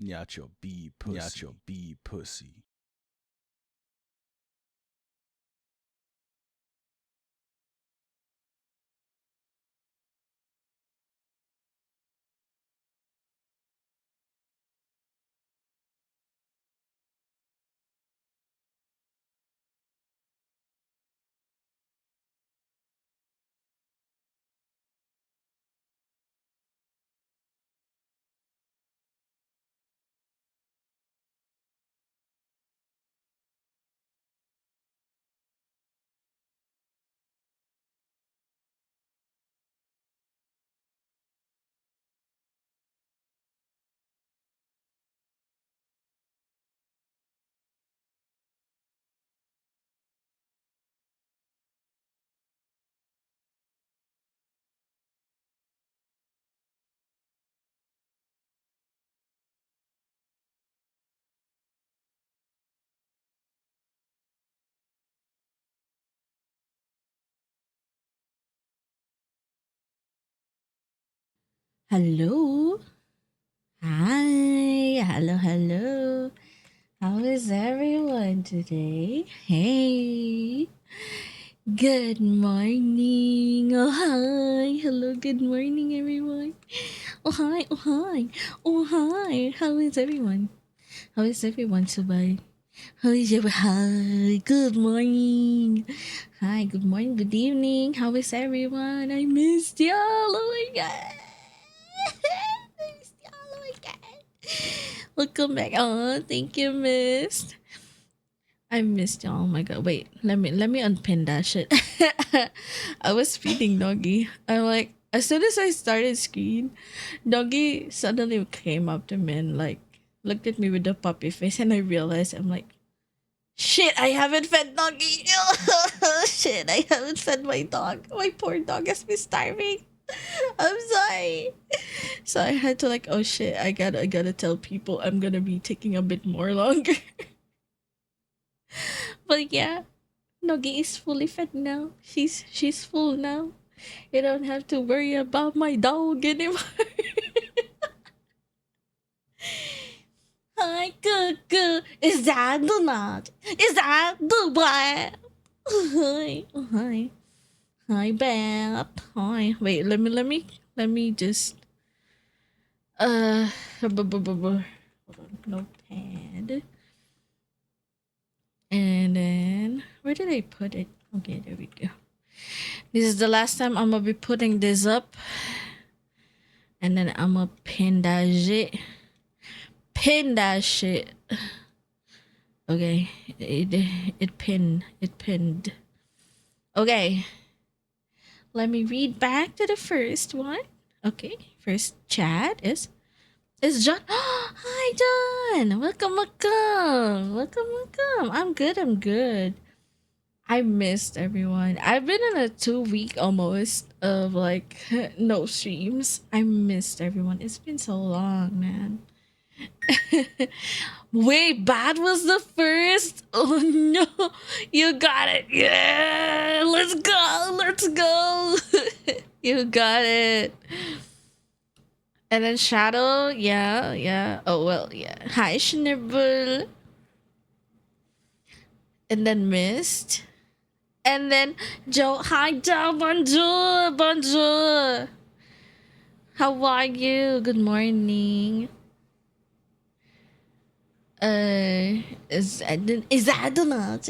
Nacho B pussy. Nacho B pussy. Hello. Hi. Hello, hello. How is everyone today? Hey. Good morning. Oh, hi. Hello, good morning, everyone. Oh, hi. Oh, hi. Oh, hi. How is everyone? How is everyone today? How is your hi? Good morning. Hi, good morning, good evening. How is everyone? I missed y'all. Oh my god. I missed y'all. Oh my god. Welcome back. Oh, thank you, Miss. I missed y'all. Oh my god. Wait, let me unpin that shit. I was feeding doggy. I'm like, as soon as I started screen, doggy suddenly came up to me and like looked at me with a puppy face, and I realized I'm like, shit, I haven't fed doggy. Shit, I haven't fed my dog. My poor dog has been starving. I'm sorry. So I had to like, oh shit, I gotta tell people I'm gonna be taking a bit more longer. But yeah, Nogi is fully fed now. She's full now. You don't have to worry about my dog anymore. Hi, Cuckoo. Is that the nut? Is that the what? Hi, oh, hi. Hi, Beth. Hi. Wait, let me just hold on, notepad. And then where did I put it? Okay, there we go. This is the last time I'm gonna be putting this up, and then I'm gonna pin that shit. Pin that shit. Okay, it pinned. Okay, let me read back to the first one. Okay, first chat is John. Hi, John. Welcome, welcome, welcome, welcome. I'm good. I'm good. I missed everyone. I've been in a 2 week almost of like no streams. I missed everyone. It's been so long, man. Wait, bad was the first. Oh no, you got it. Yeah, let's go. Let's go. You got it. And then Shadow, yeah, yeah. Oh well, yeah. Hi, Schnibble. And then Mist. And then Joe, hi Joe, bonjour, bonjour. How are you? Good morning. Is that the not?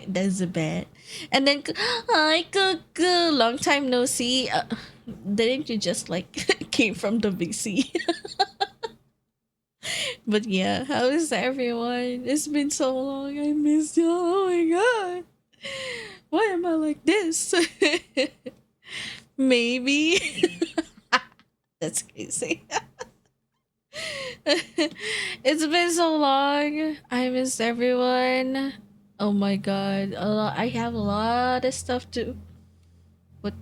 That's a bad. And then hi Cuckoo, long time no see. Didn't you just like came from the VC? But yeah, how is everyone? It's been so long. I missed you. Oh my god. Why am I like this? Maybe. That's crazy. It's been so long. I missed everyone. Oh my god. I have a lot of stuff to. What?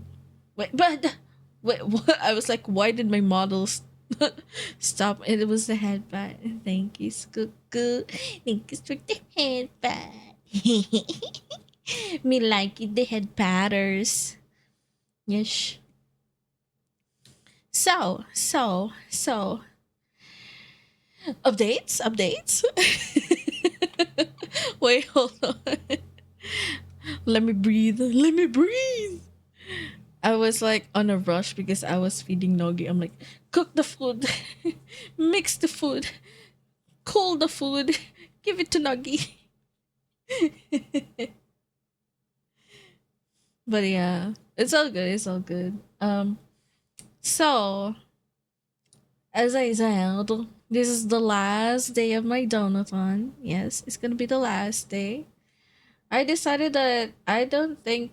Wait, but. Wait, what? I was like, why did my models stop? It was the headband. Thank you, Skuku. Thank you for the headband. Me like it, the head patters. Yes. So. Updates? Updates? Wait, hold on. Let me breathe. Let me breathe. I was like on a rush because I was feeding Nogi. I'm like, cook the food, mix the food, cool the food, give it to Nogi. But yeah, it's all good. It's all good. So as I said, this is the last day of my donathon. Yes, it's gonna be the last day. I decided that I don't think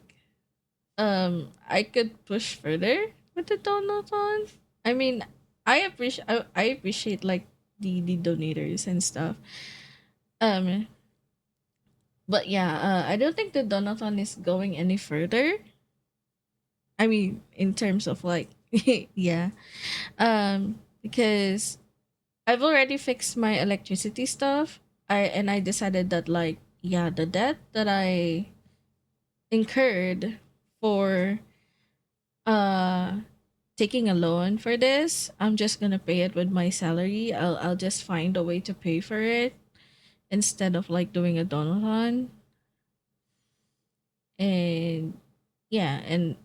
I could push further with the donathon. I mean, I appreciate like the donators and stuff. Um, but yeah, I don't think the donathon is going any further. I mean, in terms of like, yeah, because I've already fixed my electricity stuff. I decided that like yeah, the debt that I incurred for uh taking a loan for this, I'm just gonna pay it with my salary. I'll just find a way to pay for it instead of like doing a donathon. And yeah, and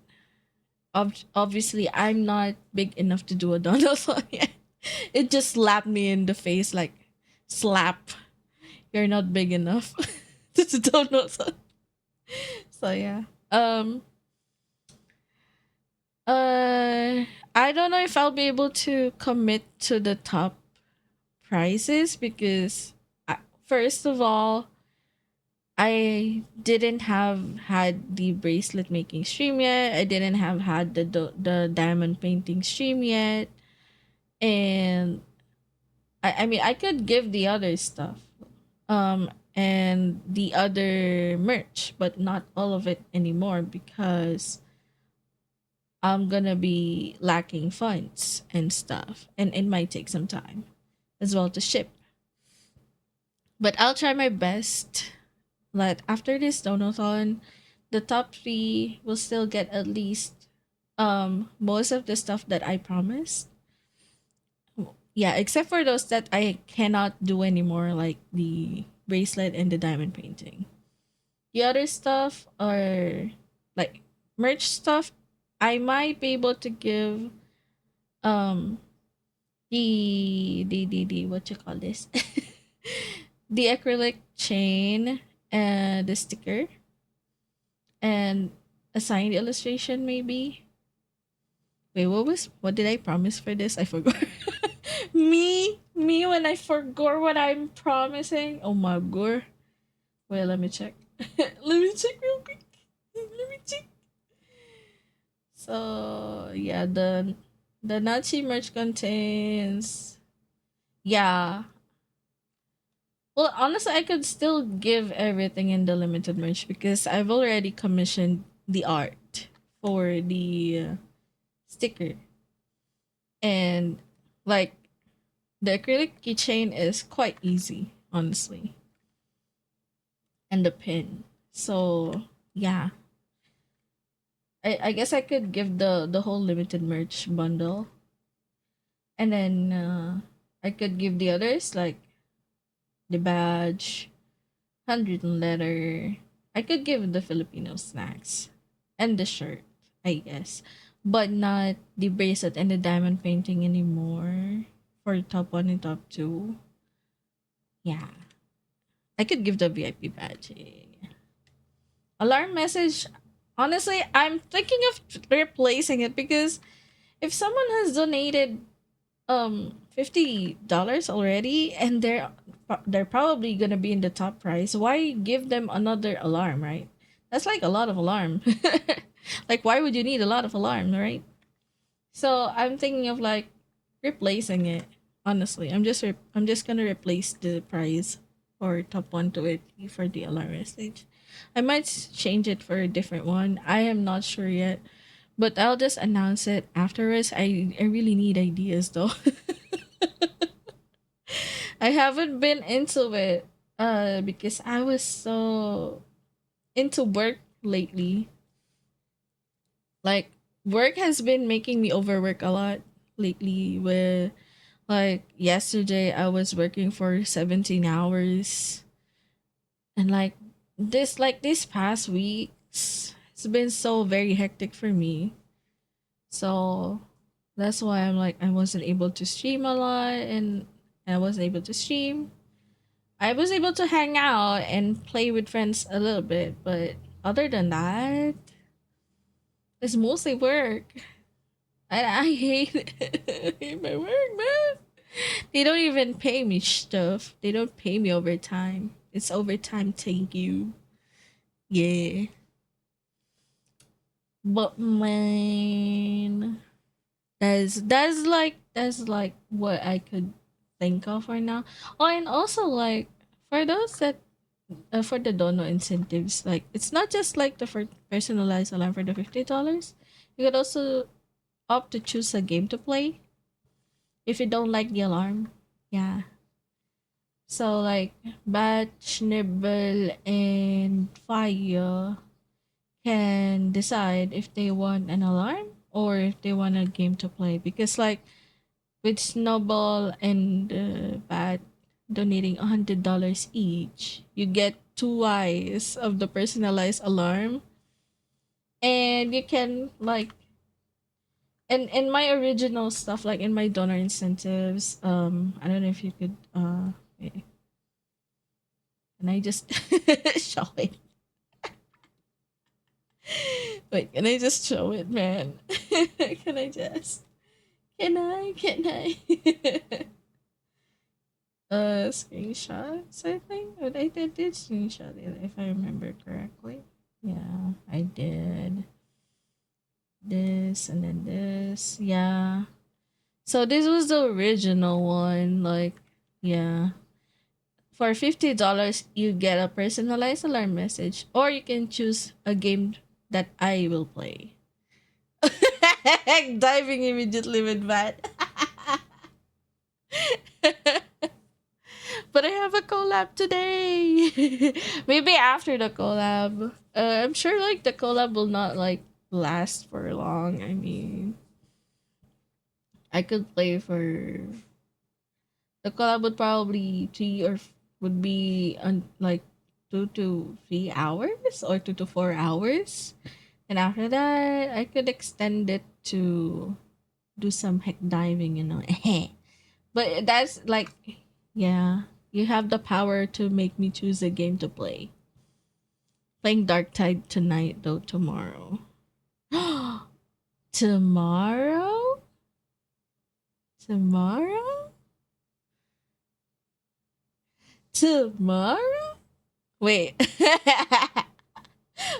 obviously I'm not big enough to do a donathon yet. It just slapped me in the face like slap. You're not big enough to do donathon. So yeah. Um I don't know if I'll be able to commit to the top prices because first of all, I didn't have had the bracelet making stream yet. I didn't have had the diamond painting stream yet, and I mean I could give the other stuff, and the other merch, but not all of it anymore because I'm gonna be lacking funds and stuff, and it might take some time as well to ship. But I'll try my best that after this donathon, the top three will still get at least most of the stuff that I promised. Yeah, except for those that I cannot do anymore, like the bracelet and the diamond painting. The other stuff are like merch stuff. I might be able to give um the what you call this the acrylic chain and the sticker and a signed illustration maybe. Wait, what did I promise for this? I forgot. Me when I forgot what I'm promising. Oh my god. Wait, let me check. Let me check real quick. Let me check. So yeah, the Nazi merch contains, yeah. Well, honestly, I could still give everything in the limited merch because I've already commissioned the art for the sticker. And like the acrylic keychain is quite easy, honestly. And the pin. So yeah. I guess I could give the whole limited merch bundle. And then I could give the others like the badge, handwritten letter. I could give the Filipino snacks and the shirt, I guess, but not the bracelet and the diamond painting anymore for top one and top two. Yeah, I could give the VIP badge. Alarm message. Honestly, I'm thinking of replacing it because if someone has donated $50 already and they're probably gonna be in the top price, why give them another alarm, right? That's like a lot of alarm. Like why would you need a lot of alarm, right? So I'm thinking of like replacing it. Honestly, I'm just gonna replace the price or top one to it for the alarm message. I might change it for a different one. I am not sure yet, but I'll just announce it afterwards. I really need ideas though. I haven't been into it because I was so into work lately. Like work has been making me overwork a lot lately with Like yesterday, I was working for 17 hours, and this past weeks, it's been so very hectic for me. So that's why I wasn't able to stream a lot, and I wasn't able to stream. I was able to hang out and play with friends a little bit, but other than that, it's mostly work. I hate it. I hate my work, man. They don't even pay me stuff. They don't pay me overtime. It's overtime, thank you. Yeah. But man, that's like what I could think of right now. Oh, and also like for those that for the dono incentives, like it's not just like the for personalized alarm for the $50. You could also opt to choose a game to play if you don't like the alarm. Yeah. So like Batch, Nibble, and Fire can decide if they want an alarm or if they want a game to play. Because like with Snowball and Bat donating $100 each, you get twice of the personalized alarm, and you can like and in my original stuff, like in my donor incentives, I don't know if you could wait, can I just show it? Wait, can I just show it, man? Can I just? Can I? Screenshots, I think. But I did screenshot it if I remember correctly. Yeah, I did. This and then this. Yeah. So this was the original one. Like, yeah. For $50, you get a personalized alarm message, or you can choose a game that I will play. Diving immediately with that. But I have a collab today. Maybe after the collab. I'm sure like the collab will not like last for long. I mean, I could play for the collab would probably would be like 2 to 3 hours or 2 to 4 hours, and after that I could extend it to do some heck diving, you know. But that's like, yeah, you have the power to make me choose a game to play. Playing Dark Tide tonight, though, tomorrow. Tomorrow? Tomorrow? Tomorrow? Wait.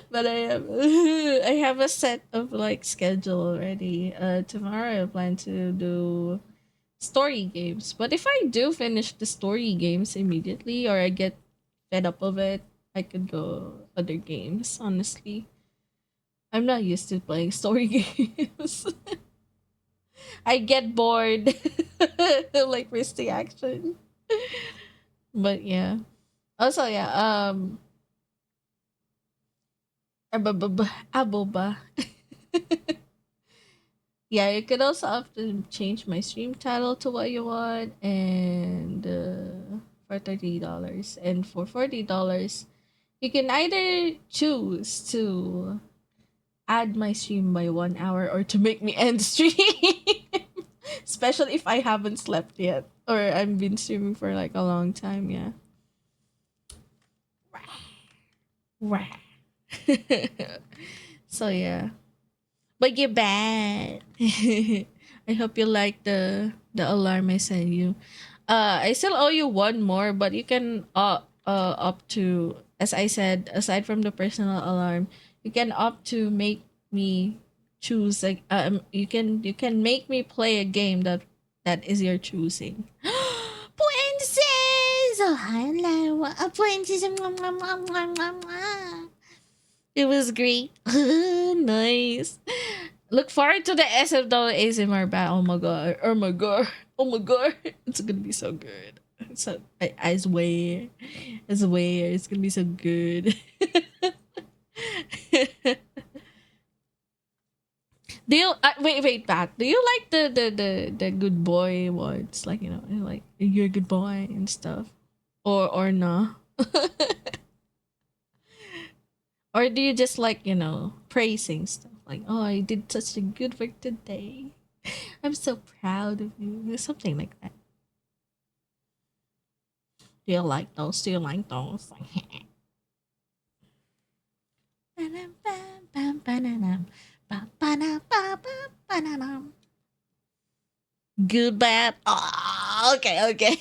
But I have a set of like schedule already. Tomorrow I plan to do story games. But if I do finish the story games immediately or I get fed up of it, I could go other games, honestly. I'm not used to playing story games. I get bored. Like risky action. But yeah. Also yeah, aboba. Yeah, you could also often change my stream title to what you want, and for $30, and for $40, you can either choose to add my stream by 1 hour or to make me end stream. Especially if I haven't slept yet or I've been streaming for like a long time. Yeah. Rah. So yeah. But you're bad. I hope you like the alarm I sent you. I still owe you one more, but you can opt to, as I said, aside from the personal alarm, you can opt to make me choose like you can make me play a game that is your choosing. Princess! Oh, hello, a princess. It was great. Nice. Look forward to the SFW ASMR battle. Oh my god. Oh my god. Oh my god. It's gonna be so good. So I swear. I swear it's gonna be so good. Do you wait, Pat? Do you like the good boy ones? Like, like you're a good boy and stuff, or no? Or do you just like, praising stuff like, oh, I did such a good work today. I'm so proud of you. Something like that. Do you like those? Do you like those? Good bad. Oh, okay, okay.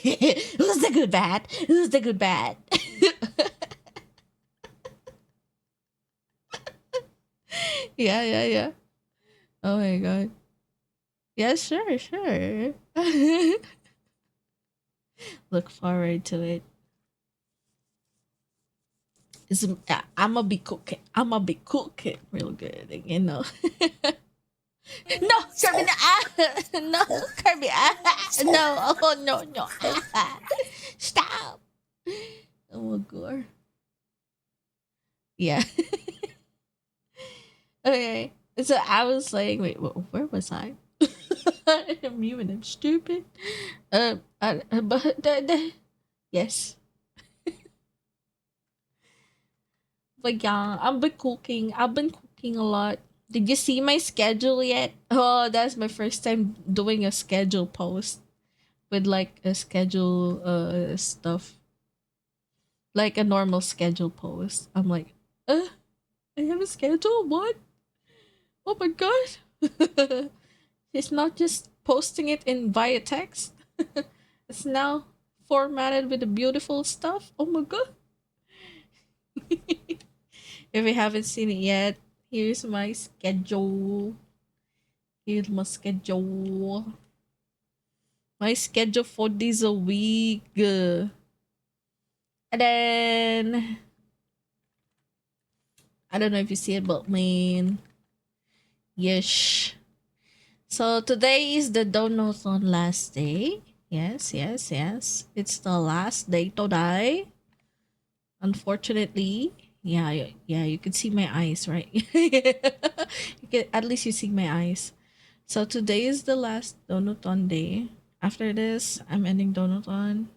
Who's the good bad? Who's the good bad? Yeah, yeah, yeah. Oh my god. Yeah, sure, sure. Look forward to it. I'm gonna be cooking. I'm gonna be cooking real good. No, Kirby, no, no, Kirby, no, oh no, no, stop. Oh my god. Yeah. Okay. So I was like, wait, where was I? I'm human. I'm stupid. But yes. But yeah, I've been cooking a lot. Did you see my schedule yet? Oh, that's my first time doing a schedule post with like a schedule stuff, like a normal schedule post. I'm like, I have a schedule. What? Oh my god! It's not just posting it in via text. It's now formatted with the beautiful stuff. Oh my god! If you haven't seen it yet, here's my schedule. Here's my schedule. My schedule for this a week. And then I don't know if you see it, but man, yes. So today is the donathon last day. Yes, yes, yes. It's the last day today. Unfortunately, yeah, yeah. You can see my eyes, right? At least you see my eyes. So today is the last donathon day. After this, I'm ending donathon.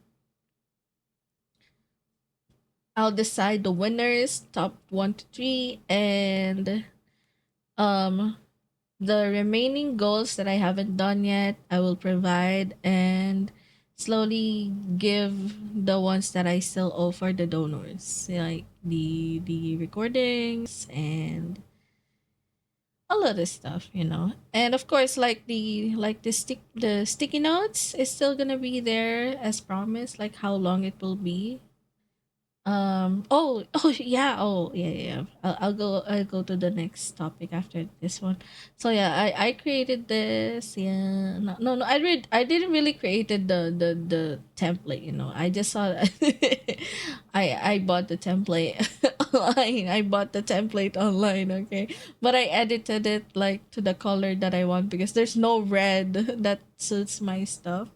I'll decide the winners, top 1 to 3, and um the remaining goals that I haven't done yet, I will provide and slowly give the ones that I still owe for the donors, like the recordings and a lot of stuff. And of course, the sticky notes is still gonna be there as promised, like how long it will be. Oh yeah, yeah. I'll go to the next topic after this one. So yeah, I created this. Yeah. No, I didn't really created the template. I just saw I bought the template online. I bought the template online, okay? But I edited it like to the color that I want because there's no red that suits my stuff,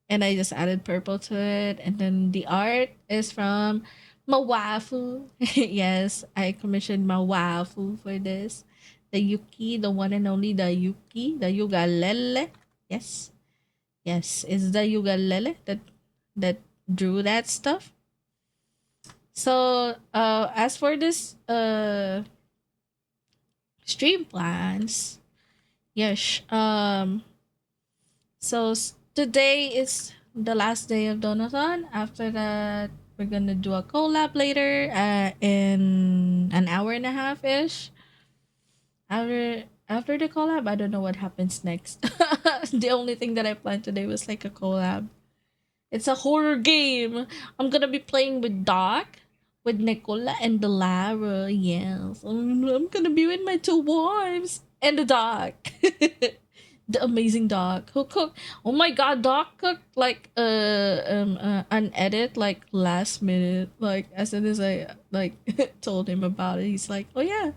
and I just added purple to it. And then the art is from Mawafu. Yes, I commissioned Mawafu for this. The Yuki, the one and only the Yuki, the Yugalele. Yes, yes, it's the Yugalele that drew that stuff. So, as for this stream plans, yes, so today is the last day of Donathon. After that, we're gonna do a collab later in an hour and a half ish. After the collab, I don't know what happens next. The only thing that I planned today was like a collab. It's a horror game. I'm gonna be playing with Doc, with Nicola and the Lara. Yes, I'm gonna be with my two wives and the Doc. The amazing Doc who cooked. Oh my god, Doc cooked like an edit like last minute. Like as soon as I like told him about it, he's like, "Oh yeah,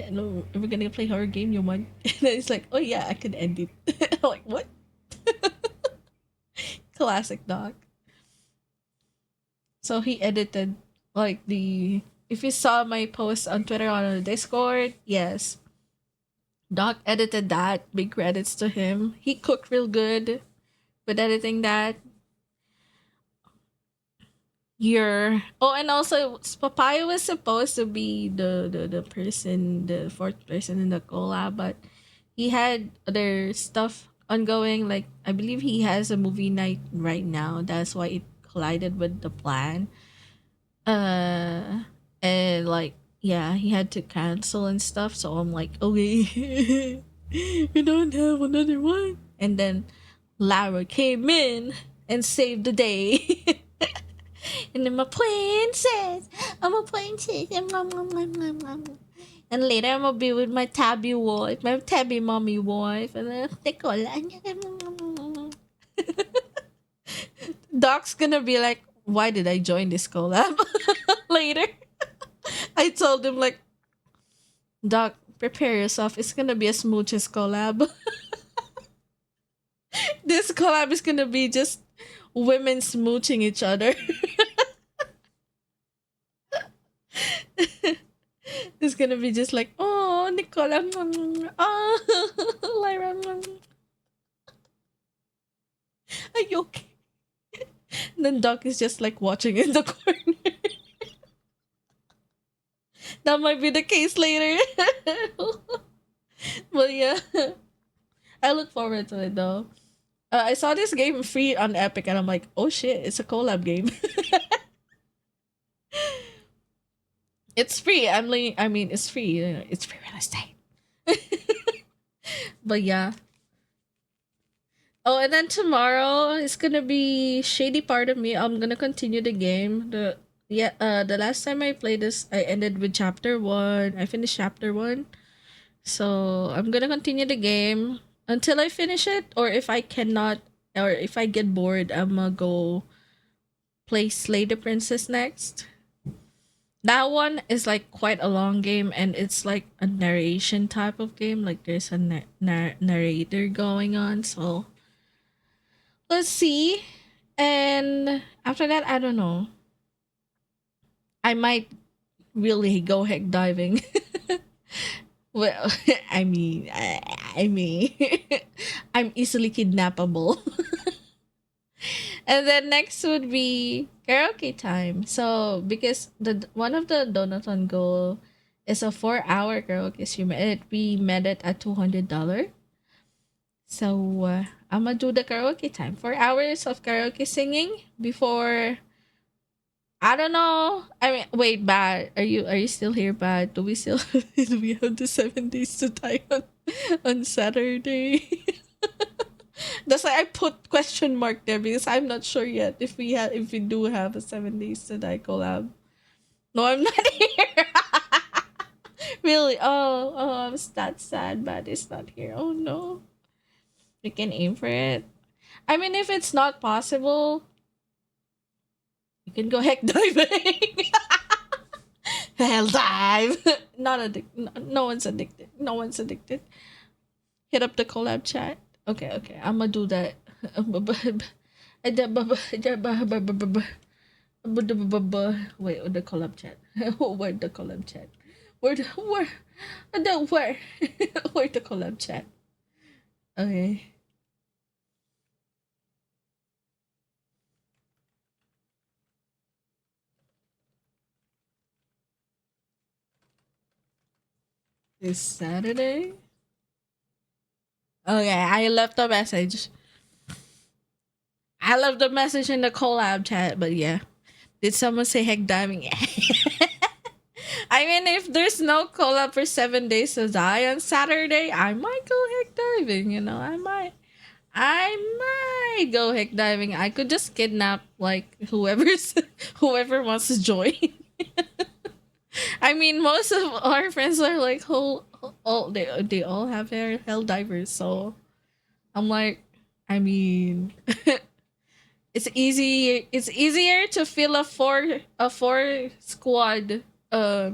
no, we're gonna play horror game, you want?" And then he's like, "Oh yeah, I can edit." I'm like, what? Classic Doc. So he edited like the. If you saw my post on Twitter on the Discord, yes, Doc edited that. Big credits to him. He cooked real good with editing that. And also Papaya was supposed to be the person, the fourth person in the collab, but he had other stuff ongoing. Like I believe he has a movie night right now. That's why it collided with the plan. Uh, and like yeah, he had to cancel and stuff. So I'm like, okay, we don't have another one. And then Lara came in and saved the day. And then my princess, I'm a princess. And later I'm gonna be with my tabby wife, my tabby mommy wife, and then Nicola. Doc's gonna be like, why did I join this collab? Later, I told him like, Doc, prepare yourself. It's gonna be a smooches collab. This collab is gonna be just women smooching each other. It's gonna be just like, oh, Nicola, oh, Lyra, are you okay? And then Doc is just like watching in the corner. That might be the case later. But yeah, I look forward to it though. I saw this game free on Epic, and I'm like, oh shit, it's a collab game. It's free. I mean, it's free. It's free real estate. But yeah. Oh, and then tomorrow is gonna be shady part of me. I'm gonna continue the game. The last time I played this, I ended with chapter one. I finished chapter one, so I'm gonna continue the game until I finish it. Or if I cannot, or if I get bored, I'm gonna go play Slay the Princess next. That one is like quite a long game, and it's like a narration type of game. Like there's a narrator going on, so let's see. And after that, I don't know. I might really go heck diving. Well, I mean, I'm easily kidnappable. And then next would be karaoke time. So because the one of the Donaton goal is a 4 hour karaoke stream, and we met it at $200. So I'm gonna do the karaoke time. 4 hours of karaoke singing before. I don't know. I mean, wait, Bad. Are you still here, Bad? Do we still do we have the 7 days to die on Saturday? That's why I put question mark there because I'm not sure yet if we do have a 7 days to die collab. No, I'm not here. Really? Oh, I'm that sad. Bad is not here. Oh no. We can aim for it. I mean, if it's not possible, you can go heck diving. Hell dive. Not addicted. No, no one's addicted. No one's addicted. Hit up the collab chat. Okay. I'm gonna do that. Wait, the collab chat. Where the collab chat? Where the where the collab chat? Okay. This Saturday? Okay, I left a message. I left a message in the collab chat, but yeah. Did someone say heck diving? I mean, if there's no collab for 7 days to die on Saturday, I might go heck diving. I might go heck diving. I could just kidnap like whoever wants to join. I mean, most of our friends are like all they all have their hell divers, so I'm like, I mean, it's easier to fill a four squad a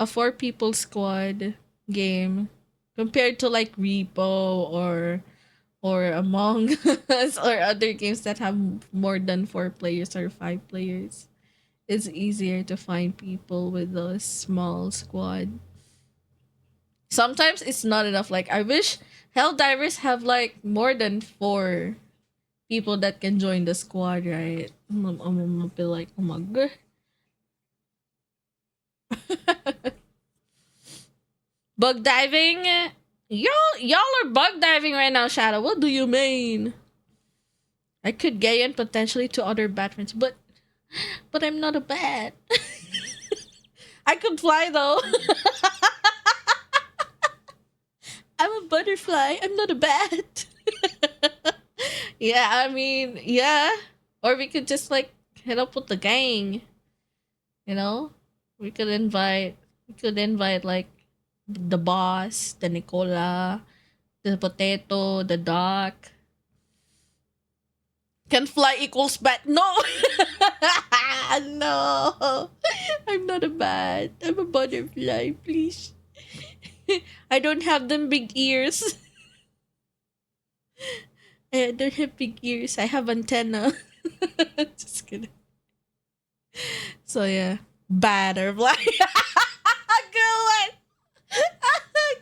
4 people squad game compared to like Repo or Among Us or other games that have more than 4 players or 5 players. It's easier to find people with those small squad. Sometimes it's not enough. Like I wish Hell Divers have like more than 4 people that can join the squad, right? I'm gonna be like, oh my god. Bug diving? Y'all are bug diving right now, Shadow. What do you mean? I could get in potentially to other Batmans, but I'm not a bat. I could fly though. I'm a butterfly. I'm not a bat. Yeah, I mean, yeah. Or we could just like hit up with the gang. You know, we could invite like the boss, the Nicola, the potato, the duck. Can fly equals bat? No, no. I'm not a bat. I'm a butterfly. Please. I don't have them big ears. I don't have big ears. I have antenna. Just kidding. So yeah, butterfly. Good one.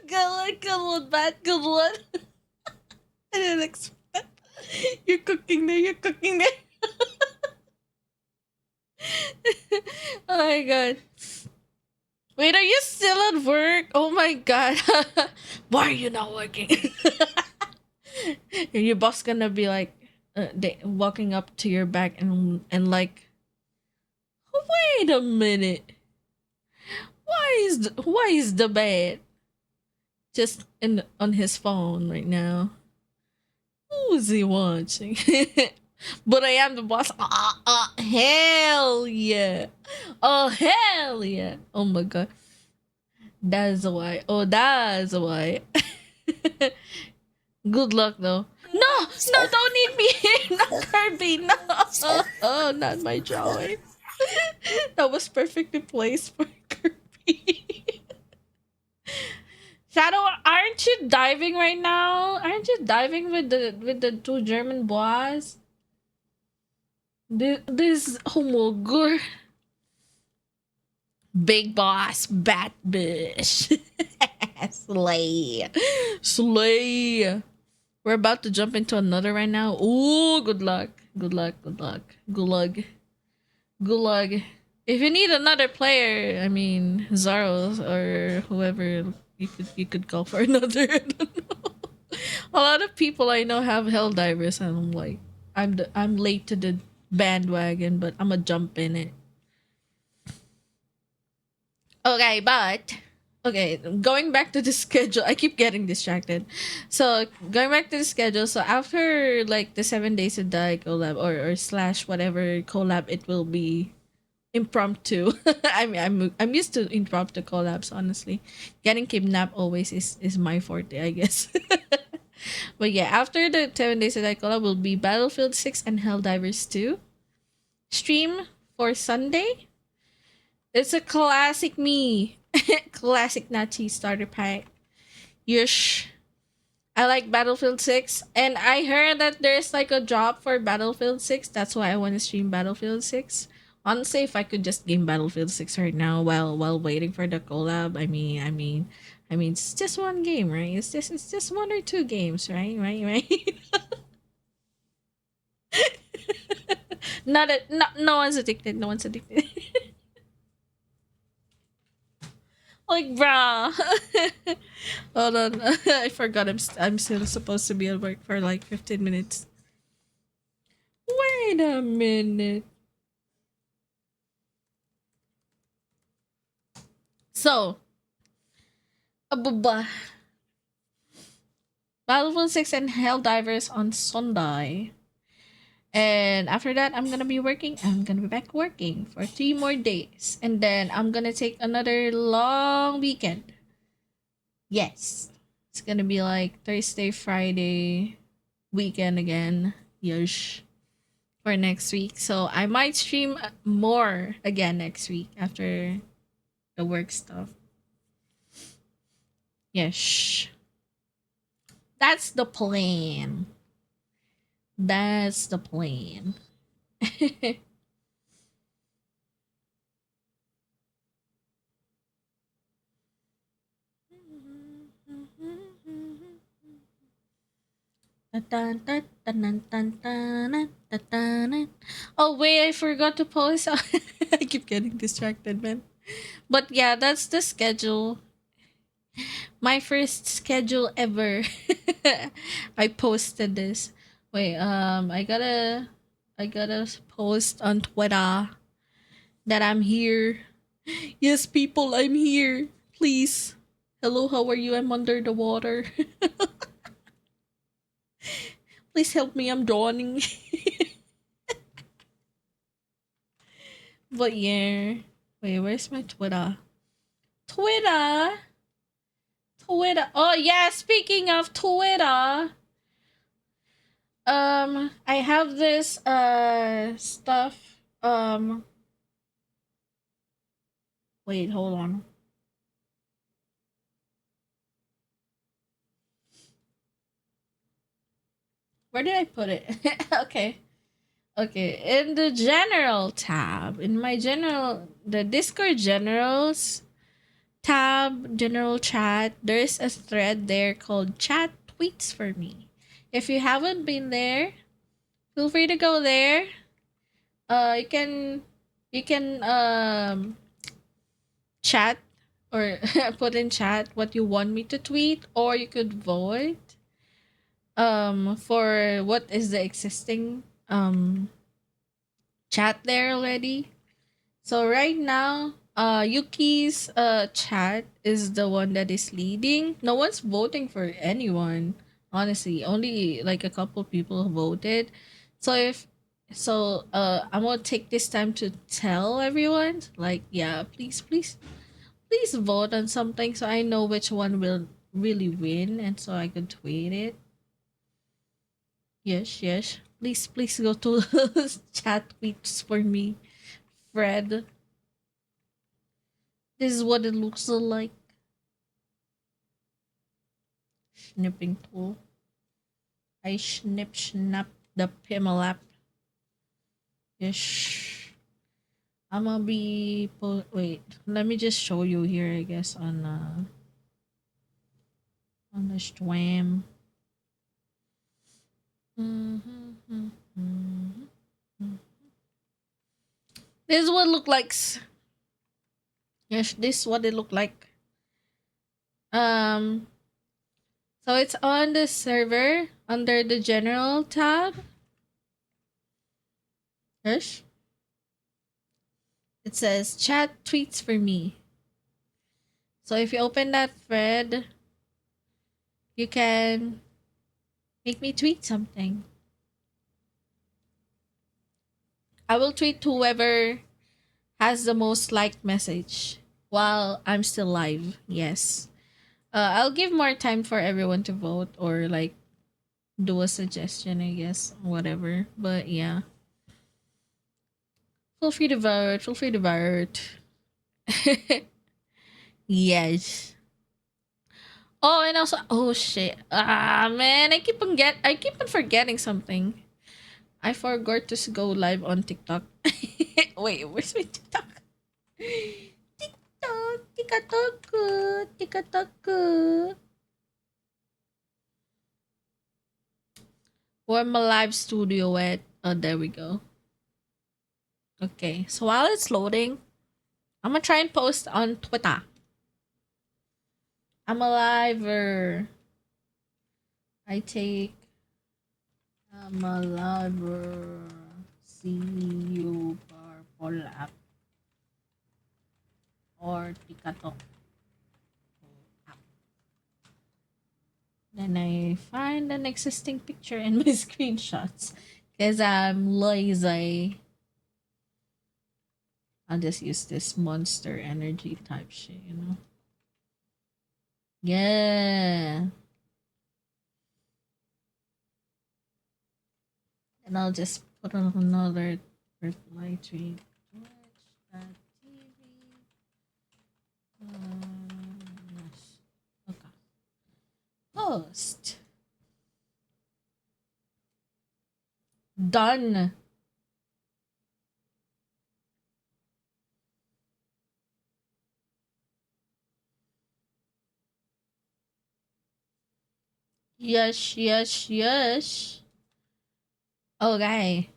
Good one. Good one. Bat. Good one. I didn't expect. You're cooking there. You're cooking there. Oh my god. Wait, are you still at work? Oh my god. Why are you not working? And your boss gonna be like, walking up to your back and like, wait a minute. Why is the bed just in on his phone right now? Who is he watching? But I am the boss. Hell yeah. Oh hell yeah. Oh my god. That's why. Oh, that's why. Good luck though. No, no, don't eat me. Not Kirby. No. Oh, not my drawing. That was perfectly placed for Kirby. Shadow, aren't you diving right now? Aren't you diving with the 2 German boys? This oh my god. Big boss, Batbush. Slay. Slay. We're about to jump into another right now. Ooh, good luck. Good luck. Good luck. Good luck. Good luck. If you need another player, I mean Zaros or whoever, you could call for another. I don't know. A lot of people I know have Helldivers, and I'm like, I'm late to the bandwagon, but I'm gonna jump in it. Okay, but okay, going back to the schedule. I keep getting distracted. So going back to the schedule. So after like the 7 days of die collab or slash whatever collab it will be impromptu. I mean I'm used to impromptu collabs, honestly. Getting kidnapped always is my forte, I guess. But yeah, after the 7 days of die collab will be Battlefield 6 and Helldivers 2. Stream for Sunday. It's a classic me. Classic Nazi starter pack. Yush. I like Battlefield 6. And I heard that there's like a drop for Battlefield 6. That's why I want to stream Battlefield 6. Honestly, if I could just game Battlefield 6 right now while waiting for the collab, I mean, it's just one game, right? It's just 1 or 2 games, right? Right? No one's addicted. No one's addicted. Like, bruh. Hold on. I forgot I'm still supposed to be at work for like 15 minutes. Wait a minute. So, ababa. Battlefield 6 and Helldivers on Sunday. And after that, I'm gonna be working. I'm gonna be back working for 3 more days. And then I'm gonna take another long weekend. Yes. It's gonna be like Thursday, Friday, weekend again. Yush. For next week. So I might stream more again next week after the work stuff. Yes. That's the plan. That's the plan. Dun, dun, dun, dun, dun, dun, dun, dun, dun, dun. Oh wait, I forgot to post. I keep getting distracted, man. But yeah, that's the schedule. My first schedule ever. I posted this. Wait, I gotta post on Twitter that I'm here. Yes, people, I'm here. Please. Hello, how are you? I'm under the water. Please help me, I'm drowning. But yeah. Wait, where's my Twitter? Twitter? Twitter. Oh yeah, speaking of Twitter, I have this stuff. Wait, hold on. Where did I put it? Okay. Okay, in the general tab, in my general, the Discord generals tab, general chat, there's a thread there called chat tweets for me. If you haven't been there, feel free to go there. You can chat or put in chat what you want me to tweet, or you could vote for what is the existing chat there already. So right now, Yuki's chat is the one that is leading. No one's voting for anyone, honestly. Only like a couple people voted. So if I'm gonna take this time to tell everyone, like, yeah, please vote on something so I know which one will really win, and so I can tweet it. Yes, yes. Please go to chat tweets for me, Fred. This is what it looks like. Snipping tool. I snap the Pimalap. Yes. I'm gonna be wait. Let me just show you here. I guess on the stream. This is what it look like. Yes, this is what it look like. Um. So it's on the server under the general tab. Yes. It says chat tweets for me. So if you open that thread, you can make me tweet something. I will tweet whoever has the most liked message while I'm still live. Yes. I'll give more time for everyone to vote or like do a suggestion, I guess. Whatever. But yeah. Feel free to vote. Feel free to vote. Yes. Oh, and also, oh shit. Ah, man, I keep on forgetting something. I forgot to go live on TikTok. Wait, where's my TikTok? TikTok, TikTok, TikTok. Where my live studio at? Oh, there we go. Okay, so while it's loading, I'm gonna try and post on Twitter. I'm a liver. I take. I'm a liver. See you purple app or TikTok. Then I find an existing picture in my screenshots because I'm lazy. I'll just use this monster energy type shit, you know? Yeah. And I'll just put on another reply tweet. Twitch.tv. Yes. Okay. Post. Done. Yes, yes, yes. Okay.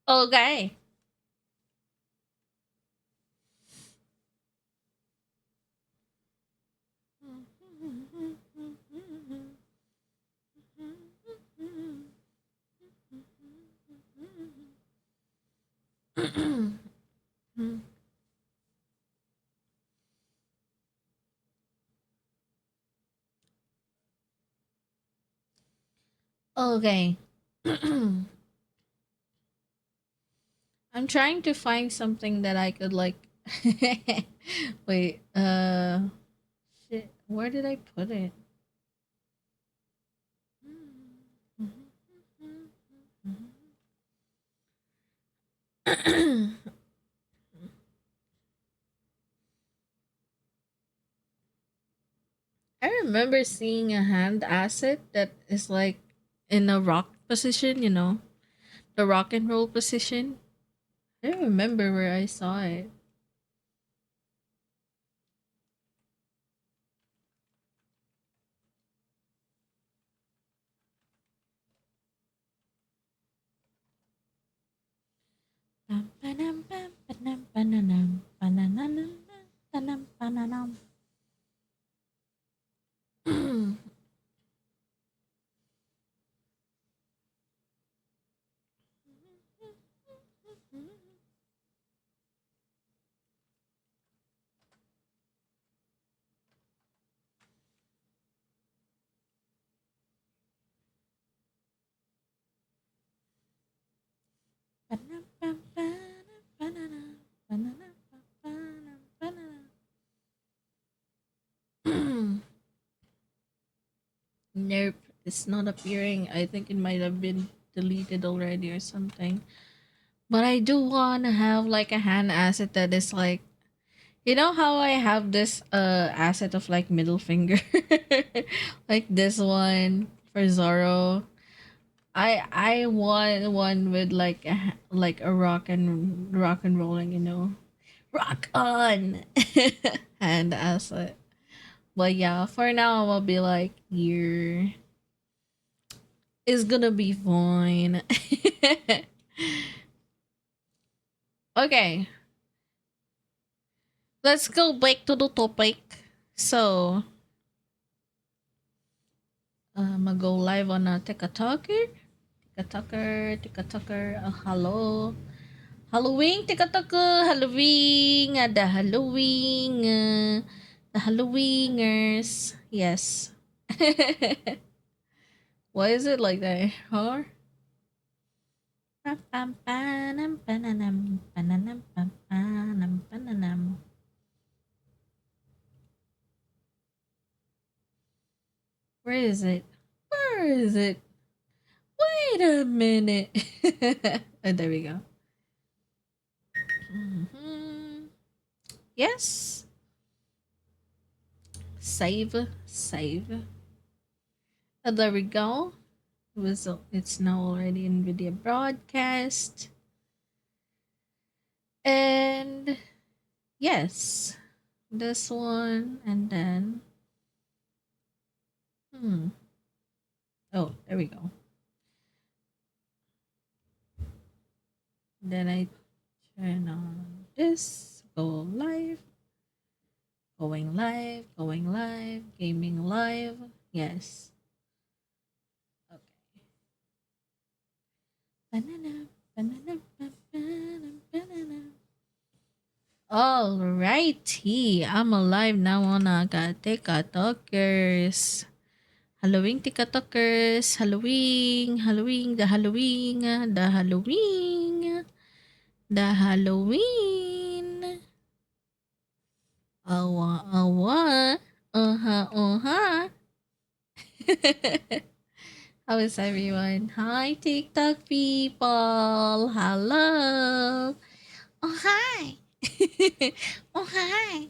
Okay. Okay. I'm trying to find something that I could like wait, shit, where did I put it? I remember seeing a hand asset that is like in a rock position, the rock and roll position. I don't remember where I saw it. Nope, it's not appearing. I think it might have been deleted already or something. But I do want to have like a hand asset that is like, you know how I have this asset of like middle finger, like this one for Zoro. I want one with like like a rock and rolling, rock on hand asset. But yeah, for now I'll be like, here is gonna be fine. Okay, let's go back to the topic. So, I'm gonna go live on a TikToker. TikToker. Hello. Halloween, TikToker. Halloween. The Halloweeners. Yes. Why is it like that? Huh? Where is it? Where is it? Wait a minute. Oh, there we go. Yes. Save. Oh, there we go. It's now already in video broadcast. And yes, this one, and then oh, there we go. Then I turn on this, going live, gaming live. Yes. Okay. Banana, banana, banana. Alrighty, I'm alive now on Agateka Talkers. Halloween TikTokers, Halloween, the Halloween. Awa. Uh-huh. How is everyone? Hi, TikTok people. Hello. Oh, hi. Oh, hi.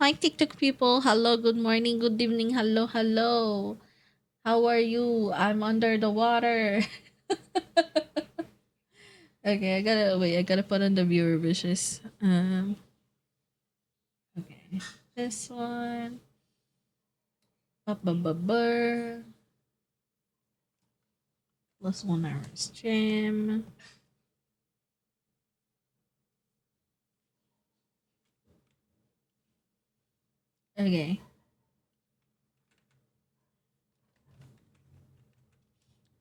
Hi, TikTok people. Hello, good morning, good evening. Hello. How are you? I'm under the water. Okay, I gotta put on the viewer wishes. Okay. This one. Ba-ba-ba-ba. plus 1 hour stream. Okay.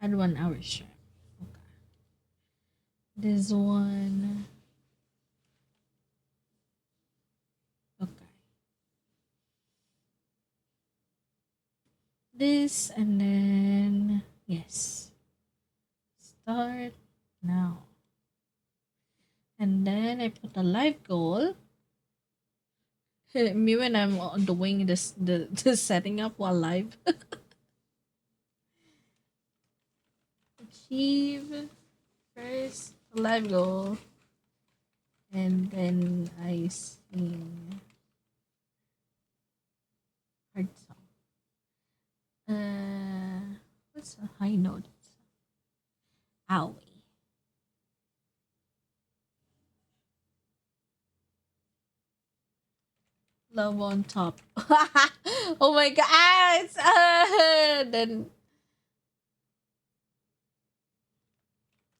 Add 1 hour stream. Okay. This one. Okay. This and then yes. Start now. And then I put a live goal. Me when I'm doing this the setting up while live. Achieve first live goal. And then I sing hard song. What's a high note? Owie. Love on top. Oh my god!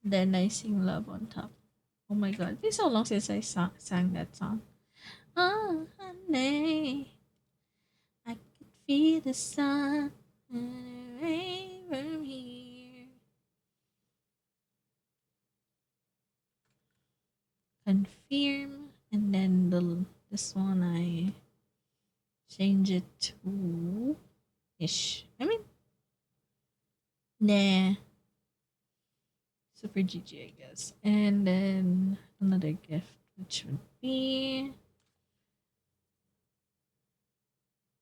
Then I sing love on top. Oh my god, it's so long since I sang that song. Oh, honey, I could feel the sun and the rain from here. Confirm, and then this one I change it to ish. I mean, nah, super GG, I guess. And then another gift, which would be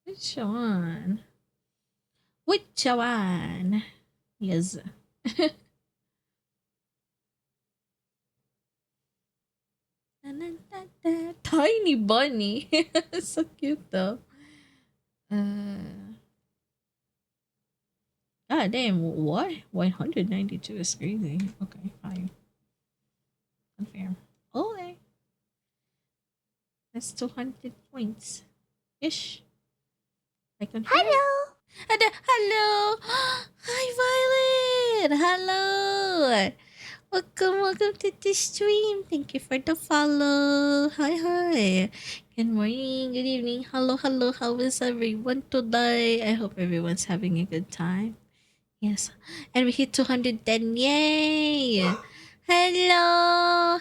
which one? Which one? Yes. Tiny bunny. So cute though. God damn, what? 192 is crazy. Okay, fine. Confirm. Okay. That's 200 points. Ish. I confirm. Hello. Hello. Hi, Violet. Hello. Welcome to the stream. Thank you for the follow. Hi. Good morning, good evening. Hello. How is everyone today? I hope everyone's having a good time. Yes. And we hit 210. Yay. Hello.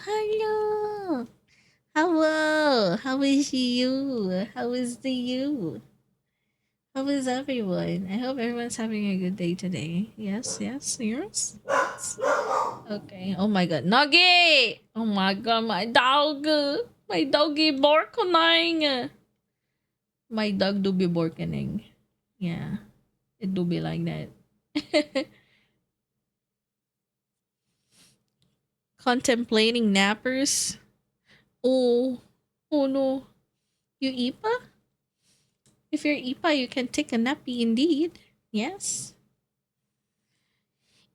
Hello. How is you? How is the you? How is everyone? I hope everyone's having a good day today. Yes. Okay. Oh my god. Nugget! Oh my god, my dog. My doggy barking. My dog do be barking. Yeah. It do be like that. Contemplating nappers. Oh no. You Ipa? If you're Ipa, you can take a nappy indeed. Yes.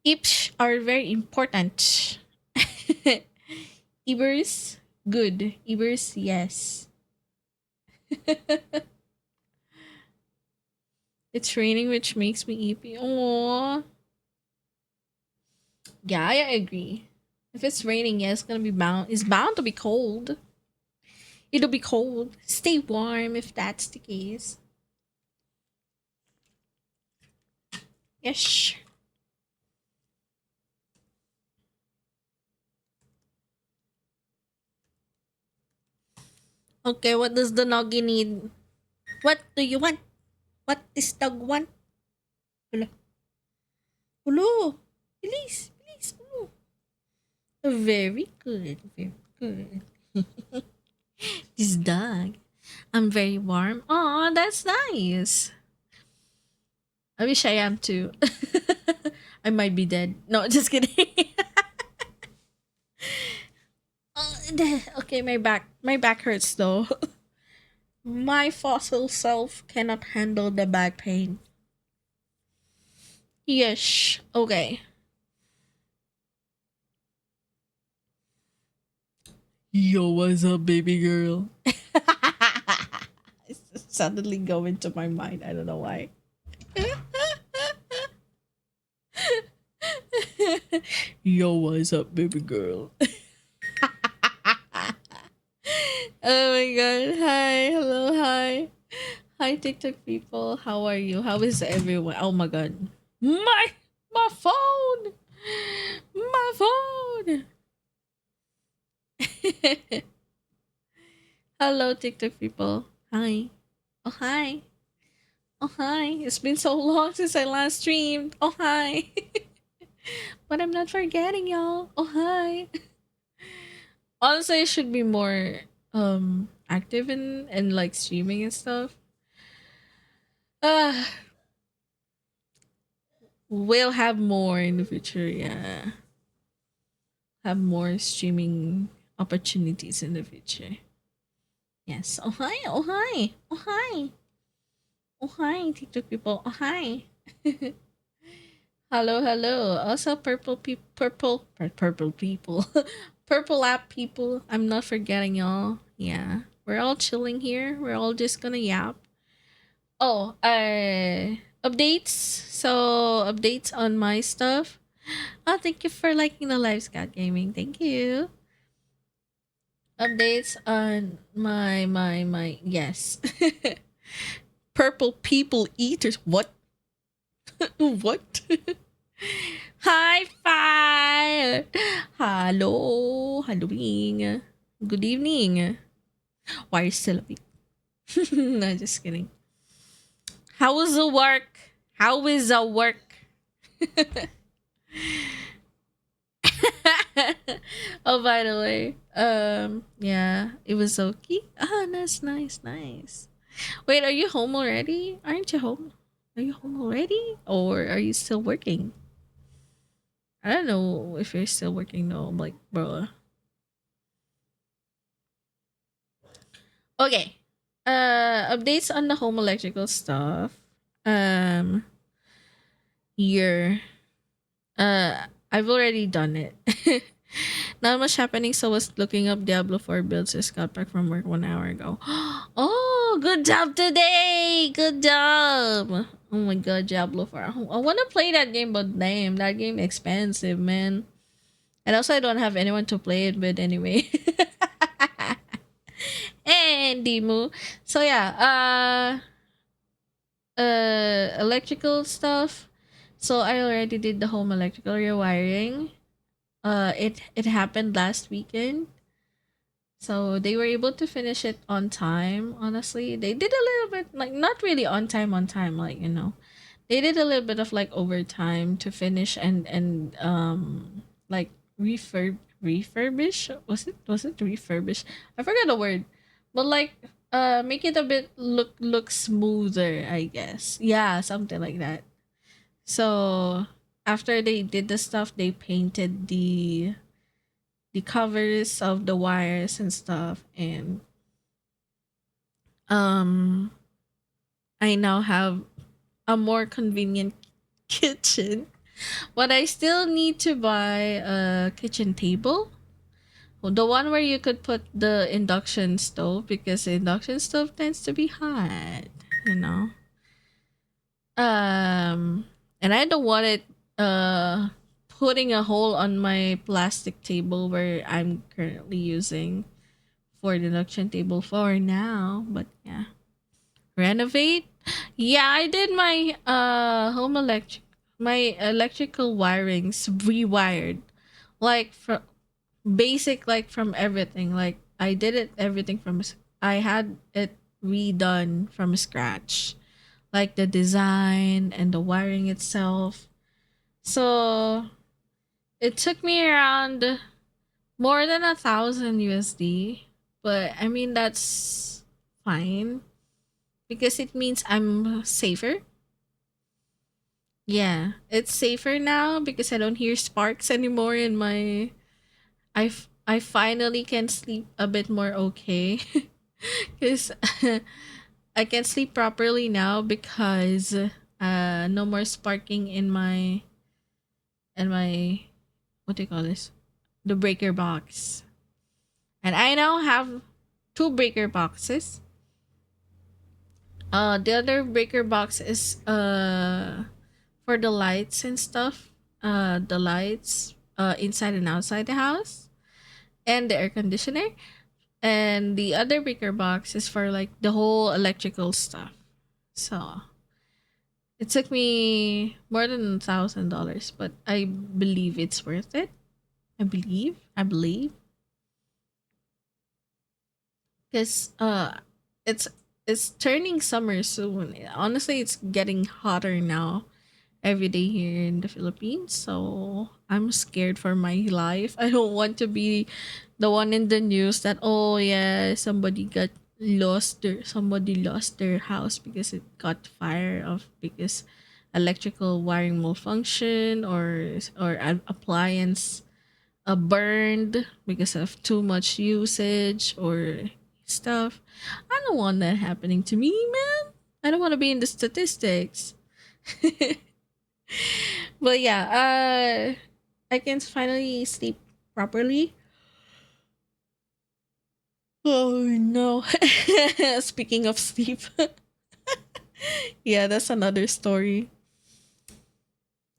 Ips are very important. Ibers, good. Ibers, yes. It's raining, which makes me eepy. Aww. Yeah, I agree. If it's raining, yeah, it's bound to be cold. It'll be cold. Stay warm if that's the case. Yes. Okay, what does the Noggy need? What do you want? What does dog want? Hello. Hello. Please. Hello. Very good. This dog. I'm very warm. Oh, that's nice. I wish I am too. I might be dead. No, just kidding. Okay, my back hurts though. My fossil self cannot handle the back pain. Yes. Okay. Yo, what's up, baby girl? It's suddenly going to my mind. I don't know why. Yo, what's up, baby girl? Oh my god. Hi. Hello. Hi. Hi, TikTok people. How are you? How is everyone? Oh my god. My phone. My phone. Hello, TikTok people. Hi. Oh hi. Oh hi. It's been so long since I last streamed. Oh hi. But I'm not forgetting y'all. Oh hi. Honestly, I should be more active in like streaming and stuff. Uh we'll have more in the future, yeah. Have more streaming opportunities in the future. Yes. Oh hi, oh hi, oh hi. Oh hi, TikTok people. Oh hi. Hello, hello. Also purple people. Purple app people. I'm not forgetting y'all. Yeah. We're all chilling here. We're all just gonna yap. Oh, updates. So updates on my stuff. Oh, thank you for liking the live Scat Gaming. Thank you. Updates on my yes. Purple people eaters. What? What? Hi, fire. Hello, Halloween. Good evening. Why are you still awake? No, just kidding. How was the work? How is the work? Oh, by the way, yeah, it was okay. Ah, nice, nice, nice. Wait, are you home already? Aren't you home? Are you home already, or are you still working? I don't know if you're still working though. I'm like, bro. Okay. Updates on the home electrical stuff. Um, here. I've already done it. Not much happening, so I was looking up Diablo 4 builds. Just got back from work 1 hour ago. Oh, good job today! Good job! Oh my god, Diablo 4. I want to play that game, but damn, that game expensive, man. And also, I don't have anyone to play it with anyway. And Dimu. So yeah, electrical stuff. So I already did the home electrical rewiring. It happened last weekend. So they were able to finish it on time, honestly. They did a little bit like not really on time, like, you know. They did a little bit of like overtime to finish and like refurbish. Was it refurbish? I forgot the word. But like make it a bit look smoother, I guess. Yeah, something like that. So after they did the stuff, they painted the covers of the wires and stuff, and um I now have a more convenient kitchen. But I still need to buy a kitchen table. Well, the one where you could put the induction stove, because the induction stove tends to be hot, you know. Um and I don't want it putting a hole on my plastic table where I'm currently using for the induction table for now. But yeah. Renovate? Yeah, I did my my electrical wirings rewired. Like from basic, like from everything. Like I did it everything I had it redone from scratch. Like the design and the wiring itself. So it took me around more than 1,000 USD. But I mean that's fine because it means I'm safer. Yeah, it's safer now because I don't hear sparks anymore in my. I finally can sleep a bit more okay, because I can sleep properly now because no more sparking in my what do you call this, the breaker box. And I now have two breaker boxes. The other breaker box is for the lights and stuff. the lights inside and outside the house, and the air conditioner. And the other bigger box is for like the whole electrical stuff. So it took me more than $1,000, but I believe it's worth it. I believe, because it's it's turning summer soon. Honestly, it's getting hotter now every day here in the Philippines. So I'm scared for my life. I don't want to be the one in the news that, oh yeah, somebody lost their house because it got fire of because electrical wiring malfunction, or an appliance burned because of too much usage or stuff. I don't want that happening to me, man. I don't want to be in the statistics. But yeah, I can finally sleep properly. Oh no. Speaking of sleep, yeah, that's another story.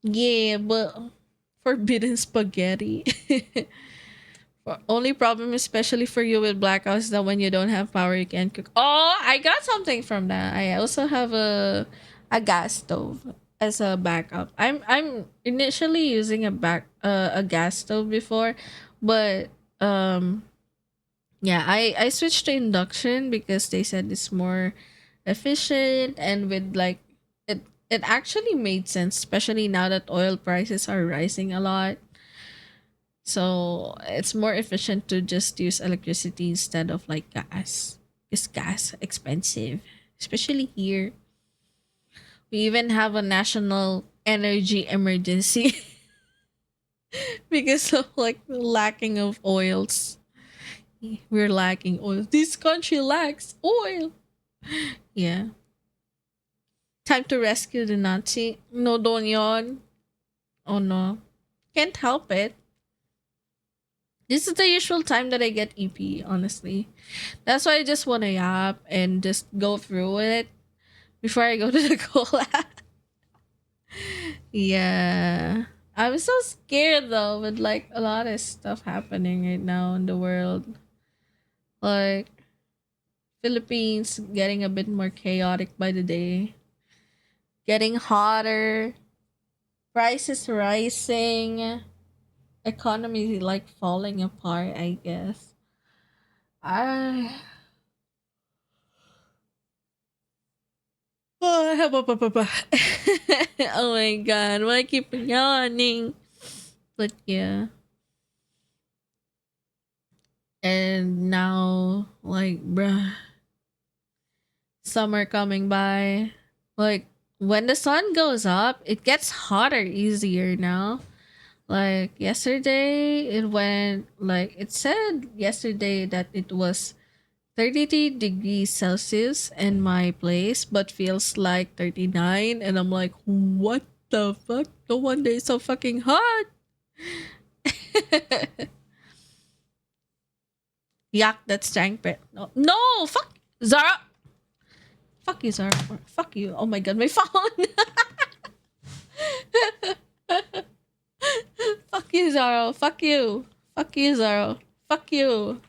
Yeah, but forbidden spaghetti. Only problem, especially for you with blackouts, is that when you don't have power, you can't cook. Oh, I got something from that. I also have a gas stove as a backup. I'm initially using a gas stove before, but yeah, I switched to induction because they said it's more efficient, and with like it actually made sense, especially now that oil prices are rising a lot. So it's more efficient to just use electricity instead of like gas. Is gas expensive? Especially here. We even have a national energy emergency because of like the lacking of oils. We're lacking oil. This country lacks oil. Yeah. Time to rescue the Nazi. No, don't yawn. Oh no. Can't help it. This is the usual time that I get EP, honestly. That's why I just want to yap and just go through it before I go to the collab. Yeah. I'm so scared though, with like a lot of stuff happening right now in the world. Like Philippines getting a bit more chaotic by the day. Getting hotter, prices rising, economy like falling apart, I guess. I oh my god, why I keep yawning? But yeah. And now, like, bruh, summer coming by. Like, when the sun goes up, it gets hotter easier now. Like, yesterday, it went, like, it said yesterday that it was 33 degrees Celsius in my place, but feels like 39. And I'm like, what the fuck? No wonder it's so fucking hot. Yuck, that's strength. No, no, fuck Zara. Fuck you, Zara. Fuck you. Oh my god, my phone. Fuck you, Zara. Fuck you. Fuck you, Zara. Fuck you.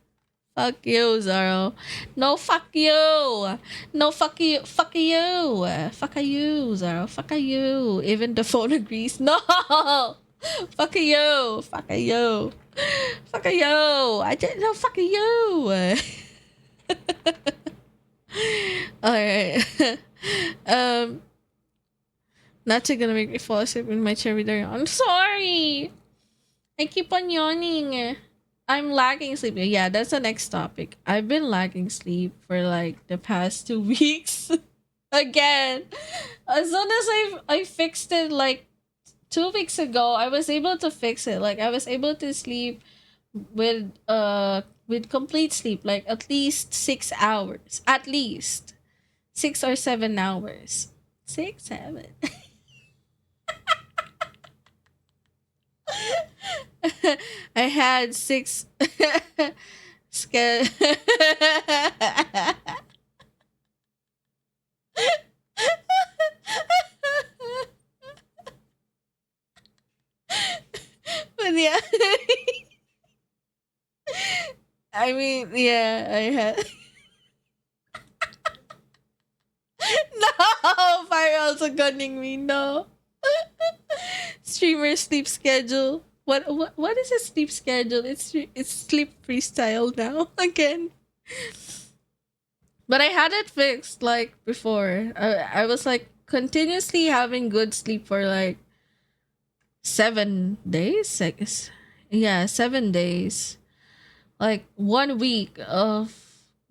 Fuck you, Zara. No, fuck you. No, fuck you. Fuck you. Fuck you, Zara. Fuck you. Even the phone agrees. No. Fuck you. Fuck you. Fuck you. I didn't know. Fuck you. All right. um, Not gonna make me fall asleep in my chair with a yawn. I'm sorry. I keep on yawning. I'm lacking sleep. Yeah, that's the next topic. I've been lacking sleep for like the past 2 weeks. Again. As soon as I fixed it like 2 weeks ago, I was able to fix it. Like I was able to sleep with complete sleep, like at least 6 hours. At least 6 or 7 hours. 6, 7. I had six sca- I mean, yeah, I had. No, fire also gunning me. No. Streamer sleep schedule. What is a sleep schedule? It's sleep freestyle now again. But I had it fixed like before. I was like continuously having good sleep for like 7 days. Yeah, 7 days. Like 1 week of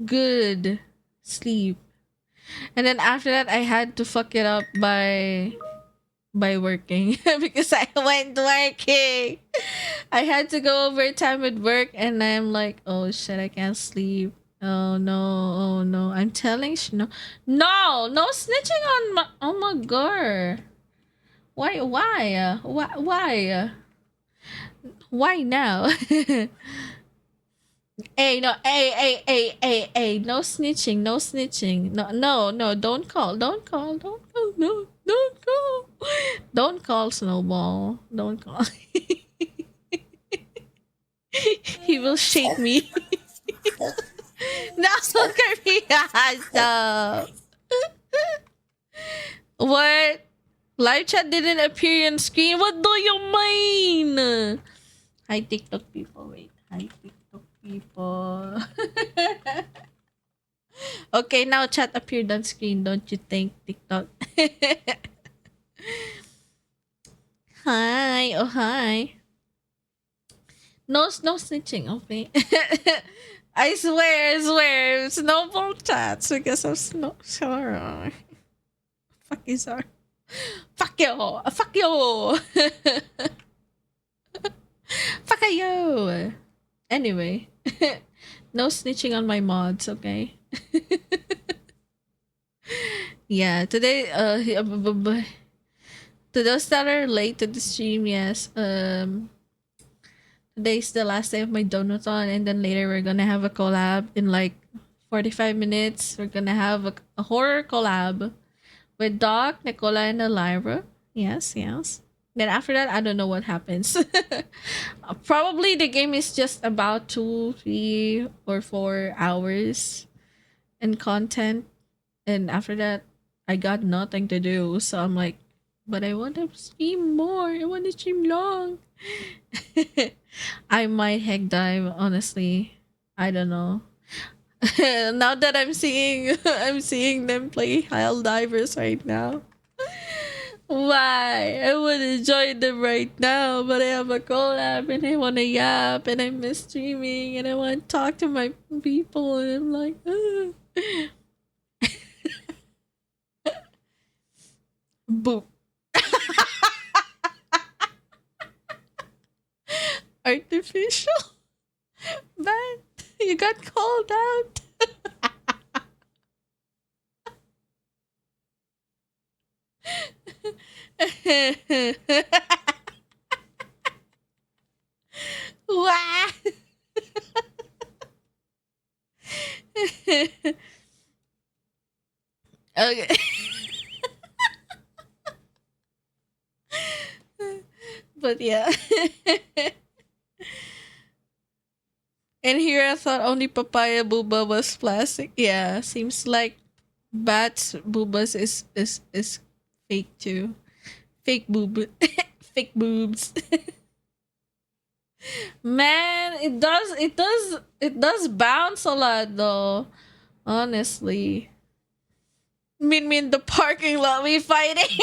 good sleep. And then after that I had to fuck it up by working because I went working. I had to go overtime at work and I'm like, oh shit, I can't sleep. Oh no, oh no. I'm telling no. No snitching on my oh my god. Why now? Hey, no, hey, no snitching, no snitching. No, don't call. Don't call Snowball. Don't call. He will shake me. No, Karina, stop. What? Live chat didn't appear on screen. What do you mean? Hi, TikTok people. Wait. Hi, TikTok people. Okay, now chat appeared on screen. Don't you think, TikTok? Hi. Oh, hi. No snitching, okay? I swear. Snowball chats because of snow. Sorry. Fuck you, sorry. Fuck you. Fuck you. Fuck you. Anyway. No snitching on my mods, okay? Yeah, today, to those that are late to the stream, yes, today's the last day of my donathon, and then later we're gonna have a collab in like 45 minutes. We're gonna have a horror collab with Doc, Nicola, and Elira. Yes. Then after that, I don't know what happens. Probably the game is just about 2, 3, or 4 hours in content, and after that, I got nothing to do. So I'm like, but I want to stream more. I want to stream long. I might heck dive, honestly. I don't know. Now that I'm seeing I'm seeing them play Hell Divers right now. Why? I would enjoy them right now, but I have a collab and I want to yap and I miss streaming and I want to talk to my people and I'm like, boop. Artificial? But you got called out. Wah! Okay. But yeah. And here I thought only papaya booba was plastic. Yeah, seems like bats boobas is fake too. Fake boob. Fake boobs. Man, it does bounce a lot though. Honestly. Mean the parking lot we fighting.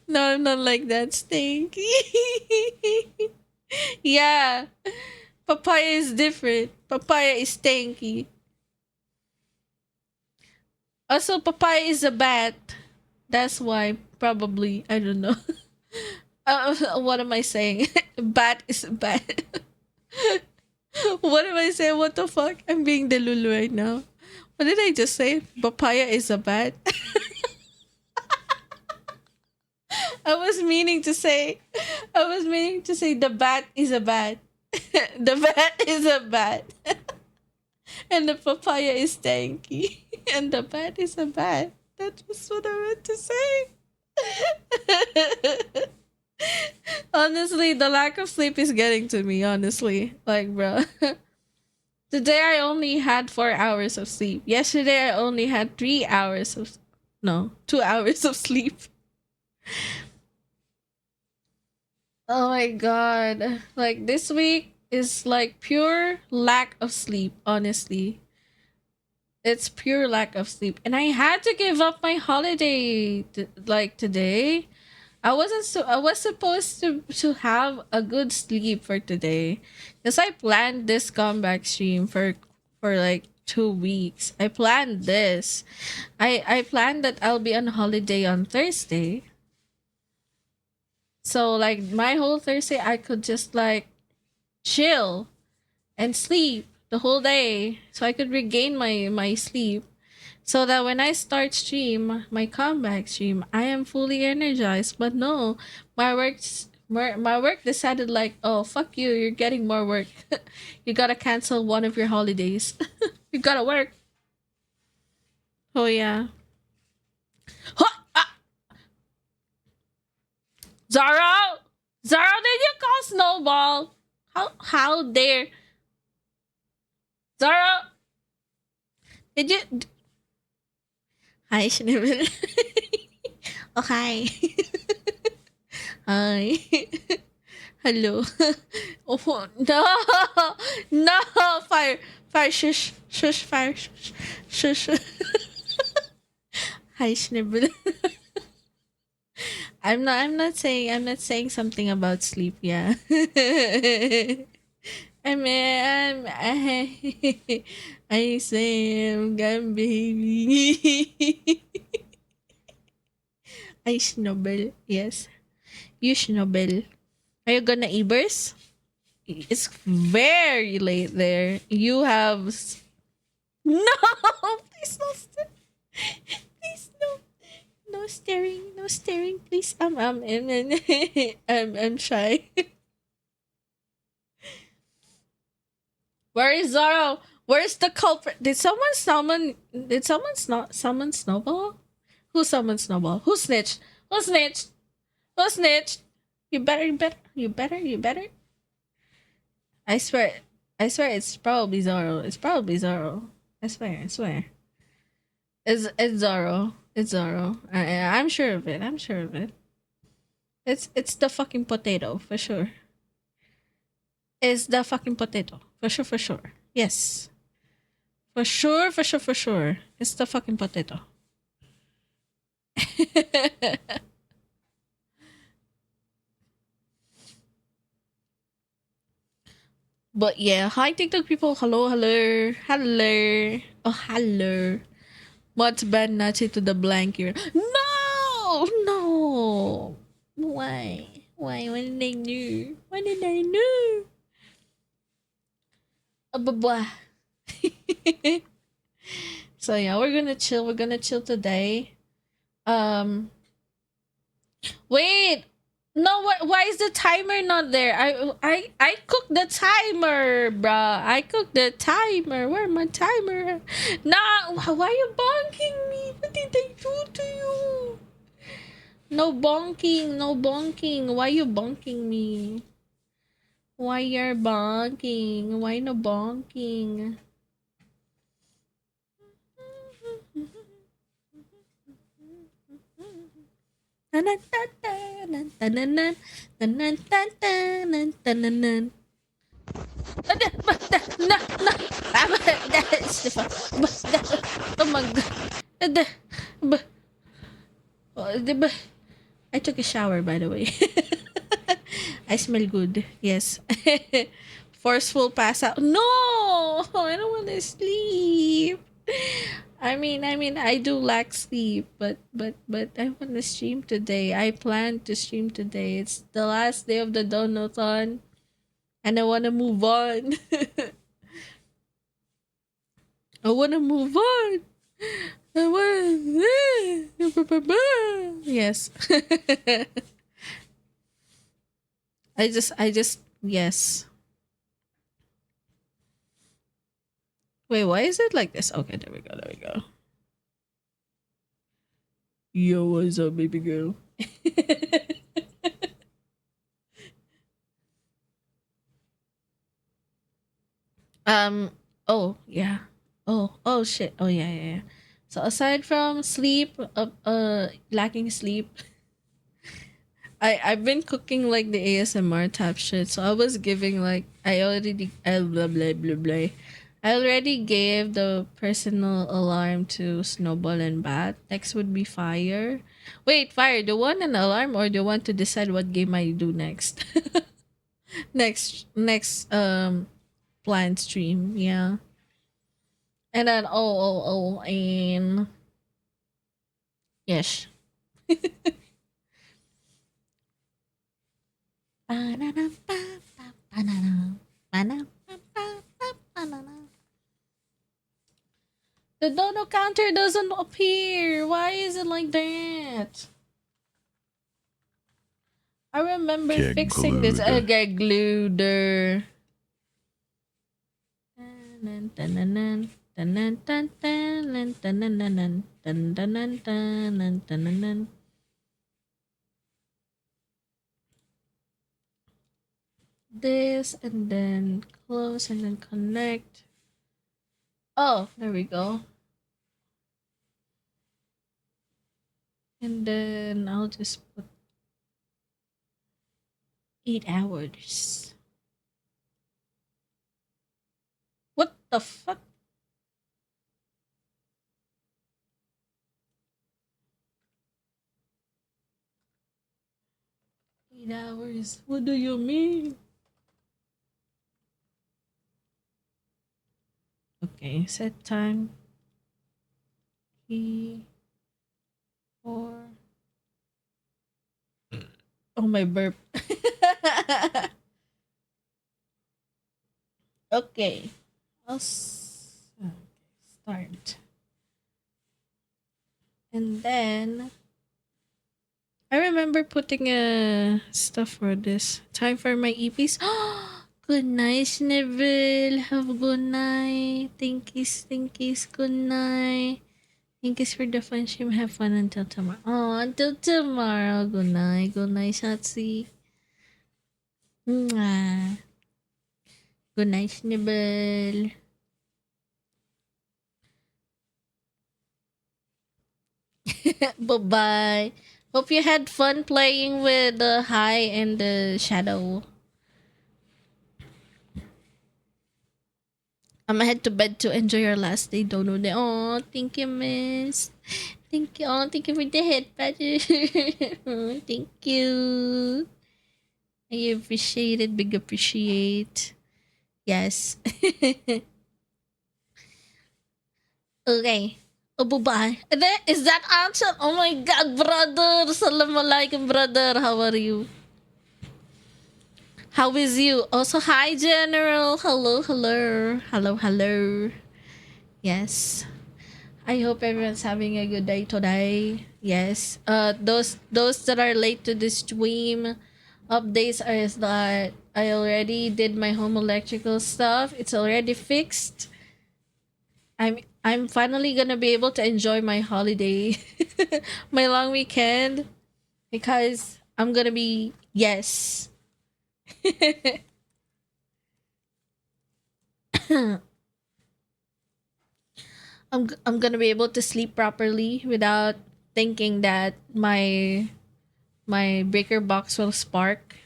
No, I'm not like that, Stinky. Yeah. Papaya is different. Papaya is stanky. Also, papaya is a bat. That's why, probably. I don't know. What am I saying? Bat is a bat. What am I saying? What the fuck? I'm being delulu right now. What did I just say? Papaya is a bat. I was meaning to say the bat is a bat. The bat is a bat. And the papaya is stanky. And the bat is a bat. That's just what I meant to say. Honestly, the lack of sleep is getting to me, honestly. Like, bro. Today I only had 4 hours of sleep. Yesterday I only had 3 hours of no, 2 hours of sleep. Oh my god. Like this week is like pure lack of sleep, honestly. It's pure lack of sleep. And I had to give up my holiday like today. I was supposed to have a good sleep for today because I planned this comeback stream for like 2 weeks. I planned this. I planned that I'll be on holiday on Thursday. So like my whole Thursday I could just like chill and sleep the whole day so I could regain my sleep so that when I start stream, my comeback stream, I am fully energized. But no, my work decided like, oh fuck you, you're getting more work. You gotta cancel one of your holidays. You gotta work. Oh yeah. Huh! Ah! Zaro, Zaro, did you call Snowball? How dare Zaro? Did you? Hi, Shnivel. Oh hi. Hi. Hello. Oh no, no, fire, fire, shush, shush, fire, shush, shush. Hi, Schnibble. I'm not saying something about sleep. Yeah. I say I'm gone, baby. I snubble. Yes, you snubble. Are you gonna Ebers? It's very late there. You have no. Please no please no. No staring. No staring. Please. I'm shy. Where is Zoro? Where's the culprit? Did someone summon? Did someone summon Snowball? Who summoned Snowball? Who snitched? Who snitched? Who snitched? You better. You better. You better. You better. I swear. I swear it's probably Zoro. It's probably Zoro. I swear. I swear. It's Zoro. It's Zoro. I'm sure of it. I'm sure of it. It's the fucking potato for sure. It's the fucking potato for sure. For sure. Yes. For sure. For sure. For sure. It's the fucking potato. But yeah, hi TikTok people. Hello, hello, hello. Oh, hello. What's bad Nazi to the blank here? No, no. Why? Why? What did I do? What did I do? Blah. So yeah, we're gonna chill. We're gonna chill today. Wait. No, why is the timer not there? I cooked the timer, bruh. I cooked the timer. Where my timer? Nah, why are you bonking me? What did I do to you? No bonking, no bonking. Why you bonking me? Why you're bonking? Why no bonking? Oh my god. I took a shower, by the way. I smell good. Yes. Forceful pass out. No, I don't want to sleep. I do lack sleep, but I want to stream today. I plan to stream today. It's the last day of the donathon, and I want to move on. I want to move on. I want. Yes. I just, yes. Wait, why is it like this? Okay, there we go. There we go. Yo, what's up, baby girl? um. Oh yeah. Oh shit. Oh yeah, yeah, yeah. So aside from sleep, lacking sleep, I've been cooking like the ASMR type shit. So I was giving like I blah blah blah blah. I already gave the personal alarm to Snowball and Bat. Next would be Fire. Wait, Fire, the one an alarm or the one to decide what game I do next? Next planned stream, yeah. And then and yes. The dono counter doesn't appear. Why is it like that? I remember Get fixing this. glued. I get glued. This and then close and then connect. Oh, there we go. And then I'll just put 8 hours. What the fuck? 8 hours. What do you mean? Okay, set time. Key. 4. Oh, my burp. Okay. Start. And then I remember putting stuff for this. Time for my EPs. Good night, Snibble. Have a good night. Thankies, good night. Thanks for the fun stream. Have fun until tomorrow. Oh, until tomorrow. Good night, Shotzi. Mwah. Good night, Snibble. Bye-bye. Hope you had fun playing with the high and the shadow. I'm gonna head to bed to enjoy your last day, Dono. Oh, thank you, miss. Thank you. Oh, thank you for the head pat. Thank you. I appreciate it. Big appreciate. Yes. Okay. Oh, bye-bye. Is that answer? Oh my god, brother. Assalamualaikum, brother. How are you? How is you? Also, hi, General. Hello, hello. Hello, hello. Yes. I hope everyone's having a good day today. Yes. Those that are late to the stream updates are is that I already did my home electrical stuff. It's already fixed. I'm finally gonna be able to enjoy my holiday, my long weekend, because I'm gonna be yes. I'm gonna be able to sleep properly without thinking that my breaker box will spark.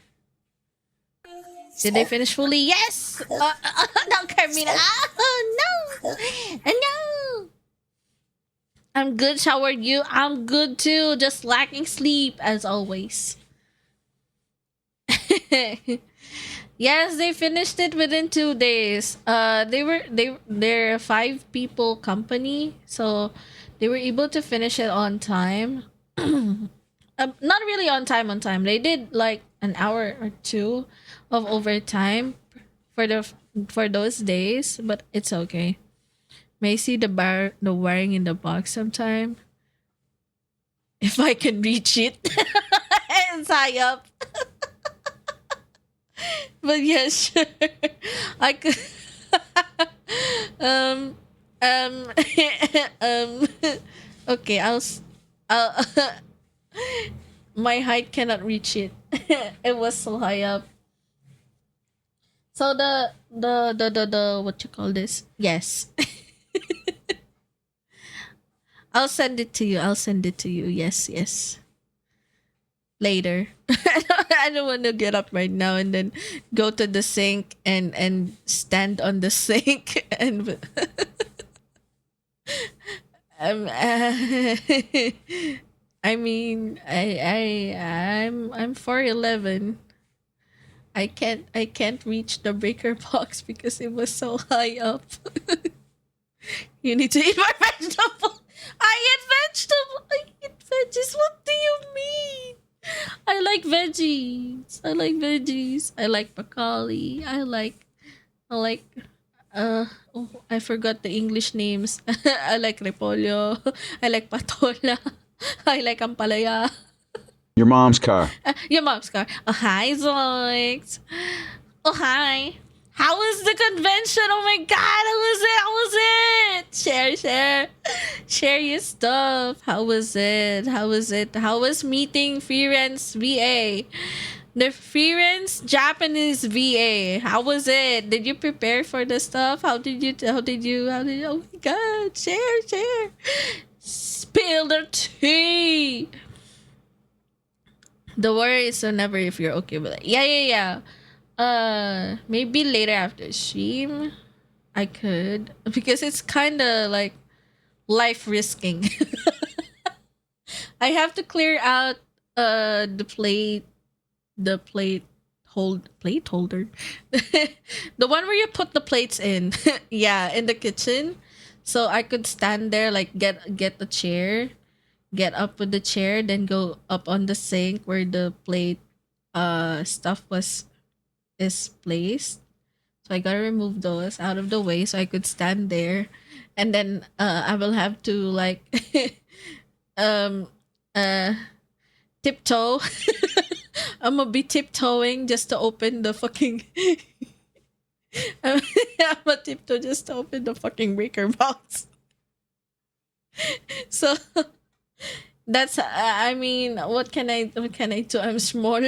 Did they finish fully? Yes. No, Carmina. Oh no, no. I'm good. How are you? I'm good too. Just lacking sleep as always. Yes, they finished it within 2 days. They're a 5 people company, so they were able to finish it on time. Not really on time. On time, they did like an hour or two of overtime for for those days, but it's okay. May see the wiring in the box sometime if I can reach it and tie up. But yeah, sure. I could. um, um, um. Okay, uh, my height cannot reach it. It was so high up. So the what you call this? Yes. I'll send it to you. I'll send it to you. Yes, yes. Later. I don't want to get up right now and then go to the sink and stand on the sink and I mean I'm 4'11". I can't reach the breaker box because it was so high up. You need to eat my vegetable. I eat vegetable. I eat veggies. What do you mean? I like veggies. I like veggies. I like broccoli. I like oh, I forgot the English names. I like repolyo. I like patola. I like ampalaya. Your mom's car. Your mom's car. Oh hi Zoix. Oh hi. How was the convention? Oh my god, how was it? How was it? Share your stuff. How was it? How was it? How was meeting Freelance VA? The freelance Japanese VA. How was it? Did you prepare for the stuff? How did you oh my god, share. Spill the tea. The worry is so never if you're okay with it. Yeah. Maybe later after stream, I could because it's kind of like life risking. I have to clear out the plate holder, the one where you put the plates in. Yeah, in the kitchen, so I could stand there like get the chair, get up with the chair, then go up on the sink where the plate stuff is placed. So I gotta remove those out of the way so I could stand there, and then I will have to like um uh tiptoe. I'm gonna be tiptoeing just to open the fucking. I'm gonna tiptoe just to open the fucking breaker box. So that's I mean, what can I do? I'm small.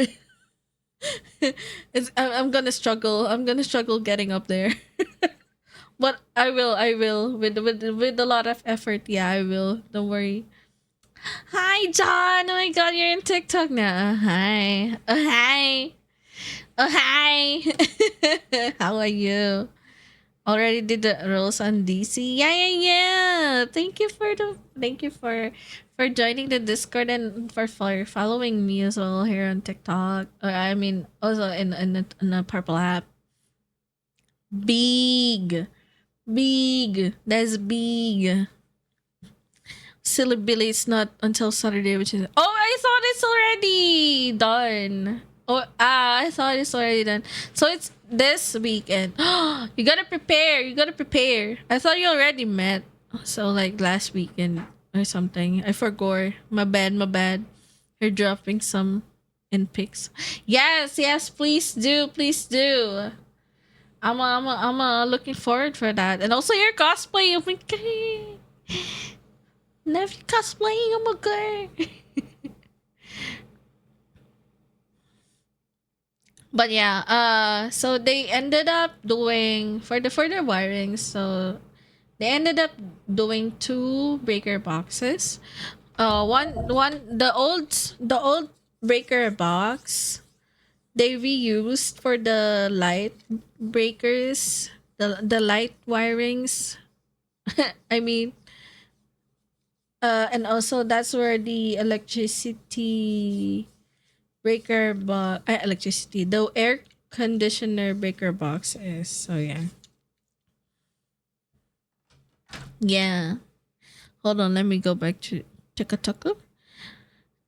I'm gonna struggle. I'm gonna struggle getting up there. But I will with a lot of effort. Yeah, I will. Don't worry. Hi, John. Oh my God, you're in TikTok now. Hi. Oh hi. Oh hi. How are you? Already did the roles on DC. Yeah. Thank you for joining the Discord and for following me as well here on TikTok. Or I mean also in the Purple app. Big. Big. That's big. Silly Billy, it's not until Saturday, which is I thought it's already done. I thought it's already done. So it's this weekend. You gotta prepare. You gotta prepare. I thought you already met. So like last weekend or something. I forgot. My bad. You're dropping some in pics. Yes, please do. I'm looking forward for that. And also your cosplay. Oh my god. Never cosplaying. Oh my god. But yeah, so they ended up doing for the wiring. So they ended up doing two breaker boxes. One the old breaker box they reused for the light breakers, the light wirings. I mean, and also that's where the the air conditioner breaker box is. So yeah. Hold on, let me go back to TikTok.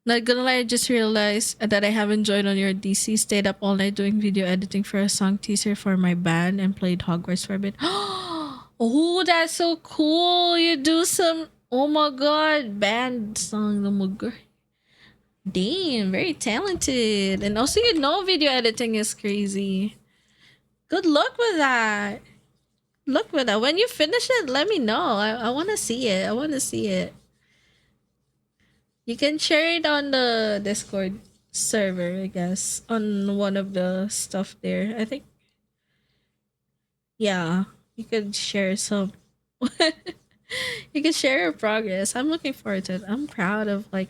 Not gonna lie, I just realized that I haven't joined on your DC. Stayed up all night doing video editing for a song teaser for my band and played Hogwarts for a bit. Oh, that's so cool! You do some. Oh my god, band song. Oh my god. Damn, very talented. And also, video editing is crazy. Good luck with that. Look with that. When you finish it, let me know. I want to see it. You can share it on the Discord server, I guess, on one of the stuff there. I think, yeah, you could share some. You can share your progress. I'm looking forward to it. I'm proud of like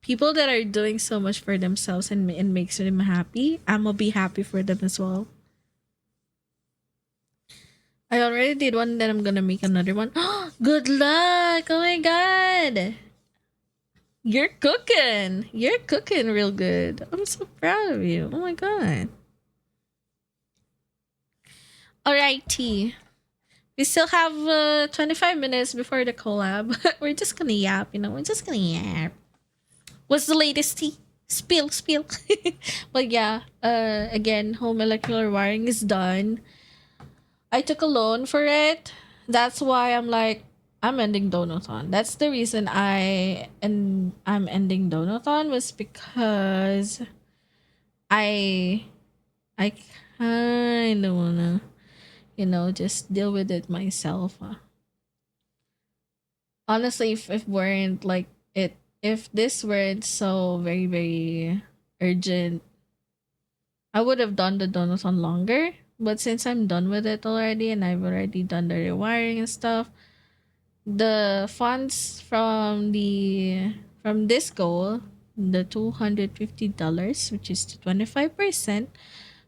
people that are doing so much for themselves and makes them happy. I'm gonna be happy for them as well. I already did one, then I'm gonna make another one. Good luck! Oh my god! You're cooking! You're cooking real good. I'm so proud of you. Oh my god. Alrighty. We still have 25 minutes before the collab. We're just gonna yap, you know? We're just gonna yap. What's the latest tea? Spill, spill. But yeah, again, home molecular wiring is done. I took a loan for it. That's why I'm like, I'm ending Donathon. That's the reason I'm ending Donathon was because I I kind of wanna, just deal with it myself. Honestly, if weren't like it, if this weren't so very very urgent, I would have done the Donathon longer. But since I'm done with it already and I've already done the rewiring and stuff, the funds from this goal, the $250, which is 25%,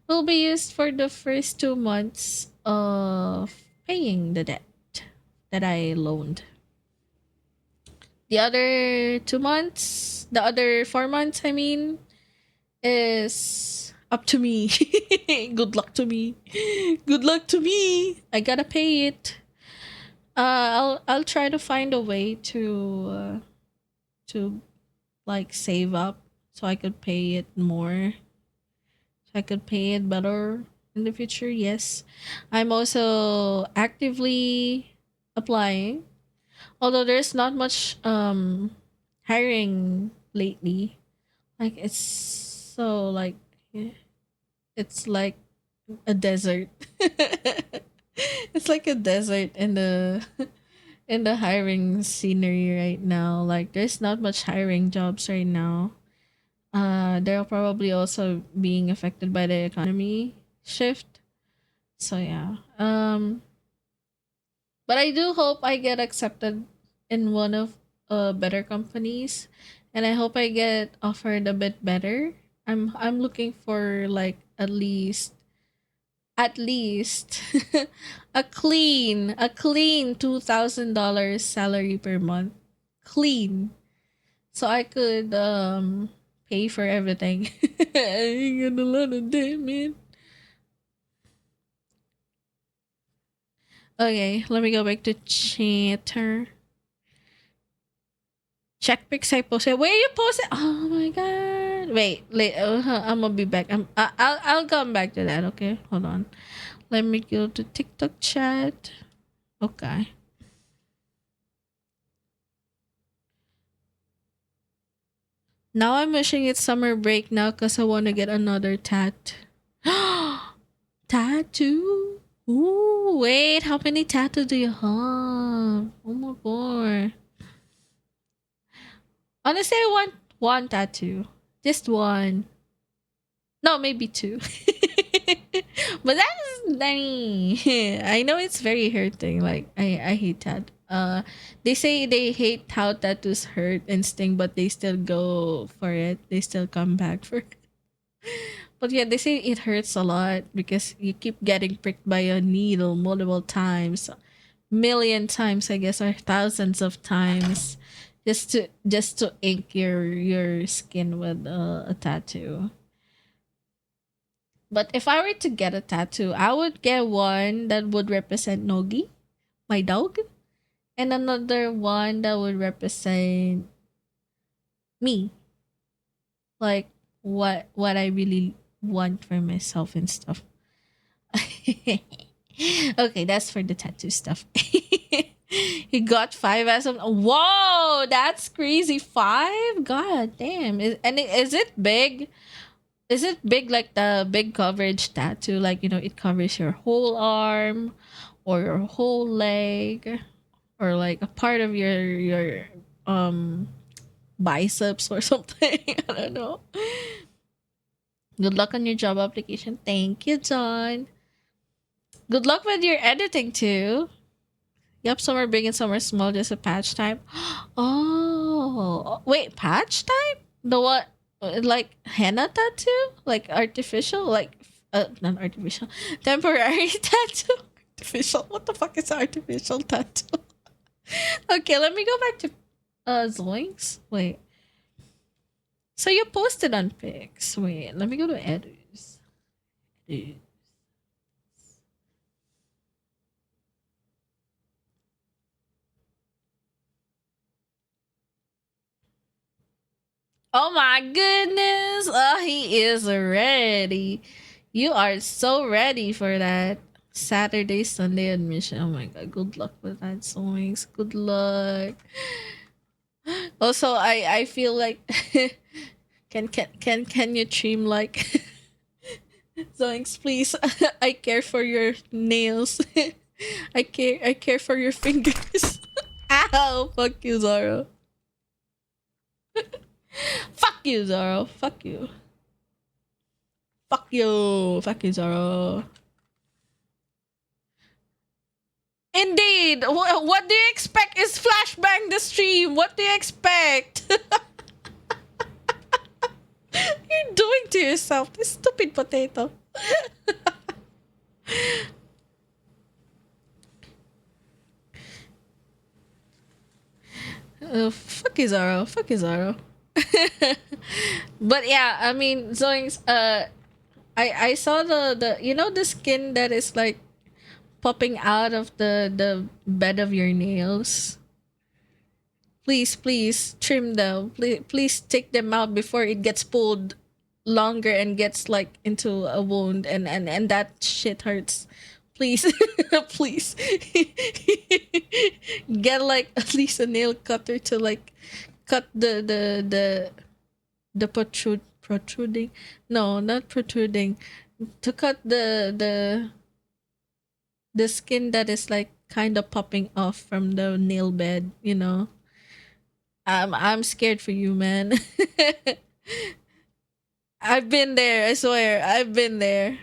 will be used for the first 2 months of paying the debt that I loaned. The other 2 months, the other 4 months, I mean, is up to me. Good luck to me. Good luck to me. I gotta pay it. I'll try to find a way to like save up so I could pay it more. So I could pay it better in the future. Yes, I'm also actively applying. Although there's not much hiring lately. Like it's so like yeah, it's like a desert. It's like a desert in the in the hiring scenery right now. Like there's not much hiring jobs right now. They're probably also being affected by the economy shift. So yeah. But I do hope I get accepted in one of better companies, and I hope I get offered a bit better. I'm looking for like at least a clean $2,000 salary per month, clean, so I could pay for everything. I got a lot of debt, man. Okay, let me go back to chatter. Check pics I posted. Where you posted? Oh my god! Wait. I'm gonna be back. I'll come back to that. Okay, hold on. Let me go to TikTok chat. Okay. Now I'm wishing it's summer break now because I want to get another tat. Tattoo? Ooh, wait, how many tattoos do you have? Oh my god. Honestly, I want one tattoo. Just one. No, maybe two. But that's I know it's very hurting. Like I hate that. They say they hate how tattoos hurt and sting, but they still go for it. They still come back for it. But yeah, they say it hurts a lot because you keep getting pricked by a needle multiple times, million times, I guess, or thousands of times, just to ink your skin with a tattoo. But if I were to get a tattoo, I would get one that would represent Nogi, my dog, and another one that would represent me, like what I really want for myself and stuff. Okay, that's for the tattoo stuff. He got five as of whoa, that's crazy. Five, god damn. Is it big? Is it big like the big coverage tattoo? Like, it covers your whole arm or your whole leg or like a part of your biceps or something. I don't know. Good luck on your job application. Thank you, John. Good luck with your editing too. Yep, some are big and some are small, just a patch type. Oh, wait, patch type? The what? Like henna tattoo? Like artificial? Like, not artificial. Temporary tattoo? Artificial? What the fuck is artificial tattoo? Okay, let me go back to Zoinks. Wait. So you posted on pics. Wait, let me go to Edus. Edus. Oh my goodness. Oh, he is ready. You are so ready for that Saturday, Sunday admission. Oh my god. Good luck with that, Zoinks. Good luck. Also, I feel like can you trim like Zoinks, please? I care for your nails. I care for your fingers. Ow! Fuck you, Zoro. Fuck you, Zoro. Fuck you. Fuck you. Fuck you, Zoro. Indeed. What do you expect is flashbang the stream? What do you expect? You're doing to yourself, this stupid potato. Fuck you, Zoro. Fuck you, Zoro. But yeah, I mean, Zoinks, I saw the you know the skin that is like popping out of the bed of your nails. Please trim them. Please take them out before it gets pulled longer and gets like into a wound and that shit hurts. Please, please get like at least a nail cutter to like cut the protruding. No, not protruding. To cut the skin that is like kind of popping off from the nail bed. You know. I'm scared for you, man. I've been there, I swear. I've been there.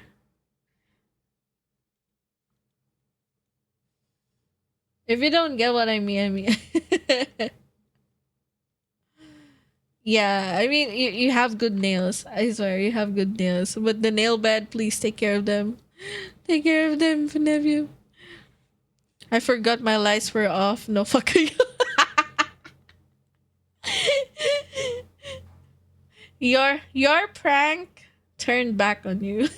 If you don't get what I mean. Yeah, I mean you have good nails. I swear you have good nails. But the nail bed, please take care of them. Take care of them, nephew. I forgot my lights were off. No, fuck you. Your prank turned back on you.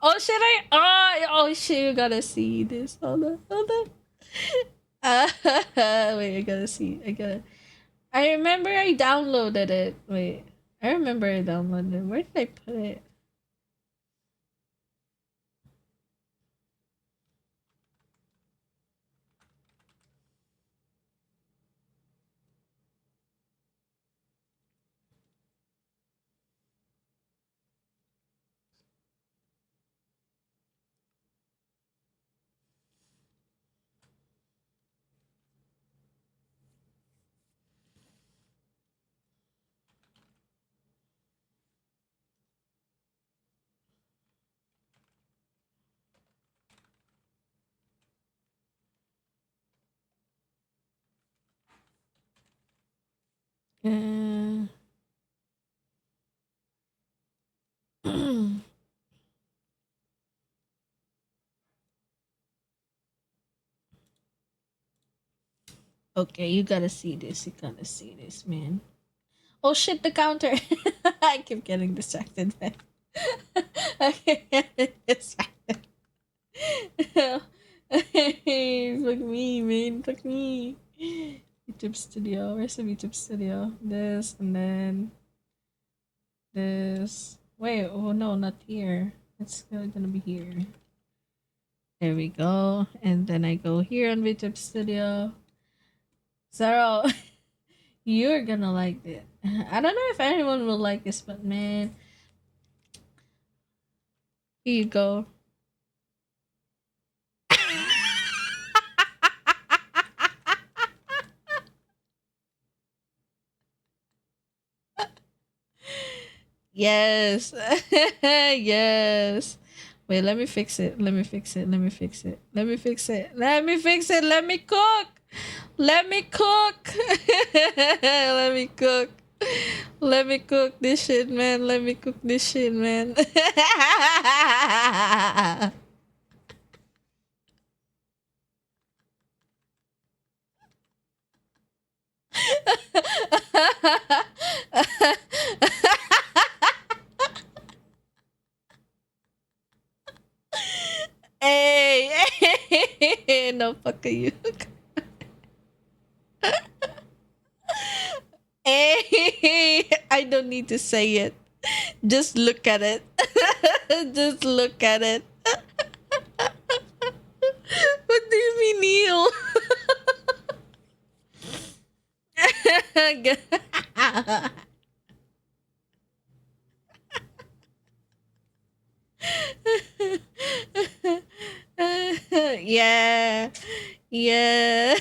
Oh shit! Oh shit! You gotta see this. Hold on. Wait, I gotta see. I remember I downloaded it. Wait, I remember I downloaded it. Where did I put it? Uh, okay, you gotta see this. You gotta see this, man. Oh shit! The counter. I keep getting distracted, man. I keep getting distracted. Fuck me, man. Fuck me. YouTube Studio. Where's the YouTube Studio? This and then this. Wait, oh no, not here. It's gonna be here. There we go. And then I go here on YouTube Studio. Zaro, you're gonna like it. I don't know if anyone will like this, but man. Here you go. Yes. Yes. Wait, let me fix it. Let me fix it. Let me fix it. Let me fix it. Let me fix it. Let me cook. Let me cook. Let me cook. Let me cook this shit, man. Let me cook this shit, man. Hey, hey, no fuck you. Hey, I don't need to say it. Just look at it. Just look at it. What do you mean, Neil? Yeah. Yeah.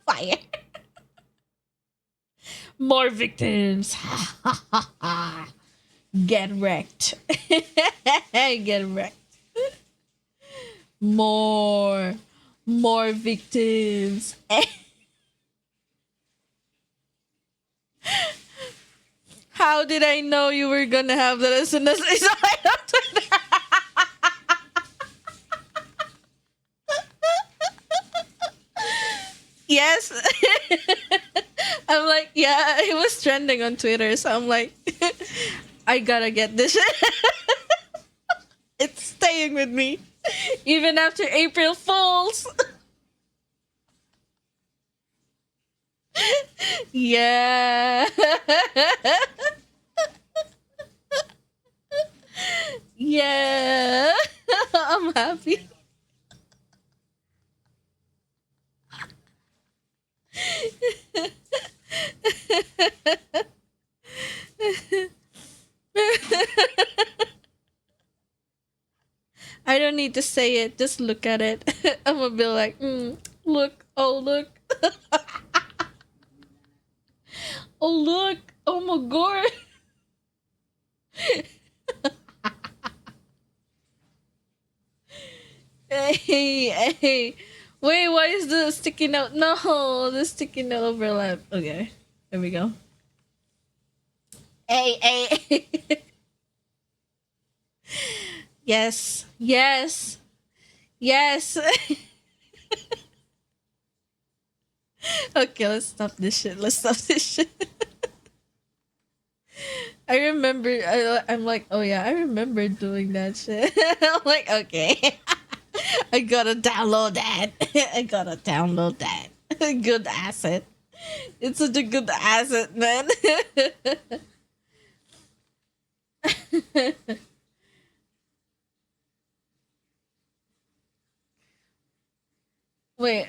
Fire. More victims. Get wrecked. Get wrecked. More. More victims. How did I know you were gonna have that as soon as I saw it on Twitter? Yes. I'm like, yeah, it was trending on Twitter, so I'm like, I gotta get this shit. It's staying with me. Even after April Fools. Yeah. Yeah. I'm happy. I don't need to say it. Just look at it. I'm gonna be like, look. Oh, look. Oh, look. Oh, my god. Hey, hey. Wait, why is the sticky note? No, the sticky note overlap. Okay, there we go. Hey, hey. Yes, yes, yes. Okay, let's stop this shit. Let's stop this shit. I remember. I'm like, oh yeah, I remember doing that shit. I'm like, okay, I gotta download that. I gotta download that. Good asset. It's such a good asset, man. Wait,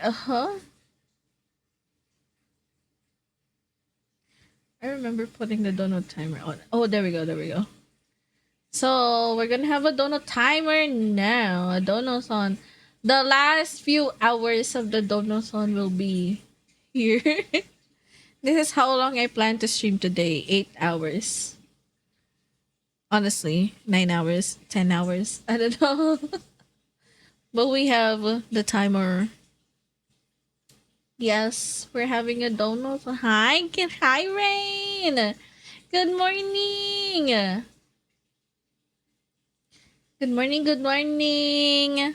I remember putting the donut timer on. Oh, there we go. There we go. So we're gonna have a donut timer now. A donut on. The last few hours of the donut on will be here. This is how long I plan to stream today. 8 hours. Honestly, 9 hours, 10 hours. I don't know. But we have the timer. Yes, we're having a donut. Hi, Rain. Good morning. Good morning. Good morning.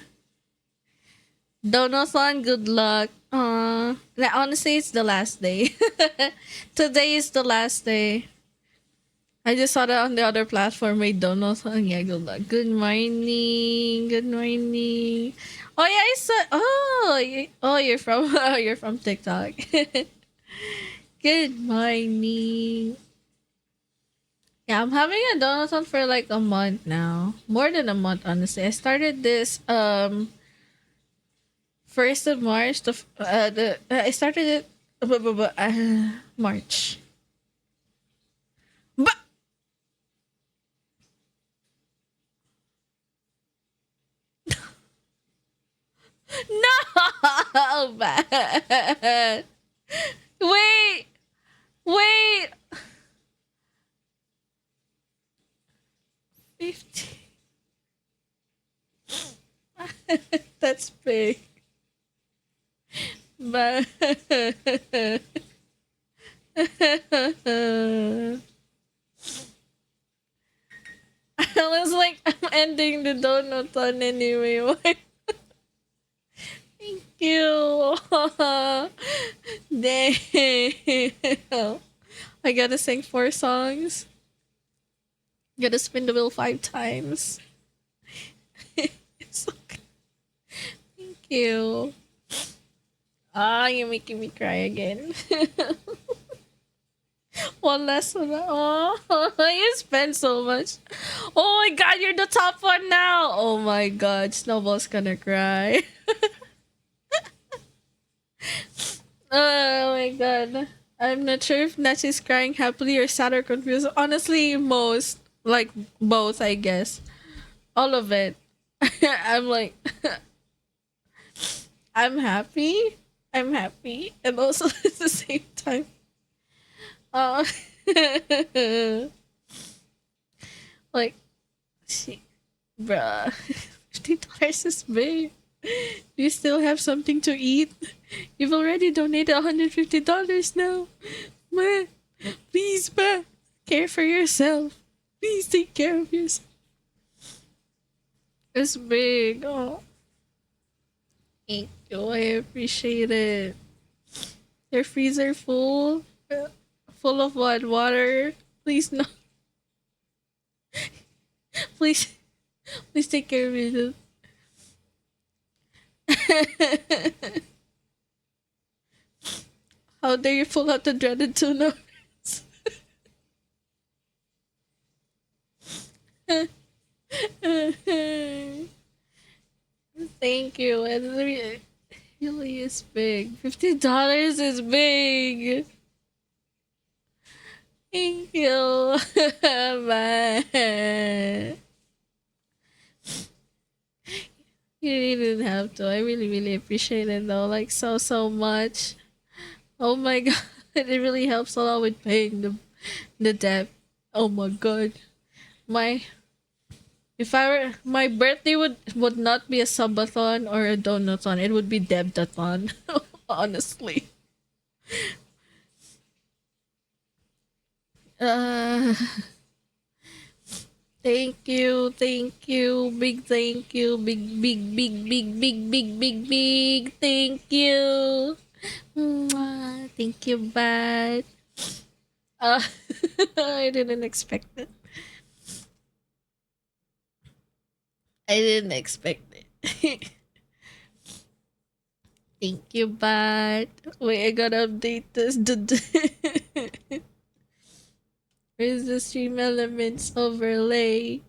Dono-san, good luck. Honestly, it's the last day. Today is the last day. I just saw that on the other platform. Wait, Dono-san, yeah, good luck. Good morning. Good morning. Oh yeah, I saw. Oh, you're from you're from TikTok. Good morning. Yeah, I'm having a donathon for like a month now. More than a month, honestly. I started this 1st of March. I started it March. No, bad. Wait, wait. 50. That's big. But I was like, I'm ending the donut on anyway. Why? Thank you. Damn. I gotta sing 4 songs. Gotta spin the wheel 5 times. It's okay. Thank you. Ah, you're making me cry again. One less one. Oh, you spend so much. Oh my god, you're the top one now. Oh my god, Snowball's gonna cry. Oh my god. I'm not sure if Nash is crying happily or sad or confused. Honestly, most. Like, both, I guess. All of it. I'm like, I'm happy. I'm happy. And also at the same time. Uh, like, she, bruh, $50 is big. Do you still have something to eat? You've already donated $150 now. Ma, please, ma, care for yourself. Please take care of yourself. It's big. Oh, thank you. I appreciate it. Your freezer full? Full of what? Water? Please, no. Please, please take care of yourself. How dare you pull out the dreaded tuna? Thank you. It really is big. $50 is big. Thank you. Bye. You didn't have to. I really, really appreciate it though. Like so much. Oh my god. It really helps a lot with paying the debt. Oh my god. My If I were my birthday would not be a subathon or a donathon. It would be debtathon. Honestly. Uh thank you, big thank you, big thank you. Mwah. Thank you, bad. Uh, I didn't expect it. I didn't expect it. Thank you, bad. Wait, I gotta update this. Where's the stream elements overlay?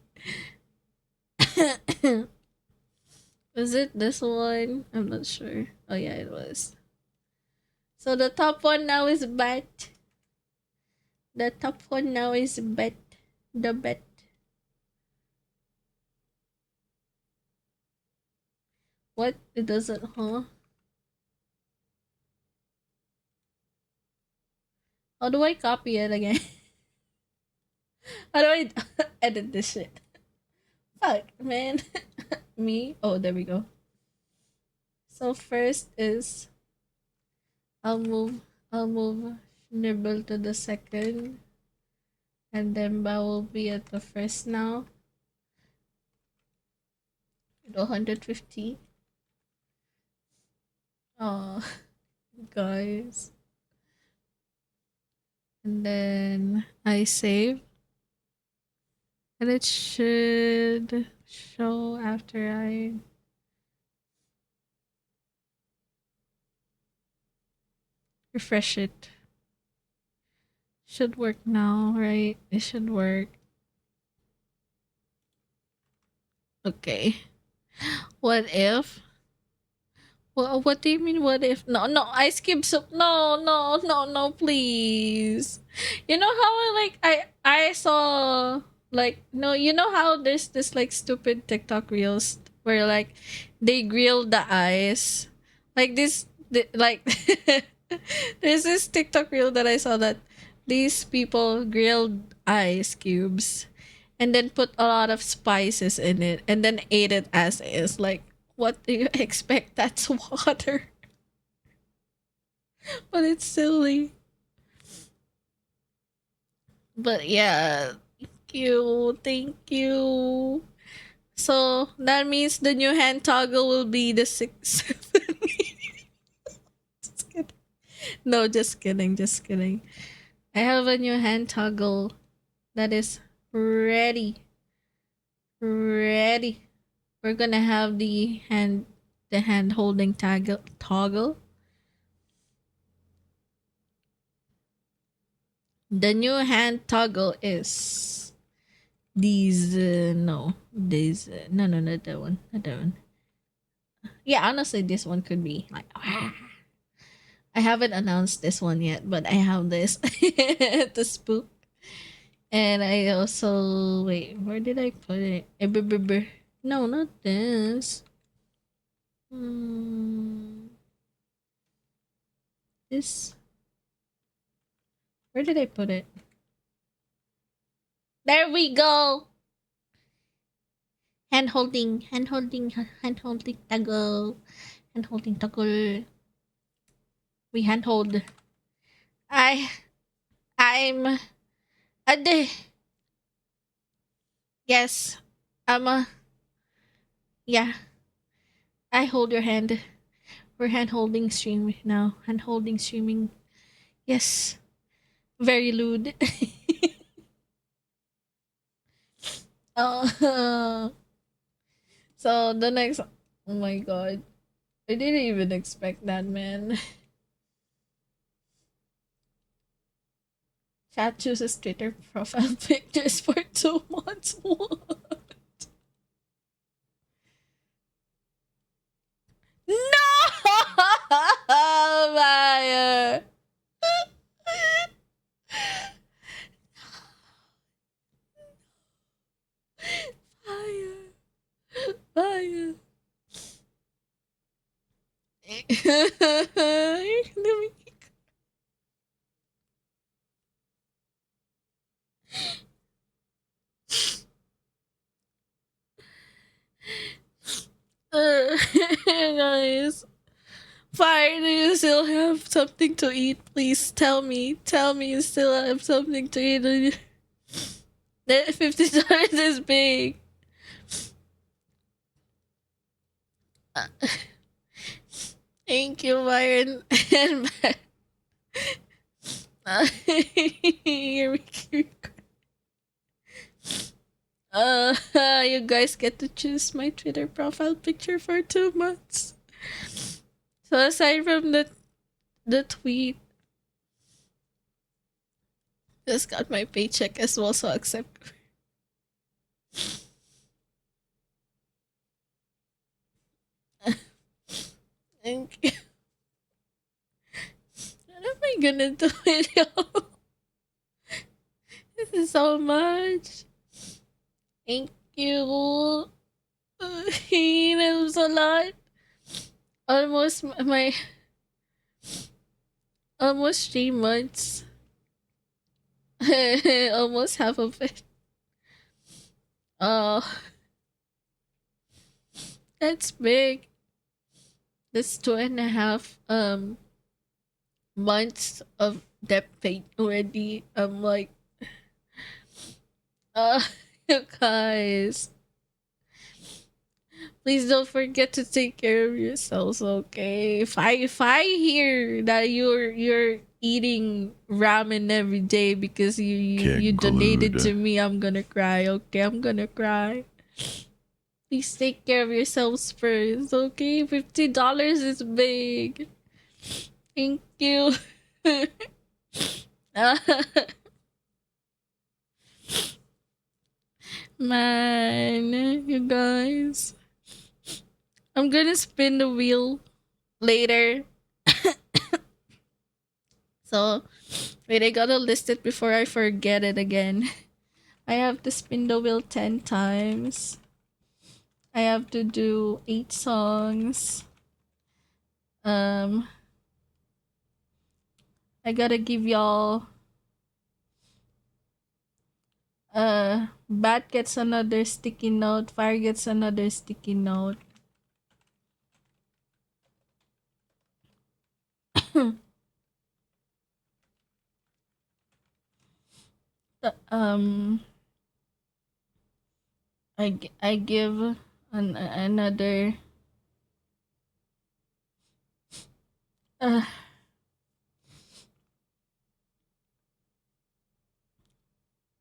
Was it this one? I'm not sure. Oh yeah, it was. So the top one now is bet. The top one now is bet. The bet. What? It doesn't, huh? How do I copy it again? How do I edit this shit? Fuck, man. Me? Oh, there we go. So first is I'll move Nibble to the second. And then Ba will be at the first now. 150. Oh, guys. And then I save. And it should show after I refresh it. Should work now, right? It should work. Okay. What if? What do you mean, what if? No, I skip so no, please. You know how I saw like, no, you know how there's this like stupid TikTok reels where like they grill the ice. Like like there's this TikTok reel that I saw that these people grilled ice cubes and then put a lot of spices in it and then ate it as is. Like, what do you expect? That's water. But it's silly. But yeah, thank you. So that means the new hand toggle will be the 670. Just kidding. No, just kidding. I have a new hand toggle that is ready. Ready. We're gonna have the hand holding toggle. The new hand toggle is these no not that one, not that one. Yeah, honestly, this one could be like I haven't announced this one yet, but I have this to spook. And I also wait, where did I put it? No, not this. This. Where did I put it? There we go. Hand holding toggle. Hand holding toggle. We hand hold. I'm a day. Yes. I'm a yeah. I hold your hand. We're hand holding stream now. Hand holding streaming. Yes. Very lewd. uh, so the next, oh my god, I didn't even expect that, man. Chat chooses Twitter profile pictures for 2 months. What? No, Maya. Fire. Fire. Let me. Guys, fire, do you still have something to eat? Please tell me. Tell me you still have something to eat. That $50 is big. Thank you, Myron. And you guys get to choose my Twitter profile picture for 2 months. So aside from the tweet, just got my paycheck as well, so accept. Thank you. What am I gonna do with y'all? This is so much. Thank you. That was a lot. Almost my almost 3 months. Almost half of it. Oh, that's big. That's 2.5 months of debt paid already. I'm like, you guys, please don't forget to take care of yourselves, okay? If I hear that you're eating ramen every day because you donated to me, I'm gonna cry, okay? I'm gonna cry. Please take care of yourselves first, okay? $50 is big. Thank you. Man, you guys. I'm gonna spin the wheel later. So, wait, I gotta list it before I forget it again. I have to spin the wheel 10 times. I have to do 8 songs. Um, I gotta give y'all. Bat gets another sticky note. Fire gets another sticky note. um, I give another. Uh,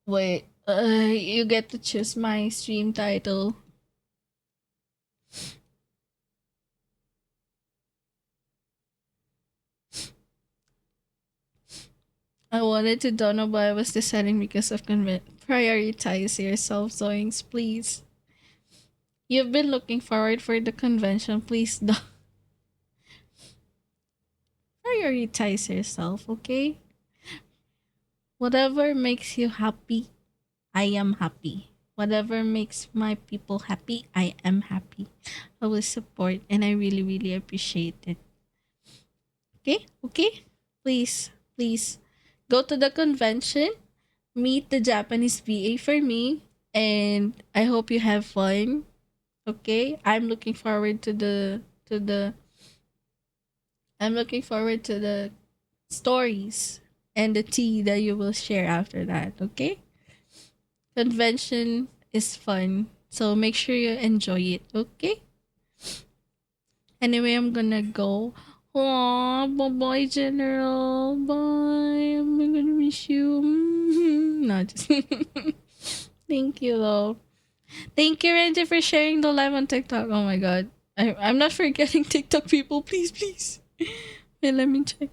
Wait. You get to choose my stream title. I wanted to dono, but I was deciding because of prioritize yourself, Zoinks, please. You've been looking forward for the convention, please don't prioritize yourself, okay? Whatever makes you happy, I am happy. Whatever makes my people happy, I am happy. I will support and I really, really appreciate it. Okay? Okay? Please, please go to the convention, meet the Japanese VA for me, and I hope you have fun. Okay? I'm looking forward to the stories and the tea that you will share after that, okay? Convention is fun, so make sure you enjoy it, okay? Anyway, I'm gonna go. Aw, bye-bye, General. Bye. I'm gonna miss you. Not just. Thank you, though. Thank you, Renji, for sharing the live on TikTok. Oh my god. I'm not forgetting TikTok people. Please, please. Wait, let me check.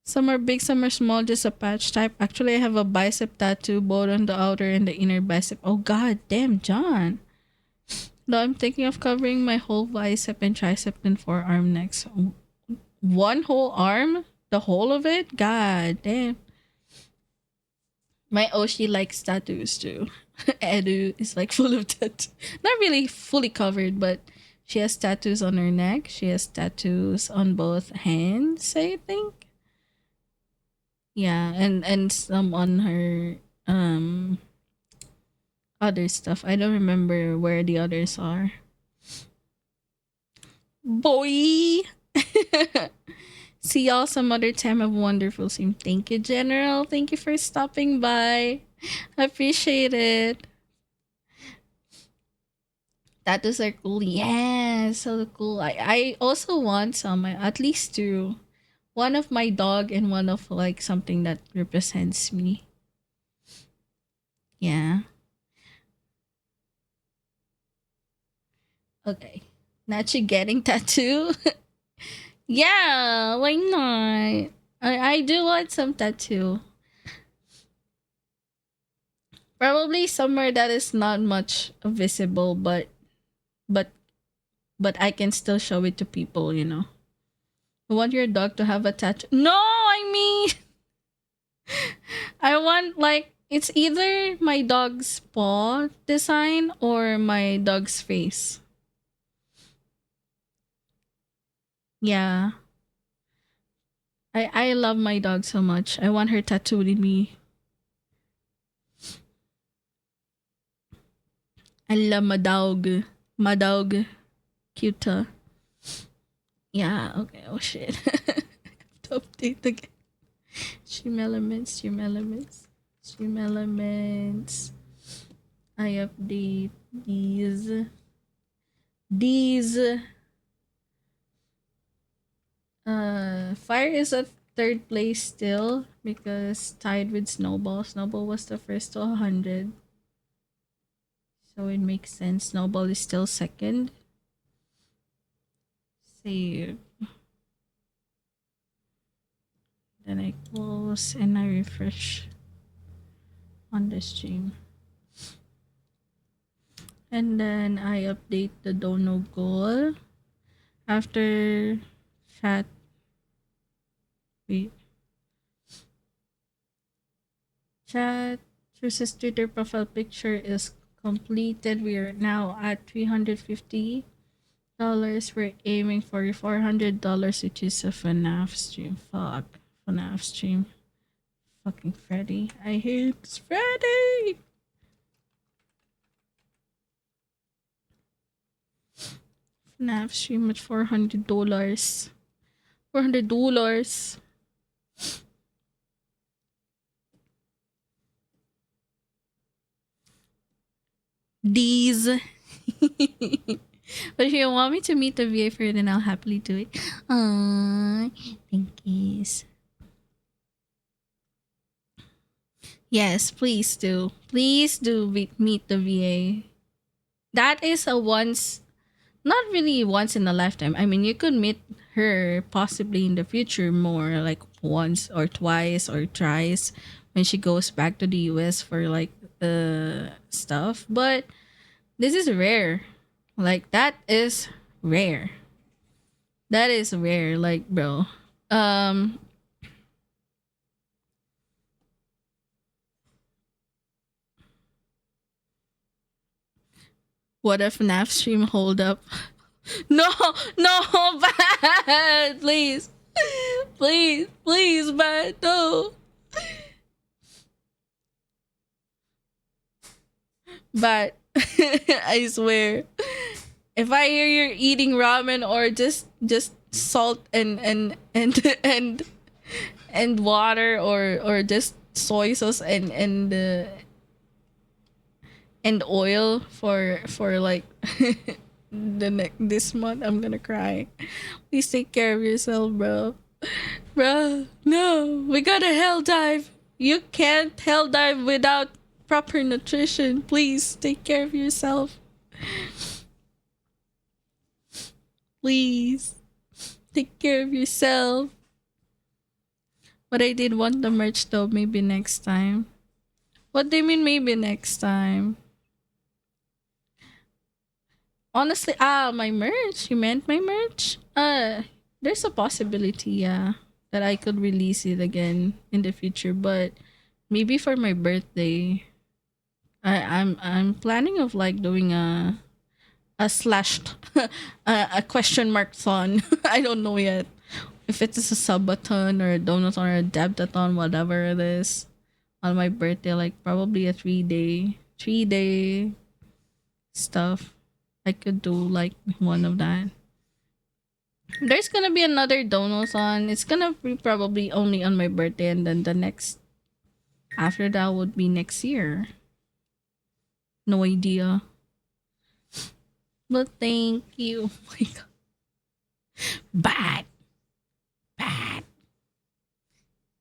Some are big, some are small, just a patch type. Actually, I have a bicep tattoo, both on the outer and the inner bicep. Oh god damn, John. No, I'm thinking of covering my whole bicep and tricep and forearm next. One whole arm? The whole of it? God damn. My Oshi likes tattoos too. Edu is like full of tattoos. Not really fully covered, but she has tattoos on her neck. She has tattoos on both hands, I think. Yeah, and some on her other stuff. I don't remember where the others are. Boy. See y'all some other time. Have a wonderful stream. Thank you, General. Thank you for stopping by. I appreciate it. Tattoos are cool. Yeah, so cool. I also want some, at least two. One of my dog and one of like something that represents me. Yeah. Okay. Not you getting tattoo? Yeah, why not? I do want some tattoo. Probably somewhere that is not much visible, but but I can still show it to people, you know. You want your dog to have a tattoo? No, I mean I want like it's either my dog's paw design or my dog's face. Yeah. I love my dog so much. I want her tattooed in me. I love my dog. My dog. Cute. Yeah, okay. Oh shit. To update again. Stream elements, stream elements, stream elements. I update these. These. Fire is at third place still because tied with Snowball. Snowball was the first to 100. So it makes sense. Snowball is still second. Save. Then I close and I refresh on the stream. And then I update the dono goal. After chat. Wait. Chat. Truce's Twitter profile picture is completed. We are now at $350. We're aiming for $400, which is a FNAF stream. Fuck. FNAF stream. Fucking Freddy. I hate Freddy! FNAF stream at $400. $400. These. But if you want me to meet the VA for you, then I'll happily do it. Thank you. Yes, please do. Please do meet the VA. That is a once, not really once in a lifetime. I mean, you could meet her possibly in the future more, like once or twice or thrice when she goes back to the US for like stuff. But this is rare. Like, that is rare. That is rare, like, bro. What if FNAF stream hold up? No, bad. Please. Please, bad. No. But I swear, if I hear you're eating ramen or just salt and water or just soy sauce and oil for like this month, I'm gonna cry. Please take care of yourself, bro. Bro, no, we gotta hell dive. You can't hell dive without proper nutrition. Please take care of yourself. Please take care of yourself. But I did want the merch though. Maybe next time. What do you mean maybe next time? Honestly, my merch. You meant my merch? There's a possibility, yeah, that I could release it again in the future, but maybe for my birthday. I'm planning of like doing a slashed a question mark thon. I don't know yet if it's a subathon or a donathon or a debtathon, whatever it is, on my birthday. Like probably a 3-day stuff. I could do like one of that. There's gonna be another donathon. It's gonna be probably only on my birthday, and then the next after that would be next year. No idea. But thank you. Oh my god. Bad.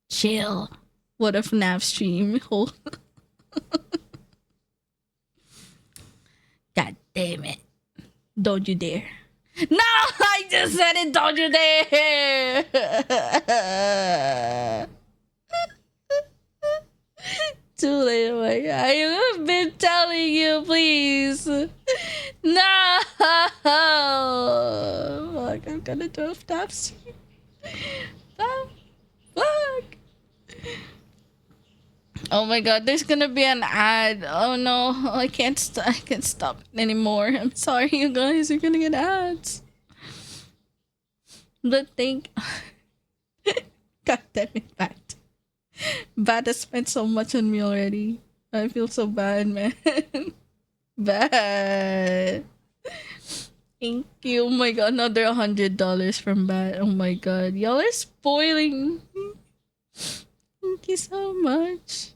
Chill. What a FNAF stream. God damn it. Don't you dare. No! I just said it. Don't you dare. Too late. Oh my god. I have been telling you, please. No! Fuck, I'm gonna do a FNAF stream. Fuck. Oh my god, there's gonna be an ad. Oh no, I can't stop it anymore. I'm sorry, you guys. You're gonna get ads. But God damn it, Bat. Bat has spent so much on me already. I feel so bad, man. Bad. Thank you. Oh my god, another $100 from Bat. Oh my god, y'all are spoiling. Thank you so much.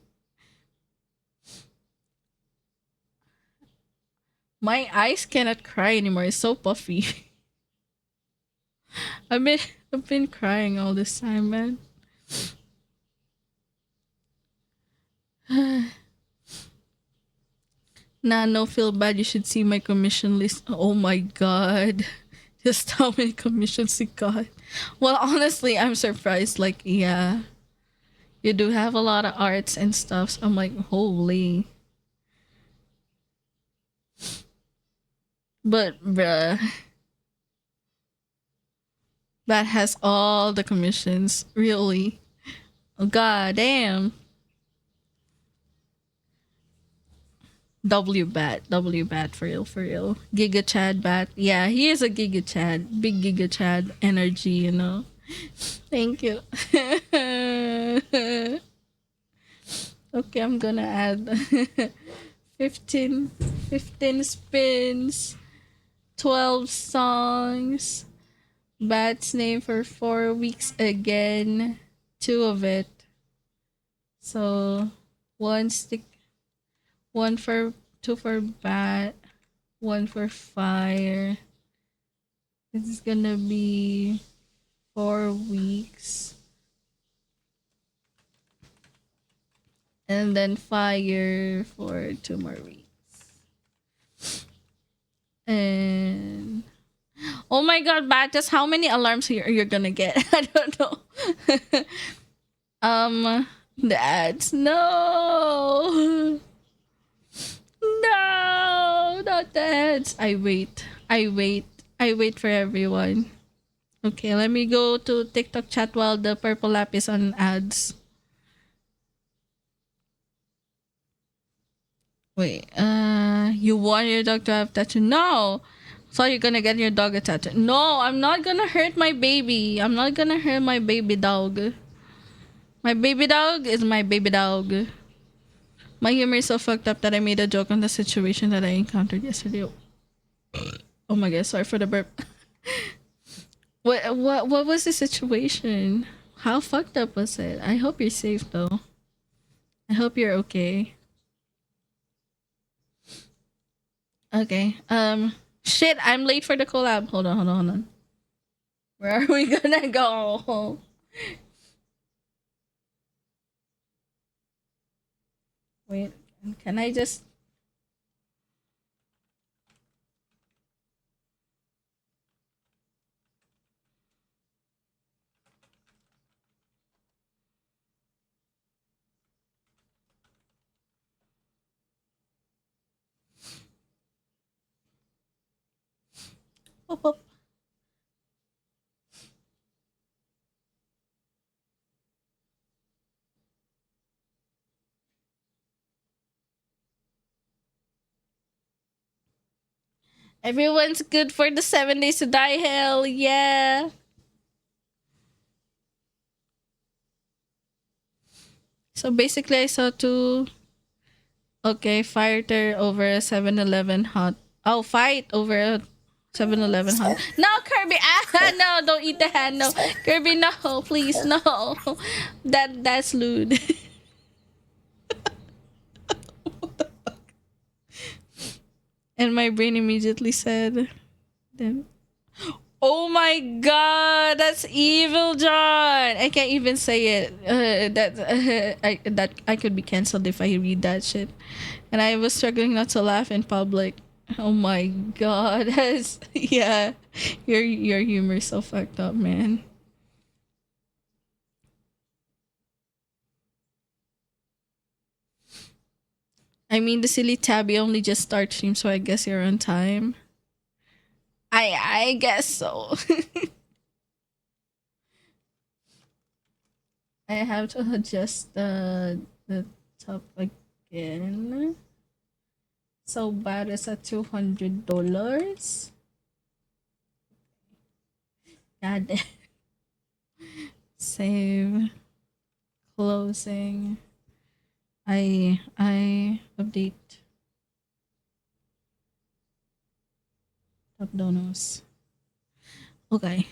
My eyes cannot cry anymore. It's so puffy. I've been crying all this time, man. Nah, no, feel bad. You should see my commission list. Oh my god. Just how many commissions you got. Well, honestly, I'm surprised. Like, yeah. You do have a lot of arts and stuff. So I'm like, holy. But, bruh. That has all the commissions. Really. Oh, god damn. W Bat. W Bat for real, for real. Giga Chad Bat. Yeah, he is a Giga Chad. Big Giga Chad energy, you know. Thank you. Okay, I'm gonna add 15, 15 spins, 12 songs, Bat's name for 4 weeks again, 2 of it. So, one stick, one for, 2 for Bat, 1 for Fire. This is gonna be 4 weeks. And then Fire for 2 more weeks. And oh my god, Bacchus, how many alarms you're gonna get? I don't know. The ads. No. No, not the ads. I wait. I wait for everyone. Okay, let me go to TikTok chat while the purple lap is on ads. Wait, you want your dog to have tattoo? No. So you're gonna get your dog a tattoo? No, I'm not gonna hurt my baby. I'm not gonna hurt my baby dog. My baby dog is my baby dog. My humor is so fucked up that I made a joke on the situation that I encountered yesterday. Oh my god, sorry for the burp. What was the situation? How fucked up was it? I hope you're safe though. I hope you're okay. Okay. Shit, I'm late for the collab. Hold on. Where are we gonna go? Wait, can I just... Pop up. Everyone's good for the 7 days to die. Hell yeah. So basically, I saw 2. Okay, fighter over a 7-Eleven hot. Oh, fight over a 7-Eleven hot. No, Kirby. Ah, no, don't eat the hand. No, Kirby, no, please, no. That's lewd. And my brain immediately said, "Then, oh my god, that's evil, John." I can't even say it. I could be canceled if I read that shit. And I was struggling not to laugh in public. Oh my god, that's... yeah. Your humor is so fucked up, man. I mean, the silly tabby only just started stream, so I guess you're on time. I guess so. I have to adjust the top again. So bad is at $200. God damn. Save. Closing. I update. Top donos. Okay.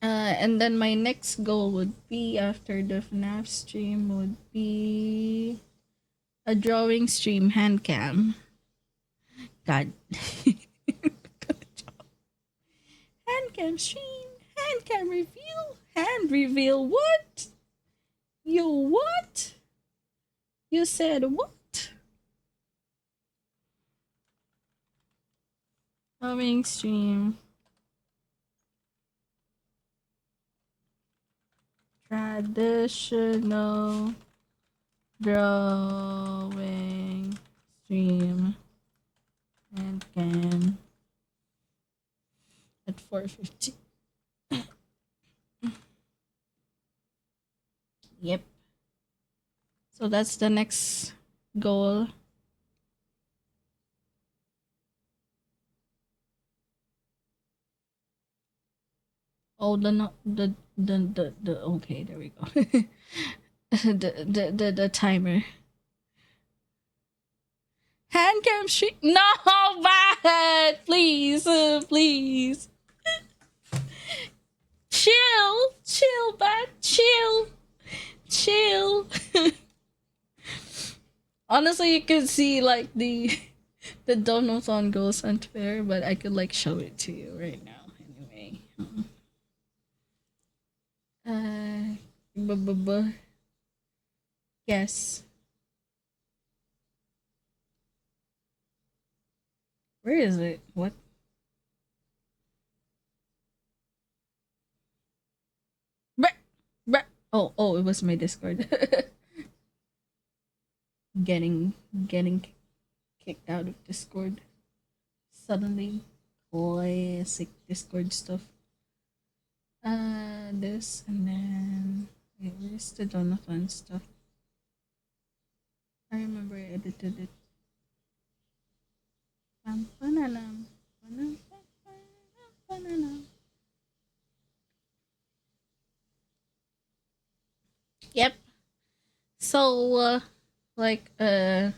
And then my next goal would be after the FNAF stream would be a drawing stream hand cam. God. Hand cam stream. Hand cam reveal. Hand reveal what? You what? You said what? Drawing stream. Traditional drawing stream and cam at 4:50. Yep. So that's the next goal. Oh, the okay, there we go. The timer. Hand cam streak. No, bad. Please, please. Chill, bad. Chill. Honestly, you could see like the donuts on goes on Twitter, but I could like show it to you right now. Anyway, yes. Where is it? What? Bruh, bruh. Oh, it was my Discord. getting getting kicked out of Discord suddenly. Classic Discord stuff. This and then wait, where's the Jonathan stuff? I remember I edited it. Bananam, bananam, bananam. Yep. So, like, so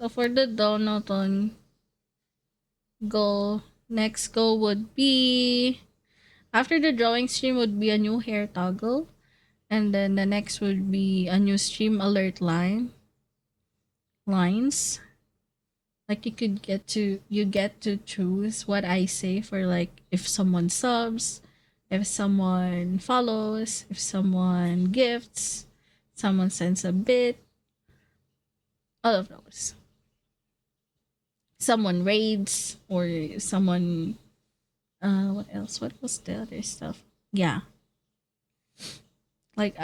for the Donaton goal, next goal would be after the drawing stream would be a new hair toggle, and then the next would be a new stream alert lines. Like you get to choose what I say for like if someone subs, if someone follows, if someone gifts, someone sends a bit, all of those. Someone raids or someone what else? What was the other stuff? Yeah. Like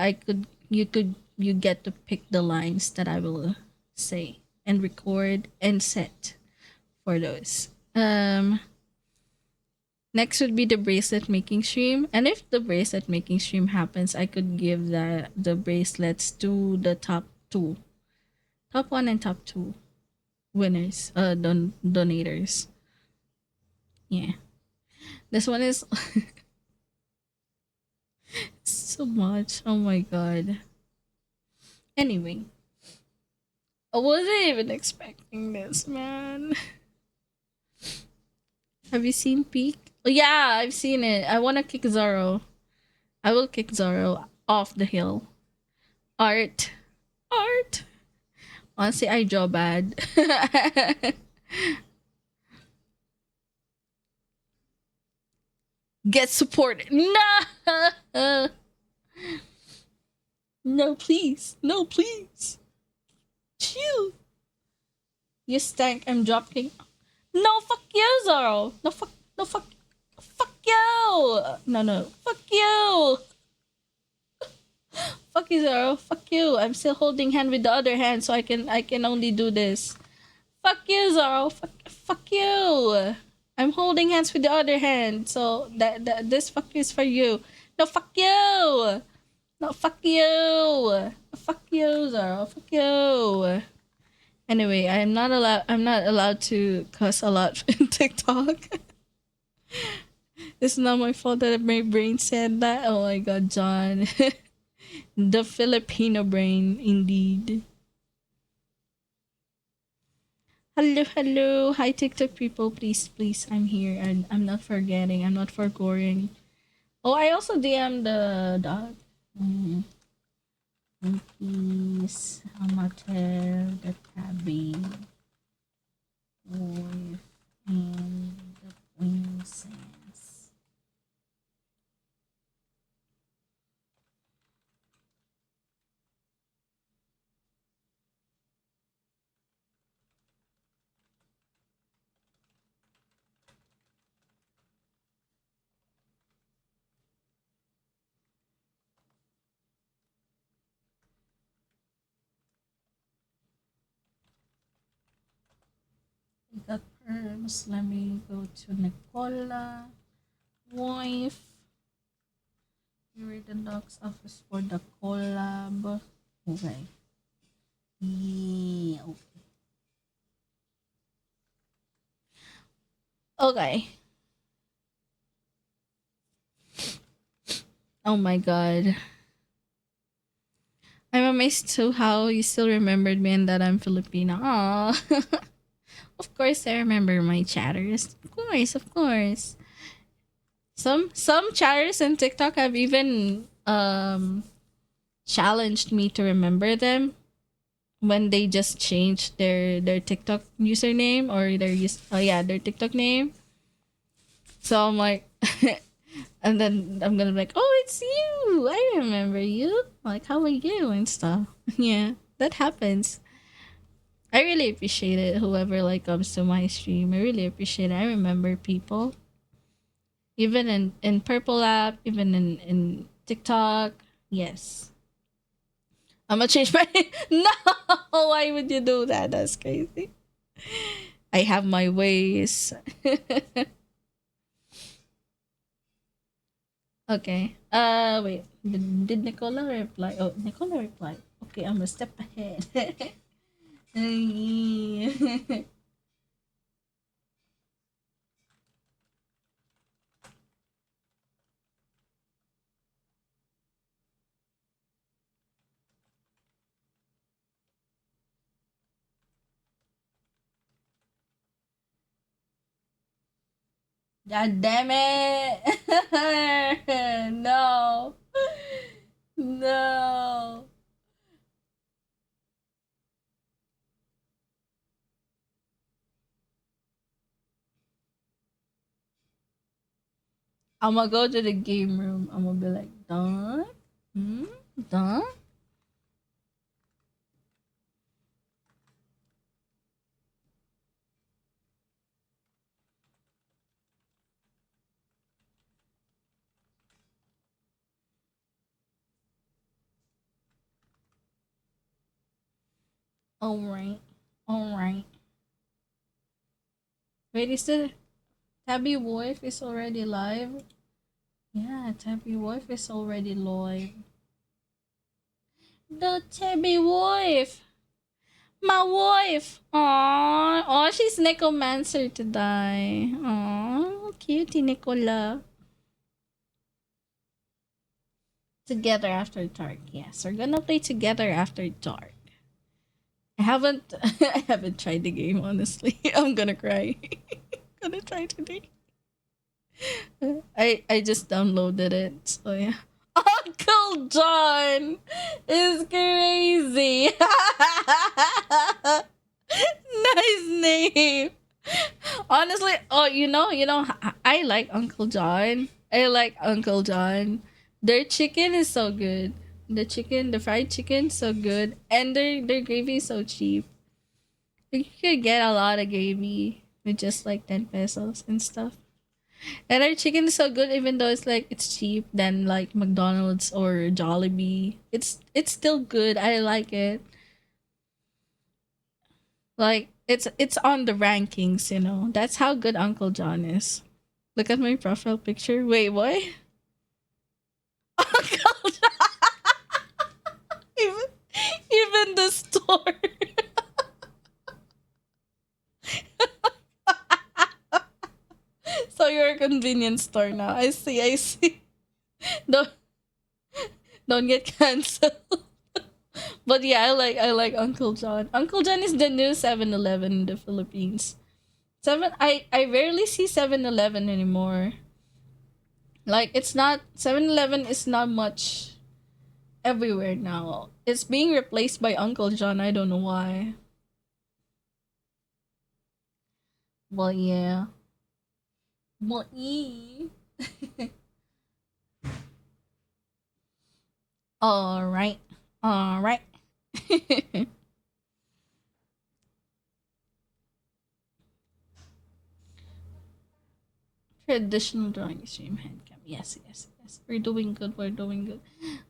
you get to pick the lines that I will say and record and set for those. Next would be the bracelet making stream, and if the bracelet making stream happens, I could give the bracelets to the top one and top two winners, donators. Yeah, this one is so much. Oh my god. Anyway, I wasn't even expecting this, man. Have you seen Peak? Oh, yeah, I've seen it. I want to kick Zoro. I will kick Zoro off the hill. Art. Honestly, I draw bad. Get supported. No! No, please. No, please. Chill. You stank. I'm dropping. No, fuck you, Zoro. No, fuck. No, fuck. Fuck you. No. Fuck you. Fuck you, Zoro. Fuck you. I'm still holding hand with the other hand, so I can only do this. Fuck you, Zoro. Fuck you. I'm holding hands with the other hand, so that this fuck is for you. No, fuck you. No, fuck you. Fuck you, Zoro. Fuck you. Anyway, I'm not allowed to cuss a lot in TikTok. It's not my fault that my brain said that. Oh my god, John. The Filipino brain, indeed. Hello. Hi, TikTok people. Please. I'm here. And I'm not forgetting. I'm not forgoing. Oh, I also DM the dog. Please, amateur the tabby with and the princess. We got perms. Let me go to Nicola. Wife. Here the box office for the collab. Okay. Yeah. Okay. Oh my god. I'm amazed to how you still remembered me and that I'm Filipino. Aw. Of course I remember my chatters. Of course, of course. Some chatters in TikTok have even challenged me to remember them when they just changed their TikTok username or their TikTok name. So I'm like and then I'm gonna be like, oh, it's you. I remember you. Like, how are you and stuff. Yeah, that happens. I really appreciate it. Whoever like comes to my stream, I really appreciate it. I remember people, even in Purple app, even in TikTok. Yes, I'm gonna change my. No, why would you do that? That's crazy. I have my ways. Okay. Wait. Did Nicola reply? Oh, Nicola replied. Okay, I'm a step ahead. God damn it! No. No. I'm gonna go to the game room. I'm gonna be like, Don? Hmm? Don? Alright. Alright. Wait, is the Tabby Wife is already live? Yeah, Tabby Wife is already live. The Tabby Wife! My wife! Aww. Oh, she's necromancer to die. Aww, cutie Nicola. Together after dark. Yes, we're gonna play together after dark. I haven't I haven't tried the game honestly. I'm gonna cry. Gonna try today. I just downloaded it. So yeah. Uncle John is crazy. Nice name. Honestly, oh, I like Uncle John. I like Uncle John. Their chicken is so good. The fried chicken, so good, and their gravy is so cheap. You could get a lot of gravy with just like 10 pesos and stuff. And their chicken is so good, even though it's cheap than like McDonald's or Jollibee. It's still good. I like it. Like it's on the rankings, you know. That's how good Uncle John is. Look at my profile picture. Wait, what? Uncle John. even, even the store. So you're a convenience store now. I see. I see. Don't don't get canceled. But yeah, I like Uncle John. Uncle John is the new 7-Eleven in the Philippines. I rarely see 7-Eleven anymore. Like it's not 7-Eleven is not much everywhere now. It's being replaced by Uncle John. I don't know why. Well, yeah. Well, all right. All right. Traditional drawing stream handcam. Yes, yes, yes. We're doing good. We're doing good.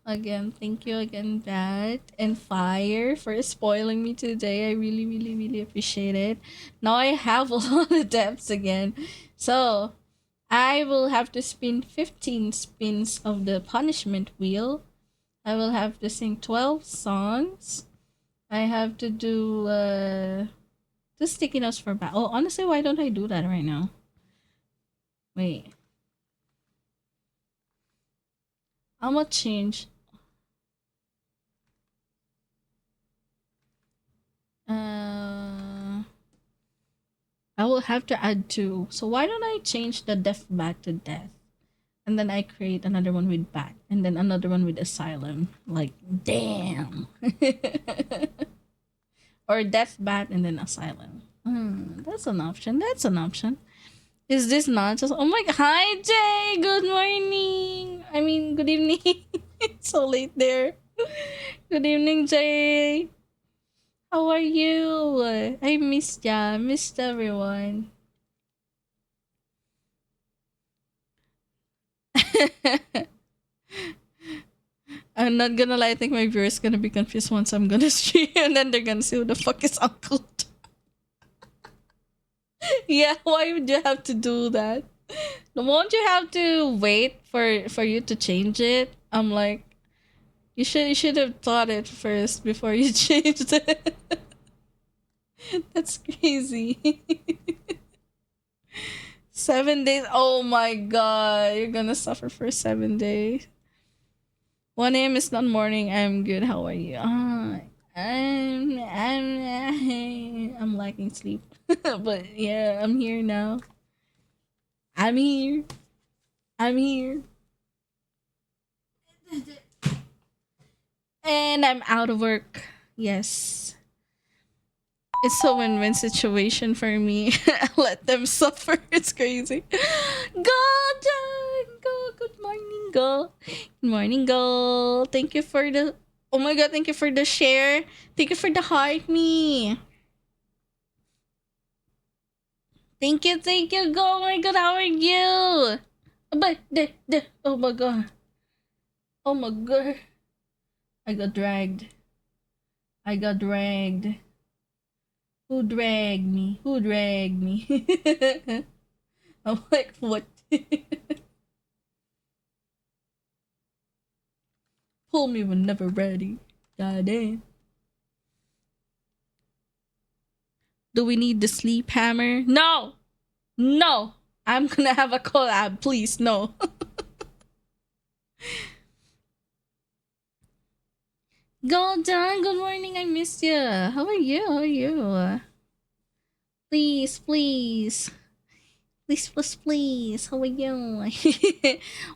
Again, thank you again, Bat and Fire, for spoiling me today. I really, really, really appreciate it. Now I have a lot of depths again. So I will have to spin 15 spins of the punishment wheel. I will have to sing 12 songs. I have to do the sticky notes for back. Oh, honestly, why don't I do that right now? Wait. I'm gonna change. I will have to add 2. So why don't I change the death bat to death? And then I create another one with bat. And then another one with asylum. Like, damn. Or death bat and then asylum. That's an option. That's an option. Is this not just... Oh my god. Hi, Jay. Good morning. I mean, good evening. It's so late there. Good evening, Jay. How are you? I missed ya. Missed everyone. I'm not gonna lie, I think my viewers gonna be confused once I'm gonna stream and then they're gonna say who the fuck is Uncle John? Yeah, why would you have to do that? Won't you have to wait for you to change it? I'm like, you should have thought it first before you changed it. That's crazy. 7 days. Oh my god, you're gonna suffer for 7 days. 1 a.m. is not morning. I'm good. How are you? I'm lacking sleep, but yeah, I'm here now. I'm here. I'm here. And I'm out of work. Yes. It's a win-win situation for me. Let them suffer. It's crazy. Go, John. Go. Good morning, go. Good morning, go. Thank you for the... Oh my god, thank you for the share. Thank you for the heart me. Thank you, go. Oh my god, how are you? Oh my god. Oh my god. I got dragged. Who dragged me? I'm like, what? Pull me when never ready. God damn. Do we need the sleep hammer? No! I'm gonna have a collab, please, no. Golden, good morning, I missed you. How are you? Please. Please. How are you?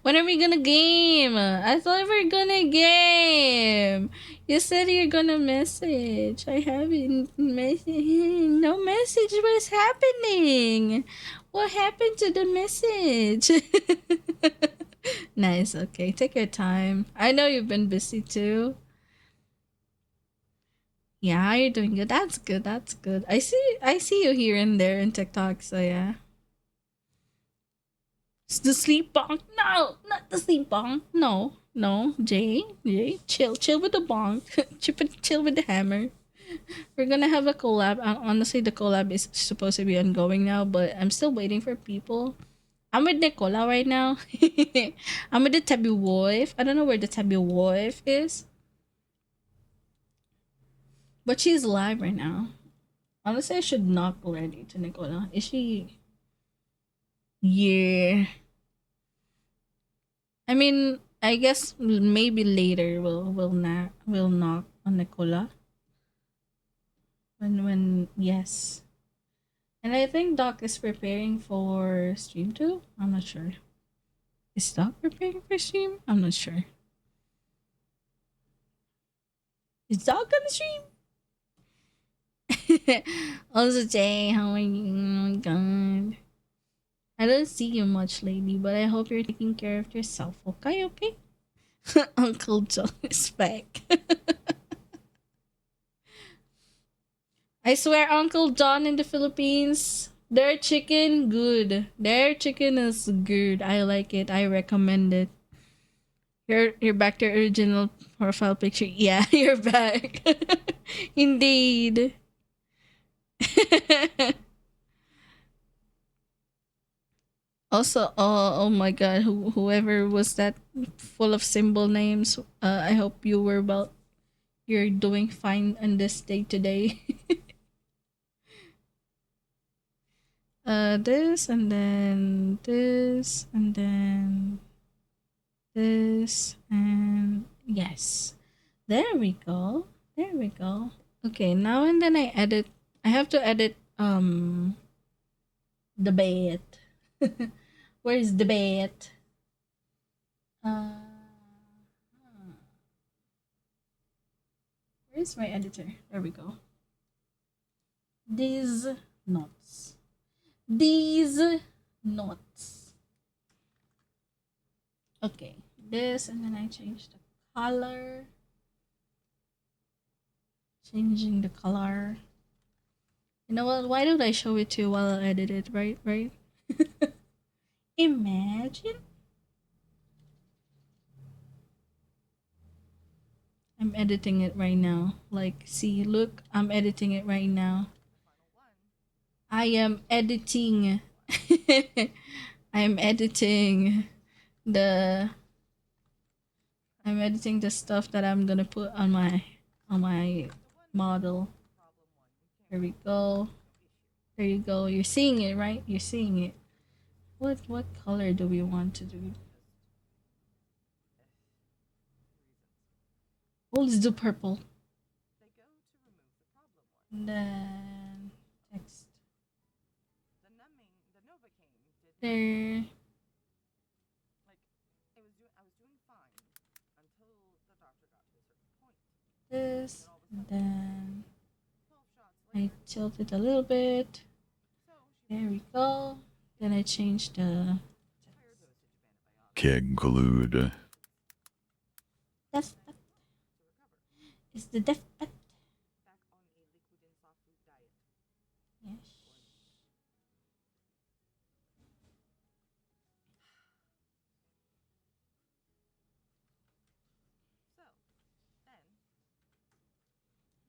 When are we gonna game? I thought we were gonna game. You said you're gonna message. I haven't messaged. No message was happening. What happened to the message? Nice, okay. Take your time. I know you've been busy too. Yeah, you're doing good. That's good. I see you here and there in TikTok, so yeah. It's the sleep bonk. No, not the sleep bonk. No. Jay, chill with the bonk. chill with the hammer. We're gonna have a collab. Honestly, the collab is supposed to be ongoing now, but I'm still waiting for people. I'm with Nicola right now. I'm with the Tabby Wolf. I don't know where the Tabby Wolf is, but she's live right now. Honestly, I should knock already to Nicola. Is she? Yeah. I mean, I guess maybe later we'll knock on Nicola. When yes. And I think Doc is preparing for stream too. I'm not sure. Is Doc preparing for stream? I'm not sure. Is Doc gonna stream? Also, Jay, how are you? Oh my god. I don't see you much lately, but I hope you're taking care of yourself. Okay? Uncle John is back. I swear, Uncle John in the Philippines, their chicken good. Their chicken is good. I like it. I recommend it. You're back to your original profile picture. Yeah, you're back. Indeed. Also, oh my god, whoever was that full of symbol names, I hope you're doing fine on this day today. This and then this and then this and yes. There we go. There we go. Okay, now and then I have to edit the bed. Where's the bed? Uh where's my editor? There we go. These notes. These notes. Okay, this and then I change the color. Changing the color. You know what? Why don't I show it to you while I edit it? Right? Right? Imagine. I'm editing it right now. Like, see, look, I'm editing it right now. I am editing. I'm editing the. I'm editing the stuff that I'm gonna put on my model. There we go. There you go. You're seeing it, right? You're seeing it. What color do we want to do? Oh, let's do purple. And then text. There. This. And then I tilt it a little bit. There we go. Then I change the Conclude. death bet. Is the death bet? Yes.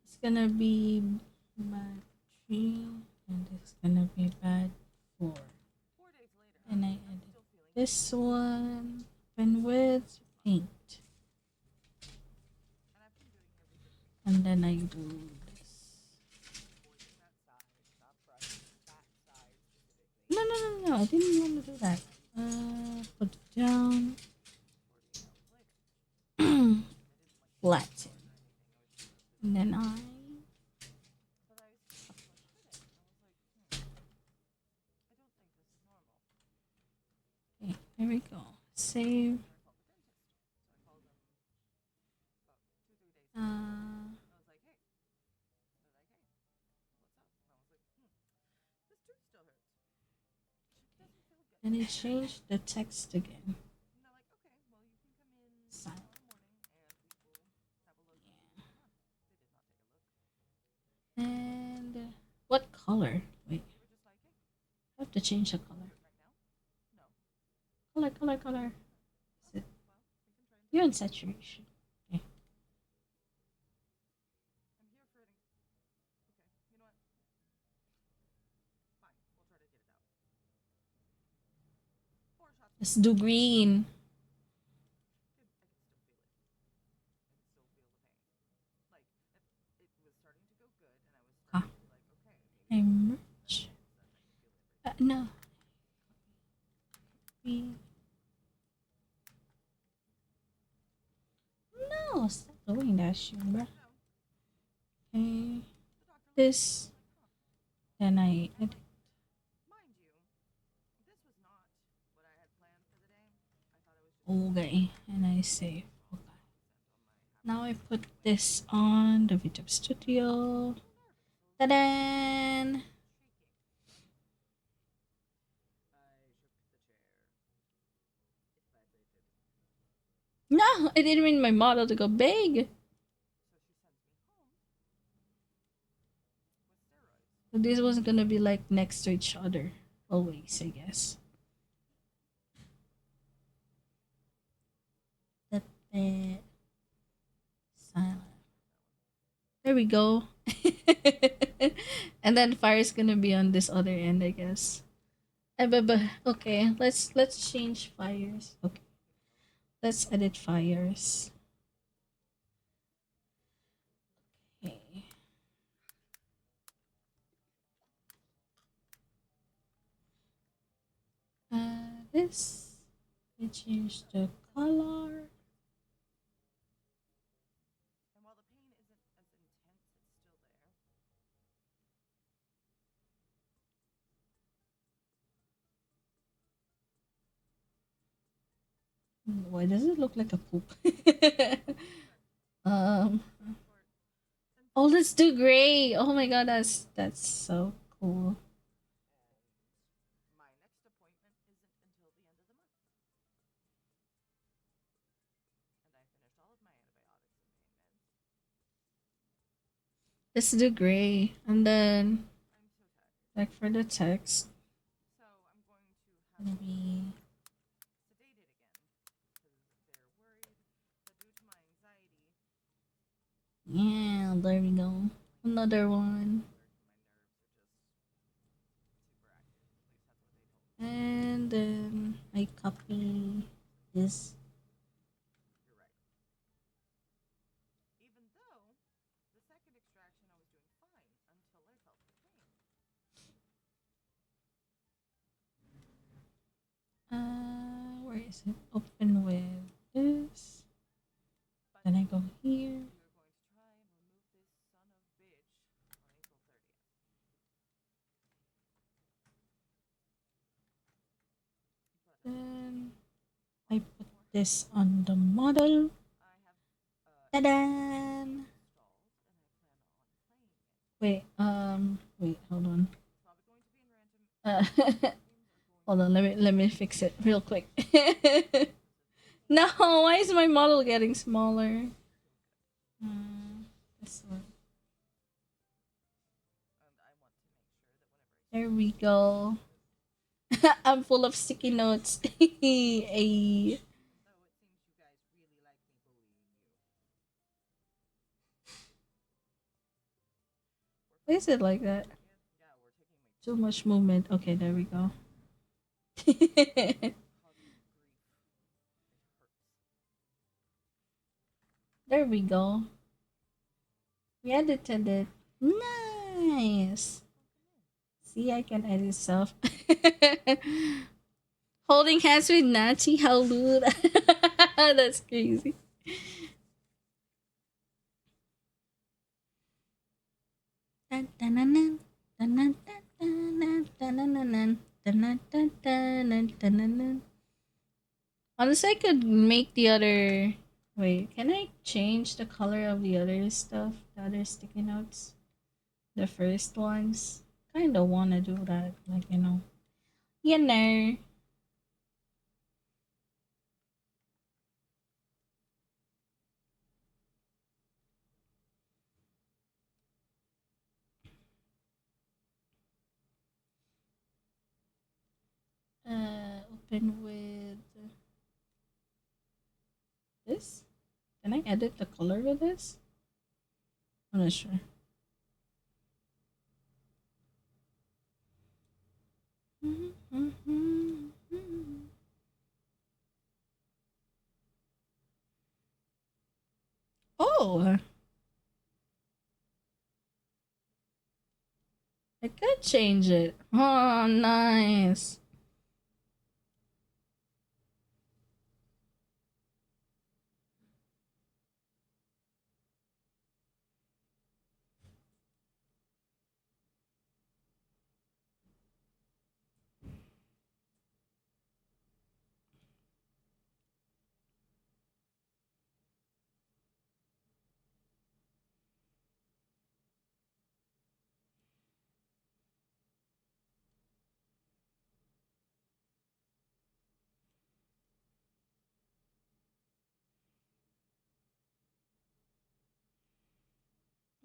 It's gonna be bad 3 and it's gonna be bad 4. And I edit this one. Open with paint. And then I do this. No. I didn't want to do that. Put it down. Flatten. And then okay, there we go. Save. Then I change the text again. Silent. Yeah. And what color? Wait. I have to change the color. Color. Is it? You're in saturation. Okay. Let's do green. Huh. I merge. No. Green. No, stop doing that shit, bro. Okay. This. Then I edit. Okay. And I save. Okay. Now I put this on the VTube Studio. Ta-da! No, I didn't mean my model to go big. So this was gonna be like next to each other. Always, I guess. Silent. There we go. And then fire is gonna be on this other end, I guess. Okay, let's change fires. Okay, let's edit fires. Okay. This we change the color. Why does it look like a poop? um. Oh, let's do gray. Oh my god, that's so cool. Let's do gray, and then like for the text, gonna be yeah. There we go. Another one, and then I copy this. Where is it? Open with this. Then I go here. Then I put this on the model. Ta-da! Wait, hold on. Uh, hold on, let me fix it real quick. No, why is my model getting smaller? This one. There we go. I'm full of sticky notes. Ay. Why is it like that? Too much movement. Okay, there we go. There we go. We edited it. Nice. See, I can edit stuff. Holding hands with Nachi, how lewd. That's crazy. Honestly, I could make the other. Wait, can I change the color of the other stuff? The other sticky notes? The first ones? Kinda wanna do that. Like, you know. You know. Open with this? Can I edit the color with this? I'm not sure. Oh, I could change it. Oh, nice.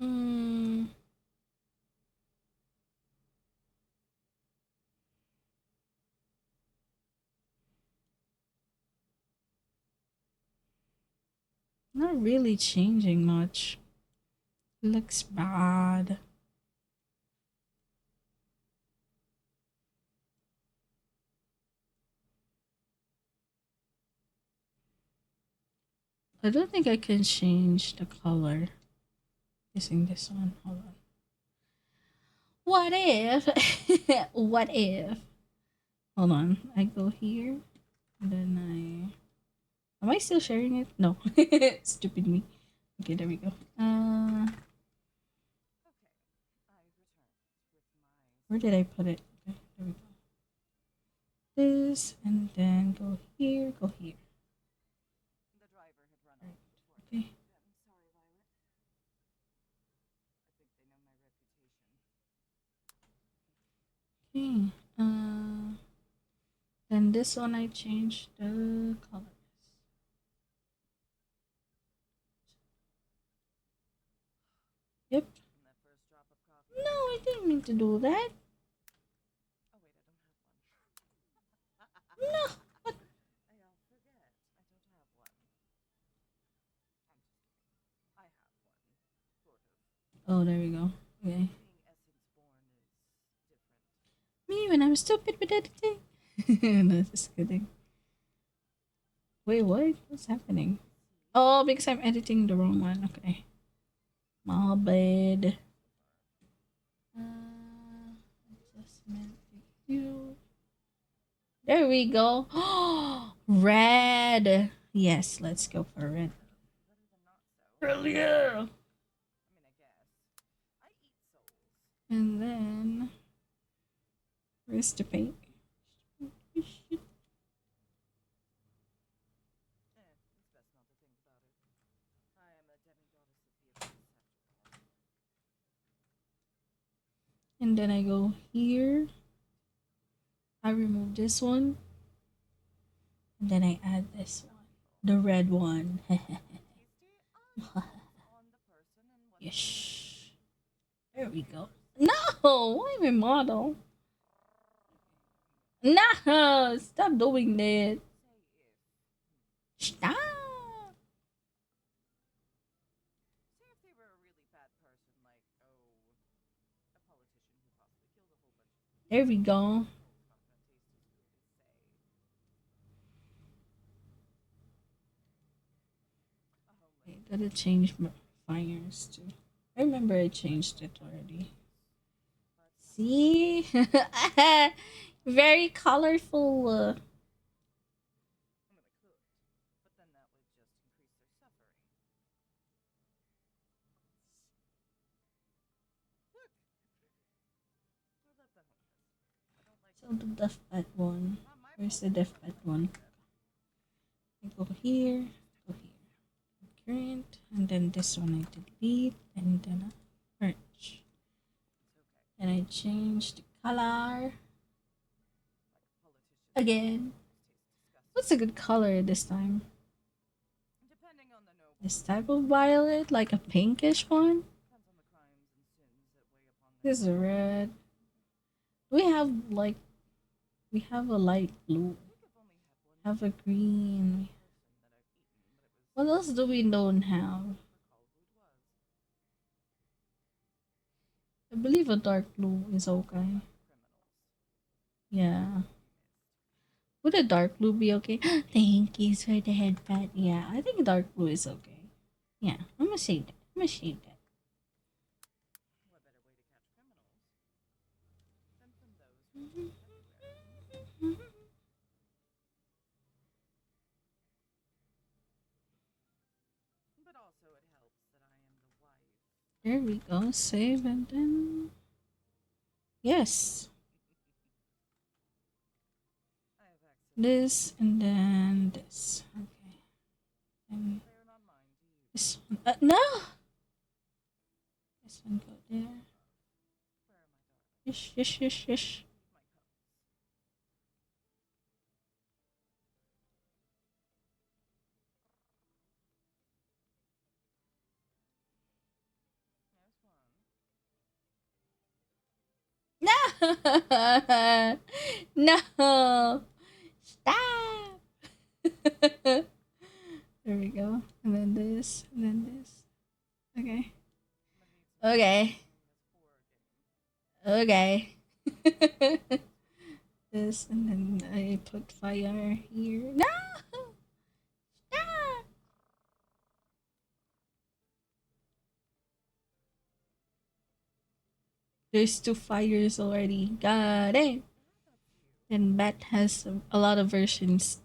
Mm, not really changing much. Looks bad. I don't think I can change the color using this one. Hold on. What if? What if? Hold on. I go here. And then I. Am I still sharing it? No. Stupid me. Okay, there we go. Where did I put it? Okay, there we go. This, and then go here, go here. Right. Okay. Okay. Then this one I changed the colors. Yep. No, I didn't mean to do that. No. What? Oh, there we go. Okay. Me when I'm stupid with editing. No, just kidding. Wait, what? What's happening? Oh, because I'm editing the wrong one. Okay. My bad. Adjustment review. There we go. Red. Yes, let's go for red. Hell yeah. And then where's the paint? And then I go here. I remove this one. And then I add this one. The red one. Yes. There we go. No! I'm a model. No! Stop doing that. Stop! There we go. I gotta change my fires too. I remember I changed it already. See? Very colorful. So the deathbed one. Where's the deathbed one? I go here, go here. Current, and then this one I delete, and then I merge. And I change the color again. What's a good color this time? This type of violet, like a pinkish one. This is a red. We have like, we have a light blue. Have a green. What else do we don't have? I believe a dark blue is okay. Yeah. Would a dark blue be okay? Thank you for the headband. Yeah, I think dark blue is okay. Yeah, I'm gonna save that. I'm gonna save that. There we go. Save and then. Yes. This and then this. Okay. And this one. No! This one go there. Yes, yes, yes, yes. No! No! Stop! There we go. And then this, and then this. Okay. Okay. Okay. This, and then I put fire here. No! Stop! There's 2 fires already. Got it. And Bat has a lot of versions.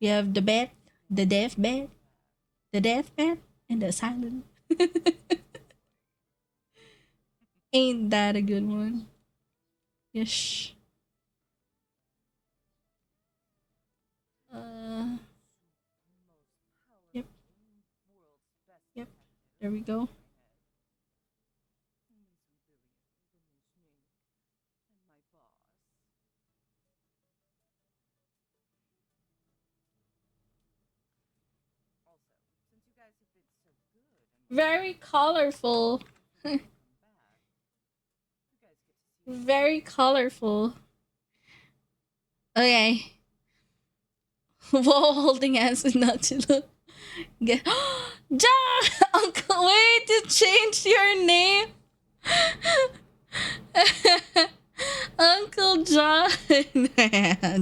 We have the Bat, the Deaf Bat, the Deaf Bat, and the Silent. Ain't that a good one? Yes. Yep. Yep. There we go. Very colorful. Very colorful. Okay. Whoa, holding hands is not to look. Get John! Uncle, wait, you changed your name. Uncle John.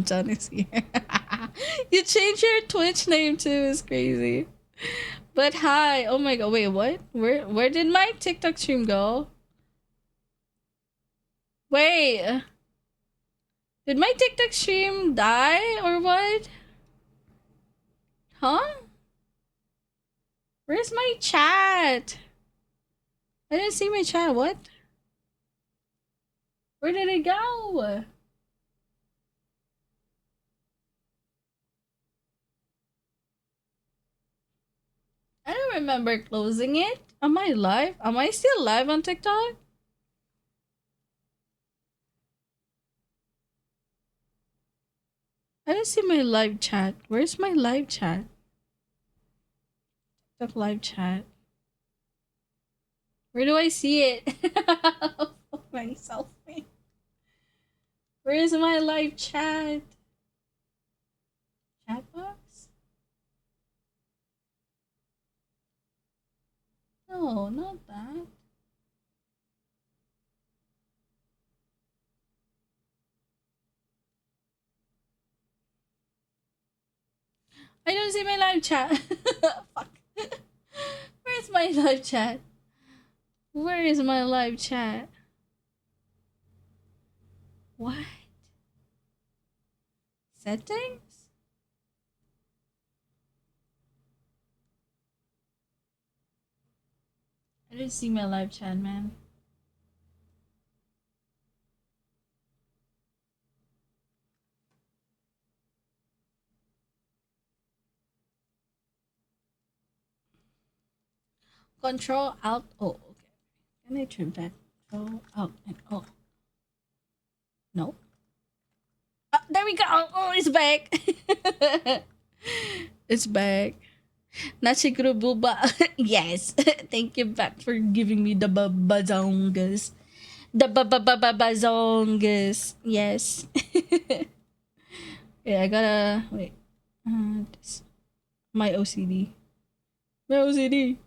John is here. You changed your Twitch name too. It's crazy. But hi. Oh my god. Wait, what? Where did my TikTok stream go? Wait. Did my TikTok stream die or what? Huh? Where's my chat? I didn't see my chat. What? Where did it go? I don't remember closing it. Am I live? Am I still live on TikTok? I don't see my live chat. Where's my live chat? TikTok live chat. Where do I see it? Myself. Where is my live chat? Chat box? No, not that. I don't see my live chat. Fuck. Where's my live chat? Where is my live chat? What? Settings? I didn't see my live chat, man. Control Alt O. Okay. Can I trim that? Control Alt and O. No. There we go. Oh, it's back. It's back. Nasiguro Buba. Yes. Thank you back for giving me the babazongas. The babazongas. Yes. Yeah, I gotta wait. This, my OCD. My OCD.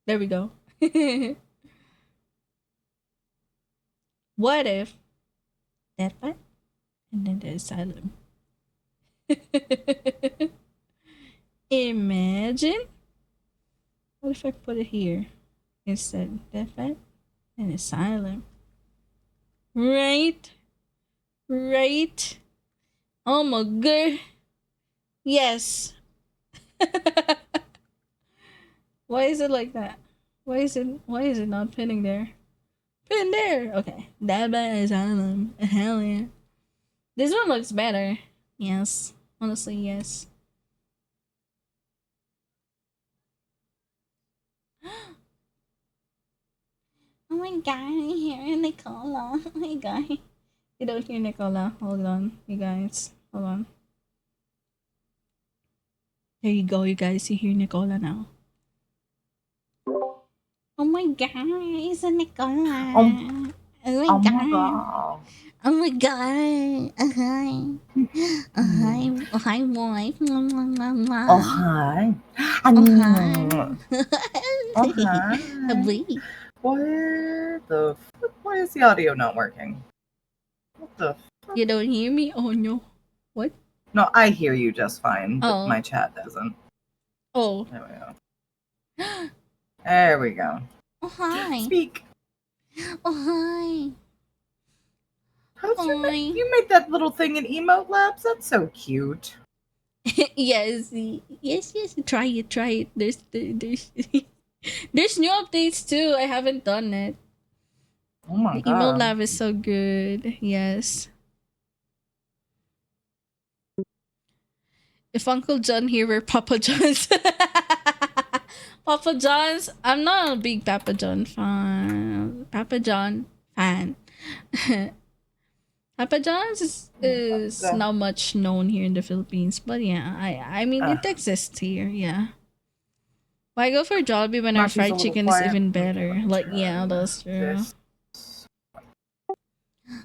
There we go. What if that part and then the asylum? Imagine. What if I put it here instead? That part and asylum. Right? Right? Oh my god. Yes. Why is it like that? Why is it not pinning there? Pin there. Okay. That is asylum. Hell yeah. This one looks better. Yes. Honestly, yes. Oh my god, I hear Nicola. Oh my god. You don't hear Nicola. Hold on, you guys. Hold on. There you go, you guys. You hear Nicola now. Oh my god, it's a Nicola. Oh my god. Oh my god. Hi. Hi. Oh, hi, boy. Oh, hi. Oh, hi. Oh, hi. Why is the audio not working? What the You don't hear me? Oh no. What? No, I hear you just fine, but Oh. my chat doesn't. Oh. There we go. There we go. Oh hi. Speak. Oh hi. You made that little thing in Emote Labs? That's so cute. Yes, yes. Try it. There's there's new updates too. I haven't done it. Oh my The email god. lab is so good. Yes. If Uncle John here were Papa John's. Papa John's. I'm not a big Papa John fan. Papa John fan. Papa John's is not much known here in the Philippines, but yeah, I mean it exists here. Yeah. Why go for Jollibee when our Marshy's a fried little chicken is quiet. even Okay, better? let me Like, turn yeah, that's true. this.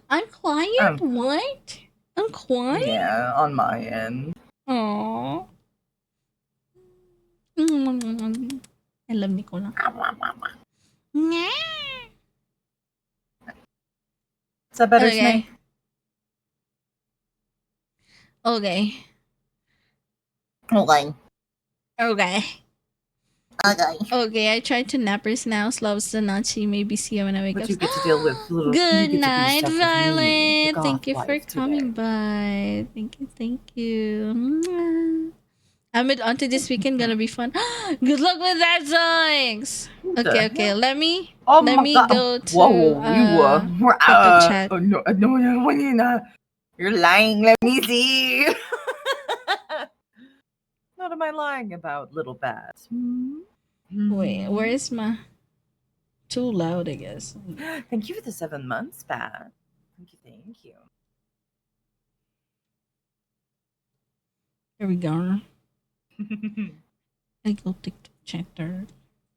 I'm quiet? What? I'm quiet? Yeah, on my end. Aww. I love Nicola. Is that better, Okay. Snake? Okay. Okay. Okay. Okay. Okay, I tried to nap her now. Loves the nachi. Maybe see you when I wake But up. you get to deal with little. Good you get night, to do stuff with me, Violet. the Thank you goth for wife, coming today. by. Thank you. Mwah. I'm with Auntie this weekend. Gonna be fun. Good luck with that, Zoinks. Okay. Let me God. go to Whoa, you were TikTok chat. oh, no, you're lying. Let me see. What am I lying about, little bats? Wait, where is my? Too loud, I guess. Thank you for the 7 months, Bat. Thank you. Here we go. I go TikTok chatter.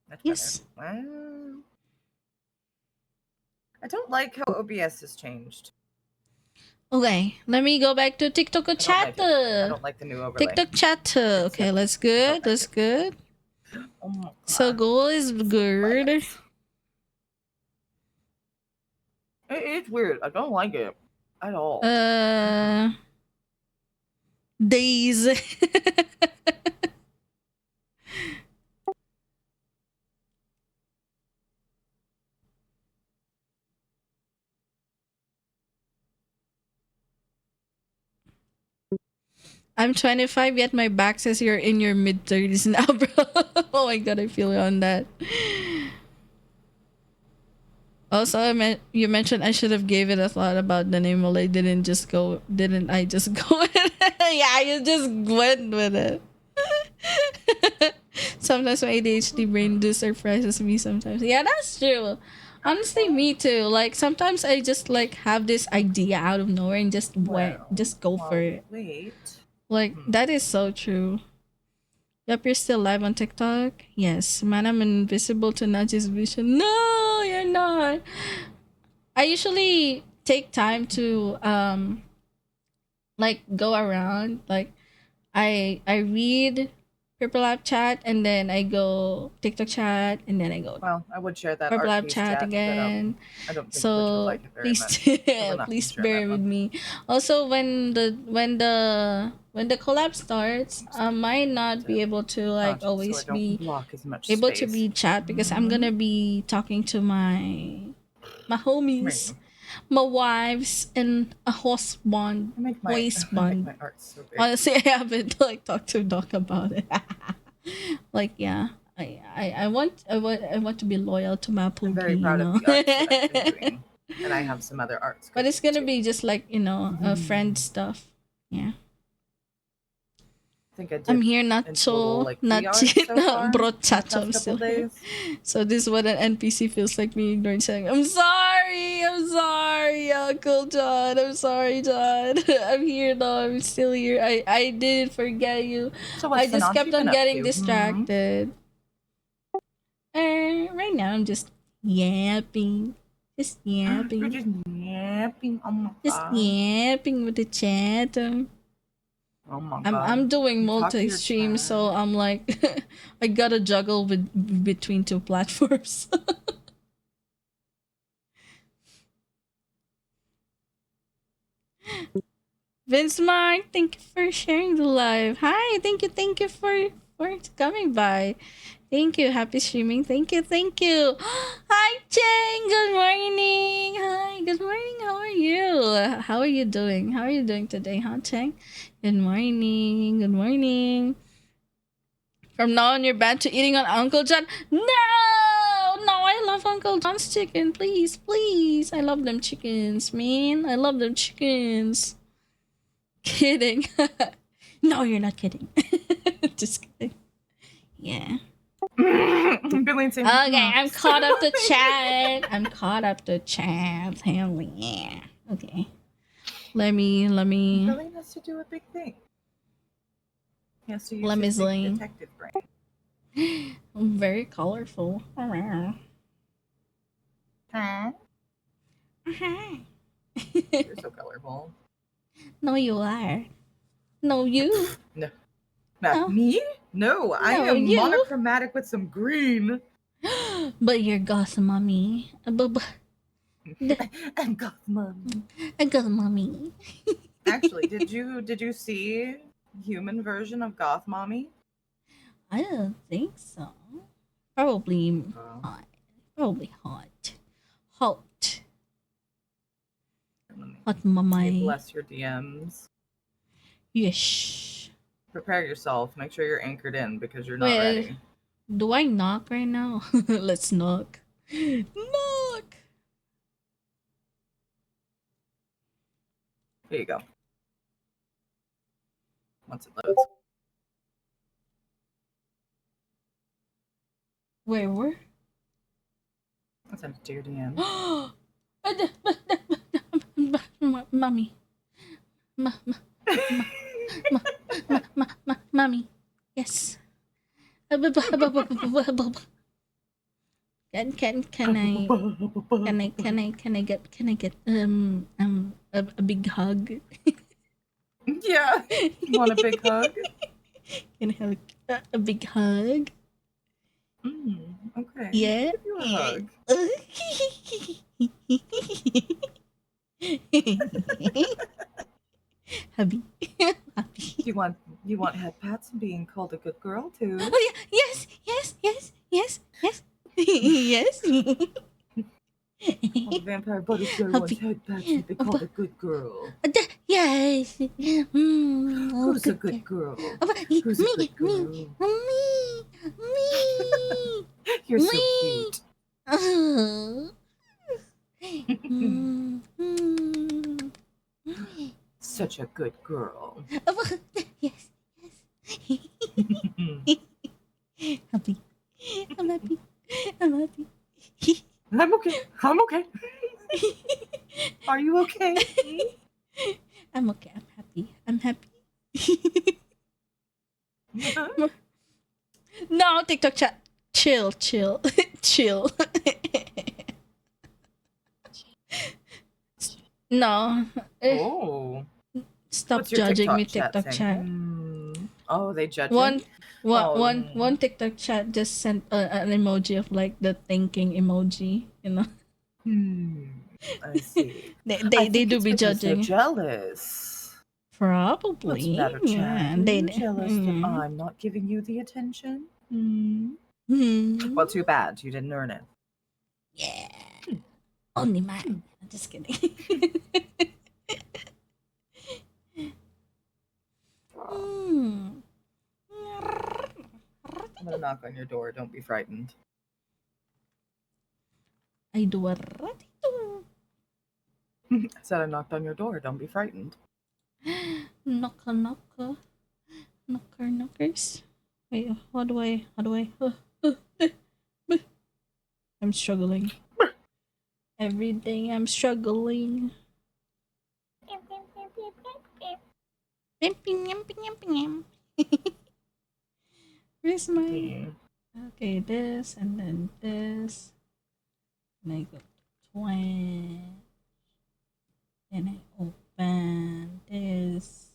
That's Yes. better. Wow. I don't like how OBS has changed. Okay, let me go back to TikTok chat. I don't like the new overlay. TikTok chat. Okay, let's good. That's good. Oh my god. So goal is good. It's weird. I don't like it at all. Days. I'm 25 yet my back says you're in your mid 30s now, bro. Oh my god, I feel you on that. Also, you mentioned I should have gave it a thought about the name. Well, I didn't I just go with it? Yeah, you just went with it. Sometimes my ADHD brain just surprises me sometimes. Yeah, that's true. Honestly, me too. Like sometimes I just like have this idea out of nowhere and just go for it. Wait. Like that is so true. Yep, you're still live on TikTok. Yes, man, I'm invisible to Naji's vision. No, you're not. I usually take time to like go around. Like I read Purple App chat and then I go TikTok chat and then I go. Well, I would share that Purple art App piece chat again. But, I don't think so would like it very please, much. So please bear with me. Also, when the collab starts, I might not be able to like always be able to be chat because I'm gonna be talking to my homies, my wives, and a husband. Honestly, I haven't like talked to Doc about it. Like, yeah, I want to be loyal to my pookie. I'm very proud of the arts that I've been doing. And I have some other arts. But it's gonna be just like friend stuff. Yeah. I'm here not so not cheat bro chacho. I'm still here. So this is what an NPC feels like me ignoring saying I'm sorry, Uncle John. I'm sorry, John. I'm here though. I'm still here. I didn't forget you. So I just kept on getting distracted. Right now I'm just yapping. Just yapping. You're just yapping. Oh my just yapping with the chat. Oh my god. I'm doing multi-stream, so I'm like, I gotta juggle between two platforms. Vince Mark, thank you for sharing the live. Hi, thank you for for coming by. Thank you. Happy streaming. Thank you. Thank you. Hi, Cheng. Good morning. Hi. Good morning. How are you? How are you doing? How are you doing today, huh, Cheng? Good morning. Good morning. From now on, you're banned to eating on Uncle John. No! No, I love Uncle John's chicken. Please, please. I love them chickens, man. I love them chickens. Kidding. No, you're not kidding. Just kidding. Yeah. Okay, I'm caught up to chat. I'm caught up to chat. Hell yeah. Okay. Let me. Billy has to do a big thing. He has to use Let me his big see. detective brain. Very colorful. Huh? You're so colorful. No, you are. No, you. No. No. Me? No, I No, am you. monochromatic with some green. But you're goth mommy. I'm goth mom. A goth mommy. Actually, did you see human version of Goth Mommy? I don't think so. Probably Oh. hot. Probably hot. Hot. Hot Hey, mamay. bless your DMs. Yes. Prepare yourself. Make sure you're anchored in because you're not Wait, ready. do I knock right now? Let's knock. Knock! Here you go. Once it loads. Wait, where? I'll send it to your DM. Mommy. Mommy. Yes. Can I get a big hug? Yeah. You want a big hug? Can I have a big hug? Okay. Yeah. Give you a hug. Hubby. Happy. You want head pats and being called a good girl too. Oh yeah. Yes. Yes. All the vampire butterfly wants head pats and be called a good girl. Yes. Who's a good girl? Who's a good girl? Me. You're so cute. Such a good girl. Yes. Happy. I'm happy. I'm okay. Are you okay? I'm okay. I'm happy. No, TikTok chat. Chill. No. Oh. Stop What's your judging me, TikTok TikTok chat. Oh, they judge One you? TikTok chat just sent an emoji of like the thinking emoji, you know. I see. They do be judging. They're jealous. Probably. What's the matter, Yeah. Chad? Are you jealous that I'm not giving you the attention? Well, too bad. You didn't earn it. Yeah. Only mine. I'm just kidding. I'm gonna knock on your door. Don't be frightened. I do a I said I knocked on your door. Don't be frightened. knockers. Wait, how do I I'm struggling. Every day I'm struggling. Where's my... Okay, this and then this. And I go to Twitch. Then I open this.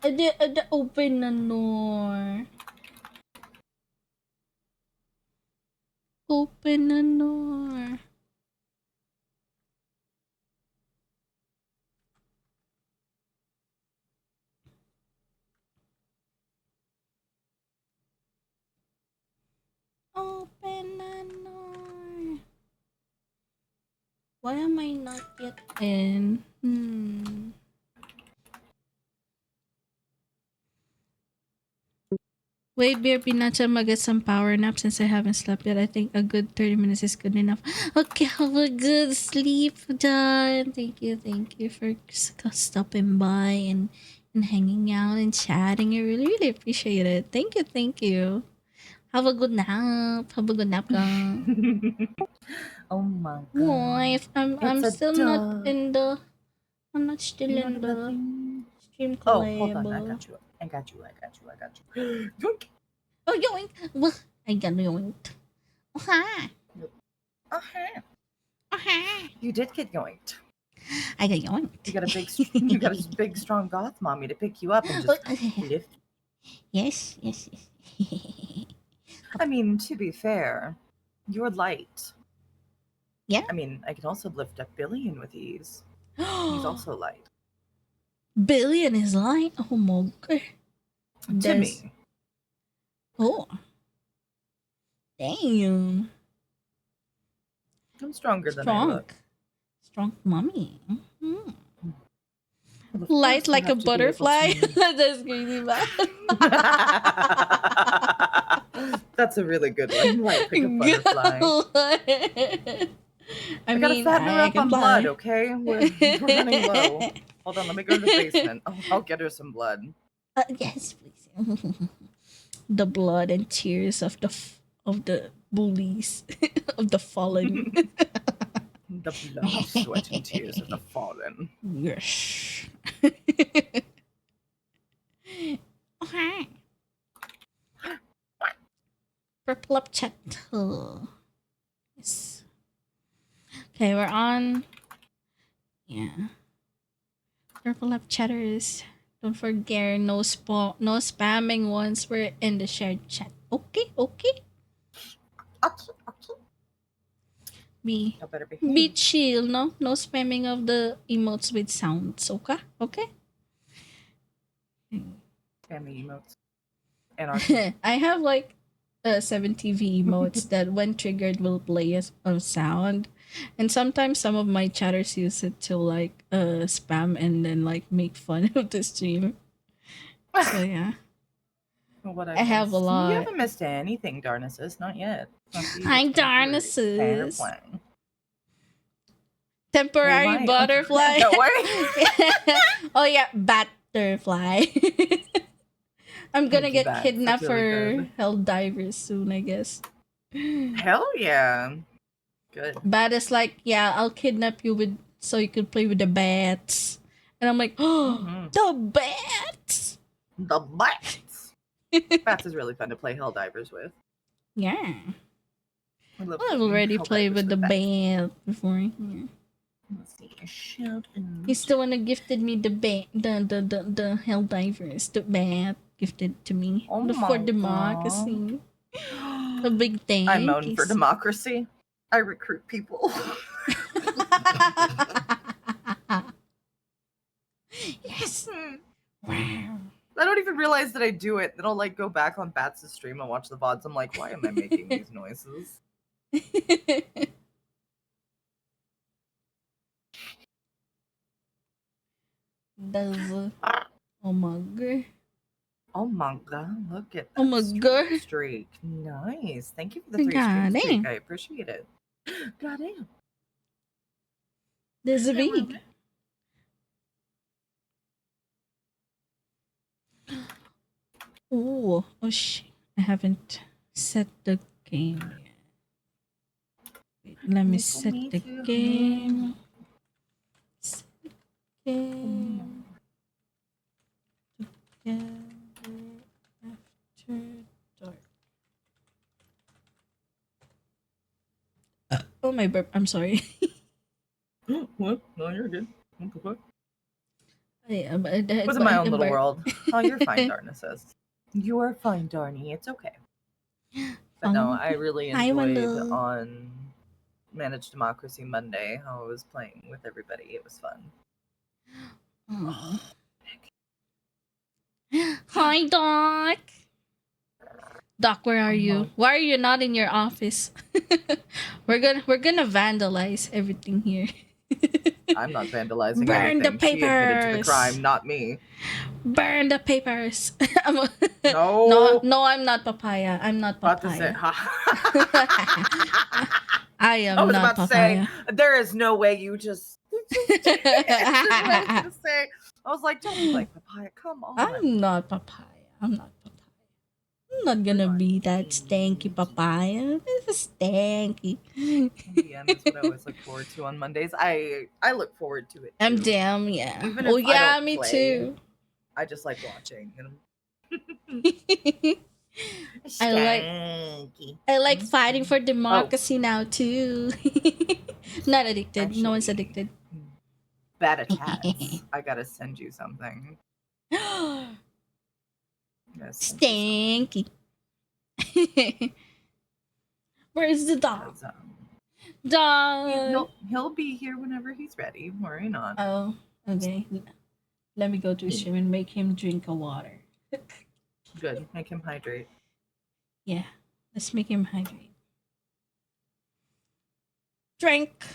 Ada open na door. Open na door. Why am I not yet in? Wait, beer Pinacha, I'll get some power nap since I haven't slept yet. I think a good 30 minutes is good enough. Okay, have a good sleep, John. Thank you for stopping by and hanging out and chatting. I really, really appreciate it. Thank you. Have a good nap. Have a good nap, guys. Oh my god. Why? If I'm It's a still not dog. in the. I'm not still You're not in in the the thing. stream Oh, hold on. collab. I got you. Yoink. Oh, yoink! Well, I got yoinked. Oh, hi. Uh-huh. Uh-huh. You did get yoinked. I got yoinked. You got a big, strong goth mommy to pick you up and just lift. Yes. I mean, to be fair, you're light. Yeah. I mean, I can also lift up Billion with ease. He's also light. Billion is light. Oh my god. To me. Oh. Damn. I'm stronger than I look. Strong mommy. Mm-hmm. Well, Light like a butterfly. That's crazy, man. That's a really good one. Light like a butterfly. I gotta mean, fatten her I up can on fly. blood, okay? We're running low. Hold on, let me go to the basement. I'll get her some blood. Yes, please. The blood and tears of the bullies of the fallen. The blood, sweat, and tears of the fallen. Yes. Okay. Purple up chat. Yes. Okay, we're on. Yeah. Purple up chatters. Don't forget no spamming once we're in the shared chat. Okay. Okay. Be chill, no spamming of the emotes with sounds, okay? Family emotes. And I have like 7 TV emotes that when triggered will play a sound, and sometimes some of my chatters use it to like spam and then like make fun of the stream. So yeah. I have a lot. You haven't missed anything, Darnasis. Not yet. Hi, Darnasis. Temporary Why? butterfly. Don't worry. Oh yeah, butterfly. I'm gonna get Bats. kidnapped That's really for good. hell divers soon, I guess. Hell yeah. Good. Bat is like, yeah, I'll kidnap you with so you could play with the bats. And I'm like, oh, the bats. The bats. Bats is really fun to play Helldivers with. Yeah. I've already played with the bat before. Yeah. Let's see. Shout out. He's the one who gifted me the bat, the Helldivers. The bat gifted to me for democracy. A big thing. I moan for democracy. I recruit people. Yes. Wow. I don't even realize that I do it. Then I'll like go back on Bats' stream and watch the VODs. I'm like, why am I making these noises? Oh my god. Oh my god, look at that. Oh my god. Streak. Nice. Thank you for the 3 stream streak. I appreciate it. Goddamn. There's a big. Oh shit. I haven't set the game yet. Wait, let me set the game. Set the game. Together after dark. Oh my burp. I'm sorry. What? No, you're good. What the fuck? I Was in my own little world. Oh, you're fine, Darnasis. You're fine, Darnie. It's okay. But no, I really enjoyed on Managed Democracy Monday how I was playing with everybody. It was fun. Hi, Doc. Doc, where are you? Why are you not in your office? we're gonna vandalize everything here. I'm not vandalizing Burn anything. the papers. She admitted to the crime, not me. Burn the papers. No. No, I'm not papaya. I'm not papaya. I am I was not about papaya. to say, there is no way you just I was gonna say, I was like, don't be like papaya. Come on. I'm not papaya. I'm not papaya. I'm not gonna be that stanky papaya. This is stanky. MDM is what I always look forward to on Mondays. I look forward to it too. MDM, yeah. Even Oh if yeah, I don't me play, too. I just like watching. I like fighting for democracy now too. Not addicted. Actually, no one's addicted. Bad attacks. I gotta send you something. Stanky. Where is the dog? Dog. He'll be here whenever he's ready. Worry not. Oh, okay. Let me go to his room and make him drink a water. Good. Make him hydrate. Yeah. Let's make him hydrate. Drink.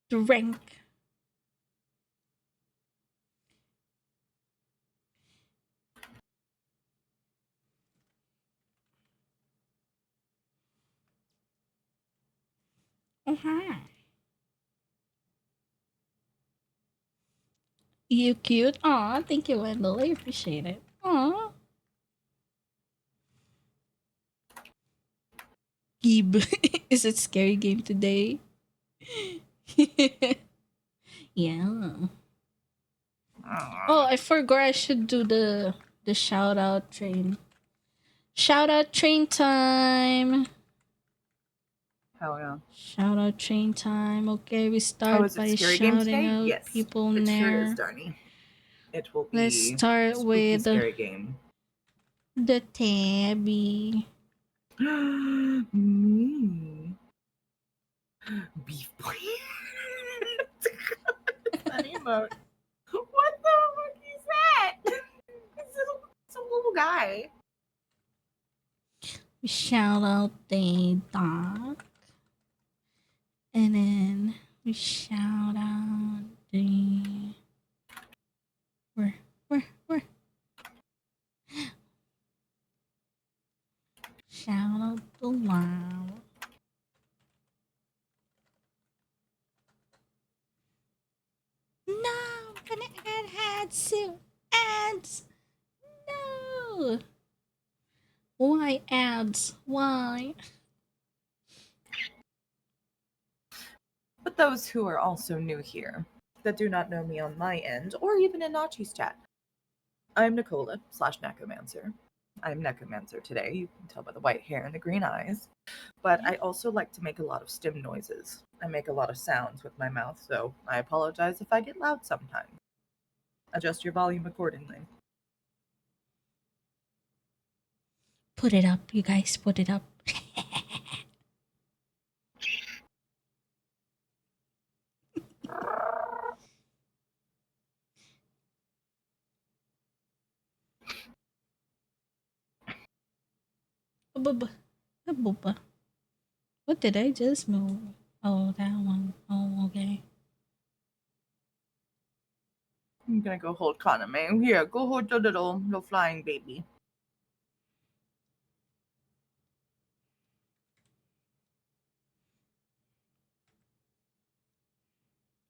Drink. You cute. Aw, thank you, Wendell. I appreciate it. Aw. Gib. Is it scary game today? Yeah. Oh, I forgot I should do the shout out train. Shout out train time. Hell yeah. Shout out train time. Okay, we start by shouting out people it now. Sure is, Darnie. It will be. Let's start with scary game. The Tabby. Beef boy. Funny emote. What the fuck is that? It's a little guy. We shout out the dog. And then we shout out the where shout out the loud. No, I'm gonna add ads soon. Ads. No. Why ads? Why? But those who are also new here, that do not know me on my end, or even in Nachi's chat, I'm Nicola / Necromancer. I'm Necromancer today, you can tell by the white hair and the green eyes. But I also like to make a lot of stim noises. I make a lot of sounds with my mouth, so I apologize if I get loud sometimes. Adjust your volume accordingly. Put it up, you guys, put it up. What did I just move? Oh, that one. Oh, okay. I'm gonna go hold Kaname. Here, go hold the little flying baby.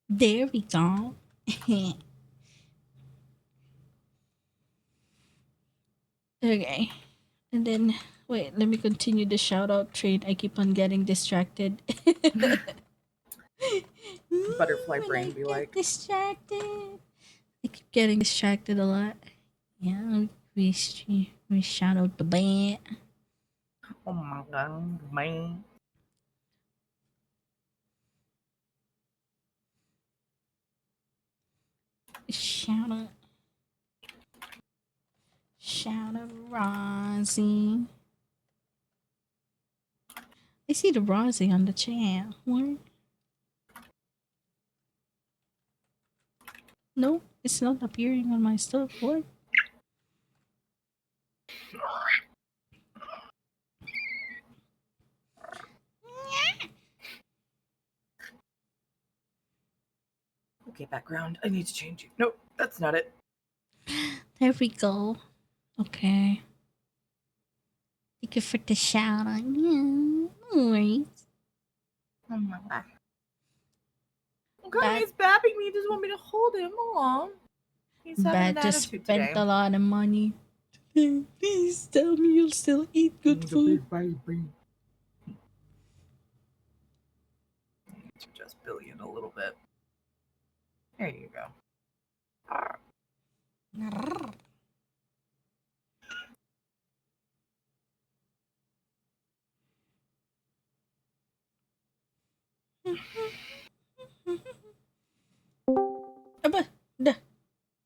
There we go. Okay. And then, wait, let me continue the shout out train. I keep on getting distracted. Butterfly brain be like. Distracted. I keep getting distracted a lot. Yeah, we shout out the band. Oh my god, man. Shout out Rosie. I see the Rosie on the chat. What? No, it's not appearing on my stuff. What? Okay, background. I need to change you. Nope, that's not it. There we go. Okay. Thank you for the shout out. Yeah. No worries. Oh my god. Okay, he's babbing me. He doesn't want me to hold him. Aww. He's having an just attitude spent today. a lot of money. Please tell me you'll still eat good food. Just billion a little bit. There you go.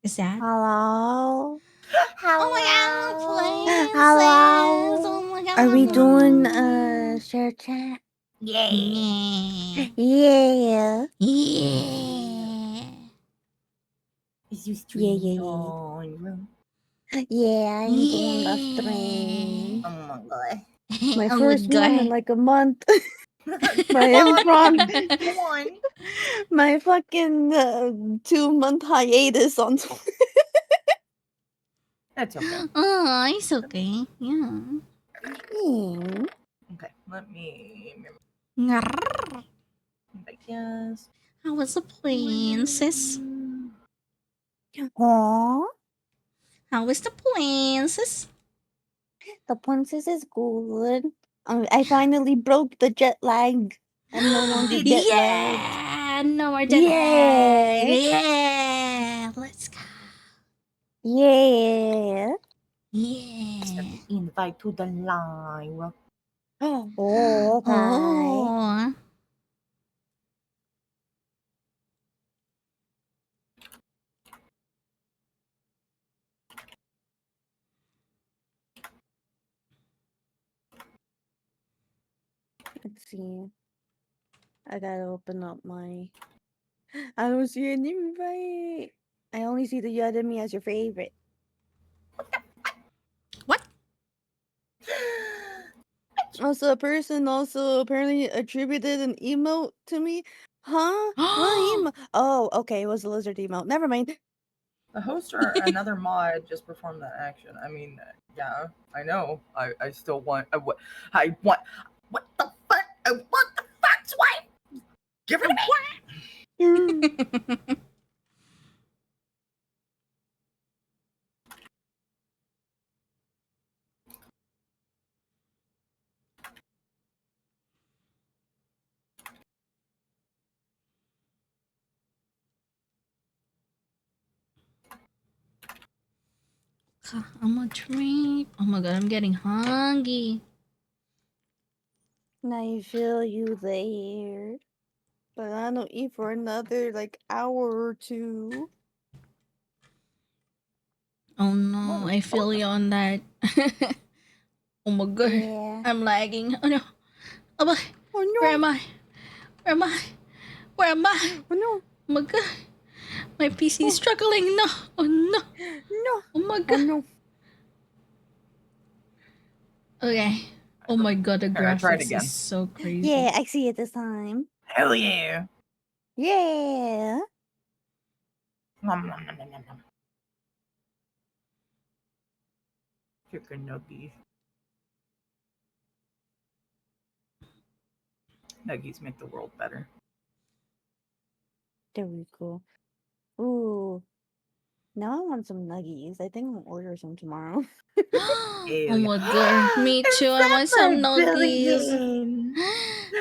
Is that? Hello? Oh my god, princess! Hello? Oh my god. Are we doing share chat? Yeah. Yeah. Yeah. Is you streaming on? Yeah, I'm doing the stream. Oh my god. My Oh first my one god. in like a month. My Come improv. on. My fucking 2-month hiatus on Twitter. That's okay. Oh, it's okay. Yeah. Okay, let me. Ngarrr. Yes. How was the princess? Aww. How was the princess? The princess is good. I finally broke the jet lag. I'm no longer jet lagged. Yeah! No more jet lag. Yeah! Let's go. Yeah. Yeah. Invite to the live. Oh, okay. Oh. Let's see. I gotta open up my. I don't see any invite. I only see that you added me as your favorite. What? Also, a person also apparently attributed an emote to me. Huh? What emote? Oh, okay. It was a lizard emote. Never mind. The host or another mod just performed that action. I mean, yeah, I know. I still want. I want. What the fuck? I want the fuck's wife. Give her to me. I'm a drink. Oh my god, I'm getting hungry. I feel you there. But I don't eat for another like hour or two. Oh no, I feel you on that. Oh my god, Yeah. I'm lagging. Oh no. Oh my. Oh no. Where am I? Where am I? Where am I? Oh no. Oh my god. My PC is struggling. No. Oh no. No. Oh my god. Oh no. Okay. Oh my god, the Alright, try it graphics again. is so crazy. Yeah, I see it this time. Hell yeah. Yeah. Nom, nom, nom, nom, nom, nom. Chicken nuggies. Nuggies make the world better. There we go. Ooh. Now I want some nuggies. I think I'll order some tomorrow. Oh my god. Me too. I want some nuggies.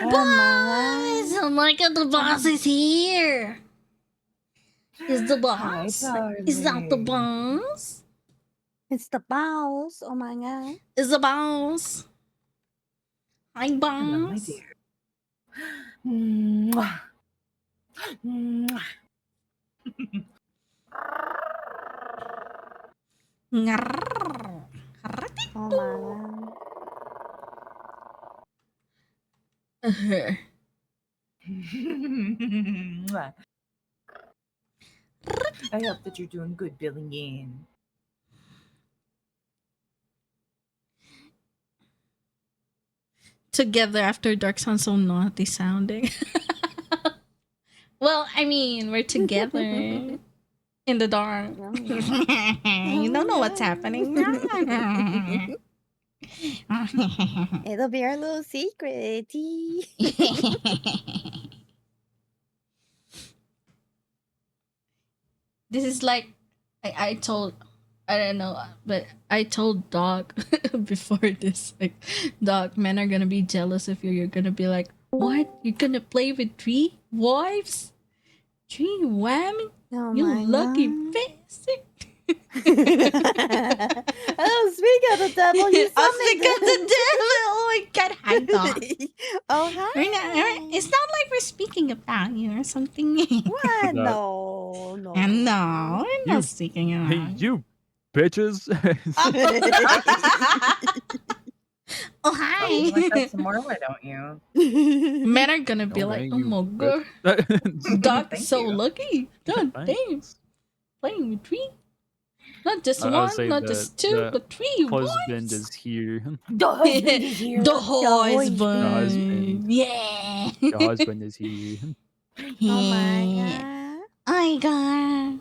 Oh my Boss! Oh my god, the boss is here. Is the boss? Is that the boss? It's the boss. Oh my god. Is the boss? Hi, boss. Hello, my dear. Mwah. Mwah. Oh my god. Mwah. I hope that you're doing good, Billion. Together after dark sounds so naughty sounding. Well, I mean, we're together in the dark. You don't know what's happening. It'll be our little secret. This is like I told, I don't know, but I told Doc before this, like, Doc, men are gonna be jealous if you're gonna be like, what? You're gonna play with 3 wives? 3 women? Oh You my lucky God. bastard. Oh, speak of the devil, you I'll summoned speak of the devil. Oh my God, hi, Doc. Oh, hi. It's not like we're speaking about you or something. What? No. No. And no, we're You- not speaking about Hey, you bitches. Oh, Oh, hi. you like that some more? Why don't you? Men are gonna be No, like, man, oh you my God, bitch. Doc Thank is so you. lucky. God damn. Thanks. Playing with 3. Not just I would one, say not that just 2, the but 3 husband wives. is here. The husband is here. The husband. husband. Yeah. The husband is here. Oh my Yeah. God. I got.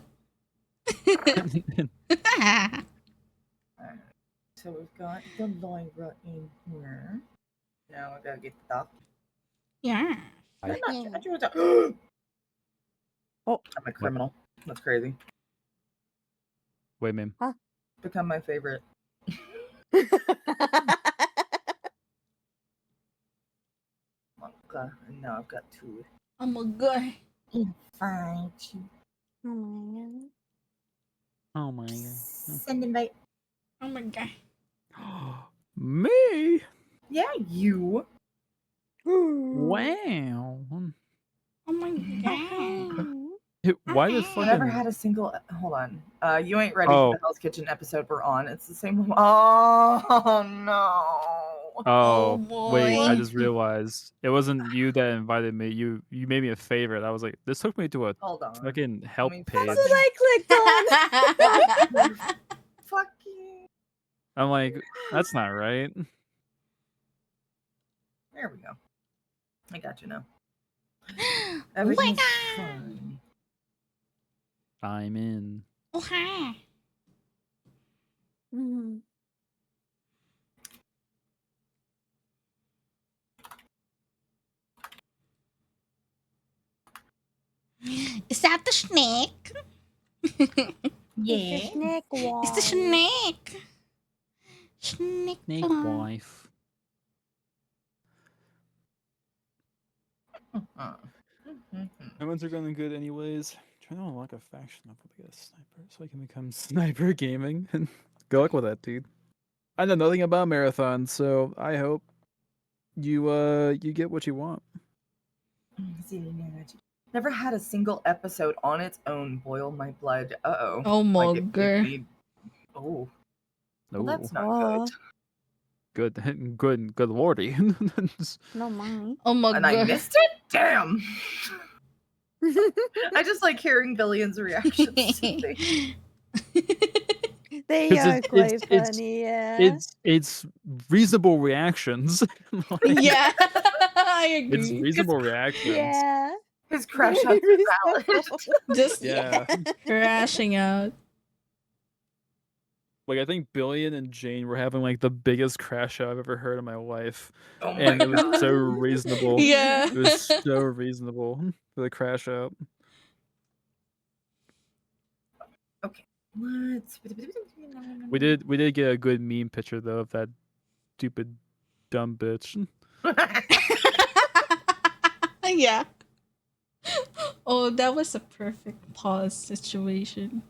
So we've got the Lyra in here. Now we gotta get the doc. Yeah. I'm not Yeah. sure what Oh. I'm a criminal. That's crazy. Wait, man. Become my favorite. Okay, and now I've got 2. Oh my God. Fine. Oh my God. Oh my Send invite. Oh my God. god. Me? Yeah, you. Wow. Oh my God. Why the I fucking... never had a single. Hold on. You ain't ready Oh. for the Hell's Kitchen episode we're on. It's the same one. Oh no. Oh, boy. wait, I just realized it wasn't you that invited me. You made me a favorite. I was like, this took me to a Hold on. fucking help me- page. That's what I clicked on. Fucking. I'm like, that's not right. There we go. I got you now. Oh my Everything's God. fine. I'm in. Oh, hi. Mhm. Is that the snake? Yeah. It's the snake wall. It's the snake. Snake. Snake wife. Humans are going good anyways. Trying to unlock a faction up with a sniper so I can become sniper gaming. And good luck with that, dude. I know nothing about marathons, so I hope you get what you want. Never had a single episode on its own boil my blood. Uh-oh. Oh my Like, it God. made- Oh. Well, No, that's not Oh. good. good lordy. No mind. Oh my And I God. missed it? Damn. I just like hearing Billion's reactions to things. They 'Cause are it's- quite it's- funny, yeah. it's reasonable reactions. Like, Yeah, I it's agree. reasonable reactions. Yeah. His crash Very outs are valid. reasonable. Just Yeah. crashing out. Like, I think Billion and Jane were having like the biggest crash out I've ever heard in my life. Oh my And it was god. so reasonable. Yeah. It was so reasonable for the crash out. Okay. Let's. We did get a good meme picture though of that stupid dumb bitch. Yeah. Oh, that was a perfect pause situation.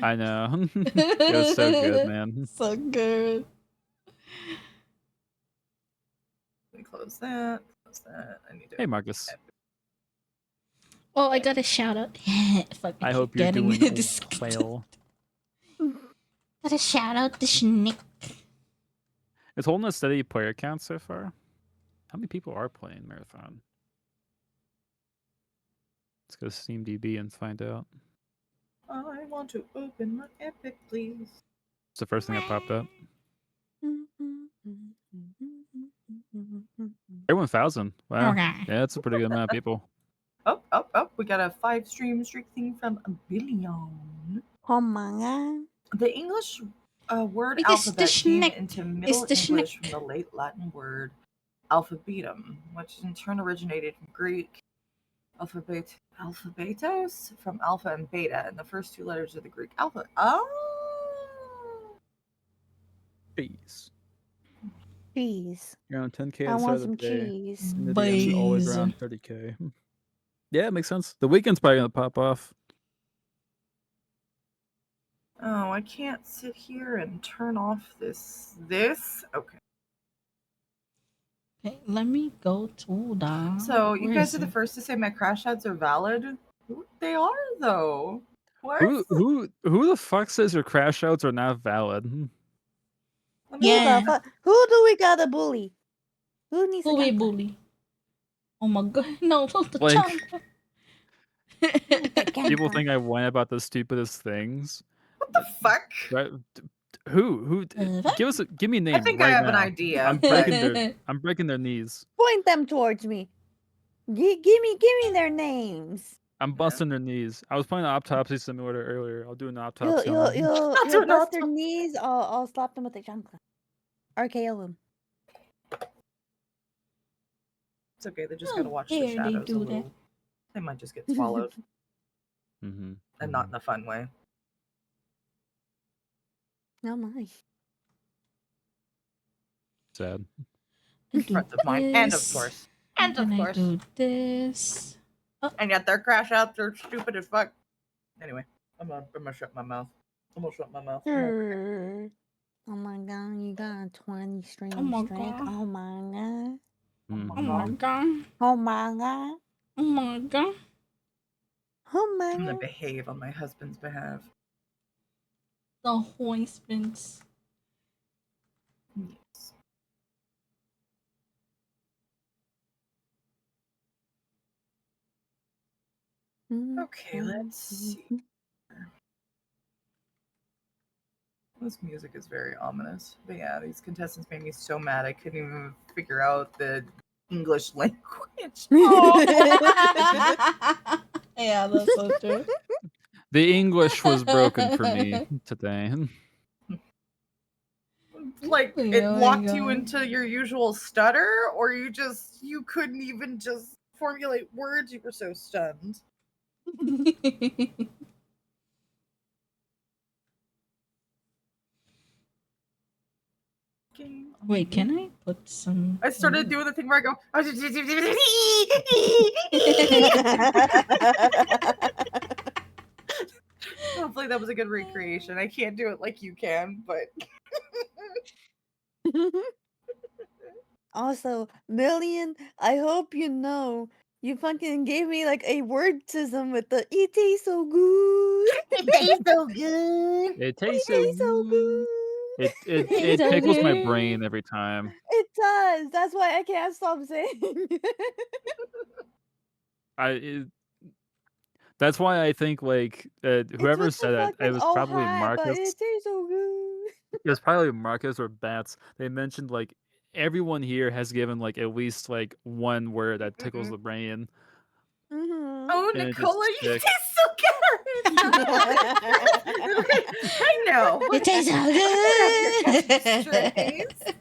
I know. It was so good, man. So good. Let me close that. Close that. I need to. Hey Marcus. Oh, I got a shout out. Fuck, I keep hope you're getting doing this- well. Got a shout out to Schnick. It's holding a steady player count so far. How many people are playing Marathon? Let's go to SteamDB and find out. I want to open my Epic, please. It's the first thing that popped up. 31,000. Wow. Okay. Yeah, that's a pretty good amount of people. Oh, we got a 5-stream streak thing from a billion. Oh my god. The English word It is the alphabet came schneck. into It's Middle the English schneck. from the late Latin word alphabetum, which in turn originated from Greek alphabetos, from alpha and beta, and the first two letters of the Greek alphabet. Oh! Cheese. Cheese. You're on 10K I at the start want of the some day. cheese. And at the end, always Boys. around 30K. Yeah, it makes sense. The weekend's probably gonna pop off. Oh, I can't sit here and turn off this. Okay. Okay, let me go to the. So you where guys is are the it? first to say my crash outs are valid. They are though. What? Who the fuck says your crash outs are not valid? Let me Yeah. Who do we gotta bully? Who needs to Bully, get bully. Oh my god, no, not the Like- chunk. People think I whine about the stupidest things. What the fuck? Right? Who? Give me a name. I think right I have now. an idea. I'm breaking their knees. Point them towards me. Give me their names. I'm busting their knees. I was playing an autopsy simulator earlier. I'll do an You'll autopsy on them. you'll I'll do you'll an bust their auto- knees. I'll slap them with the chancla. RKO them. It's okay. They just How gotta watch the dare they shadows do a that? little. They might just get swallowed, Mm-hmm. and not in a fun way. Oh my. Sad. Friends of mine, and of course, and of Then I course, do this. and yet their crash outs are stupid as fuck. Anyway, I'm gonna shut my mouth. I'm gonna shut my mouth. Oh my god, you got a 20 stream Oh my streak. god. Oh my god. Mhm. Oh my god. Oh my god. Oh my god. Oh my I'm gonna god. behave on my husband's behalf. The hoistments. Yes. Okay, let's see. This music is very ominous. But yeah, these contestants made me so mad I couldn't even figure out the English language. Yeah, that's so true. The English was broken for me today. Like Oh it my locked you God. into your usual stutter, or you couldn't even just formulate words. You were so stunned. Wait, can I put some? I started doing the thing where I go. Hopefully that was a good recreation. I can't do it like you can, but Also, Million, I hope you know you fucking gave me like a wordism with the it tastes so good. it tastes so good. It tastes It tastes so good. It so tickles my good. brain every time. It does. That's why I can't stop saying. That's why I think like whoever It's with said the it, it fucking was oh probably hi, but Marcus. it tastes so good. It was probably Marcus or Bats. They mentioned like everyone here has given like at least like one word that tickles the brain. Mm-hmm. Oh, And it just Nicola, you sticks. taste so good. Okay, I know. It tastes so good. Strays.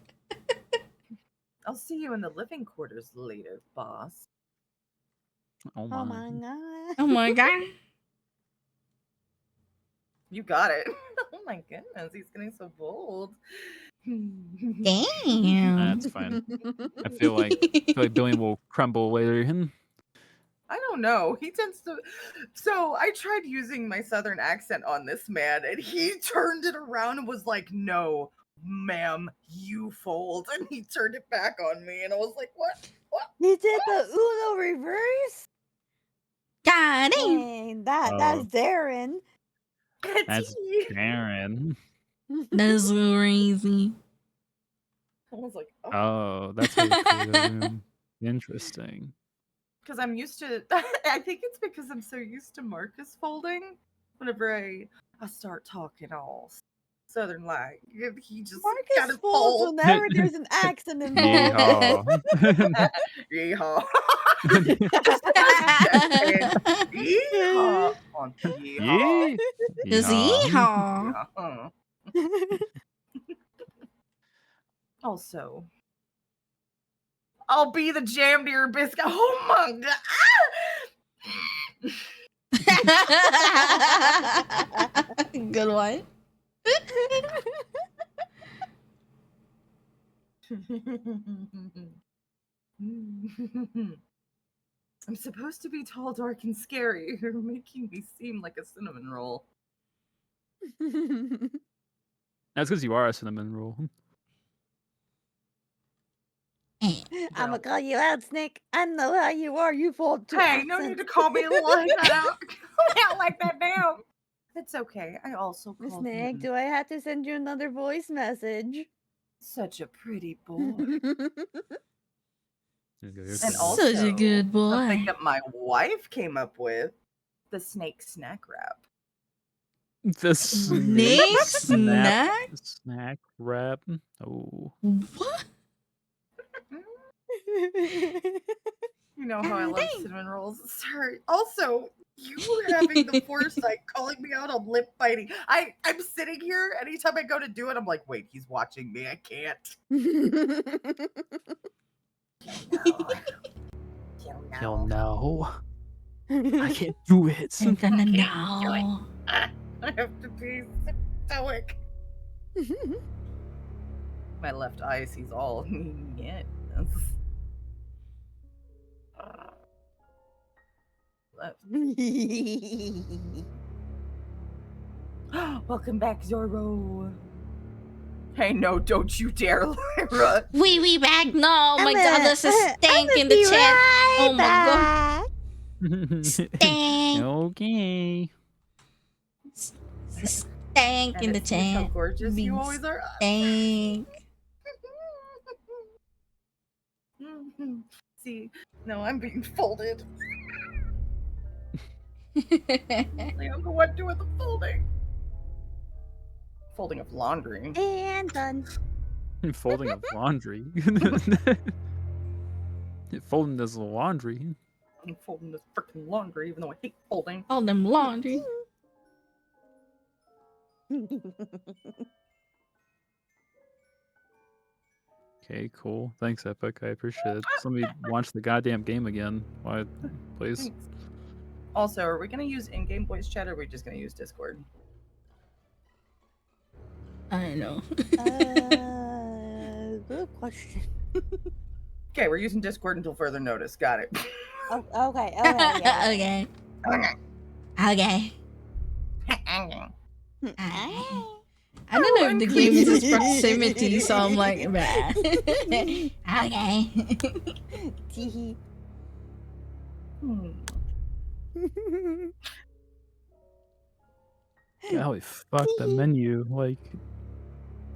I'll see you in the living quarters later, boss. Oh Oh my. my god. Oh my god. You got it. Oh my goodness, he's getting so bold. Damn. That's fine. I feel like Billion will crumble later. I don't know. He tends to. So I tried using my southern accent on this man, and he turned it around and was like, "No, ma'am, you fold." And he turned it back on me, and I was like, "What? What?" He did the Uno reverse? God damn. Dang, that's Darren. That's Darren. That's crazy. I was like, "Oh." Oh, that's how you create a room. Interesting. Because I'm used to. I think it's because I'm so used to Marcus folding whenever I start talking all southern like, he just Marcus got his folds pole. whenever there's an accent involved. Yeehaw. Yeehaw. Just yeehaw. On yeehaw. Just Yeehaw. yeehaw. Yeah. Also, I'll be the jam to your biscuit. Oh my god. Good one. I'm supposed to be tall, dark, and scary. You're making me seem like a cinnamon roll. That's because you are a cinnamon roll. I'ma call you out, Snake. I know how you are. You fold to Hey, no need to call me like that out. Call me out like that now. It's okay. I also called Snake, him do I have to send you another voice message? such a pretty boy. And also, Such a good boy. something that my wife came up with, the snake snack wrap. The Snake snack? Snack wrap. Oh. What? You know how I love cinnamon rolls. Sorry. Also, you having the foresight calling me out on lip biting. I'm sitting here. Anytime I go to do it, I'm like, wait, he's watching me. I can't. He'll know. I can't do it. I'm gonna do know. I have to be stoic. My left eye sees all. Yeah. Welcome back, Zorro. Hey, no, don't you dare, Lyra. Wee back. No, oh my I'm god, a- there's a stank I'ma in the be chat. right Oh my back. Stank. Okay. Stank And in the it seems how chat. gorgeous Big you always are. Stank. See, no, I'm being folded. I'm the one doing the folding. Folding of laundry. And done. Folding of laundry. Folding this laundry. I'm folding this freaking laundry, even though I hate folding. All them laundry. Okay, cool. Thanks, Epic. I appreciate it. Somebody launch the goddamn game again. Why, please? Thanks. Also, are we gonna use in-game voice chat, or are we just gonna use Discord? I know. Good question. Okay, we're using Discord until further notice. Got it. Oh, okay. Yeah. Okay. Okay. Okay. Okay. I don't know if the game is its proximity, so I'm like, bah. Okay. Teehee. Golly, fuck the menu. Like,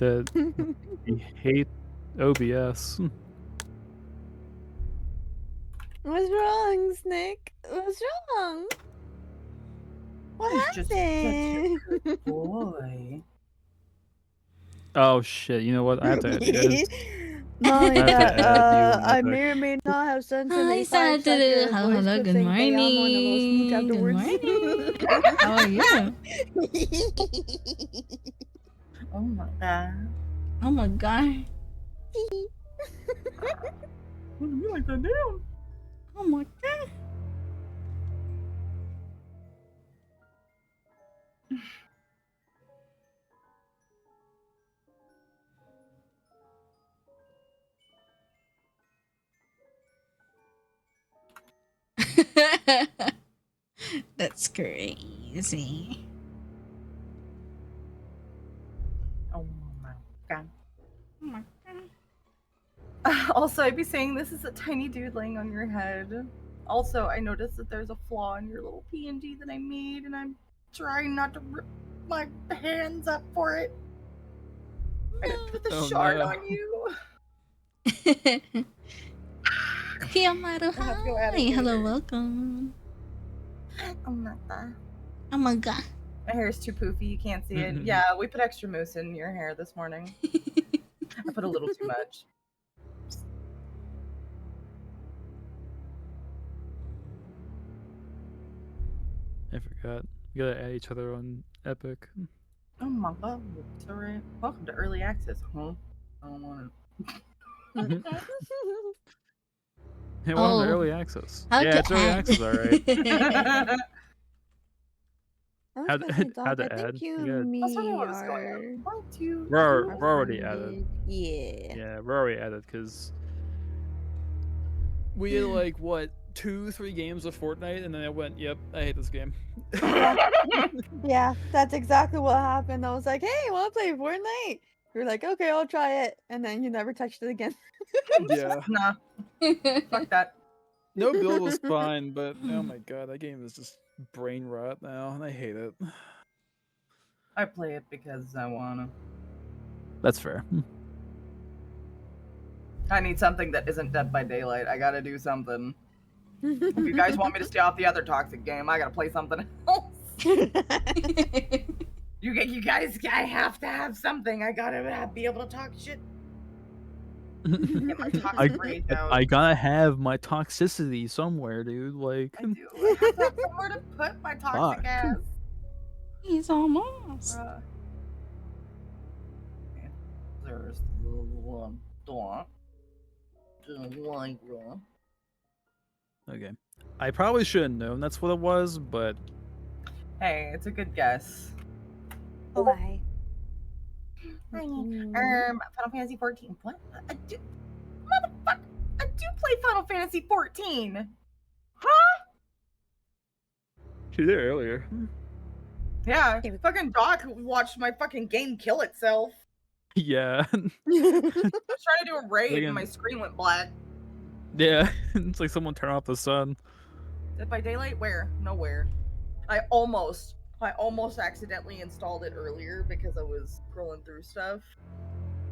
I hate OBS. What's wrong, Snake? What's wrong? What He's just such a happened? good boy. Oh shit! You know what? I have to add you guys. Molly, I have to add you in I Epic. may or may not have sent him Hi, a 5 Santa. second Hello, voice clip good saying, "Hey, I'm one of those smooch morning. Good afterwards." morning. How are you? Oh my god. Oh my god. What do you like that down? Oh my god. That's crazy. Oh my god. Oh my god. Also, I'd be saying this is a tiny dude laying on your head. Also, I noticed that there's a flaw in your little PNG that I made, and I'm trying not to rip my hands up for it. I didn't put the Oh, shard no. on you. Kiyamaru, I have to go add hi. it Hello, later. welcome. Oh my god. Oh my god. My hair is too poofy. You can't see it. Yeah, we put extra mousse in your hair this morning. I put a little too much. I forgot. We gotta add each other on Epic. Oh my god, it's alright. Welcome to early access, huh? I don't want it. Hey, welcome to Oh. early access. How Yeah, to it's early add. access, alright. I was How gonna to, say, how Doc, I to add? think you You and That's what I me was going are on. What do We're you already added. funded. Yeah. Yeah, we're already added because we had like what 2-3 games of Fortnite, and then I went, "Yep, I hate this game." Yeah, that's exactly what happened. I was like, "Hey, wanna play Fortnite?" You're like, "Okay, I'll try it," and then you never touched it again. Yeah. Nah, fuck that. No build was fine, but oh my god, that game is just brain rot now, and I hate it. I play it because I wanna. That's fair. I need something that isn't Dead by Daylight. I gotta do something. If you guys want me to stay off the other toxic game, I gotta play something else. You guys, I have to have something. I gotta be able to talk shit. Get my toxic rage out. I gotta have my toxicity somewhere, dude. Like, I do. I have to have somewhere to put my toxic Fuck. ass. He's almost. There's the one dot. okay. I probably should have known that's what it was, but Hey, it's a good guess. Why? Final Fantasy 14. What? Motherfucker! I do play Final Fantasy 14. Huh? she did earlier. Yeah. Fucking Doc watched my fucking game kill itself. Yeah. I was trying to do a raid Again. and my screen went black. Yeah. It's like someone turned off the sun. Dead by Daylight? Where? Nowhere. I almost accidentally installed it earlier because I was scrolling through stuff.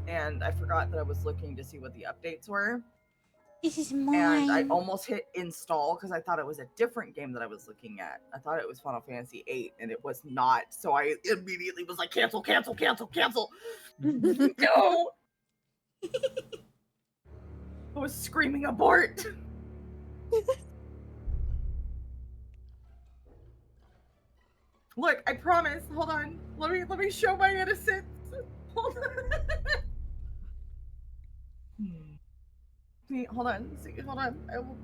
And I forgot that I was looking to see what the updates were. This is And I mine. almost hit install because I thought it was a different game that I was looking at. I thought it was Final Fantasy VIII, and it was not. So I immediately was like, cancel, cancel, cancel, cancel. No! I was screaming abort. Look, I promise. Hold on. Let me show my innocence. Hold on. See, hold on. See, hold on. I will...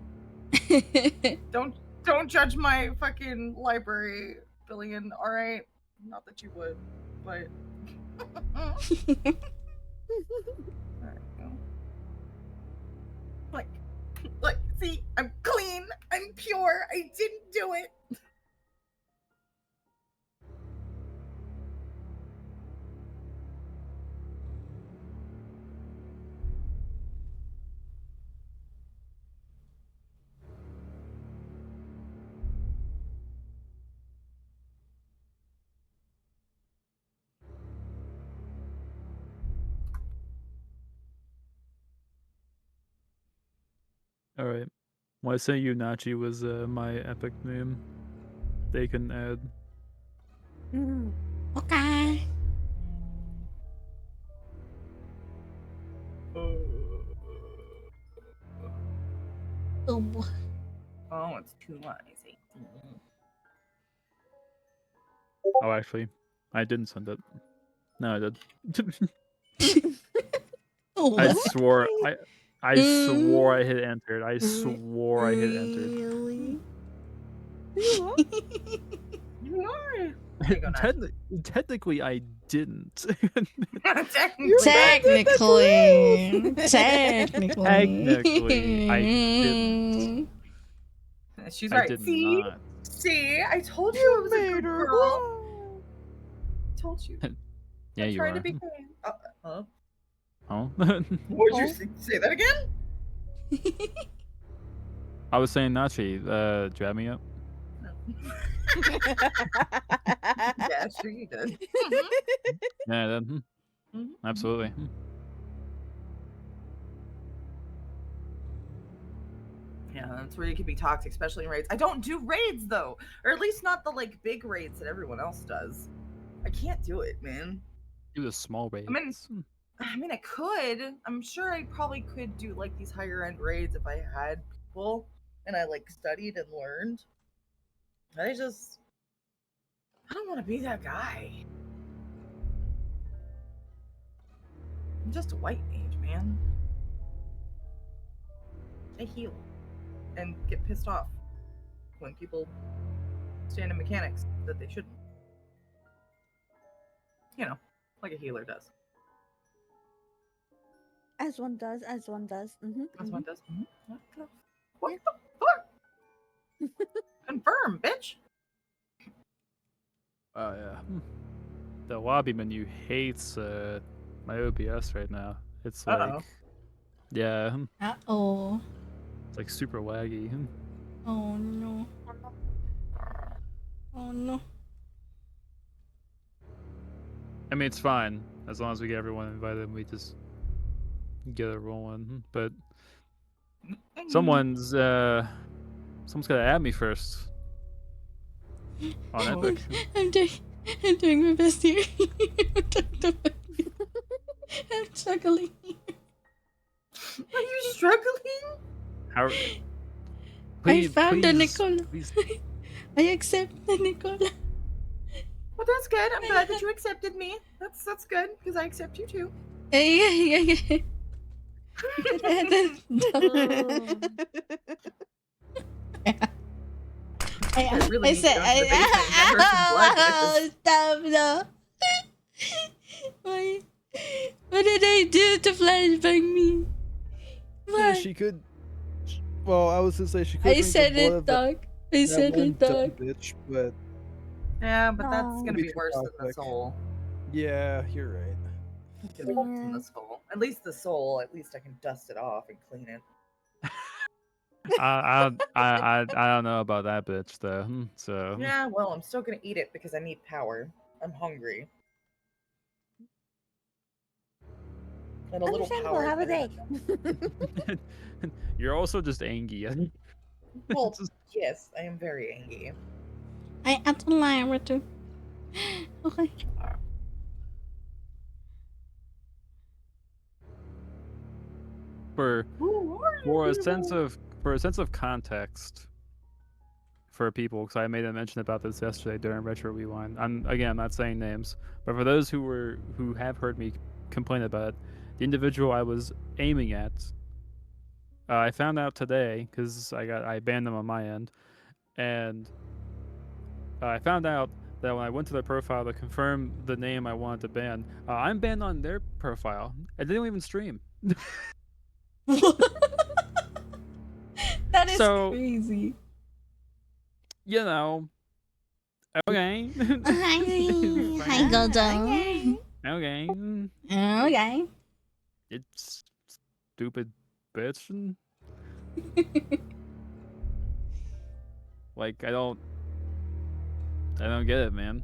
Don't judge my fucking library, Billion. All right. Not that you would, but. There you go. Like, see, I'm clean. I'm pure. I didn't do it. Alright. When I say you Nachi was my epic name, they can add. Okay. Oh, Oh, it's too noisy. Oh, actually, I didn't send it. No, I did. I swore. I swore I hit entered. I swore I hit entered. Really? You are. Technically, I didn't. Technically, I didn't. She's I right. did See? not. See? I told you I was a good girl. I told you. Yeah, I'm you trying are. to be kind. Oh. Oh. Would you say that again? I was saying Nachi, jab me up. Yeah, sure you did. Yeah, I did. Absolutely. Yeah, that's where you can be toxic, especially in raids. I don't do raids though, or at least not the like big raids that everyone else does. I can't do it, man. Do the small raids. I mean, I could. I'm sure I probably could do like these higher end raids if I had people and I like studied and learned. I don't want to be that guy. I'm just a white mage, man. I heal and get pissed off when people stand in mechanics that they shouldn't. You know, like a healer does. As one does, as one does. As one does. What the fuck? Confirm, bitch. Oh yeah. The lobby menu hates my OBS right now. It's like, Uh-oh. yeah, Uh-oh. it's like super laggy. Oh no. Oh no. I mean, it's fine as long as we get everyone invited and we just get it rolling. But someone's gotta add me first on Epic. I'm doing my best here. I'm struggling. Are you struggling? How? I found the Nicola. Please. I accept the Nicola. Well, that's good. I'm glad that you accepted me. That's good because I accept you too. Yeah. I said, stop, no. Why? What did I do to flashbang me? Yeah, What? she could. Well, I was to say she could. I said it, dog. I said it, dog. Bitch, but Yeah, but that's No. gonna Be be too worse than the toxic. soul. yeah, you're right. It's gonna be worse than the soul. At least the soul. At least I can dust it off and clean it. I don't know about that bitch though. So Yeah, well, I'm still gonna eat it because I need power. I'm hungry. And a little Understandable. power. Have a there. day. you're also just angry. Well, yes, I am very angry. I am to lie with you. Okay. for a sense of context for people, because I made a mention about this yesterday during Retro Rewind. I'm not saying names, but for those who have heard me complain about it, the individual I was aiming at, I found out today because I banned them on my end, and I found out that when I went to their profile to confirm the name I wanted to ban, I'm banned on their profile, and they don't even stream. That is So, crazy. you know. Okay. Hi, Gojo. Okay. Okay. It's stupid bitch. Like I don't get it, man.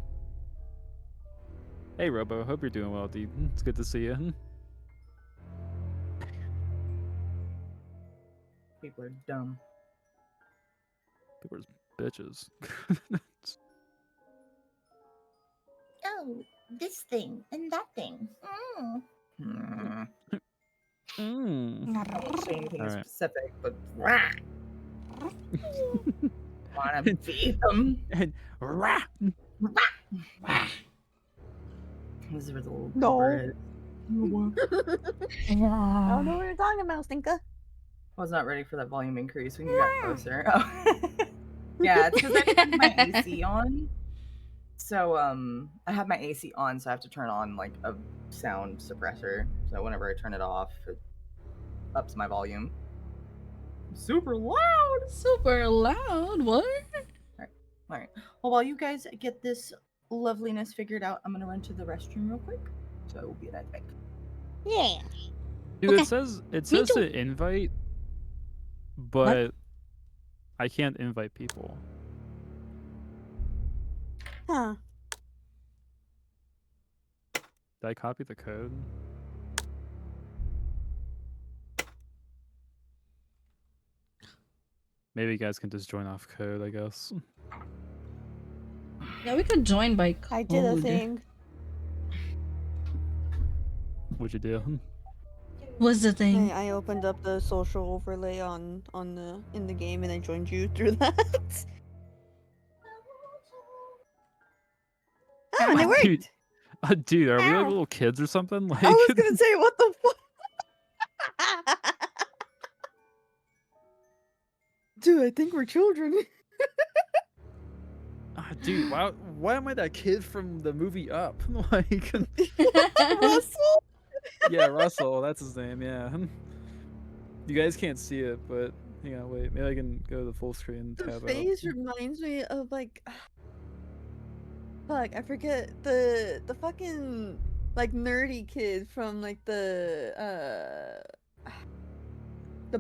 Hey Robo, hope you're doing well, dude. It's good to see you. People are dumb. People are bitches. Oh, this thing and that thing. I won't say anything Alright. specific, but wanna beat them. And rah! This is a little No. bird. I don't know what you're talking about, Stinka. I was not ready for that volume increase when you got closer. Oh. Yeah, it's because I didn't have my AC on. So I have my AC on, so I have to turn on like a sound suppressor. So whenever I turn it off, it ups my volume. Super loud. Super loud. What? All right. Well, while you guys get this loveliness figured out, I'm gonna run to the restroom real quick. So I will be right back. Yeah. Dude, Okay. it says too. to invite, but I can't invite people. Huh. Did I copy the code? Maybe you guys can just join off code, I guess. Yeah, we could join by code. I did a thing. What'd you do? What's the thing? I opened up the social overlay on the in the game and I joined you through that. And it worked. Dude, are we like Ow. little kids or something? Like, I was gonna say, what the fuck? Dude, I think we're children. dude, why am I that kid from the movie Up? Like, Russell? yeah, Russell, that's his name. Yeah, you guys can't see it, but hang on, wait, maybe I can go to the full screen The tab. face reminds me of like, fuck, I forget the fucking like nerdy kid from like the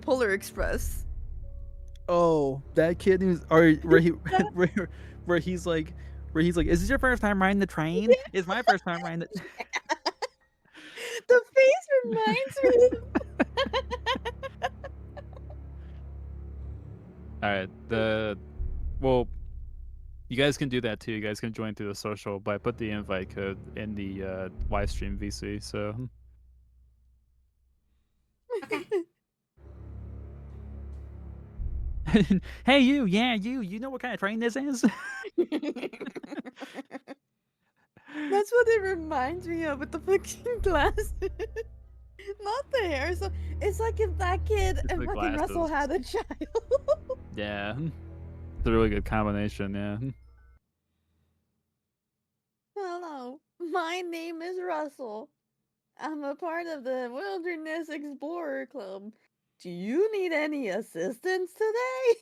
Polar Express. Oh, that kid who's where he's like, is this your first time riding the train? Yeah. It's my first time riding the. The face reminds me. All right, well, you guys can do that too. You guys can join through the social, but I put the invite code in the live stream VC. So. Hey, you, yeah, you know what kind of train this is? That's what it reminds me of with the fucking glasses. Not the hair. So it's like if that kid It's and the fucking Russell glasses. had a child. Yeah, it's a really good combination. Yeah. Hello, my name is Russell. I'm a part of the Wilderness Explorer Club. Do you need any assistance today?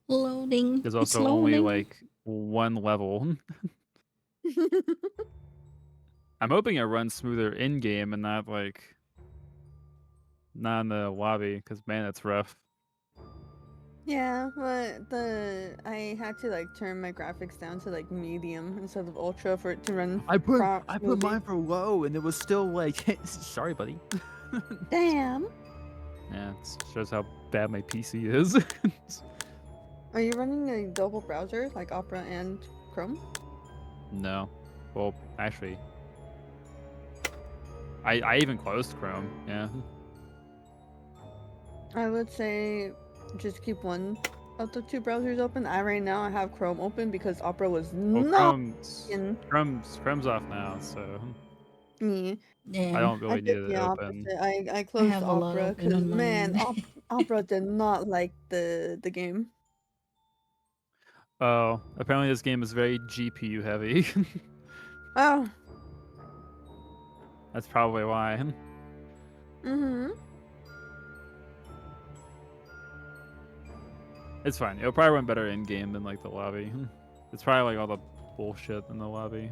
Loading. There's It's also only loading. like one level. I'm hoping it runs smoother in game and not in the lobby, because man, it's rough. Yeah, but I had to like turn my graphics down to like medium instead of ultra for it to run. I put smoothly. mine for low, and it was still like, sorry, buddy. Damn. Yeah, it shows how bad my PC is. Are you running a double browser like Opera and Chrome? No, well, actually, I even closed Chrome. Yeah. I would say just keep one of the two browsers open. Right now I have Chrome open because Opera was Well, not Chrome's off now, so me. Damn. I don't I really need did it the open. opposite. I closed have a lot Opera open because on man, mine. Opera did not like the game. Oh, apparently this game is very GPU heavy. Oh. That's probably why. Mm-hmm. It's fine. It'll probably run better in game than like the lobby. It's probably like all the bullshit in the lobby.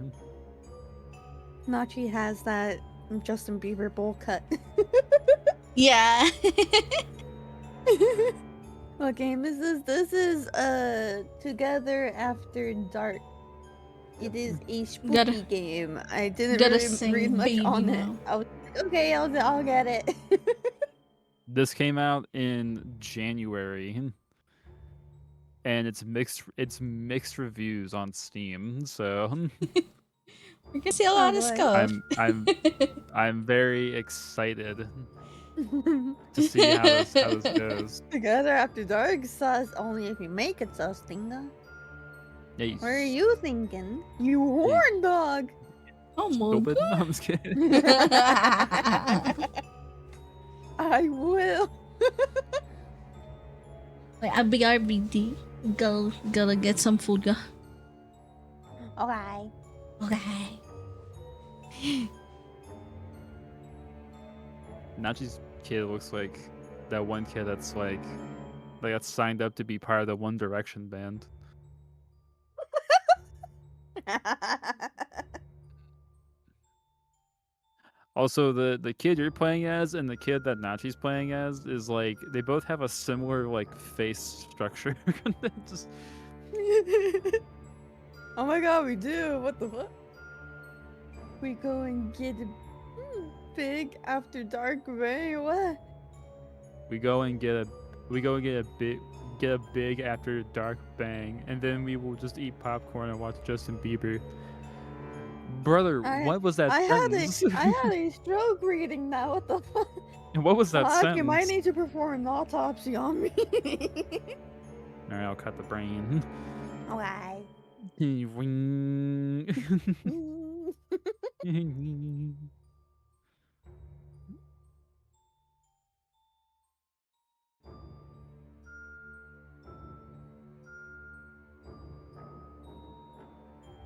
Nachi has that Justin Bieber bowl cut. Yeah. What game is this? This is Together After Dark. It is a spooky game. I didn't really read much on it. I was like, okay, I'll get it. This came out in January, and it's mixed reviews on Steam. So We can see a lot of stuff. I'm very excited to see how this goes. Together After Dark sus only if you make it sus, Dinga. Yeah, What are you thinking? You horn dog! Oh my stupid. god. No, I'm just kidding. I will. Like a BRBD. Gotta get some food, go. Okay. Okay. Nachi's kid looks like that one kid that's like got signed up to be part of the One Direction band. Also, the kid you're playing as and the kid that Nachi's playing as is like they both have a similar like face structure. Just... Oh my god, we do. What the fuck? We go and get big after dark bang? What? We go and get a big after dark bang, and then we will just eat popcorn and watch Justin Bieber. Brother, what was that sentence? I had a stroke reading that. What the fuck? What was that sentence? You might need to perform an autopsy on me. Alright, I'll cut the brain. Why?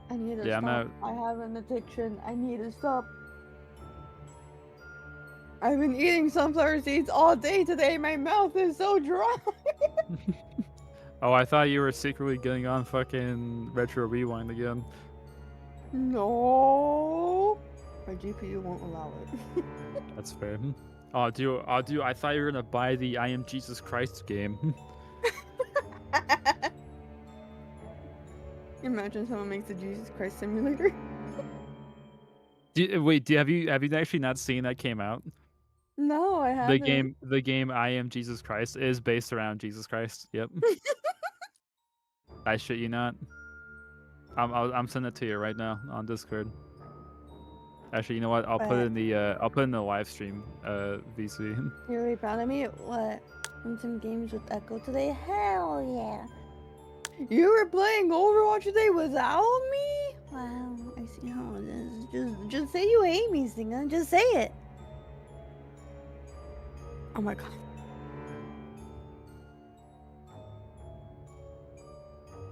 I need to stop. I'm out. I have an addiction. I need to stop. I've been eating sunflower seeds all day today. My mouth is so dry. Oh, I thought you were secretly getting on fucking Retro Rewind again. No. My GPU won't allow it. That's fair. Oh, dude, I thought you were gonna buy the I Am Jesus Christ game. Imagine someone makes a Jesus Christ simulator. Wait, have you actually not seen that came out? No, I haven't. The game I Am Jesus Christ is based around Jesus Christ. Yep. I shit you not. I'm sending it to you right now on Discord. Actually, you know what? I'll put it in the live stream, VC. You're really proud of me? What? In some games with Echo today? Hell yeah. You were playing Overwatch today without me? Wow, I see how it is. Just say you hate me, Stinger. Just say it. Oh my god.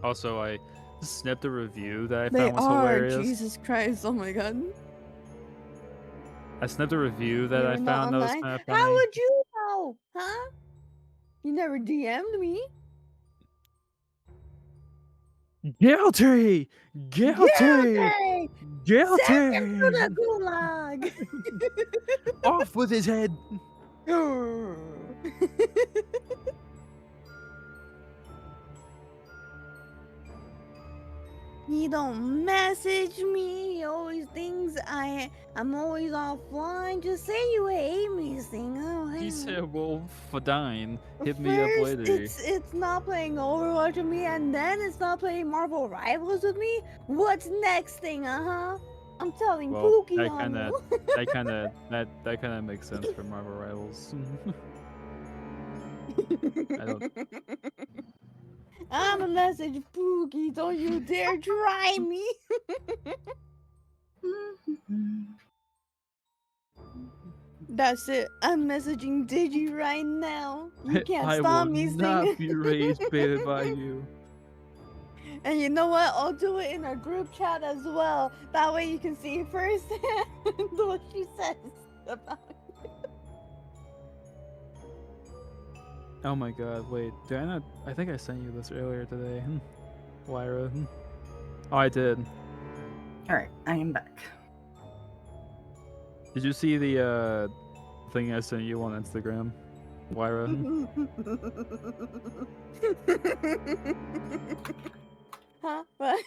Also, I snipped a review that I found was hilarious. Jesus Christ, oh my god. I snipped a review that I found that was kind of funny. How would you know? Huh? You never DM'd me. Guilty! Guilty! Guilty! Send him to the gulag! Off with his head! He don't message me. He always thinks I'm always offline. Just say you hate me, Stinger. He said, well, fine. Hit me up later. It's not playing Overwatch with me, and then it's not playing Marvel Rivals with me. What's next thing, I'm telling Pookie that kind of makes sense for Marvel Rivals. I don't. I'm a message Pookie. Don't you dare try me. That's it. I'm messaging Digi right now. You can't stop me, Stinger. I will not be rage baited by you. And you know what? I'll do it in our group chat as well. That way you can see firsthand what she says about it. Oh my god, wait. Did I not? I think I sent you this earlier today. Lyra. Oh, I did. Alright, I am back. Did you see the thing I sent you on Instagram? Lyra? Huh? What?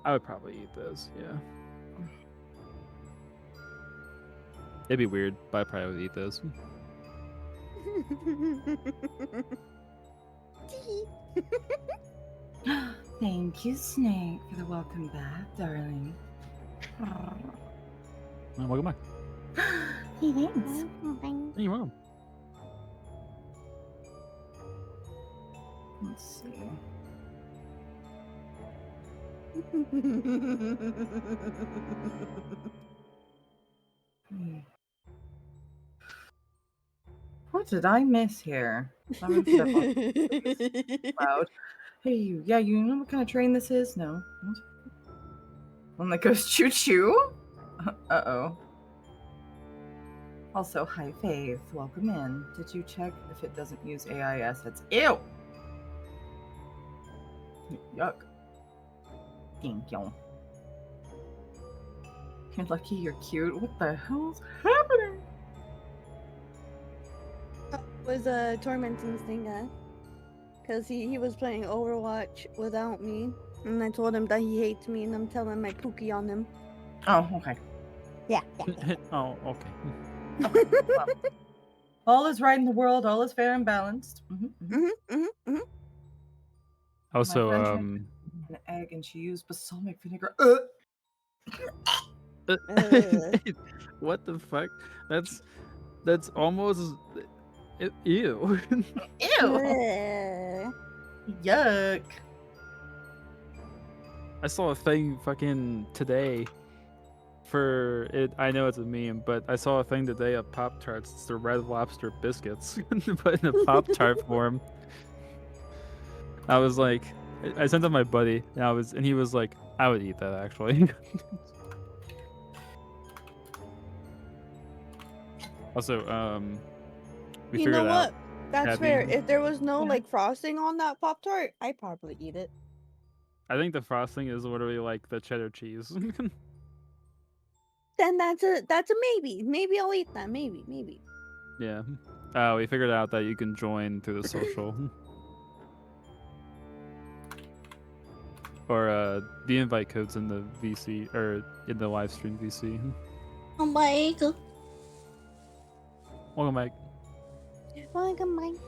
I would probably eat this, yeah. It'd be weird, but I probably would eat this. Thank you, Snake, for the welcome back, darling. Welcome back. Hey, thanks. You're welcome. Let's see. What did I miss here? Loud. Hey, you. Yeah, you know what kind of train this is? No. What? One that goes choo choo? Uh-oh. Also, hi, Faith. Welcome in. Did you check if it doesn't use AI assets? Ew! Yuck. Thank you. You're lucky you're cute. What the hell's happening? was tormenting Stinga. Because he was playing Overwatch without me. And I told him that he hates me and I'm telling my pookie on him. Oh, okay. Yeah. Oh, okay. Okay, well, all is right in the world. All is fair and balanced. Also, My friend tried an egg and she used balsamic vinegar. What the fuck? That's almost ew. Ew. Yuck. I saw a thing fucking today for it. I know it's a meme, but I saw a thing today of Pop Tarts. It's the Red Lobster biscuits, but in a Pop Tart form. I was like, I sent it to my buddy, and he was like, I would eat that actually. Also, we You figured know out. what? That's fair. If there was no like frosting on that Pop-Tart, I'd probably eat it. I think the frosting is literally like the cheddar cheese. Then that's a maybe. Maybe I'll eat that. Maybe. Yeah. We figured out that you can join through the social. Or the invite code's in the VC or in the live stream VC. Oh my god. Welcome back. Welcome back.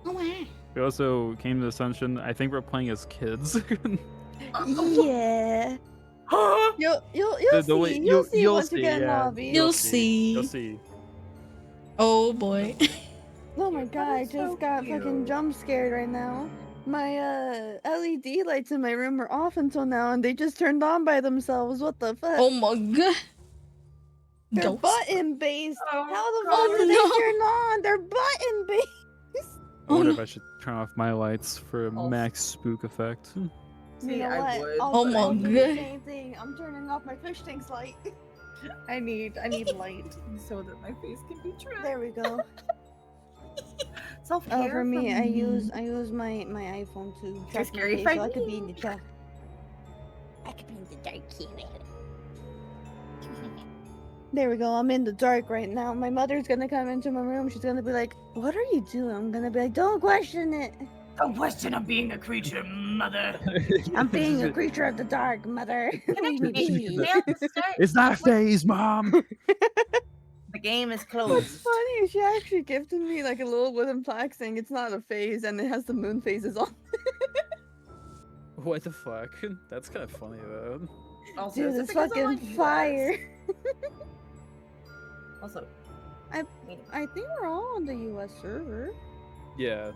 Oh my. We also came to the Ascension. I think we're playing as kids. Yeah. You'll see. You'll see once you get in lobby. You'll see. You'll see. Oh boy. Oh my god, I just got fucking jump scared right now. My LED lights in my room are off until now and they just turned on by themselves. What the fuck? Oh my god. They're Ghost. button based. Oh, How the God. fuck did they No. turn on? They're button based. I wonder if no. I should turn off my lights for a max spook effect. See, You know I what? would. I'll Oh my do the god. same thing. I'm turning off my fish tanks light. I need light so that my face can be trimmed. There we go. Self-care For me, I from- use my iPhone to track my scary face, for so I could be me. in the dark. I could be in the dark here. There we go. I'm in the dark right now. My mother's gonna come into my room. She's gonna be like, "What are you doing?" I'm gonna be like, "Don't question it. Don't question of being a creature, mother. I'm being a creature of the dark, mother. Leave me be." It's not a phase, Mom! The game is What's closed. funny? She actually gifted me like a little wooden plaque saying it's not a phase and it has the moon phases on. What the fuck? That's kind of funny though. Also, Dude, is it it's because I'm fucking on US? fire. Also, I think we're all on the US server. Yeah.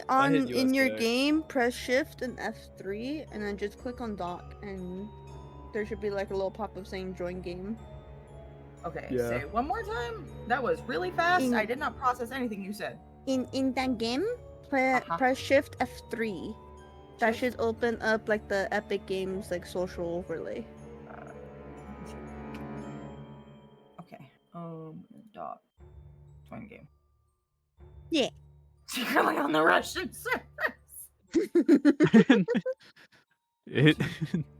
On hit in your USA. game, press Shift and F3, and then just click on dock, and there should be like a little pop-up saying "Join game." okay, Yeah. say it one more time. That was really fast. I did not process anything you said. In that game, press Shift F3. That should open up like the Epic Games like social overlay. Okay. Dot. Join game. Yeah. Secretly on the Russian servers.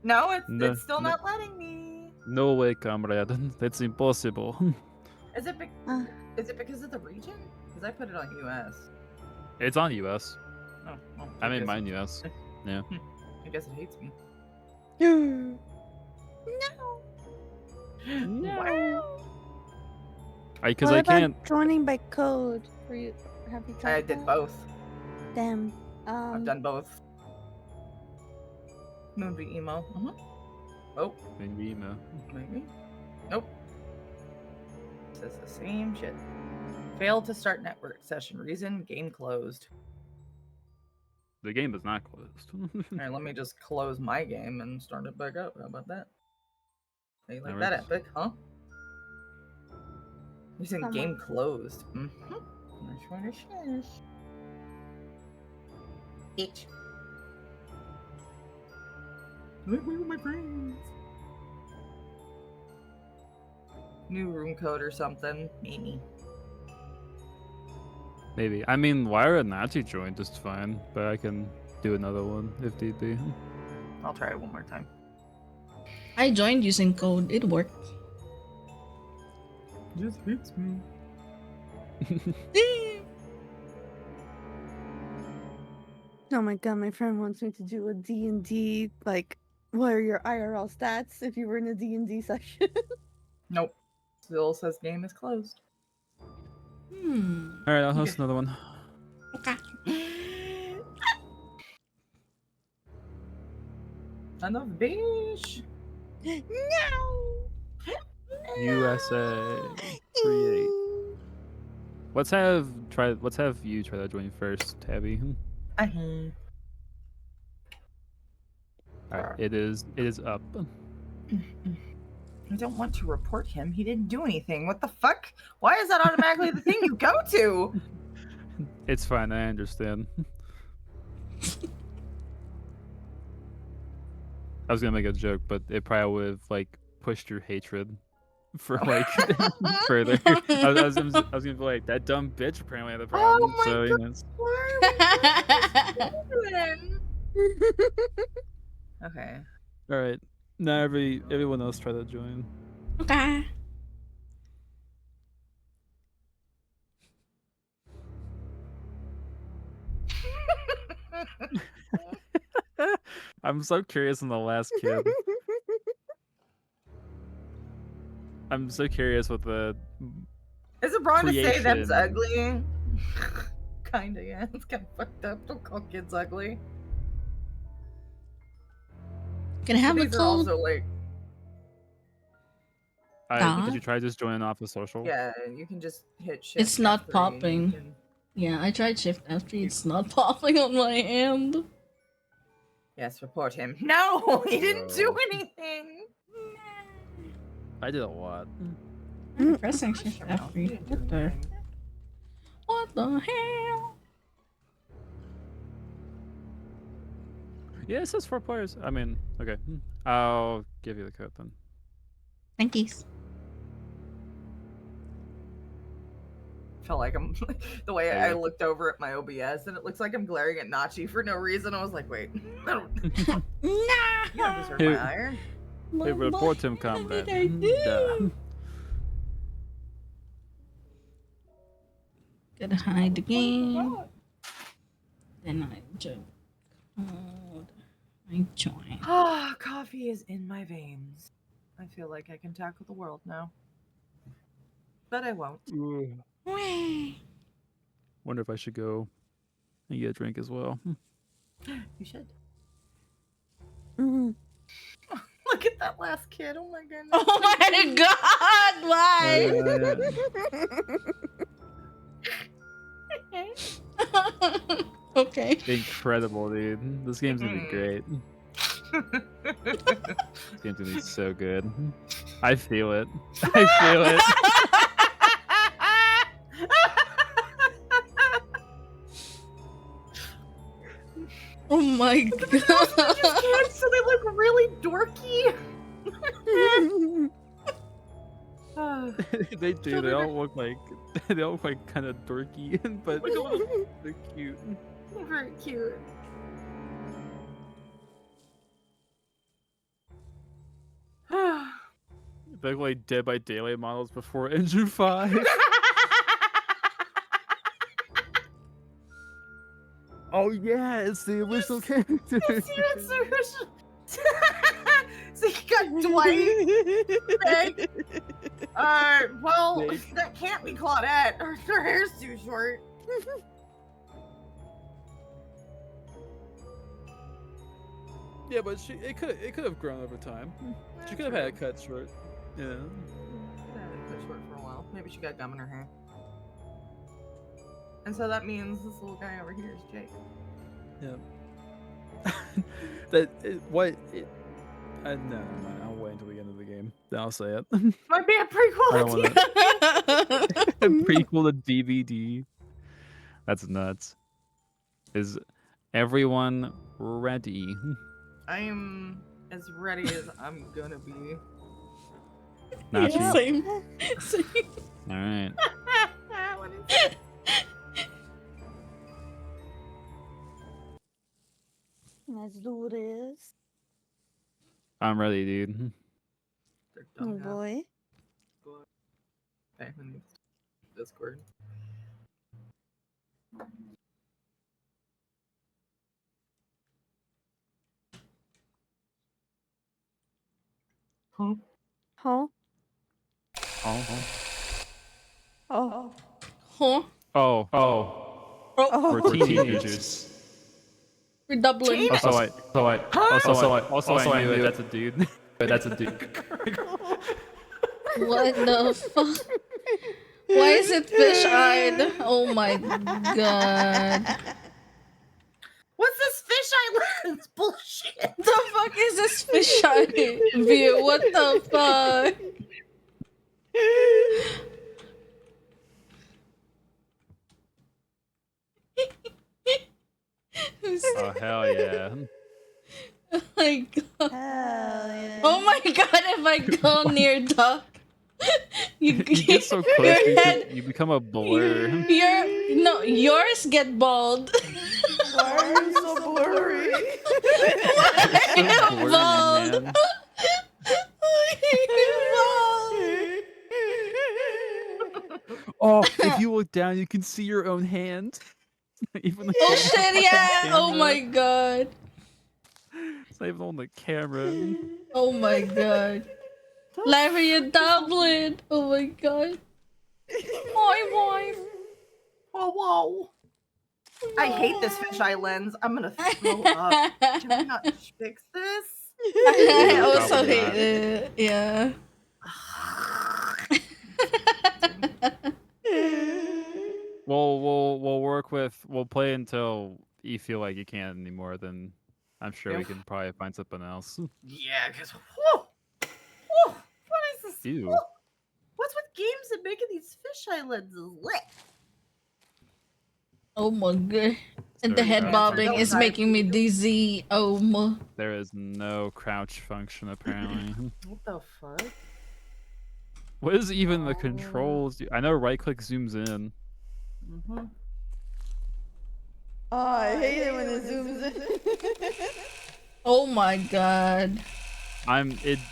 No, it's still not letting me. No way, comrade. That's impossible. Is it because of the region? Because I put it on US. It's on US. Oh, well, I made guess mine US. Yeah. I guess it hates me. No. Wow. Because What I about can't. joining by code? Have you tried I did that? both. Damn. I've done both. Moonby emo. Oh, Maybe email. maybe. Nope. Says the same shit. Failed to start network session. Reason: game closed. The game is not closed. Alright, let me just close my game and start it back up. How about that? How you like That that, works. Epic, huh? You saying Come game on. closed. Bitch. Wait with my friends. New room code or something, maybe. Maybe. I mean, Lyra and Nazi joined just fine, but I can do another one if need be. I'll try it one more time. I joined using code. It worked. Just hits me. Oh my god, my friend wants me to do a D&D, like, what are your IRL stats if you were in a D&D session? Nope. Still says game is closed. Alright, I'll host another one. Okay. Another beach. No! USA create. Let's have you try to join first, Tabby. Alright, it is up. I don't want to report him. He didn't do anything. What the fuck? Why is that automatically the thing you go to? It's fine, I understand. I was gonna make a joke, but it probably would have like pushed your hatred for like further. I was gonna be like, that dumb bitch apparently had the problem. Oh my So god. you know. Okay. All right. Now everyone else try to join. Okay. I'm so curious on the last kid. I'm so curious with the. Is it wrong to say them's creation. ugly? Kinda, yeah. It's kind of fucked up. Don't call kids ugly. Can I have But a these are code? also like, Did you try just joining off the social? yeah, you can just hit shift. It's not F3 and you popping. can- Yeah, I tried shift F3. It's not popping on my end. Yes, report him. No, he didn't do No. anything. I did a lot. I'm pressing shift He F3. didn't do What the? anything. What the hell? Yeah, it says 4 players. I mean, okay. I'll give you the code then. Thank you. Felt like I'm the way There I you go. looked over at my OBS and it looks like I'm glaring at Nachi for no reason. I was like, wait, I don't, Nah. you don't deserve Who- my ire. Hey, report him combat. What did I do? Gotta hide the game. Then I join. I join. Ah, coffee is in my veins. I feel like I can tackle the world now. But I won't. Wonder if I should go and get a drink as well. You should. Mhm. Look at that last kid. Oh my goodness. Oh my god, why? Okay. Incredible, dude. This game's gonna be great. This game's gonna be so good. I feel it. I feel it. Oh my god. Kids, so they look really dorky. They do. They all look like kind of dorky, but they're cute. Very cute. They look like Dead by Daylight models before Engine 5. Oh yeah, it's the original character. So you got Dwight. Meg. Well, Meg. that can't be Claudette. Her hair's too short. Yeah, but it could have grown over time. She could have had it cut short. Yeah. Could have it cut short for a while. Maybe she got gum in her hair. And so that means this little guy over here is Jake. Yeah. No, never mind. I'll wait until the end of the game. Then I'll say it. Might be a I prequel. don't want a prequel to DVD. That's nuts. Is everyone ready? I am as ready as I'm gonna be. Not Yeah, you. same. Same. All right. What is it? Let's do this. I'm ready, dude. They're Oh dumb now. boy. Okay, who needs- Discord. Huh? Oh. Oh. Huh? Oh. Oh. We're teenagers. We're doubling. Also, I knew it. That's a dude. That's a dude. What the fuck? Why is it fish-eyed? Oh my god. What's this fish island bullshit? The fuck is this fish-eyed view? What the fuck? Oh hell yeah! Oh my god. Hell yeah. Oh my god, if I go near Duck, You get so close, your head, you become a blur. yours get bald. Why are you so blurry? So Bald. blurry, man. Oh, if you look down, you can see your own hand. Even the Oh camera's shit, on yeah! camera. Oh my god. It's not even on the camera. Oh my god. Larry and Dublin! Oh my god. My wife. Oh, whoa. I hate this fisheye lens. I'm gonna throw up. Can we not fix this? I also Probably hate not. it. Yeah. We'll play until you feel like you can't anymore. Then I'm sure we can probably find something else. Yeah, because what is this? Ew. Whoa. What's with games and making these fisheye lenses lit? Oh my god. And the Sorry, head guys. bobbing is making me dizzy. Oh my. There is no crouch function apparently. What the fuck? What is even the controls? I know right click zooms in. Mm-hmm. Oh, I hate it when it zooms in. Oh my god.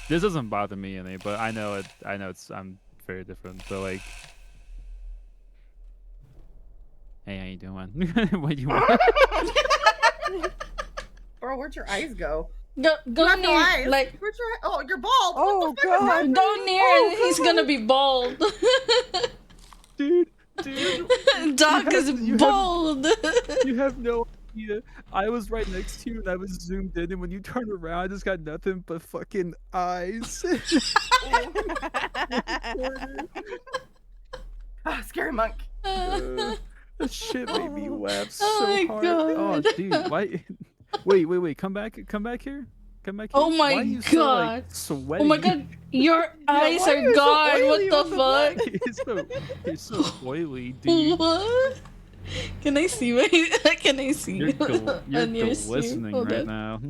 This doesn't bother me any, but I know I'm very different. So like, hey, how you doing? What do you want? Bro, where'd your eyes go? Go You have no near, eyes. like, Where's your Oh, you're bald. Oh, What the fuck is God. happening? go near Oh, and he's gonna be bald. Dude, Doc is bald. you have no idea. I was right next to you and I was zoomed in, and when you turn around, I just got nothing but fucking eyes. Ah, scary monk. That shit made me laugh so Oh my hard. God. Oh, dude, why? Wait, come back here. Come back here. Oh my Why are you so, like, God. sweaty? Oh my god, your eyes why are are you so gone. oily What on the the fuck? It's so oily, dude. What? Can I see my? Can I see You're, you're on your stream? glistening Hold right on. now.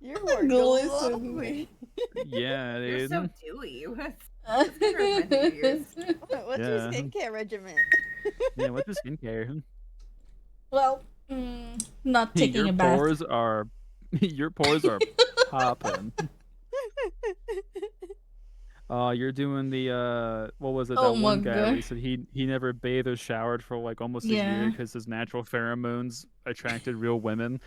You are Glistening. glowing. Yeah, You're dude. so dewy. What's your many years? What's your Yeah. skincare regimen? Yeah, what's your skincare? Well, not taking your a bath. pores are, your pores are popping. You're doing the what was it? That Oh my one guy God. he said he never bathed or showered for like almost a year Yeah. because his natural pheromones attracted real women.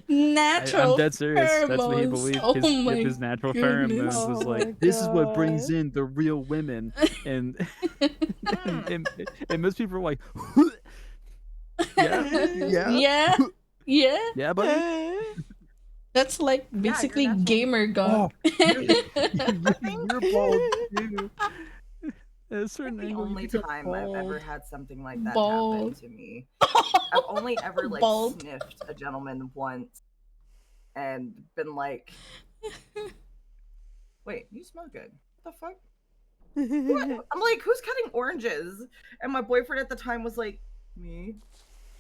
Natural I'm dead serious. That's what he pheromones. believed. Oh His, my his natural goodness. pheromones was Oh my like, this is what brings God. in the real women, and and most people are like, yeah, Yeah. buddy. That's like basically natural. gamer god. You're bald too. At a certain The angle, you only become time I've ever bald. had something like that Bald. happen to me. I've only ever like Bald. sniffed a gentleman once and been like, wait, you smell good. What the fuck? What? I'm like, who's cutting oranges? And my boyfriend at the time was like, me.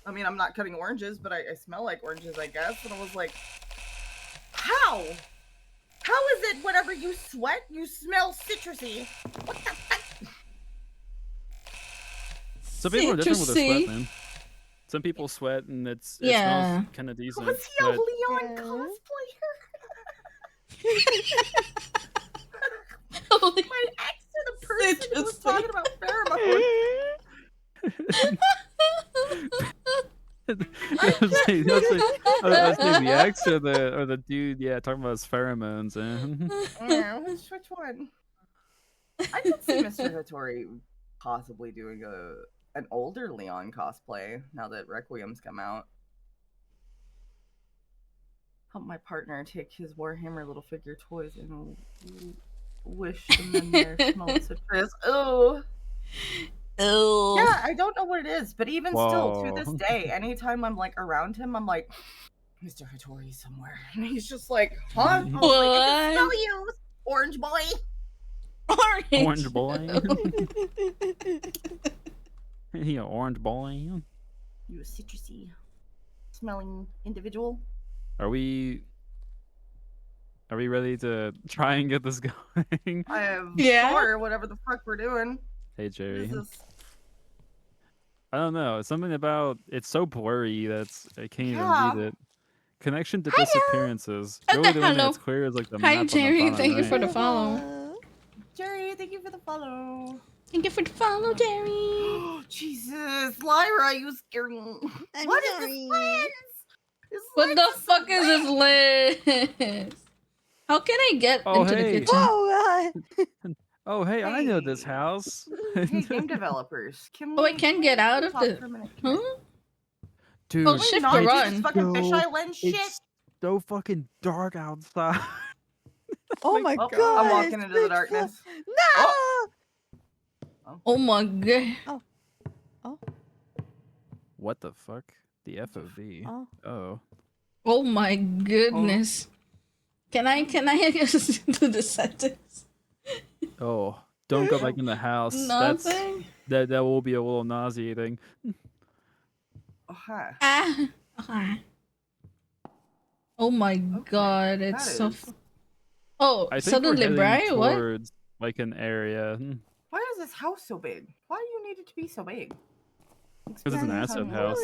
I mean, I'm not cutting oranges, but I smell like oranges, I guess. And I was like, how? How is it whenever you sweat, you smell citrusy? What the fuck? Some people are different with their Citrusy. sweat, man. Some people sweat and it Yeah. smells kind of decent. Was he a but- Leon Yeah. cosplayer? Holy- My ex the person who was talking about pheromones. I was saying the ex or the dude, yeah, talking about his pheromones. Yeah, which one? I could see Mr. Hattori possibly doing an older Leon cosplay now that Requiem's come out. Help my partner take his Warhammer little figure toys and wish them in their small citrus. Oh. Oh. Yeah, I don't know what it is, but even still, to this day, anytime I'm like around him, I'm like, Mr. Hattori's somewhere. And he's just like, huh? I was like, I can smell you, orange boy. Orange boy. He an orange boy. You a citrusy smelling individual. Are we ready to try and get this going? I am sure, whatever the fuck we're doing. Hey, Jerry. I don't know. Something about it's so blurry that I can't even read it. Connection to disappearances. Really, the one that's clear is like the map. Hi, Jerry. Thank you for the follow. Jerry, thank you for the follow. Thank you for the follow, Jerry. Jesus, Lyra, you scared me. What is this lens? What the fuck is this lens? How can I get into the kitchen? Oh god. Oh, hey, I know this house. Hey, game developers. I can get out of the... Huh? Dude, oh, shift to run. This fucking fisheye lens shit. It's so fucking dark outside. Oh my god. I'm walking into the darkness. No! Oh my god. Oh. What the fuck? The FOV. Oh. Oh my goodness. Can I just do the sentence? Oh, don't go back in the house. Nothing. That will be a little nauseating. Oh my god, it's so. I think suddenly we're bright. heading What? towards like an area. Why is this house so big? Why do you need it to be so big? Because it's an asset house.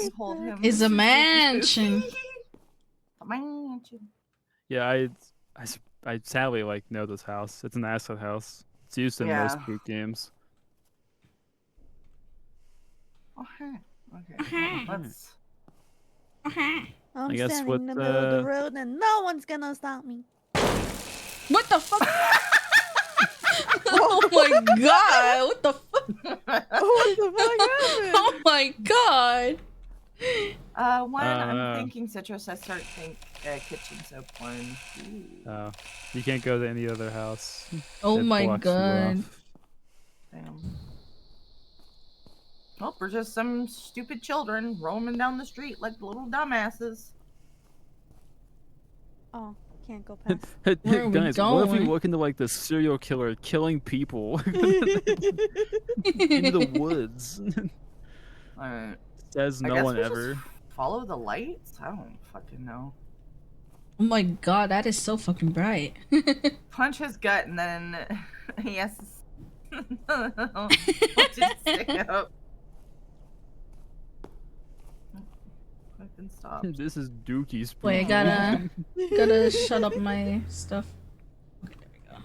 It's a mansion. A mansion. Yeah, I sadly know this house. It's an asset house. It's used in most boot games. Okay. Let's. I'm I guess standing what, in the middle of the road and no one's gonna stop me. What the fuck? Oh my god! What the fuck? What the fuck happened? Oh my god! When I'm thinking citrus, I start think kitchen soap one. Oh, you can't go to any other house. Oh It my blocks you god! off. Damn. Well, we're just some stupid children roaming down the street like little dumbasses. Oh, can't go past. Hey, Where are we guys, what if we going? look into this serial killer killing people into the woods? Alright. Says I no guess one we just ever. follow the lights? I don't fucking know. Oh my god, that is so fucking bright. Punch his gut and then he has to punch his stick up. Fucking stop. This is Dookie's. Wait, I gotta shut up my stuff. Okay, there we go.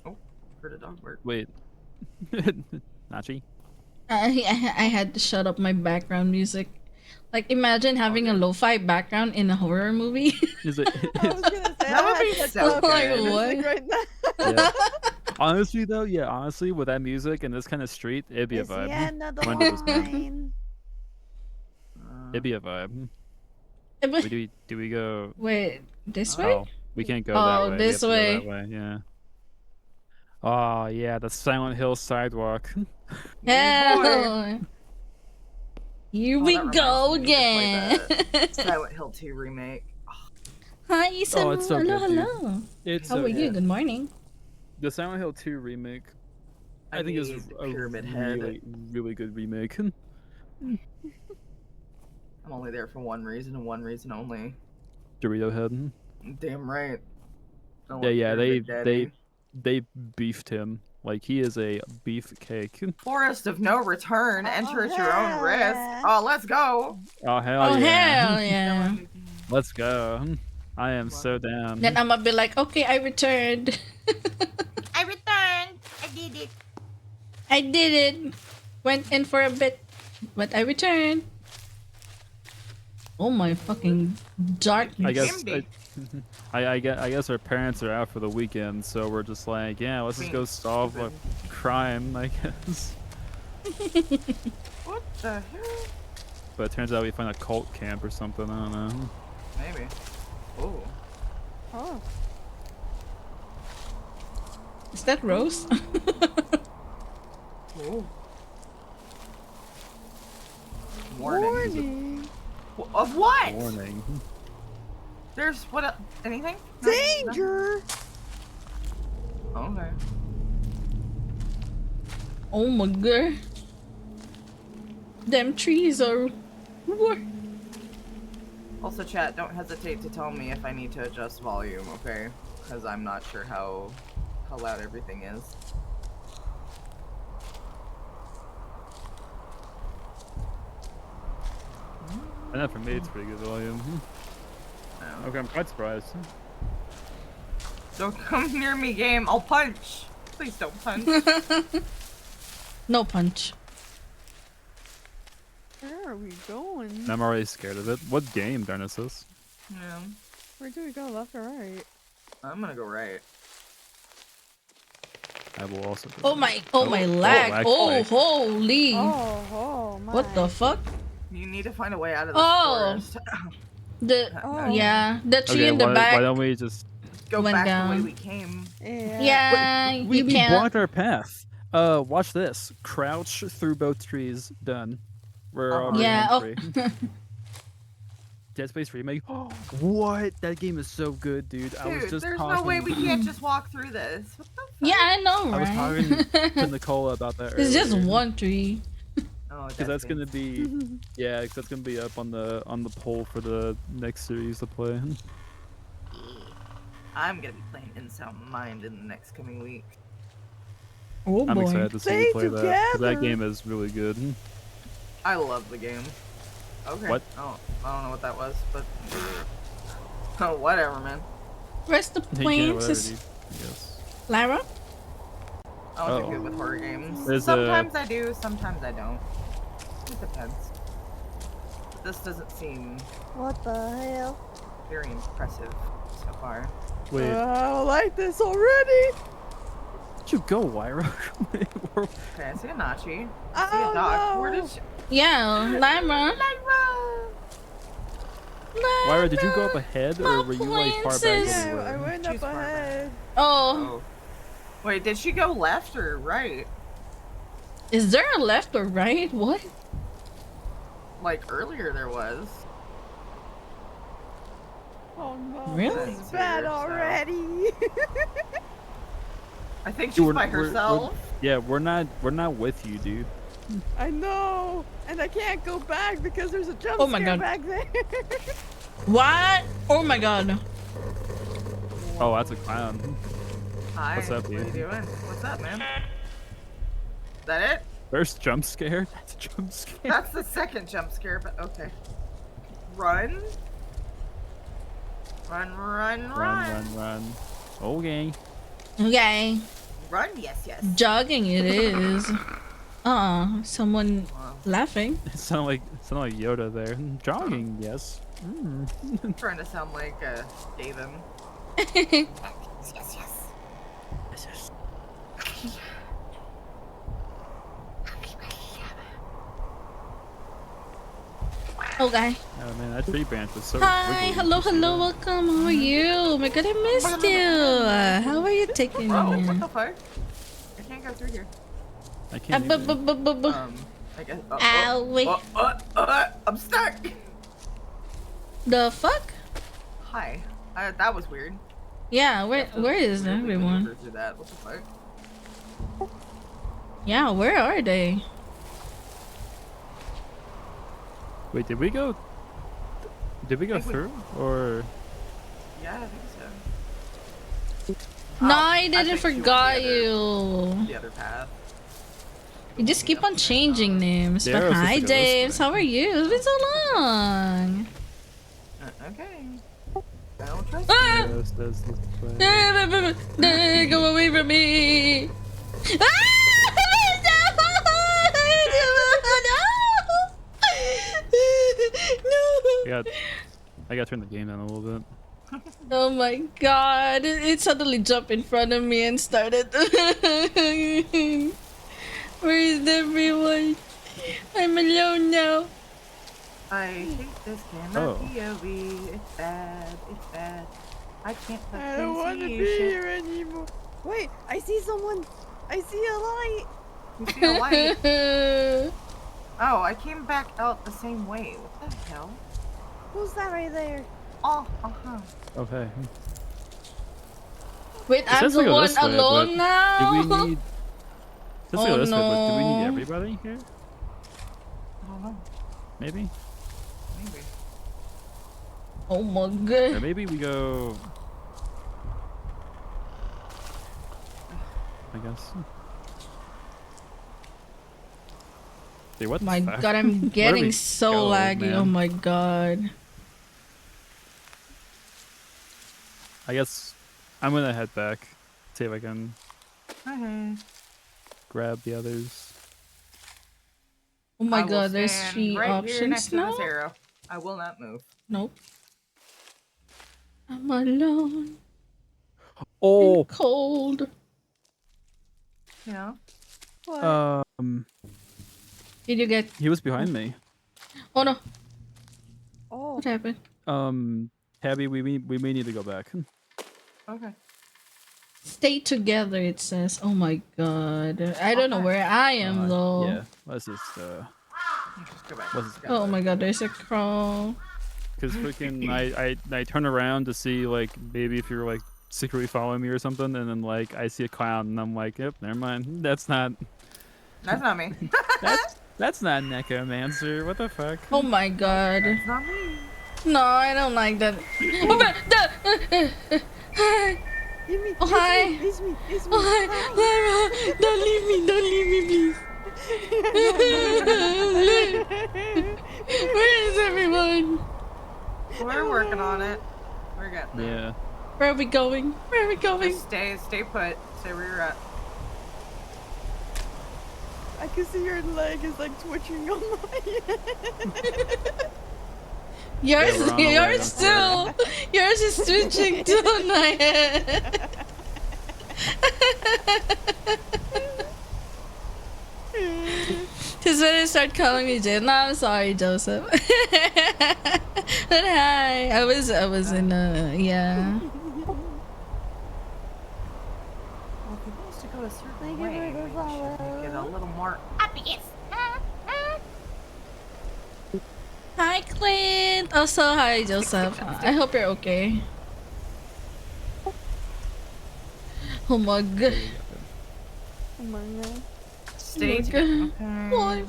Oh, heard a dog bark. Wait. Nachi? I had to shut up my background music. Like, imagine having a lo-fi background in a horror movie. Is it? I was gonna say That would be so like, good. what? Right now. Yeah. Honestly, though, honestly, with that music and this kind of street, it'd be a It's the vibe. end of the 100%. line. It'd be a vibe. Do we go? Wait, this way? Oh, we can't go Oh, that way. We this have to go way. that way. Yeah. Oh yeah, the Silent Hill sidewalk. Hell! Here we that go reminds me, again. we could play the Silent Hill 2 remake. Hi, Isamu. Oh, it's so hello, good, dude. hello. It's How so are you? good. Good morning. The Silent Hill 2 remake. I think is need a Pyramid Head. really, really good remake. I'm only there for one reason and one reason only. Dorito Head. Damn right. Yeah, they beefed him. Like, he is a beefcake. Forest of no return. Enter at your own risk. yeah. Oh, let's go. Oh hell Oh, yeah! hell yeah. Let's go. I am so down. Then I'm gonna be like, okay, I returned. I returned. did it. I did it. Went in for a bit, but I returned. Oh my fucking darkness. I guess our parents are out for the weekend, so we're just like, yeah, let's just go solve a crime, I guess. What the hell? But it turns out we find a cult camp or something. I don't know. Maybe. Oh. Oh. Is that Rose? Oh. Warning. Of what? Warning. There's what? Anything? Danger. Okay. Oh my god. Them trees are. What? Also, chat, don't hesitate to tell me if I need to adjust volume, okay? Because I'm not sure how loud everything is. I know for me it's pretty good volume. Oh. Okay, I'm quite surprised. Don't come near me, game. I'll punch. Please don't punch. No punch. Where are we going? I'm already scared of it. What game, darn is this? Yeah. Where do we go, left or right? I'm gonna go right. I will also. Oh my lag. Oh, holy. Oh my. What the fuck? You need to find a way out of this forest. Yeah, the tree Okay, in the back. why don't we just go went back down. the way we came? Yeah, we you can't. blocked our path. Watch this. Crouch through both trees. Done. We're already on three. Dead Space remake. What? That game is so good, dude. I was just there's talking. no way we can't just walk through this. What the fuck? Yeah, I know, right? I was talking to Nicole about that. It's just earlier. one tree. Oh, Because that's gonna be, yeah, because that's gonna be up on the poll for the next series to play. I'm gonna be playing Insound Mind in the next coming week. Oh I'm boy. excited to see you play that. 'Cause that game is really good. I love the game. Okay. What? Oh, I don't know what that was, but oh, whatever, man. Where's the planes? Yes. Lyra? I don't do good with horror games. There's sometimes I do, sometimes I don't. It depends. But this doesn't seem What the hell? very impressive so far. Wait. I don't like this already. Where'd you go, Lyra? Okay, I see a Nachi. I see a doc. no. Where did you... Yeah, Lyra. Lyra, did you go up ahead or were you like far back? princess. I went up ahead. Oh, Wait, did she go left or right? is there a left or right? What? Like earlier there was. Oh no. Really? This is bad already. I think she's by herself. We're not with you, dude. I know, and I can't go back because there's a jump Oh my scare God. back there. What? Oh my god. Oh, that's a clown. Hi. What's up, What are you dude? doing? What's up, man? Is that it? First jump scare? That's a jump scare. That's the second jump scare, but okay. Run. Run. Okay. Okay. Run, yes. Jogging it is. Someone laughing. It sounded like Yoda there. Jogging, yes. Trying to sound like David. Yes. Okay. Oh man, that tree branch was so Hi, wiggly. hello, welcome. How are you? Oh my god, I missed you. How are you taking Bro, me? what the fuck? I can't go through here. I can't even. I guess. Ow, wait. I'm stuck. The fuck? Hi. That was weird. Yeah, where is Weirdly everyone? maneuvered through that. What the fuck? Yeah, where are they? Wait, did we go through or? Yeah, I think so. No, Oh, I think didn't she went forgot the you. other path. You just keep on changing names. The But arrow's hi, supposed to go this James. way. How are you? It's been so long. Okay. I don't trust Ah! Yes, that's this way. Go away from me. No! I gotta turn the game down a little bit. Oh my god, it suddenly jumped in front of me and started. Where is everyone? I'm alone now. I hate this camera POV. It's bad. It's bad. I can't I don't want to be here anymore. Wait, I see someone. I see a light. You see a light? Oh, I came back out the same way. What the hell? Who's that right there? Oh, Okay. Wait, I'm the one alone now? Do we need... Let's go this way, but do we need no. everybody here? I don't know. Maybe? Maybe. Oh my god. Or maybe we go... I guess. Dude, what My the fuck? god, I'm getting so go, laggy. man? Oh my god. I guess I'm gonna head back. See if I can grab the others. Oh my I will god, there's stand 3 right here next options to now? this arrow. I will not move. Nope. I'm alone. Oh! And cold. Yeah. What? Did you get... He was behind me. Oh no. Oh. What happened? Tabby, we may need to go back. Okay. Stay together, it says. Oh my god. I don't know where I am though. Yeah, let's just Just go back. Oh my god, there's a crow. Because freaking I turn around to see like maybe if you're like secretly following me or something, and then like I see a clown and I'm like, yep, never mind. That's not me. that's not necromancer. What the fuck? Oh my god. That's not me. No, I don't like that. Oh my hi. Oh hi. It's me. Oh hi. Lara, don't leave me, please. Where is everyone? We're working on it. We're getting there. Yeah. Where are we going? Just stay put. Stay where you're at. I can see your leg is like twitching on my Yours is twitching too on my head. He's gonna start calling me Jay. No, I'm sorry, Joseph. But hi, I was in yeah. Well, if he wants to go a certain way, we should make it a little more obvious. Hi, Clint. Also, hi, Joseph. I hope you're okay. Oh my god. Oh my god. Stay together. Why?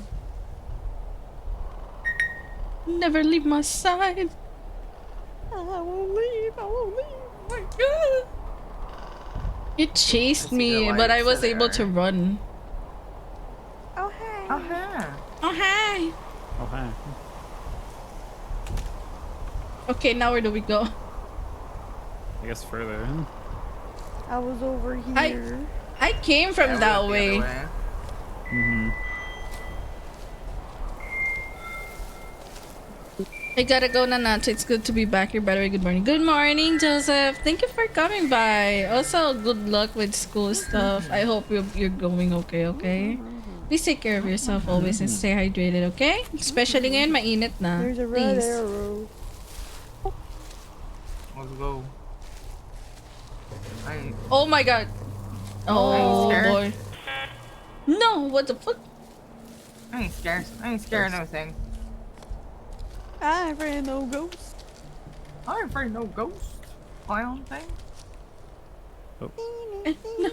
Never leave my side. I won't leave. Oh my god. It chased me, but I was able to run. Oh hey. Oh hi. Oh hi. Oh hi. Okay, now where do we go? I guess further. I was over here. I came from that way. I gotta go, Nanacho. It's good to be back here, by the way. Good morning. Good morning, Joseph. Thank you for coming by. Also, good luck with school stuff. I hope you're going okay? Please take care of yourself always and stay hydrated, okay? Especially ngayon, mainit na. There's a red Please. arrow. Let's go. Oh my god. Oh boy. No, what the fuck? I ain't scared. I ain't scared of nothing. I ain't afraid of no ghost. I ain't afraid of no ghost. Clown thing. Oh. No,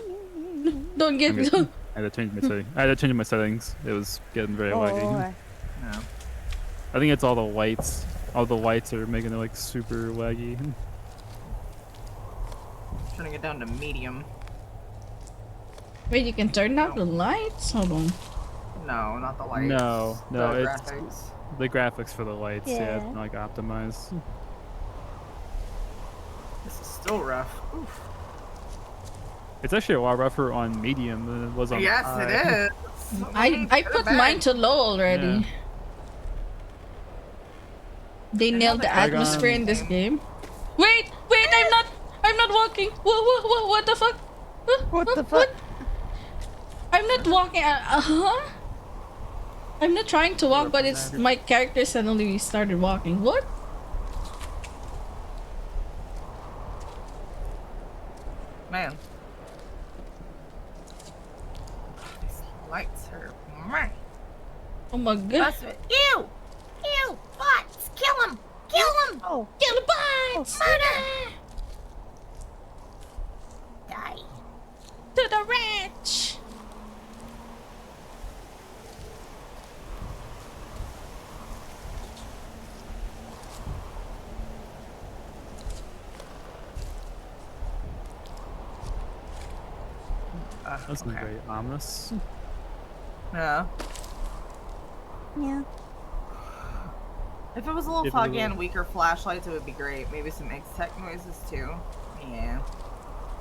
don't get me. I had to change my settings. It was getting very laggy. Yeah. I think it's all the lights. All the lights are making it like super laggy. Turning it down to medium. Wait, you can turn down the lights? Hold on. No, not the lights. No, the it's graphics. the graphics for the lights. Yeah. Yeah, like optimized. This is still rough. Oof. It's actually a lot rougher on medium than it was on Yes, high. it is. I put mine to low already. Yeah. They nailed the atmosphere in this game. Wait, I'm not walking. What the fuck? What the fuck? I'm not walking. I'm not trying to walk, but it's my character suddenly started walking. What? Man. These lights are mine. Oh my god. That's it. Ew! Ew! Bots! Kill him! Kill him! Oh. Kill the bots! Murder! Die. To the ranch! That's very ominous. Yeah. Yeah. If it was a little Give it a foggy little- and weaker flashlights, it would be great. Maybe some X-Tech noises too. Yeah.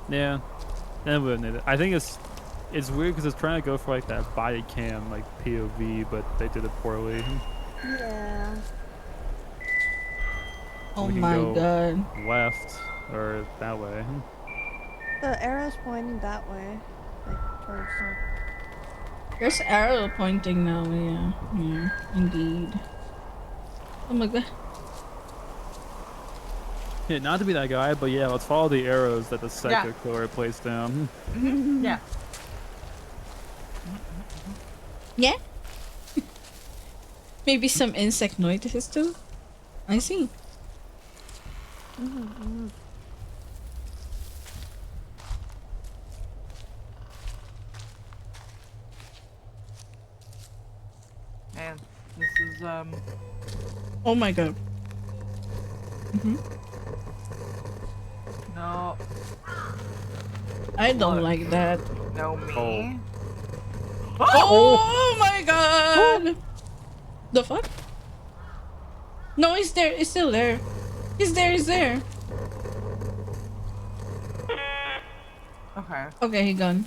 Yeah. That wouldn't need it. I think it's weird because it's trying to go for like that body cam, like POV, but they did it poorly. Yeah. Oh We can my go god. Left or that way. The arrow's pointing that way. Like towards There's arrow pointing now, yeah. Yeah, indeed. Oh my god. Yeah, not to be that guy, but yeah, let's follow the arrows that the psycho killer placed down. Yeah. Yeah? Maybe some insect noises too? I see. Man, this is Oh my god. no, I don't Look. like that. no me. Oh my god! The fuck? No, he's there. He's still there. He's there. He's there. Okay. Okay, he gone.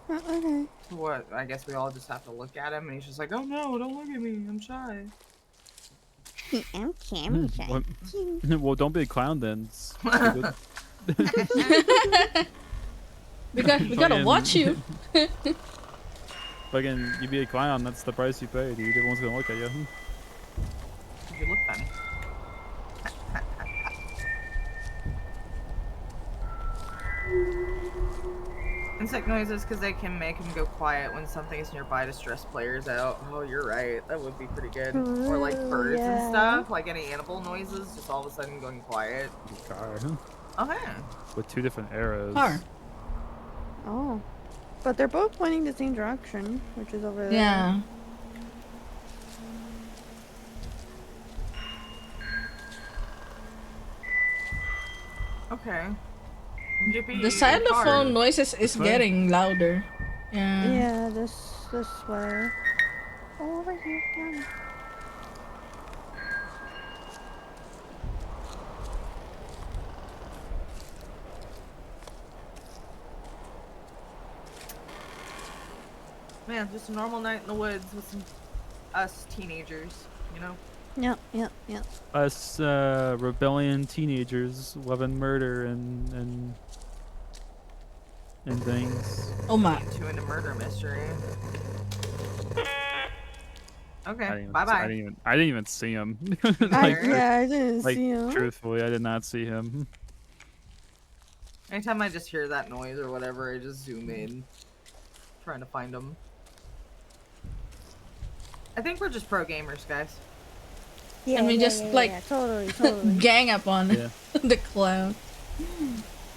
Okay. So what? I guess we all just have to look at him, and he's just like, "Oh no, don't look at me. I'm shy." I'm camera shy. What? Well, don't be a clown then. It's stupid. We gotta Fucking- watch you. Fucking, you be a clown, that's the price you pay, dude. Everyone's gonna look at you. You look funny. Insect noises because they can make him go quiet when something is nearby to stress players out. Oh, you're right. That would be pretty good. Or like birds Yeah. and stuff, like any animal noises, just all of a sudden going quiet. Car. Okay. With two different arrows. Car. Oh. But they're both pointing the same direction, which is over there. Yeah. Okay. Jippy, The xylophone noises is This way? getting louder. Yeah. Yeah, this way. Over here, down. Man, just a normal night in the woods with some us teenagers, you know? Yep. Us rebellion teenagers loving murder and things. Oh my. Too into murder mystery. I Okay, didn't even, bye bye. I didn't even see him. I like, didn't like see him. truthfully, I did not see him. Anytime I just hear that noise or whatever, I just zoom in, trying to find them. I think we're just pro gamers, guys. Yeah, And we just, like, yeah, totally. Gang up on Yeah. the clown.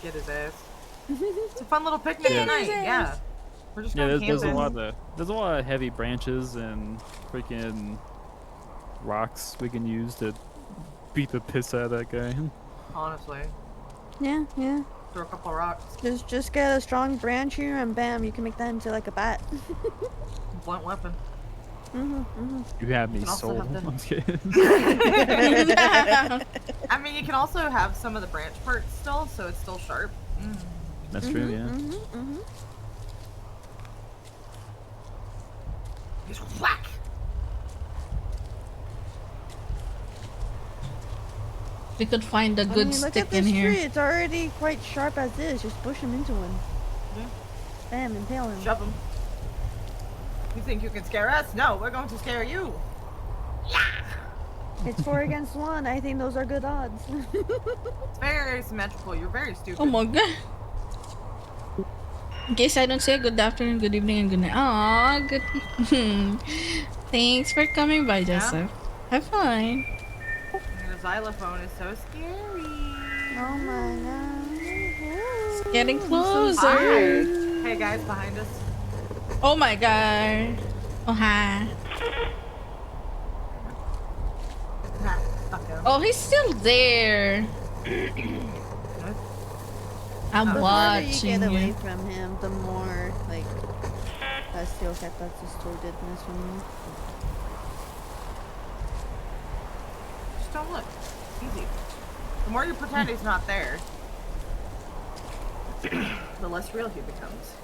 Get his ass. It's a fun little picnic Yeah. tonight. Yeah, we're just Yeah, going there's a camping. lot of heavy branches and freaking rocks we can use to beat the piss out of that guy. Honestly, Yeah. throw a couple rocks, Just get a strong branch here and bam, you can make that into like a bat. blunt weapon. You have me can also sold. have the- I'm just kidding. I mean, you can also have some of the branch parts still, so it's still sharp. That's true, yeah. Just whack. We could find a good look stick at this in here. tree. It's already quite sharp as is. Just push him into one. Bam, impale him. Shove him. You think you can scare us? No, we're going to scare you. Yeah. It's 4 against 1. I think those are good odds. It's very symmetrical. You're very stupid. Oh my god. In case I don't say good afternoon, good evening, and good night. Aw, good. Thanks for coming by, Joseph. Have fun. The xylophone is so scary. Oh my god. It's getting closer. Hi. Hey guys, behind us. Oh my god. Oh hi. Oh, he's still there. I'm the watching farther you get away from him, the more like he'll get that distortedness from you. Just don't look. Easy. The more you pretend he's not there, the less real he becomes.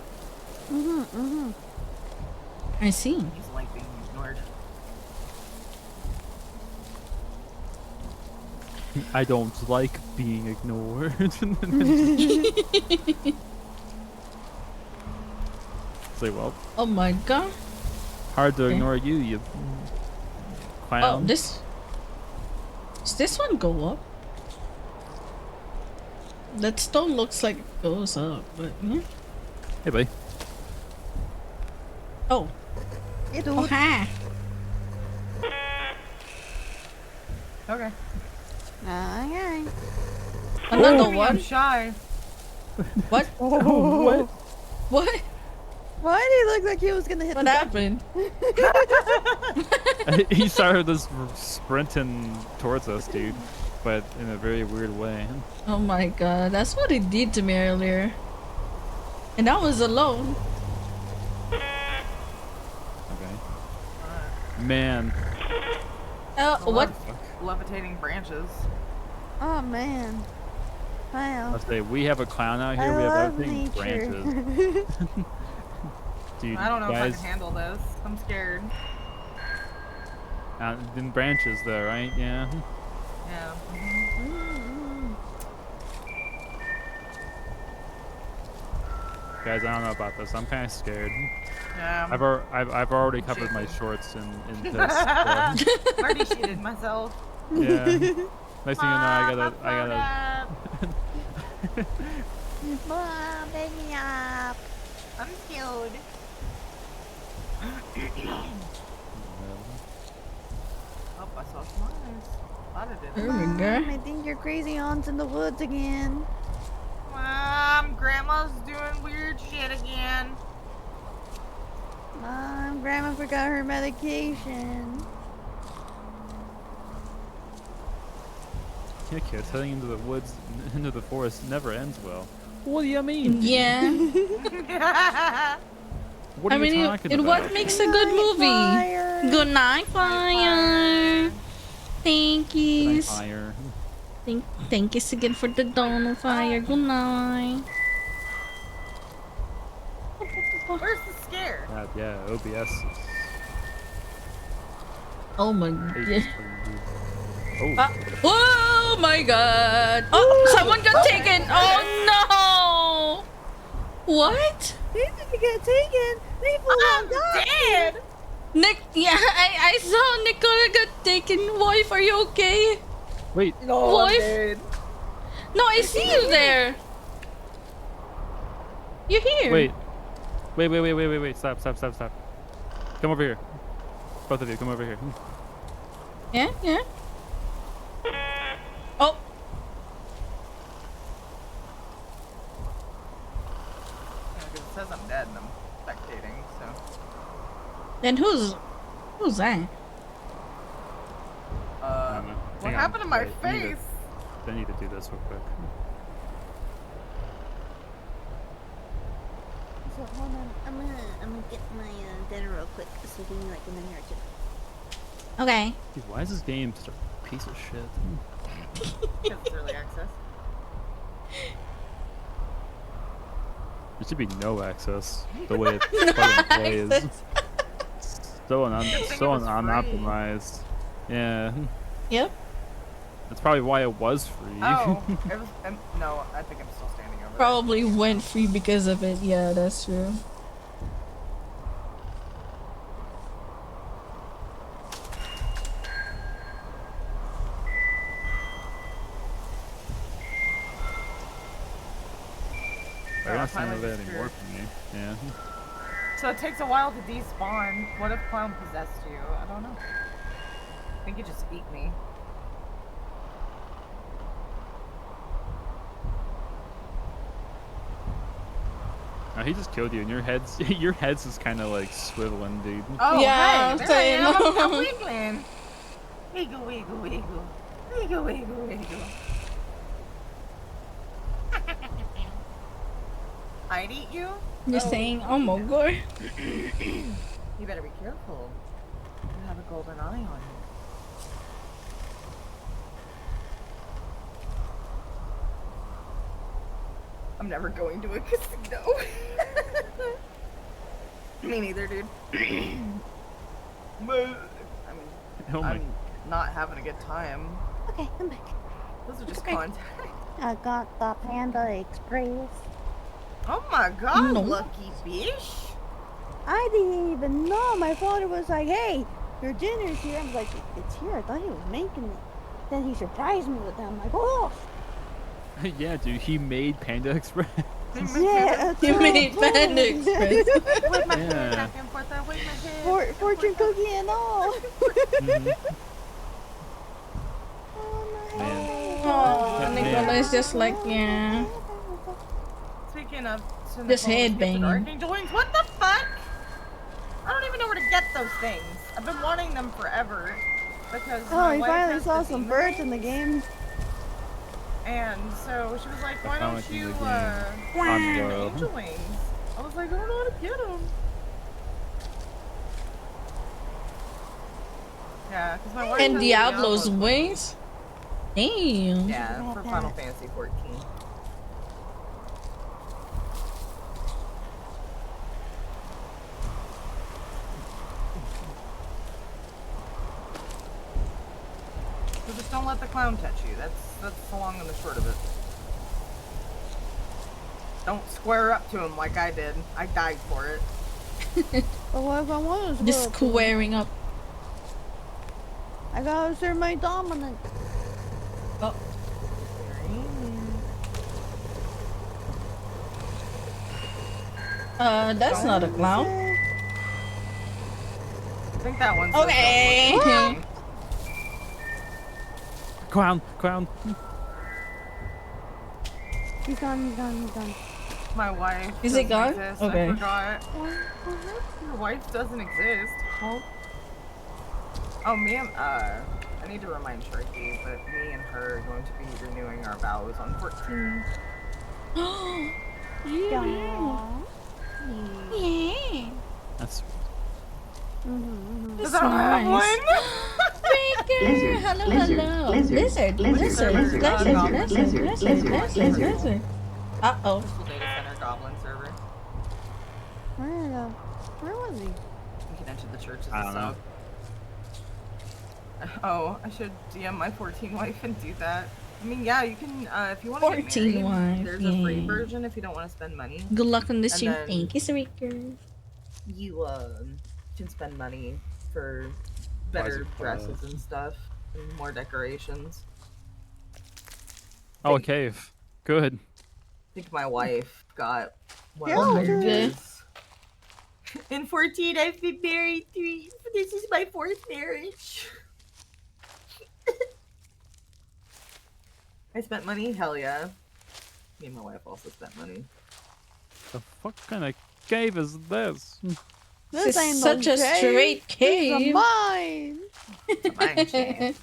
I see. He's like being ignored. I don't like being ignored. Say, well. Oh my god. Hard to ignore you, you clown. Oh, this. Does this one go up? That stone looks like it goes up, but yeah. Hey, buddy. Oh. Hey, dude. Oh, hi. Okay. Okay. Another I'm one? shy. What? What? What? Why did he look like he was gonna hit What the happened? He started just sprinting towards us, dude. But in a very weird way. Oh my god, that's what he did to me earlier. And I was alone. Okay. Man. What? Levitating branches. Oh man. Wow. Let's say we have a clown out here. I We have love everything nature. branches. Dude, I don't know guys, if I can handle this. I'm scared. in branches though, right? Yeah. Yeah. Guys, I don't know about this. I'm kind of scared. Yeah. I've already covered my shorts in piss. So. Already shitted myself. Yeah. Next thing you know, I gotta. Mom, pick me up. I'm scared. Oh, I saw some eyes. Thought I did. There we Mom, go. I think your crazy aunt's in the woods again. Mom, Grandma's doing weird shit again. Mom, Grandma forgot her medication. Yeah, kids, heading into the woods, into the forest never ends well. What do you mean? Yeah. What are you talking about? What makes a good movie? Fire. Good night, fire. Thank you. Fire. Thank you again for the donut fire. Good night. Where's the scare? God, yeah, OBS. Oh my is- god. Oh. Oh my god. Oh, someone got taken. Oh no. What? He didn't get taken. They I'm dead. Nick, yeah, I saw Nicola got taken. Wife, are you okay? Wait. No, I'm Wife? dead. No, I see you there. You're here. Wait. Stop. Come over here. Both of you, come over here. Yeah. Oh. Yeah, 'cause it says I'm dead and I'm spectating, so. Then who's that? What happened to my face? I need to do this real quick. So hold on, I'm gonna get my dinner real quick. So give me like a minute or two. Okay. Dude, why is this game such a piece of shit? Because it's early access. There should be no access. The way it No fucking plays. access. So thing it was free. unoptimized. Yeah. Yep. That's probably why it was free. Oh, it was. No, I think I'm still standing over Probably went free because of it. Yeah, that's true. They're Oh, not seeing finally that just anymore grew. for me. Yeah. So it takes a while to despawn. What if Clown possessed you? I don't know. I think he just ate me. No, he just killed you, and your head's just kind of like swiveling, dude. Oh, Yeah, hey, there I am. I'm same. wiggling. Wiggle, wiggle, wiggle. Wiggle, wiggle, wiggle. I'd eat you? You're saying, oh my god. You better be careful. You have a golden eye on you. I'm never going to a casino. Me neither, dude. Oh my. I'm not having a good time. Okay, I'm back. Those are just Okay. contact. I got the Panda Express. Oh my god, No. lucky fish. I didn't even know. My father was like, hey, your dinner's here. I'm like, it's here. I thought he was making it. Then he surprised me with that. I'm like, oh. Yeah, dude, he made Panda Express. Yeah, You made Panda Express. With my Yeah. head back and forth, I wave my head. Fortune cookie and all. Mhm. Oh, Oh, Nicola is just like, yeah. Speaking of Just headbanging. Archangel wings, what the fuck? I don't even know where to get those things. I've been wanting them forever because Oh, my we wife finally has saw the some demon birds in the rings, game. and so she was like, "Why found don't it in you the game. get Unreal. angel wings?" I was like, "I don't know how to get them." Yeah, because my wife And has the Diablo's wings? Damn. Yeah, for Final Fantasy 14. So just don't let the clown catch you. That's the long and the short of it. Don't square up to him like I did. I died for it. But what if I want to Just squaring up. I gotta assert my dominance. Oh. That's not a clown. I think that one's Okay. Clown. He's gone. My wife. Is it doesn't gone? Exist. Okay. I forgot. Your wife doesn't exist. Oh, me and I need to remind Sharky, but me and her are going to be renewing our vows on 14. Yeah. Yeah. That's That's I don't have nice. one. Breaker! Hello. Lizard. Uh-oh. Crystal Data Center Goblin server. Where was he? You can enter the church as I a don't know. sub. Oh, I should DM my 14 wife and do that. I mean, yeah, you can, if you want to get 14 married, wife, there's a free yeah. version if you don't want to spend money. Good luck on the And stream. then- Thank you, Sarika. You can spend money for better dresses and stuff, and more decorations. oh, a cave. Good. I think my wife got one Yeah, of okay. marriages. In 14, I've been married 3. This is my 4th marriage. I spent money? Hell yeah. Me and my wife also spent money. The fuck kind of cave is this? This ain't is no such a cave. straight This is a cave. mine. It's a mine shaft.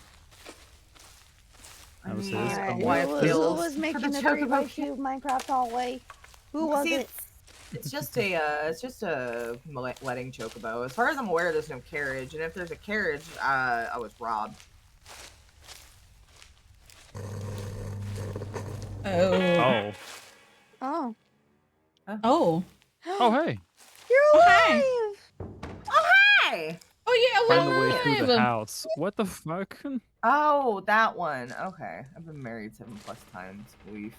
I would say mean, this Alright, one. wife who bills was for making the the 3x3 chocobo. Minecraft hallway? Who was See, it? it's just a wedding chocobo. As far as I'm aware, there's no carriage, and if there's a carriage, I was robbed. Oh. Oh. Oh. Oh. Oh, hey. You're alive! Oh, hey! Oh, yeah, Find the way through the alive. house. What the fuck? Oh, that one. Okay. I've been married 7+ times. Leaf.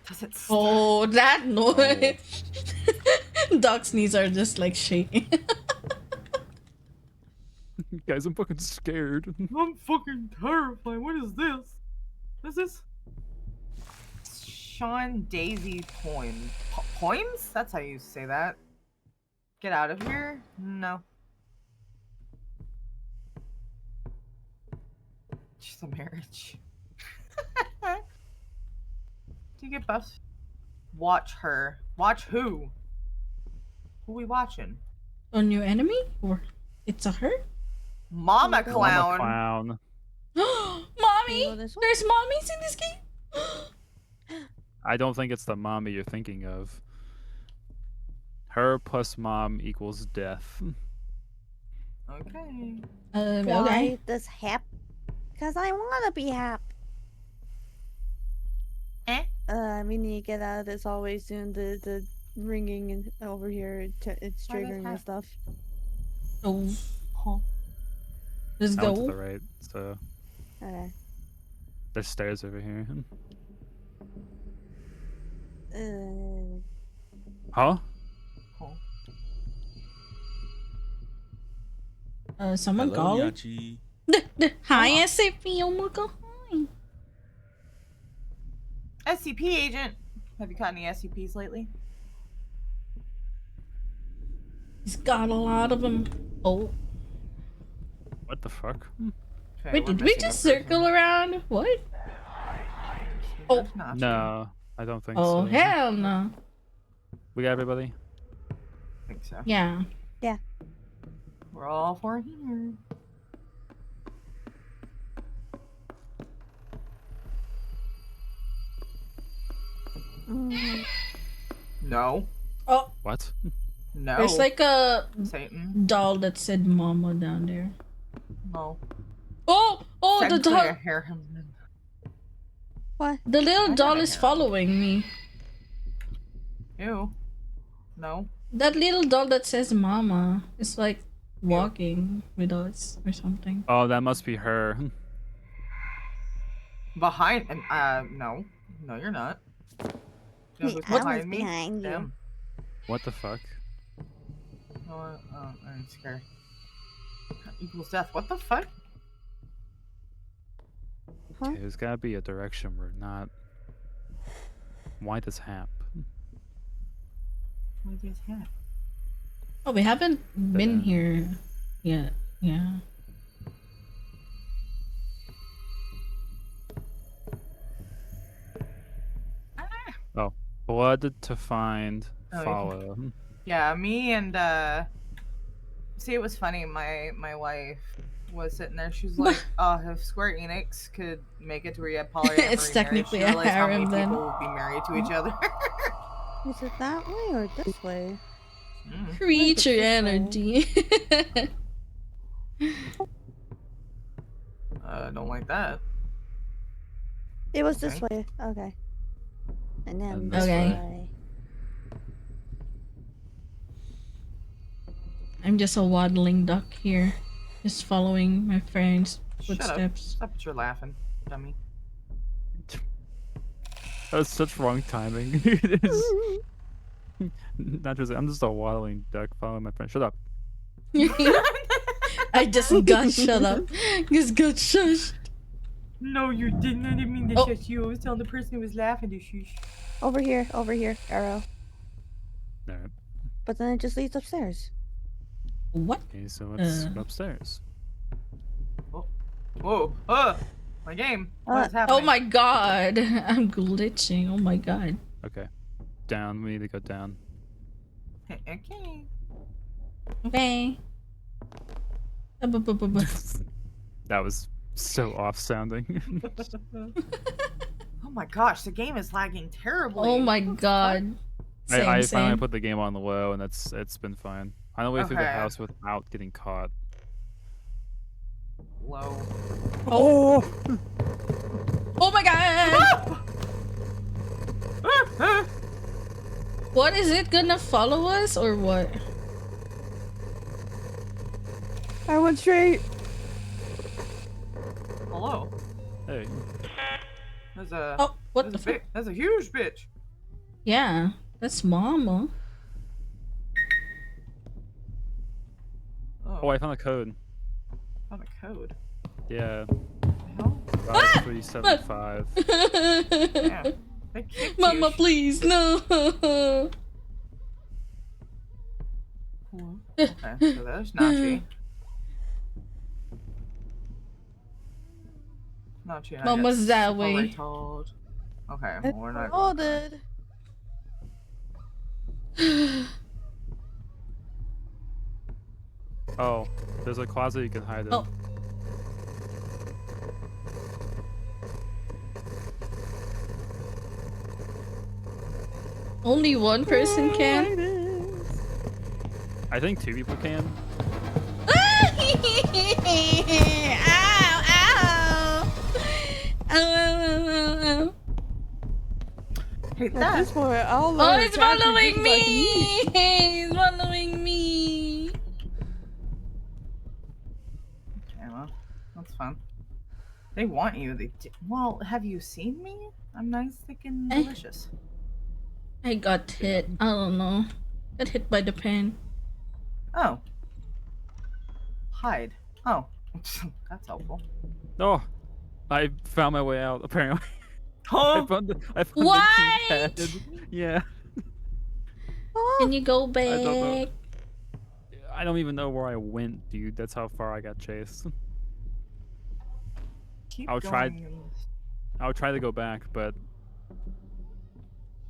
Does it stop? Oh, that noise. Doc's knees are just like shaking. Guys, I'm fucking scared. I'm fucking terrified. What is this? What is this? Sean Daisy Poems. Poems? That's how you say that. Get out of here? No. Just a marriage. Do you get buffs? Watch her. Watch who? Who we watching? A new enemy? Or it's a her? Mama Clown. Mama Clown. Mommy! Well, this one? There's mommies in this game? I don't think it's the mommy you're thinking of. Her plus mom equals death. Okay. Okay. Why this hap? Because I want to be happy. I mean, you get out of this always soon. The ringing and over here, it's Why does triggering my hap? stuff. Oh. Let's I went to the go. right, so Okay. there's stairs over here. Huh? Someone Hello, calling? Yachi. Hi, SCP. Oh my god. Hi. SCP agent. Have you caught any SCPs lately? He's got a lot of them. Oh. What the fuck? Okay, Wait, we're did we missing just a person. circle around? What? Oh. There's not. No, I don't think Oh, so. hell no. We got everybody? I think so. Yeah. We're all for here. No. Oh, What? No. there's like a Satan. doll that said mama down there. No. Oh, the Technically, I doll. hear him. What? The little I doll gotta is know. following me. Ew. No. That little doll that says mama is like walking with us or something. Oh, that must be her. Behind and no. No, you're not. You know who's I was behind me? behind you. Them. What the fuck? You know what? Oh, I'm scared. Equals death. What the fuck? Huh? Okay, there's gotta be a direction we're not. Why does hap? What is that? Oh, we haven't been Uh, here yet. Yeah. Blood to find, Oh, yeah. follow. Yeah, me and see, it was funny. My wife was sitting there. She's like, "Oh, if Square Enix could make it to where you have polyamory It's technically marriage, a you realize how many harem then. people would be married to each other." Is it that way or this way? Mm. Creature this way. energy. Don't like that. It was this Okay. way. Okay. And then And this Okay. way. I'm just a waddling duck here, just following my friend's Shut up. footsteps. Stop it, you're laughing, dummy. That's such wrong timing. It is. Not just. I'm just a waddling duck following my friend. Shut up. I just got shut up. Just got shushed. No, you didn't. I didn't mean to Oh. shush you. I was telling the person who was laughing to shush. Over here, arrow. Alright. But then it just leads upstairs. What? Okay, so let's Uh. go upstairs. Whoa! My game. What is Oh happening? my god. I'm glitching. Oh my god. Okay. Down. We need to go down. Okay. Okay. That was so off sounding. Oh my gosh, the game is lagging terribly. Oh my What the god. I Same, finally same. put the game on the low, and it's been fine. I the way through the Okay. house without getting caught. fuck? Low. Oh! Oh my god. What is it gonna follow us or what? I went straight. Hello. Hey. There's a. Oh, what the fuck? That's a huge bitch. Yeah, that's Mama. Oh, I found a code. Found a code. Yeah. Hell? 5375. Yeah. They kicked Mama, you. please, no. Okay, so there's Nachi. Nachi and I Mama's got that way. separated. Okay, well, we're not going there. Oh, there's a closet you can hide in. Oh. Only one person can? I think 2 people can. Ow, ow. Ow. Hey, At this point, I'll Oh, it's following me! It's following me! Okay, well, that's fun. They want you. Well, have you seen me? I'm nice, thick, and delicious. I got hit. I don't know. Got hit by the pen. Oh. Hide. Oh. That's helpful. Oh, I found my way out, apparently. Huh? I found the What? keypad. Yeah. Can you go back? I don't know. I don't even know where I went, dude. That's how far I got chased. I'll try to go back, but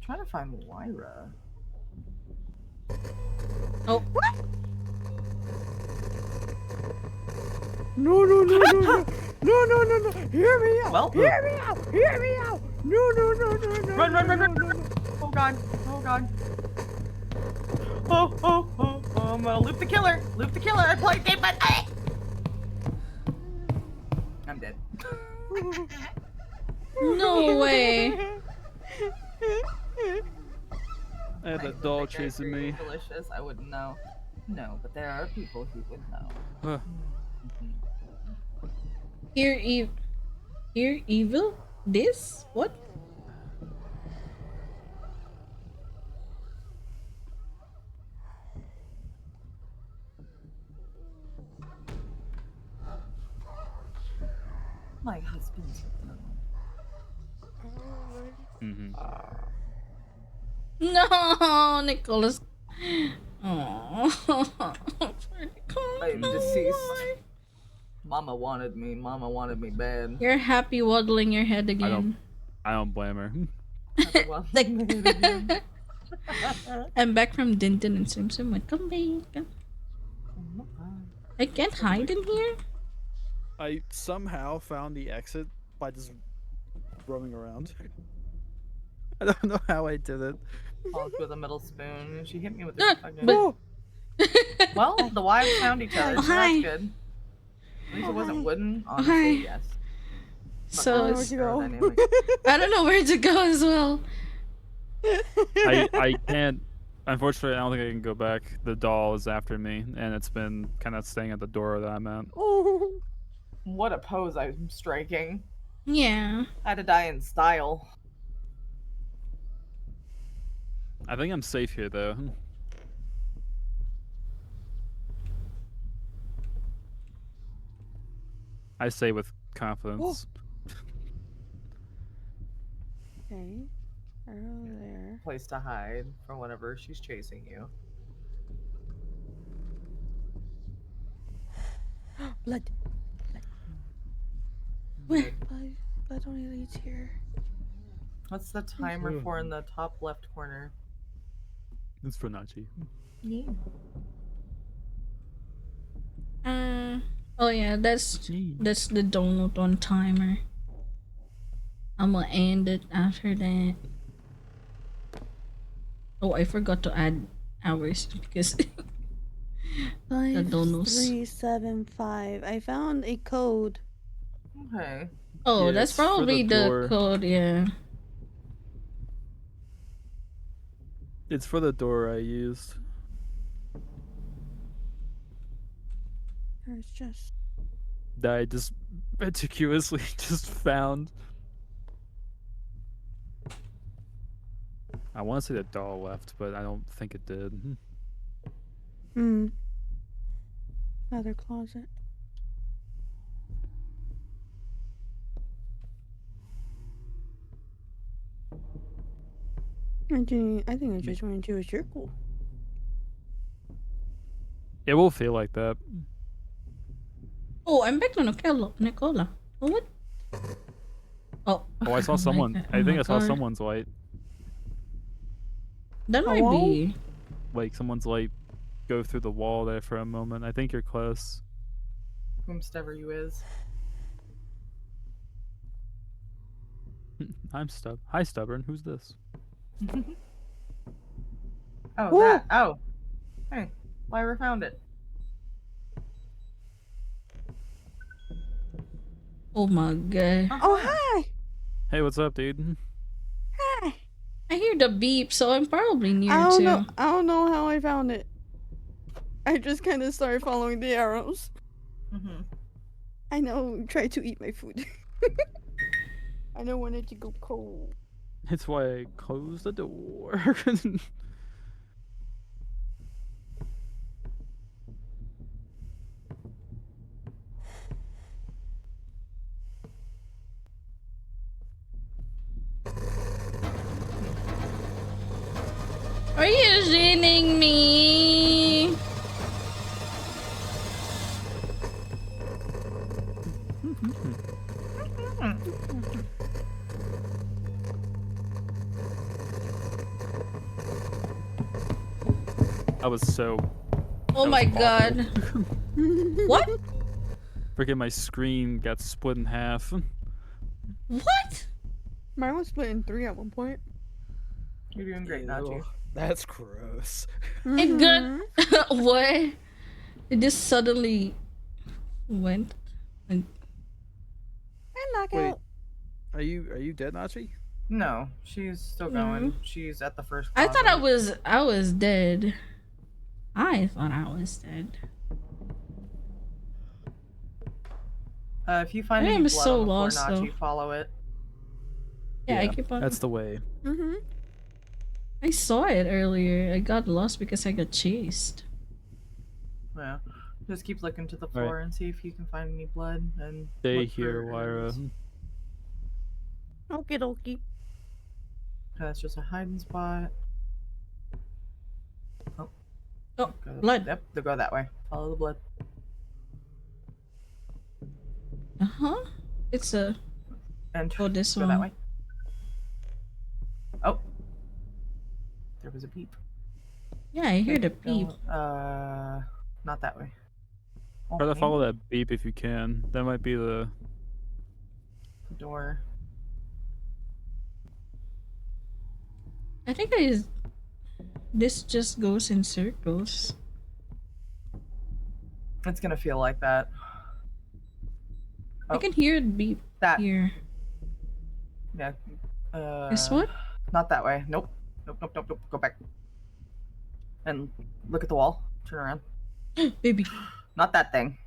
trying to find Lyra. Oh. No. Hear me out. Well, Hear me out. No. Run. Oh god. Oh, I'm gonna loop the killer. I played dead, but I'm dead. No way. I had that doll chasing me. Delicious. I wouldn't know. No, but there are people who would know. Here evil? This? What? My husband's No, Nicholas. Oh. I'm deceased. Mama wanted me bad. You're happy waddling your head again. I don't blame her. I'm back from Dinton and Simpson. Welcome back. I can't hide in here. I somehow found the exit by just roaming around. I don't know how I did it. Walked with a middle spoon, and she hit me with her fucking. Well, the wives found each other, so that's good. At least it wasn't wooden. Honestly, yes. So I don't know where to go as well. I can't. Unfortunately, I don't think I can go back. The doll is after me, and it's been kind of staying at the door that I'm at. What a pose I'm striking. Yeah. I had to die in style. I think I'm safe here, though. I say with confidence. Okay. There. Place to hide from whenever she's chasing you. Blood. Where? Blood only leads here. What's the timer for in the top left corner? It's for Nachi. Yeah. Oh yeah, that's the donut on timer. I'm gonna end it after that. Oh, I forgot to add hours because 5375. I found a code. Okay. Oh, Yeah, that's it's for the probably the door. code, yeah. It's for the door I used. There's just That I just meticulously just found. I want to say the doll left, but I don't think it did. Other closet. I think I just went into a circle. It will feel like that. Oh, I'm back to Nicola. Oh, what? Oh. Oh, I saw someone. I think I saw someone's light. That might be. Like someone's light go through the wall there for a moment. I think you're close. Whomstever you is. I'm stub. Hi, stubborn. Who's this? Oh, that. Oh. Hey, Lyra found it. Oh my god. Oh, hi. Hey, what's up, dude? Hi. I hear the beep, so I'm probably near I don't too. know. I don't know how I found it. I just kind of started following the arrows. I know. Try to eat my food. I don't want it to go cold. It's why I closed the door. Are you shitting me? I was so. Oh my god. What? Freaking my screen got split in half. What? Mine was split in 3 at one point. You're doing great, Nachi. That's gross. It got what? It just suddenly went. And knockout. Are you dead, Nachi? No, she's still going. She's at the first I thought I closet. was dead. I thought I was dead. If you find I any am blood so on the floor, lost, Nachi, though. follow it. Yeah, I keep on. That's the way. I saw it earlier. I got lost because I got chased. Yeah. Just keep looking to the floor and see if you can find any blood and Stay look for here, Lyra. arrows. Okie dokie. That's just a hiding spot. Oh. Oh, blood. Yep, they'll go that way. Follow the blood. It's a. And oh, this go one. that way. Oh. There was a beep. Yeah, I hear the beep. Not that way. Oh, Try to maybe? follow that beep if you can. That might be the door. I think this just goes in circles. It's gonna feel like that. I can hear it beep here. Yeah. This one? Not that way. Nope. Nope. Go back. And look at the wall. Turn around. Baby. Not that thing.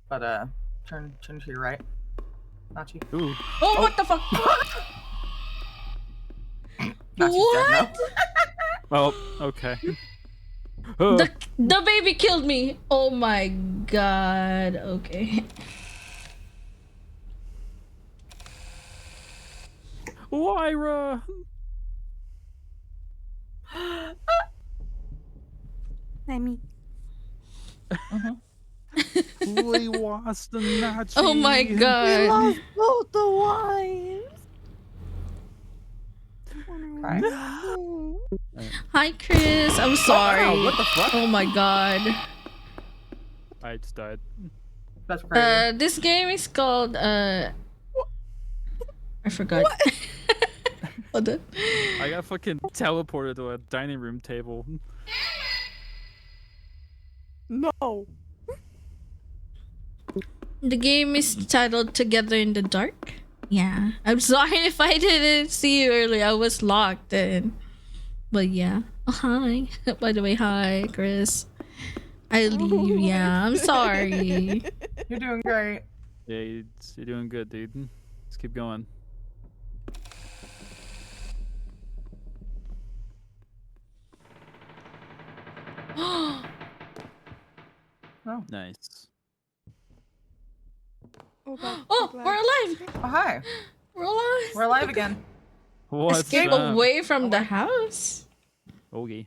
But turn to your right. Nachi. Ooh. Oh, what the fuck? What? Oh, okay. The baby killed me. Oh my god. Okay. Lyra. Lemmy. We lost the Nachi. Oh my god. We lost both the wives. Hi, Chris. I'm sorry. Wow, what the fuck? Oh my god. I just died. That's crazy. This game is called I forgot. Hold on. I got fucking teleported to a dining room table. No. The game is titled Together in the Dark. Yeah. I'm sorry if I didn't see you earlier. I was locked in. But yeah. Oh, hi. By the way, hi, Chris. I leave. Yeah, I'm sorry. You're doing great. Yeah, you're doing good, dude. Let's keep going. Oh. Nice. Oh, we're alive. Oh, hi. We're alive. We're alive again. What's Escape up? away from the house. Okay.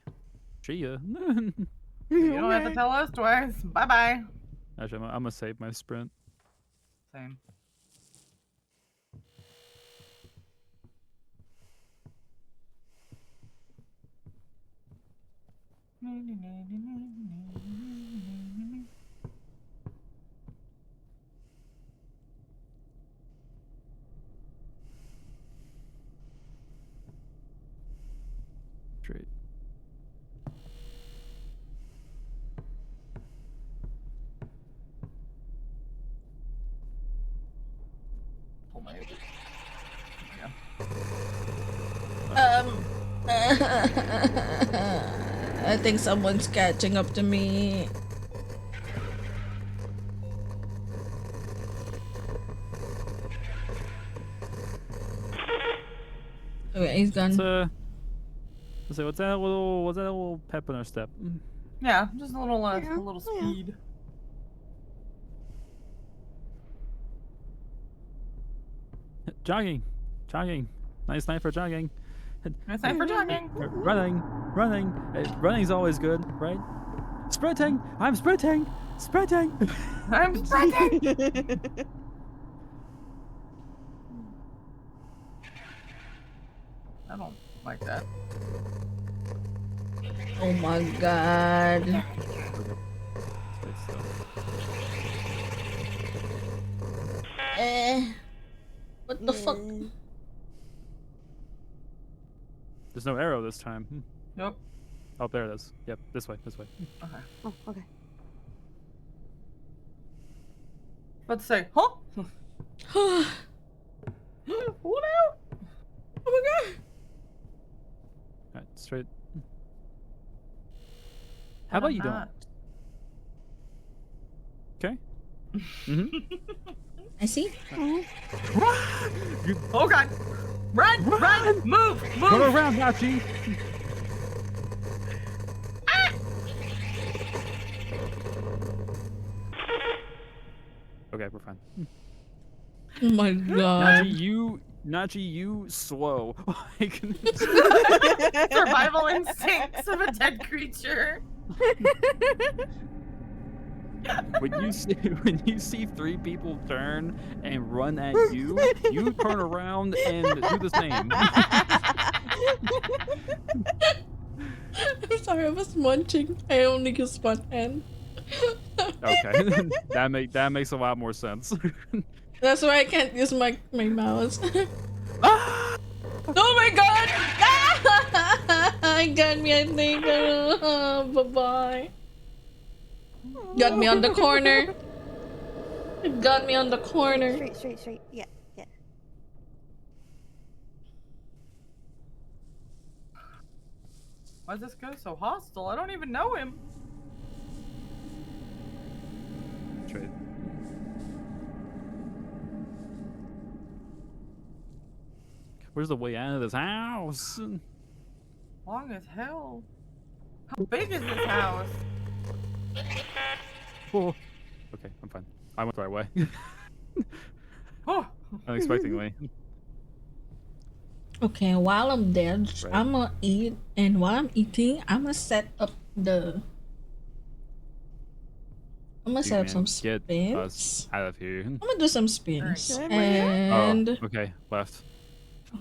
See ya. You don't have to tell us twice. Bye bye. Actually, I'm gonna save my sprint. Same. Straight. Pull my I think someone's catching up to me. Okay, he's gone. So what's that little pep in our step? Yeah, just a little speed. Jogging. Nice night for jogging. Nice night for jogging. Running. Running's always good, right? Sprinting. I'm sprinting. I'm sprinting. I don't like that. Oh my god. Stay still. What the fuck? There's no arrow this time. Nope. Oh, there it is. Yep, this way. Okay. Oh, okay. Let's say, huh? Oh What out? my god. Alright, straight. How about you don't? Okay. I see. Oh god! Run! Move! Run around, Nachi! Okay, we're fine. Oh my god. Nachi, you slow. Like, Survival instincts of a dead creature. when you see three people turn and run at you, you turn around and do the same. I'm sorry, I was munching. I only used one hand. Okay, that makes a lot more sense. That's why I can't use my mouse. Oh my god! I got me, I think. Bye-bye. Got me on the corner. Got me on the corner. Straight. Yeah. Why does this guy so hostile? I don't even know him. Straight. Where's the way out of this house? Long as hell. How big is this house? Oh. Okay, I'm fine. I went the right way. Oh. Unexpectedly. Okay, while I'm dead, Right. I'm gonna eat, and while I'm eating, I'm gonna set up the. I'm gonna set up some Get spins. us out of here. I'm gonna do some spins, Alright. and Oh, okay, left.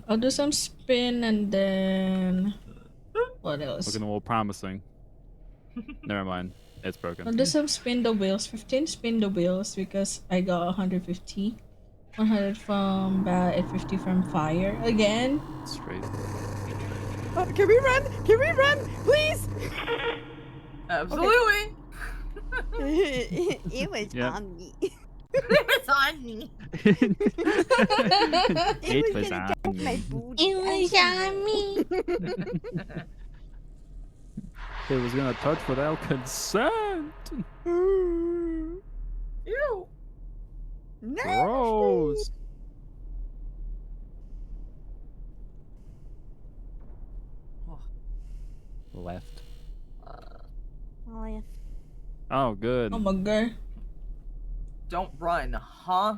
I'll do some spin, and then what else? Looking a little promising. Never mind. It's broken. I'll do some spin the wheels. 15 spin the wheels because I got 150. 100 from bat and 50 from fire. Again. Straight. Can we run? Please? Absolutely. It was Yep. on me. It's on me. It was gonna on catch my me. booty. It was on me. It was gonna touch without consent. Ew. Gross. Left. Oh, yeah. Oh, good. Oh my god. Don't run, huh?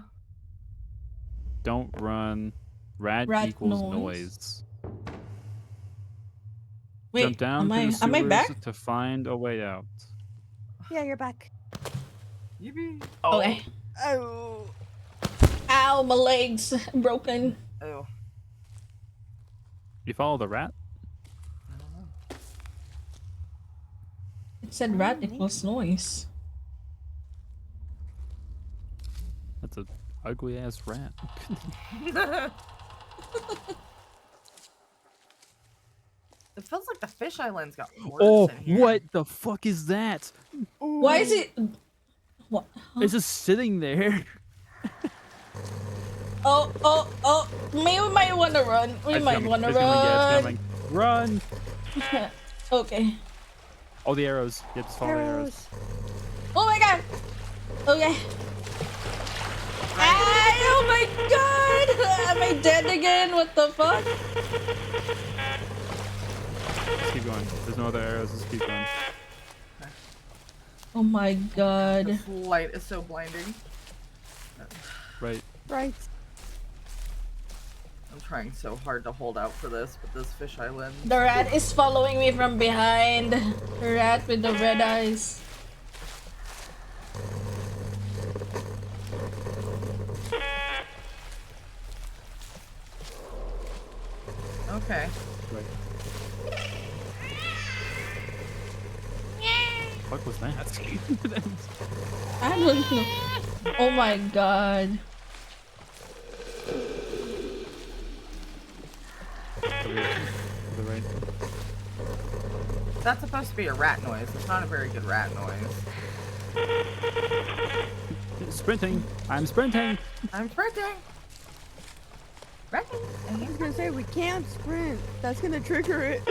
Don't run. Rat equals noise. Wait, Jump down to the am I sewers back? to find a way out. Yeah, you're back. Yippee. Okay. Oh. Ow, my legs broken. Oh. You follow the rat? I don't know. It said rat equals noise. That's a ugly ass rat. It feels like the fish islands got worse Oh, in here. what the fuck is that? Why is it? What? Huh? It's just sitting there. Oh! We might want to run. We It's might coming, want to it's coming, yeah, it's run. coming. Run! Okay. Oh, the arrows. You have to follow the arrows. Oh my god. Okay. Oh my god! Am I dead again? What the fuck? Just keep going. There's no other arrows. Just keep going. Oh my god. This light is so blinding. Right. Right. I'm trying so hard to hold out for this, but this fish island. The rat is following me from behind. The rat with the red eyes. Okay. Right. What was that? I don't know. Oh my god. Over here. To the right. That's supposed to be a rat noise. It's not a very good rat noise. Sprinting. I'm sprinting. I'm sprinting. Sprinting. I was gonna say we can't sprint. That's gonna trigger it.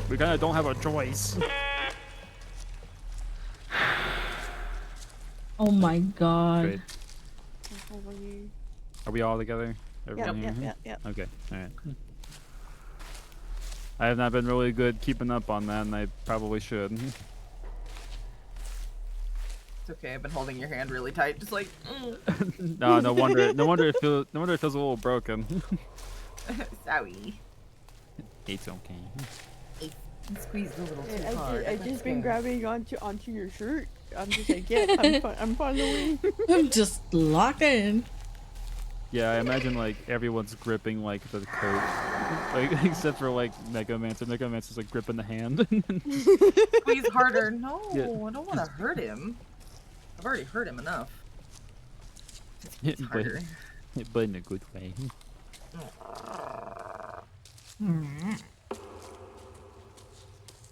We kind of don't have a choice. Oh my god. Great. Are we all together? Everyone here? Yep. Okay. All right. I have not been really good keeping up on that, and I probably should. It's okay. I've been holding your hand really tight, just like. No wonder. No wonder it feels a little broken. Sorry. It's okay. Squeezed a little too hard. I've just been grabbing onto your shirt. I'm just like, yeah, I'm following. I'm just locking. Yeah, I imagine like everyone's gripping like the coat, like except for like Mega Mancer. Mega Mancer's like gripping the hand. Squeeze harder. No, Yeah. I don't want to hurt him. I've already hurt him enough. It's but, harder. but in a good way.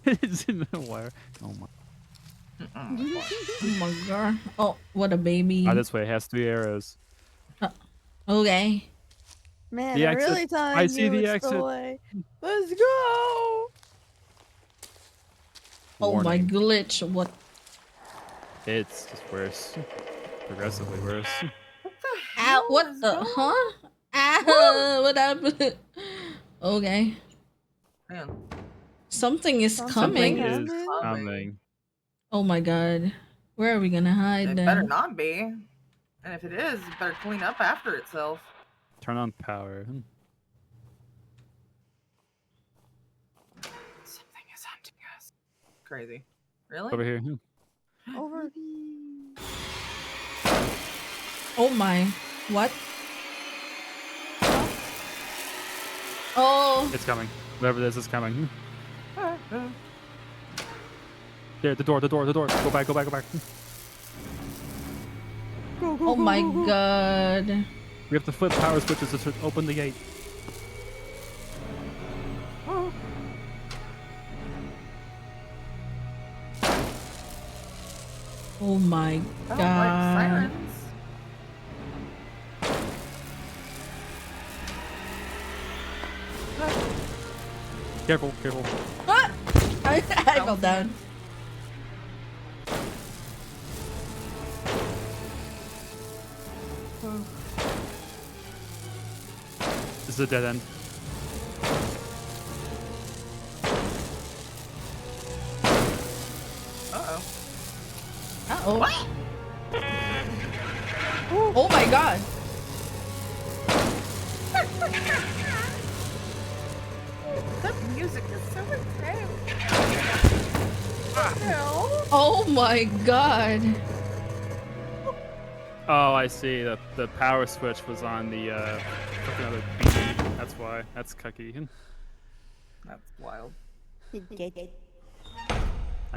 It's in the wire. Oh my. Oh my god. Oh, what a baby. Ah, this way. It has 3 arrows. Okay. Man, The I exit. really thought I see knew the it's exit. way. Let's go. Oh my Warning. glitch. What? It's just worse. Progressively worse. Ow, what is the? going- Huh? Ow, what happened? Okay. Man, Something is Something coming. Something is Coming. coming. Oh my god. Where are we gonna hide it then? better not be. And if it is, it better clean up after itself. Turn on power. Something is hunting us. Crazy. Really? Over here. Over. Oh my. What? Oh. It's coming. Whatever this is coming. There, the door. Go back. Go, go, Oh go, my go, go. god. We have to flip power switches to open the gate. Oh my I don't like god. sirens. Careful, careful. What? I fell down. This is a dead end. Uh-oh. What? Oh my god. That music is so intense. Oh my god. Oh, I see. The power switch was on the fucking other beam. That's why. That's cucky. That's wild. I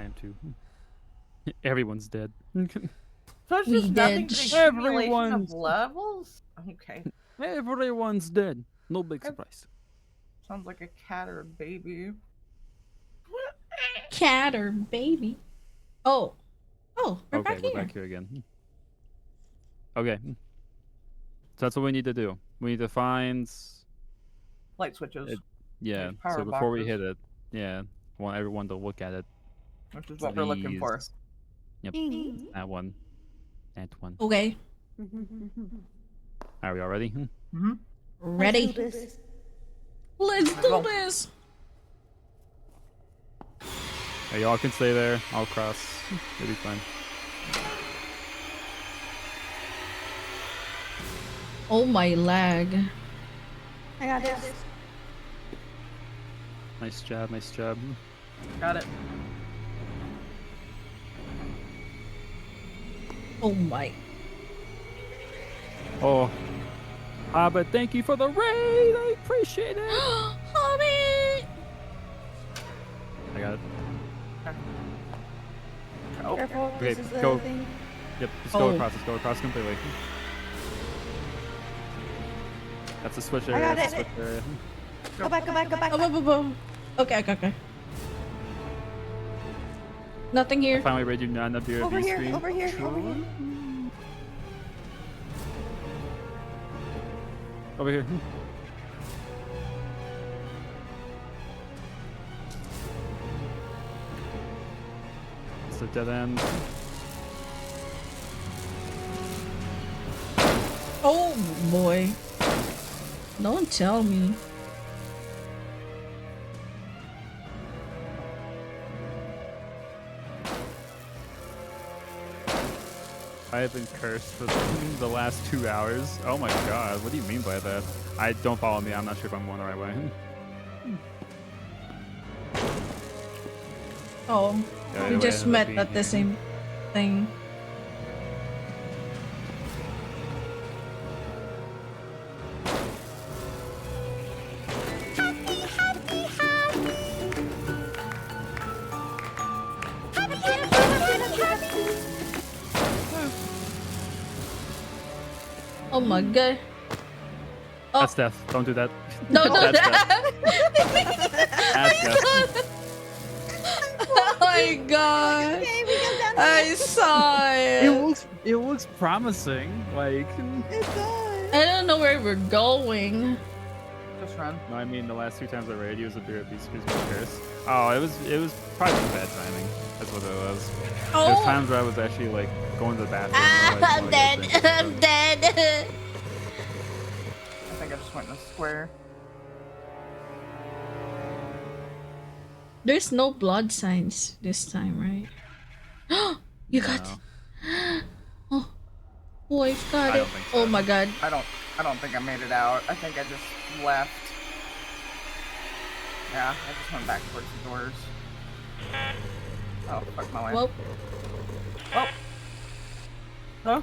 am too. Everyone's dead. So it's We just nothing did. but accumulation of Everyone's- levels? Okay. Everyone's dead. No big surprise. Sounds like a cat or a baby. Cat or baby? Oh. Oh, we're Okay, back we're here. back here again. Okay. So that's what we need to do. We need to find... Light switches. Yeah, Like power so before we boxes. hit it, yeah, I want everyone to look at it. Which is what we're looking for. Yep, that one. That one. Okay. Are we all ready? Mm-hmm. Ready. Let's do this. Hey, y'all can stay there. I'll cross. It'll be fine. Oh my lag. I got this. Nice job, nice job. Got it. Oh my. Oh. But thank you for the raid. I appreciate it. Hobby. I got it. Oh. Careful. Okay, This is the go. thing. Yep, just Oh. go across. Let's go across completely. That's the switch area. got That's the it. switch area. Go back, go back, go back. Okay, okay, okay. Nothing here. Finally read you none of your Over here, stream. over here, over here. Over here. It's a dead end. Oh boy. Don't tell me. I have been cursed for the last 2 hours. Oh my god, what do you mean by that? Don't follow me, I'm not sure if I'm going the right way. Oh, Yeah, we wait, just I met being at the here. same thing. Oh my god. Oh. That's death. Don't do that. No, no, That's that. That's death. Oh my god. Okay, we go down I saw it. It looks promising. Like It does. I don't know where we're going. Just run. no, I mean the last 2 times I raided you was a beer at least because we were cursed. Oh, it was probably bad timing. That's what it was. There's Oh, times where I was actually like going to the bathroom. and I I'm was dead. like, I I'm dead. I think I just went in a square. There's no blood signs this time, right? You got. No. Oh, I've got I it. don't think so. Oh my god. I don't think I made it out. I think I just left. Yeah, I just went back towards the doors. Oh, fuck my way. Well, Oh. Huh?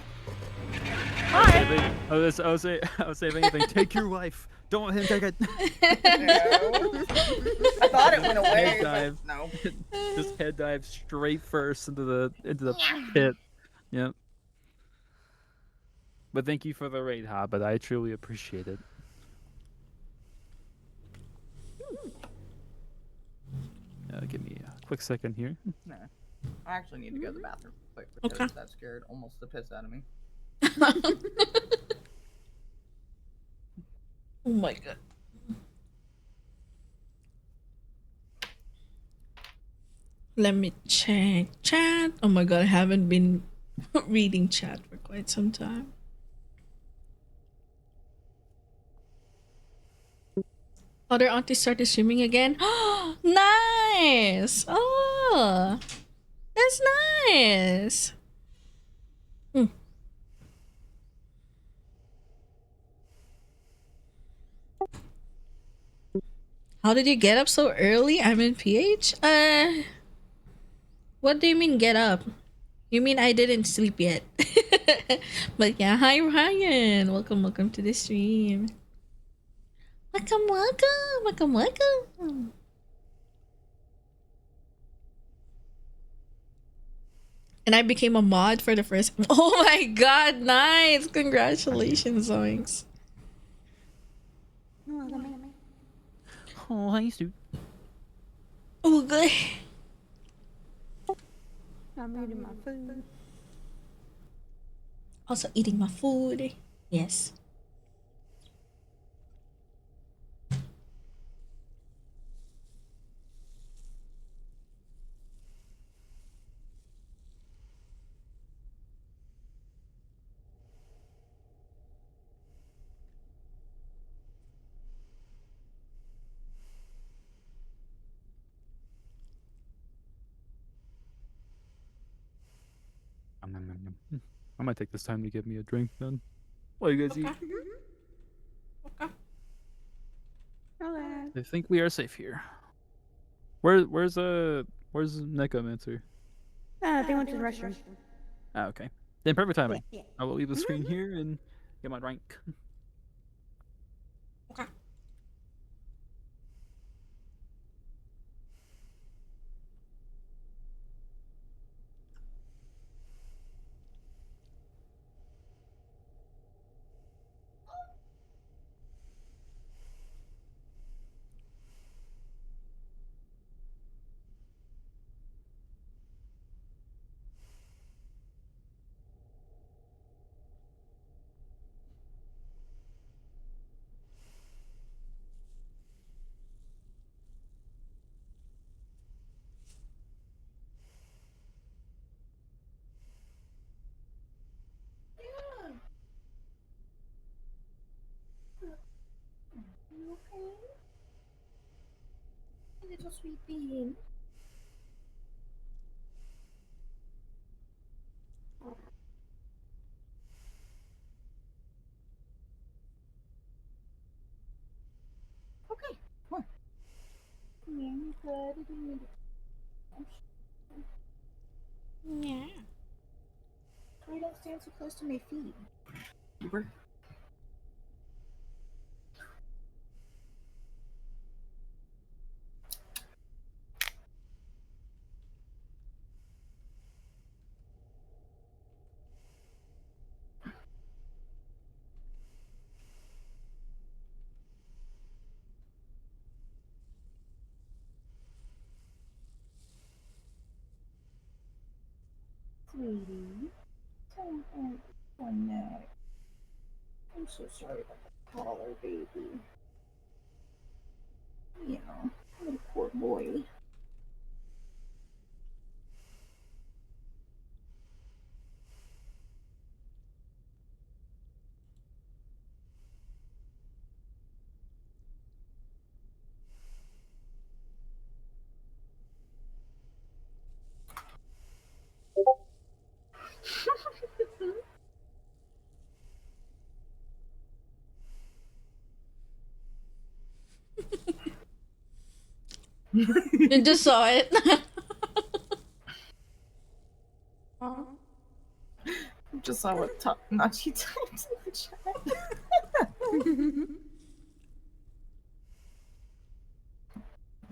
I was Hi! saving- I was saying anything. Take your life. Don't let him take it. I thought it went away, Head dive. but no. Just head dive straight first into the pit. Yep. But thank you for the raid, Hobbit. I truly appreciate it. Give me a quick second here. Nah. I actually need to go to the bathroom quick Okay. because that scared almost the piss out of me. oh my god. Let me check chat. Oh my god, I haven't been reading chat for quite some time. Other aunties started streaming again. Nice! Oh, that's nice. How did you get up so early? I'm in PH. What do you mean get up? You mean I didn't sleep yet? But yeah, hi Ryan. Welcome to the stream. Welcome. And I became a mod for the first. Oh my god, nice! Congratulations, Zoinks. Oh, hi, Stu. Oh, good. I'm eating my food. Also eating my food. Yes. I might take this time to get me a drink then. While you guys eat. Okay. I think we are safe here. Where's Necromancer? They went to the restroom. Ah, okay. Then perfect timing. Yeah. I will leave the screen here and get my drink. Okay. You okay? Little sweet bean. Okay, come on. Yeah, you good. You need Yeah. Try don't stand so close to my feet. Uber. Sweetie. Oh, neck. I'm so sorry about the collar, baby. Yeah, little poor boy. You just saw it. Just saw what Nachi typed in the chat.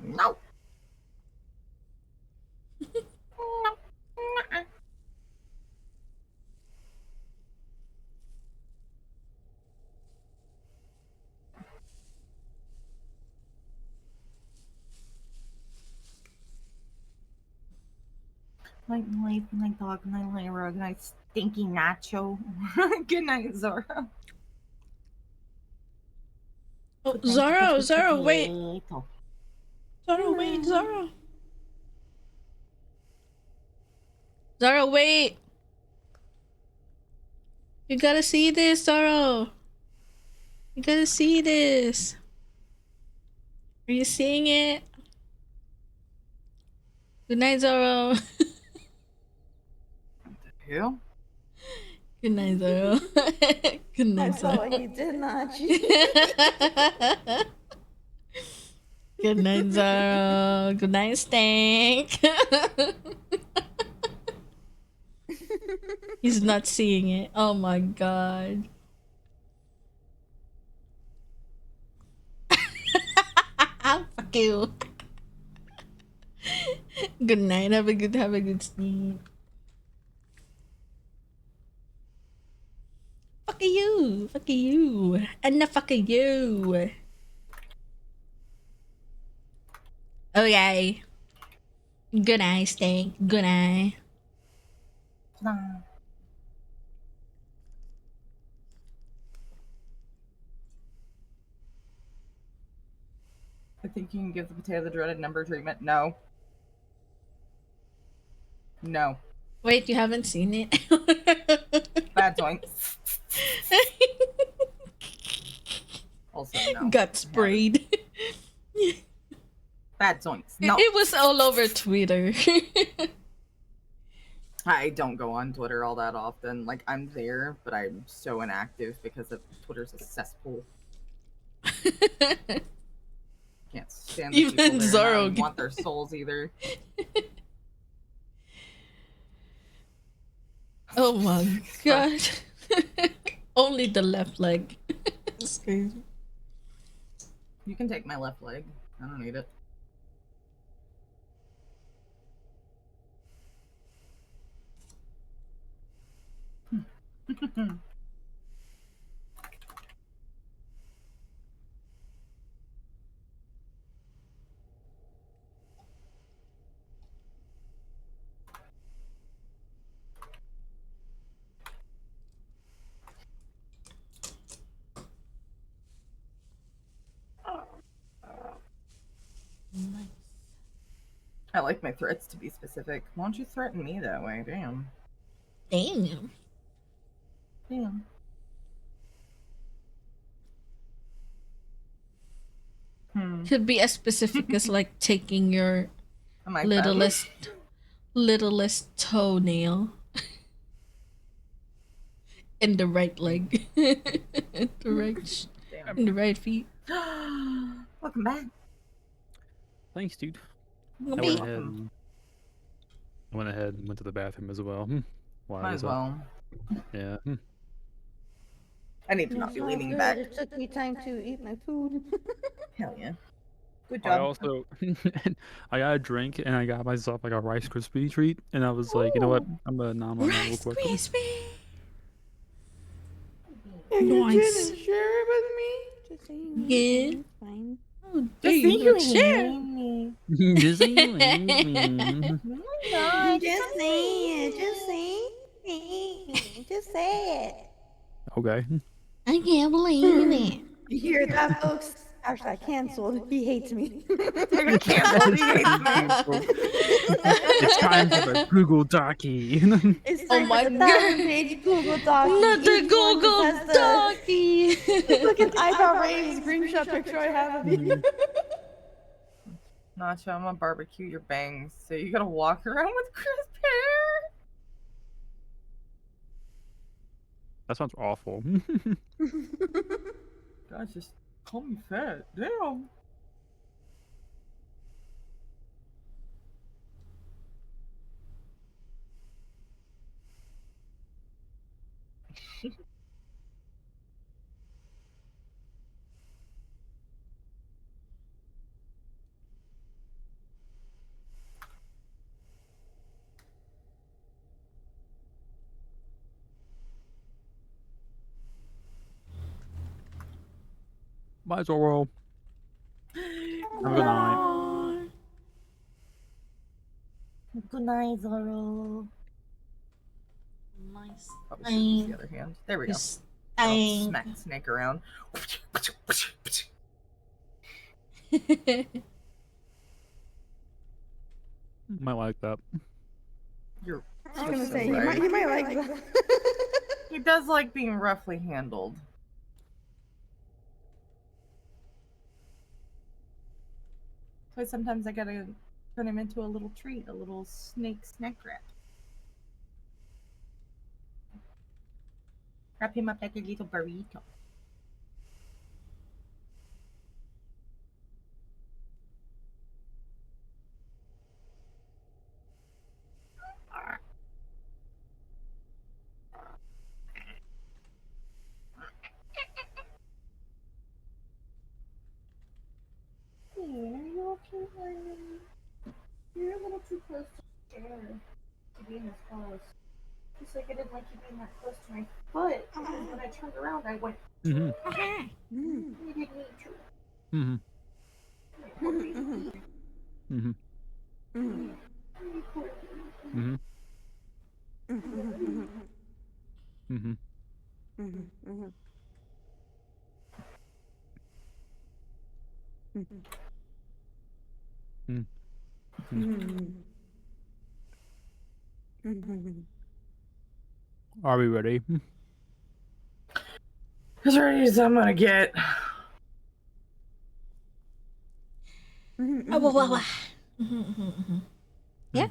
No. Night, night, dog, night, night, rug, night, stinky nacho. Good night, Zora. Oh, Zara, wait. Zara, wait, Zara. Zoro, wait. You gotta see this, Zoro. You gotta see this. Are you seeing it? Good night, Zoro. Who? Good night, Zoro. Good I night, saw Zoro. what you did, Nachi. Good night, Zoro. Good night, Stank. He's not seeing it. Oh my god. Fuck you. Good night. Have a good sleep. Fuck you. Fuck you. And the fuck you. Okay. Good night, Stank. Good night. Nah. I think you can give the potato the dreaded number treatment. No. No. Wait, you haven't seen it? Bad joint. Also, no. Got sprayed. Bad joints. No. It was all over Twitter. I don't go on Twitter all that often. Like, I'm there, but I'm so inactive because of Twitter's a cesspool. Can't stand the Even people there. Zoro I don't want their souls either. Oh my god. Only the left leg. It's crazy. You can take my left leg. I don't need it. Nice. I like my threats to be specific. Why don't you threaten me that way? Damn. Damn. Damn. Could be as specific as like taking your Am I littlest toenail in the right leg. In the right feet. Welcome back. Thanks, dude. I Be- went ahead and went to the bathroom as well. While I Might was as up. well. Yeah. I need to not It's be all leaning good. back. It took me time to eat my food. Hell yeah. Good I job. also I got a drink and I got myself like a Rice Krispie treat and I was like, you know what? I'm gonna nom on that real Rice quick. Krispie. And you Nice. didn't share it with me? Just saying. Yeah. It's fine. Oh, there you go. Share. Just saying. Just say it. Just say it. Just say it. Okay. I can't believe it. You hear that, folks? Actually, I canceled. He hates me. Canceled. He hates me. It's time for the Google Docky. It's Oh time my for the god. 1,000-page Google Doc. Not the Each one Google has the Docky. fucking eyebrow raise screenshot picture I have of you. Nacho, I'm gonna barbecue your bangs, so you gotta walk around with crisp hair. That sounds awful. Guys, just call me fat. Damn. Might as well roll. Have a good night. Good night, Zoro. Nice. Probably should use the other hand. There we go. I'll smack the snake around. Might like that. You're was gonna say he might like that. He does like being roughly handled. So sometimes I gotta turn him into a little treat, a little snack wrap. Wrap him up like a little burrito. Are you okay, honey? You're a little too close to the chair to be this close. Just like I didn't like you being that close to my foot. Because when I turned around, I went. Mm-hmm. You didn't need to. Mm-hmm. Mm-hmm. Mm-hmm. Mm-hmm. Mm-hmm. Mm-hmm. Are we ready? As ready as I'm gonna get. Yeah.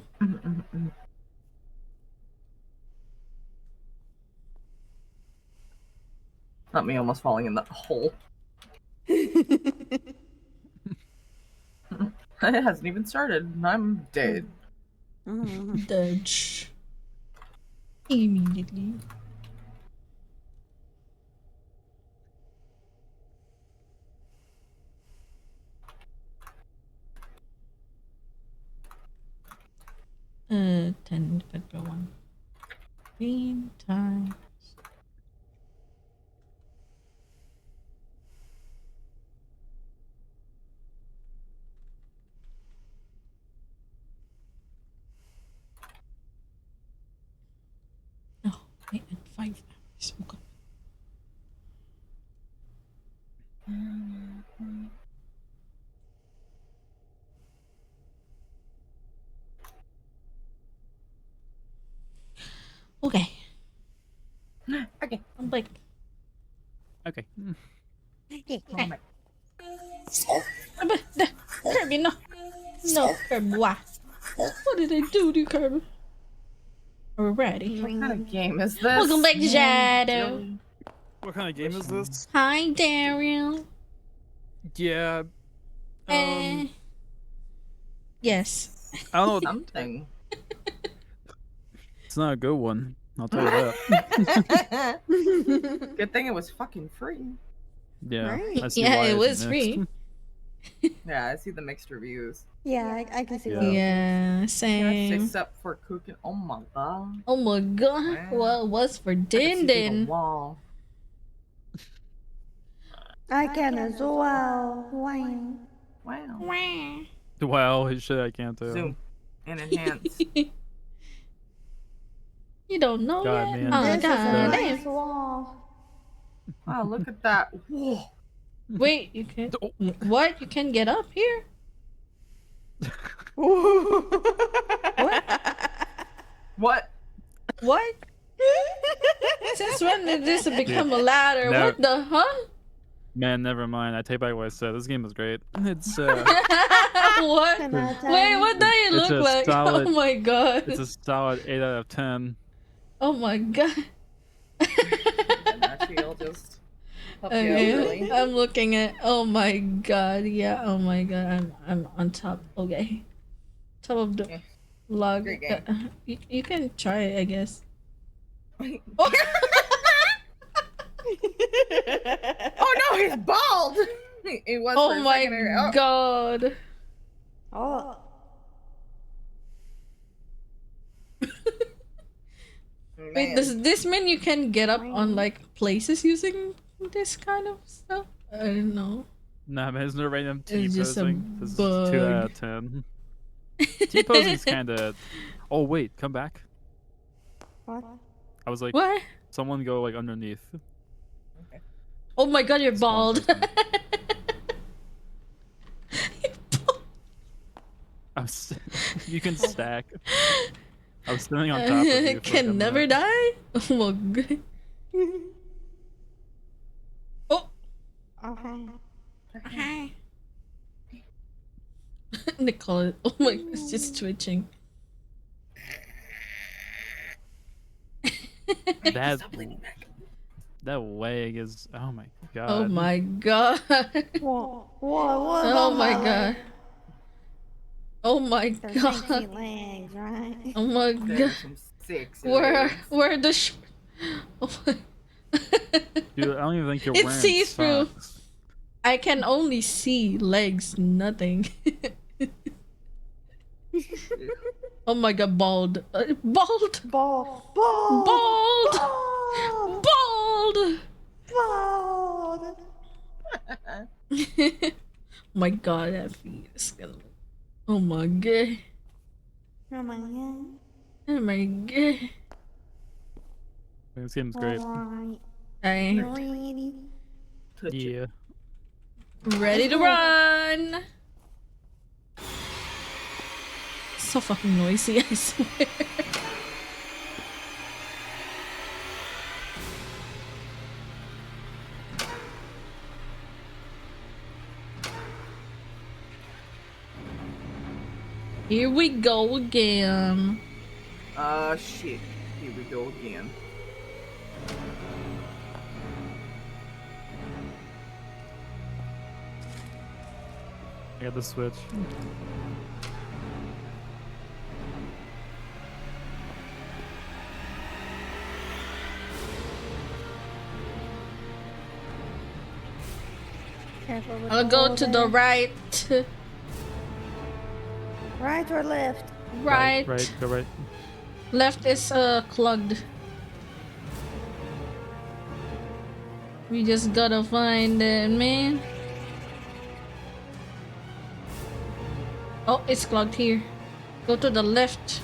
Not me almost falling in the hole. It hasn't even started. I'm dead. Dodge. Immediately. Ten federal one. Green time. Oh, wait, in 5 hours. Okay. Okay. Okay. I'm like. Okay. Okay. Kirby, no. No, Kirby, why? What did I do to you, Kirby? Are we ready? What kind of game is this? Welcome back, Shadow. What kind of game is this? Hi, Daryl. Yeah. Yes. I don't know. Something. It's not a good one. I'll tell you that. Good thing it was fucking free. Yeah. Right. I see Yeah, why it it's was mixed. free. Yeah, I see the mixed reviews. Yeah, I can see Yeah. that. Yeah, Yes, same. except for cooking. Oh my god. Oh my god. Wow. Well, what's for I can see through the Din? wall. I can as well. Wow. Wow. Wow, shit, I can't tell. Zoom and enhance. You don't know God, yet? man. Oh, This is a god nice damn. wall. Wow, look at that. Whoa. Wait, you can what? You can get up here? What? What? Since when did this become a ladder? No. What the huh? Man, never mind. I take back what I said. This game is great. It's What? 10 out of 10. Wait, what does it It's look a like? solid- Oh my god. it's a solid 8 out of 10. Oh my god. Actually, I'll just help you out, Okay, really. I'm looking at. Oh my god, yeah. Oh my god, I'm on top. Okay, top of the Yeah. log. Great game. You can try it, I guess. Oh no, he's bald. He was. Oh for a my second there. Oh. god. Oh. Wait, Man. does this mean you can get up on like places using this kind of stuff? I don't know. Nah, man, there's no random It's just a T-posing. This is 2 out of 10. T-posing's kinda... Oh, wait, come back. What? I was like, What? someone go like underneath. Oh my god, you're Spawn bald. person. You can stack. I was standing on top of you. Can never die? Oh my god. Oh! Okay. Nicole, oh my god, it's just twitching. That leg is, oh my god. Oh my god. What Oh my god. Oh my They're god. sexy legs, right? Oh my There's god. some sexy Where legs. are the oh my Dude, I don't even think you're It's wearing see-through. socks. I can only see legs, nothing. Oh my god, bald. Bald! Bald. Bald! Bald! Bald. My god, that feet is gonna. Oh my god. Oh my god. Oh my god. This game's great. Alright. I'm Ready? Touch it. Yeah. ready to run! So fucking noisy, I swear. Here we go again. Shit. Here we go again. I got the switch. Careful with I'll the go hole to the there. right. Right or left? Right. Right, go right. Left is clogged. We just gotta find it, man. Oh, it's clogged here. Go to the left.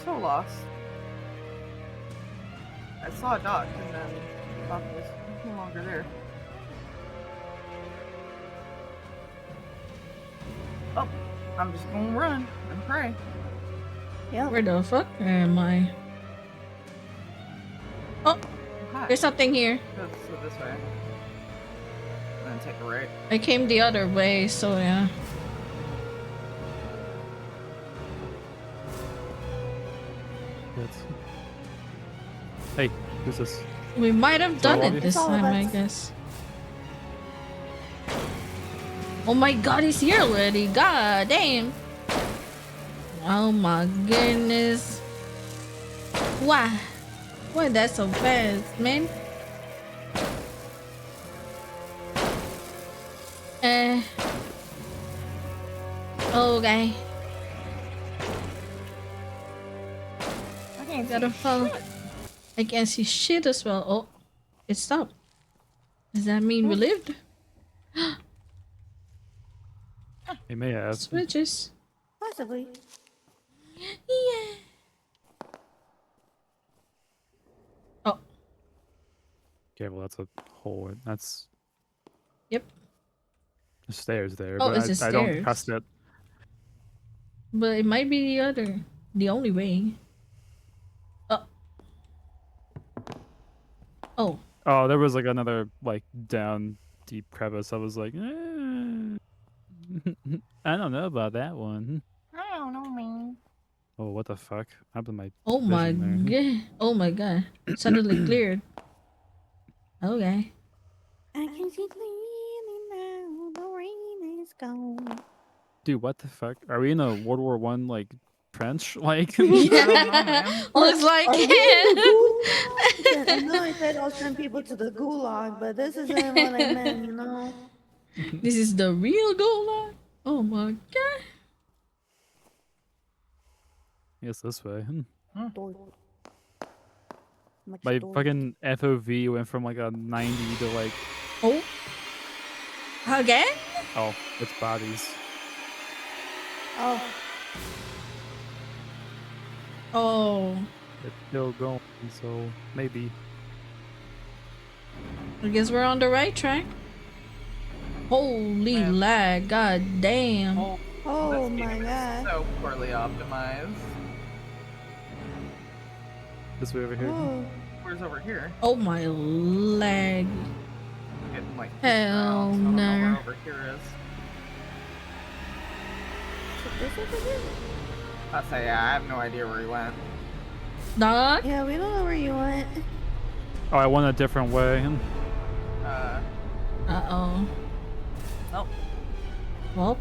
So lost. I saw a dot and then thought it was no longer there. Oh, I'm just gonna run and pray. Yep. Where the fuck am I? Oh, Hi. there's something here. Go this way. And then take a right. I came the other way, so yeah. Yes. Hey, who's this? We might have done all it of this It's all of time, I us. guess. Oh my god, he's here already. God damn. Oh my goodness. Why? Why that so fast, man? Okay. I can't Gotta see follow. shit. I can see shit as well. Oh, it stopped. Does that mean we lived? He may have. Switches. Possibly. Yeah. Oh, Okay, well that's a hole. That's yep. the stairs there, Oh, but it's the I don't stairs. trust it. But it might be the only way. Oh. Oh. Oh, there was like another like down deep crevice. I was like, I don't know about that one. I don't know, man. Oh, what the fuck happened to my Oh my vision there? god. Oh my god. Suddenly cleared. Okay. I can see clearly now. The rain is gone. Dude, what the fuck? Are we in a World War One like trench? Like, I don't know, Yeah. man. Looks like Are we in it. the gulag? I know I said I'll send people to the gulag, but this isn't what I meant, you know? This is the real Gola. Oh my god. yes, this way. Door. Much My door. fucking FOV went from like a 90 to like, Oh. Again? oh, it's bodies. Oh, Oh. It's still going, so maybe. I guess we're on the right track. Holy lag, god damn. Oh my god. So poorly optimized. This way over here. Oh. Where's over here? Oh my lag. Getting like Hell around, so I don't know no. where over here is. This over here? I say, yeah, I have no idea where he went. Doc? Yeah, we don't know where you went. Oh, I went a different way. Uh-oh. Nope. Well,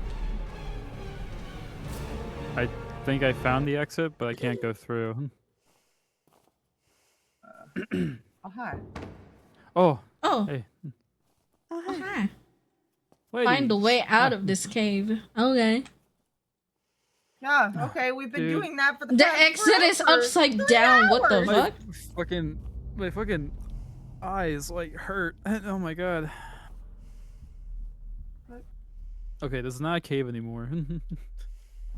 I think I found the exit, but I can't go through. Oh, hi. Oh. oh. Hey. Oh, Oh, hi. hi. Lady. Find a way out Ah. of this cave. Okay. Yeah, okay, we've been Dude. doing that for the The past exit is forever. upside 3 down. What the hours. fuck? My fucking eyes like hurt. Oh my god. Okay, this is not a cave anymore.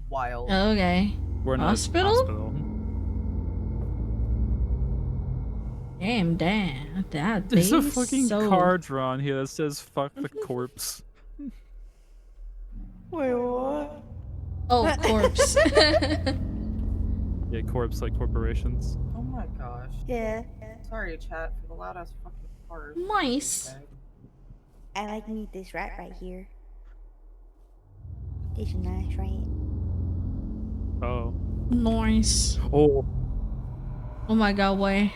Wild. Okay. We're in Hospital? a hospital. Damn. That There's a baby fucking so... card drawn here that says "fuck the corpse." Wait, what? Oh, corpse. Yeah, corpse like corporations. Oh my gosh. Yeah. Sorry, chat, for the loud ass fucking cars. Nice. Okay. I like me this rat right here. This is nice, right? Oh. Nice. Oh. Oh my god, why?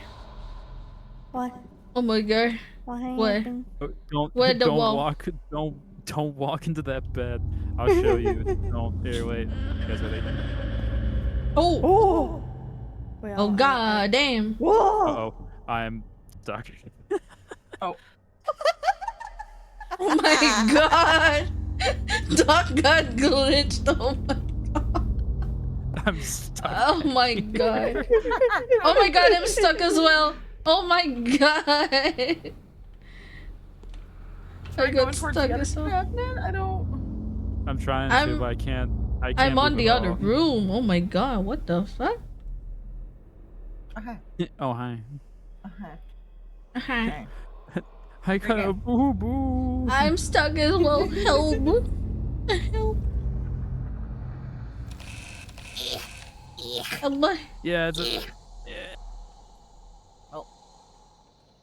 What? Oh my god. What What? happened? Don't Where the don't wall? walk. Don't walk into that bed. I'll show you. Don't. Here, wait. You guys ready? Oh. Oh! Wait, Oh god damn. Whoa! Uh-oh. I'm stuck. Oh. Oh my god. Doc got glitched. Oh my god. I'm stuck. Oh my god. Oh my god, I'm stuck as well. Oh my god. I Going got towards stuck the other as well. cabinet? I don't. I'm trying to, I'm- but I can't. I can't. I'm on move the at other all. room. Oh my god, what the fuck? Okay. Oh hi. Okay. Uh-huh. Okay. I got a boo boo. I'm stuck as well. Help. Help. Allah. Yeah, it's a,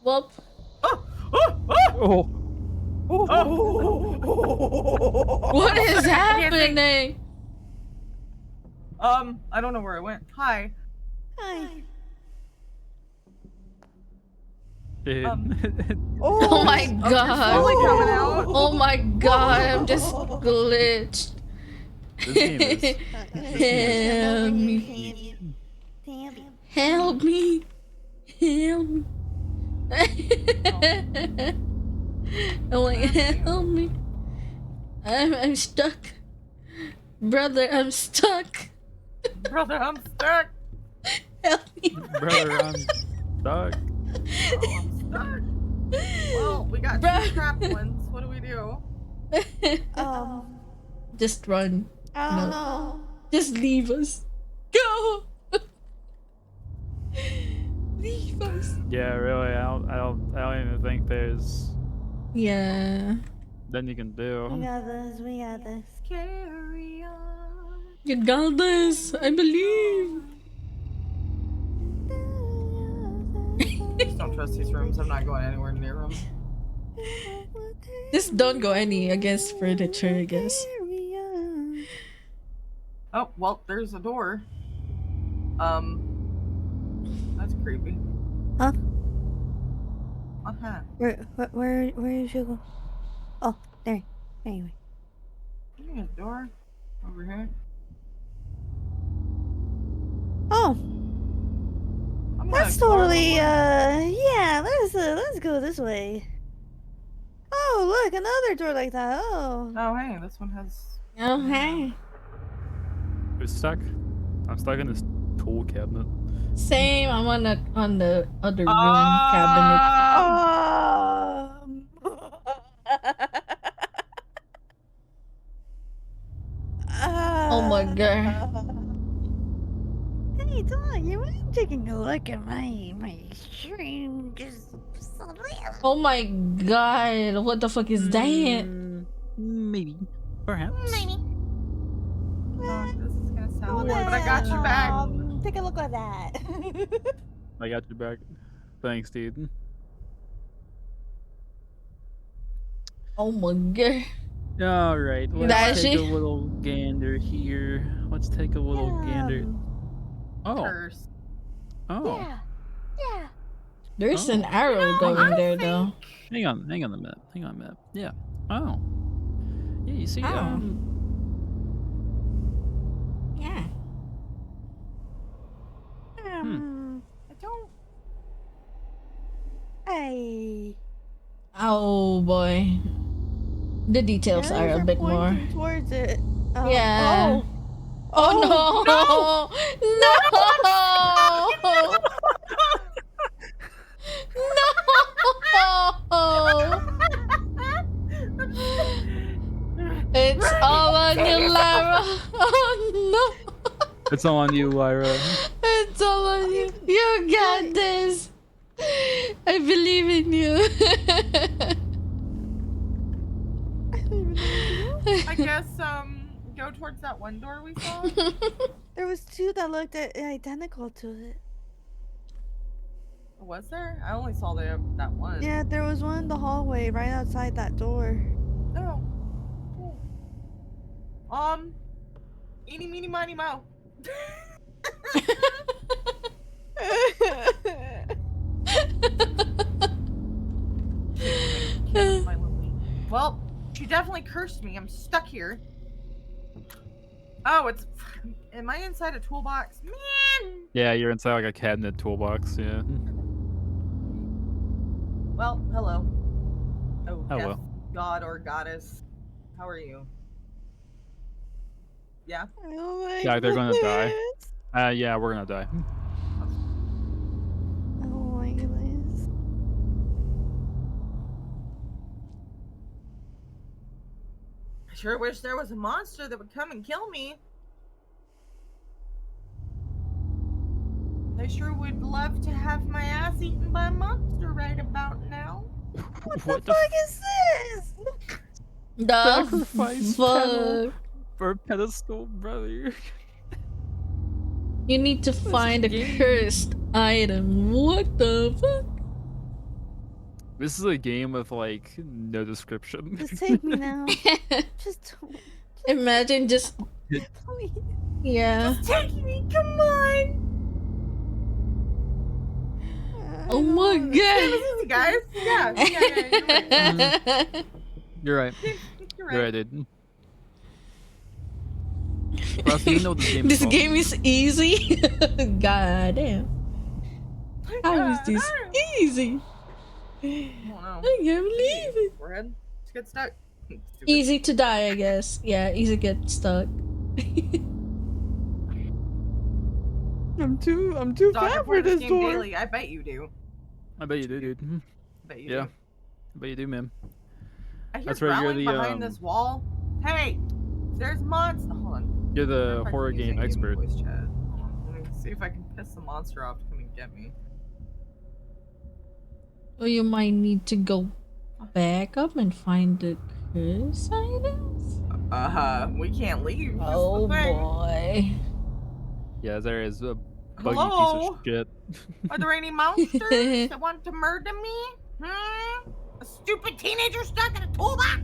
Whoop. oh. What is happening? I don't know where I went. Hi. Hi. Dude. Oh my Slowly god. coming out. Oh my god, I'm just glitched. This game is. Help me. Help me. Help me. Oh my god, help me. I'm stuck. Brother, I'm stuck. Brother, I'm stuck. Help me. Brother, I'm stuck. Oh, I'm stuck. Well, we got Bruh. 2 trapped ones. What do we do? Just run. I don't No. know. Just leave us. Go. Leave us. Yeah, really. I don't even think there's Yeah. nothing you can We do. got this, we got this. Carry on. You got this. I believe. Just don't trust these rooms. I'm not going anywhere near them. Just don't go any against furniture, I guess. Oh, well, there's a door. That's creepy. Huh? Uh-huh. Where did you go? Oh, there. Anyway. There's a door over here. Oh, I'm gonna that's explore totally, a little yeah, let's go this way. Oh, look, another door like that. Oh. more. Oh, hey, this one has. Oh, hey. Who's stuck? I'm stuck in this tool cabinet. Same. I'm on the other room cabinet. Oh my god. Hey, Dawn, you mind taking a look at my stream? Just Oh my god. What the fuck is that? Maybe. Perhaps. Maybe. Oh, this is gonna sound Oh, weird, but I got you back. Take a look at that. I got you back. Thanks, dude. Oh my god. Alright, let's Does take she? a little gander here. Let's take a little gander. Oh. Curse. Oh. Yeah. Yeah. There's an Oh. arrow going there though. Hang on a minute. Yeah. Oh. Yeah, you see, Oh. Yeah. I don't. Hey. Oh boy. The details are a bit more. Pointing towards it. Yeah. Oh no! No! It's all on you, Lara. Oh no! It's all on you, Lyra. It's all on you. You got this. I believe in you. I guess go towards that one door we saw. There was two that looked identical to it. Was there? I only saw that one. Yeah, there was one in the hallway right outside that door. Oh. Cool. Eeny, meeny, miny, moe. Well, she definitely cursed me. I'm stuck here. Oh, it's... Am I inside a toolbox? Man! Yeah, you're inside like a cabinet toolbox, yeah. Well, hello. Oh, Hello. death god or goddess. How are you? Yeah? Oh my Yeah, they're gonna die. goodness. Yeah, we're gonna die. Oh my goodness. I sure wish there was a monster that would come and kill me. I sure would love to have my ass eaten by a monster right about now. What the fuck is this? Sacrifice fuck. for a pedestal, brother. You need to find a cursed item. What the fuck? This is a game with like no description. Just take me now. Just Imagine just please. yeah. Take me, come on! Oh my This god. is guys. Yeah, You're right. you're You're right, dude. Plus, you know this game. This game is easy. God damn. How is this easy? I don't know. I can't believe it. Forehead. Just get stuck. Stupid. Easy to die, I guess. Yeah, easy to get stuck. I'm too Dog, I fat play for this game door. daily. I bet you do. I bet you do, dude. I bet you Yeah. do. I bet you do, man. I hear That's right, you're growling the, behind this wall. Hey, there's monster. Hold on. You're I wonder the if I can horror use game that expert. voice chat. Hold on, let me see if I can piss the monster off to come and get me. Or you might need to go back up and find the curse items. We can't leave. That's Oh the thing. boy. Yeah, there is a buggy Hello? piece of shit. Are there any monsters that want to murder me? Hmm? A stupid teenager stuck in a toolbox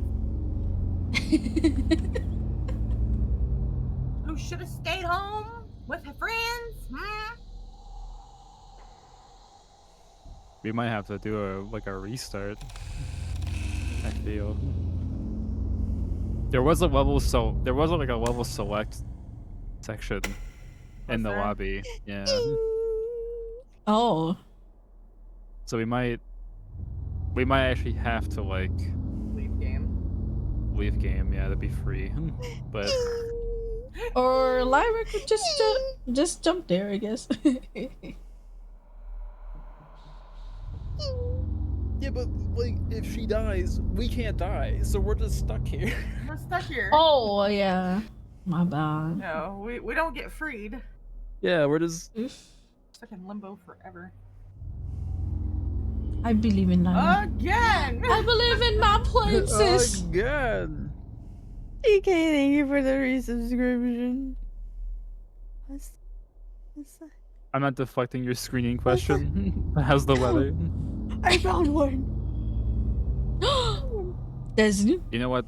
who should have stayed home with her friends? Hmm? We might have to do a restart. I feel. There was a level there wasn't like a level select section in the there? lobby. Yeah. Oh. So we might actually have to like Leave game. leave game, yeah, to be free. But Or Lyra could just jump there, I guess. yeah, but like if she dies, we can't die, so we're just stuck here. We're stuck here. Oh yeah. My bad. No, we don't get freed. Yeah, we're just Stuck in limbo forever. I believe in Lyra. Again! I believe in my princess. again. DK, thank you for the resubscription. What's that? I'm not deflecting your screening question. How's the weather? I found one. Desnu? You know what?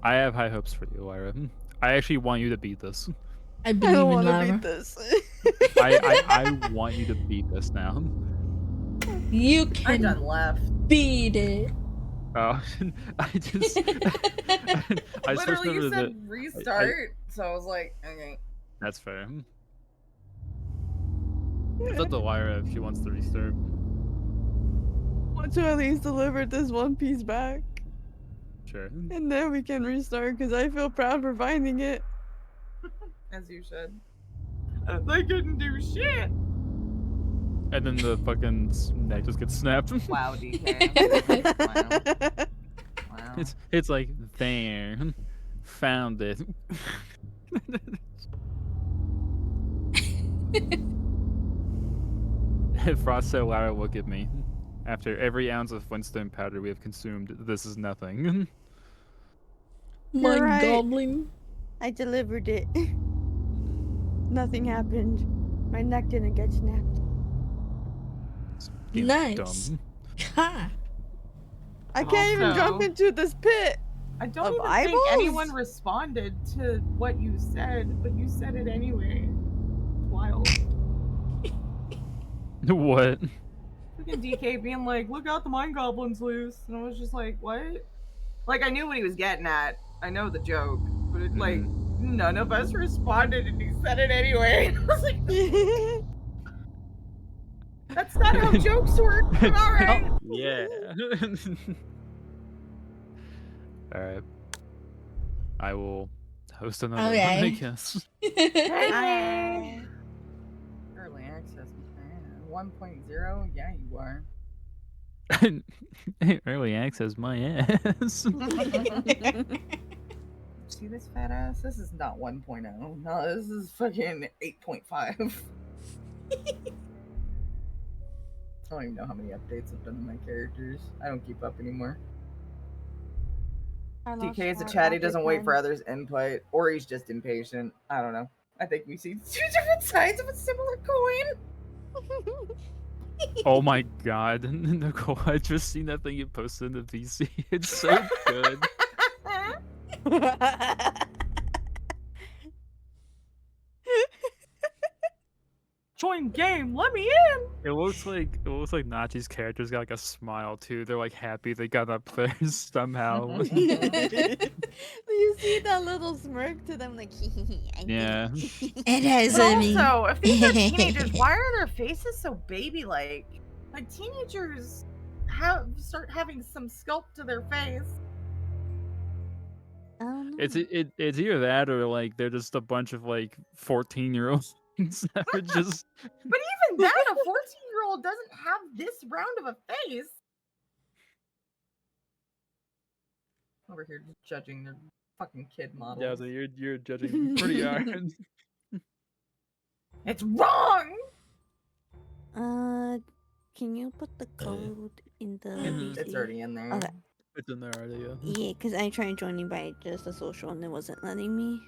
I have high hopes for you, Lyra. I actually want you to beat this. I believe don't in want to Lyra. beat this. I want you to beat this now. You I can done left. beat it. Oh, I just I switched Literally, over you to said the. restart, so I was like, okay. That's fair. It's up to Lyra if she wants to restart. Want to at least deliver this one piece back, Sure. and then we can restart. Because I feel proud for finding it. As you should. They couldn't do shit. And then the fucking neck just gets snapped. Wow, DK. Wow. Wow. It's like there, found it. Frost said, "Lara, look at me. After every ounce of Flintstone powder we have consumed, this is nothing." My You're right. goblin. I delivered it. Nothing happened. My neck didn't get snapped. Game's Nice. dumb. Ha! I can't even jump Also- into this pit. I don't Of even eyeballs? think anyone responded to what you said, but you said it anyway. Wild. What? Fucking DK being like, look out, the mind goblin's loose. And I was just like, what? Like, I knew what he was getting at. I know the joke. But it, like, none of us responded and he said it anyway. And I was like, that's not how jokes work. But alright. Yeah. Alright. I will host another one, I Okay. guess. Hi. Early access. 1.0? Yeah, you are. Early access my ass. See this fat ass? This is not 1.0. No, this is fucking 8.5. I don't even know how many updates I've done to my characters. I don't keep up anymore. DK is a chat, he doesn't wait for others' input, or he's just impatient. I don't know. I think we see two different sides of a similar coin. Oh my god, Nicole, I just seen that thing you posted in the PC. It's so good. Join game, let me in. It looks like Nachi's character's got like a smile too. They're like happy they got up there somehow. You see that little smirk to them, like, Yeah. It is But me. also, if these are teenagers, why are their faces so baby-like? Like, teenagers start having some sculpt to their face. I don't know. It's either that or like they're just a bunch of like 14-year-olds that are just. But even then, a 14-year-old doesn't have this round of a face. Over here just judging their fucking kid models. Yeah, so you're judging pretty hard. It's wrong! Can you put the code in the VC? It's already in there. Okay. It's in there already. Yeah. Yeah, because I tried joining by just a social and it wasn't letting me.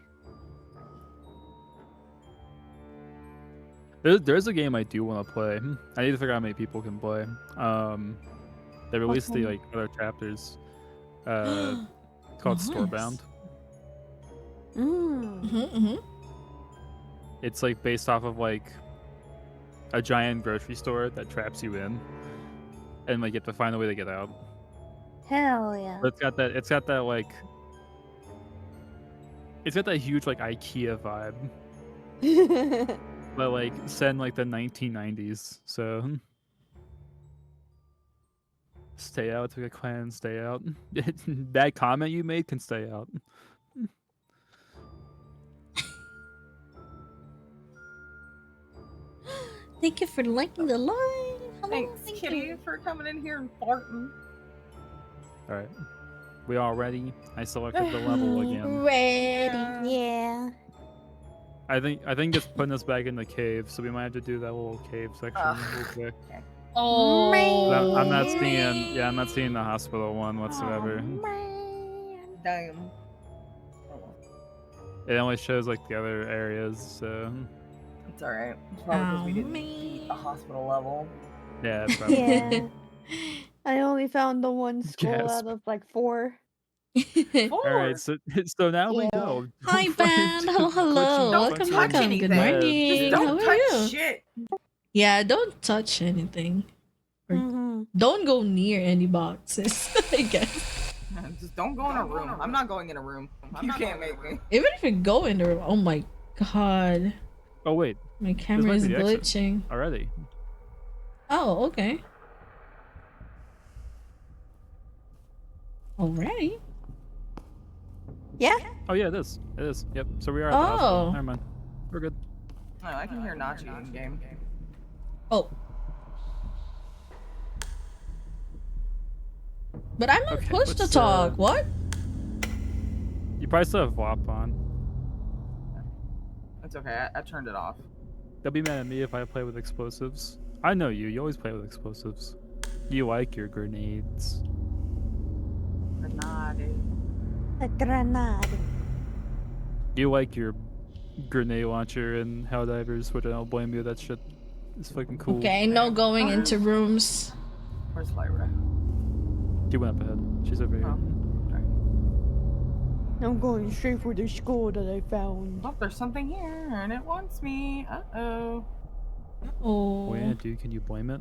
There's a game I do want to play. I need to figure out how many people can play. They released the like other chapters. It's called Nice. Storebound. Mm. It's like based off of like a giant grocery store that traps you in, and like you have to find a way to get out. Hell yeah. But it's got that like it's got that huge like IKEA vibe, but like set in like the 1990s. So stay out to a clan. Stay out. That comment you made can stay out. Thank you for liking the live. Hello, Thanks, thank Kitty, you. for coming in here and farting. All right, we all ready? I selected the level again. Ready. Yeah. I think it's putting us back in the cave, so we might have to do that little cave section real quick. Oh. I'm not seeing the hospital one whatsoever. Damn. It only shows like the other areas, so It's alright. It's probably because we didn't beat the hospital level. yeah, probably. Yeah. I only found the one skull Gasp. out of like 4. 4. Alright, so now we Yeah. know. Hi, band. Hello, hello. Welcome, touch welcome. anything. Good morning. Just How don't are touch you? shit. Yeah, don't touch anything. Or don't go near any boxes, I guess. Just don't go in a room. I'm not going in a room. You can't make me. Even if you go in the room, oh my god. Oh wait, My camera is glitching. already. Oh, okay. Alright. Yeah? Oh yeah, it is. It is. Yep. So we are at the hospital. Never mind. We're good. Oh, I can hear Nachi in game. Oh. But I'm not pushed to talk. What? You probably still have WAP on. That's okay. I turned it off. They'll be mad at me if I play with explosives. I know you. You always play with explosives. You like your grenades. Grenade. A grenade. You like your grenade launcher and Helldivers, which I don't blame you. That shit is fucking cool. Okay, no going into rooms. Where's Lyra? She went up ahead. She's over here. Oh, okay. I'm going straight for the skull that I found. Oh, there's something here, and it wants me. Uh-oh. Oh. Oh yeah, dude, can you blame it?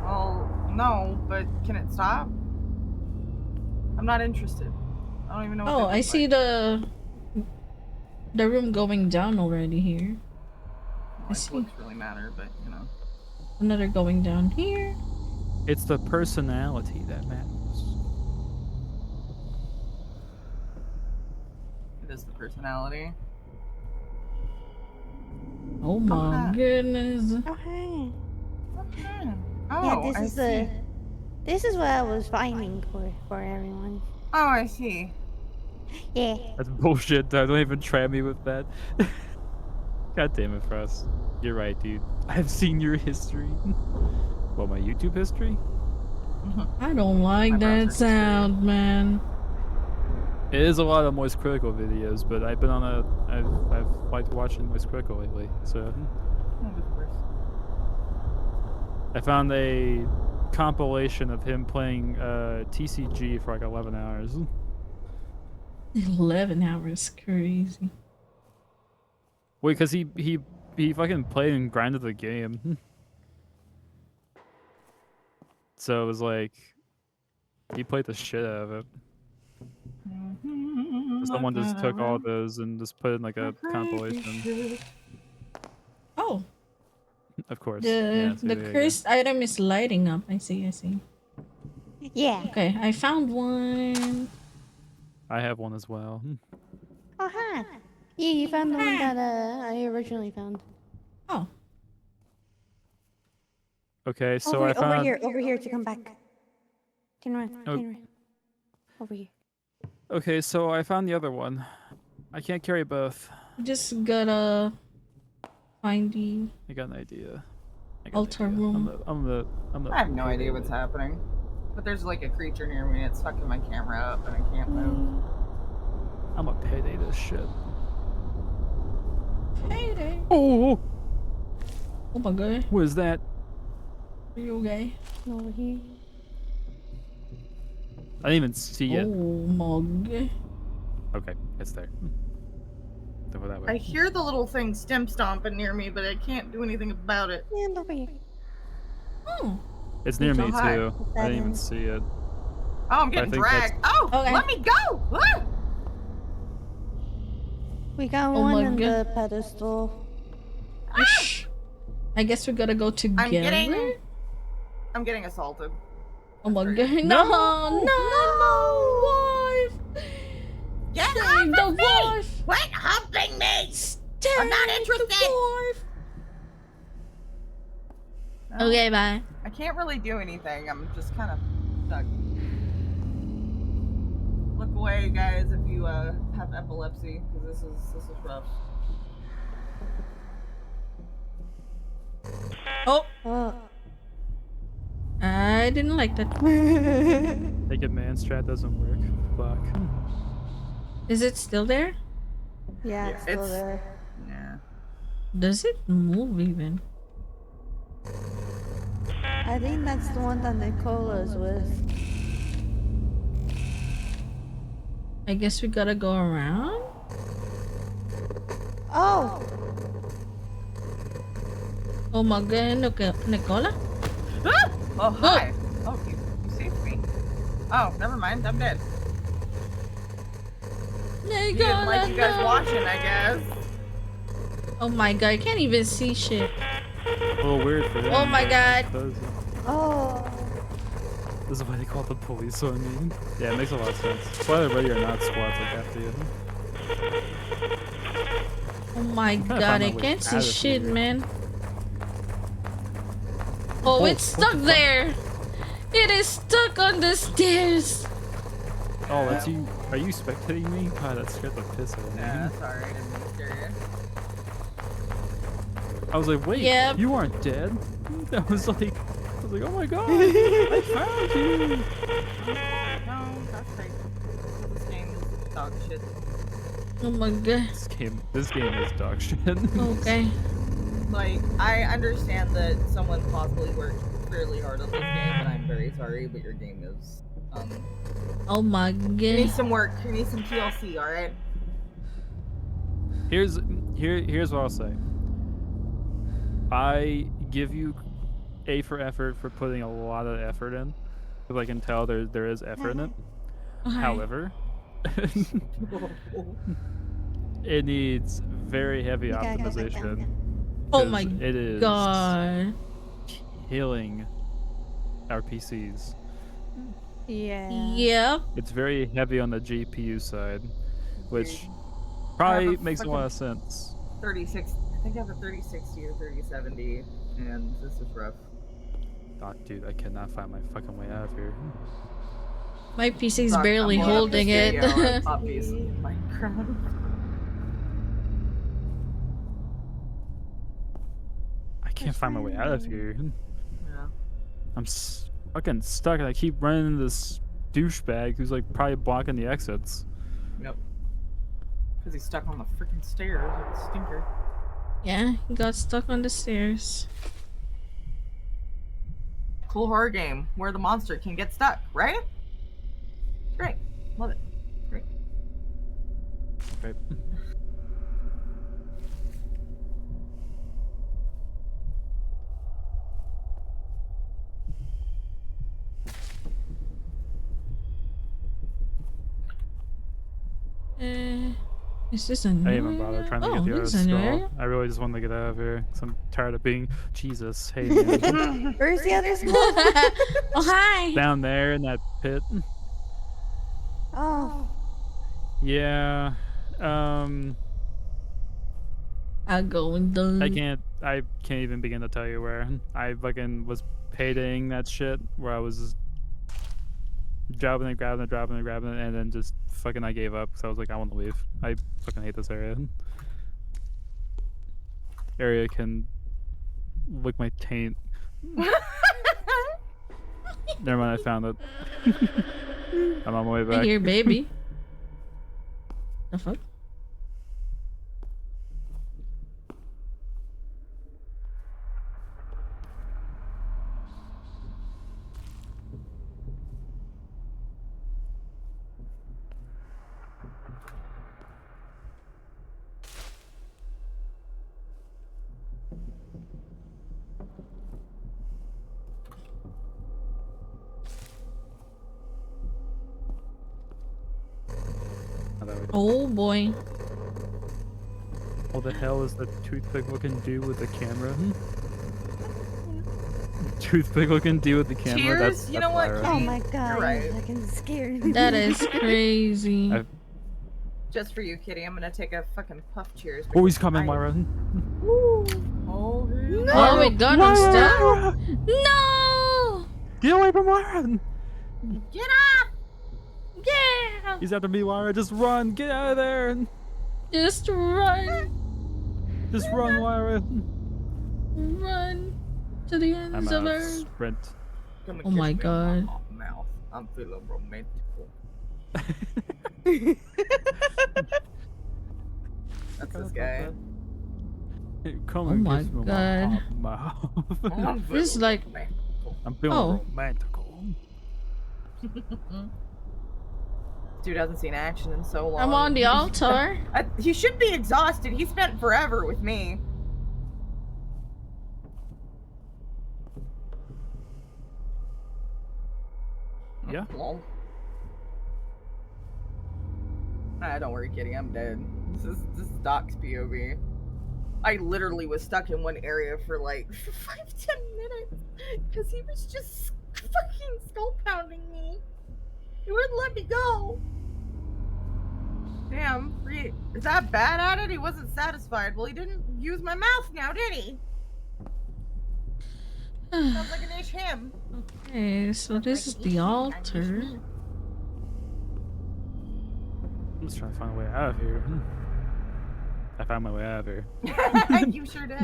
Well, no, but can it stop? I'm not interested. I don't even know what Oh, that I looks see like. the room going down already here. I Like, see. looks really matter, but you know. Another going down here. It's the personality that matters. It is the personality. Oh my goodness. Okay. Okay. Oh, Yeah, I see. this is what I was finding for everyone. Oh, I see. Yeah. That's bullshit. Don't even try me with that. God damn it, Frost. You're right, dude. I've seen your history. Well, my YouTube history? I don't like My that browser's sound, man. It is a lot of Moist Critical videos, but I've been on I've liked watching Moist Critical lately, so. Of course. I found a compilation of him playing TCG for like 11 hours. 11 hours, crazy. Wait, because he fucking played and grinded the game. So it was like, he played the shit out of it. Someone just took all those and just put in like a compilation. Oh, Of course. the Yeah, so the there you go. cursed item is lighting up. I see, I see. Yeah. Okay, I found one. I have one as well. Uh-huh. Yeah, you found the one that I originally found. Oh, Okay, so I found. Over here to come back. Turn around, turn around. Over here. Okay, so I found the other one. I can't carry both. just gotta find the I got an idea. altar room. I have no idea what's happening. But there's like a creature near me, it's fucking my camera up and I can't move. I'm gonna payday this shit. Payday. Oh! Oh my god. What is that? Are you okay? Over here. I didn't even see it. Oh my god. Okay, it's there. Go that I way. hear the little thing stem stomping near me, but I can't do anything about it. And over here. Oh. It's near So me high. too. I didn't even see it. Oh, I'm getting think that's- dragged. Oh, Okay. let me go! Ah! We got Oh one my on God. the pedestal. Shh. I guess we gotta go together. I'm getting assaulted. Oh my That's god. right. No, no, wife. Get Save off the of me! wife. Quit humping me! Save I'm not the interested. wife. No, Okay, bye. I can't really do anything. I'm just kind of stuck. Look away, guys, if you have epilepsy, because this is rough. Oh, Oh. I didn't like that. Naked man strat doesn't work. Fuck. Is it still there? Yeah, it's still there. Yeah. Does it move even? I think that's the one that Nicola's with. I guess we gotta go around? Oh! Oh my god, okay, Nicola? Ah! Oh, hi. Oh, you saved me. Oh, never mind. I'm dead. He didn't like you guys watching, I guess. Oh my god, I can't even see shit. A little weird for him. Oh my god. Oh. This is why they call the police on me. Yeah, it makes a lot of sense. That's why everybody are not squats like after you. Oh my god, I can't see shit, here. man. Oh, it's stuck there! It is stuck on the stairs! Oh, that's you. Are you spectating me? God, that scared the piss out of me. Yeah, sorry, I didn't mean to scare I was like, wait, you aren't dead. I was like, oh my god, I found you. No, that's crazy. This game is dog shit. Oh my god. This game is dog shit. Okay. Like, I understand that someone possibly worked fairly hard on this game, and I'm very sorry, but your game is, oh my god. You need some work. You need some TLC, alright? Here's what I'll say. I give you A for effort for putting a lot of effort in, because I can tell there is effort in it. Okay. However, it needs very heavy optimization. Oh my it is god. killing our PCs. Yeah. Yep. It's very heavy on the GPU side, which probably makes a lot of sense. 36. I think I have a 3060 or 3070, and this is rough. Oh, dude, I cannot find my fucking way out of here. My PC's barely holding it. Obviously, in Minecraft. I can't find my way out of here. Yeah. I'm fucking stuck, and I keep running into this douchebag who's like probably blocking the exits. Yep. Because he's stuck on the freaking stairs like a stinker. Yeah, he got stuck on the stairs. Cool horror game where the monster can get stuck, right? Great. Love it. Great. Right. Is this a new I didn't even bother trying to get the other this is a new skull. area? I really just wanted to get out of here because I'm tired of being Jesus. Hey, man. Where's the other skull? Oh, hi! Down there in that pit. Oh. Yeah. I'll go and done. I can't even begin to tell you where. I fucking was paying that shit where I was just dropping it, grabbing it, and then just fucking I gave up because I was like, I want to leave. I fucking hate this area. Area can lick my taint. Never mind, I found it. I'm on my way back. I hear baby. The fuck? Oh boy. What the hell is the toothpick looking dude with the camera? Toothpick looking dude with the camera? Cheers? That's You know what? Lyra. Oh my god, You're right. you're fucking scared. That is crazy. Just for you, Kitty, I'm gonna take a fucking puff cheers. Oh, he's coming, Lyra. Oh, No! Oh, we got him stuck? Lyra! No! Get away from Lyra! Get up! Yeah! He's after me, Lyra. Just run! Get out of there! Just run! Just run, Lyra! Run to the I'm ends of out. earth. Sprint. Come and Oh kiss my me on god. hot mouth. I'm feeling romantic. That's this guy. Come Oh and my kiss me God. on my mouth. This is like, I'm feeling Oh. romantical. Dude hasn't seen action in so long. I'm on the altar. He should be exhausted. He spent forever with me. Yeah. Lol. Don't worry, kitty. I'm dead. This is Doc's POV. I literally was stuck in one area for like 5-10 minutes because he was just fucking skull pounding me. He wouldn't let me go. Damn, is that bad at it? He wasn't satisfied. Well, he didn't use my mouth now, did he? Sounds like an ish him. Okay, so this is the altar. I'm just trying to find a way out of here. I found my way out of here. You sure did.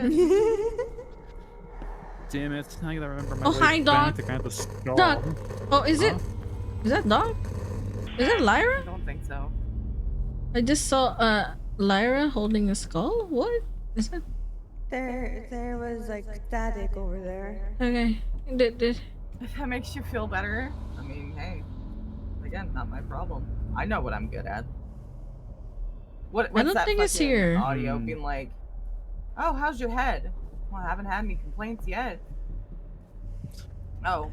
Damn it! Now I gotta remember my Oh, way hi, back Doc. to grant the skull. Doc. Oh, is Huh? it? Is that Doc? Is that Lyra? I don't think so. I just saw Lyra holding a skull. What is that? There was like static over there. Okay. Did If that makes you feel better, I mean, hey, again, not my problem. I know what I'm good at. What's don't that think it's fucking here. audio being like, oh, how's your head? Well, I haven't had any complaints yet. Oh,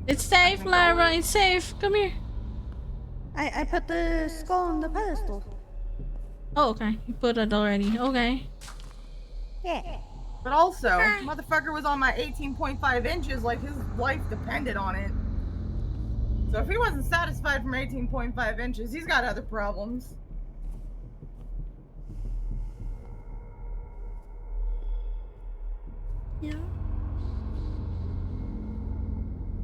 It's safe, think Lyra. I'll- It's safe. Come here. I put the skull on the pedestal. Oh, okay. You put it already. Okay. Yeah. But also, motherfucker was on my 18.5 inches like his life depended on it. So if he wasn't satisfied from 18.5 inches, he's got other problems. Yeah.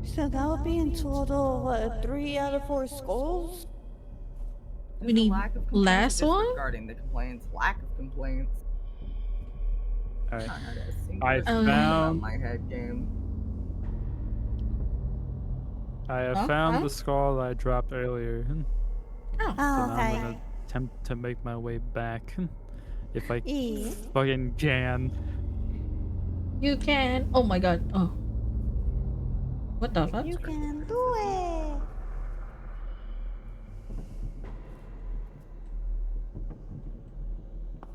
So that would be in total, what, 3 out of 4 skulls? We need last one? Regarding the complaints, lack of complaints. Alright. Not had a single I complaint about found- my head game. I have Huh? found Huh? the skull I dropped earlier. So Oh, now I'm okay. gonna attempt to make my way back. If I Yeah. fucking can. You can. Oh my God. Oh. What the fuck? You can do it.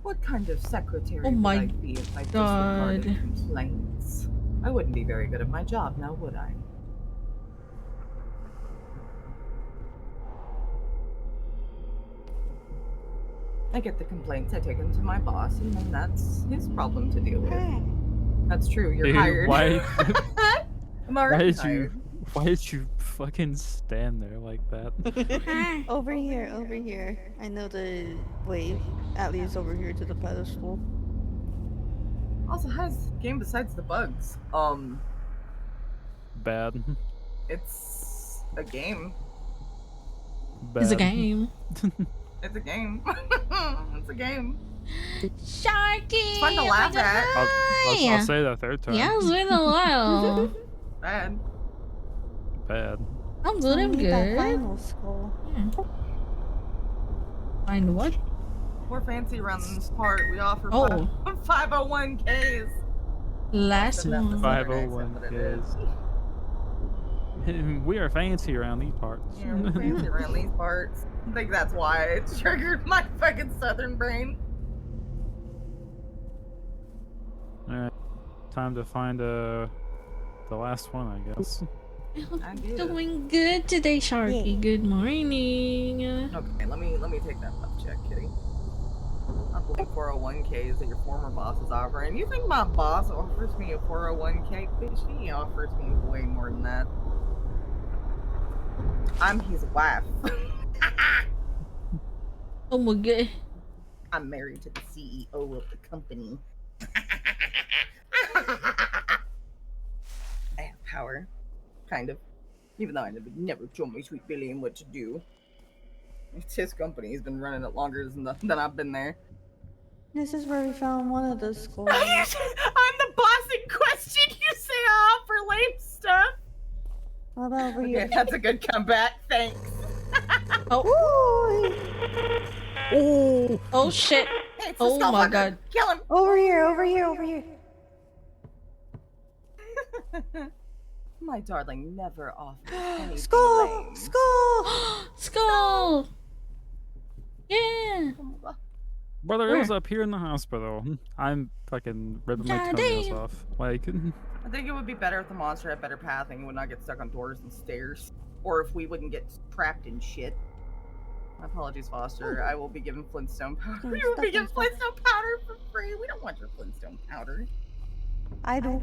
What kind of secretary Oh would my I be if I God. disregarded complaints? I wouldn't be very good at my job now, would I? I get the complaints, I take them to my boss, and then that's his problem to deal with. Hey. That's true, you're Dude, hired. why- I'm already Why did you fucking stand there like that? Over here. I know the way, at least over here to the pedestal. Also, how's the game besides the bugs? Bad. It's a game. Bad. It's a game. It's a game. It's a game. Sharky! It's fun to laugh at. I'll say that third time. Yeah, it's been a while. Bad. Bad. I'm good, I'm I need that good. final skull. Yeah. Find what? We're fancy around this part. We offer Oh. 501ks. Last That's one. the Southern accent, 501 but it is. We are fancy around these parts. Yeah, we're fancy around these parts. I think that's why it triggered my fucking southern brain. Alright. Time to find the last one, I guess. I hope I you're do. doing good today, Sharky. Yeah. Good morning. Okay, let me take that butt check, kitty. Not the 401ks that your former boss is offering. You think my boss offers me a 401k? Bitch, he offers me way more than that. I'm his wife. Oh my God. I'm married to the CEO of the company. I have power. Kind of. Even though I never told my sweet Billiam what to do. It's his company. He's been running it longer than I've been there. This is where we found one of the skulls. I'm the boss in question. You say I offer lame stuff. What about over Okay, here? that's a good comeback. Thanks. Oh. Oh shit. Hey, the Oh skull my fucker. god. Kill him. Over here, over here, over here. My darling never offers anything Skull! lame. Skull! Skull! Yeah! Oh my God. Brother, it Where? was up here in the hospital. I'm fucking ripping my God toenails damn. off. Like, I think it would be better if the monster had better pathing and would not get stuck on doors and stairs. Or if we wouldn't get trapped in shit. My apologies, Foster. I will be given Flintstone powder. Stop, You will stop, be given stop. Flintstone powder for free. We don't want your Flintstone powder. I do.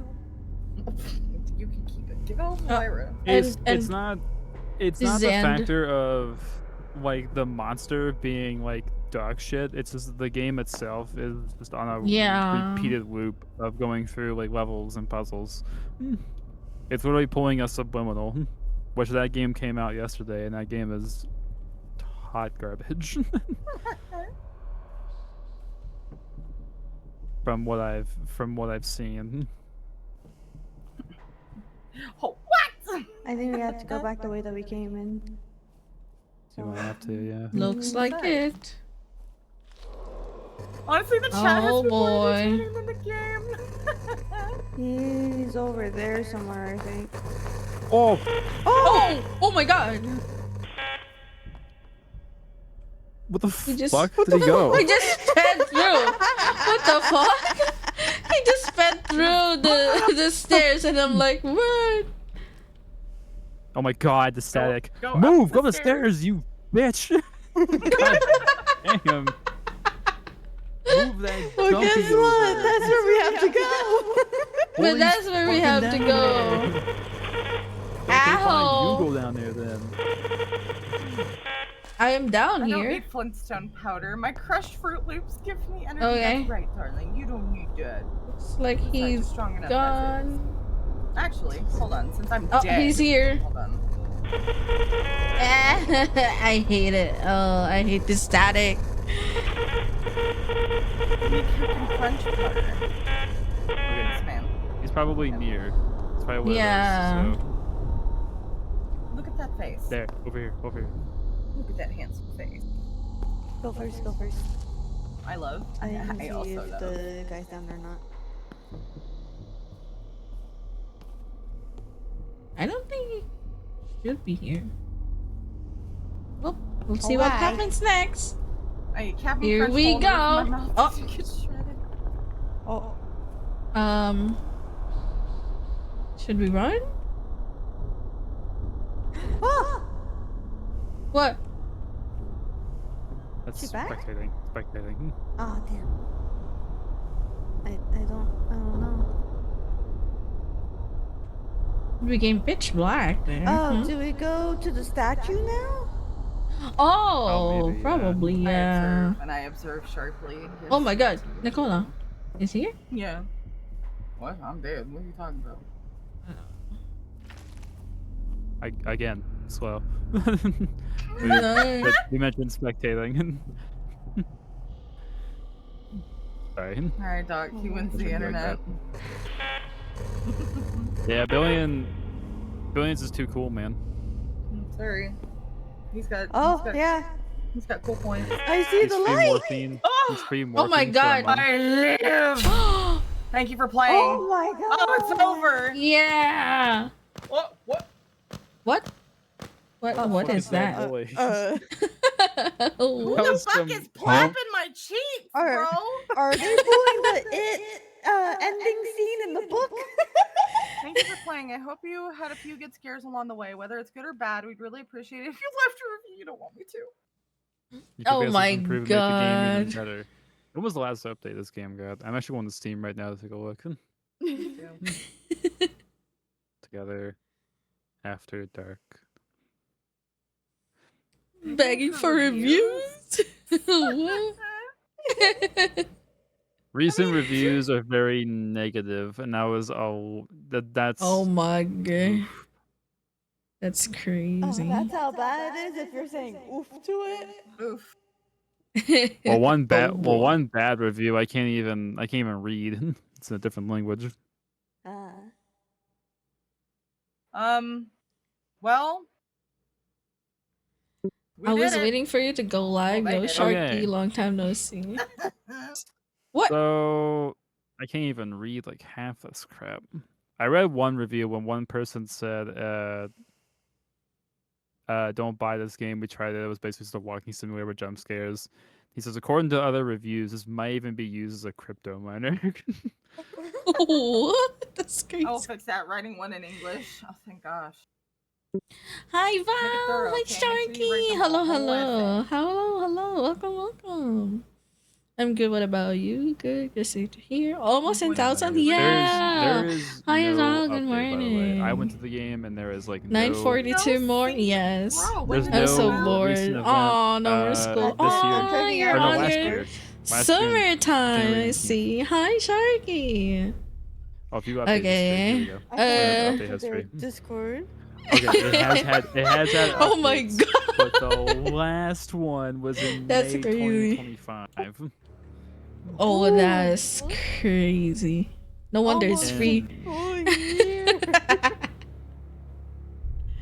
You can keep it. Give it all to Lyra. it's and not the Zend. factor of like the monster being like dog shit. It's just the game itself is just on a Yeah. repeated loop of going through like levels and puzzles. It's literally pulling a subliminal, which that game came out yesterday, and that game is hot garbage. from what I've seen. Oh, what? I think we have to go back the way that we came in. You might have to, yeah. Looks like it. Honestly, the chat Oh, has been more boy. entertaining than the game. He's over there somewhere, I think. Oh, Oh! Oh my god! what the He just- fuck did he go? He just sped through! What the fuck? He just sped through the stairs and I'm like, what? Oh my god, the static. go up Move! the Go up the stairs. stairs, you bitch! God damn. Move that Well, donkey guess over what? there. That's where we have to go. But Well, that's he's where we fucking have to down go. there. Okay, fine, Ow. you go down there then. I am down I don't here. need Flintstone powder. My crushed Fruit Loops give me energy. Okay. That's right, darling. You don't need that. Looks like Besides, you're he's strong enough as it is. gone. Actually, hold on. Since I'm Oh, dead. he's here. Hold on. I hate it. Oh, I hate the static. You need Captain Crunch powder. Okay, Yes, ma'am. he's probably near. That's probably what Yeah. it is. So, Look at that face. there, over here, over here. Look at that handsome face. Go first, go first. I love. I can see also if love. the guy's down there or not. I don't think he should be here. Well, we'll see what Alright. happens next. Hey, Captain Here Crunch we hold it go. with my mouth Oh. to get shredded. Oh, Should we run? ah! What? That's She back? spectating. Spectating. Oh, damn. I don't know. We became pitch black there. Oh, huh? do we go to the statue now? Oh, maybe, yeah. probably, I yeah. observe, and I observe sharply. his- Oh my god, Nicola. Is he here? Yeah. What? I'm dead. What are you talking about? Again, slow. No. But you mentioned spectating. Sorry. Alright, Doc. He wins the Shouldn't be like internet. Yeah, Billions is too cool, man. Sorry. He's got. Oh, he's got, yeah. He's got cool points. I see He's the free light. morphine. He's free morphine. Oh my for a god. month. I live. Thank you for playing. Oh my god. Oh, it's over. Yeah. What? What? What? Oh, What fuck is is that that? noise? Who That the was fuck some is plapping my cheeks, Are- bro? Are they pulling the ending scene in the book? Thank you for playing. I hope you had a few good scares along the way. Whether it's good or bad, we'd really appreciate it if you left a review. You don't want me to. You could Oh basically my improve and make the game even God. better. When was the last update this game got? I'm actually going to Steam right now to take a look. Together After Dark. Begging for reviews? What? Recent reviews are very negative, and that's Oh my god. That's crazy. Oh, that's how bad it is if you're saying oof to it. Oof. well one bad Oh, boy. one bad review I can't even read. It's in a different language. Well, I was waiting for you to go live. No Sharky, long time no see. What? So I can't even read like half this crap. I read one review when one person said, don't buy this game. We tried it. It was basically just a walking simulator with jump scares. He says, according to other reviews, this might even be used as a crypto miner. What? That's crazy. I'll fix that. Writing one in English. Oh, thank gosh. Hi, Val. Hi, Sharky. Hello, hello. Hello. Welcome. I'm good. What about you? Good. Good to hear. Almost 10,000. Yeah. There is Hi, no Val. Good update, by the way. morning. I went to the game and there is like 942 more. Yes. There's I'm so no bored. recent event, Oh, no more school. this year. Oh, you're Or no, on last your year. summertime. I January see. Hi, Sharky. Oh, if you update Okay. history, here we go. Update history. Discord. Okay, it has had Oh my updates, god. but the last one was in That's May crazy. 2025. Oh, that's crazy. No wonder it's free.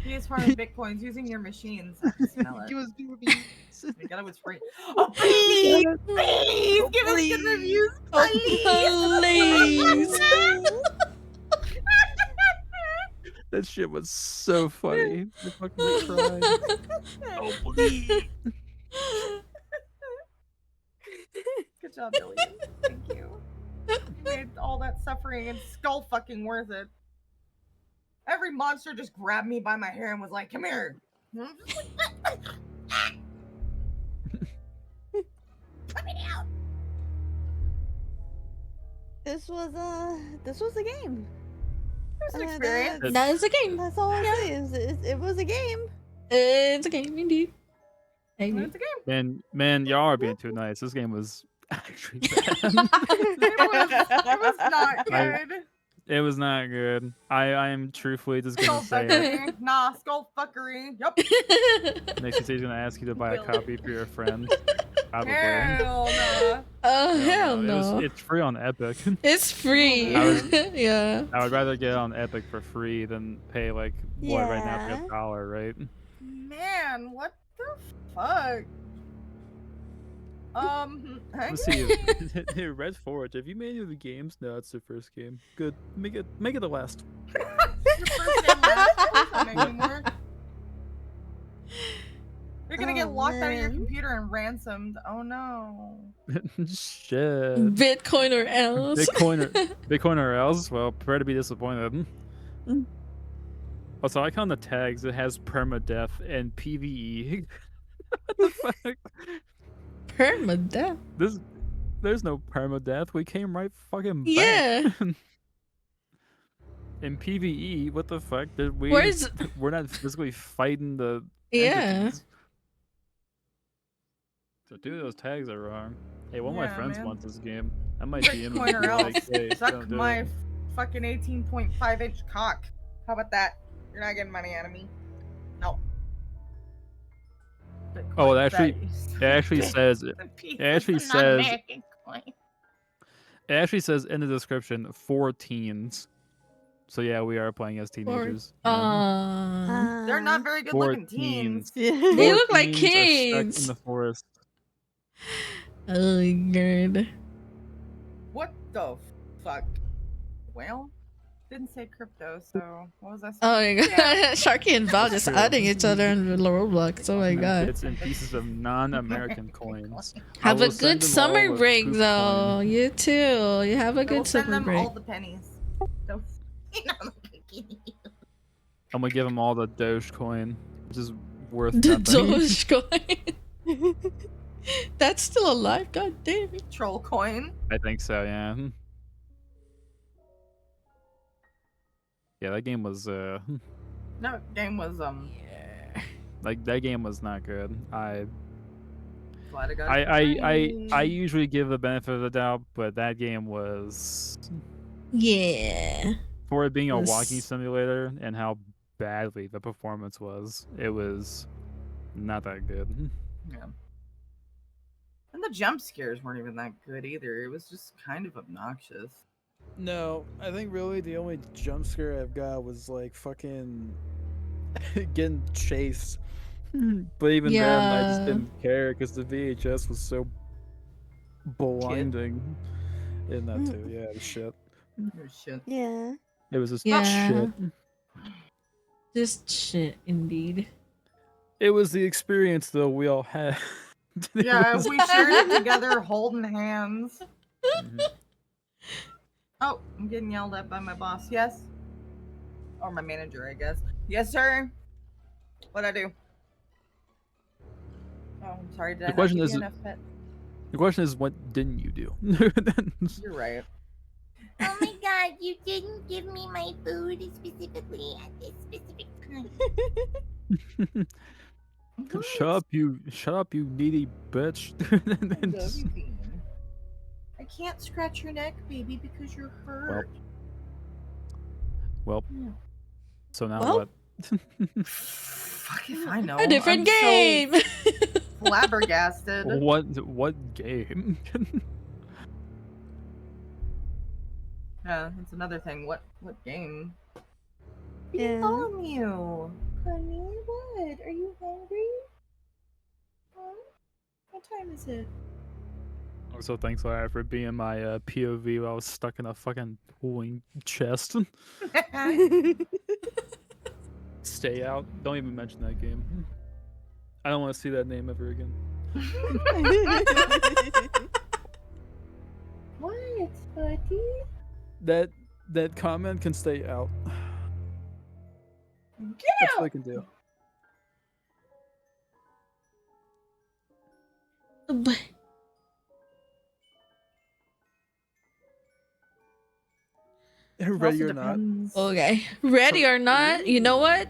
He is farming bitcoins using your machines. I can smell it. Give us I got it was free. Oh, please! Please! Give us good reviews! Please! That shit was so funny. I fucking cried. Oh, please. Good job, Billy. Thank you. You made all that suffering and skull fucking worth it. Every monster just grabbed me by my hair and was like, come here. And I'm just like, let me out. This was a game. It was an experience. That is a game. That's all I say. It was a game. It's a game indeed. It's a game. Man, y'all are being too nice. This game was actually bad. It was not good. It was not good. I am truthfully just gonna say it. Fuckery. Nah, skull fuckery. Yup. Next he's gonna ask you to buy a copy for your friend. Probably. Hell no. Oh, hell no. It's free on Epic. It's free. Yeah. I would rather get it on Epic for free than pay like what right now for $1, right? Man, what the fuck? Let's see. Hey, Red Forge. Have you made any of the games? No, it's the first game. Good. Make it the last. Your first game last, don't make anymore. You're gonna get locked out of your computer and ransomed. Oh no. Shit. Bitcoin or else. Bitcoin or else. Well, prepare to be disappointed. Also, I like on the tags it has permadeath and PvE. What the fuck? Permadeath? There's no permadeath. We came right fucking back. Yeah. In PvE, what the fuck? We're not physically fighting the entities. So dude, those tags are wrong. Hey, one of my friends wants this game. I might be in Bitcoin or else. like, hey, Suck my fucking 18.5-inch cock. How about that? You're not getting money out of me. No. Oh, it actually says in the description for teens. So yeah, we are playing as teenagers. They're not very good looking teens. They look like kids. In the forest. Oh god. What the fuck? Well, didn't say crypto, so what was I saying? Oh my god, Sharky and Val just adding each other in Roblox. Oh my god. It's in pieces of non-American coins. Have a good summer break though. You too. You have a good summer break. All the pennies. I'm gonna give them all the Dogecoin, which is worth the nothing. Dogecoin. That's still alive. God damn it. Troll coin. I think so. Yeah. Yeah, that game was No, game was like that game was not good. I I usually give the benefit of the doubt, but that game was for it being a walking simulator and how badly the performance was, it was not that good. Yeah. And the jump scares weren't even that good either. It was just kind of obnoxious. No, I think really the only jump scare I've got was like fucking getting chased But even then, I just Yeah. didn't care because the VHS was so blinding. In that too, yeah, it was shit. Shit. Yeah. It was just Yeah. shit. Just shit, indeed. It was the experience though we all had. Yeah, we shared it together, holding hands. Oh, I'm getting yelled at by my boss. Yes, or my manager, I guess. Yes, sir. What'd I do? Oh, I'm sorry. Did I not give you enough pet? The question is, what didn't you do? You're right. Oh my god, you didn't give me my food specifically at this specific time. Shut up, you needy bitch. I love you, Bean. I can't scratch your neck, baby, because you're hurt. Well, so now Well? what? Fuck if I know. A different I'm game. So flabbergasted. What game? Yeah, that's another thing. What game? Yeah. On you, honey. What? Are you hungry? Huh? What time is it? Also, thanks Lara for being my POV while I was stuck in a fucking cooling chest. Stay out. Don't even mention that game. I don't want to see that name ever again. What, buddy? That comment can stay out. Get That's out! what I can do. Ready or not. Okay. Ready or not, you know what?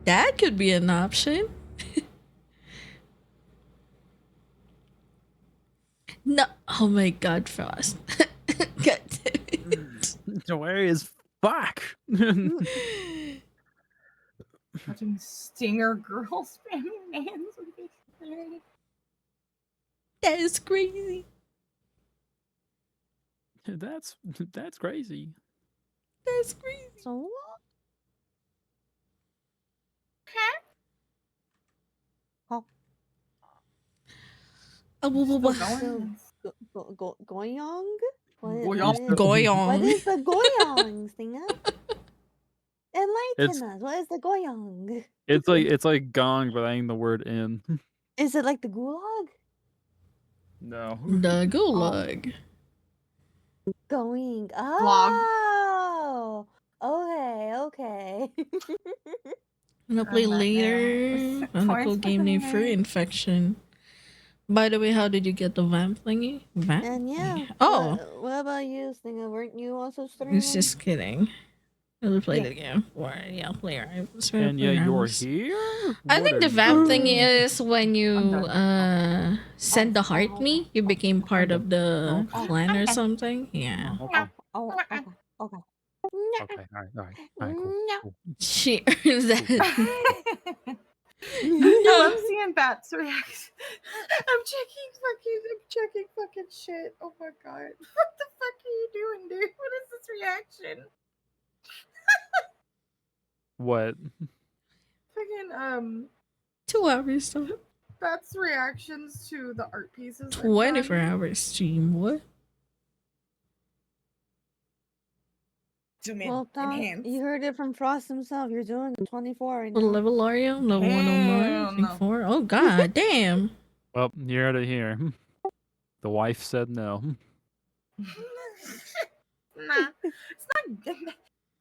That could be an option. No. Oh my god, Frost. God damn it. Where is fuck? Watching Stinger girl spamming names with this thing. That is crazy. That's crazy. That's crazy. So Goyong? Goyong? Goyong. What is the goyong, Stinger? Enlighten It's- us. What is the goyong? It's like gong, but adding the word in. Is it like the gulag? No. The gulag. Going. Oh. Okay. I'm gonna play I'm not later there. on a Twice cool game named Fur behind. Infection. By the way, how did you get the vamp thingy? Vamp? And yeah. Oh, What about you, Stinger? Weren't you also streaming? it's just kidding. I'll play Yeah. the game. Or yeah, player. And yeah, you're here? I What think are the you vamp doing? thing is when you I'm send the heart me, you became part of the clan or something. Yeah. Okay. Oh, okay. Okay. Alright, cool. Cool. She earns that. I love seeing Bat's reaction. I'm checking fucking shit. Oh my god. What the fuck are you doing, dude? What is this reaction? What? Fucking 2 hours though. Bat's reactions to the art pieces. I've 24 done. hours stream. What? Zoom in. Well, Tom, Enhance. you heard it from Frost himself. You're doing 24 right now. What level are you? Level 109? Hell I think no. 4. Oh god damn. Well, you heard it here. The wife said no. Nah, it's not good.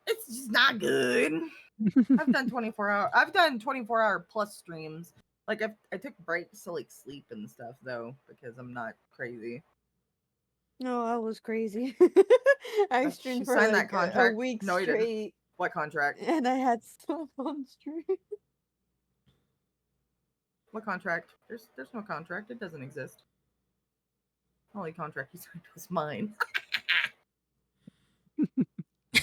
It's just not good. I've done 24-hour plus streams. Like I took breaks to like sleep and stuff though because I'm not crazy. No, I was crazy. I She streamed for signed that like a contract? week No, you didn't. straight, What contract? and I had stuff on stream. What contract? There's no contract. It doesn't exist. The only contract you signed was mine.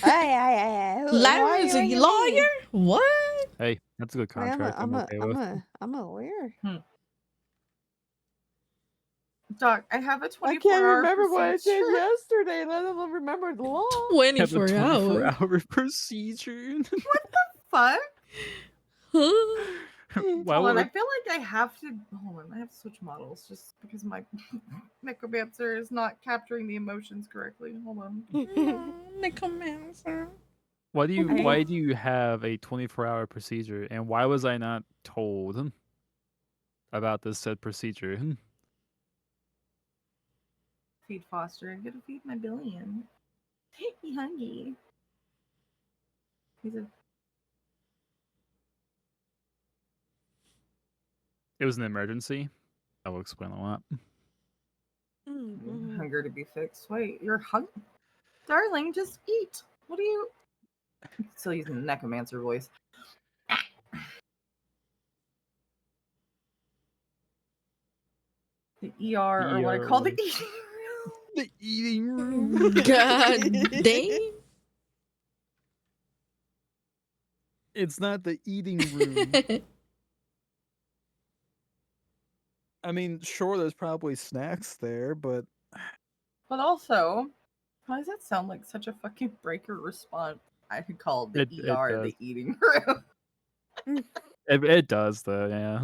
Hey, Larry is a lawyer? What? Hey, that's a good contract. I'm okay with. I'm a lawyer. Doc, I have a 24-hour I can't remember what I did procedure. yesterday, let alone remember the law. Have a 24 hours. 24-hour procedure. Fuck? Huh? Why Hold on, would I feel like I have to hold on. I have to switch models just because my necromancer is not capturing the emotions correctly. Hold on. Necromancer. why do you have a 24-hour procedure, and why was I not told about this said procedure? Feed Foster. I'm gonna feed my billion. He hungry. He's a It was an emergency. I will explain a lot. hunger to be fixed. Wait, you're hungry? Darling, just eat. What are you still using the necromancer voice? The ER, or what I call the eating room. The eating room. God dang. It's not the eating room. I mean, sure, there's probably snacks there, but also, why does that sound like such a fucking breaker response? I could call the ER the eating room. It does though, yeah.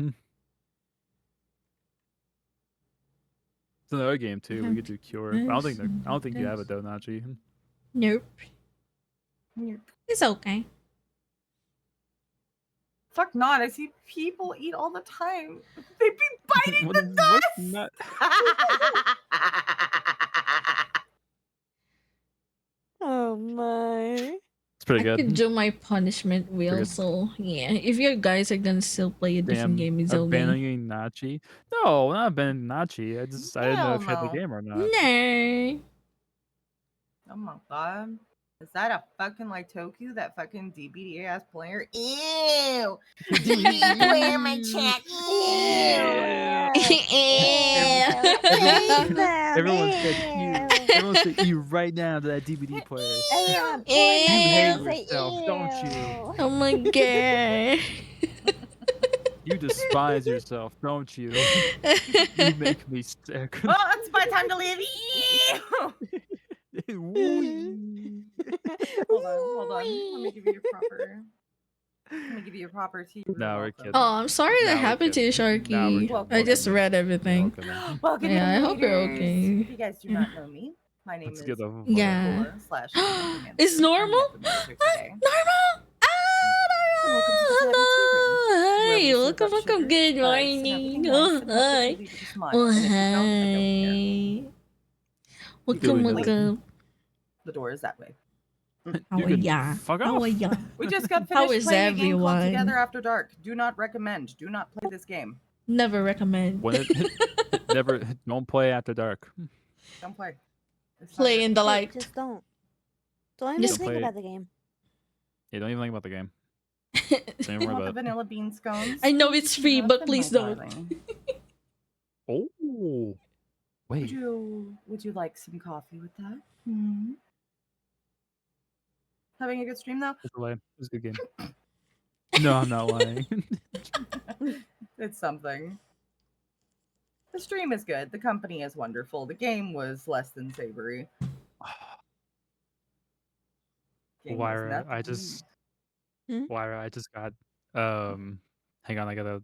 It's another game too. We could do Cure. I don't think you have it though, Nachi. Nope. Nope. It's okay. Fuck not. I see people eat all the time. They be biting the dust. Oh my. It's pretty good. I could do my punishment wheel, so yeah. If you guys are gonna still play a different game, it's okay. Abandoning Nachi? No, not abandoning Nachi. I didn't know if you had the game or not. No. Oh my god. Is that a fucking Lytoku? That fucking DBD ass player? Ew! DBD player in my chat. Ew! Everyone's gonna say you right now to that DVD player. Everyone, you hate yourself, don't you? Oh my god. You despise yourself, don't you? You make me sick. Oh, it's my time to leave. Hold on. Let me give you your proper. Let me give you a proper tea. No, we're kidding. Oh, I'm sorry that happened to you, Sharky. I just read everything. Welcome yeah, I hope you're okay. If you guys do not know me, my name is yeah. /. It's normal? Normal? Hi, welcome, good morning. Oh, hi. Oh, hi. Welcome. The door is that way. How are ya? How are ya? We just got How finished is playing a game called everyone? Together After Dark. Do not recommend. Do not play this game. Never recommend. Never. Don't play after dark. Don't play. Play in the light. Just don't. Don't even think about the game. Yeah, don't even think about the game. You want the vanilla bean scones? I know it's free, but please don't. Oh, wait. Would you like some coffee with that? Hmm? Having a good stream though? It's a good game. No, I'm not lying. It's something. The stream is good. The company is wonderful. The game was less than savory. Lyra, I just got hang on, I gotta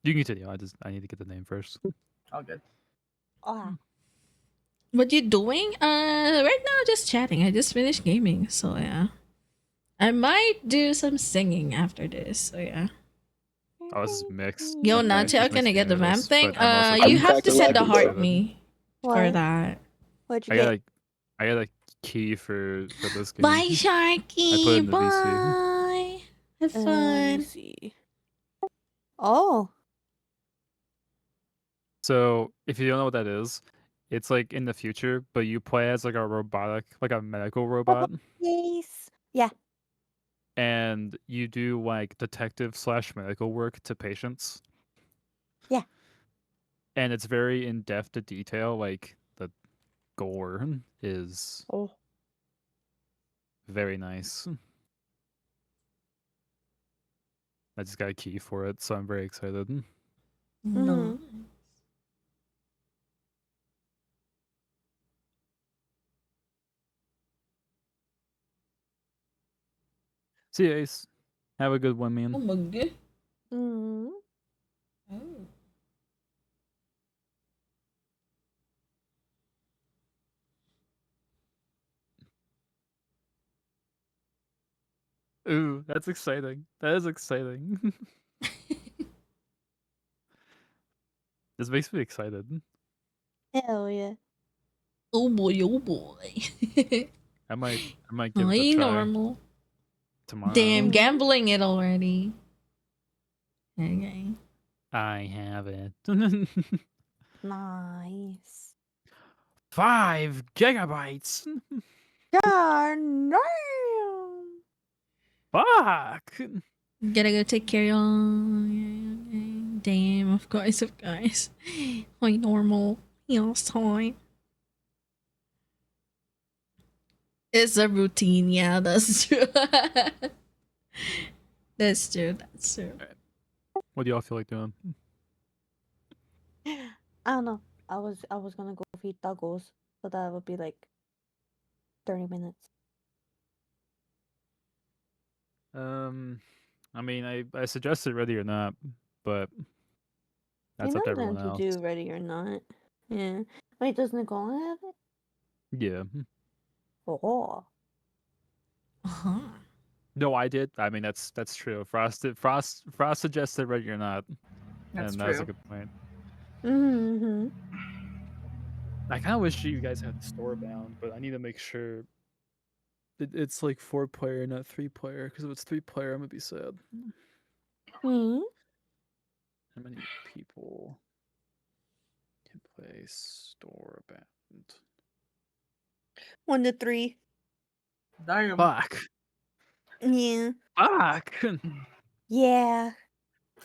you can continue. I need to get the name first. All good. What you doing? Right now just chatting. I just finished gaming, so yeah. I might do some singing after this, so yeah. Oh, this is mixed. Yo, Nachi, how can I get the vamp thing? You have to send the heart me for that. What'd you get? I got a key for this game. Bye, Sharky. Bye. Have fun. Let me see. Oh. So, if you don't know what that is, it's like in the future, but you play as like a robotic, like a medical robot. Yes. Yeah. And you do like detective / medical work to patients. Yeah. And it's very in depth to detail. Like the gore is very nice. I just got a key for it, so I'm very excited. No. See you, Ace. Have a good one, man. Oh my god. Ooh, that's exciting. That is exciting. This makes me excited. Hell yeah. Oh boy, oh boy. I might give it a Ain't try normal. tomorrow. Damn, gambling it already. Okay. I have it. Nice. 5 gigabytes. Darn. Fuck. Gotta go take care of. Damn, of course, of course. Like normal. Yes, time. It's a routine, yeah, that's true. That's true, that's true. What do y'all feel like doing? I don't know. I was gonna go feed tacos, but that would be like 30 minutes. I mean, I suggested ready or not, but that's You're up to not everyone meant to else. do ready or not. Yeah. Wait, does Nicole have it? Yeah. Oh. Uh-huh. No, I did. I mean, that's true. Frost suggested ready or not, That's and true. that was a good point. Mm-hmm. I kind of wish you guys had store bound, but I need to make sure it's like 4-player, not 3-player. Because if it's 3-player, I'm gonna be sad. Hmm. How many people can play store bound? 1 to 3. Damn. Fuck. Yeah. Fuck. Yeah.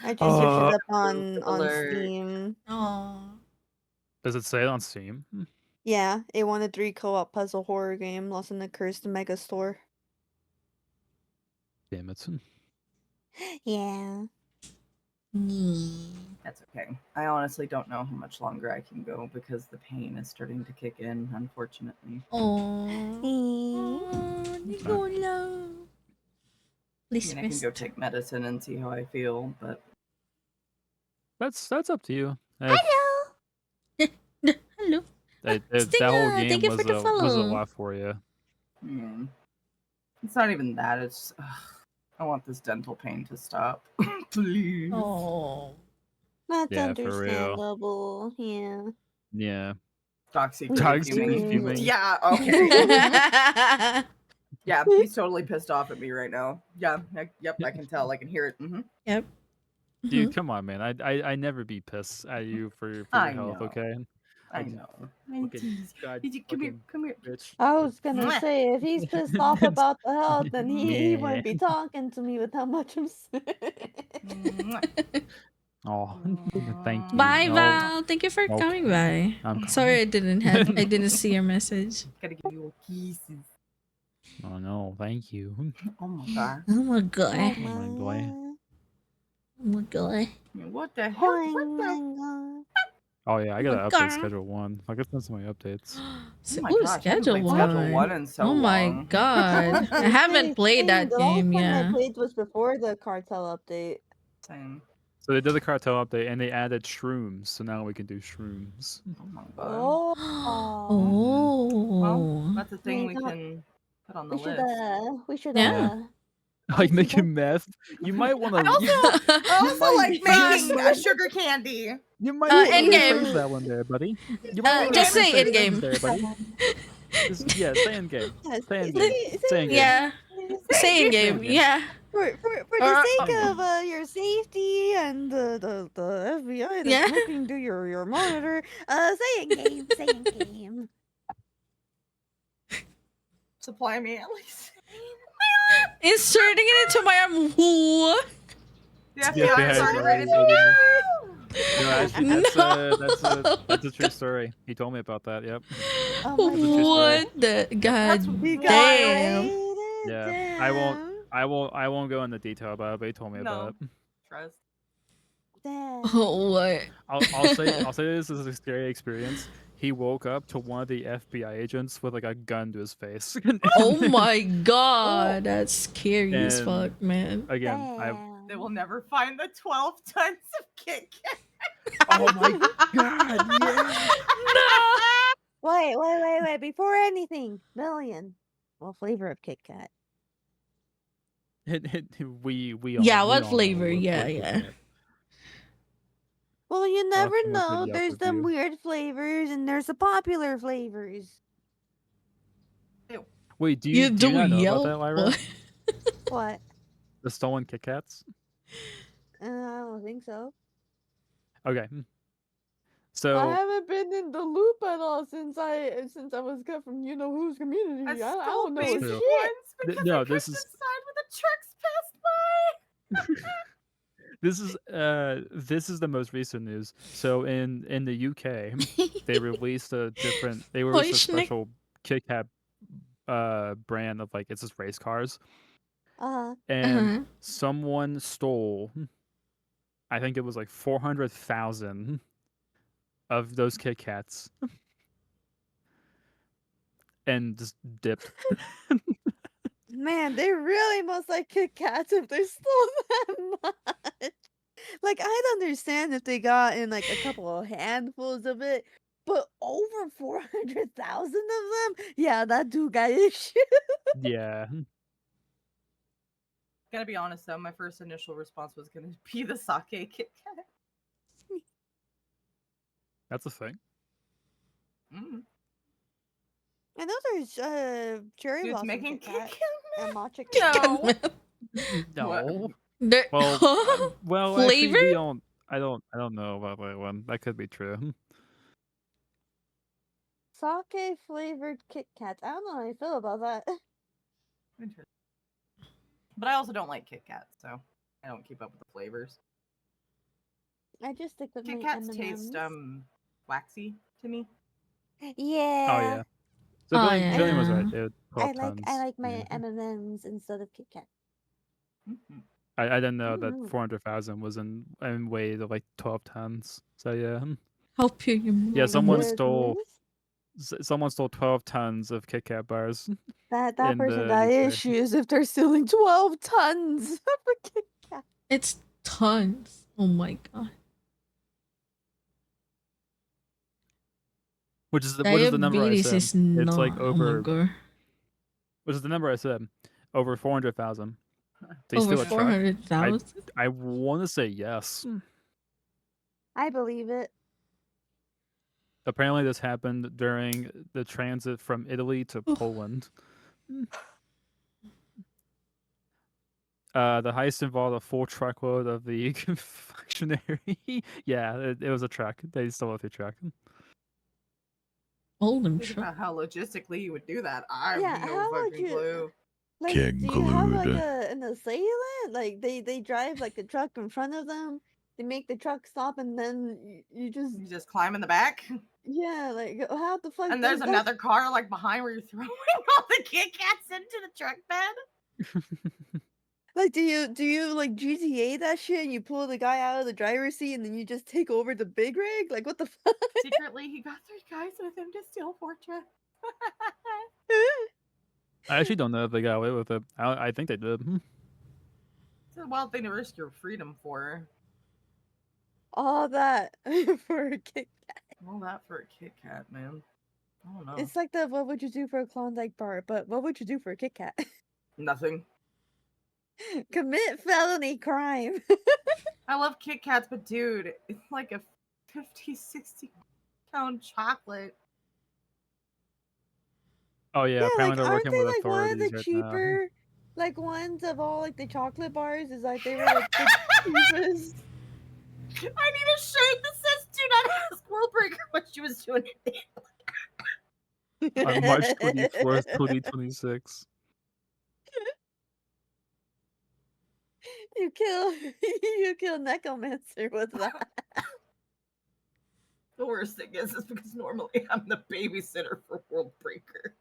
I just searched it up on alert. Steam. Oh. Does it say it on Steam? Yeah, a 1 to 3 co-op puzzle horror game, Lost in the Cursed Mega Store. Damn it. Yeah. That's okay. I honestly don't know how much longer I can go because the pain is starting to kick in, unfortunately. Nicola. Please I mean, I can go take medicine and see how I feel, but That's up to you. Hello. Hello. That whole game thank you was for the a follow. lot for you. It's not even that. It's I want this dental pain to stop, please. Oh. That's Yeah, for real. understandable. Yeah. Yeah. Toxic fuming. Yeah, okay. Yeah, he's totally pissed off at me right now. Yeah, yep, I can tell. I can hear it. Mm-hmm. Yep. Dude, come on, man. I never be pissed at you for your health, know. okay? I know. God, come here, bitch. I was gonna say, if he's pissed off about the health, then he wouldn't be talking to me with how much I'm sick. Oh, thank you. Bye, Val. Thank you for coming by. Sorry, I didn't see your message. Gotta give you kisses. Oh no, thank you. Oh my god. Oh my god. Oh my boy. Oh my god. What the hell? What the? Oh yeah, I Oh gotta my update God. schedule 1. I got some of my updates. Oh my Ooh, gosh, I haven't schedule played one. Schedule 1 in so Oh my long. god. I haven't played that The game last time yet. I played was before the cartel update. Same. So they did the cartel update and they added shrooms, so now we can do shrooms. Oh my god. Oh. Well, that's a thing we can put on the list. We should Yeah. Like making meth. You might want to. I also like making a sugar candy. You might want to in-game. rephrase that one there, buddy. You might wanna Just say rephrase that in-game. there, buddy. Yeah, say in game. Say in game. Say in game. Yeah. Say in game. Yeah. For the sake of your safety and the FBI that's looking through your monitor, say in game, say in game. Supply me at least. Inserting it into my arm. What? The FBI is already ready to No, actually, that's a true story. He told me about that. Yep. What the god damn. Yeah, I won't go into detail about it, but he told me about it. Trust. Oh, what? I'll say this is a scary experience. He woke up to one of the FBI agents with like a gun to his face. Oh my god, that's scary as fuck, man. Again, They will never find the 12 tons of Kit Kat. Oh my god, yeah. Wait. Before anything, Million. What flavor of Kit Kat? we Yeah, we what all know flavor? Yeah, what yeah. Well, you never someone said know. Yelp There's them review. weird flavors and there's the popular flavors. Ew. Wait, do You you do not know about Yelp? that, Lyra? What? The stolen Kit Kats? I don't think so. Okay. I So haven't been in the loop at all since I was cut from you know who's community. I I stole don't know basic shit. ones because I no, couldn't this is decide when the trucks passed by. this is the most recent news. So in the UK, they released a Heuschnick. special Kit Kat brand of like it's just race cars. And someone stole, I think it was like 400,000 of those Kit Kats and just dipped. Man, they really must like Kit Kats if they stole that much. Like, I'd understand if they got in like a couple of handfuls of it, but over 400,000 of them? Yeah, that dude got issues. Yeah. Gotta be honest though, my first initial response was gonna be the sake Kit Kat. That's a thing. Mm. I know there's cherry Dude's blossom making Kit Kat and matcha Kit No. No. There- Well, actually, Flavor? I don't know about that one. That could be true. Sake flavored Kit Kats. I don't know how I feel about that. Interesting. But I also don't like Kit Kat, so I don't keep up with the flavors. I just stick with Kit my Kats M&Ms. taste waxy to me. Yeah. Oh yeah. So Oh, Billion was right. yeah. It 12 I tons. like my Yeah. M&Ms instead of Kit Kat. Mm-hmm. I didn't know that Ooh. 400,000 was in weight of like 12 tons. So yeah. Help you. Yeah, someone They're stole tremendous. someone stole 12 tons of Kit Kat bars That in person the got UK. issues if they're stealing 12 tons of Kit Kat. It's tons. Oh my god. Which is the number I Diabetes said. is It's like not. Oh my over god. which is the number I said. Over 400,000. They Over steal a truck. 400,000? I want to say yes. I believe it. Apparently, this happened during the transit from Italy to Poland. The heist involved a full truckload of the confectionery. Yeah, it was a truck. They stole it through truck. Think about how logistically you would do that. I have Yeah, no how would fucking you clue. like Get do you have like glued. an assailant? Like they drive like a truck in front of them, they make the truck stop and then you just climb in the back? Yeah, like how the fuck And does there's that- another car like behind where you're throwing all the Kit Kats into the truck bed? Like do you like GTA that shit and you pull the guy out of the driver's seat and then you just take over the big rig? Like what the fuck? Secretly, he got 3 guys with him to steal 4 trucks. I actually don't know if they got away with it. I think they did. It's a wild thing to risk your freedom for. All that for a Kit Kat. All that for a Kit Kat, man. I don't know. It's like the what would you do for a Klondike bar, but what would you do for a Kit Kat? Nothing. Commit felony crime. I love Kit Kats, but dude, it's like a 50, 60 pound chocolate. Oh yeah, Yeah, apparently like they're aren't working they with like one of authorities the right cheaper like ones of all like the chocolate bars? Is like they were like the cheapest. I need a shirt that says "Do not ask Worldbreaker what she was doing." On March 24th, 2026. You kill Necromancer with that. The worst thing is because normally I'm the babysitter for Worldbreaker.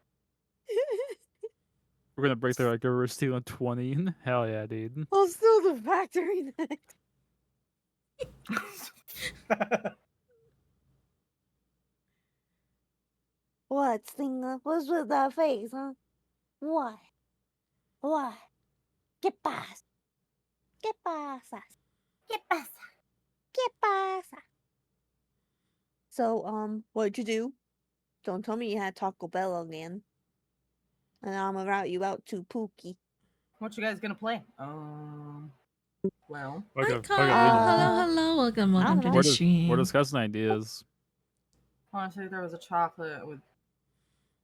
We're gonna break their record. We're stealing 20. Hell yeah, dude. I'll steal the factory next. What, Stinger? What's with that face, huh? Why? Why? ¿Qué pasa? ¿Qué pasa? ¿Qué pasa? ¿Qué pasa? So, what'd you do? Don't tell me you had Taco Bell again. And I'm gonna route you out to Pookie. What you guys gonna play? Well. Hi, Carl. Hello. Welcome to the stream. We're discussing ideas. Honestly, there was a chocolate with.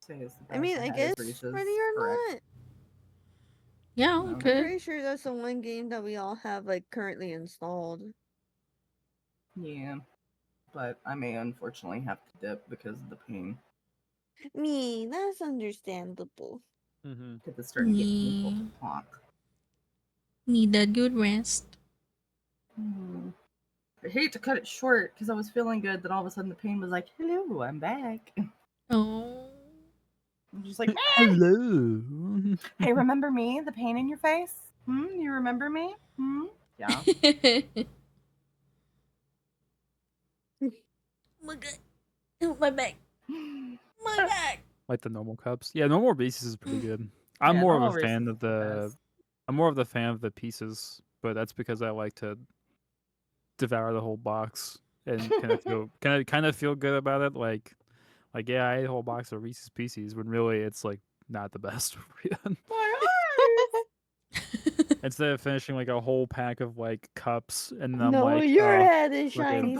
Say it's the best. I mean, I guess ready or not. Yeah, I'm pretty sure that's the one game that we all have like currently installed. Yeah, but I may unfortunately have to dip because of the pain. That's understandable. Because it's starting to get painful to talk. Need a good rest. I hate to cut it short because I was feeling good. Then all of a sudden the pain was like, "Hello, I'm back." Oh. I'm just like, hello. Hey, remember me? The pain in your face? You remember me? Yeah. My God. Oh, my back. My back. Like the normal cups. Yeah, normal Reese's is pretty good. I'm more of a fan of the pieces, but that's because I like to devour the whole box and kind of feel good about it. Like yeah, I ate a whole box of Reese's Pieces when really it's like not the best for you. Instead of finishing like a whole pack of like cups and then I'm like, your head is shiny.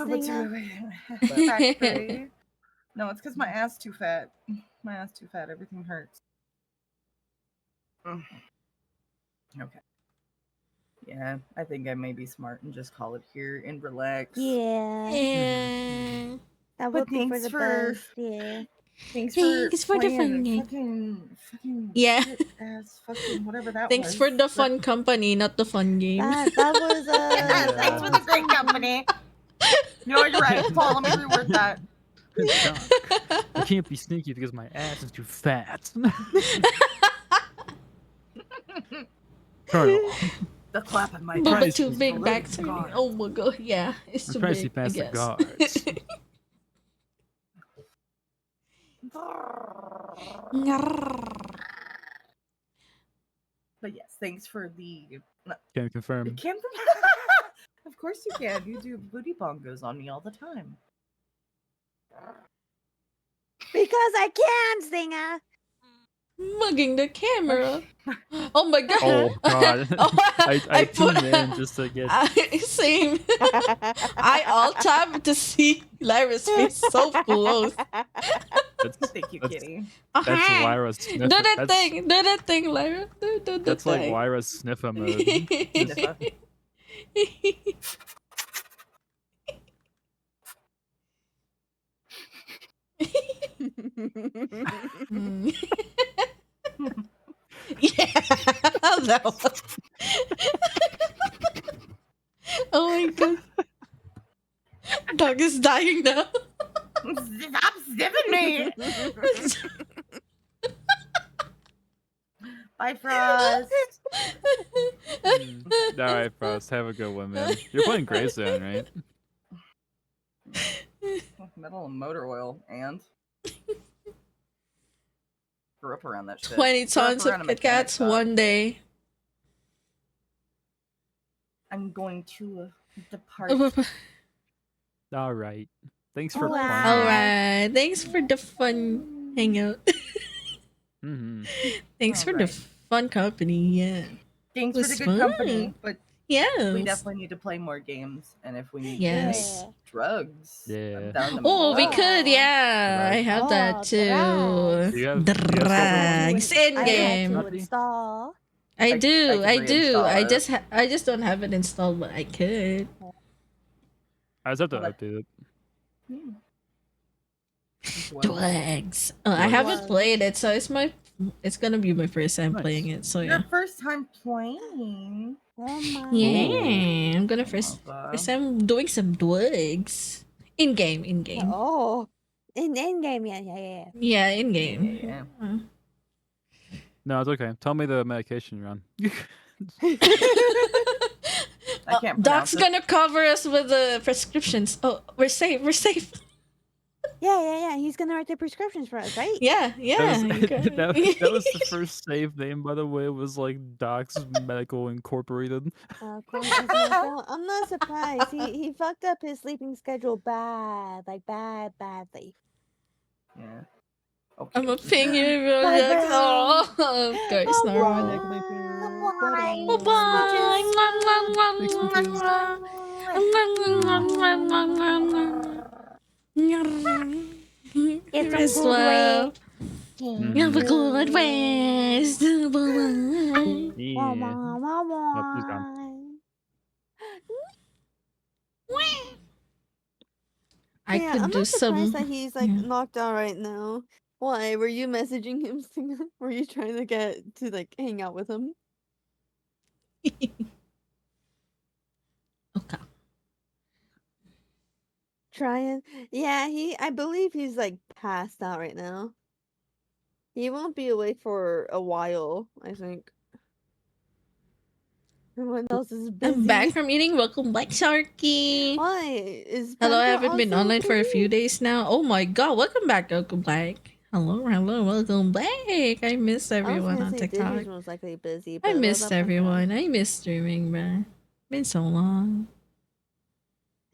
No, it's because my ass too fat. My ass too fat. Everything hurts. Okay. Yeah, I think I may be smart and just call it here and relax. Yeah. That would be for the best. Yeah. Thanks for the fun game. Fucking yeah. ass fucking whatever that Thanks was. for the fun company, not the fun game. That was thanks for the great company. No, you're right, Paul. Let me reword that. I can't be sneaky because my ass is too fat. Colonel. The clap in my but too big back to me. Oh my God, yeah, it's too big. I guess. The guards. But yes, thanks for the. Can confirm. Of course you can. You do booty bongos on me all the time. Because I can, Singer. Mugging the camera. Oh my God. Oh God. I tuned in just to get. Same. I all time to see Lyra's face so close. Thank you, Kitty. That's Lyra's sniff. Do that thing, Lyra. Do that's thing. Like Lyra's sniffer mode. Yeah, that was. Oh my God. Dog is dying now. Stop sniffing me. Bye, Frost. Alright, Frost. Have a good one, man. You're playing Grey Zone, right? Metal and motor oil, and grew up around that shit. 20 tons of Kit Kats one day. I'm going to depart. Alright. Thanks for playing. Alright. Thanks for the fun hangout. Thanks for the fun company, yeah. Thanks for the good company, but yeah, we definitely need to play more games, and if we need drugs, yeah. Oh, we could, yeah. I have that too. Drugs in game. I do. I just don't have it installed, but I could. I just have to update it. Drugs. I haven't played it, so it's gonna be my first time playing it. So yeah. Your first time playing. Oh my. Yeah, I'm gonna first time doing some drugs in game. Oh, in game, yeah. Yeah, in game. Yeah. No, it's okay. Tell me the medication you're on. I can't. Doc's gonna cover us with the prescriptions. Oh, we're safe. Yeah. He's gonna write the prescriptions for us, right? Yeah. That was the first save name, by the way. It was like Doc's Medical Incorporated. I'm not surprised. He fucked up his sleeping schedule badly. Yeah. Okay. I'm a ping you, Bye, Roblox. bye. Oh, guys, Bye, Narwhal. Bye. Bye Big smooches. bye. It's a Rest good way. well. Have a good rest. Bye Wah, Yeah. wah, wah, Oh, he's gone. bye. I Yeah, could I'm do not surprised some. that he's like knocked out right now. Why? Were you messaging him, Stinger? Were you trying to get to like hang out with him? Okay. Trying? Yeah, I believe he's like passed out right now. He won't be awake for a while, I think. Everyone else is busy. I'm back from eating. Welcome back, Sharky. Why? Is Hello, I Panda haven't been also online for a few busy? days now. Oh my god, welcome back, welcome back. Hello, welcome back. I missed I was everyone gonna on say TikTok. Disney's most likely busy, I but what missed about Panda? everyone. I missed streaming, bruh. Been so long.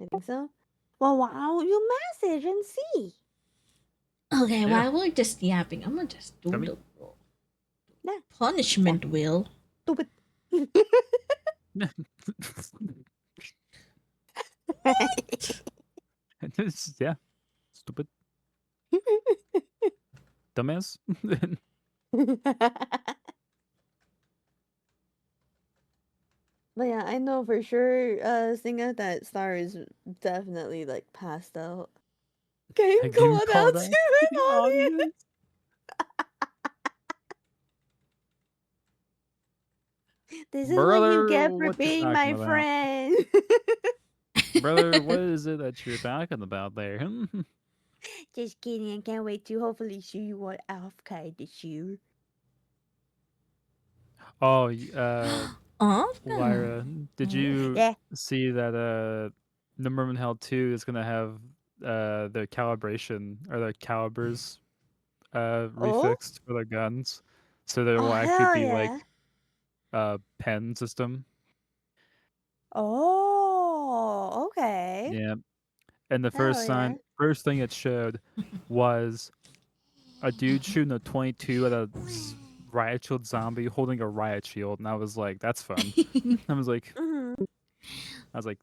I think so. Well, why don't you message and see? Okay, Yeah. while we're just yapping, I'm gonna just do Dummy. the Yeah. punishment wheel. Stupid. Yeah. Stupid. Dumbass. But yeah, I know for sure, Singa, that Star is definitely like passed out. Game called out to an audience. This is what you Brother, get for what you being talking my about? friend. Brother, what is it that you're talking about there? Just kidding. I can't wait to hopefully see you on Alfcade this year. Oh, Oh, Lyra, did you Yeah. see that Number One Hell 2 is gonna have their calibration or their calibers Oh? refixed for their guns, so there Oh, will actually hell be like yeah. a pen system. Oh, okay. Yeah, and the Hell yeah. first thing it showed was a dude shooting a 22 at a riot shield zombie holding a riot shield, and I was like, "That's fun." I was like, Mm-hmm.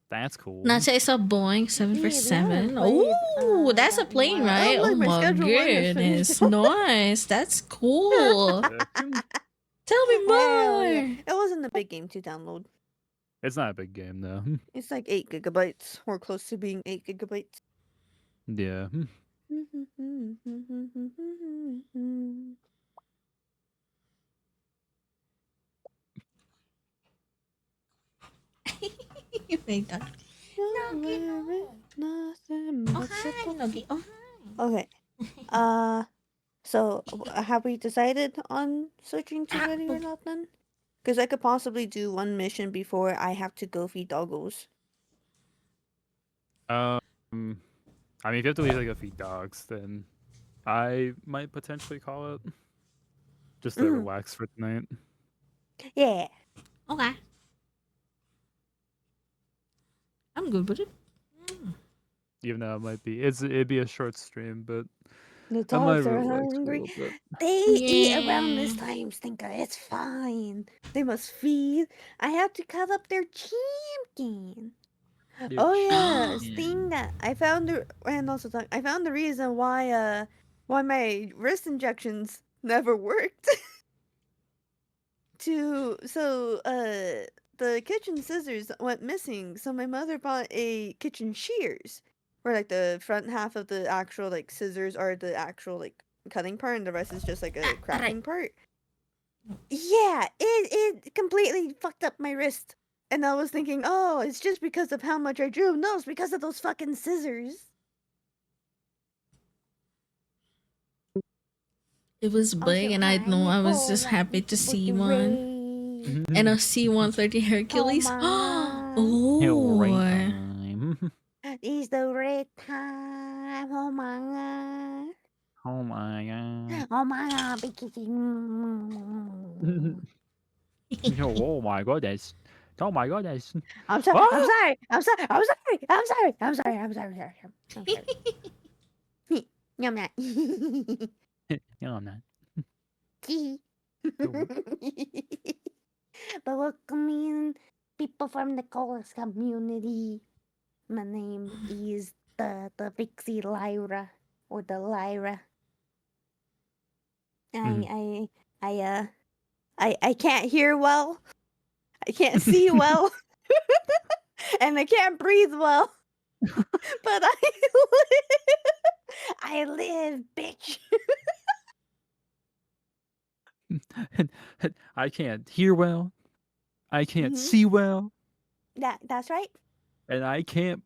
"That's cool." Not I saw Boeing 747. Oh, that's a that in a plane, while. right? Oh, Oh look, my my schedule one is goodness. finished. Nice. That's cool. Tell me Hell yeah. more. It wasn't a big game to download. It's not a big game though. It's like 8 gigabytes, or close to being 8 gigabytes. Yeah. You made that. Nothing Oh, but hi, simple- Nogi. Oh, hi. Okay. So have we decided on switching to ready or not then? Because I could possibly do one mission before I have to go feed doggos. I mean, if you have to leave like a feed dogs, then I might potentially call it just to relax for tonight. Yeah. Okay. I'm good with it. Even though it might be, it'd be a short stream, but The I might dogs are relax a hungry. little bit. They eat around this Yeah. time, Stinker. It's fine. They must feed. I have to cut up their champion. Oh yeah, Stinga. I found the and also I found the reason why my wrist injections never worked. The kitchen scissors went missing, so my mother bought a kitchen shears, where like the front half of the actual like scissors are the actual like cutting part, and the rest is just like a crafting part. Yeah, it completely fucked up my wrist, and I was thinking, oh, it's just because of how much I drew. No, it's because of those fucking scissors. It was big, and I know I was just happy to see one. And a C-130 Hercules. Oh. It's the red time. Oh my god. Oh my god. Oh my god. Oh my goodness. Oh my goodness. I'm sorry. I'm sorry. I'm sorry. I'm sorry. I'm sorry. I'm sorry. I'm sorry. I'm sorry. Yum yum. No, I'm not. Key. Cool. But welcoming people from the chorus community. My name is the Vixie Lyra or the Lyra. I can't hear well. I can't see well. And I can't breathe well. But I live, bitch. I can't hear well. I can't see well. That's right. And I can't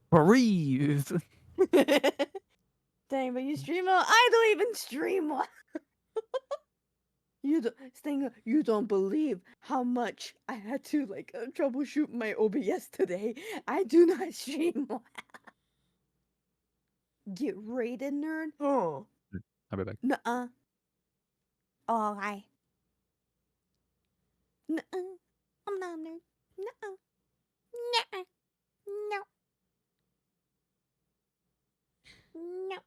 breathe. Dang, but you stream well? I don't even stream well. You don't believe how much I had to troubleshoot my OBS today. I do not stream well. Get raided, nerd. Oh. I'll be back. Nuh-uh. Oh, hi. Nuh-uh. I'm not a nerd. Nuh-uh. Nuh-uh. No. No.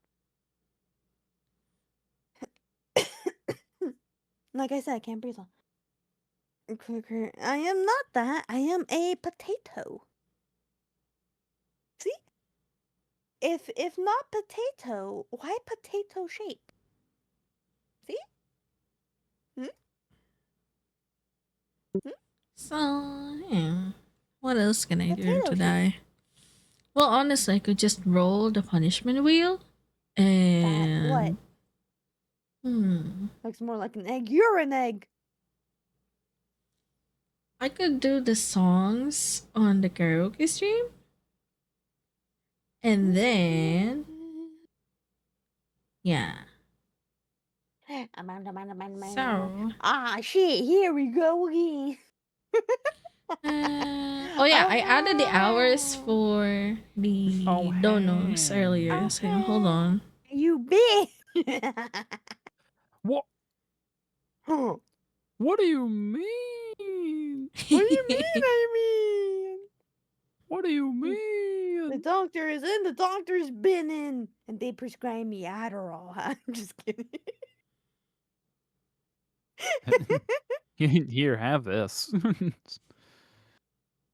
Like I said, I can't breathe. I am not that. I am a potato. See? If not potato, why potato shape? See? So, yeah. What else can I do today? Well, honestly, I could just roll the punishment wheel. And... What? Looks more like an egg. You're an egg. I could do the songs on the karaoke stream. And then... Yeah. So... Ah, shit. Here we go again. Oh yeah, I added the hours for the donos earlier. So hold on. You bitch. What? What do you mean? What do you mean? What do you mean? The doctor is in. The doctor's been in, and they prescribed me Adderall. I'm just kidding. Here, have this.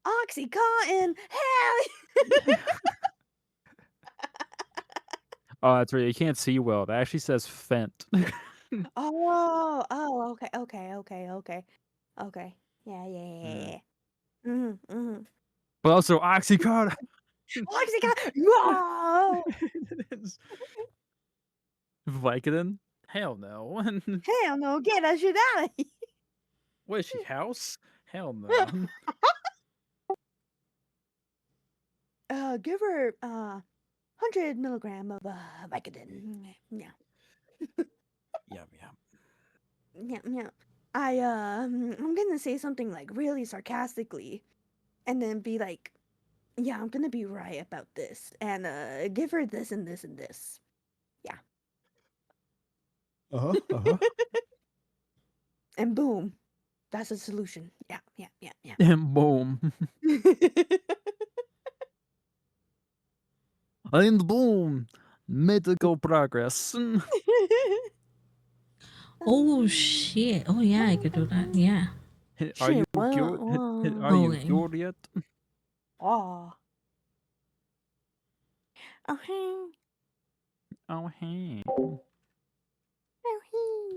Oxycontin. Hell. Oh, that's right. You can't see well. That actually says Fent. Oh, okay. Yeah. But also Oxycontin. Oxycontin. Whoa. Vicodin? Hell no. Hell no. Get that shit out of here. What is she, house? Hell no. Give her 100 milligram of Vicodin. Yeah. Yeah. I'm gonna say something like really sarcastically, and then be like, "Yeah, I'm gonna be right about this," and give her this and this and this. Yeah. And boom, that's a solution. Yeah. And boom. And boom. Medical progress. Oh shit. Oh yeah, I could do that. Yeah. Are you good? Are you cured yet? Oh. Oh hey.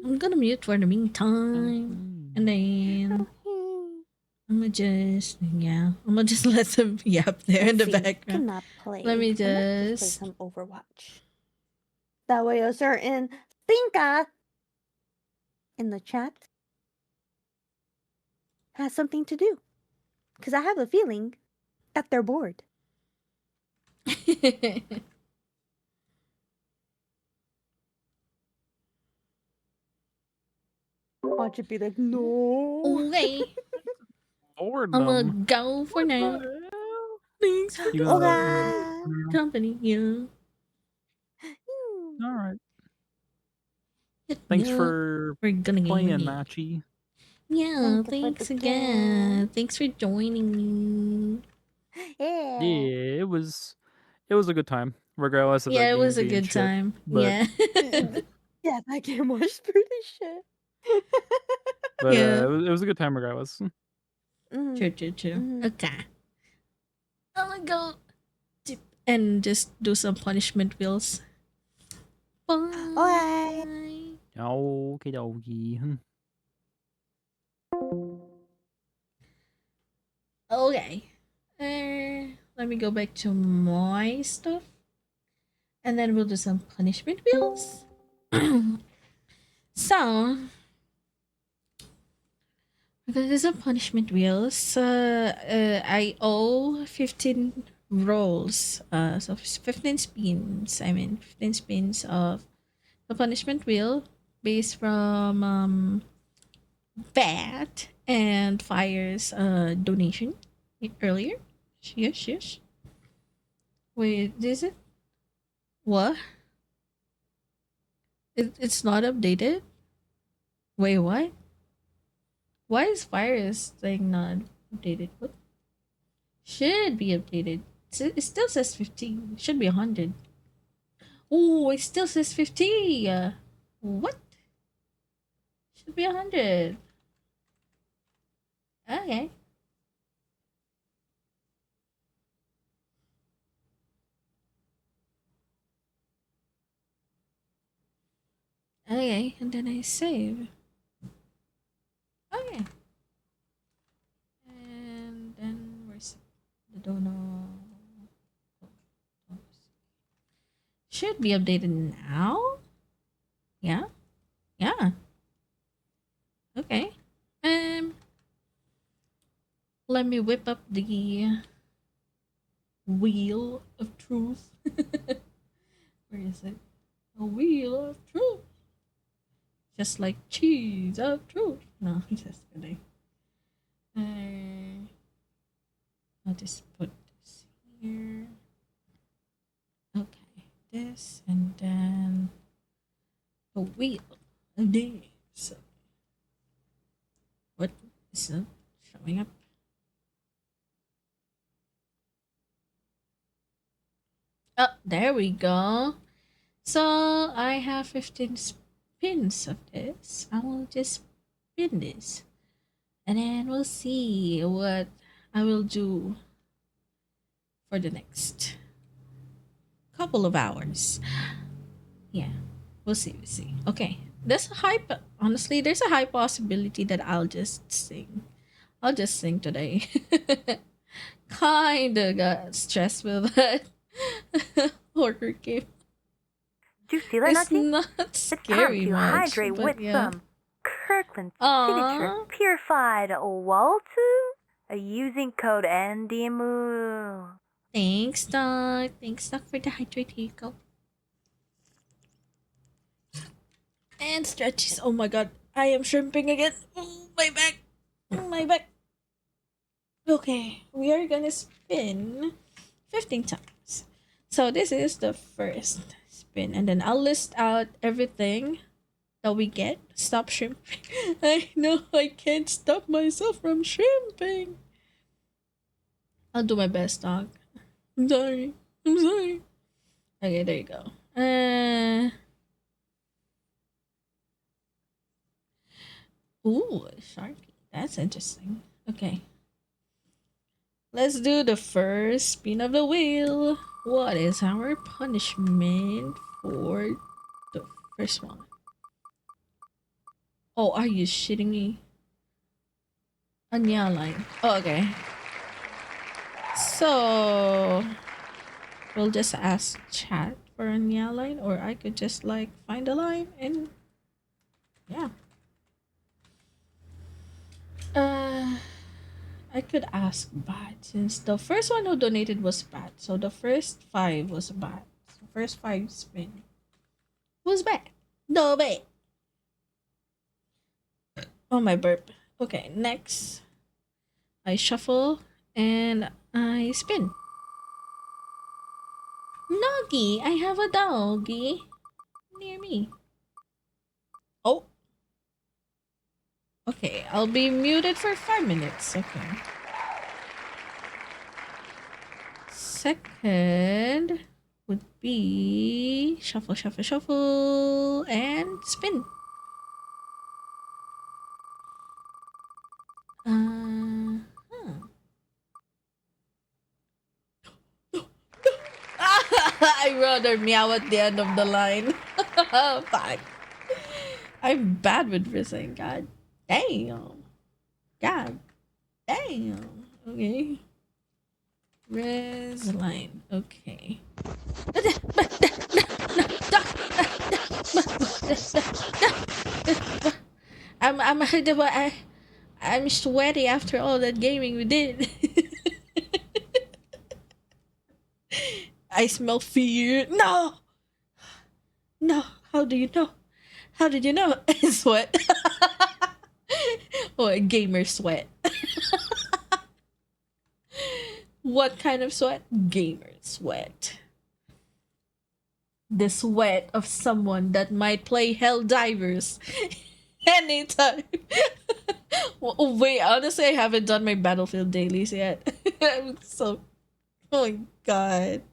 I'm gonna mute for the meantime. And then I'm gonna just let them be up there in the background. Let me just play some Overwatch. That way a certain thinker in the chat has something to do. Because I have a feeling that they're bored. Watch it be like, no. Okay. I'm gonna go for now. Thanks for the company. Yeah. All right. Thanks for playing, Machi. Yeah, thanks again. Thanks for joining me. Yeah. Yeah, it was a good time, regardless of it that was a game being good shit, time. but... Yeah. Yeah, that game was pretty shit. But Yeah. it was a good time regardless. True. Okay. I'm gonna go dip and just do some punishment wheels. Bye. Okie dokie. Okay. Let me go back to my stuff. And then we'll do some punishment wheels. So, we're gonna do some punishment wheels. I owe 15 rolls. So 15 spins. 15 spins of the punishment wheel based from Bat and Fire's donation earlier. Yes. Wait, is it? What? It's not updated? Wait, what? Why is Fire's thing not updated? What? Should be updated. It still says 50. Should be 100. Oh, it still says 50. What? Should be 100. Okay. Okay, and then I save. Okay. And then where's the dono? Should be updated now. Yeah. Okay. Let me whip up the wheel of truth. Where is it? A wheel of truth. Just like cheese of truth. No, I'm just kidding. I'll just put this here. Okay, this and then the wheel of days. What is it showing up? Oh, there we go. So I have 15 spins of this. I will just spin this. And then we'll see what I will do for the next couple of hours. Yeah, we'll see. Okay, honestly, there's a high possibility that I'll just sing. I'll just sing today. Kinda got stressed with that horror game. Do you feel it, It's Nutty? not It's scary time to much, hydrate but with yeah. some Kirkland's Aww. signature purified water using code NDMU. Thanks, Doc. Thanks, Doc, for the hydrate. Here you go. And stretches. Oh my god. I am shrimping again. Oh, my back. My back. Okay. We are gonna spin 15 times. So this is the first spin. And then I'll list out everything that we get. Stop shrimping. I know I can't stop myself from shrimping. I'll do my best, Doc. I'm sorry. Okay, there you go. Ooh, Sharpie. That's interesting. Okay. Let's do the first spin of the wheel. What is our punishment for the first one? Oh, are you shitting me? Anya line. Oh, okay. So we'll just ask chat for Anya line, or I could just like find a line and yeah. I could ask Bat since the first one who donated was Bat. So the first 5 was Bat. So first 5 spin was Bat. No Bat. Oh, my burp. Okay, next. I shuffle and I spin. Noggy, I have a doggy near me. Oh. Okay, I'll be muted for 5 minutes. Okay. Second would be shuffle, shuffle, shuffle, and spin. I rather meow at the end of the line. Fuck. I'm bad with whistling. God damn. God damn. Okay. Res line. Okay. I'm sweaty after all that gaming we did. I smell fear. No. No. How do you know? How did you know? Sweat. Oh, a gamer sweat. What kind of sweat? Gamer sweat. The sweat of someone that might play Helldivers anytime. Oh, wait, honestly, I haven't done my Battlefield dailies yet. So, oh my god.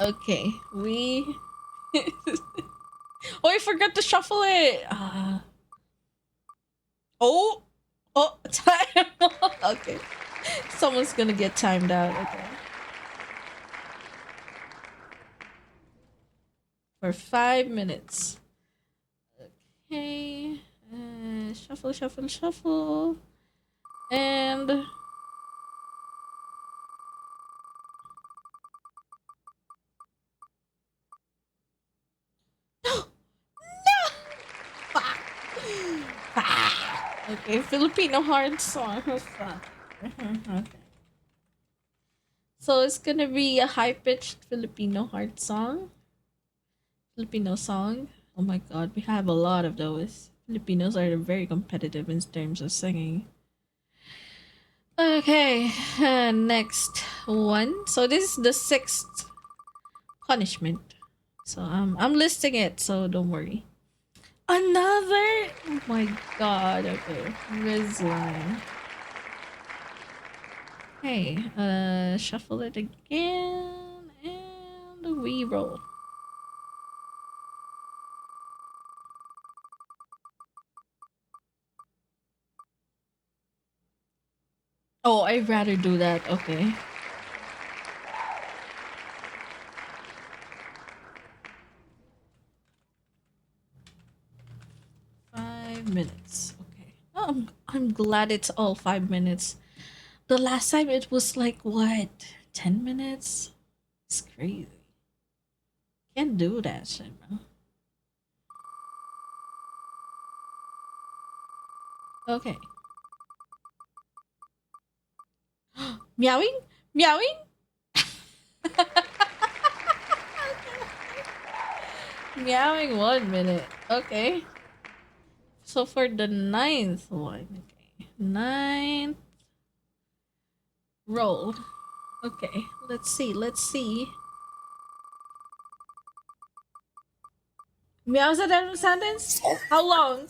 Okay, we. Oh, I forgot to shuffle it. Oh, time. Okay, someone's gonna get timed out. Okay. For 5 minutes. Okay. Shuffle, shuffle, shuffle. And... No! Fuck! Okay, Filipino hard song. Okay. So it's gonna be a high-pitched Filipino heart song. Filipino song. Oh my god, we have a lot of those. Filipinos are very competitive in terms of singing. Okay, next one. So this is the 6th punishment. So I'm listing it, so don't worry. Another? Oh my god, okay. Rizline. Okay, shuffle it again and re-roll. Oh, I'd rather do that. Okay. Minutes. Okay. Oh, I'm glad it's all 5 minutes. The last time it was like what? 10 minutes? It's crazy. Can't do that shit, bro. Okay. Meowing? Meowing? Meowing 1 minute. Okay. So for the 9th one. Okay. 9th. Roll. Okay. Let's see. Let's see. Meows at the end of sentence? How long?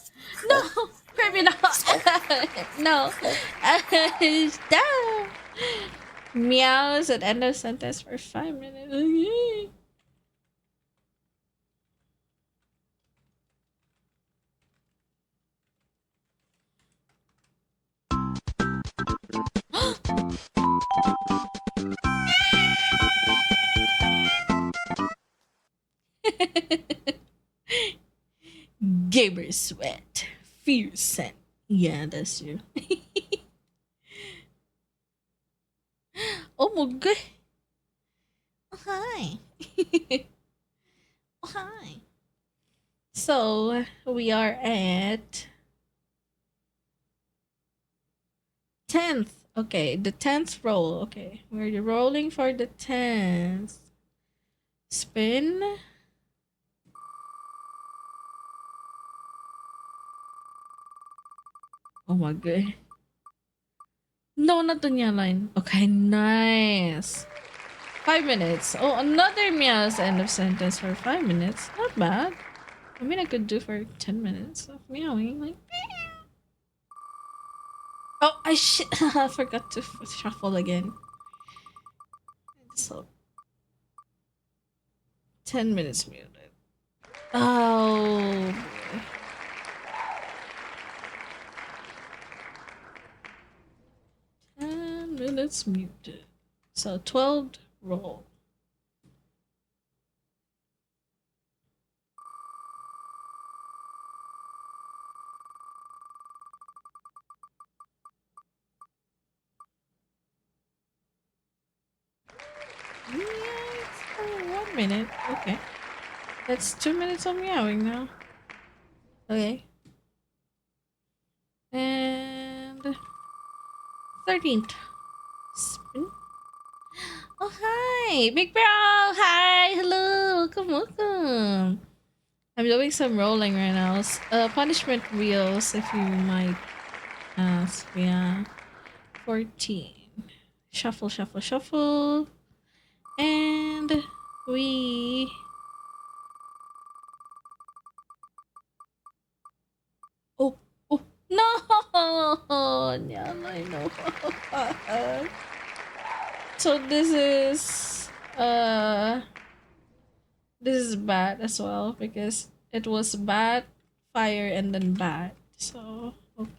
No! Criminal! No. Stop! Meows at end of sentence for 5 minutes. Okay. Gamer sweat. Fear scent. Yeah, that's true. Oh my god. Oh, hi. Oh, hi. So we are at 10th. Okay, the 10th roll. Okay, we're rolling for the 10th. Spin. Oh my god. No, not the Nya line. Okay, nice. 5 minutes. Oh, another meow's end of sentence for 5 minutes. Not bad. I mean, I could do for 10 minutes of meowing. Like, Oh, I forgot to shuffle again. So 10 minutes muted. Oh boy. Minutes muted. So 12 roll. Yeah, it's 1 minute. Okay. That's 2 minutes of meowing now. Okay. And 13th spin. Oh, hi, big bro. Hi, hello, welcome. I'm doing some rolling right now. Punishment wheels, if you might ask. Yeah, 14. Shuffle, shuffle, shuffle, and we. Oh, oh, no! Yeah, I know. So this is bad as well because it was bad, fire, and then bad. So okay.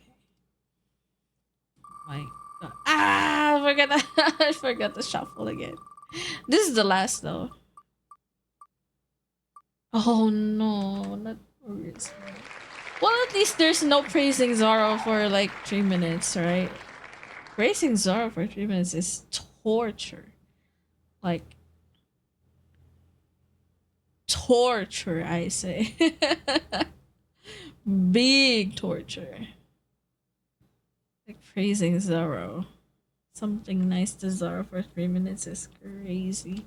My God. I forgot. I forgot to shuffle again. This is the last though. Oh no, not Orisa. Well, at least there's no praising Zoro for like 3 minutes, right? Praising Zoro for 3 minutes is torture. Like torture, I say. Big torture. Like praising Zoro. Something nice to Zoro for 3 minutes is crazy.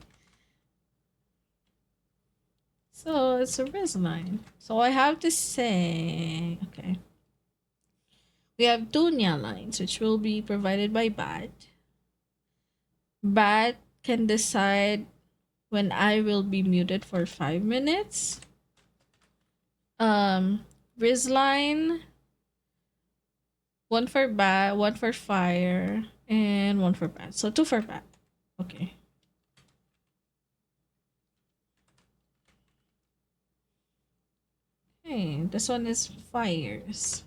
So it's a Rizline. So I have to say, okay. We have two Nya lines, which will be provided by Bat. Bat can decide when I will be muted for 5 minutes. Rizline, one for Bat, one for Fire, and one for Bat. So two for Bat. Okay. Okay, this one is Fires.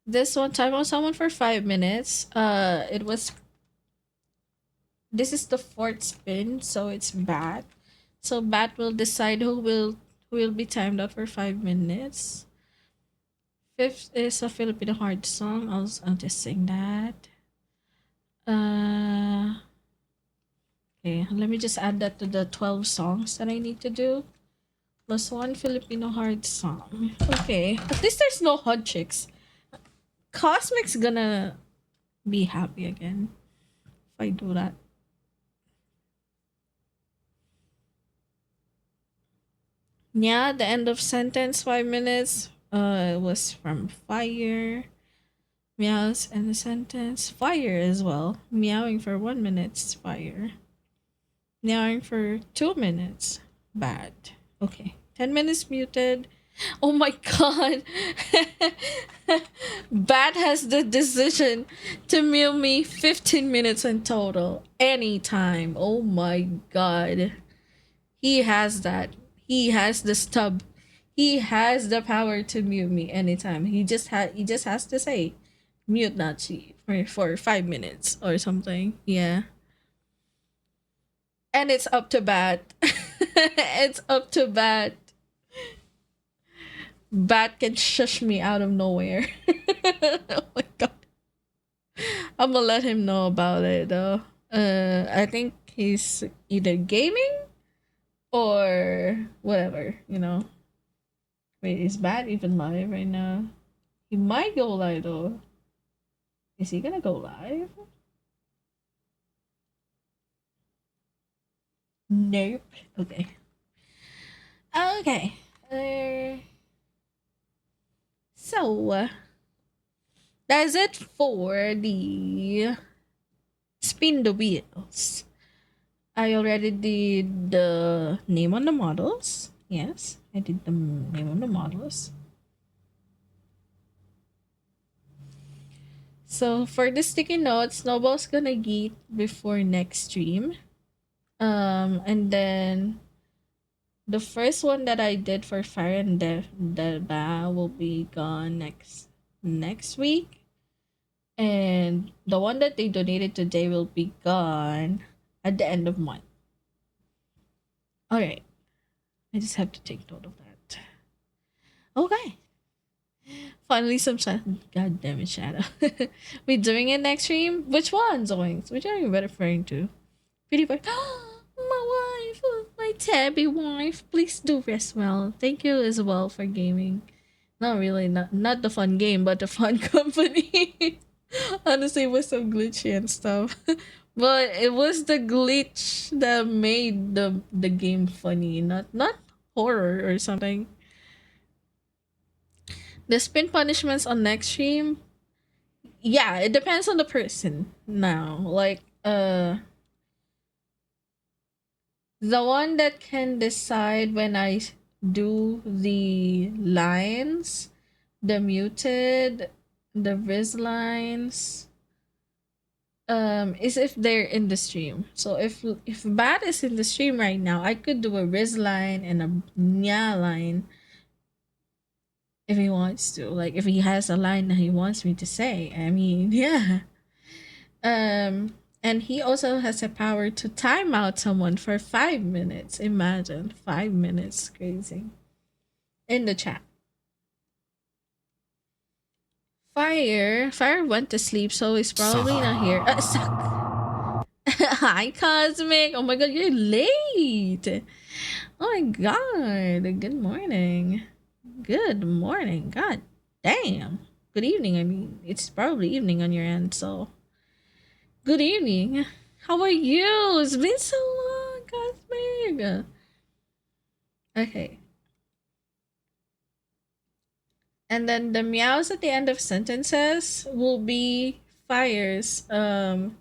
This one, time on someone for 5 minutes. This is the fourth spin, so it's Bat. So Bat will decide who will be timed out for 5 minutes. Fifth is a Filipino hard song. I'll just sing that. Okay, let me just add that to the 12 songs that I need to do. Plus one Filipino hard song. Okay, at least there's no hot chicks. Cosmic's gonna be happy again if I do that. Yeah, the end of sentence 5 minutes. It was from Fire. Meows and the sentence. Fire as well. Meowing for 1 minute. Fire. Meowing for 2 minutes. Bad. Okay. 10 minutes muted. Oh my god. Bat has the decision to mew me 15 minutes in total. Anytime. Oh my god. He has that. He has the stub. He has the power to mute me anytime. He just has to say mute Nachi for 5 minutes or something. Yeah. And it's up to Bat. It's up to Bat. Bat can shush me out of nowhere. Oh my god. I'm gonna let him know about it though. I think he's either gaming or whatever, you know. Wait, is Bat even live right now? He might go live though. Is he gonna go live? Nope. Okay. Okay. So that's it for the spin the wheels. I already did the name on the models. Yes, I did the name on the models. So for the sticky notes, Snowball's gonna eat before next stream. And then the first one that I did for Fire and Deba will be gone next week. And the one that they donated today will be gone at the end of month. Alright. I just have to take note of that. Okay. Finally some shadow. God damn it, Shadow. We doing it next stream? Which one, Zoinks? Which are you referring to? Pretty boy. My wife, my tabby wife. Please do rest well. Thank you as well for gaming. Not really, not the fun game, but the fun company. Honestly, it was so glitchy and stuff. But it was the glitch that made the game funny, not horror or something. The spin punishments on next stream, yeah, it depends on the person now. Like the one that can decide when I do the lines, the muted, the Riz lines, is if they're in the stream. So if Bat is in the stream right now, I could do a Riz line and a Nya line if he wants to. Like if he has a line that he wants me to say. I mean, yeah. And he also has the power to time out someone for 5 minutes. Imagine 5 minutes, crazy. In the chat. Fire went to sleep, so he's probably not here. Hi, Cosmic. Oh my god, you're late. Oh my god. Good morning. Good morning. God damn. Good evening. I mean, it's probably evening on your end, so. Good evening. How are you? It's been so long, Cosmic. Okay. And then the meows at the end of sentences will be fires. The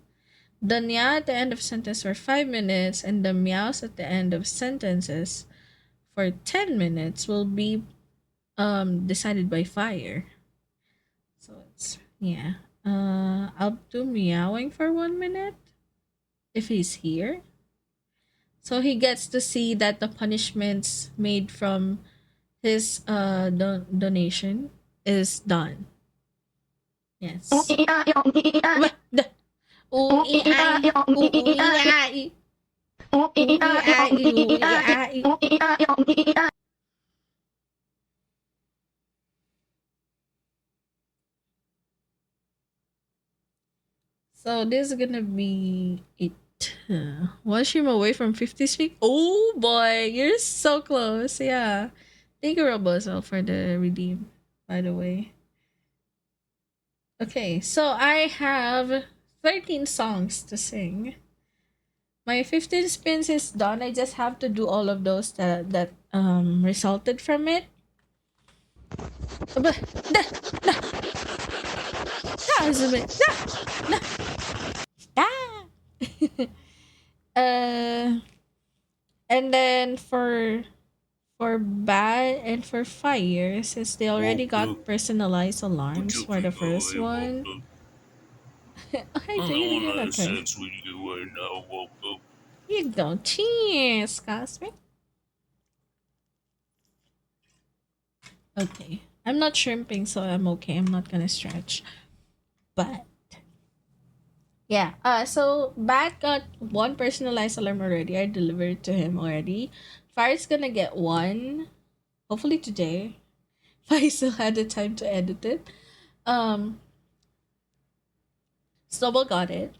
nya at the end of sentence for 5 minutes, and the meows at the end of sentences for 10 minutes will be decided by fire. So it's yeah. I'll do meowing for 1 minute if he's here. So he gets to see that the punishments made from his donation is done. Yes. So this is gonna be it. One stream away from 50 speak. Oh boy, you're so close. Yeah. Thank you, Robozo, for the redeem, by the way. Okay, so I have 13 songs to sing. My 15 spins is done. I just have to do all of those that resulted from it. And then for bad and for fire, since they already got personalized alarms for the first one. Okay, do it again. Okay. You go. Cheers, Cosmic. Okay. I'm not shrimping, so I'm okay. I'm not gonna stretch. But yeah. So Bat got one personalized alarm already. I delivered to him already. Fire's gonna get one. Hopefully today. If I still had the time to edit it. Snowball got it.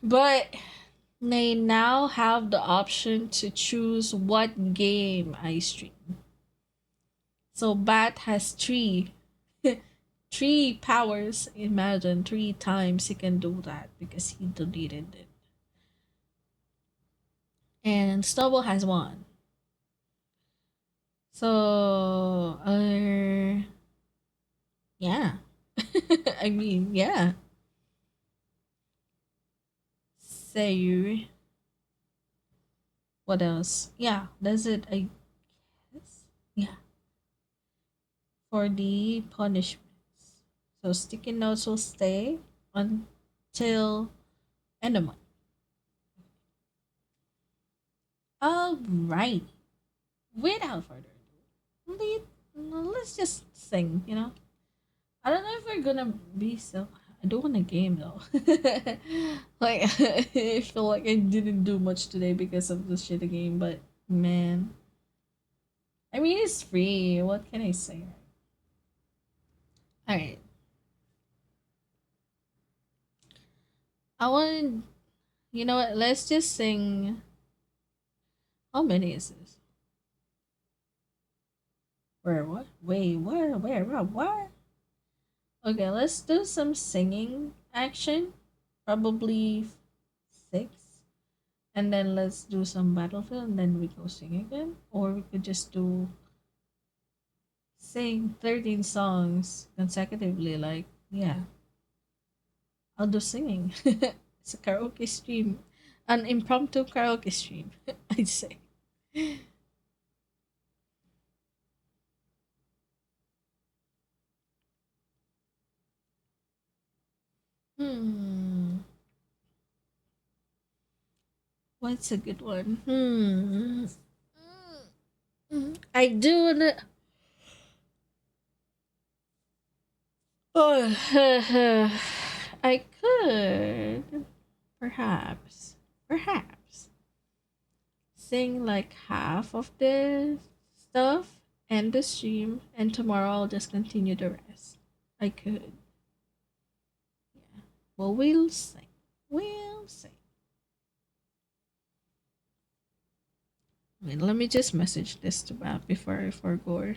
But they now have the option to choose what game I stream. So Bat has three powers. Imagine 3 times he can do that because he deleted it. And Snowball has 1. So yeah. I mean, yeah. Say what else? Yeah, that's it, I Yeah, for the punishments. So sticky notes will stay until end of month. All right. Without further ado, let's just sing. I don't know if we're gonna be so. I do want a game though. Like I feel like I didn't do much today because of the shitty game, but man, I mean it's free. What can I say? All right, I want. You know what? Let's just sing. How many is this? Where? What? Wait. Where? Where? What? Okay, let's do some singing action. Probably 6. And then let's do some battlefield and then we go sing again. Or we could just do sing 13 songs consecutively. Like, yeah. I'll do singing. It's a karaoke stream. An impromptu karaoke stream, I'd say. Hmm. What's a good one? I do wanna. Oh, I could perhaps sing like half of the stuff and the stream, and tomorrow I'll just continue the rest. I could. Yeah. Well, we'll see. We'll see. Wait, let me just message this to Bap before I forgo.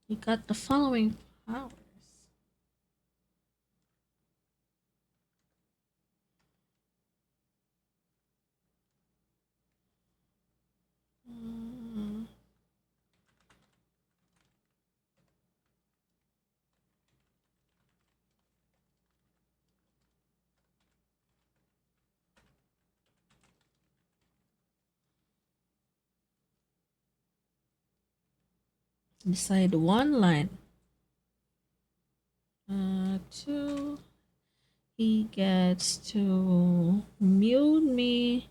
You got the following powers. Decide one line. 2. He gets to mute me.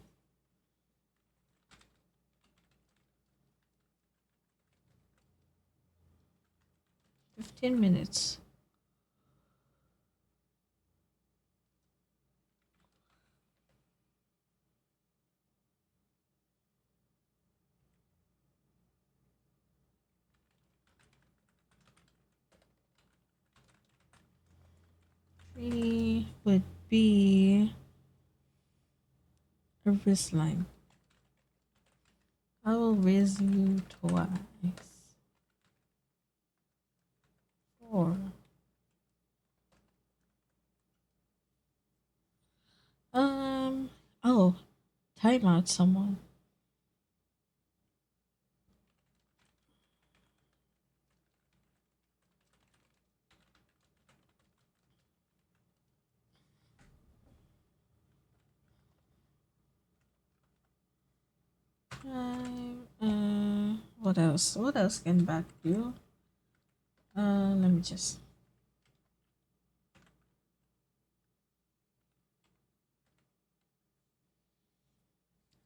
15 minutes. Three would be a wrist line. I will raise you twice. 4. Oh, time out someone. What else? What else can back do? Let me just.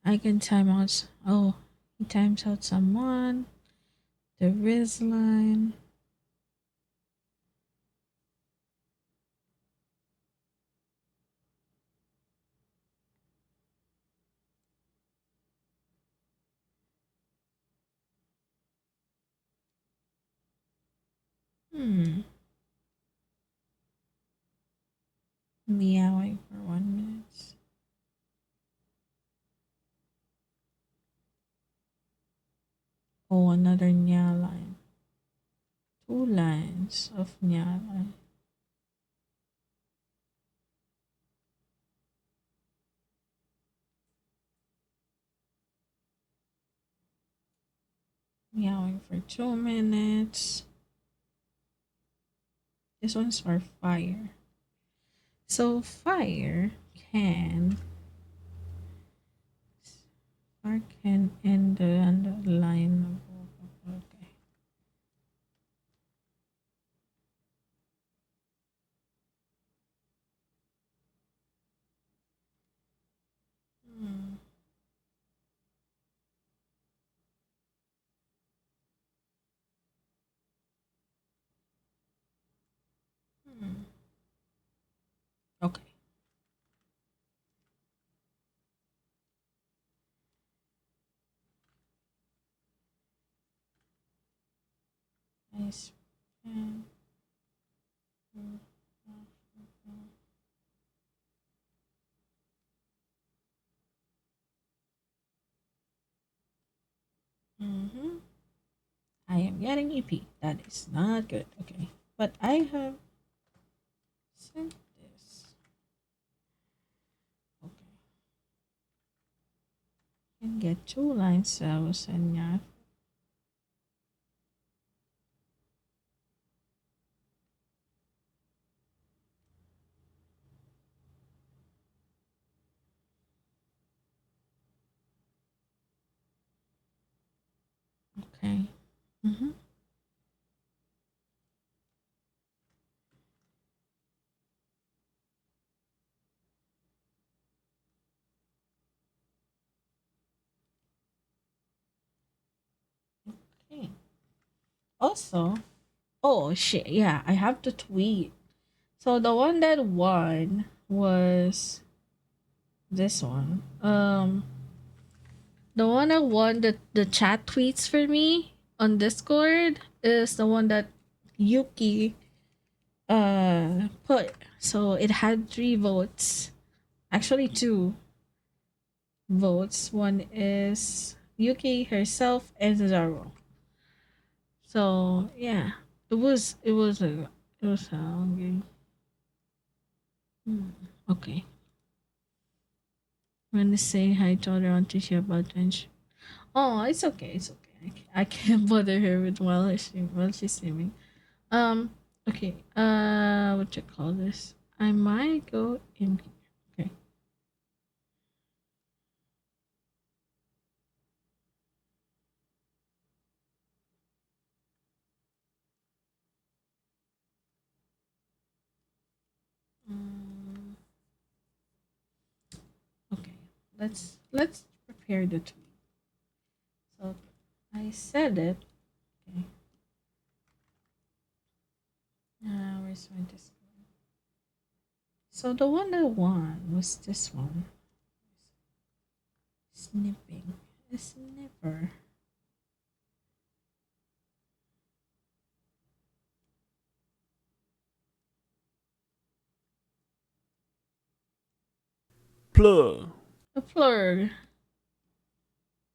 I can time out. Oh, he times out someone. The wrist line. Meowing for 1 minute. Oh, another nya line. 2 lines of nya line. Meowing for 2 minutes. This one's for fire. So fire can end the line of okay. Hmm. Hmm. Okay. Nice. Mm-hmm. I am getting EP. That is not good. Okay. But I have sent this. Okay. Can get 2 lines sa send niya. Okay. Mm-hmm. Okay. Also, oh shit, yeah, I have to tweet. So the one that won was this one. The one that won the chat tweets for me on Discord is the one that Yuki put. So it had 3 votes. Actually 2 votes. One is Yuki herself and Zaro. So yeah. It was a long game. Okay. I'm gonna say hi to her on Tisha about lunch. Oh, it's okay. It's okay. I can't bother her with while she's streaming. Okay. What you call this? I might go in. Okay. Um, okay. Let's prepare the tweet. So I said it. Okay. Where's my Discord? So the one that won was this one. Snipping. A snipper. Plur. A plur.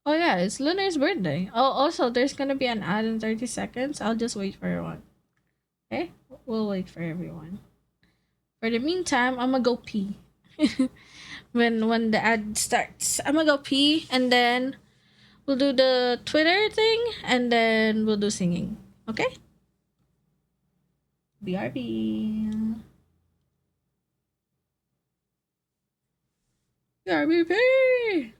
Oh yeah, it's Lunar's birthday. Oh, also there's gonna be an ad in 30 seconds. I'll just wait for everyone. Okay, we'll wait for everyone. For the meantime, I'm gonna go pee. when the ad starts, I'm gonna go pee, and then we'll do the Twitter thing, and then we'll do singing. Okay? BRB. BRB.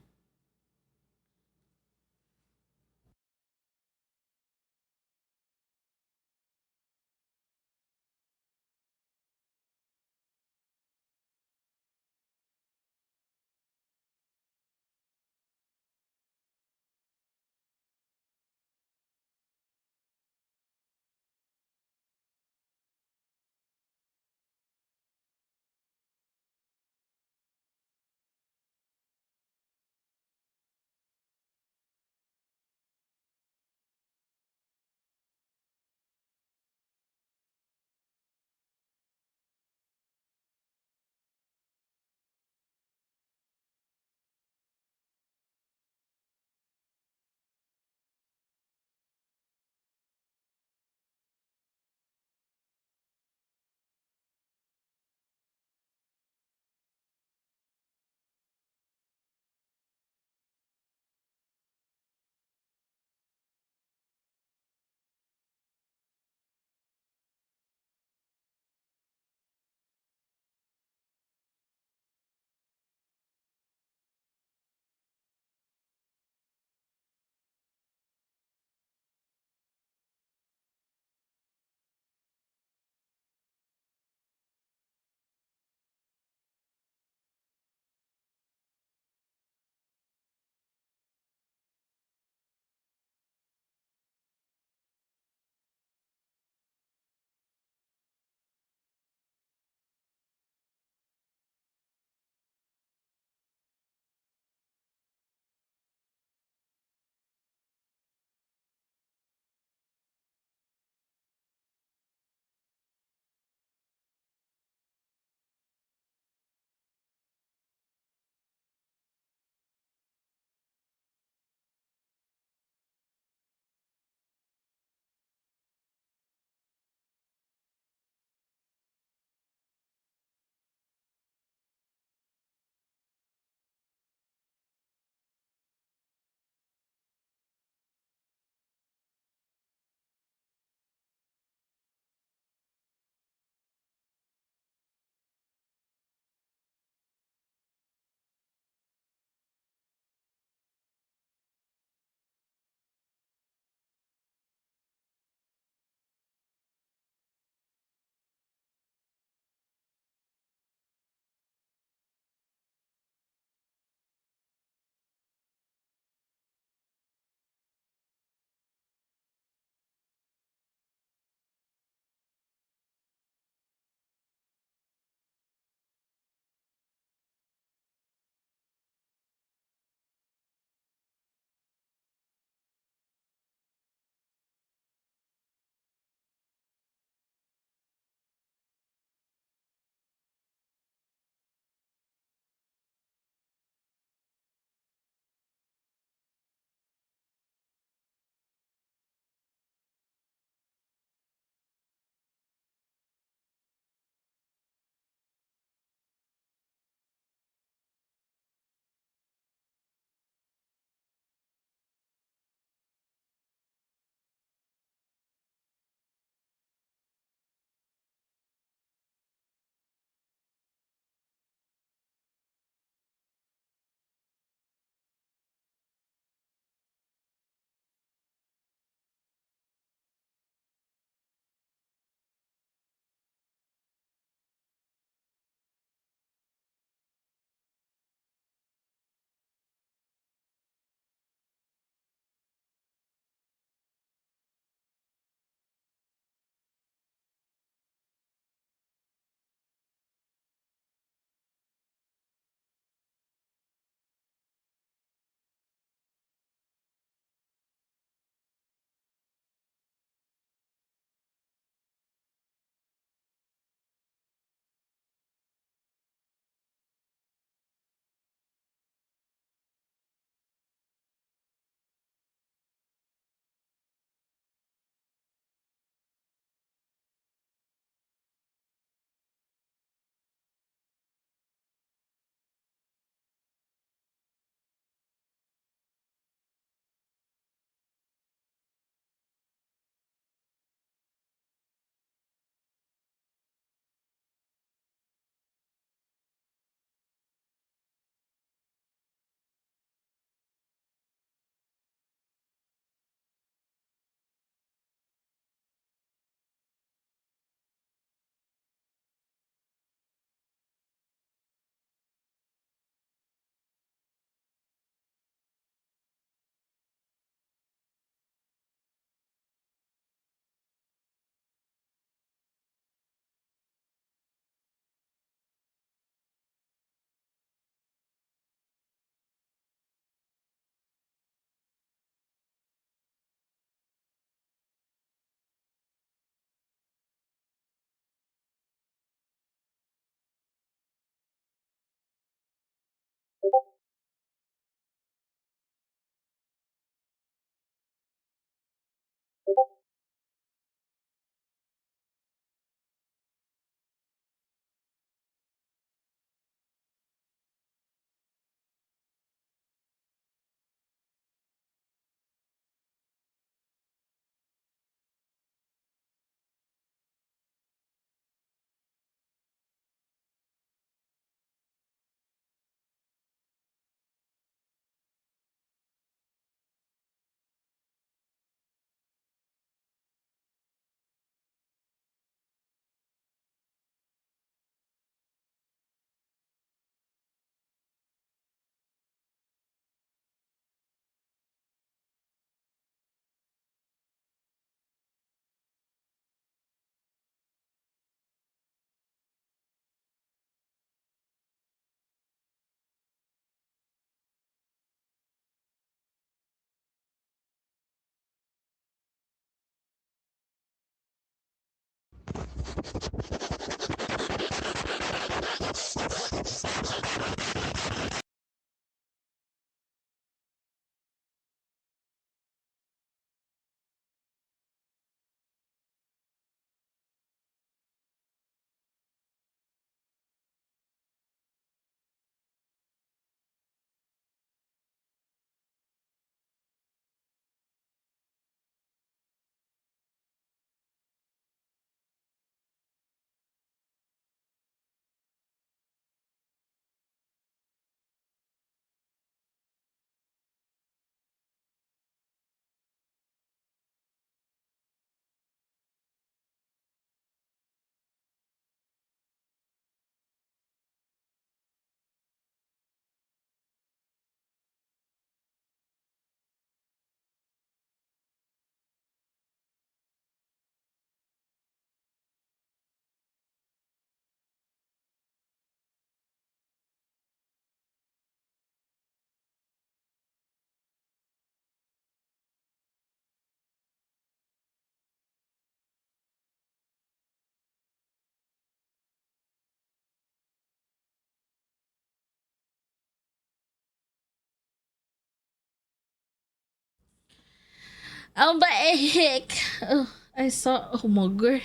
Oh, but heck. Oh, I saw. Oh my god.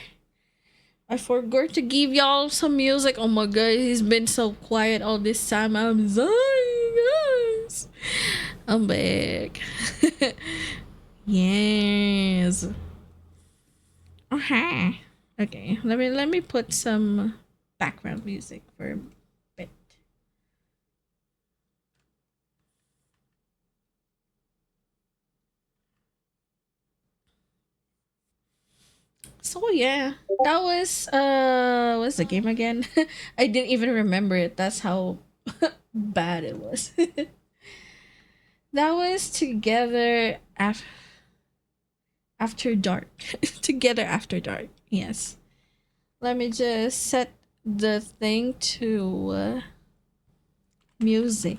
I forgot to give y'all some music. Oh my god, he's been so quiet all this time. I'm sorry, guys. I'm back. Yes. Okay. Okay. Let me put some background music for a bit. So yeah, that was what's the game again? I didn't even remember it. That's how bad it was. That was after dark. Together after dark. Yes. Let me just set the thing to music.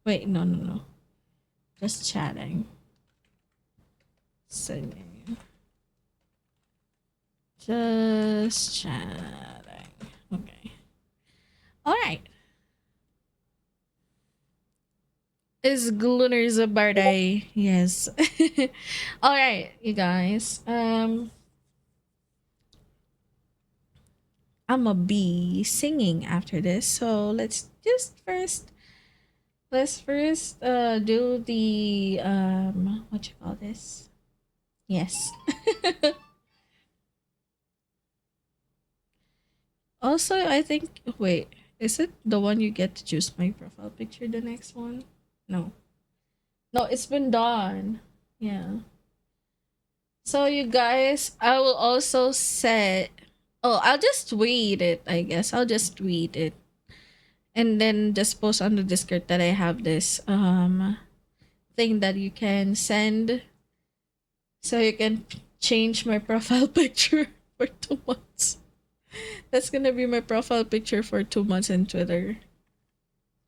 Wait, no. Just chatting. Singing. Just chatting. Okay. Alright. It's Glooner's birthday. Yes. Alright, you guys. I'ma be singing after this. So let's first do the what you call this? Yes. Also, I think wait, is it the one you get to choose my profile picture the next one? No. No, it's been done. Yeah. So you guys, I will also set oh, I'll just tweet it, I guess. I'll just tweet it. And then just post on the Discord that I have this thing that you can send so you can change my profile picture for 2 months. That's gonna be my profile picture for 2 months in Twitter.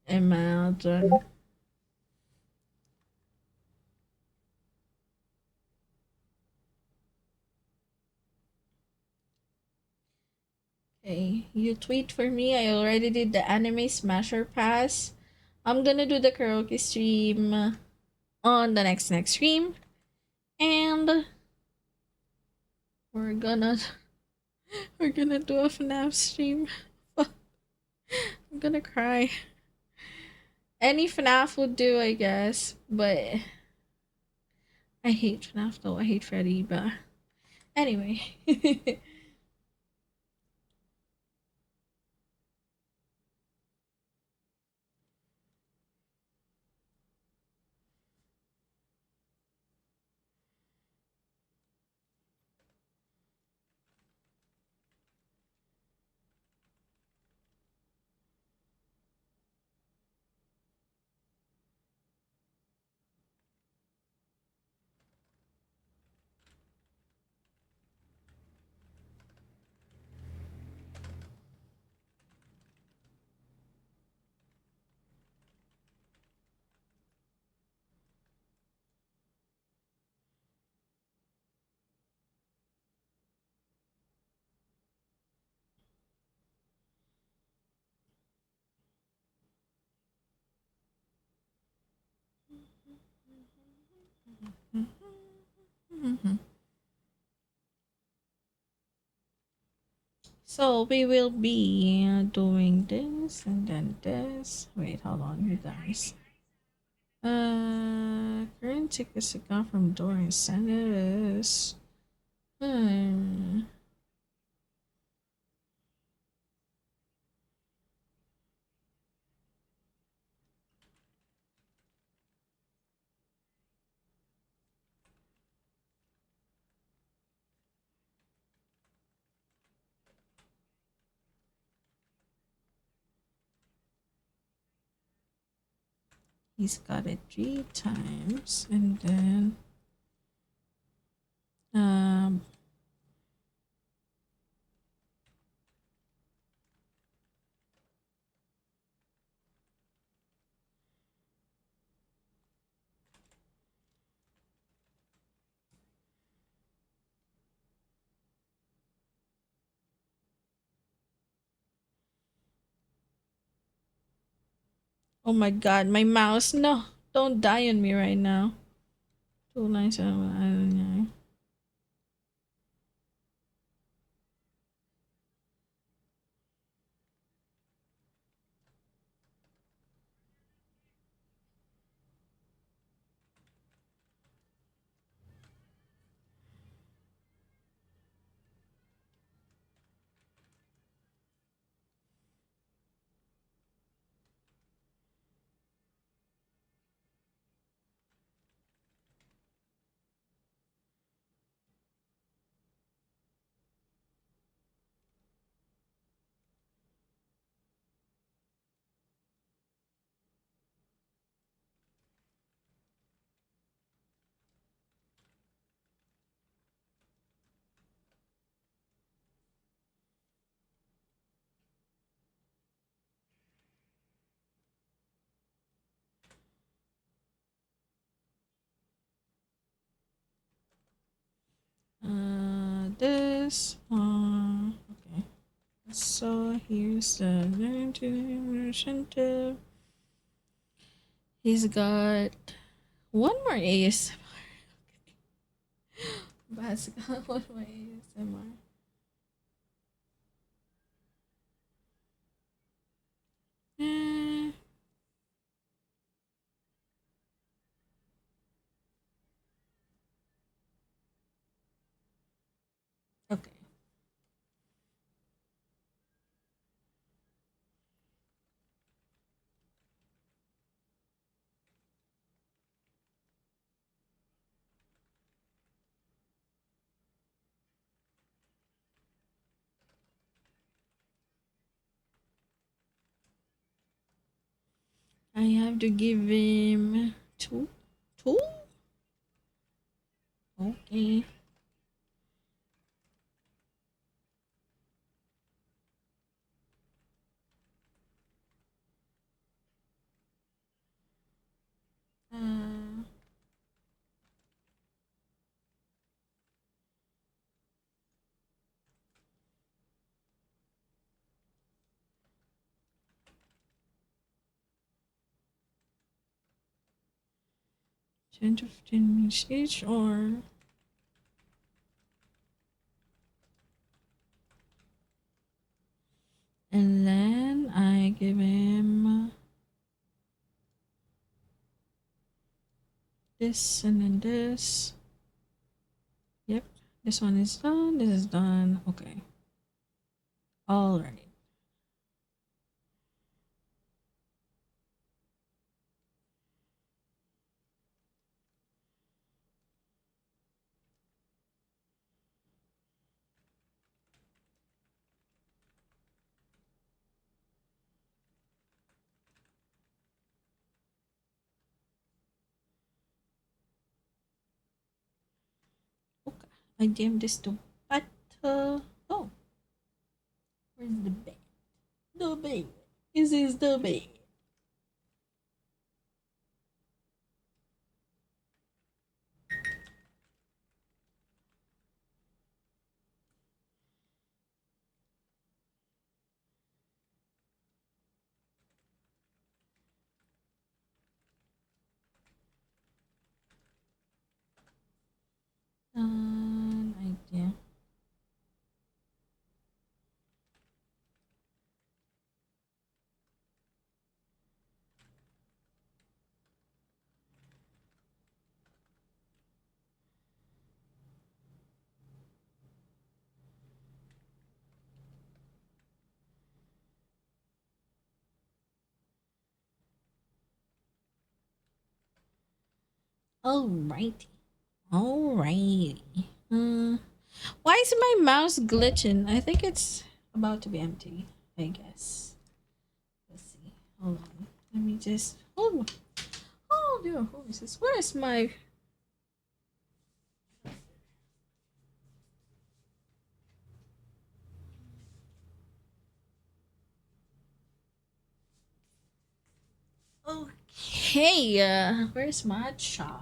Imagine. Okay, you tweet for me. I already did the anime smasher pass. I'm gonna do the karaoke stream on the next stream. And we're gonna do a FNAF stream. I'm gonna cry. Any FNAF would do, I guess, but I hate FNAF though. I hate Freddy, but anyway. So we will be doing this and then this. Wait, hold on, you guys. Current tickets to come from Dorian Sanders. He's got it 3 times, and then oh my god, my mouse! No, don't die on me right now. 297. This okay. So here's the incentive. He's got one more ASMR. Bas got one more ASMR. Okay. I have to give him 2. 2? Okay. Uh, ten to 15 minutes each, or and then I give him this and then this. Yep, this one is done. This is done. Okay. All right. Okay. I damn this to battle. Oh, where's the bed? The bed. This is the bed. Alrighty. Alrighty. Why is my mouse glitching? I think it's about to be empty, I guess. Let's see. Hold on. Let me just. Oh, dear horses. Where is my. Okay, where's my chart?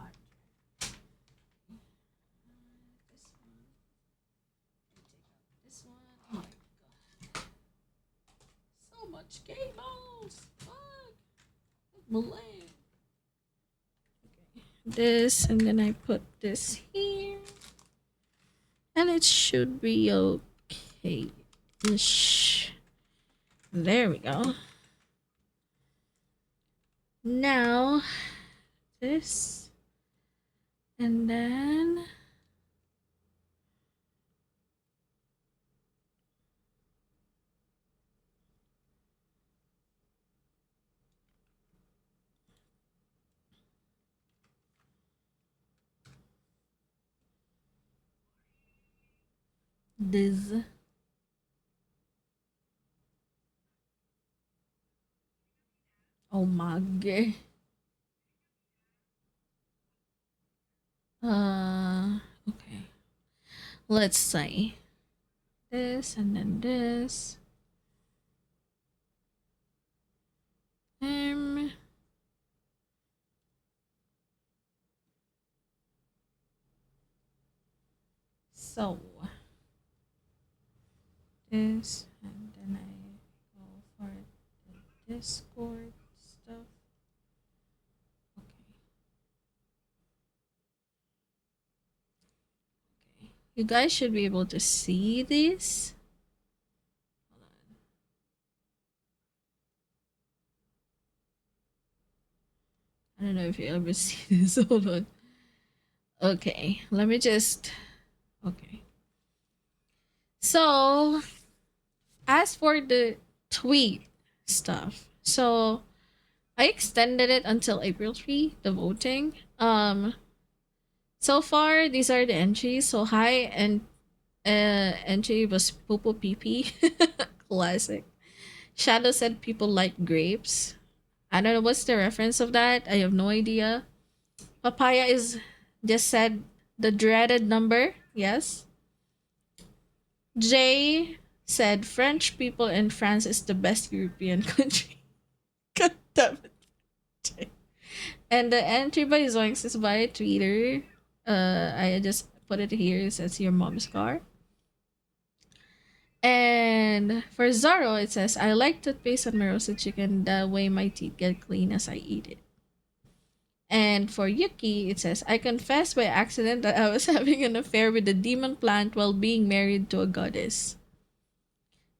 This one. Oh my god. So much cables. Fuck. Malay. Okay. This, and then I put this here. And it should be okay. There we go. Now, this, and then this. Oh my god. Okay. Let's say this and then this. So this, and then I go for the Discord stuff. Okay. You guys should be able to see this. I don't know if you ever see this. Hold on. Okay, let me just. Okay. So, as for the tweet stuff, so I extended it until April 3, the voting. So far these are the entries. So hi, and entry was Popo PP. Classic. Shadow said people like grapes. I don't know what's the reference of that. I have no idea. Papaya is just said the dreaded number. Yes. Jay said French people in France is the best European country. God damn it. Jay. And the entry by Zoinks is by Twitter. I just put it here. It says your mom's car. And for Zaro, it says, I like toothpaste on my roasted chicken. That way my teeth get clean as I eat it. And for Yuki, it says, I confess by accident that I was having an affair with a demon plant while being married to a goddess.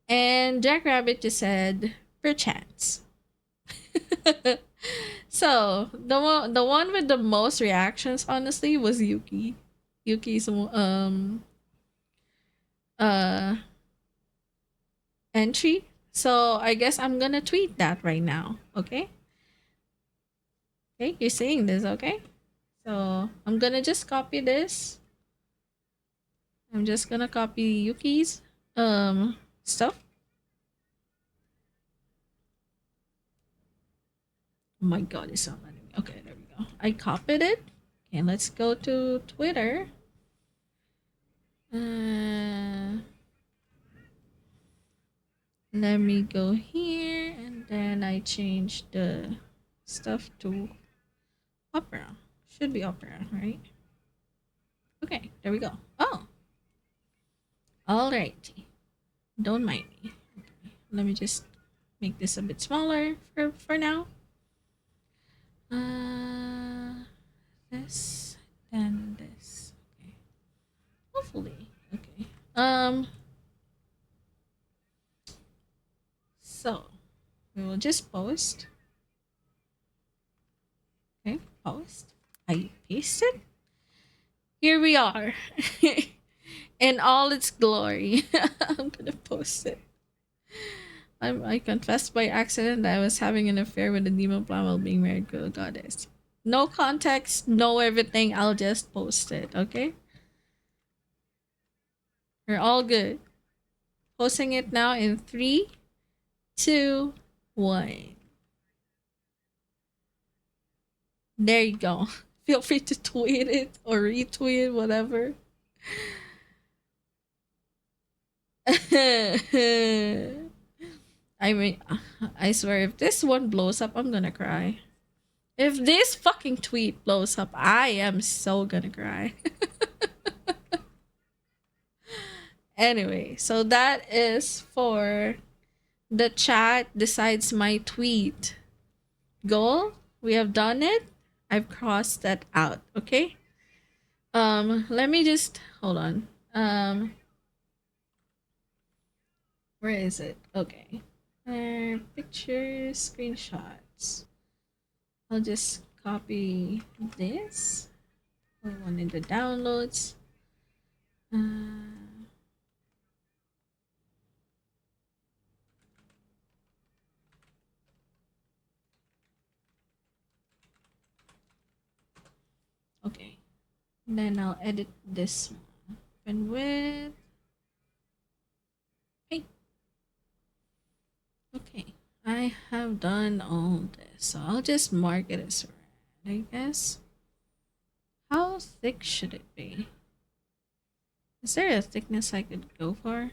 And Jackrabbit just said, perchance. So, the one with the most reactions, honestly, was Yuki. Yuki's, entry. So I guess I'm gonna tweet that right now. Okay. Okay, you're seeing this, okay? So I'm gonna just copy this. I'm just gonna copy Yuki's stuff. Oh my god, it's not letting me. Okay, there we go. I copied it. Okay, let's go to Twitter. Let me go here, and then I change the stuff to Opera. Should be Opera, right? Okay, there we go. Oh. Alrighty. Don't mind me. Okay, let me just make this a bit smaller for now. This and this. Okay. Hopefully. Okay. So we will just post. Okay, post. I pasted. Here we are. In all its glory. I'm gonna post it. I confessed by accident that I was having an affair with a demon plant while being married to a goddess. No context, no everything. I'll just post it, okay? We're all good. Posting it now in 3, 2, 1. There you go. Feel free to tweet it or retweet, whatever. I mean, I swear, if this one blows up, I'm gonna cry. If this fucking tweet blows up, I am so gonna cry. Anyway, so that is for the chat decides my tweet goal. We have done it. I've crossed that out, okay? Let me just hold on. Where is it? Okay. Pictures, screenshots. I'll just copy this. Put one in the downloads. Okay. Then I'll edit this one. Open with. Hey. Okay. I have done all this. So I'll just mark it as red, I guess. How thick should it be? Is there a thickness I could go for?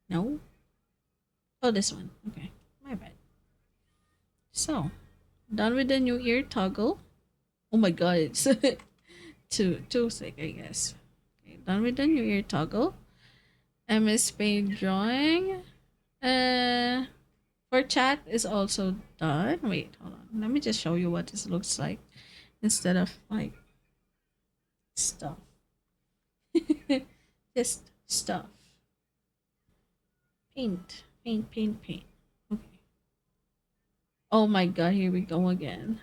No? Oh, this one. Okay. My bad. So, done with the new ear toggle. Oh my god, it's too thick, I guess. Okay, done with the new ear toggle. MS Paint drawing. For chat is also done. Wait, hold on. Let me just show you what this looks like instead of like stuff. Just stuff. Paint. Okay. Oh my god, here we go again.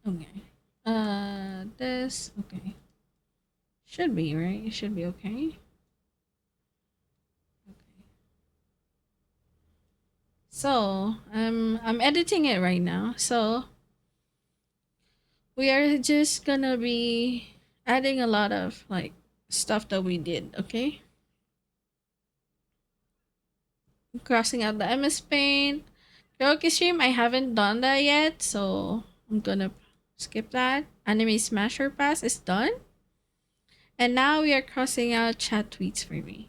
Okay. This, okay. Should be, right? It should be okay. Okay. So, I'm editing it right now. So, we are just gonna be adding a lot of like stuff that we did, okay? Crossing out the MS Paint. Karaoke stream, I haven't done that yet, so I'm gonna skip that. Anime Smasher Pass is done. And now we are crossing out chat tweets for me.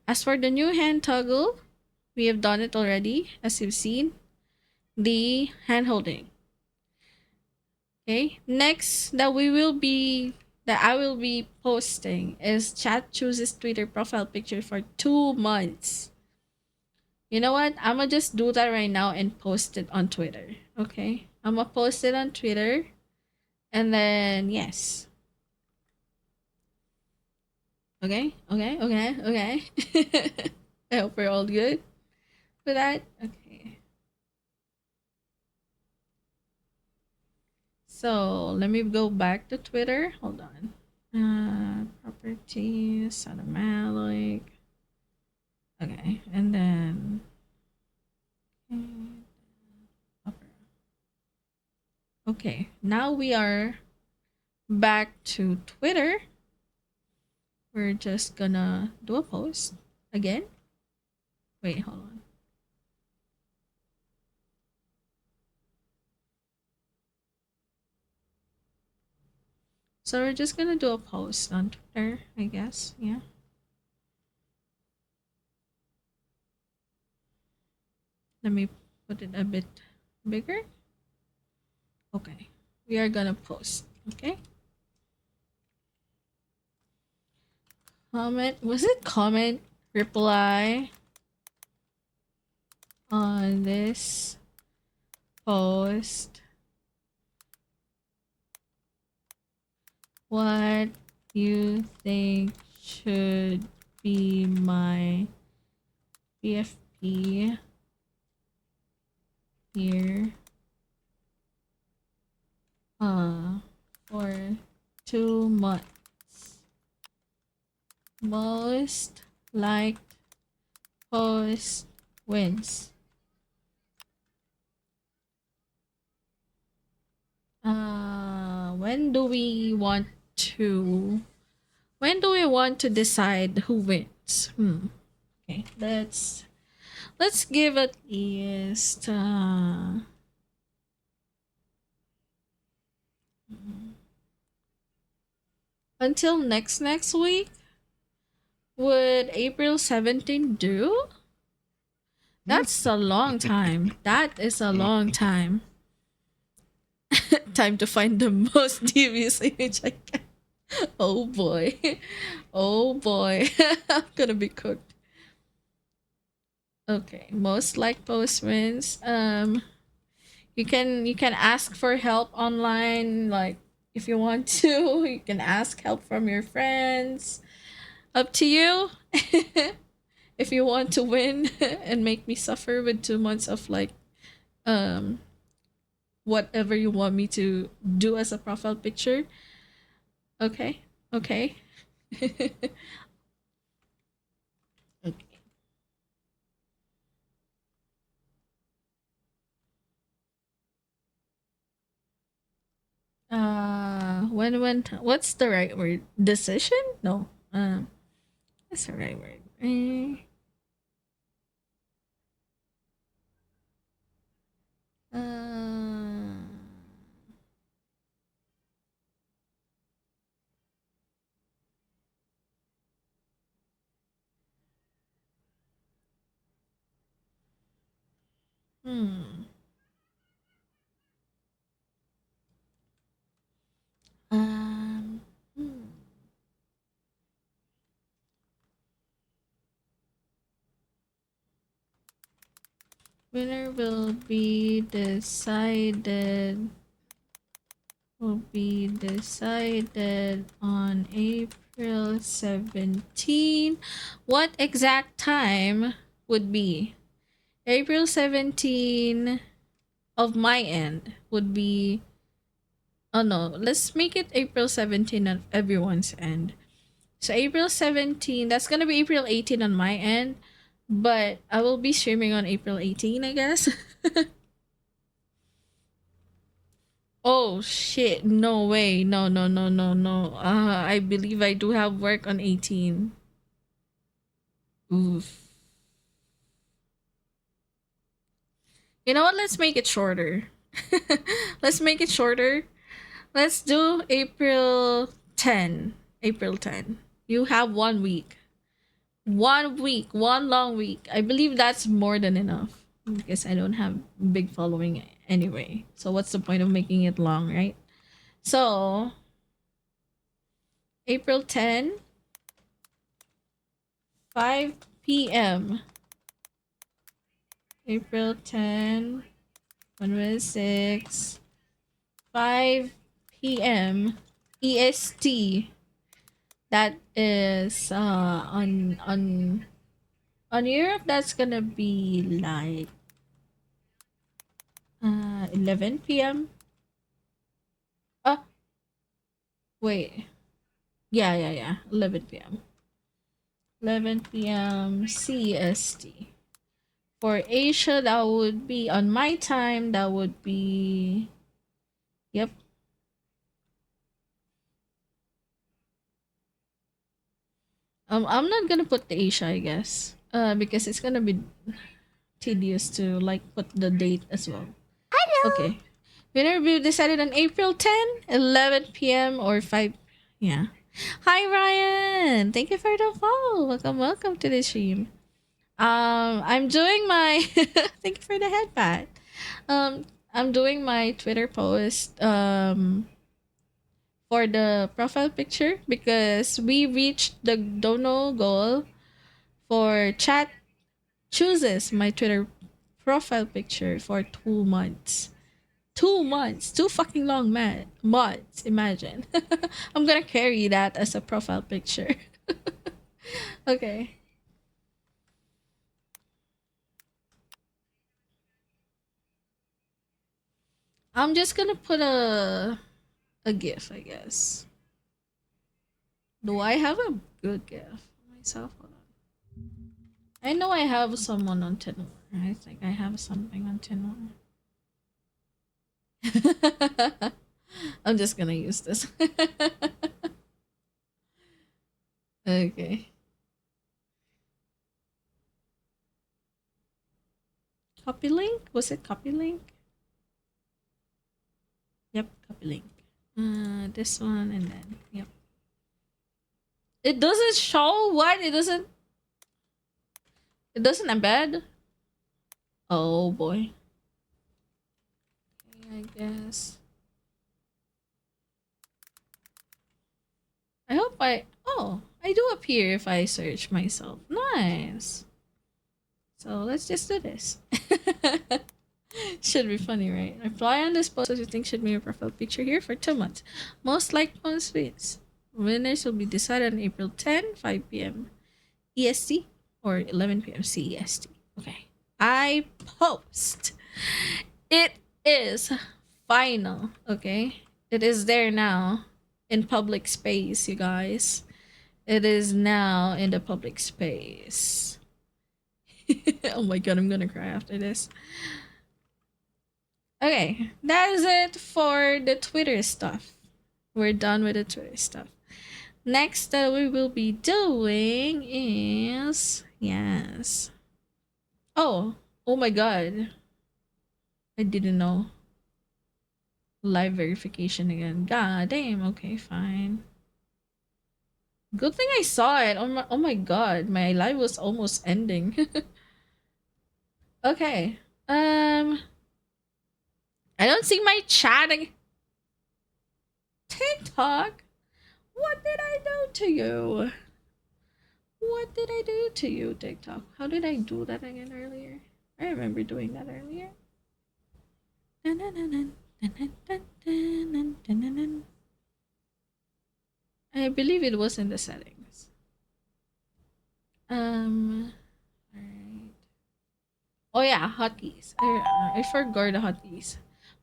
As for the new hand toggle, we have done it already, as you've seen. The hand holding. Okay, next that I will be posting is chat chooses Twitter profile picture for 2 months. You know what? I'm gonna just do that right now and post it on Twitter. Okay, I'm gonna post it on Twitter, and then yes. Okay. I hope we're all good for that. Okay. So let me go back to Twitter. Hold on. Properties, automatic. Okay, and then okay, now we are back to Twitter. We're just gonna do a post again. Wait, hold on. So we're just gonna do a post on Twitter, I guess. Yeah. Let me put it a bit bigger. Okay. We are gonna post. Okay. Comment. Was it comment? Reply on this post. What you think should be my PFP here for 2 months? Most liked post wins. When do we want to? When do we want to decide who wins? Okay, let's give at least until next week. Would April 17 do? That's a long time. That is a long time. Time to find the most devious image I can. Oh boy. Oh boy. I'm gonna be cooked. Okay, most like post wins. You can ask for help online, like if you want to. You can ask help from your friends. Up to you. If you want to win and make me suffer with 2 months of like whatever you want me to do as a profile picture. Okay. Okay. Okay. When what's the right word? Decision? No. That's the right word. Uh, hmm. Hmm. Winner will be decided on April 17. What exact time would be? April 17 of my end would be, oh no, let's make it April 17 of everyone's end. So April 17, that's gonna be April 18 on my end, but I will be streaming on April 18, I guess. Oh shit, no way. No, no, no, no, no. I believe I do have work on 18. Oof. You know what? Let's make it shorter. Let's make it shorter. Let's do April 10. April 10. You have 1 week. 1 week. One long week. I believe that's more than enough. Because I don't have big following anyway. So what's the point of making it long, right? So April 10, 5 p.m. April 10, 116, 5 p.m. EST. That is on Europe. That's gonna be like 11 p.m. Wait. Yeah. 11 p.m. 11 p.m. CST. For Asia, that would be on my time. That would be, yep. I'm not gonna put the Asia, I guess. Because it's gonna be tedious to like put the date as well. Hello. Okay. Winner will be decided on April 10, 11 p.m. or 5. Yeah. Hi Ryan. Thank you for the follow. Welcome to the stream. I'm doing my thank you for the headband. I'm doing my Twitter post for the profile picture because we reached the dono goal for chat chooses my Twitter profile picture for 2 months. 2 months, too fucking long, man. Months, imagine. I'm gonna carry that as a profile picture. Okay. I'm just gonna put a GIF, I guess. Do I have a good gift for myself? Hold on. I know I have someone on Tenor. I think I have something on Tenor. I'm just gonna use this. Okay. Copy link? Was it copy link? Yep, copy link. This one and then, yep. It doesn't show what? It doesn't embed? Oh boy. Okay, I guess. I hope I do appear if I search myself. Nice. So let's just do this. Should be funny, right? Reply on this post what you think should be your profile picture here for 2 months. Most liked post wins. Winners will be decided on April 10, 5 p.m. EST or 11 p.m. CEST. Okay. I post. It is final. Okay. It is there now in public space, you guys. It is now in the public space. Oh my god, I'm gonna cry after this. Okay, that is it for the Twitter stuff. We're done with the Twitter stuff. Next that we will be doing is yes. Oh my god. I didn't know. Live verification again. God damn, okay, fine. Good thing I saw it. Oh my god, my live was almost ending. Okay. I don't see my chatting. TikTok? What did I do to you? What did I do to you, TikTok? How did I do that again earlier? I remember doing that earlier. I believe it was in the settings. Alright. Oh yeah, hotkeys. I forgot the hotkeys.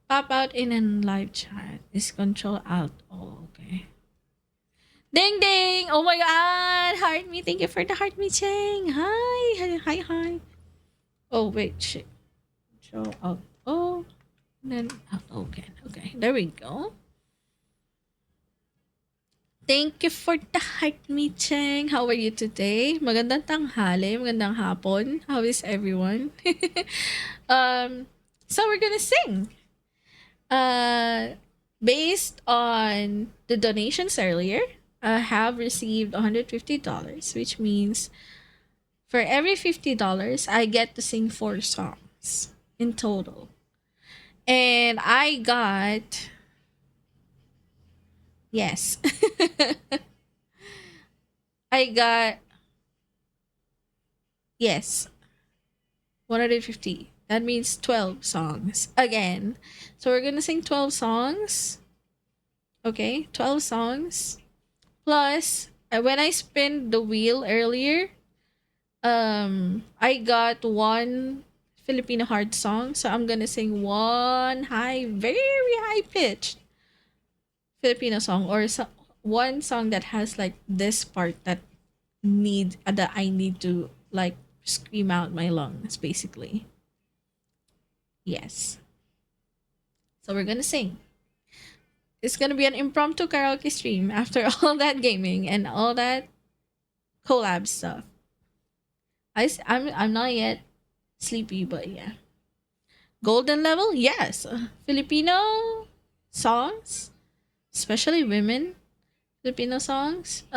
Pop out in a live chat is Control Alt. Oh, okay. Ding ding! Oh my god! Heart me. Thank you for the heart me, Cheng. Hi. Oh wait, shit. Control Alt. Oh, and then Alt again. Okay, there we go. Thank you for the heart me, Cheng. How are you today? Magandang tanghali, magandang hapon. How is everyone? So we're gonna sing. Based on the donations earlier, I have received $150, which means for every $50, I get to sing 4 songs in total. And I got yes. I got yes. 150. That means 12 songs again. So we're gonna sing 12 songs. Okay, 12 songs. Plus, when I spin the wheel earlier, I got 1 Filipino hard song. So I'm gonna sing 1 very high pitched Filipino song, or one song that has like this part that I need to like scream out my lungs, basically. Yes. So we're gonna sing. It's gonna be an impromptu karaoke stream after all that gaming and all that collab stuff. I'm not yet sleepy, but yeah. Golden level, yes. Filipino songs, especially women Filipino songs,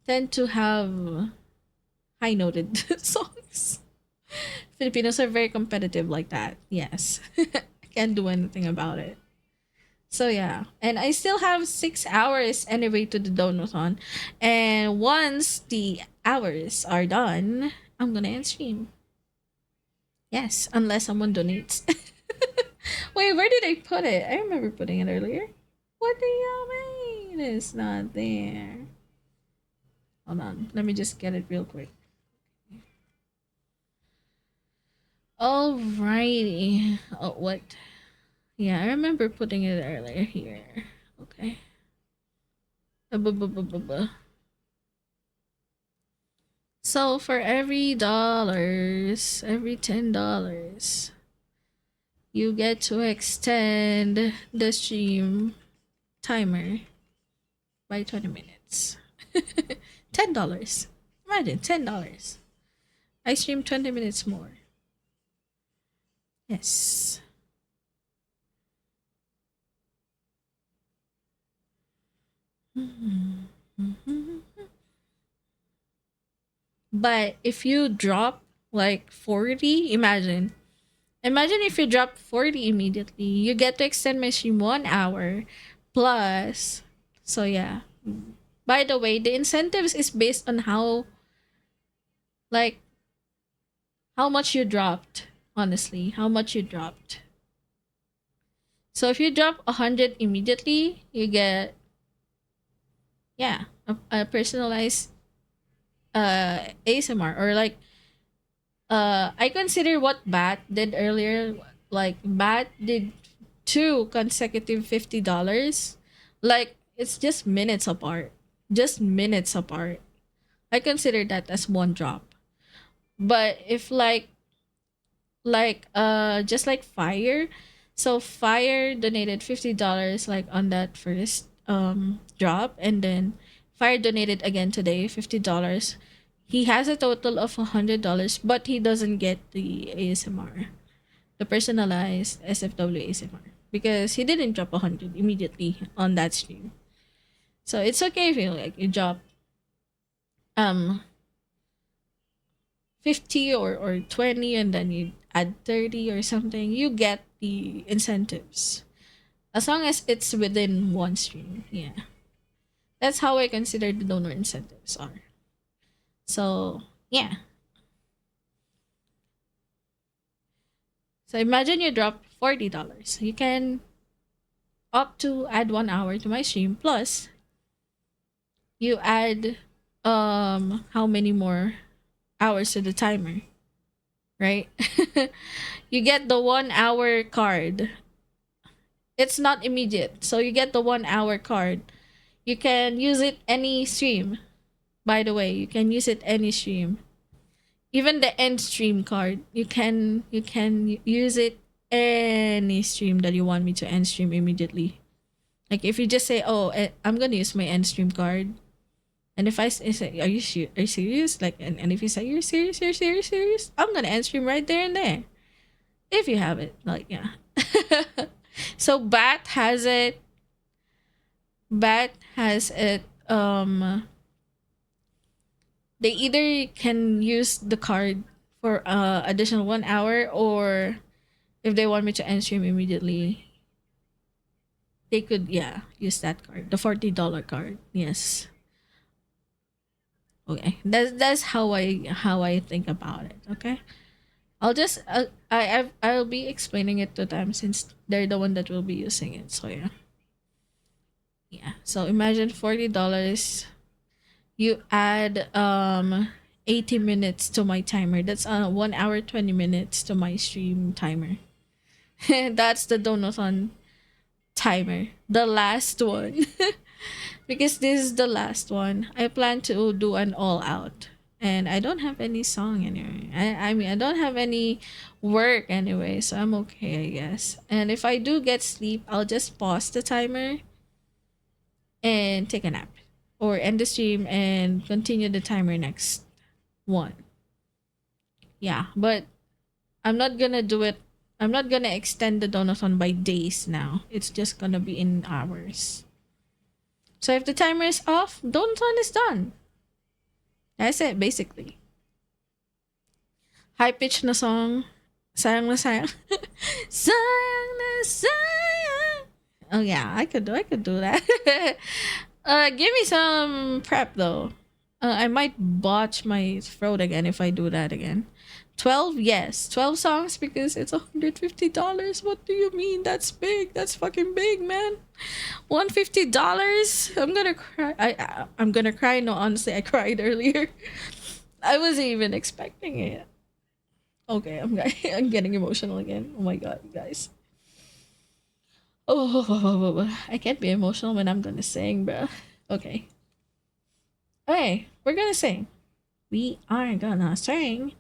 tend to have high noted songs. Filipinos are very competitive like that. Yes. I can't do anything about it. So yeah, and I still have 6 hours anyway to the donathon, and once the hours are done, I'm gonna end stream. Yes, unless someone donates. Wait, where did I put it? I remember putting it earlier. What do you mean it's not there? Hold on, let me just get it real quick. Alrighty. Oh, what? Yeah, I remember putting it earlier here. Okay. So for every dollars, every $10, you get to extend the stream timer by 20 minutes. $10. Imagine $10. I stream 20 minutes more. Yes. But if you drop like 40, imagine if you drop 40 immediately, you get to extend my stream 1 hour plus. So yeah. By the way, the incentives is based on how much you dropped, honestly, how much you dropped. So if you drop 100 immediately, you get a personalized ASMR, or like I consider what Bat did earlier. Like Bat did 2 consecutive $50. Like it's just minutes apart. Just minutes apart. I consider that as one drop. But if just like Fire, so Fire donated $50 like on that first drop, and then Fire donated again today $50. He has a total of $100, but he doesn't get the ASMR, the personalized SFW ASMR, because he didn't drop 100 immediately on that stream. So it's okay if you drop 50 or 20 and then you add 30 or something, you get the incentives as long as it's within one stream. Yeah, that's how I consider the donor incentives are. So yeah, so imagine you drop $40, you can opt to add 1 hour to my stream, plus you add how many more hours to the timer, right? You get the 1 hour card. It's not immediate, so you get the 1 hour card. You can use it any stream. By the way, you can use it any stream. Even the end stream card, you can use it any stream that you want me to end stream immediately. Like if you just say, "Oh, I'm gonna use my end stream card," and if I say, "Are you serious?" Like, and if you say, "You're serious, I'm gonna end stream right there and there." If you have it, like, yeah. So Bat has it. They either can use the card for additional 1 hour, or if they want me to end stream immediately, they could use that card, the $40 card. Yes. Okay, that's how I think about it. Okay, I'll be explaining it to them since they're the one that will be using it. So yeah. So imagine $40. You add 80 minutes to my timer. That's 1 hour 20 minutes to my stream timer. That's the donathon timer, the last one. Because this is the last one. I plan to do an all out, and I don't have any song anyway. I mean, I don't have any work anyway, so I'm okay, I guess. And if I do get sleep, I'll just pause the timer and take a nap, or end the stream and continue the timer next one. Yeah, but I'm not gonna do it. I'm not gonna extend the donathon by days now. It's just gonna be in hours. So if the timer is off, donathon is done. That's it, basically. High pitch na song. Sayang na sayang. Sayang na sayang. Oh yeah, I could do that. Give me some prep though. I might botch my throat again if I do that again. 12, yes. 12 songs because it's $150. What do you mean? That's big. That's fucking big, man. $150. I'm gonna cry. I'm gonna cry. No, honestly, I cried earlier. I wasn't even expecting it. Okay, I'm getting emotional again. Oh my god, you guys. Oh, I can't be emotional when I'm gonna sing, bro. Okay. Okay, we're gonna sing. We are gonna sing.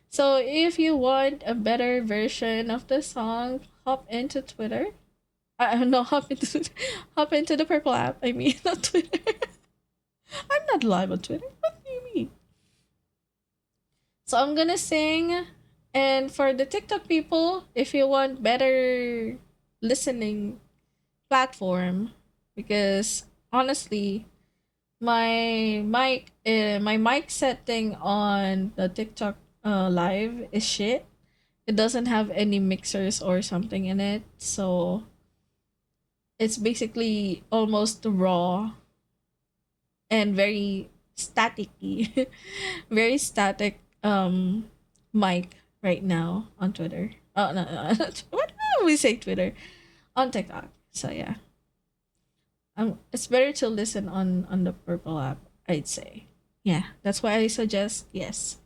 So if you want a better version of the song, hop into Twitter. No, hop into the purple app. I mean, not Twitter. I'm not live on Twitter. What do you mean? So I'm gonna sing, and for the TikTok people, if you want better listening platform, because honestly, my mic setting on the TikTok live is shit. It doesn't have any mixers or something in it, so it's basically almost raw and very staticky, very static mic right now on Twitter. Oh no, what do we say Twitter on TikTok? So yeah, it's better to listen on the purple app. I'd say, yeah, that's why I suggest yes.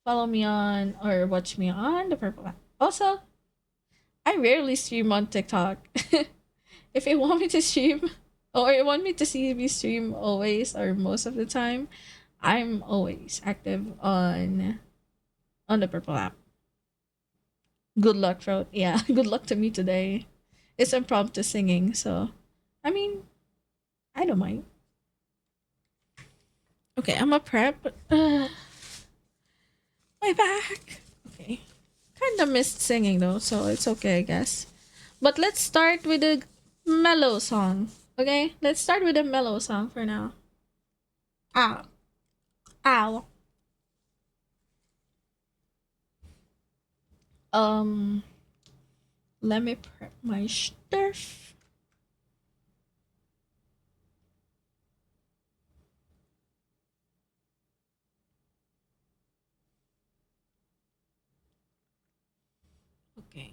Follow me on or watch me on the purple app. Also, I rarely stream on TikTok. If you want me to stream or you want me to see me stream always or most of the time, I'm always active on the purple app. Good luck, Throat. Yeah, good luck to me today. It's impromptu singing, so I mean, I don't mind. Okay, I'm a prep. My back. Okay. Kinda missed singing though, so it's okay, I guess. But let's start with a mellow song. Okay? Let's start with a mellow song for now. Ow. Ow. Um, let me prep my stuff. Okay.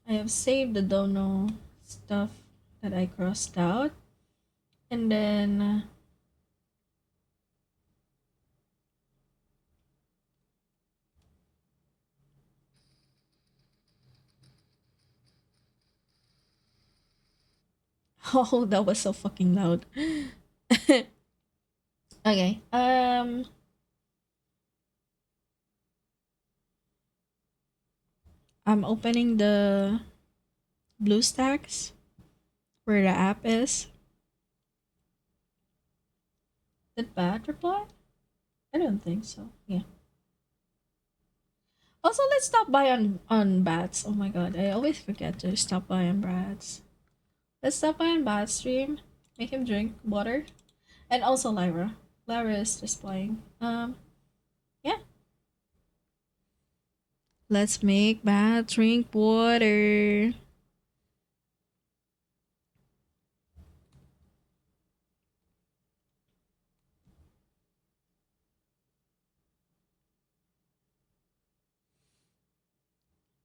I have saved the dono stuff that I crossed out. And then oh, that was so fucking loud. Okay. I'm opening the BlueStacks where the app is. Did Bat reply? I don't think so. Yeah. Also, let's stop by on Bats. Oh my god, I always forget to stop by on Bats. Let's stop by on Bat's stream. Make him drink water. And also Lyra. Lyra is just playing. Yeah. Let's make Bat drink water.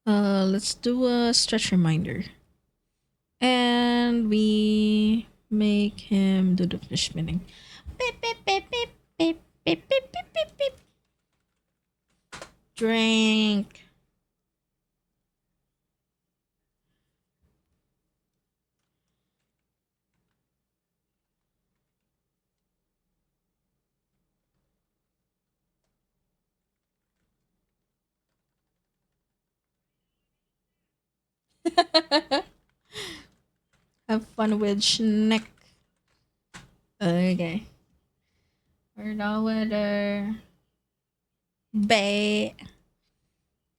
Let's do a stretch reminder. And we make him do the fish spinning. Beep, beep, beep, beep, beep, beep, beep, beep, beep, beep. Drink. Have fun with Schneck. Okay. We're done with her. Bait.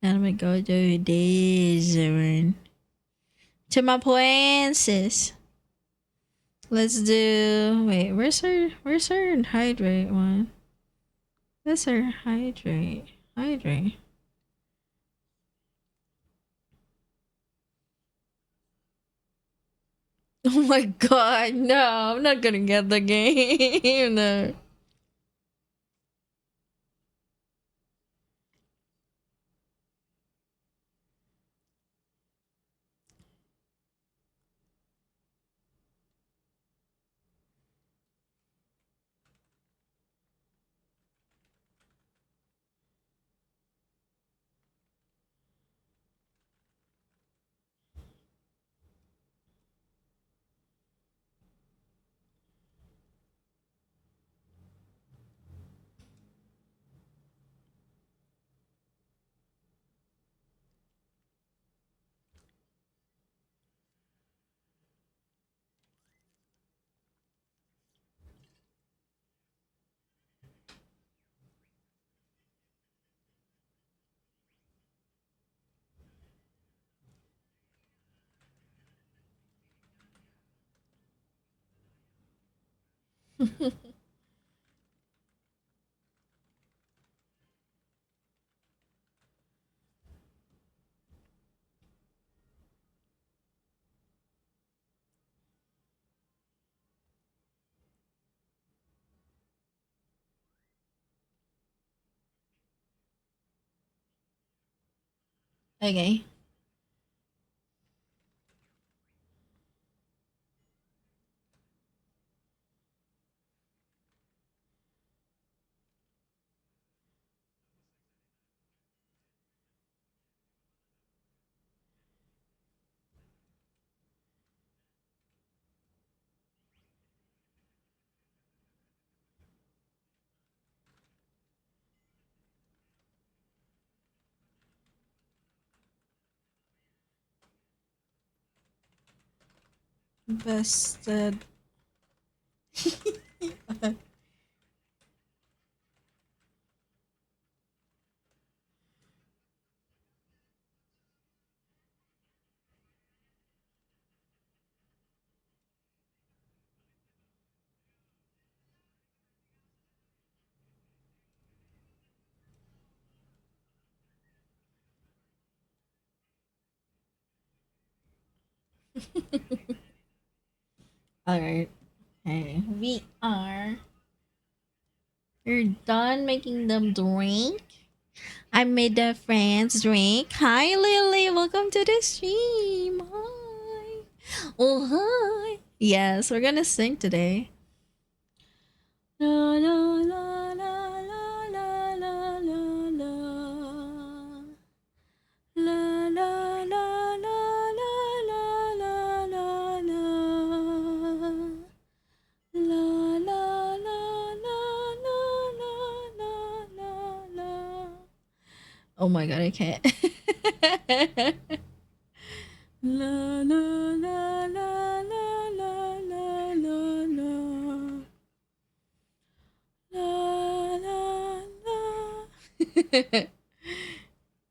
And we go to this one. To my princess. Let's do. Wait, where's her hydrate one? That's her hydrate. Hydrate. Oh my god, no, I'm not gonna get the game. No. Okay. Bested. Alright. Okay. We're done making them drink. I made the friends drink. Hi Lily, welcome to the stream. Hi. Oh hi. Yes, we're gonna sing today. La la la la la la la la la. La la la la la la la la la. La la la la la la la la. Oh my god, I can't. La la la la la la la la la. La la la.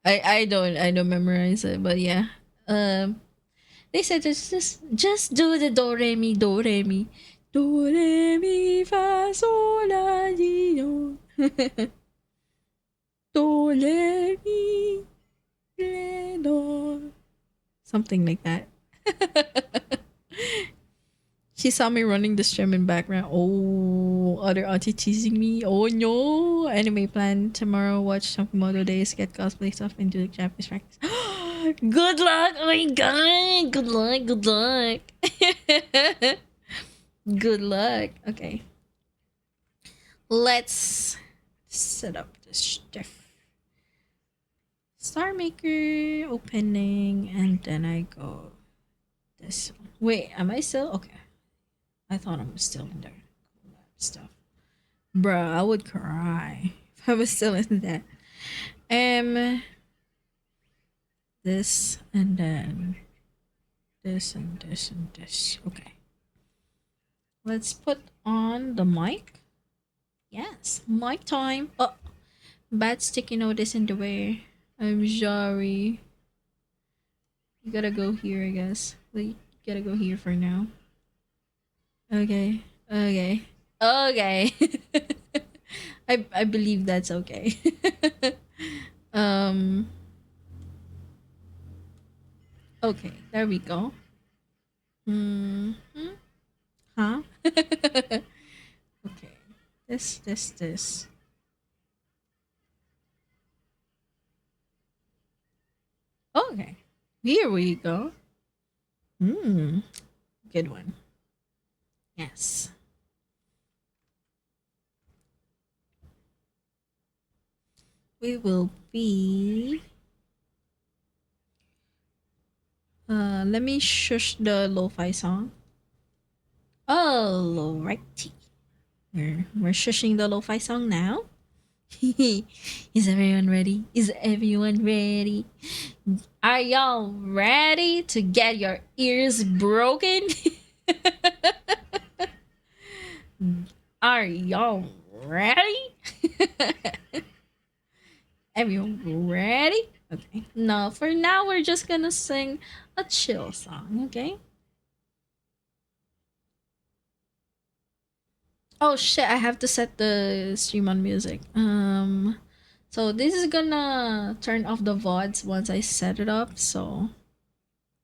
I don't memorize it, but yeah. They said just do the do re mi fa sol la ti do do re mi re do, something like that. She saw me running the stream in background. Oh, other auntie teasing me. Oh no! Anime plan tomorrow. Watch Moto Days. Get cosplay stuff and do the Japanese practice. Good luck! Oh my god! Good luck! Good luck! Good luck. Okay. Let's set up this stuff. Star Maker opening, and then I go this one. Wait, am I still okay? I thought I'm still in there. Stuff. Bruh, I would cry if I was still in that. This and then this and this and this. Okay. Let's put on the mic. Yes, mic time. Oh, bad sticky note is in the way. I'm sorry. You gotta go here, I guess. You gotta go here for now. Okay. Okay. Okay. I believe that's okay. Okay, there we go. Huh? Okay. This. Okay. Here we go. Good one. Yes. We will be let me shush the lo-fi song. Alrighty. We're shushing the lo-fi song now. Is everyone ready? Is everyone ready? Are y'all ready to get your ears broken? Are y'all ready? Everyone ready? Okay. No, for now we're just gonna sing a chill song, okay? Oh shit, I have to set the stream on music. So this is gonna turn off the VODs once I set it up, so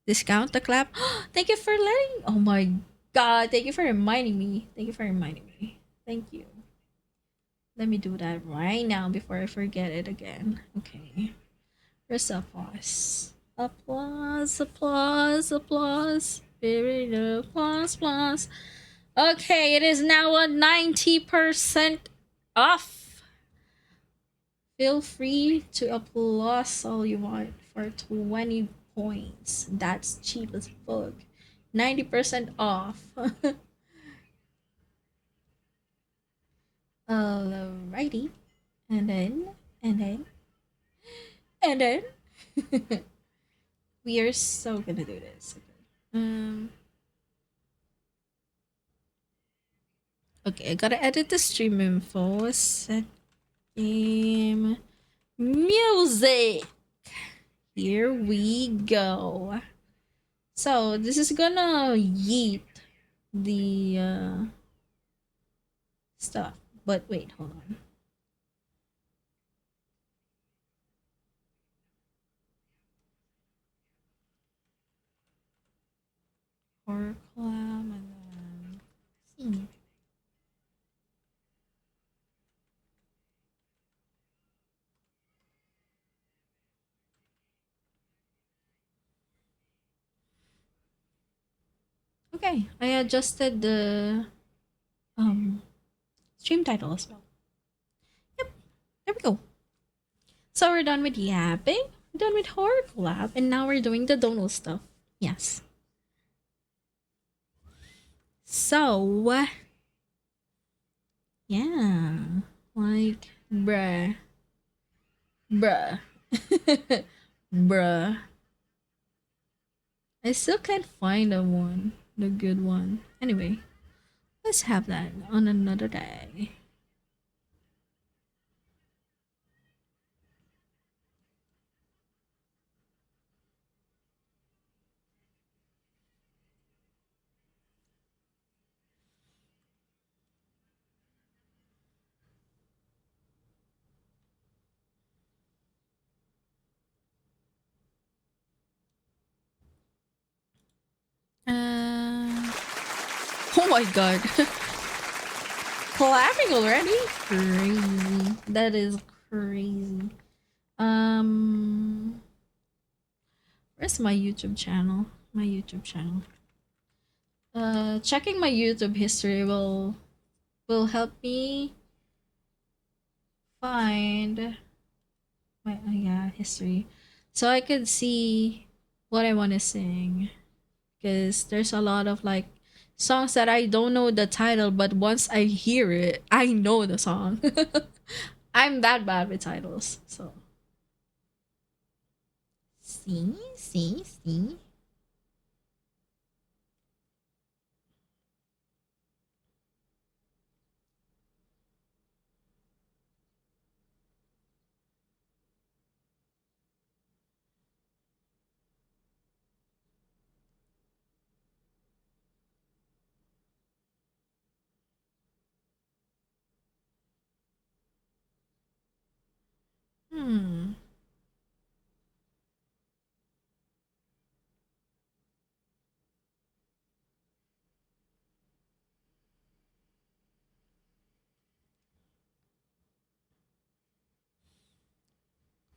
discount the clap. Thank you for letting, oh my god, thank you for reminding me. Thank you for reminding me. Thank you. Let me do that right now before I forget it again. Okay. Where's applause? Applause, applause, applause. Spirit of applause, applause. Okay, it is now a 90% off. Feel free to applause all you want for 20 points. That's cheap as fuck. 90% off. Alrighty. And then, and then, and then. We are so gonna do this. Okay, I gotta edit the stream info. Set game music. Here we go. So this is gonna yeet the stuff. But wait, hold on. Horror collab and then scene. Okay, I adjusted the stream title as well. Yep, there we go. So we're done with yapping, we're done with horror collab, and now we're doing the dono stuff. Yes. So yeah, like bruh. Bruh. I still can't find the good one. Anyway, let's have that on another day. Oh my god. Collabing already? Crazy. That is crazy. Where's my YouTube channel? My YouTube channel. Checking my YouTube history will help me find my history, so I could see what I want to sing. Because there's a lot of like songs that I don't know the title, but once I hear it, I know the song. I'm that bad with titles, so. See.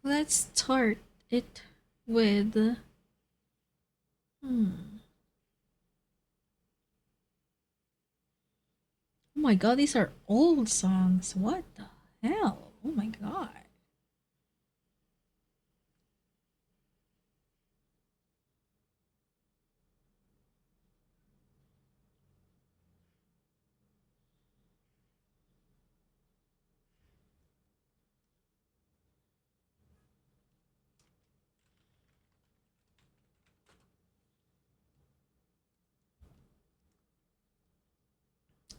Let's start it with. Oh my god, these are old songs. What the hell? Oh my god.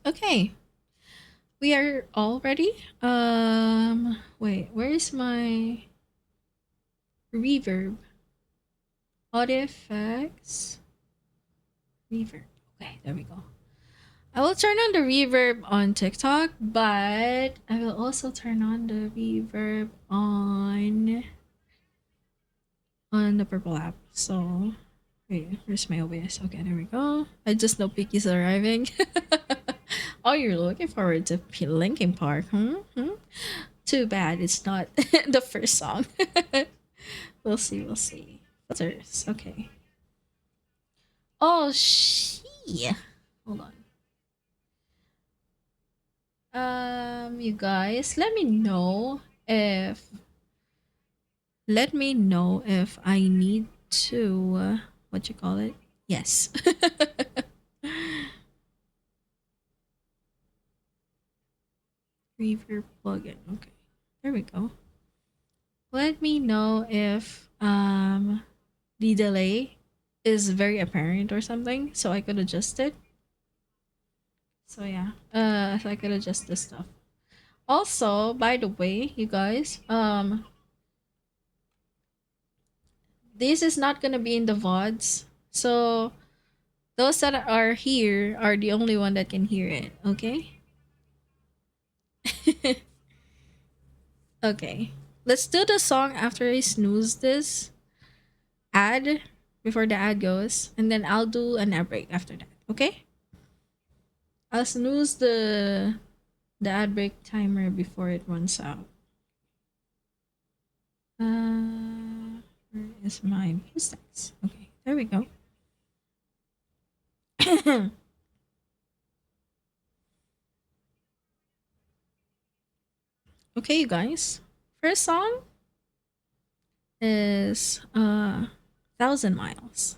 Okay. We are all ready. Wait, where is my reverb? Audio effects. Reverb. Okay, there we go. I will turn on the reverb on TikTok, but I will also turn on the reverb on the purple app. So wait, where's my OBS? Okay, there we go. I just know Picky's arriving. Oh, you're looking forward to Linkin Park, Too bad it's not the first song. We'll see, we'll see. Filters, okay. Oh, hold on. You guys, let me know if I need to what you call it. Yes. Reverb plugin. Okay, there we go. Let me know if the delay is very apparent or something, so I could adjust it. So yeah, so I could adjust this stuff. Also, by the way, you guys, this is not gonna be in the VODs, so those that are here are the only one that can hear it. Okay. Okay, let's do the song after I snooze this ad before the ad goes, and then I'll do an ad break after that. Okay. I'll snooze the ad break timer before it runs out. Where is my mistakes? Okay, there we go. Okay, you guys. First song is 1,000 Miles.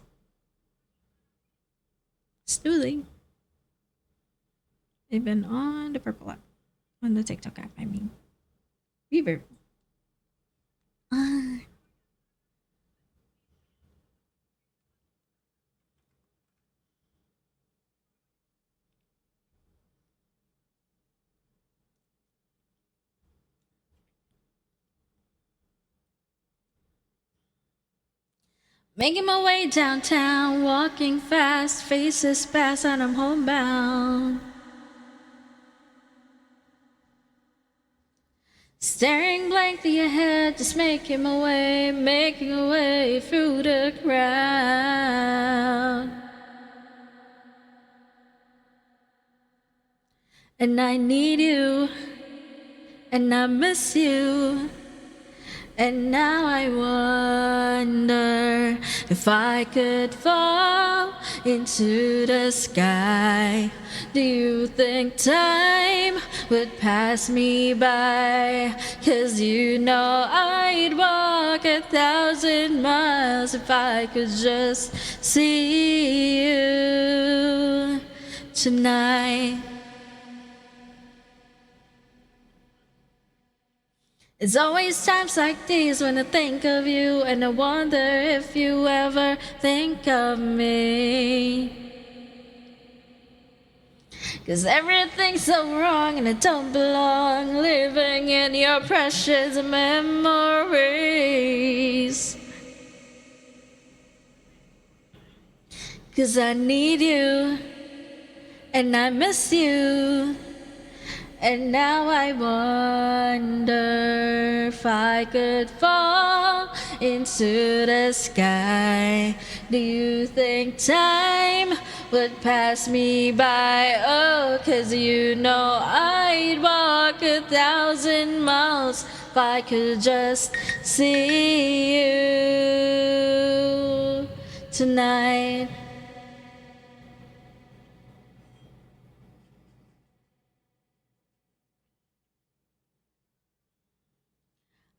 Snoozing. Even on the purple app. On the TikTok app, I mean. Reverb. Making my way downtown, walking fast, faces pass and I'm homebound. Staring blankly ahead, just making my way through the crowd. And I need you, and I miss you. And now I wonder if I could fall into the sky. Do you think time would pass me by? 'Cause you know I'd walk 1,000 miles if I could just see you tonight. It's always times like these when I think of you, and I wonder if you ever think of me. 'Cause everything's so wrong and I don't belong, living in your precious memories. 'Cause I need you, and I miss you. And now I wonder if I could fall into the sky. Do you think time would pass me by? Oh, 'cause you know I'd walk 1,000 miles if I could just see you tonight.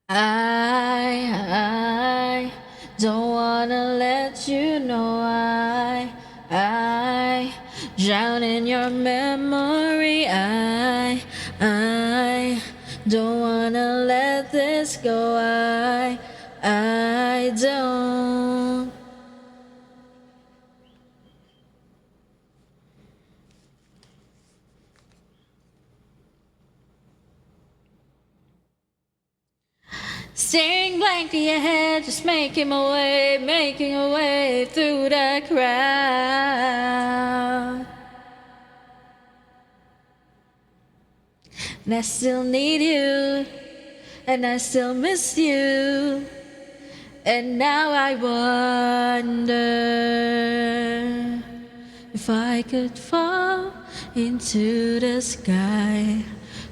I don't wanna let you know I drown in your memory. I don't wanna let this go. I don't. Staring blankly ahead, just making my way through the crowd. and I still need you, and I still miss you. And now I wonder if I could fall into the sky.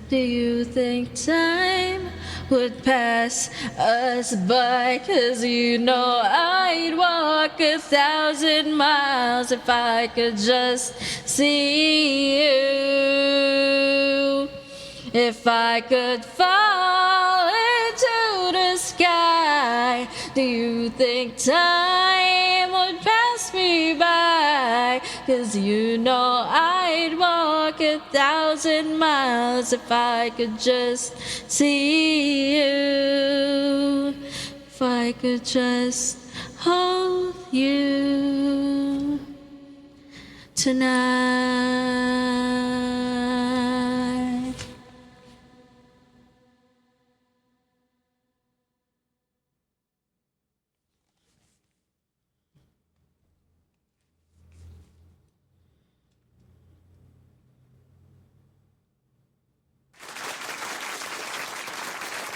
Do you think time would pass us by? 'Cause you know I'd walk 1,000 miles if I could just see you. If I could fall into the sky, do you think time would pass me by? 'Cause you know I'd walk 1,000 miles if I could just see you. If I could just hold you tonight.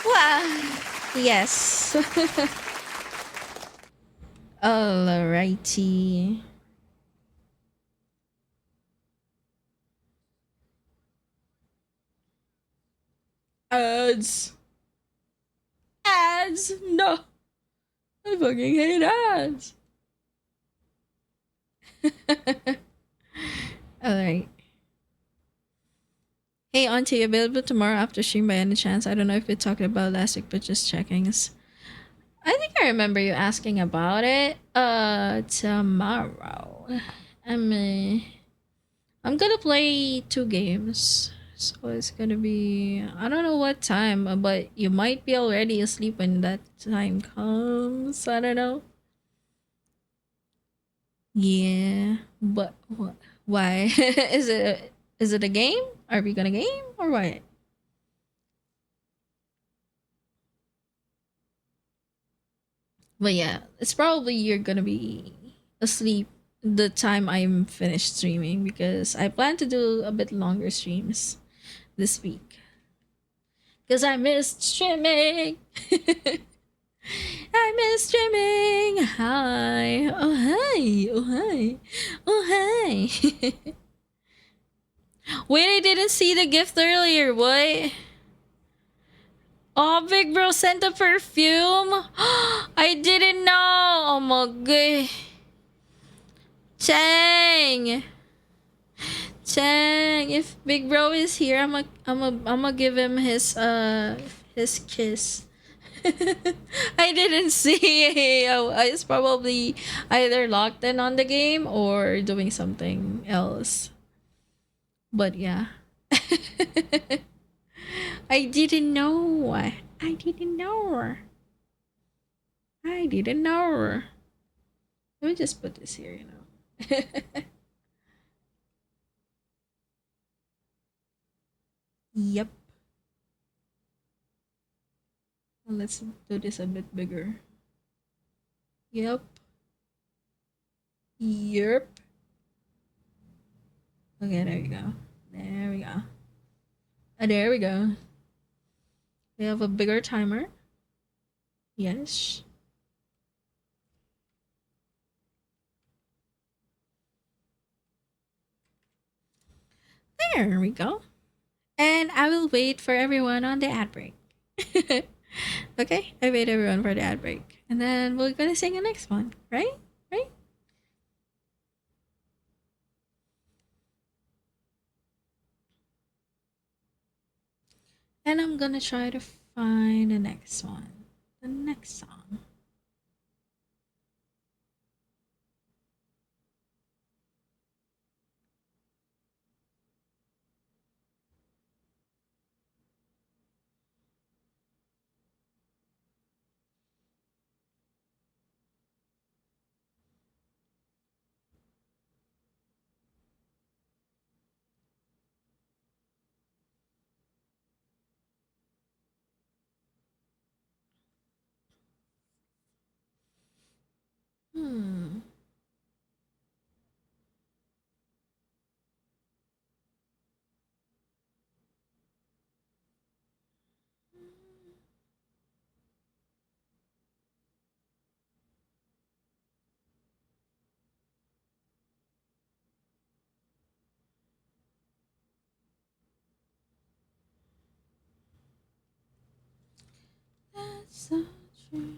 Wow. Yes. Alrighty. Ads. Ads. No. I fucking hate ads. Alright. Hey, Auntie, available tomorrow after stream by any chance? I don't know if we talked about last week, but just checking. I think I remember you asking about it. Tomorrow. I'm gonna play 2 games. So it's gonna be, I don't know what time, but you might be already asleep when that time comes. I don't know. Yeah, but what? Why? Is it a game? Are we gonna game or what? But yeah, it's probably you're gonna be asleep the time I'm finished streaming because I plan to do a bit longer streams this week. Because I missed streaming. I miss streaming. Hi. Oh, hi. Oh, hi. Oh, hi. Wait, I didn't see the gift earlier. What? Oh, Big Bro sent a perfume. I didn't know. Oh my god. Chang. Chang, if Big Bro is here, I'm give him his kiss. I didn't see. It's probably either locked in on the game or doing something else. But yeah. I didn't know. I didn't know. I didn't know. Let me just put this here, you know. Yep. Let's do this a bit bigger. Yep. Yep. Okay, there we go. There we go. There we go. We have a bigger timer. Yes. There we go. And I will wait for everyone on the ad break. Okay, I wait everyone for the ad break. And then we're gonna sing the next one, right? Right? And I'm gonna try to find the next one. The next song. So true.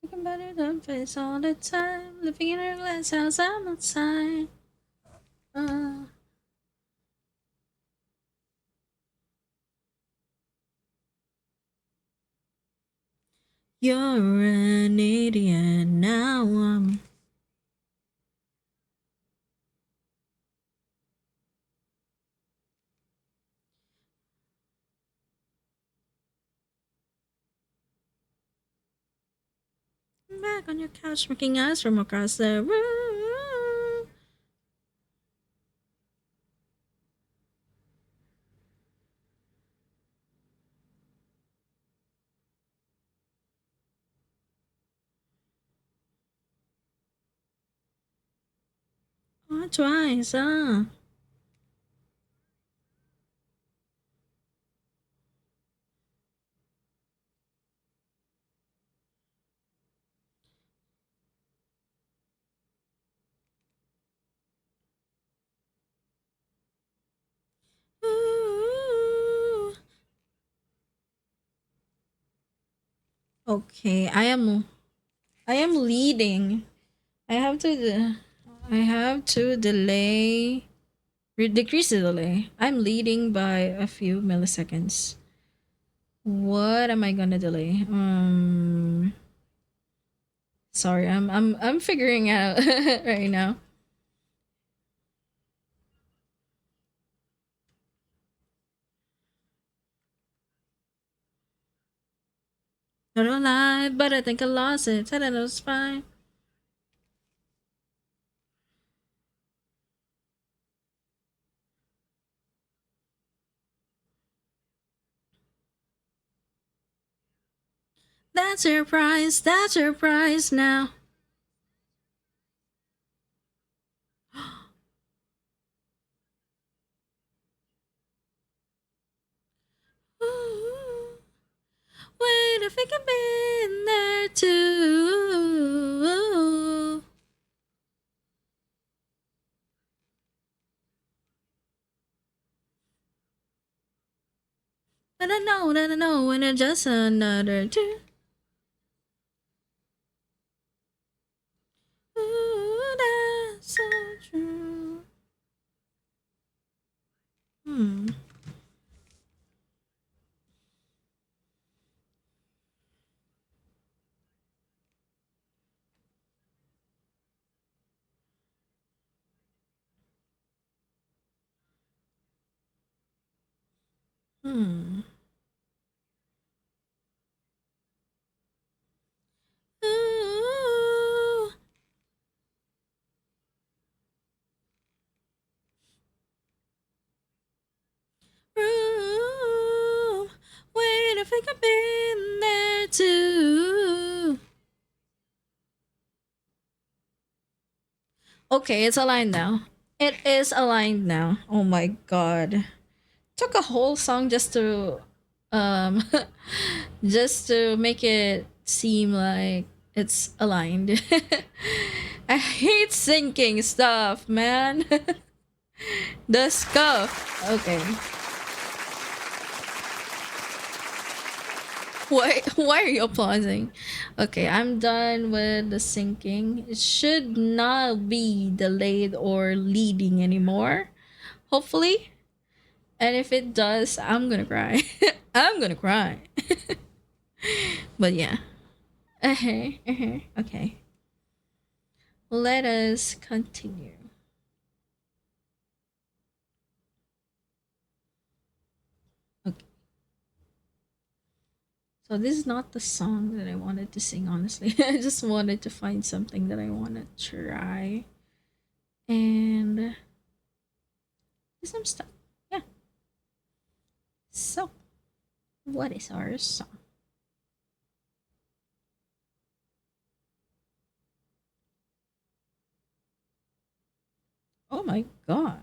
Thinking about your dumb face all the time. Living in a glass house, I'm outside. You're an idiot now. I'm back on your couch, making eyes from across the room. Oh, twice, Ooh. Okay, I am leading. I have to delay, decrease the delay. I'm leading by a few milliseconds. What am I gonna delay? Sorry, I'm figuring out right now. I don't lie, but I think I lost it. Said it was fine. That's your prize. That's your prize now. Ooh, wait, if I can be in there too. But I know that I know when it's just another two. Ooh, that's so true. Hmm. Hmm. Ooh. Room. Wait, if I could be in there too. Okay, it's aligned now. It is aligned now. Oh my god. Took a whole song just to um just to make it seem like it's aligned. I hate syncing stuff, man. The scuff. Okay. Why are you applauding? Okay, I'm done with the syncing. It should not be delayed or leading anymore. Hopefully. And if it does, I'm gonna cry. I'm gonna cry. But yeah. Okay. Let us continue. Okay. So this is not the song that I wanted to sing, honestly. I just wanted to find something that I want to try. And do some stuff. Yeah. So, what is our song? Oh my god.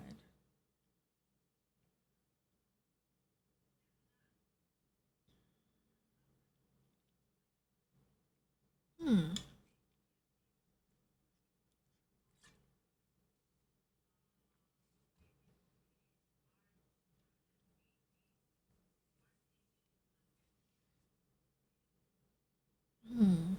Hmm. Hmm.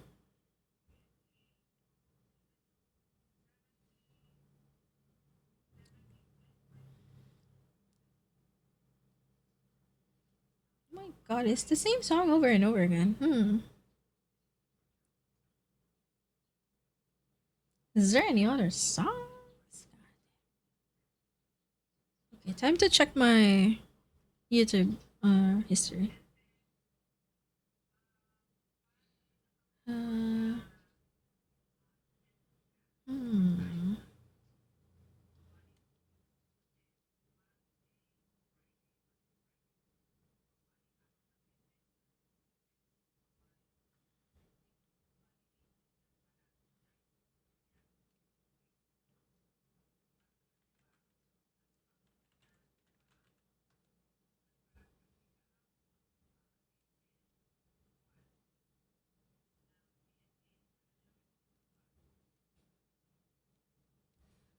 Oh my god, it's the same song over and over again. Hmm. Is there any other songs? Okay, time to check my YouTube history. Uh, hmm.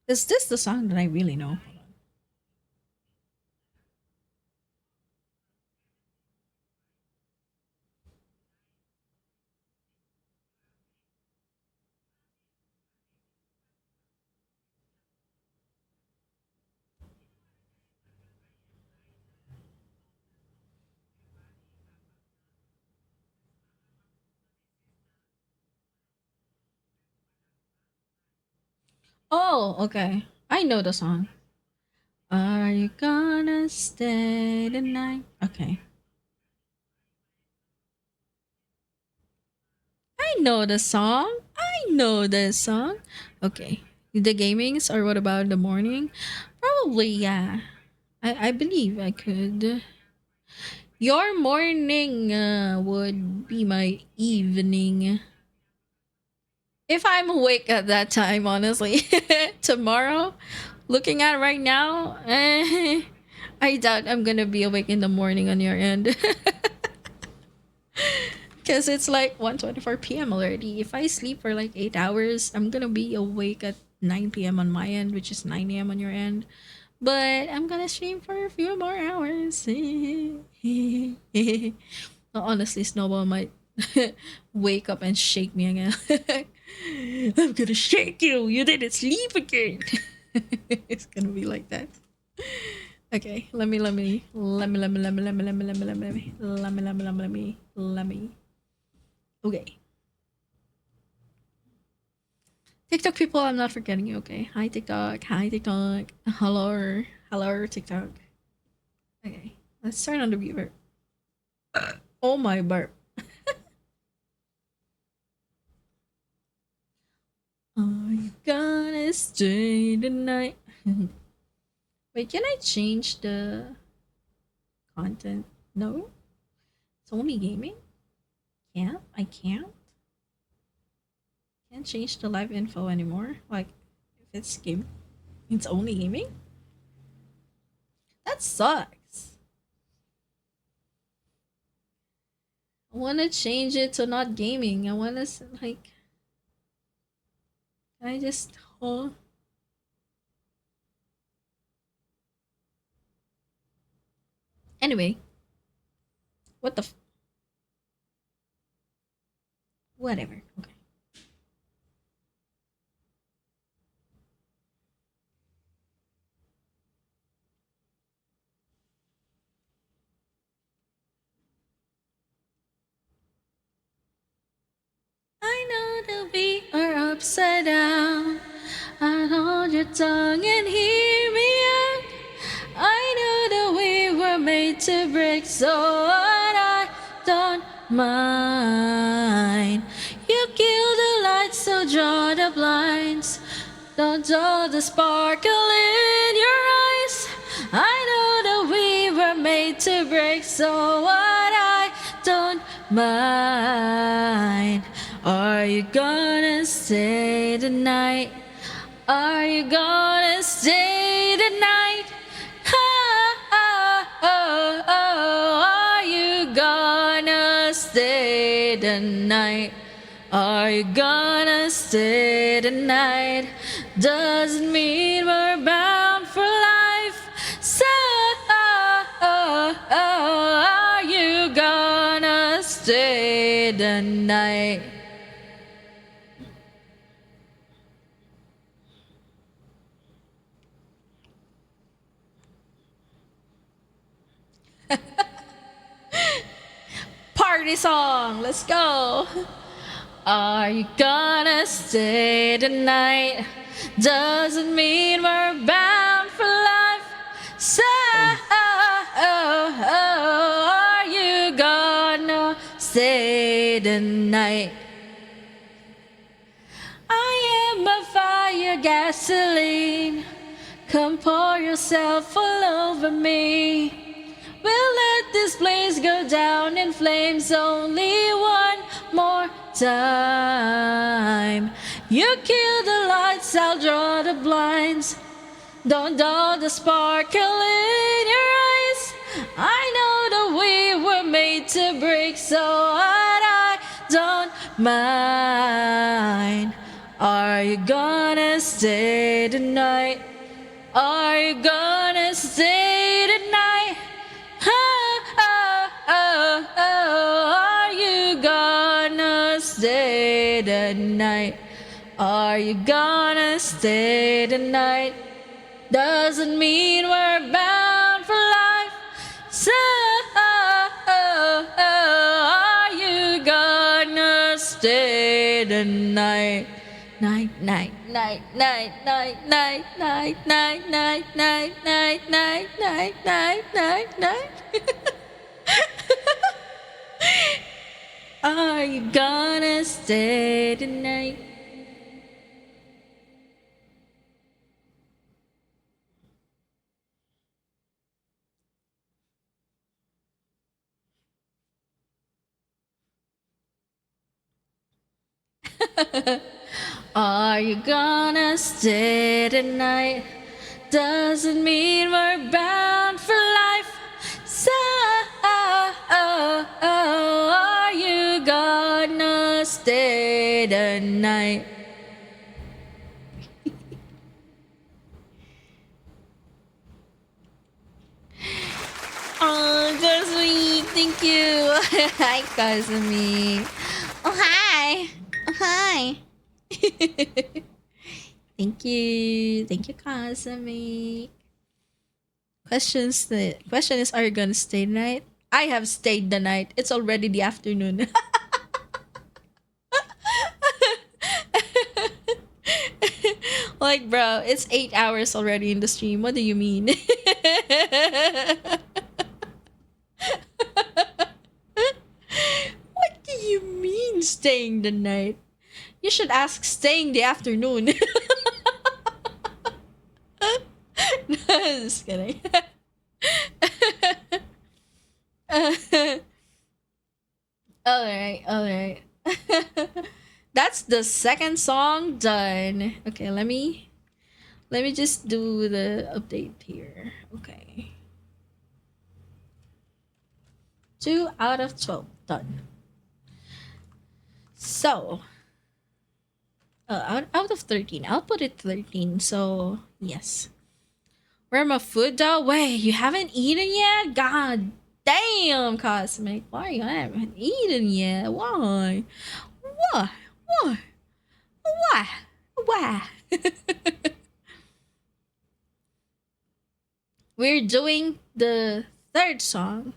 Is this the song that I really know? Oh, okay. I know the song. Are you gonna stay the night? Okay. I know the song. I know the song. Okay. The gamings, or what about the morning? Probably, yeah. I believe I could. Your morning would be my evening. If I'm awake at that time, honestly. Tomorrow, looking at right now, I doubt I'm gonna be awake in the morning on your end. Because it's like 1:24 p.m. already. If I sleep for like 8 hours, I'm gonna be awake at 9 p.m. on my end, which is 9 a.m. on your end. But I'm gonna stream for a few more hours. Honestly, Snowball might wake up and shake me again. I'm gonna shake you. You didn't sleep again. It's gonna be like that. Okay, let me. Okay. TikTok people, I'm not forgetting you, okay? Hi TikTok. Hi TikTok. Hello. Hello TikTok. Okay. Let's turn on the viewer. Oh my burp. Are you gonna stay tonight? Wait, can I change the content? No? It's only gaming? Can't? I can't? Can't change the live info anymore? Like, if it's game, it's only gaming? That sucks. I wanna change it to not gaming. I wanna, like, can I just, oh. Anyway. What the whatever. Okay. I know that we are upside down. I hold your tongue and hear me out. I know that we were made to break, so I don't mind. You kill the lights, so draw the blinds. Don't dull the sparkle in your eyes. I know that we were made to break, so what I don't mind. Are you gonna stay the night? Are you gonna stay the night? Are you gonna stay the night? Are you gonna stay tonight? Doesn't mean we're bound for life. So, are you gonna stay tonight? Party song, let's go. Are you gonna stay tonight? Doesn't mean we're bound for life. So, are you gonna stay tonight? I am a fire, gasoline. Come pour yourself all over me. We'll let this place go down in flames only one more time. You kill the lights, I'll draw the blinds. Don't dull the sparkle in your eyes. I know that we were made to break, so I don't mind. Are you gonna stay tonight? Are you gonna stay tonight? Are you gonna stay tonight? Are you gonna stay tonight? Doesn't mean we're bound for life. So, are you gonna stay tonight? Night, night, night, night, night, night, night, night, night, night, night, night, night, night, night, night. Are you gonna stay tonight? Are you gonna stay tonight? Doesn't mean we're bound for life. So, are you gonna stay tonight? Oh, Kasumi, thank you. Hi, Kasumi. Oh, hi. Oh, hi. Thank you, Kasumi. Question is, are you gonna stay the night? I have stayed the night. It's already the afternoon. Like, bro, it's 8 hours already in the stream. What do you mean? What do you mean staying the night? You should ask staying the afternoon. Just kidding. Alright. That's the second song done. Okay, let me just do the update here. Okay. 2 out of 12 done. So, out of 13, I'll put it 13. So yes. Where my food though? Wait, you haven't eaten yet? God damn, Cosmic. Why you haven't eaten yet? Why? Why? Why? Why? Why? We're doing the third song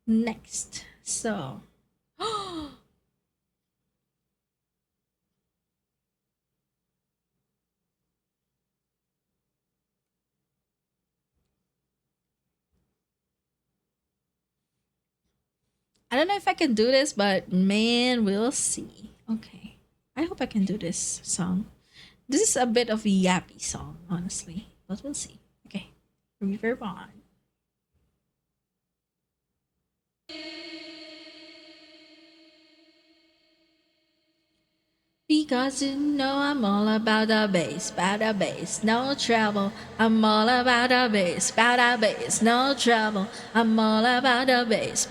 next. So, I don't know if I can do this, but man, we'll see. Okay. I hope I can do this song. This is a bit of a yappy song, honestly. But we'll see. Okay. Reverb on. Because you know I'm all about the bass, no trouble. I'm all about the bass, no trouble. I'm all about the bass,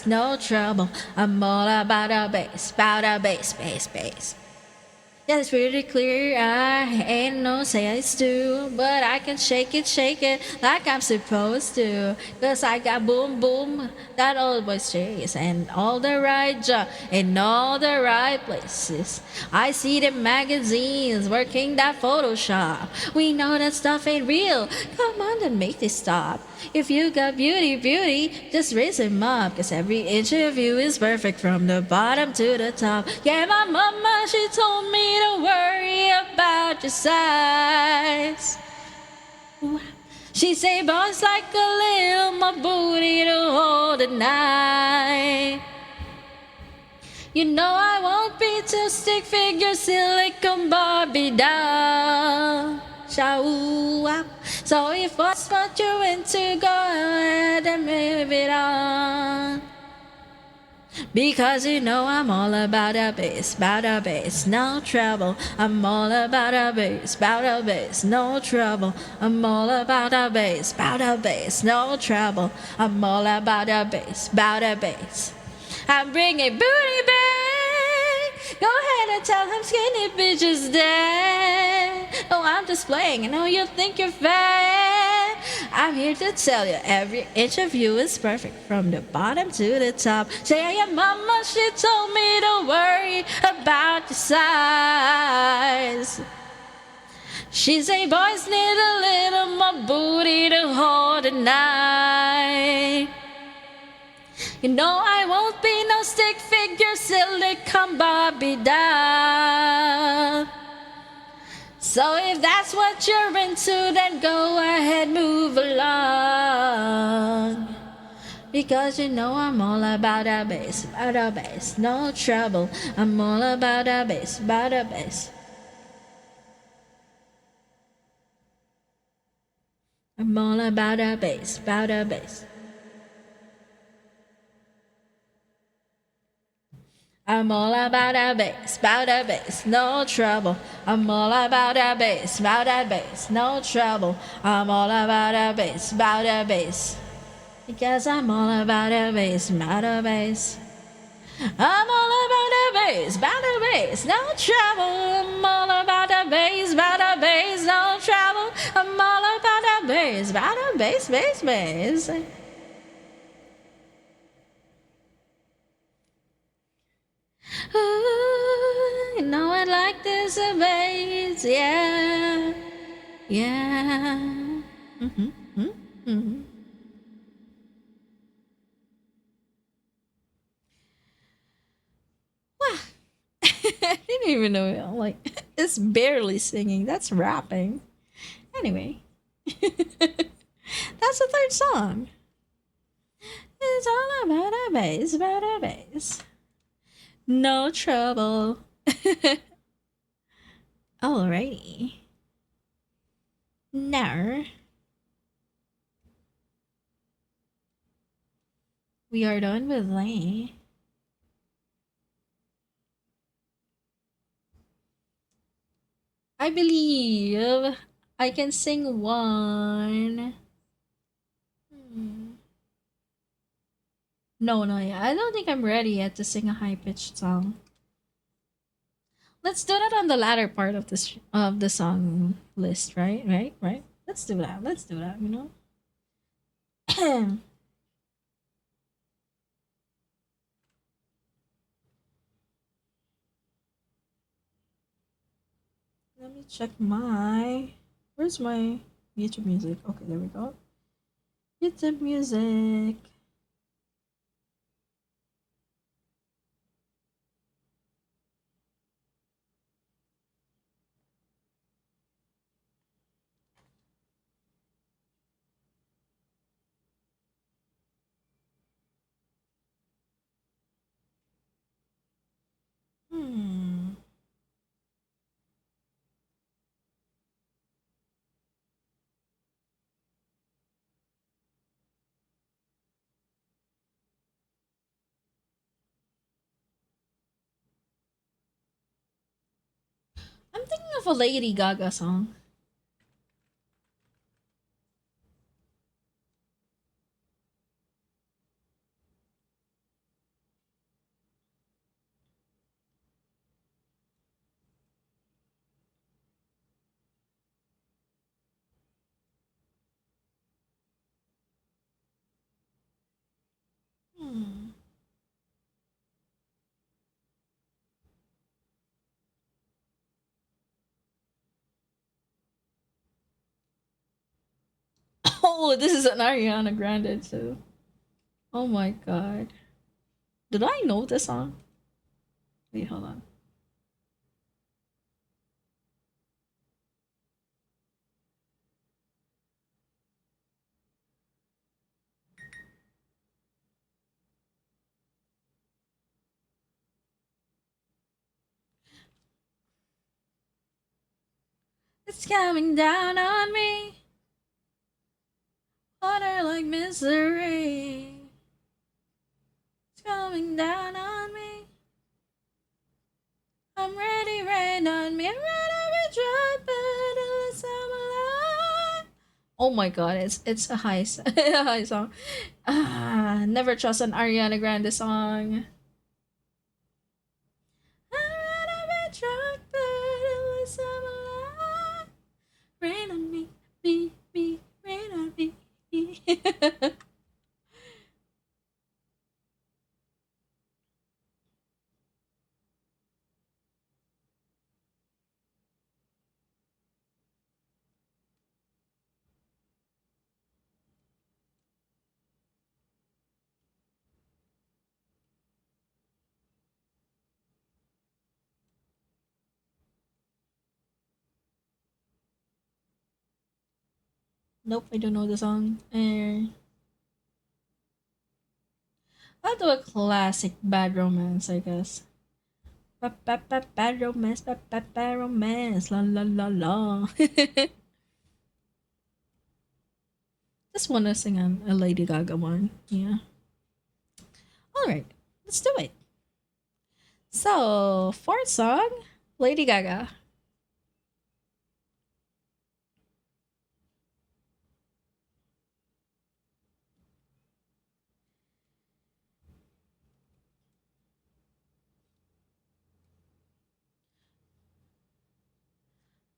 no trouble. I'm all about the bass. Yeah, it's pretty clear. I ain't no science too, but I can shake it like I'm supposed to. Cause I got boom boom, that old boy's chase, and all the right job in all the right places. I see the magazines working that Photoshop. We know that stuff ain't real. Come on, then make this stop. If you got beauty, just raise him up. Cause every inch of you is perfect from the bottom to the top. Yeah, my mama, she told me to worry about your size. She say, boys like a little more booty to hold at night. You know I won't be too stick figure silicone Barbie doll. So if that's what you're into, go ahead and move it on. Because you know I'm all about a bass, no trouble. I'm all about a bass, no trouble. I'm all about a bass, no trouble. I'm all about a bass. I'm bringing booty back. Go ahead and tell them skinny bitches that. Oh, I'm just playing. I know you think you're fat. I'm here to tell you every inch of you is perfect from the bottom to the top. Say your mama, she told me to worry about your size. She say boys need a little more booty to hold at night. You know I won't be no stick figure silicone Barbie doll. So if that's what you're into, then go ahead, move along. Because you know I'm all about a bass, no trouble. I'm all about a bass. I'm all about a bass. I'm all about a bass, no trouble. I'm all about a bass, no trouble. I'm all about a bass, because I'm all about a bass, I'm all about a bass, no trouble. I'm all about a bass, no trouble. I'm all about a bass, bass. Ooh, you know I like this bass, yeah. Mm-hmm. Wow. I didn't even know. Like, it's barely singing. That's rapping. Anyway, that's the third song. It's all about a bass. No trouble. Alrighty. Now we are done with Lay. I believe I can sing one. No, yeah. I don't think I'm ready yet to sing a high-pitched song. Let's do that on the latter part of this of the song list, right? Let's do that. You know. Let me check my. Where's my YouTube music? Okay, there we go. YouTube music. I'm thinking of a Lady Gaga song. Oh, this is an Ariana Grande too. Oh my god. Did I know this song? Wait, hold on. It's coming down on me. Water like misery. It's coming down on me. I'm ready, rain on me. I'm ready, be dry, but unless I'm alive. Oh my god, it's a high, a high song. Never trust an Ariana Grande song. I'm ready, be dry, but unless I'm alive. Rain on me, rain on me. Nope, I don't know the song. I'll do a classic Bad Romance, I guess. Bad romance, bad romance, la la la la. Just wanna sing a Lady Gaga one, yeah. Alright, let's do it. So, fourth song, Lady Gaga.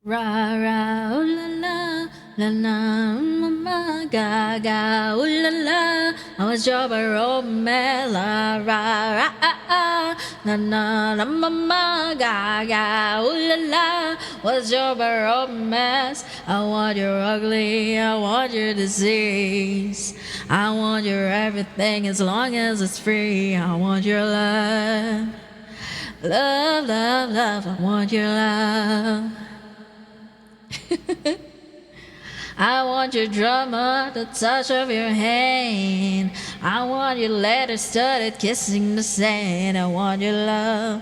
Ra ra ooh la la la la mama gaga ooh la la I was your romance la ra ra na na na mama gaga ooh la la was your romance I want your ugly I want your disease I want your everything as long as it's free I want your love love love love I want your love I want your drama, the touch of your hand. I want your letter studded kissing the sand. I want your love.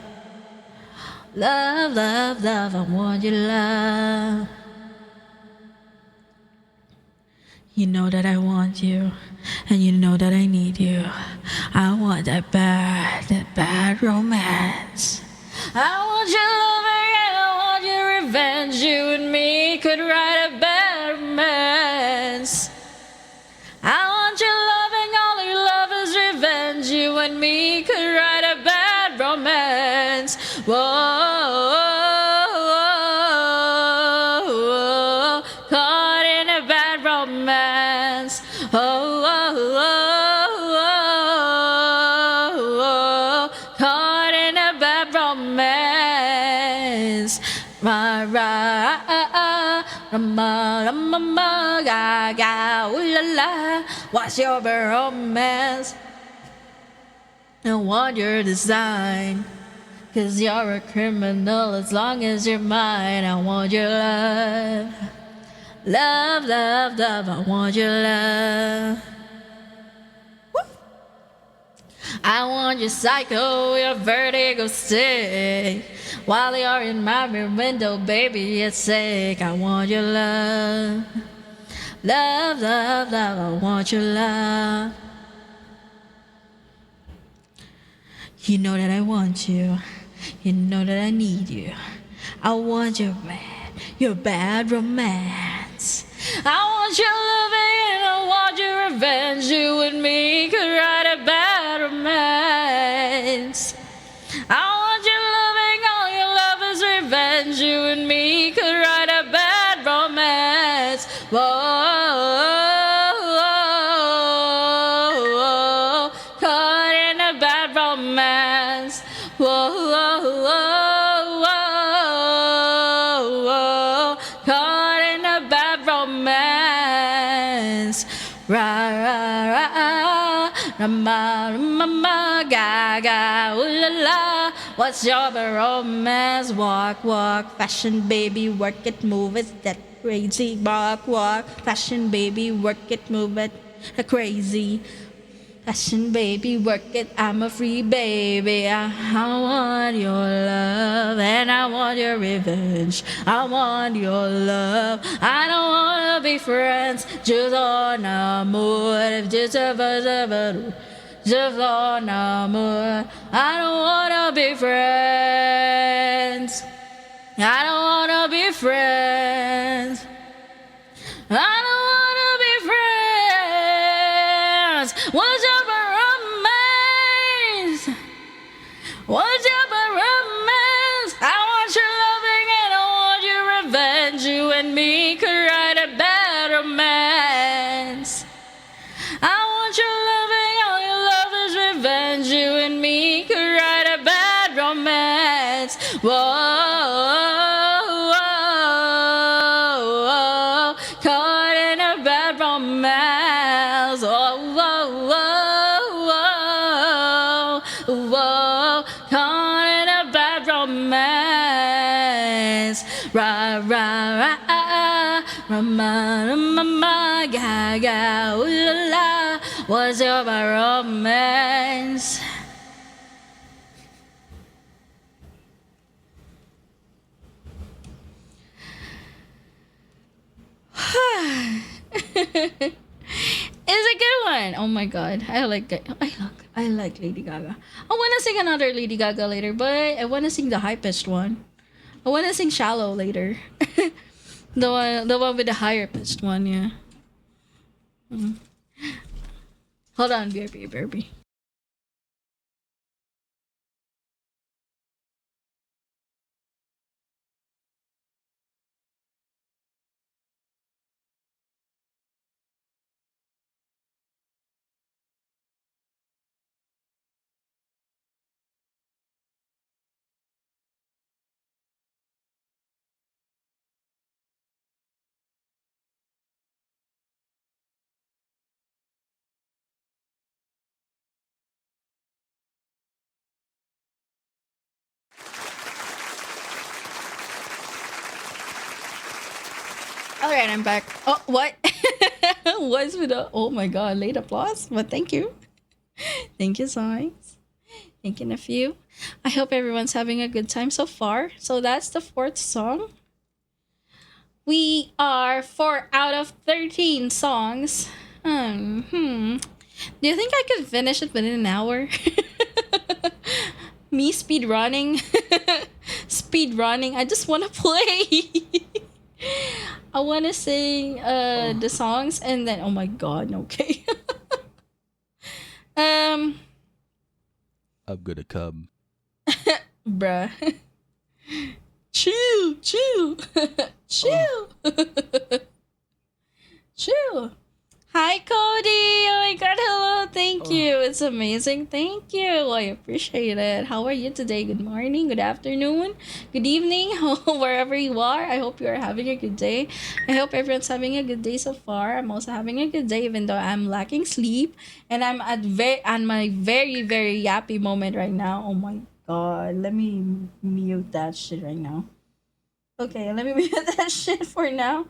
Love, love, love, I want your love. You know that I want you, and you know that I need you. I want that bad romance. I want your love and I want your revenge. You and me could write a bad romance. I want your love and all your love is revenge. You and me could write a bad romance. Whoa, whoa, whoa, caught in a bad romance. Oh, whoa, whoa, whoa, caught in a bad romance. Ra ra ma ma ma ga ga ooh la la. What's your romance? I want your design. Cause you're a criminal as long as you're mine. I want your love. Love, love, love, I want your love. Woo. I want your psycho, your vertigo stick. While you're in my rear window, baby, it's sick. I want your love. Love, love, love, I want your love. You know that I want you. You know that I need you. I want your bad romance. I want your loving and I want your revenge. You and me could write a bad romance. I want your loving, all your love is revenge. You and me could write a bad romance. Whoa, caught in a bad romance. Whoa, caught in a bad romance. Ra ra ra, ra ma ma ma, ga ga, ooh la la. What's your romance? Walk, walk, fashion baby, work it, move it, that crazy. Walk, walk, fashion baby, work it, move it, that crazy. Fashion baby, work it, I'm a free baby. I want your love and I want your revenge. I want your love. I don't wanna be friends, just on a mood. Just on a mood. I don't wanna be friends. I don't wanna be friends. I don't wanna be friends. What's up, romance? What's up, romance? I want your loving and I want your revenge. You and me could write a bad romance. I want your loving, all your love is revenge. You and me could write a bad romance. Whoa, caught in a bad romance. Whoa, caught in a bad romance. Ra ra ra, ra ma ma ma, ga ga, ooh la la. What's your romance? It's a good one. Oh my god, I like Lady Gaga. I wanna sing another Lady Gaga later, but I wanna sing the high pitched one. I wanna sing Shallow later. the one with the higher pitched one, yeah. Hold on, BRB. All right, I'm back. Oh, what? What's with the? Oh my god, late applause. But thank you, thank you, Signs. Thank you, nephew. I hope everyone's having a good time so far. So that's the fourth song. We are 4 out of 13 songs. Do you think I could finish it within an hour? Me speed running. Speed running. I just want to play. I want to sing the songs and then oh my god, okay. I'm gonna come. Bruh. Chill. Chill. Chill. Hi, Cody. Oh my god, hello. Thank you. It's amazing. Thank you. I appreciate it. How are you today? Good morning, good afternoon, good evening, wherever you are. I hope you are having a good day. I hope everyone's having a good day so far. I'm also having a good day, even though I'm lacking sleep. And I'm at my very, very yappy moment right now. Oh my god. Let me mute that shit right now. Okay, let me mute that shit for now.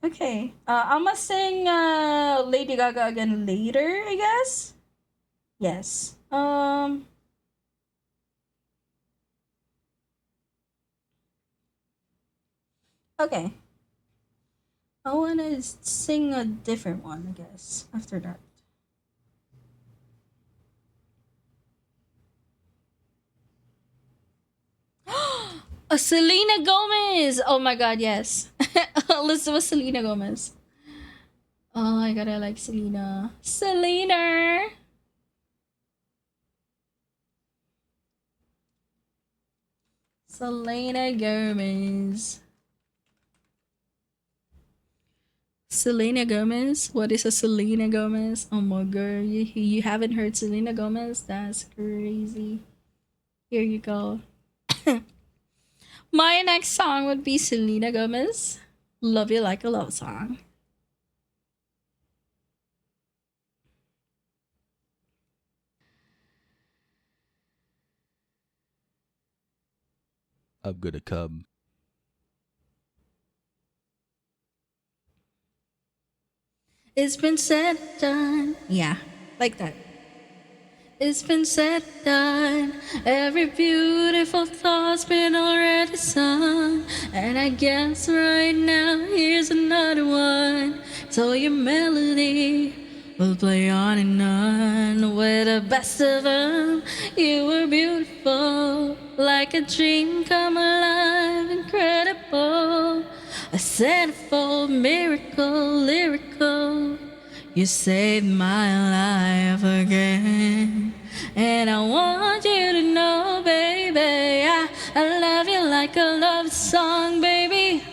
Okay, I'm gonna sing Lady Gaga again later, I guess. Yes. Okay. I wanna sing a different one, I guess, after that. Oh, Selena Gomez. Oh my god, yes. Listen with Selena Gomez. Oh, I gotta like Selena. Selena. Selena Gomez. Selena Gomez? What is a Selena Gomez? Oh my god, you haven't heard Selena Gomez? That's crazy. Here you go. My next song would be Selena Gomez. Love You Like a Love Song. I'm gonna come. It's been said, done. Yeah, like that. It's been said, done. Every beautiful thought's been already sung. And I guess right now, here's another one. So your melody will play on and on. With the best of them, you were beautiful. Like a dream come alive, incredible. A centerfold miracle, lyrical. You saved my life again. And I want you to know, baby, I love you like a love song, baby.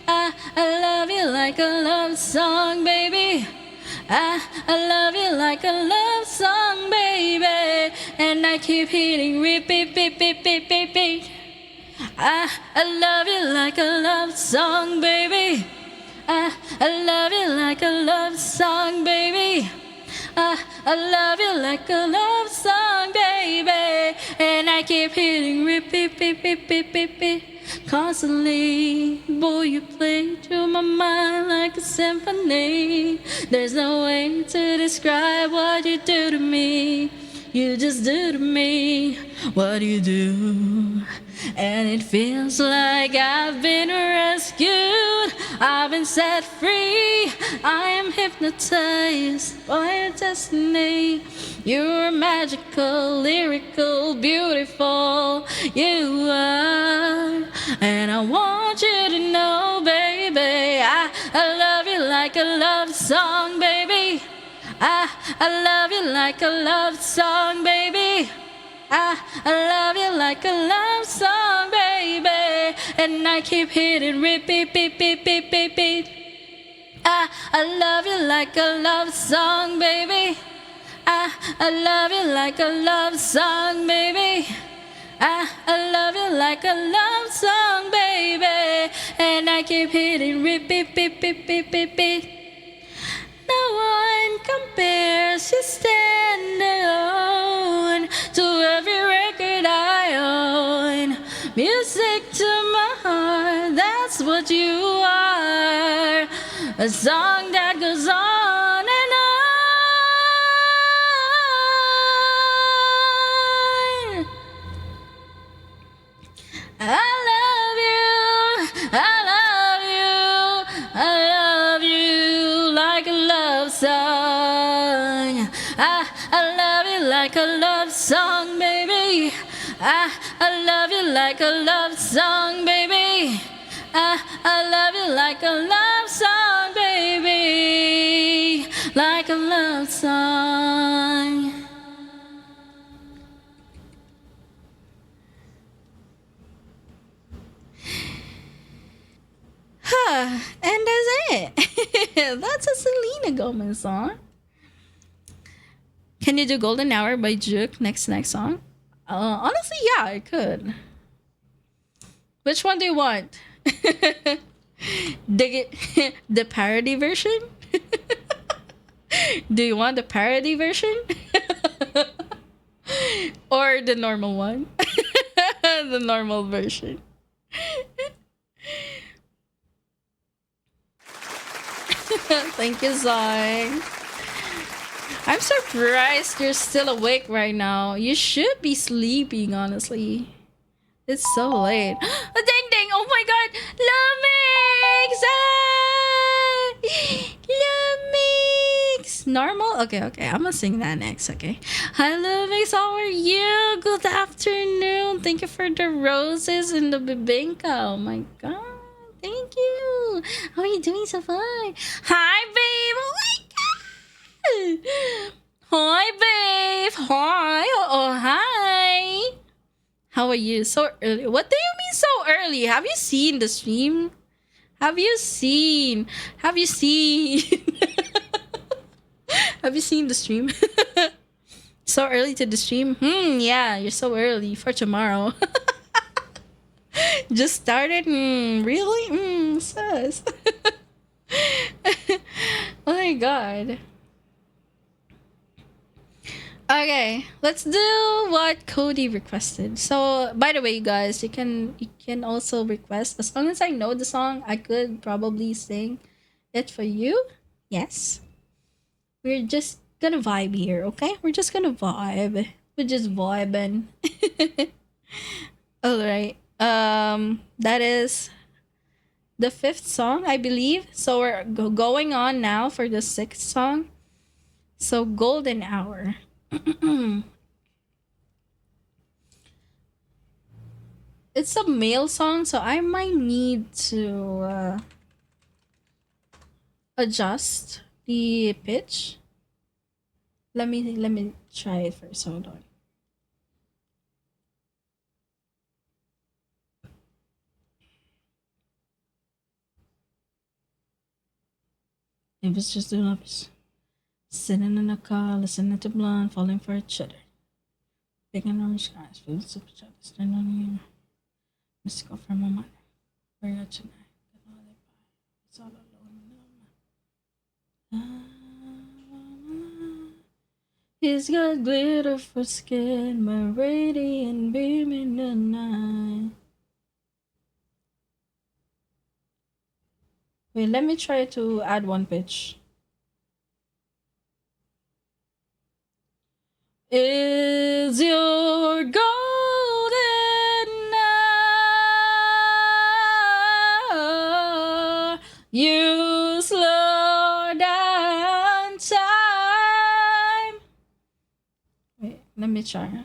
I love you like a love song, baby. I love you like a love song, baby. And I keep hitting repeat, beep, beep, beep, beep, beep. I love you like a love song, baby. I love you like a love song, baby. I love you like a love song, baby. And I keep hitting repeat, beep, beep, beep, beep, beep. Constantly, boy, you play through my mind like a symphony. There's no way to describe what you do to me. You just do to me what you do. And it feels like I've been rescued. I've been set free. I am hypnotized by your destiny. You're magical, lyrical, beautiful. You are. And I want you to know, baby, I love you like a love song, baby. I love you like a love song, baby. I love you like a love song, baby. And I keep hitting repeat, beep, beep, beep, beep, beep. I love you like a love song, baby. I love you like a love song, baby. I love you like a love song, baby. And I keep hitting repeat, beep, beep, beep, beep, beep. No one compares, you stand alone to every record I own. Music to my heart, that's what you are. A song that goes on and on. I love you, I love you, I love you like a love song. I love you like a love song, baby. I love you like a love song, baby. I love you like a love song, baby. Like a love song. And that's it. That's a Selena Gomez song. Can you do Golden Hour by Juke next song? Honestly, yeah, I could. Which one do you want? Dig it, the parody version? Do you want the parody version? Or the normal one? The normal version. Thank you, Zai. I'm surprised you're still awake right now. You should be sleeping, honestly. It's so late. Ding ding! Oh my god! Lumix! Ah! Lumix! normal? Okay, I'm gonna sing that next, okay? Hello, Mix, how are you? Good afternoon. Thank you for the roses and the bibinka. Oh my god. Thank you. How are you doing so far? Hi, babe. Oh my god. Hi, babe. Hi. Oh, hi. How are you? So early. What do you mean so early? Have you seen the stream? Have you seen? Have you seen? Have you seen the stream? So early to the stream? Yeah, you're so early for tomorrow. Just started? Really? Sus. Oh my god. Okay, let's do what Cody requested. So, by the way, you guys, you can also request. As long as I know the song, I could probably sing it for you. Yes. We're just gonna vibe here, okay? We're just gonna vibe. We're just vibing. Alright. That is the 5th song, I believe. So we're going on now for the 6th song. So Golden Hour. It's a male song, so I might need to adjust the pitch. Let me try it first. Hold on. It was just the lovers sitting in a car, listening to Blonde, falling for each other. Picking orange skies, feeling super jealous. Stand on you. Mystical from my mind. Where are you tonight? It's all alone. He's got glitter for skin, my radiant beam in the night. Wait, let me try to add one pitch. Is your golden hour? You slow down time. Wait, let me try.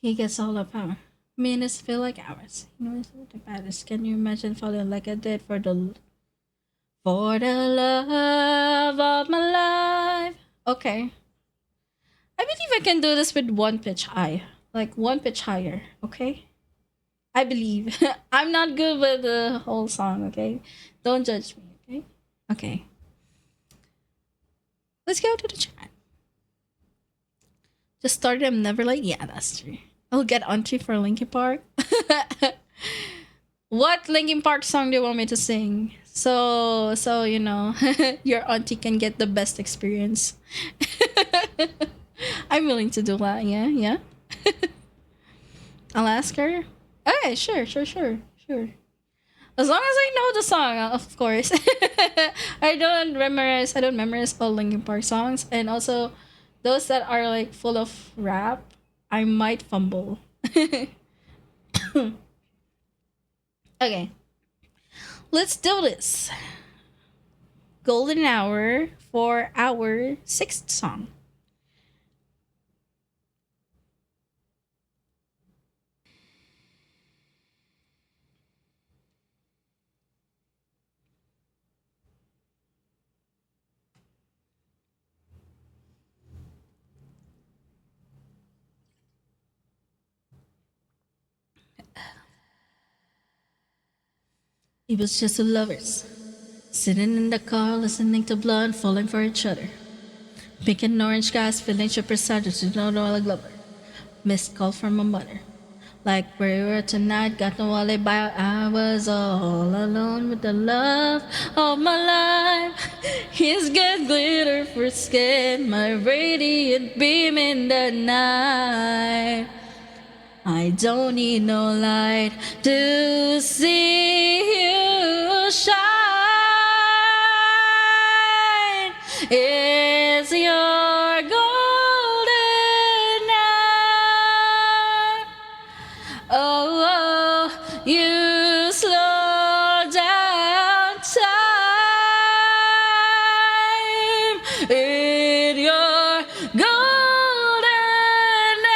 He gets all the power. Minutes feel like hours. He knows what the baddest. Can you imagine falling like I did for the love of my life? Okay. I believe I can do this with one pitch high. Like one pitch higher, okay? I believe. I'm not good with the whole song, okay? Don't judge me, okay? Okay. Let's go to the chat. Just started, I'm never late. Yeah, that's true. I'll get auntie for Linkin Park. What Linkin Park song do you want me to sing? So you know, your auntie can get the best experience. I'm willing to do that. Yeah. I'll ask her. Okay, sure. As long as I know the song, of course. I don't memorize all Linkin Park songs, and also those that are like full of rap, I might fumble. Okay. Let's do this. Golden Hour for our 6th song. It was just the lovers, sitting in the car, listening to Blood, falling for each other. Pink and orange skies, feeling super sad, you don't know like lover. Missed call from my mother. Like where we were tonight, got no alibi. I was all alone with the love of my life. He's got glitter for skin, my radiant beam in the night. I don't need no light to see you shine. It's your golden hour. Oh, you slow down in your golden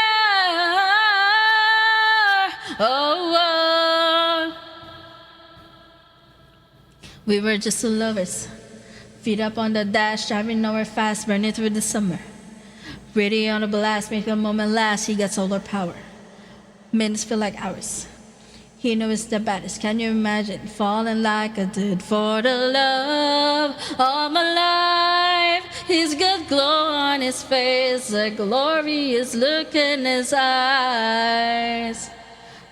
hour. Oh, oh. We were just two lovers, feet up on the dash, driving nowhere fast, burning through the summer. Ready on a blast, make the moment last. He got solar power. Minutes feel like hours. He knows the baddest. Can you imagine falling like I did for the love of my life? His good glow on his face, the glorious look in his eyes.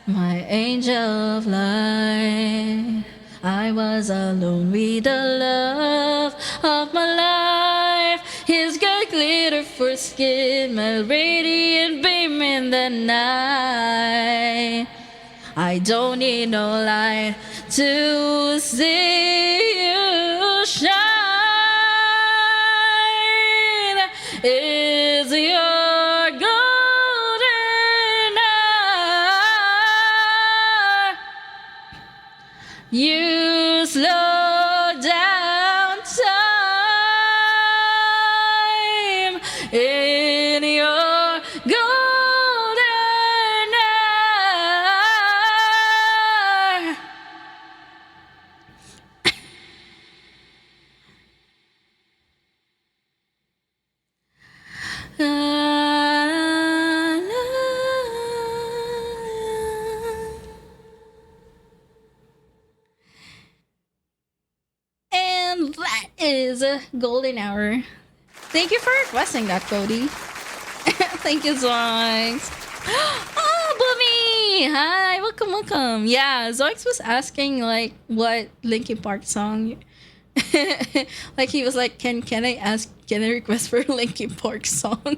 My angel of light. I was alone with the love of my life. His good glitter for skin, my radiant beam in the night. I don't need no light to see you shine. Is your golden hour. You slow down time in your golden hour. And that is a golden hour. Thank you for requesting that, Cody. Thank you, Zoinks. Oh, Boomy! Hi, welcome, welcome. Yeah, Zoinks was asking like what Linkin Park song. Like he was like, can I request for a Linkin Park song?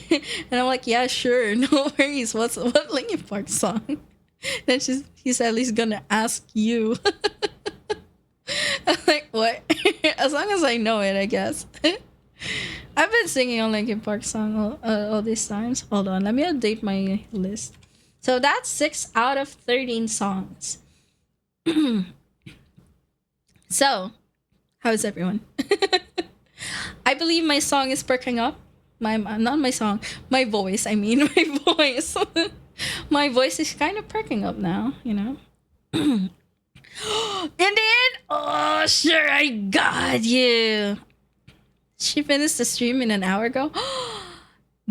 And I'm like, yeah, sure, no worries. What Linkin Park song? Then he's at least gonna ask you. I'm like, what? As long as I know it, I guess. I've been singing a Linkin Park song all these times. Hold on, let me update my list. So that's 6 out of 13 songs. So, how's everyone? I believe my song is perking up. Not my song, my voice. I mean, my voice. My voice is kind of perking up now, you know. In the end, oh sure, I got you. She finished the stream in an hour ago.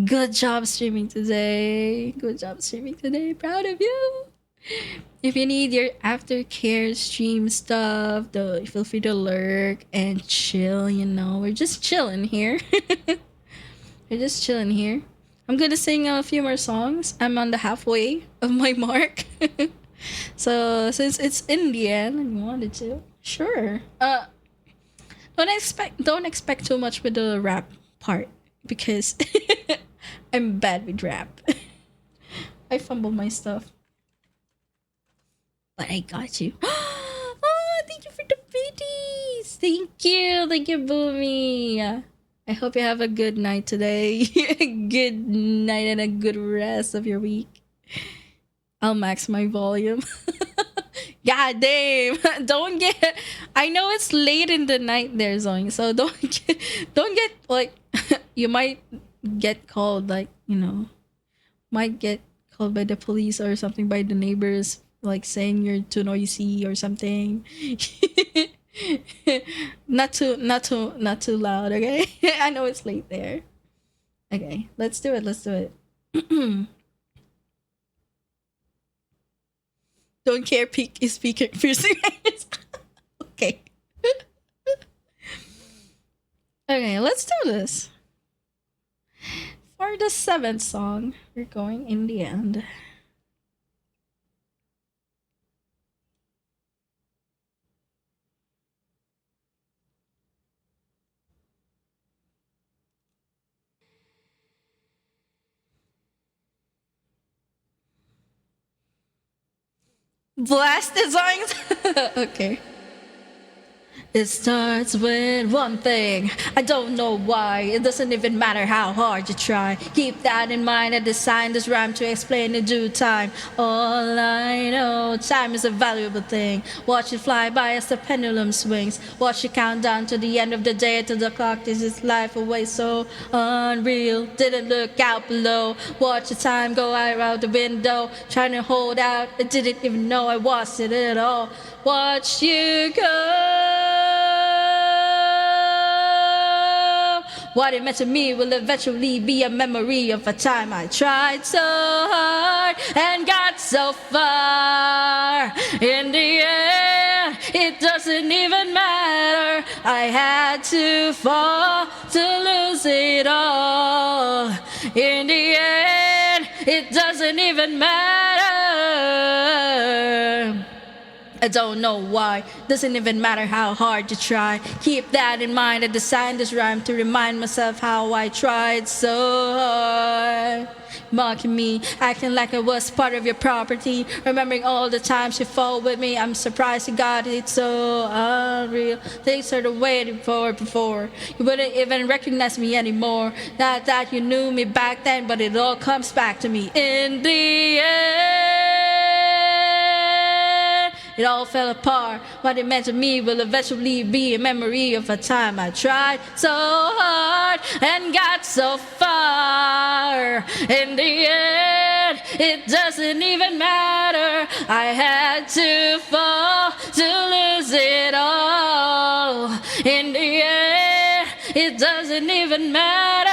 Good job streaming today. Good job streaming today. Proud of you. If you need your aftercare stream stuff, feel free to lurk and chill, you know. We're just chilling here. We're just chilling here. I'm gonna sing a few more songs. I'm on the halfway of my mark. So since it's Indian and you wanted to, sure. Don't expect too much with the rap part because I'm bad with rap. I fumble my stuff. But I got you. Oh, thank you for the biddies. Thank you, Boomy. I hope you have a good night today. Good night and a good rest of your week. I'll max my volume. God damn. Don't get. I know it's late in the night there, Zoing. So don't get like. You might get called, like, you know. Might get called by the police or something, by the neighbors, like saying you're too noisy or something. not too loud, okay? I know it's late there. Okay, let's do it. Don't care, peak is speaker piercing. Okay. Okay, let's do this. For the 7th song, we're going in the end. Blast designs. Okay. It starts with one thing. I don't know why. It doesn't even matter how hard you try. Keep that in mind. I designed this rhyme to explain in due time. All I know, time is a valuable thing. Watch it fly by as the pendulum swings. Watch it count down to the end of the day till the clock takes its life away. So unreal. Didn't look out below. Watch the time go out the window. Trying to hold out. I didn't even know I was it at all. Watch you go. What it meant to me will eventually be a memory of a time I tried so hard and got so far. In the end, it doesn't even matter. I had to fall to lose it all. In the end, it doesn't even matter. I don't know why, doesn't even matter how hard you try. Keep that in mind. I designed this rhyme to remind myself how I tried so hard. Mocking me, acting like I was part of your property. Remembering all the times you fought with me. I'm surprised you got it so unreal. Things are the waiting for before. You wouldn't even recognize me anymore. Not that you knew me back then, but it all comes back to me in the end. It all fell apart. What it meant to me will eventually be a memory of a time I tried so hard and got so far. In the end, it doesn't even matter. I had to fall to lose it all. In the end, it doesn't even matter.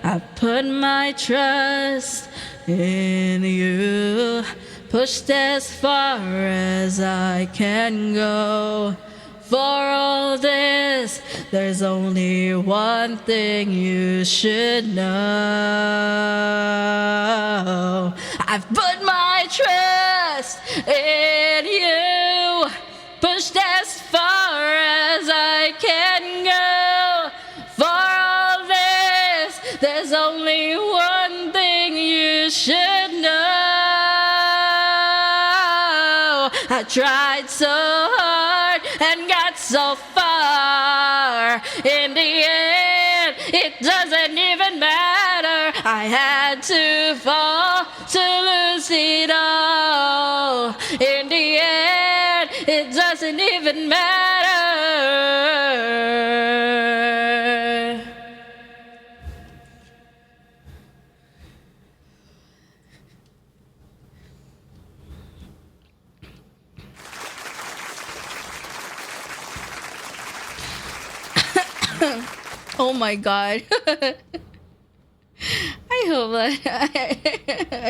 I put my trust in you. Pushed as far as I can go. For all this, there's only one thing you should know. I've put my trust in you. Pushed as far as I can go. For all this, there's only one thing you should know. I tried so hard and got so far. In the end, it doesn't even matter. I had to fall to lose it all. In the end, it doesn't even matter. Oh my god. I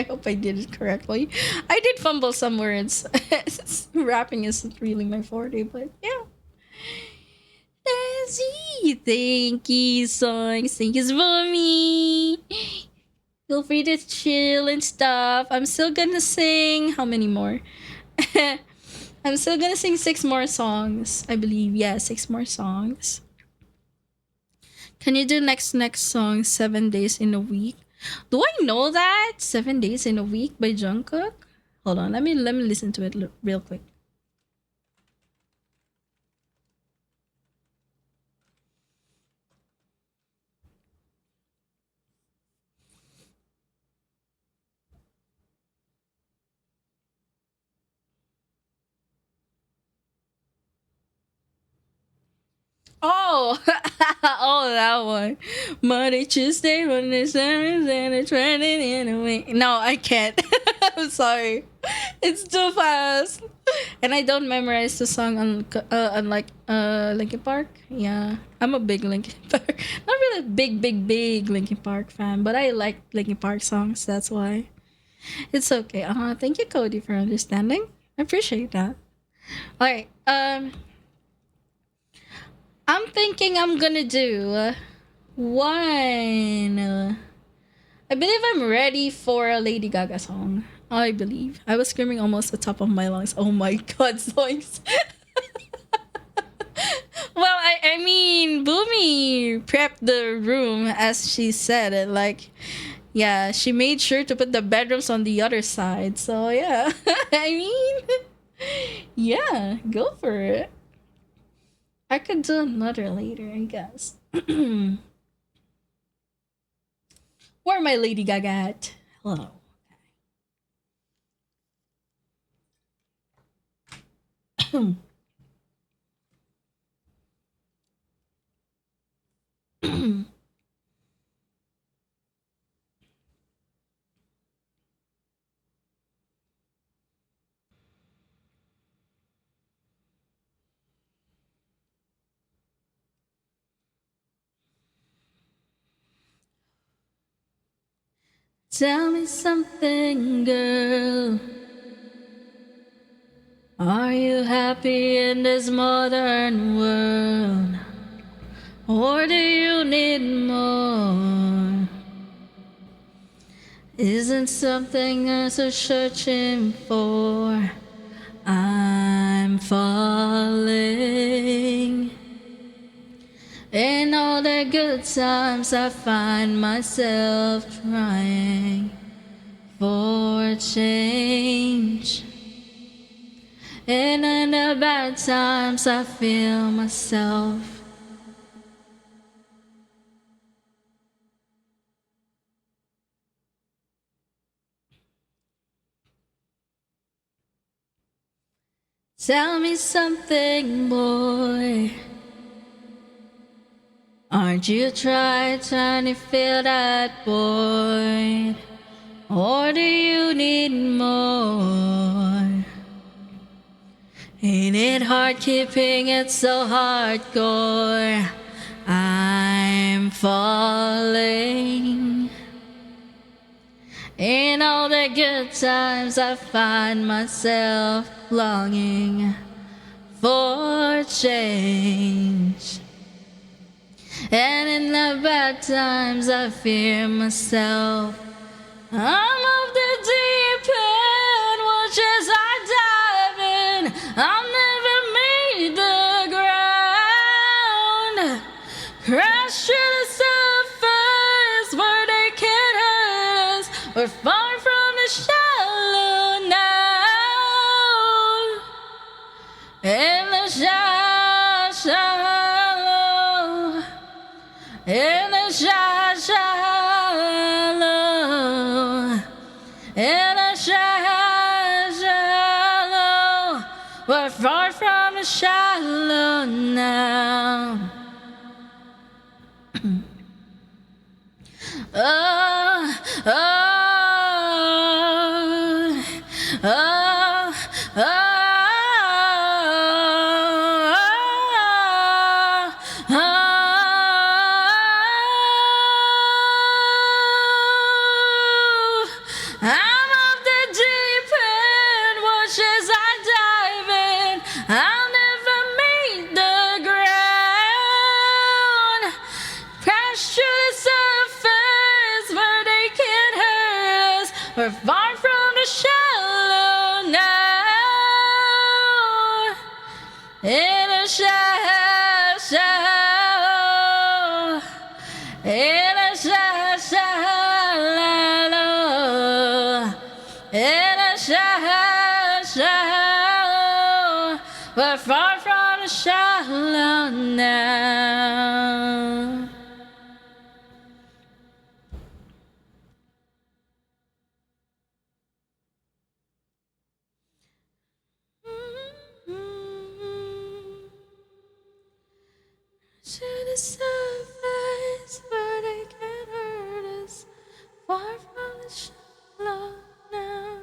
hope I did it correctly. I did fumble some words. Rapping isn't really my forte, but yeah. Let's see. Thank you, songs. Thank you for me. Feel free to chill and stuff. I'm still gonna sing. How many more? I'm still gonna sing 6 more songs. I believe. Yeah, 6 more songs. Can you do next song 7 days in a week? Do I know that? 7 days in a week by Jungkook? Hold on, let me listen to it real quick. Oh, oh, that one. Monday, Tuesday, Wednesday, Thursday, and Friday in a week. No, I can't. I'm sorry. It's too fast. And I don't memorize the song unlike Linkin Park. Yeah, I'm a big Linkin Park. Not really a big Linkin Park fan, but I like Linkin Park songs. That's why. It's okay. Thank you, Cody, for understanding. I appreciate that. All right. I'm thinking I'm gonna do one. I believe I'm ready for a Lady Gaga song. I believe. I was screaming almost the top of my lungs. Oh my god, songs. Well, I mean, Boomy prepped the room as she said it. Like, yeah, she made sure to put the bedrooms on the other side. So, yeah. I mean, Yeah, go for it. I could do another later, I guess. Where my Lady Gaga at? Hello. Tell me something, girl. Are you happy in this modern world? Or do you need more? Isn't something else you're searching for? I'm falling. In all the good times I find myself trying for change. And in the bad times I feel myself. Tell me something, boy. Aren't you trying to fill that void? Or do you need more? Ain't it hard keeping it so hardcore? I'm falling. In all the good times I find myself longing for change. And in the bad times I fear myself. I'm of the deep end, watches I dive in. I'll never meet the ground. Crash to the surface where they can't hurt us. We're far from the shallow now. In the shallow. In the shallow. In the shallow. We're far from the shallow now. Oh, oh, oh, oh. We're far from the shallow now. In a shallow. In a shallow. In a shallow. We're far from the shallow now. To the surface, but they can't hurt us. Far from the shallow now.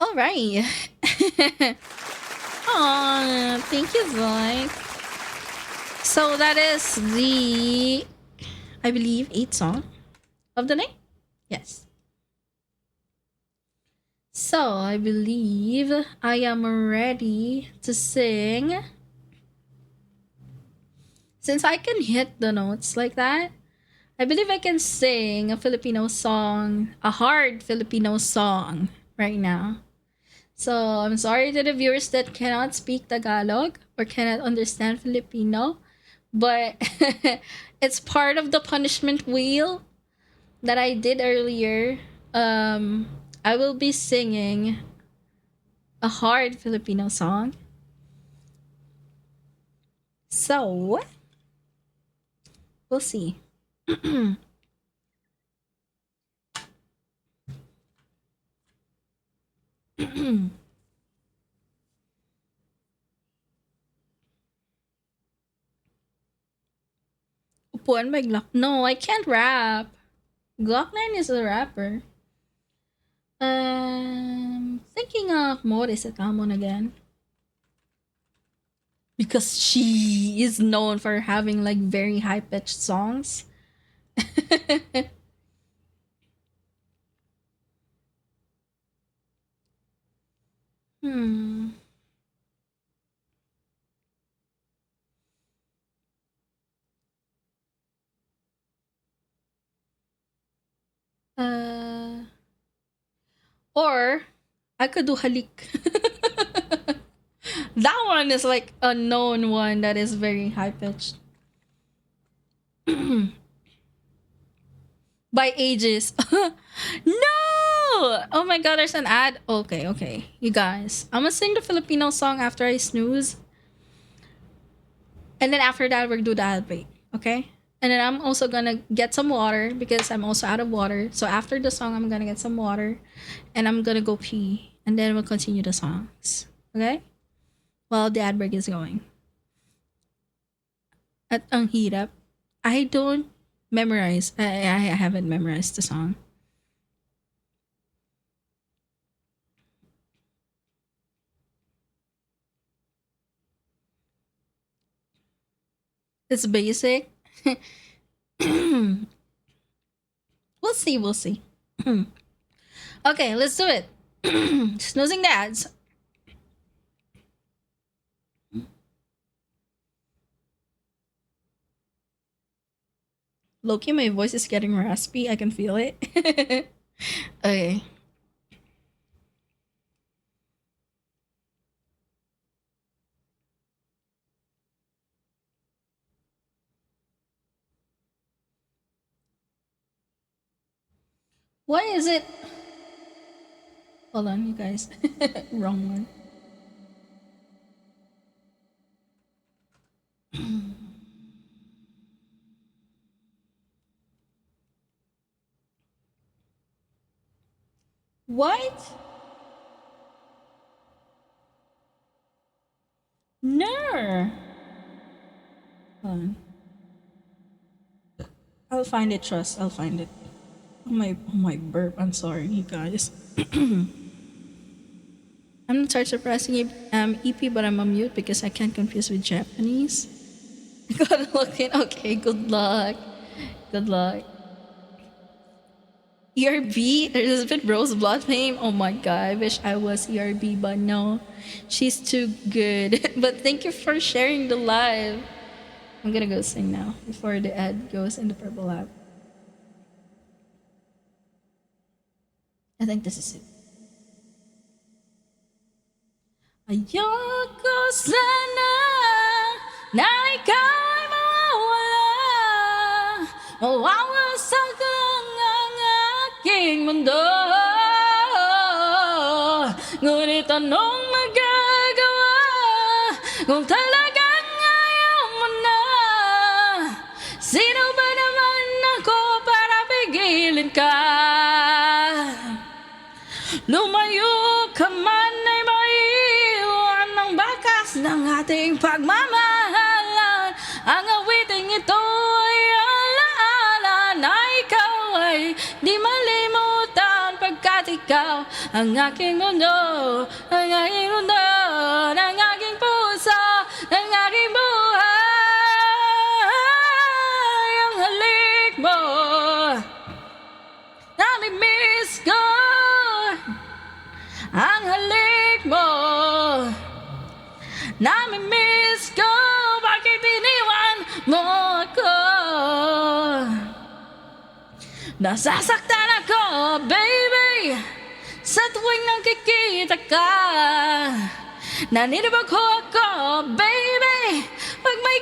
All right. Aw, thank you, Zoe. So that is the, I believe, 8th song of the night. Yes. So I believe I am ready to sing. Since I can hit the notes like that, I believe I can sing a Filipino song, a hard Filipino song right now. So I'm sorry to the viewers that cannot speak Tagalog or cannot understand Filipino, but it's part of the punishment wheel that I did earlier. I will be singing a hard Filipino song. So, we'll see. Upuan by Glock. No, I can't rap. Glock 9 is a rapper. Thinking of Morris Etamon again. Because she is known for having like very high-pitched songs. Hmm. Or I could do Halik. That one is like a known one that is very high pitched. By ages. No! Oh my god, there's an ad. Okay. You guys, I'm gonna sing the Filipino song after I snooze. And then after that, we'll do the ad break. Okay? And then I'm also gonna get some water because I'm also out of water. So after the song, I'm gonna get some water. And I'm gonna go pee. And then we'll continue the songs. Okay? While the ad break is going. At ang hirap. I don't memorize. I haven't memorized the song. It's basic. We'll see. Okay, let's do it. Snoozing the ads. Loki, my voice is getting raspy. I can feel it. Okay. Why is it? Hold on, you guys. Wrong one. What? No. Hold on. I'll find it, trust. I'll find it. Oh my burp. I'm sorry, you guys. I'm gonna start suppressing EP, but I'm on mute because I can't confuse with Japanese. Gotta look in. Okay, good luck. Good luck. ERB, Elizabeth Rose Blood Fame. Oh my god, I wish I was ERB, but no. She's too good. But thank you for sharing the live. I'm gonna go sing now before the ad goes in the purple app. I think this is it. Ayoko sana na ikaw ay mawawala, mawawasak ang aking mundo. Ngunit anong magagawa kung talagang ayaw mo na? Sino ba naman ako para pigilin ka? Lumayo ka man ay maiwan ng bakas ng ating pagmamahalan. Ang awiting ito ay alaala na ikaw ay di malimutan, pagkat ikaw ang aking mundo, ang aking mundo, ng aking puso, ng aking buhay. Ang halik mo, nami-miss ko. Ang halik mo, nami-miss ko. Bakit iniwan mo ako? Nasasaktan ako, baby, sa tuwing nakikita ka. Naninibag ko ako, baby, pag may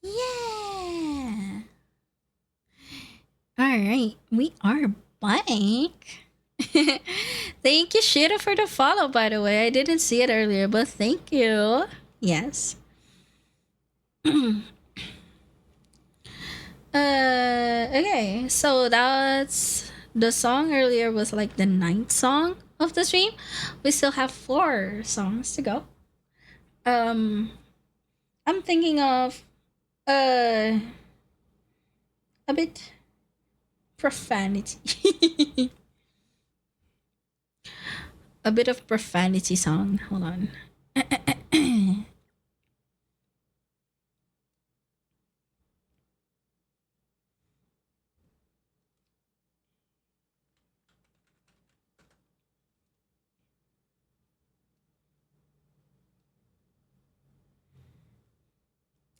Yeah. All right, we are back. Thank you, Shira, for the follow. By the way, I didn't see it earlier, but thank you. Yes. Okay, so that's the song earlier was like the ninth song of the stream. We still have 4 songs to go. I'm thinking of uh a bit profanity. A bit of profanity song. Hold on.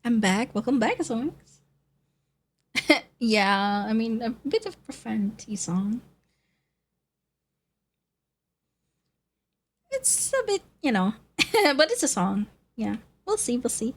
I'm back. Welcome back, songs. Yeah, I mean a bit of profanity song. It's a bit, but it's a song. Yeah, we'll see. We'll see.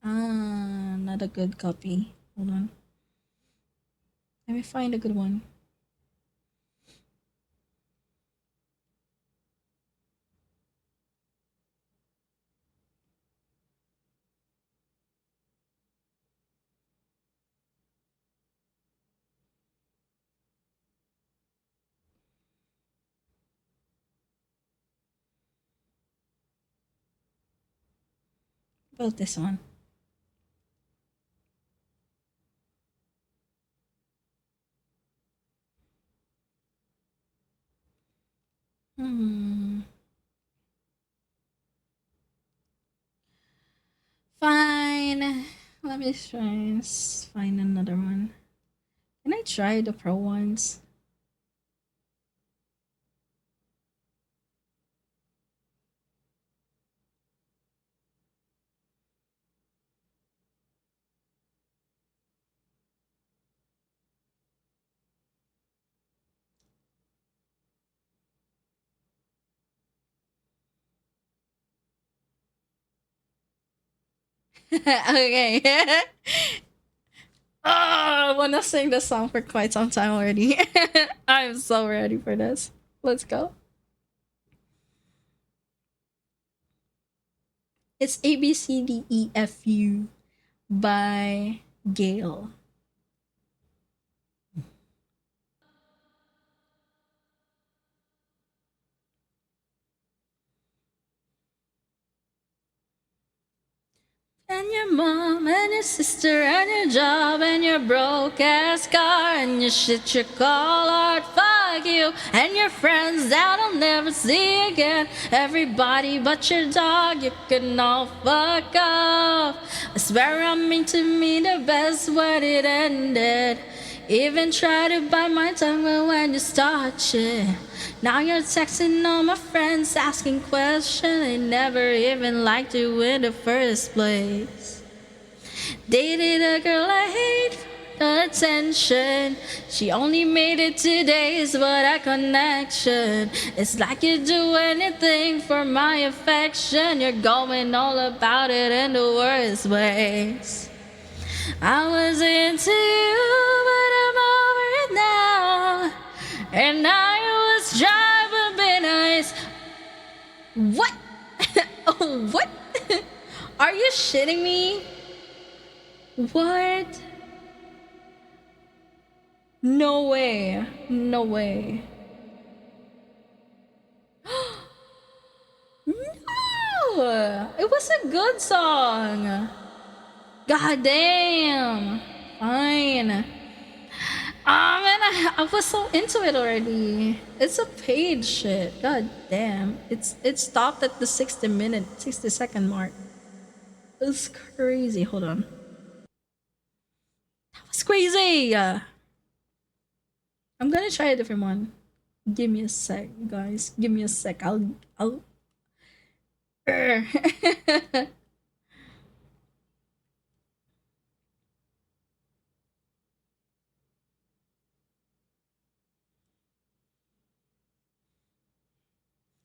Not a good copy. Hold on. Let me find a good one. About this one. Fine. Let me try and find another one. Can I try the pro ones? Okay. Oh, I want to sing this song for quite some time already. I'm so ready for this. Let's go. It's ABCDEFU by Gail. And your mom and your sister and your job and your broke ass car and your shit you call art. Fuck you and your friends that I'll never see again. Everybody but your dog, you can all fuck off. I swear I mean to mean the best when it ended. Even try to bite my tongue when you start shit. Now you're texting all my friends asking questions. They never even liked you in the first place. Dated a girl I hate for the attention. She only made it 2 days, but a connection. It's like you do anything for my affection. You're going all about it in the worst ways. I was into you, but I'm over it now. And I was trying to be nice. What? Oh, what? Are you shitting me? What? No way. No way. No! It was a good song. God damn. Fine. Man, I was so into it already. It's a paid shit. God damn. It stopped at the 60-second mark. It's crazy. Hold on. That was crazy. I'm gonna try a different one. Give me a sec, guys. Give me a sec. I'll.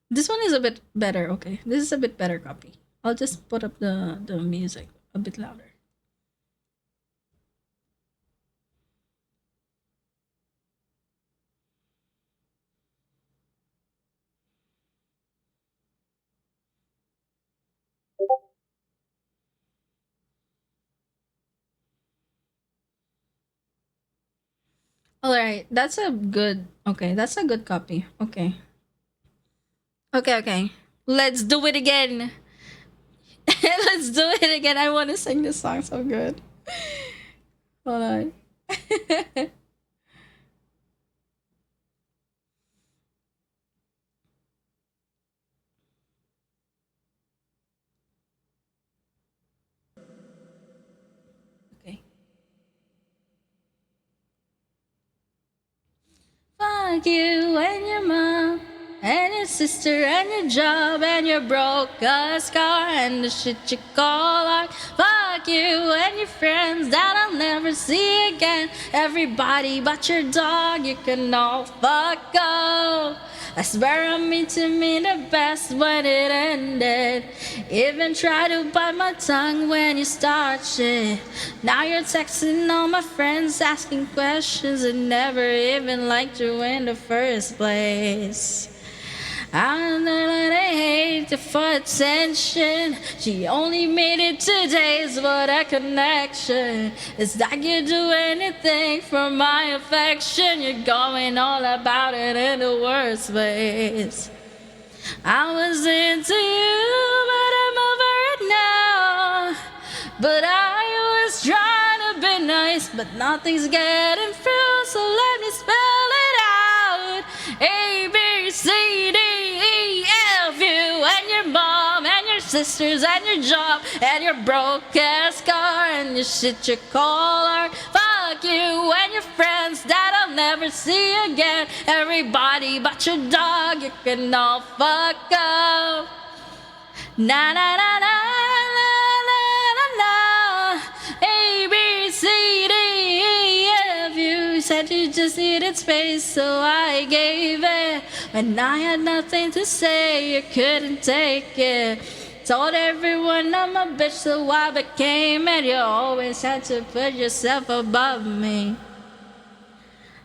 This one is a bit better. Okay, this is a bit better copy. I'll just put up the music a bit louder. All right, that's a good. Okay, that's a good copy. Okay. Okay. Let's do it again. Let's do it again. I want to sing this song so good. Hold on. Okay. Fuck you and your mom and your sister and your job and your broke ass car and the shit you call art. Fuck you and your friends that I'll never see again. Everybody but your dog, you can all fuck off. I swear I mean to mean the best when it ended. Even try to bite my tongue when you start shit. Now you're texting all my friends asking questions and never even liked you in the first place. I know that I hate her for attention. She only made it 2 days, what a connection. It's like you do anything for my affection. You're going all about it in the worst ways. I was into you, but I'm over it now. But I was trying to be nice, but nothing's getting through, so let me spell it out. A, B, C, D, E, F, you and your mom and your sisters and your job and your broke ass car and your shit you call art. Fuck you and your friends that I'll never see again. Everybody but your dog, you can all fuck off. Na na na na na na na na. A B C D E F. You said you just needed space, so I gave it. When I had nothing to say, you couldn't take it. Told everyone I'm a bitch, so I became it. You always had to put yourself above me.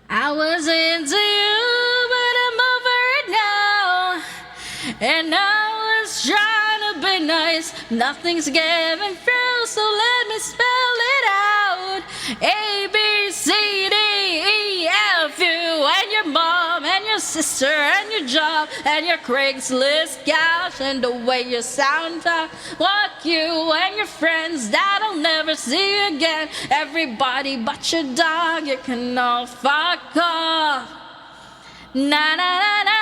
I was into you, but I'm over it now. And I was trying to be nice, nothing's getting through, so let me spell it out. A, B, C, D, E, F, you and your mom and your sister and your job and your Craigslist couch and the way you sound talk. Fuck you and your friends that I'll never see again. Everybody but your dog, you can all fuck off. Na na na na.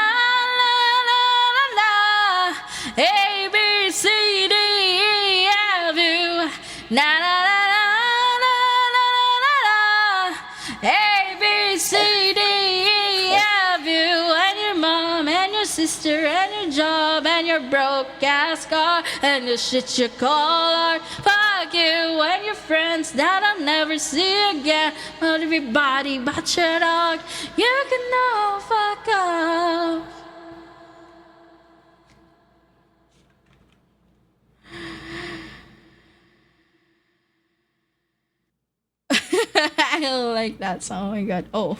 A, B, C, D, E, F, U. Na na na na na na na. A, B, C, D, E, F, U. And your mom and your sister and your job and your broke ass car and the shit you call art. Fuck you and your friends that I'll never see again. But everybody but your dog, you can all fuck off. I don't like that song. Oh my god. Oh,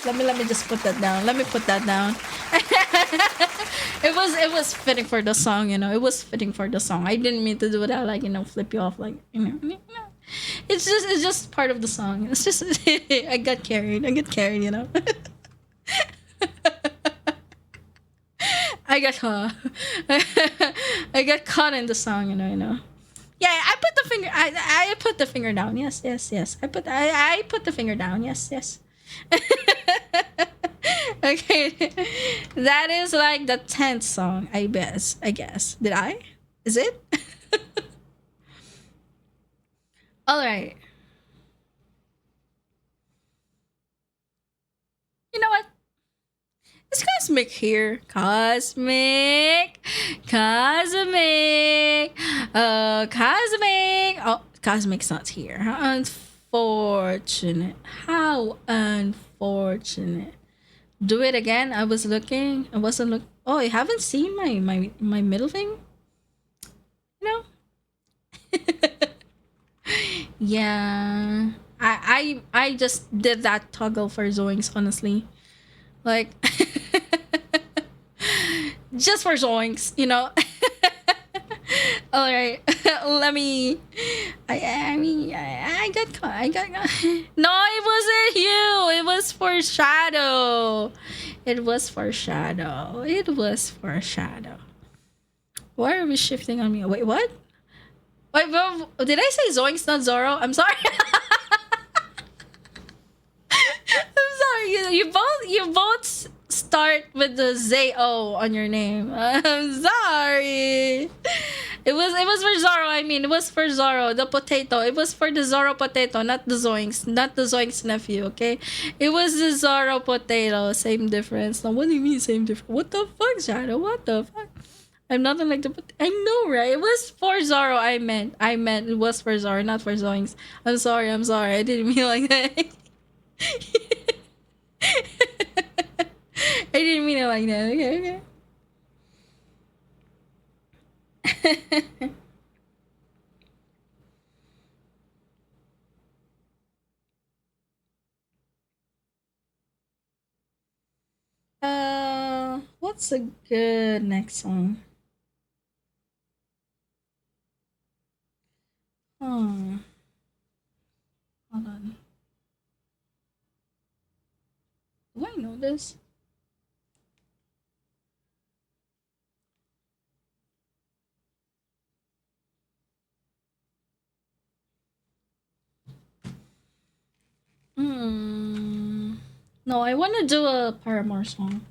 let me just put that down. Let me put that down. It was fitting for the song, you know. It was fitting for the song. I didn't mean to do that, like, you know, flip you off, like, you know. It's just part of the song. It's just I got carried, you know. I got caught. I got caught in the song, you know. Yeah, I put the finger. I put the finger down. Yes. I put the finger down. Yes. Okay, that is like the 10th song. I guess. Did I? Is it? All right. You know what? Is Cosmic here? Cosmic! Cosmic! Cosmic! Oh, Cosmic's not here. How unfortunate. How unfortunate. Do it again. I was looking. I wasn't looking. Oh, I haven't seen my middle thing? No. Yeah. I just did that toggle for Zoinks, honestly. Like, just for Zoinks, you know. All right, let me. I got caught. I got. No, it wasn't you. It was for Shadow. It was for Shadow. It was for Shadow. Why are we shifting on me? Wait, what? Wait, did I say Zoinks, not Zoro? I'm sorry. I'm sorry. You both start with the Z-O on your name. I'm sorry. It was for Zoro. I mean, it was for Zoro, the potato. It was for the Zoro potato, not the Zoinks, not the Zoinks nephew. Okay, it was the Zoro potato. Same difference. Now, what do you mean same difference? What the fuck, Shadow? What the fuck? I'm nothing like the. I know, right? It was for Zoro. I meant it was for Zoro, not for Zoinks. I'm sorry. I didn't mean like that. I didn't mean it like that. Okay. What's a good next song? Hold on. Do I know this? No, I want to do a Paramore song.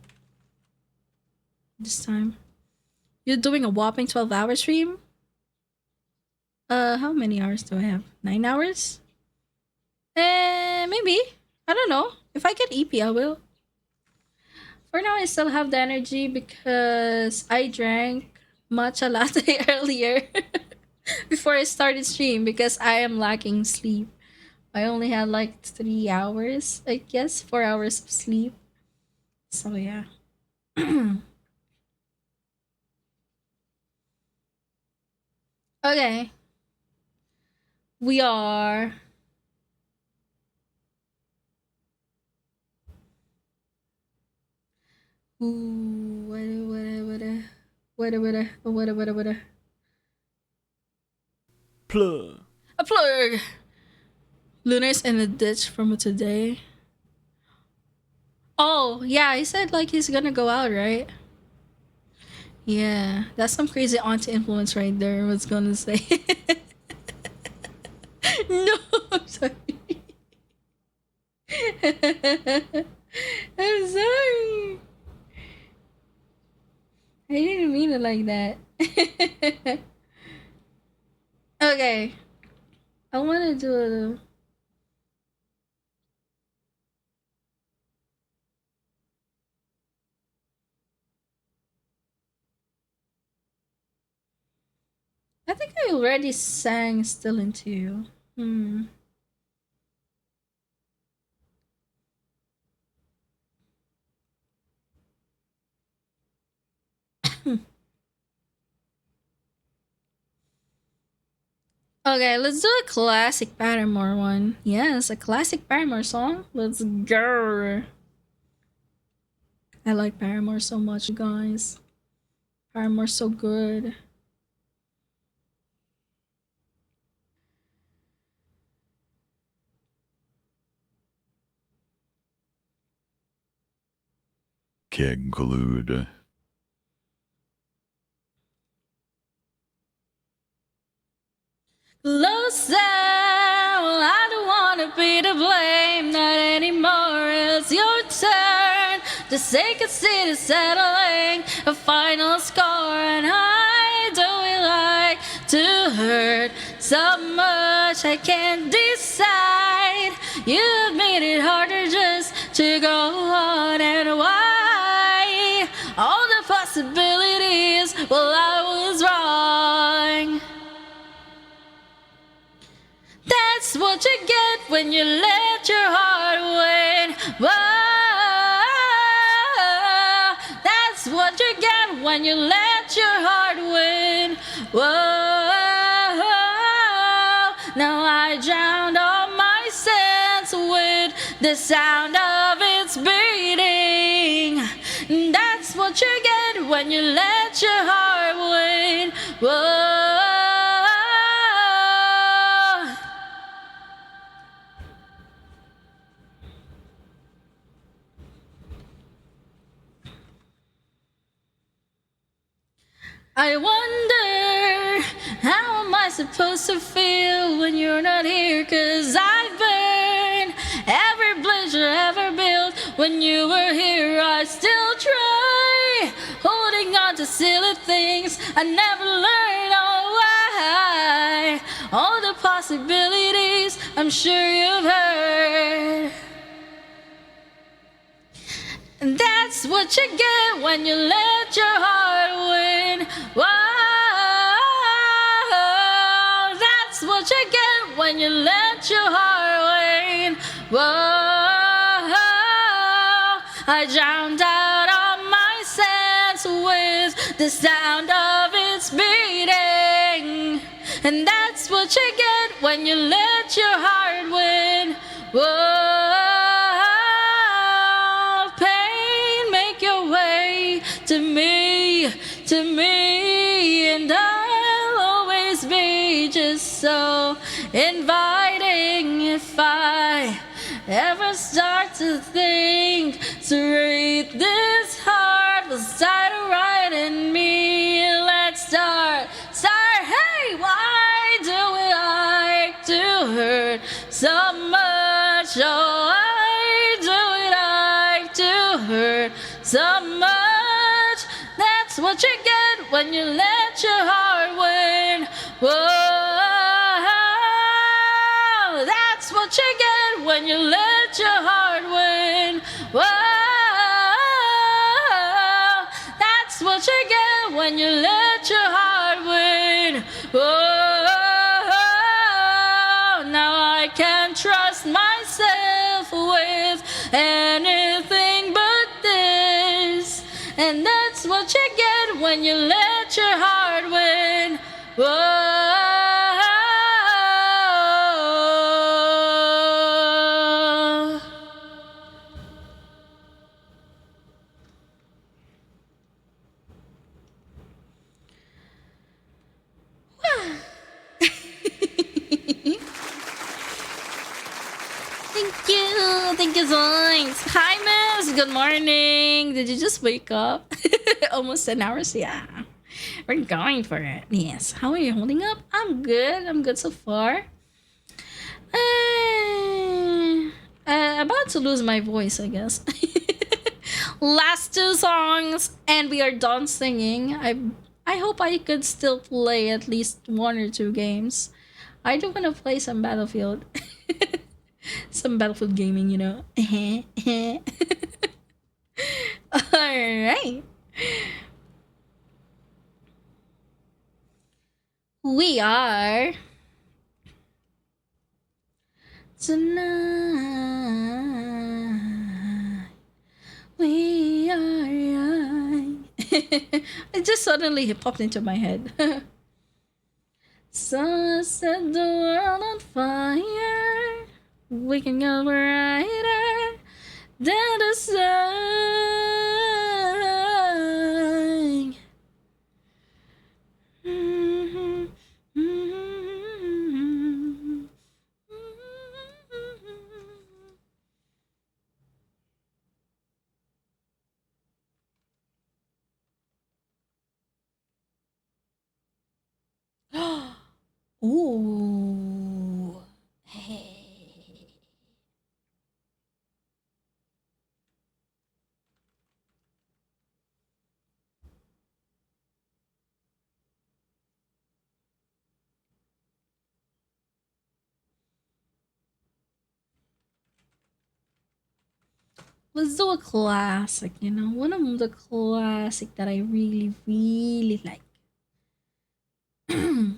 This time. You're doing a whopping 12-hour stream? How many hours do I have? 9 hours? Maybe. I don't know. If I get EP, I will. For now, I still have the energy because I drank matcha latte earlier before I started stream because I am lacking sleep. I only had like 3 hours, I guess, 4 hours of sleep. So yeah. Okay. We are what. Plug. A plug. Lunar's in the ditch from today. Oh, yeah, he said like he's gonna go out, right? Yeah, that's some crazy auntie influence right there. I was gonna say. No, I'm sorry. I'm sorry. I didn't mean it like that. Okay. I want to do a... I think I already sang Still Into You. Okay, let's do a classic Paramore one. Yes, a classic Paramore song. Let's go. I like Paramore so much, you guys. Paramore's so good. Can't collude. Closer, well, I don't wanna be to blame, not anymore. It's your turn. Just take a seat and settling a final score, and I don't like to hurt so much I can't decide. You made it harder just to go on, and why possibilities. Well, I was wrong. That's what you get when you let your heart win. Whoa, that's what you get when you let your heart win. Whoa, now I drowned all my sense with the sound of its beating. That's what you get when you let your heart win. Whoa. I wonder, how am I supposed to feel when you're not here? 'Cause I've burned every bridge I ever built. When you were here, I still try, holding on to silly things I never learned. Oh, why? All the possibilities I'm sure you've heard. And that's what you get when you let your heart win. Whoa, that's what you get when you let your heart win. Whoa, I drowned out all my sense with the sound of its beating. And that's what you get when you let your heart win. Whoa. To me, and I'll always be just so inviting. If I ever start to think to read this heart will start right in me. Let's start. Hey, why do we like to hurt so much? Oh, why do we like to hurt so much? That's what you get when you let your heart win. Whoa, that's what you get when you let your heart win. Whoa, that's what you get when you let your heart win. Whoa, now I can't trust myself with anything but this. And that's what you get when you let your heart win. Whoa. Thank you so much. Hi, Miss. Good morning. Did you just wake up? Almost 10 hours? Yeah. We're going for it. Yes. How are you holding up? I'm good. I'm good so far. About to lose my voice, I guess. Last 2 songs, and we are done singing. I hope I could still play at least 1 or 2 games. I do want to play some Battlefield. Some Battlefield gaming, you know. Alright. We are tonight. We are young. It just suddenly popped into my head. So I set the world on fire. We can go brighter than the sun. Ooh. Hey. Let's do a classic, you know, one of the classic that I really, really like. Hmm.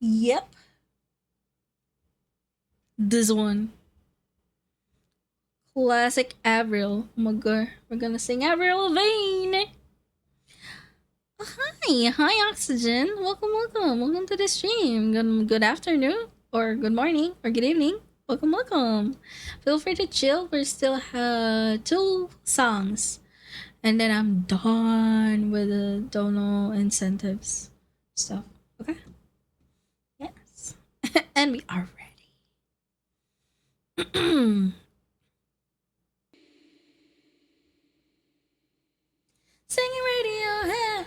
Yep. This one. Classic Avril. Oh my god. We're gonna sing Avril Lavigne. Oh, hi Oxygen. Welcome to the stream. Good afternoon, or good morning, or good evening. Welcome. Feel free to chill. We still have 2 songs, and then I'm done with the dono incentives stuff. Okay. Yes, and we are ready. Singing Radiohead.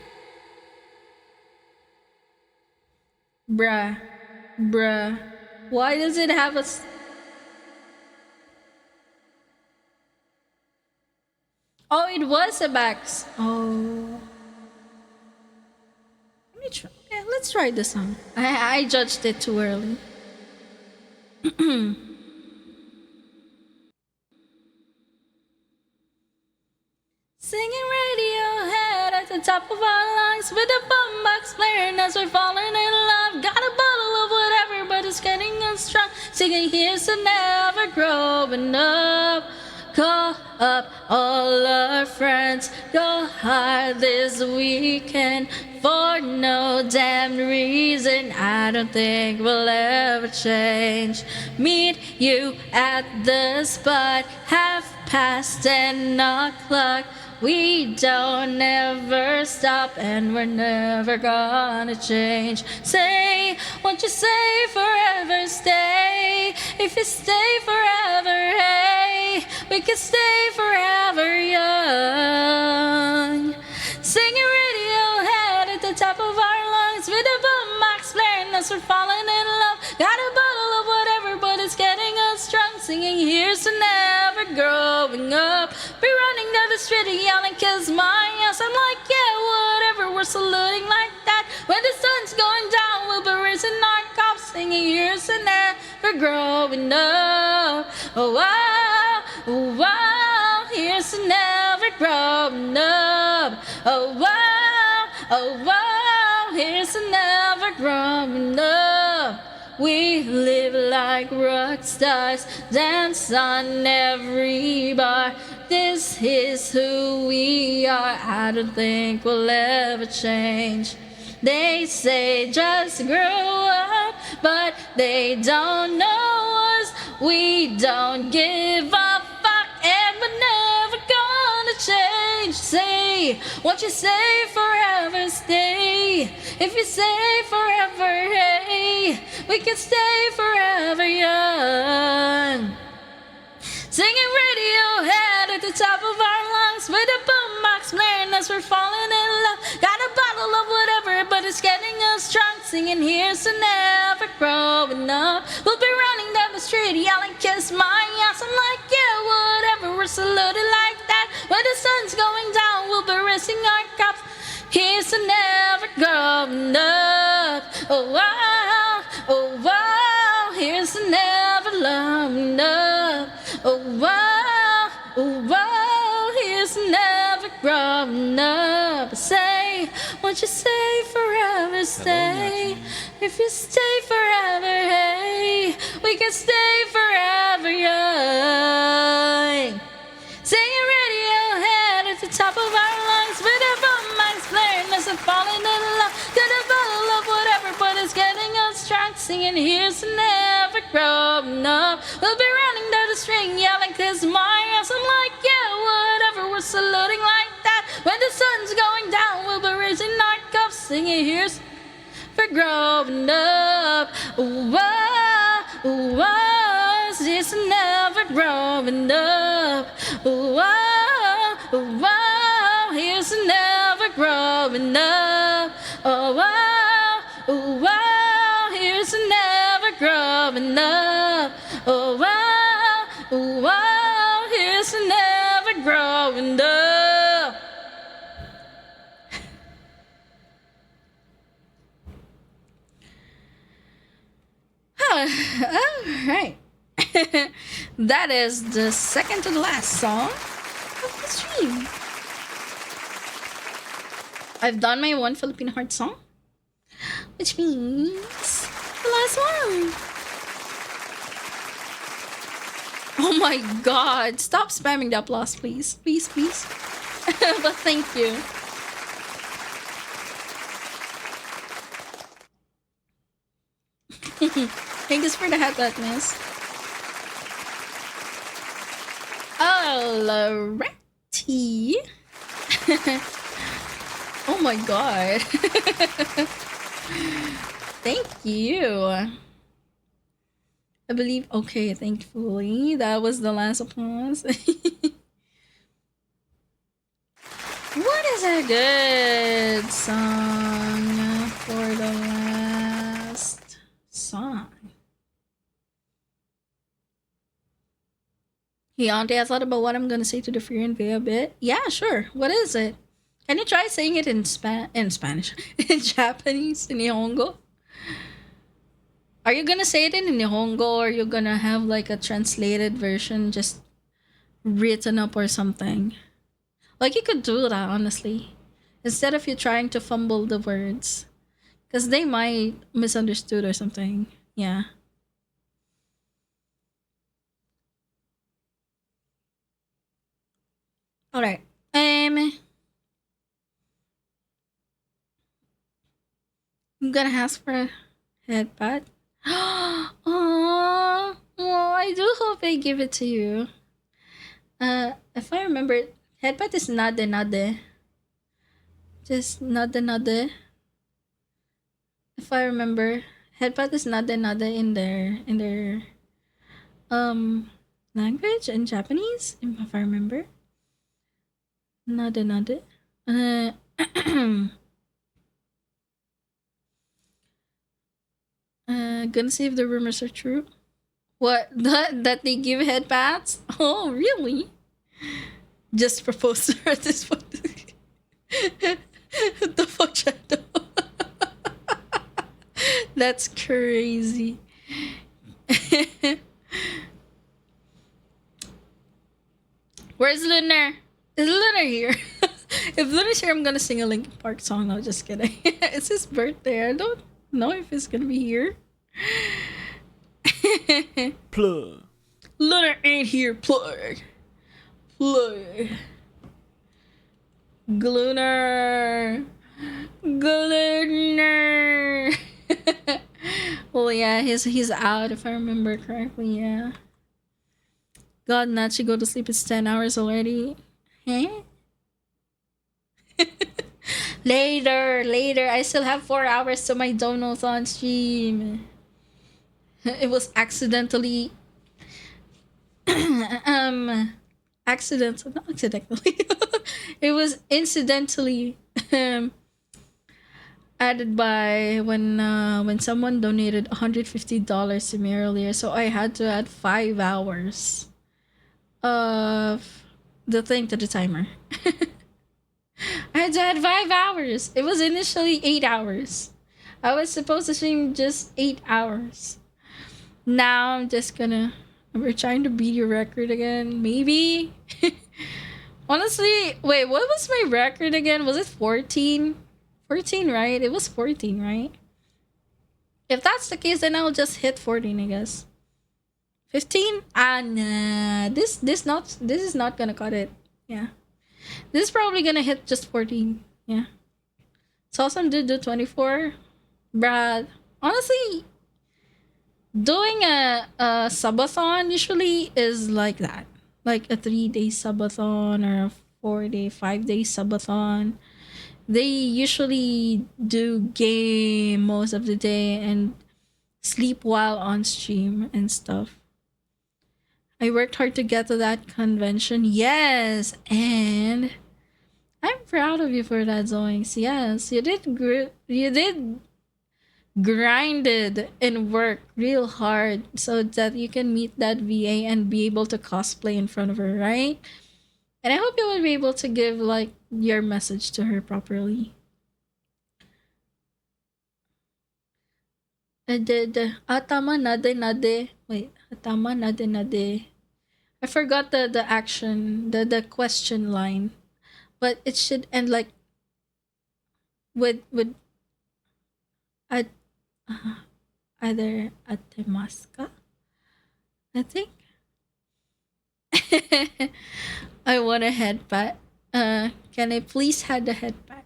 Bruh. Why does it have a... Oh, it was a Bax. Oh. Let me try. Yeah, let's try the song. I judged it too early. Singing Radiohead at the top of our lungs with a boombox blaring as we're falling in love. Got a bottle of whatever, but it's getting us drunk. Singing here's to never growing up. Call up all our friends, go hard this weekend for no damn reason. I don't think we'll ever change. Meet you at the spot, 10:30. We don't ever stop and we're never gonna change. Say, won't you say forever stay? If you stay forever, hey, we can stay forever young. Singing Radiohead at the top of our lungs with a boombox blaring as we're falling in love. Got a bottle of whatever, but it's getting us drunk. Singing here's to never growing up. Be running down the street and yelling, kiss my ass. I'm like, yeah, whatever, we're saluting like that. When the sun's going down, we'll be raising our cups. Singing here's to never growing up. Oh, wow, oh, wow, here's to never growing up. Oh, wow, oh, wow, here's to never growing up. We live like rock stars, dance on every bar. This is who we are. I don't think we'll ever change. They say just grow up, but they don't know us. We don't give a fuck, and we're never gonna change. Say, won't you say forever stay? If you say forever, hey, we can stay forever young. Singing Radiohead at the top of our lungs with a boombox blaring as we're falling in love. Got a bottle of whatever, but it's getting us drunk. Singing here's to never growing up. We'll be running down the street yelling, kiss my ass. I'm like, yeah, whatever, we're saluted like that. When the sun's going down, we'll be raising our cups. Here's to never growing up. Oh, wow, oh, wow, here's to never loving up. Oh, wow, here's to never growing up. Say, won't you say forever stay? If you stay forever, hey, we can stay forever young. Singing Radiohead at the top of our lungs with a boombox blaring as we're falling in love. Got a bottle of whatever, but is getting us drunk, singing here's to never growing up. We'll be running down the string, yelling 'cause my ass, I'm like, yeah, whatever, we're saluting like that. When the sun's going down, we'll be raising our cups, singing here's for growing up. Whoa, whoa, it's never growing up. Whoa, whoa, here's never growing up. Oh, whoa, whoa, here's never growing up. Oh, whoa, whoa, here's never growing up. All right. That is the second to the last song of the stream. I've done my one Filipino heart song, which means the last one. Oh my god, stop spamming the applause, please. Please, please. But thank you. Thanks for the headbutt, miss. Alrighty. Oh my god. Thank you. I believe, okay, thankfully, that was the last applause. What is a good song for the last song? Hey, Auntie, I thought about what I'm gonna say to the Free and a bit. Yeah, sure. What is it? Can you try saying it in Spanish? In Japanese? In Nihongo? Are you gonna say it in Nihongo, or are you gonna have like a translated version just written up or something? Like, you could do that, honestly. Instead of you trying to fumble the words. Because they might misunderstood or something. Yeah. Alright. I'm gonna ask for a headbutt. Oh, well, I do hope I give it to you. If I remember, headbutt is nade nade. Just nade nade. If I remember, headbutt is nade nade in their language in Japanese. If I remember, nade nade. Gonna see if the rumors are true. What? That they give headbats? Oh, really? Just propose to her at this point. What the fuck, Shadow? That's crazy. Where's Lunar? Is Lunar here? If Lunar's here, I'm gonna sing a Linkin Park song. No, just kidding. It's his birthday. I don't know if he's gonna be here. Plug. Lunar ain't here. Plug. Plug. Glunar. Glunar. Well, yeah, he's out if I remember correctly. Yeah. God, not should go to sleep. It's 10 hours already. Huh? Later. I still have 4 hours to my donuts on stream. It was accidentally not accidentally. It was incidentally added by when someone donated $150 to me earlier, so I had to add 5 hours of the thing to the timer. I had to add 5 hours. It was initially 8 hours. I was supposed to stream just 8 hours. Now I'm just gonna... We're trying to beat your record again. Maybe? Honestly, wait, what was my record again? Was it 14? 14, right? It was 14, right? If that's the case, then I'll just hit 14, I guess. 15? Nah. This is not gonna cut it. Yeah. This is probably gonna hit just 14. Yeah. Saw some dude do 24. Brad. honestly, doing a subathon usually is like that. Like a 3-day subathon or a 4-day, 5-day subathon. They usually do game most of the day and sleep while on stream and stuff. I worked hard to get to that convention. Yes, and I'm proud of you for that, Zoinks. Yes, you did. You did grinded and work real hard so that you can meet that VA and be able to cosplay in front of her, right? And I hope you will be able to give like your message to her properly. I did. Tama nade nade. Wait, tama nade nade. I forgot the action, the question line, but it should end like with at either atemaska, I think. I want a headpat. Can I please have the headpat?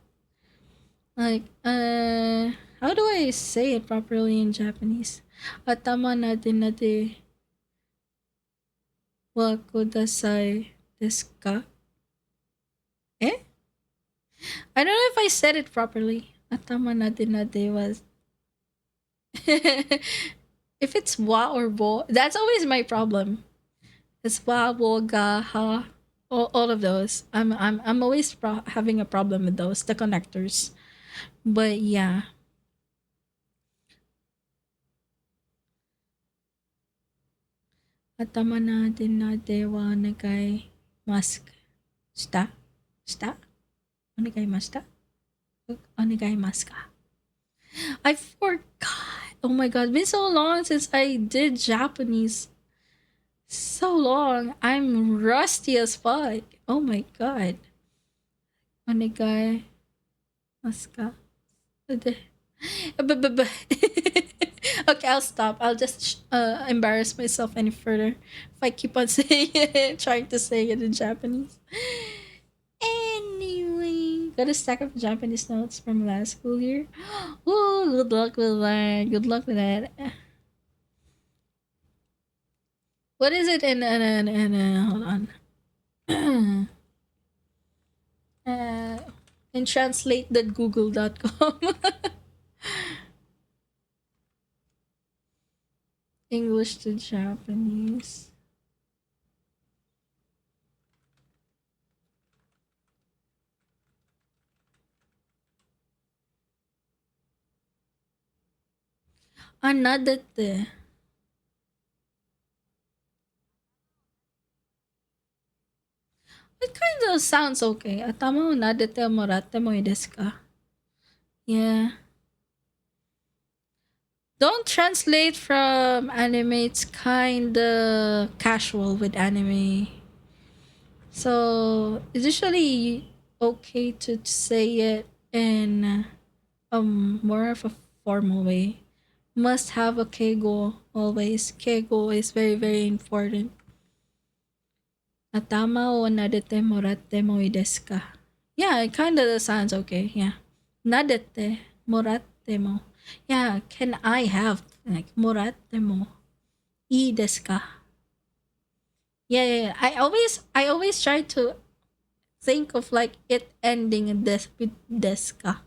Like, how do I say it properly in Japanese? Atama natin nade wa kudasai desu ka? Eh? I don't know if I said it properly. Atama natin nade was. If it's wa or bo, that's always my problem. It's wa, wo, ga, ha. All of those. I'm always having a problem with those, the connectors. But yeah. Atama natin na dewa nagai mask. Shita? Shita? Onegaimashita? Onegaimashita? I forgot. Oh my god, it's been so long since I did Japanese. So long. I'm rusty as fuck. Oh my god. Onegai maska. Okay, I'll stop. I'll just embarrass myself any further if I keep on saying it, trying to say it in Japanese. Anyway, got a stack of Japanese notes from last school year. Oh, good luck with that. Good luck with that. What is it hold on. In translate.google.com. English to Japanese. Anadate. It kind of sounds okay. Atama o nadete o morate mo desu ka? Yeah. Don't translate from anime. It's kind of casual with anime. So it's usually okay to say it in more of a formal way. Must have a keigo always. Keigo is very, very important. Atama o nadete morate mo desu ka? Yeah, it kind of sounds okay. Yeah. Nadete morate mo. Yeah, can I have like morate mo ii desu ka? Yeah. I always try to think of like it ending in des with desu ka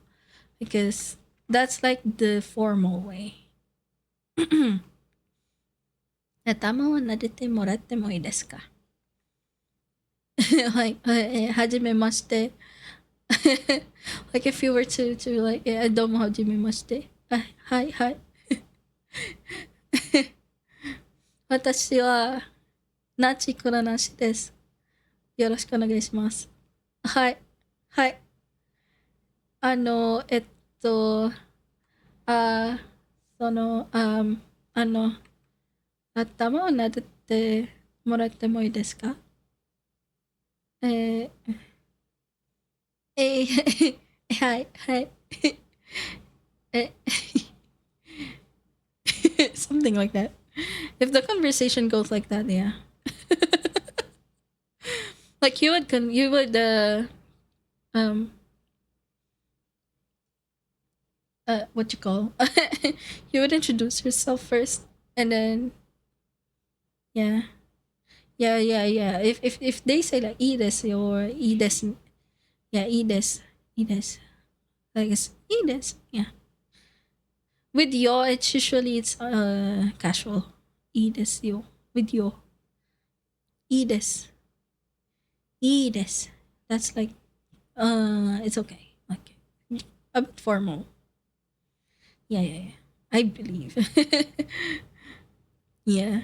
because that's like the formal way. Atama wa nadete morate mo ii desu ka? Like hajimemashite. Like if you were to like domo hajimemashite. Hi. 私はナチクラナシです。よろしくお願いします。はい。あの、その、頭を撫でてもらってもいいですか？はい。Something like that. If the conversation goes like that, yeah. Like you would what you call you would introduce yourself first, and then yeah, yeah. If they say like Edes or Edes, yeah, Edes, like it's Edes, yeah. With yo, it's usually it's casual. Edes yo with yo. Edes, Edes. That's like it's okay. Okay, a bit formal. Yeah. I believe. Yeah.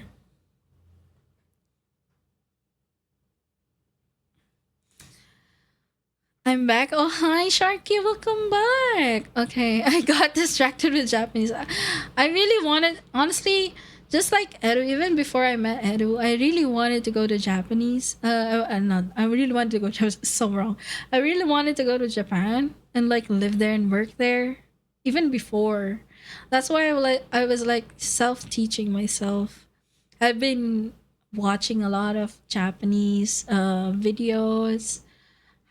I'm back. Oh, hi, Sharky. Welcome back. Okay, I got distracted with Japanese. I really wanted, honestly, just like Edu, even before I met Edu, I really wanted to go to Japanese. Not, I really wanted to go to, so wrong. I really wanted to go to Japan and like live there and work there, even before. That's why I was like self teaching myself. I've been watching a lot of Japanese videos,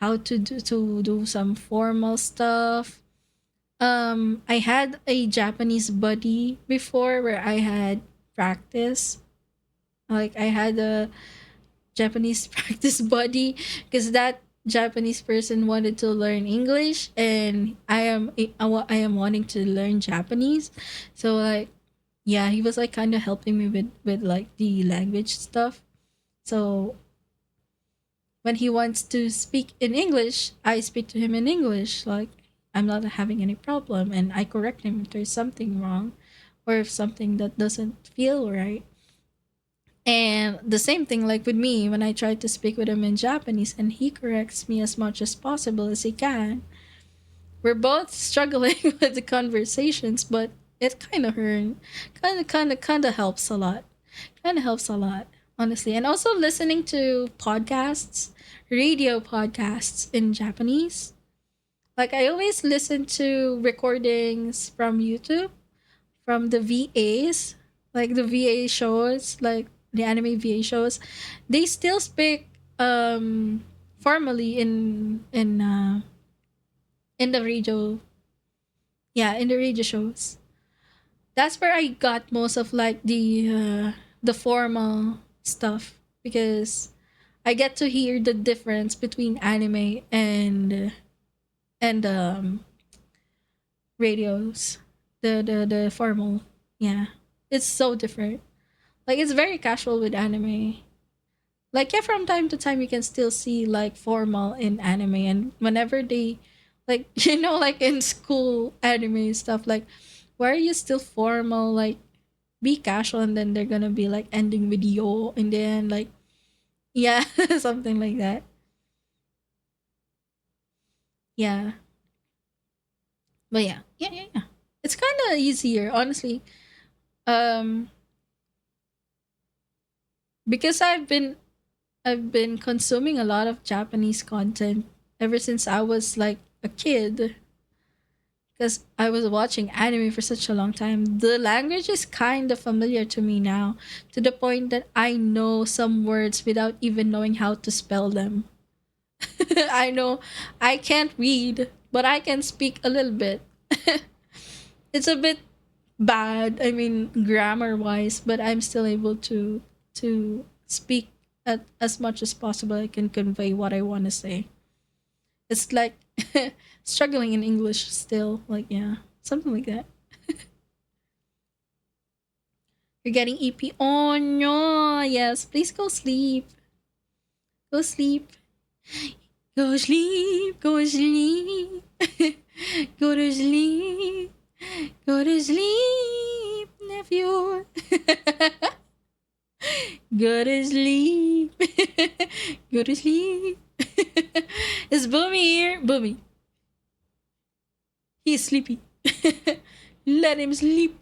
how to do some formal stuff. I had a Japanese buddy before where I had practice. Like I had a Japanese practice buddy because that Japanese person wanted to learn English, and I am wanting to learn Japanese. So like yeah, he was like kind of helping me with like the language stuff. So when he wants to speak in English, I speak to him in English. Like I'm not having any problem, and I correct him if there's something wrong, or if something that doesn't feel right. And the same thing like with me when I try to speak with him in Japanese, and he corrects me as much as possible as he can. We're both struggling with the conversations, but it kind of hurt. Kind of helps a lot. Kind of helps a lot, honestly. And also listening to podcasts, radio podcasts in Japanese. Like I always listen to recordings from YouTube, from the VAs, like the VA shows, like the anime VA shows. They still speak formally in the radio, yeah, in the radio shows. That's where I got most of like the formal stuff, because I get to hear the difference between anime and radios, the formal. Yeah, it's so different. Like it's very casual with anime. Like yeah, from time to time you can still see like formal in anime, and whenever they like like in school anime stuff, like why are you still formal? Like be casual, and then they're gonna be like ending with yo in the end, like yeah, something like that. Yeah. But yeah. It's kind of easier, honestly. Um, because I've been consuming a lot of Japanese content ever since I was like a kid. Because I was watching anime for such a long time. The language is kind of familiar to me now, to the point that I know some words without even knowing how to spell them. I know I can't read, but I can speak a little bit. It's a bit bad, I mean, grammar wise, but I'm still able to speak at as much as possible. I can convey what I want to say. It's like struggling in English still, like yeah, something like that. You're getting EP. Oh no, yes, please go sleep. Go sleep. Go sleep. Go sleep. Go to sleep. Go to sleep, nephew. Go to sleep. Go to sleep. Is Boomy here? Boomy. He's sleepy. Let him sleep.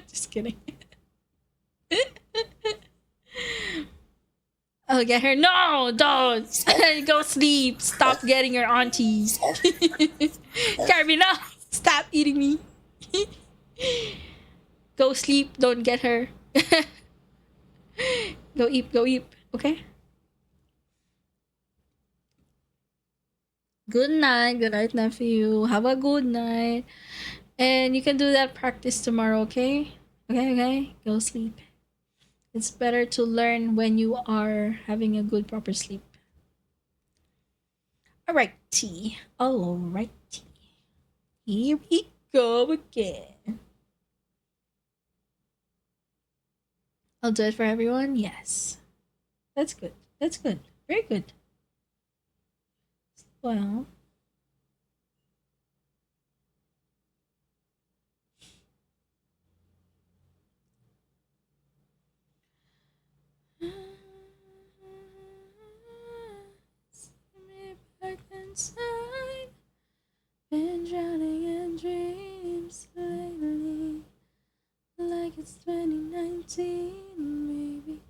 Just kidding. I'll get her. No, don't. Go sleep. Stop getting your auntie. Carby, no. Stop eating me. Go sleep. Don't get her. Go eat. Go eat. Okay? Good night. Good night, nephew. Have a good night. And you can do that practice tomorrow, okay? Okay? Go sleep. It's better to learn when you are having a good proper sleep. Alrighty. Alrighty. Here we go again. I'll do it for everyone. Yes. That's good. That's good. Very good. Well. Back inside. Been drowning in dreams lately. Like it's 2019, maybe.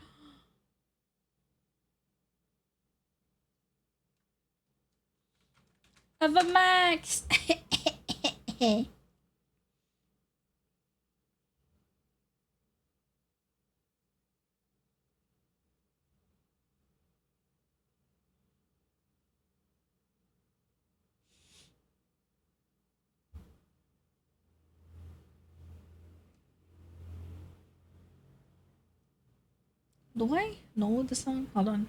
Of a max. Do I know the song? Hold on.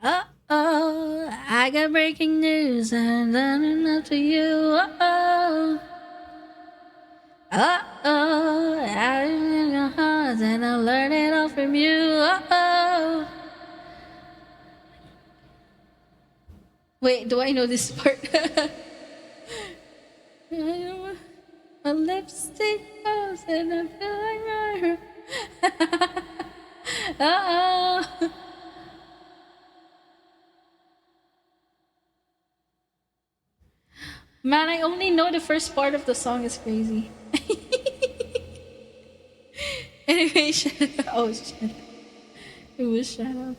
Uh-oh, I got breaking news and I'm enough to you. Uh-oh. Uh-oh, I'm in your heart and I'll learn it all from you. Uh-oh. Wait, do I know this part? My lipstick goes and I feel like mine. Uh-oh. Man, I only know the first part of the song is crazy. Anyway, oh shit. It was Shadow.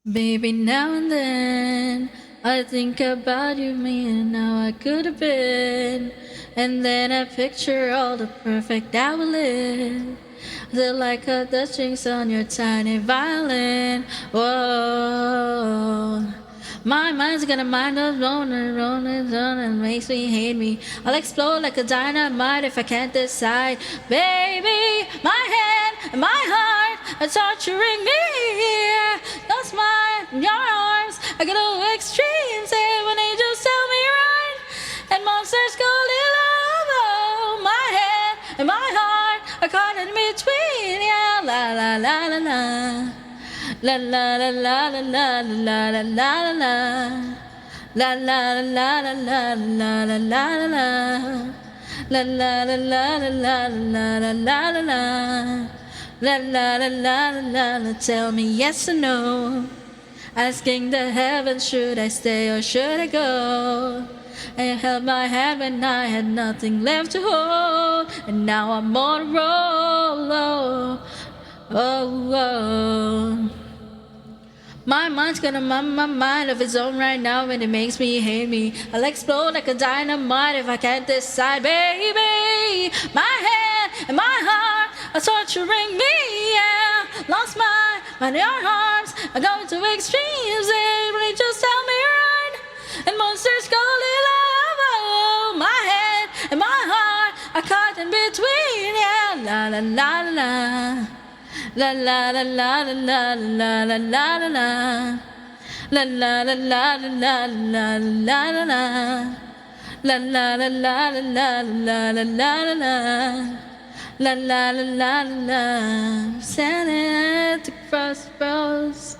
Baby, now and then I think about you, me, and how I could have been. And then I picture all the perfect I will live. They're like the strings on your tiny violin. Whoa. My mind's gonna mind up, rolling, and makes me hate me. I'll explode like a dynamite if I can't decide. Baby, my head and my heart are torturing me. Lost mine in your arms. I go to extremes, and when they just tell me right, and monsters go little. My head and my heart are caught in between. Yeah, la la la la la. La la la la la la la la la la. La la la la la la la la la. La la la la la la la la la la. La la la la la la. Tell me yes or no. Asking the heavens, should I stay or should I go? And you held my hand when I had nothing left to hold, and now I'm on a roll. Oh, oh, oh. My mind's got a mind of its own right now, and it makes me hate me. I'll explode like a dynamite if I can't decide, baby. My head and my heart are torturing me, yeah. Lost my mind in your arms, I go to extremes, and when you just tell me right, and monsters go little. My head and my heart are caught in between, yeah. La la la la la. La la la la la la la la la la. La la la la la la la la la. La la la la la la la la la. La la la la la. Standing at the crossroads,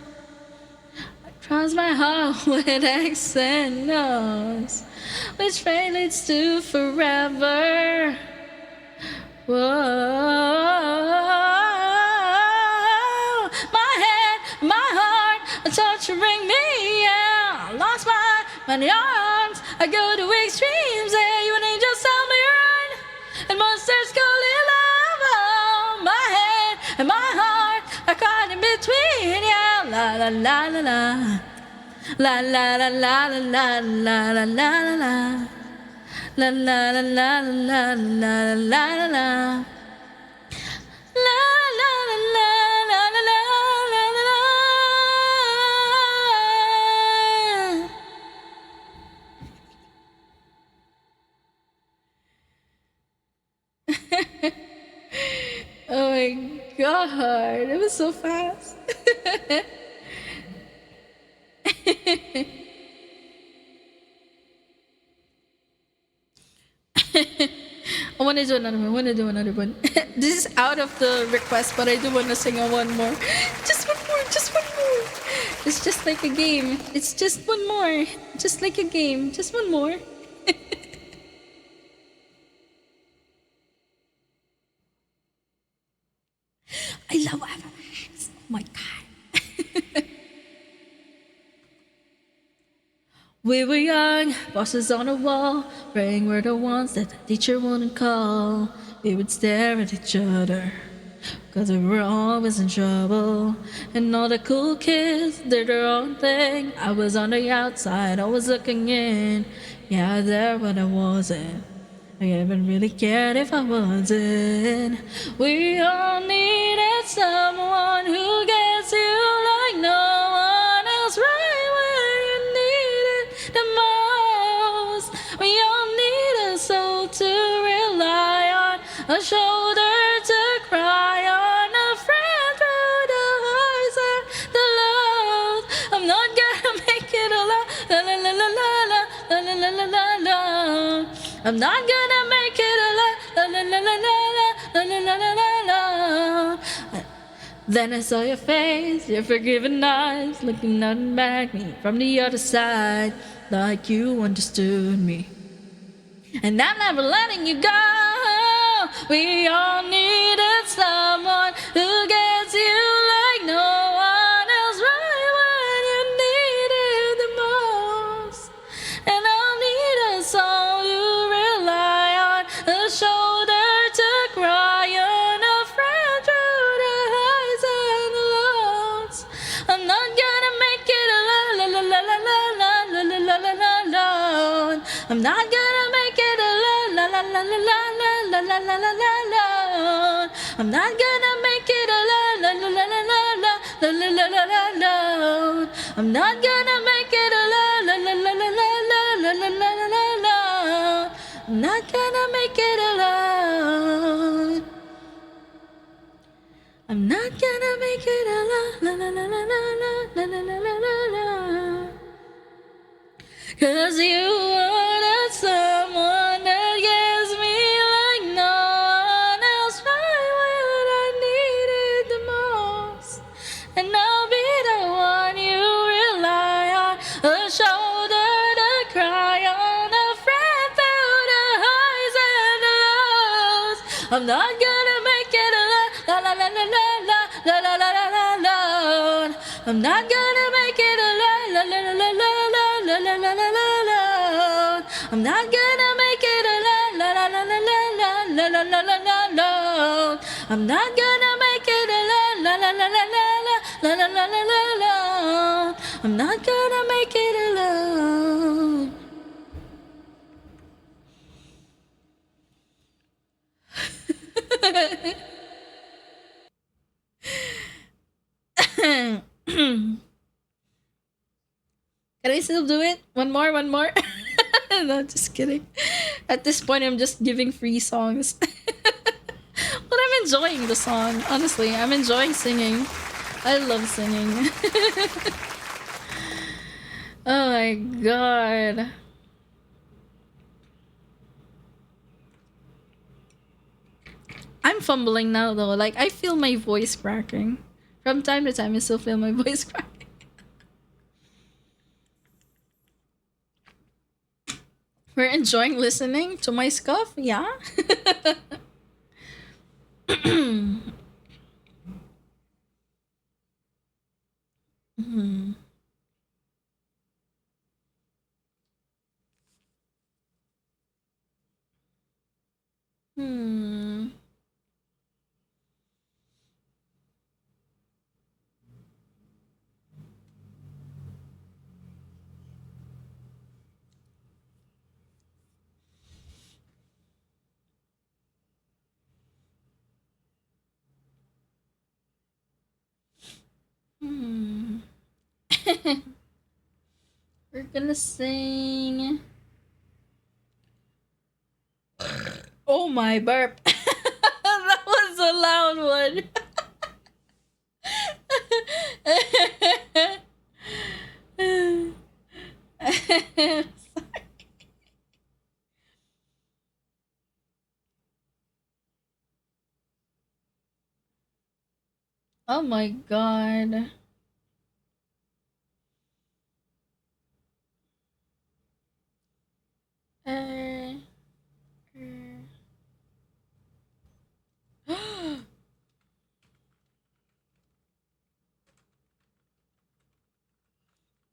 cross my heart with X and O's, which way leads to forever. Whoa. My heart are torturing me, yeah. Lost my mind in your arms, I go to extremes, yeah. You ain't just tell me right, and monsters calling love on my head and my heart are caught in between. Yeah, la la la la la. La la la la la la la la la la. La la la la la la la la la. La la la la la la la la la. Oh my god, it was so fast. I want to do another one. This is out of the request, but I do want to sing one more. Just one more, just one more. It's just like a game. It's just one more. Just like a game. Just one more. I love FMX. Oh my god. We were young, bosses on the wall, praying we're the ones that the teacher wouldn't call. We would stare at each other, cause we were always in trouble. And all the cool kids did their own thing. I was on the outside, always looking in. Yeah, there, but I wasn't. I haven't really cared if I wasn't. We all needed someone who gets you like no one else, right when you need it the most. We all need a soul to rely on, a shoulder to cry on, a friend through the highs and the lows. I'm not gonna make it alone, la la la la la la la la la la la. I'm not gonna make it alone, la la la la la la la la la la. Then I saw your face, your forgiving eyes, looking nothing at me from the other side, like you understood me. And I'm never letting you go. We all needed someone who gets you like no one else, right when you need it the most. And I'll need a soul you rely on, a shoulder to cry on, a friend through the highs and the lows. I'm not gonna make it alone, la la la la la la la la la la la. I'm not gonna make it alone, la la la la la la la la la la la. I'm not gonna make it alone, la la la la la la la la la la la. I'm not gonna make it alone, la la la la la la la la la la la. I'm not gonna make it alone. I'm not gonna make it alone, la la la la la la la la la la. Cause you wanted someone that gives me like no one else, right when I need it the most. And I'll be the one you rely on, a shoulder to cry on, a friend through the highs and the lows. I'm not gonna make it alone, la la la la la la la la la la la. I'm not gonna make it alone, la la la la la la la la la la la. I'm not gonna make it alone, la la la la la la la la la la la. I'm not gonna make it alone, la la la la la la la la la la la. I'm not gonna make it alone. Can I still do it? One more, one more. No, just kidding. At this point, I'm just giving free songs. But I'm enjoying the song. Honestly, I'm enjoying singing. I love singing. Oh my god. I'm fumbling now though. Like, I feel my voice cracking. From time to time, I still feel my voice cracking. We're enjoying listening to my scuff, yeah? Hmm. Hmm. We're gonna sing. Oh my burp. That was a loud one. Oh my god. Uh,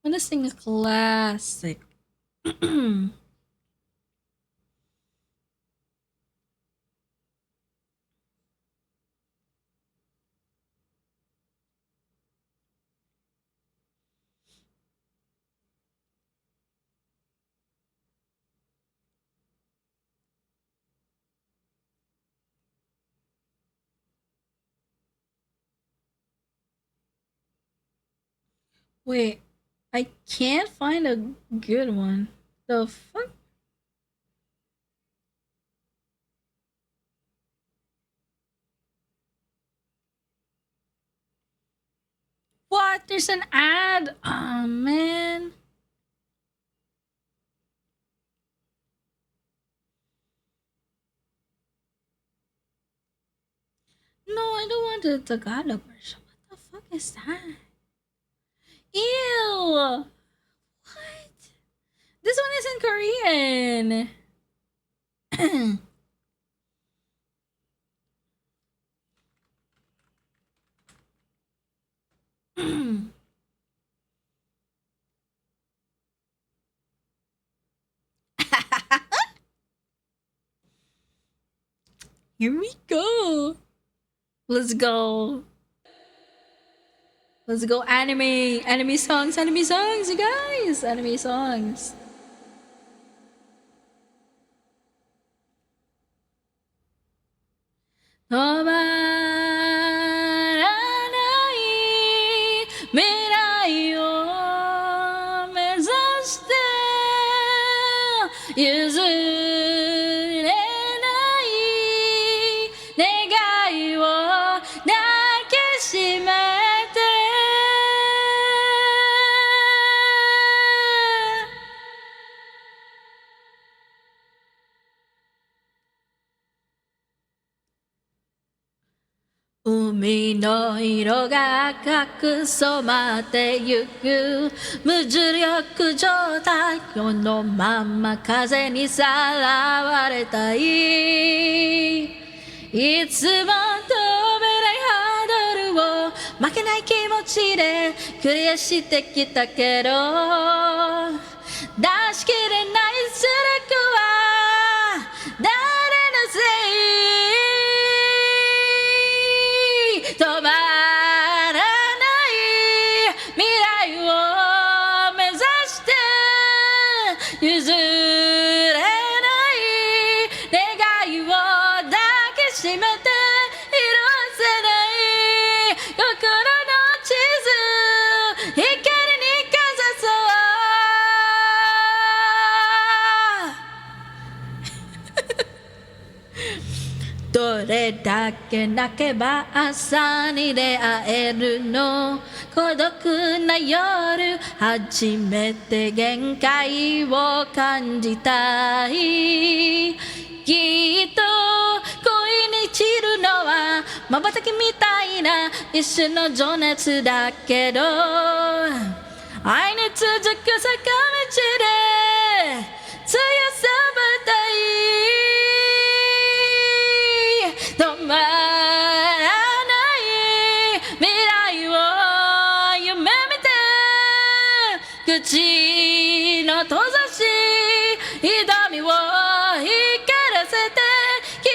I'm gonna sing a classic. Wait, I can't find a good one. The fuck? What? There's an ad? Oh man. No, I don't want the Tagalog version. What the fuck is that? Ew! What? This one is in Korean. Here we go. Let's go. Let's go anime. Anime songs, you guys. Anime songs. Umi no iro ga kaku somate yuku Mujuryoku joutai Kono mama kaze ni sarawaretai Itsumo toberai hadoru wo Makenai kimochi de Clear shite kita kedo Dashikirenai suruku wa Dare no sei 止まらない未来を目指して譲れない願いを抱きしめて色あせない心の地図光にかざそうどれだけ泣けば朝に出会えるの孤独な夜初めて限界を感じたいきっと恋に散るのは瞬きみたいな一瞬の情熱だけど愛に続く坂道で強さばたい止まらない未来を夢見て口の閉ざし瞳を光らせてきっ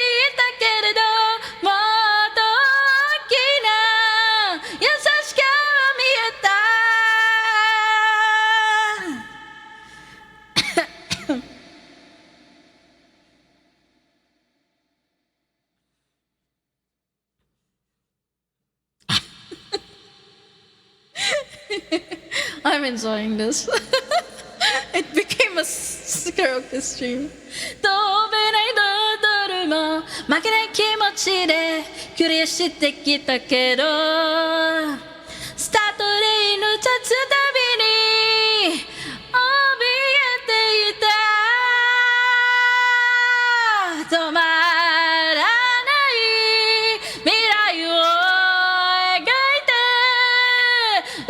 I'm enjoying this. It became a karaoke stream. 飛べないドルも負けない気持ちでクリアしてきたけどスタートレーン立つたびに怯えていた止まらない未来を描いて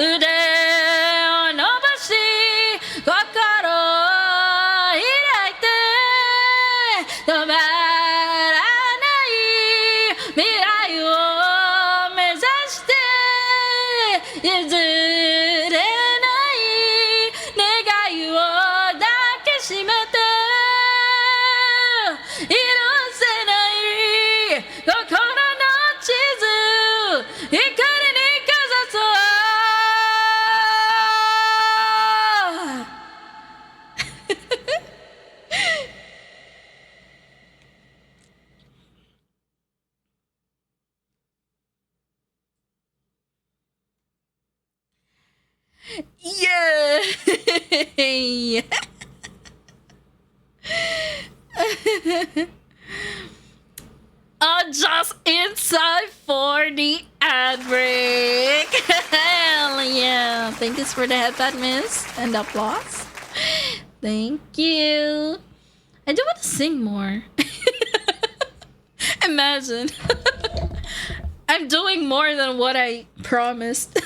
腕を伸ばし心を開いて止まらない未来を目指して譲れない願いを抱きしめて許せない心の地図光にかざそうYay! Just inside for the ad break. Hell yeah! Thank you for the headband, miss, and the applause. Thank you. I do want to sing more. Imagine. I'm doing more than what I promised.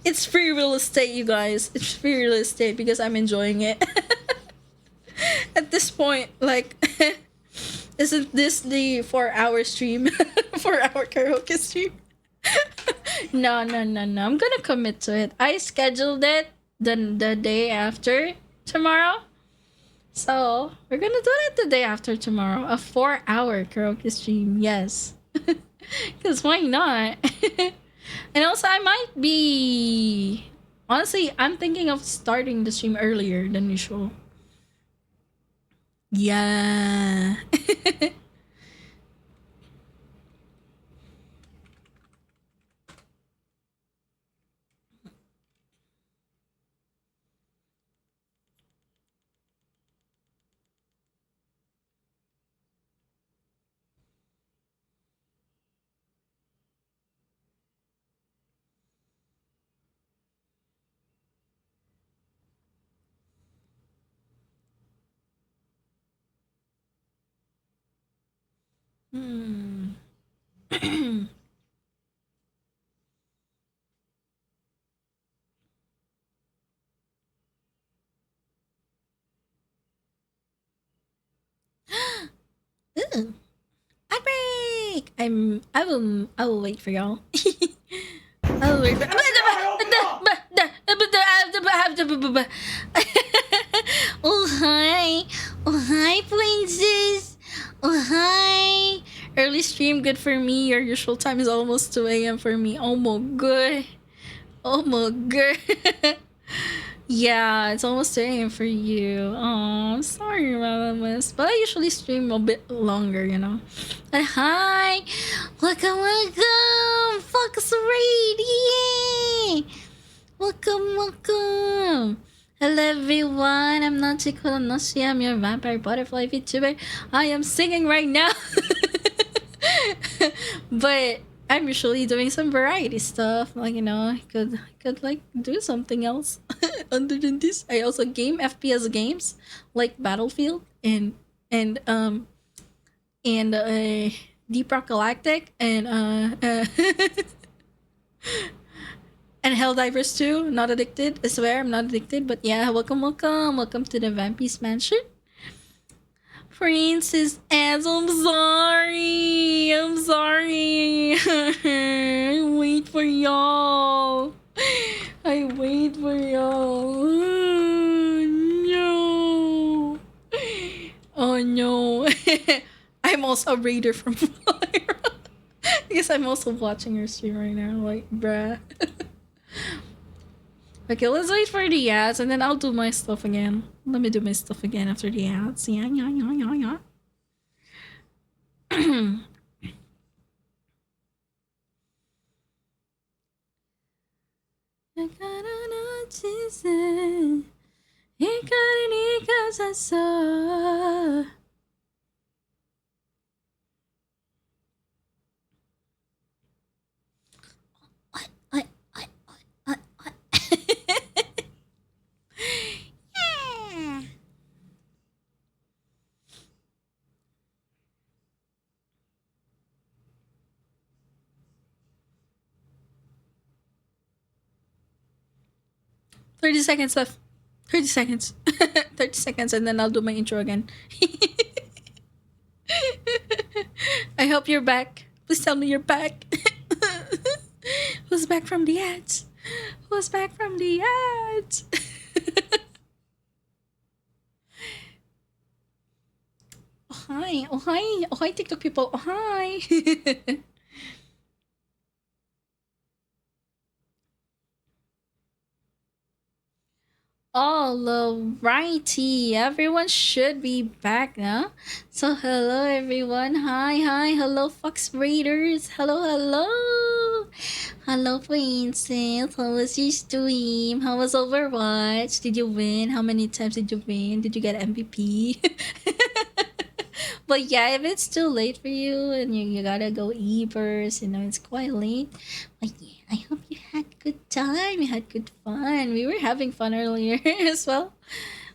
It's free real estate, you guys. It's free real estate because I'm enjoying it. At this point, like, isn't this the 4-hour stream? 4-hour karaoke stream? No. I'm gonna commit to it. I scheduled it the day after tomorrow. So, we're gonna do it the day after tomorrow. A 4-hour karaoke stream, yes. Because why not? And also, I might be... Honestly, I'm thinking of starting the stream earlier than usual. Yeah. Ooh, ad break. I will wait for y'all. I will wait for. Oh hi, princess. Oh hi. Early stream good for me. Your usual time is almost 2 a.m. for me. Oh my god. Oh my god. Yeah, it's almost 2 a.m. for you. Oh, I'm sorry about that, miss. But I usually stream a bit longer, you know. And hi! Welcome! Focus Raid! Yay! Welcome! Hello everyone, I'm Nachiko Noshi. I'm your vampire butterfly VTuber. I am singing right now. But I'm usually doing some variety stuff, like, you know, I could like do something else other than this. I also game FPS games like Battlefield and Deep Rock Galactic and and Helldivers 2. Not addicted. I swear I'm not addicted. But yeah, welcome to the Vampy's Mansion. Princess Az, I'm sorry. I wait for y'all. Oh no. I'm also a raider from Fire. Because I'm also watching her stream right now. Like, bruh. Okay, let's wait for the ads and then I'll do my stuff again. Let me do my stuff again after the ads. Yeah. I gotta reason. Because I saw. What? 30 seconds left. 30 seconds. 30 seconds and then I'll do my intro again. I hope you're back. Please tell me you're back. Who's back from the ads? Who's back from the ads? Oh, hi. Oh, hi. Oh, hi, TikTok people. Oh, hi. Alrighty, everyone should be back now. So hello everyone. Hi, hello Fox Raiders. Hello Princess. How was your stream? How was Overwatch? Did you win? How many times did you win? Did you get MVP? But yeah, if it's too late for you and you gotta go e-burst, it's quite late. But yeah, I hope you had good time. You had good fun. We were having fun earlier as well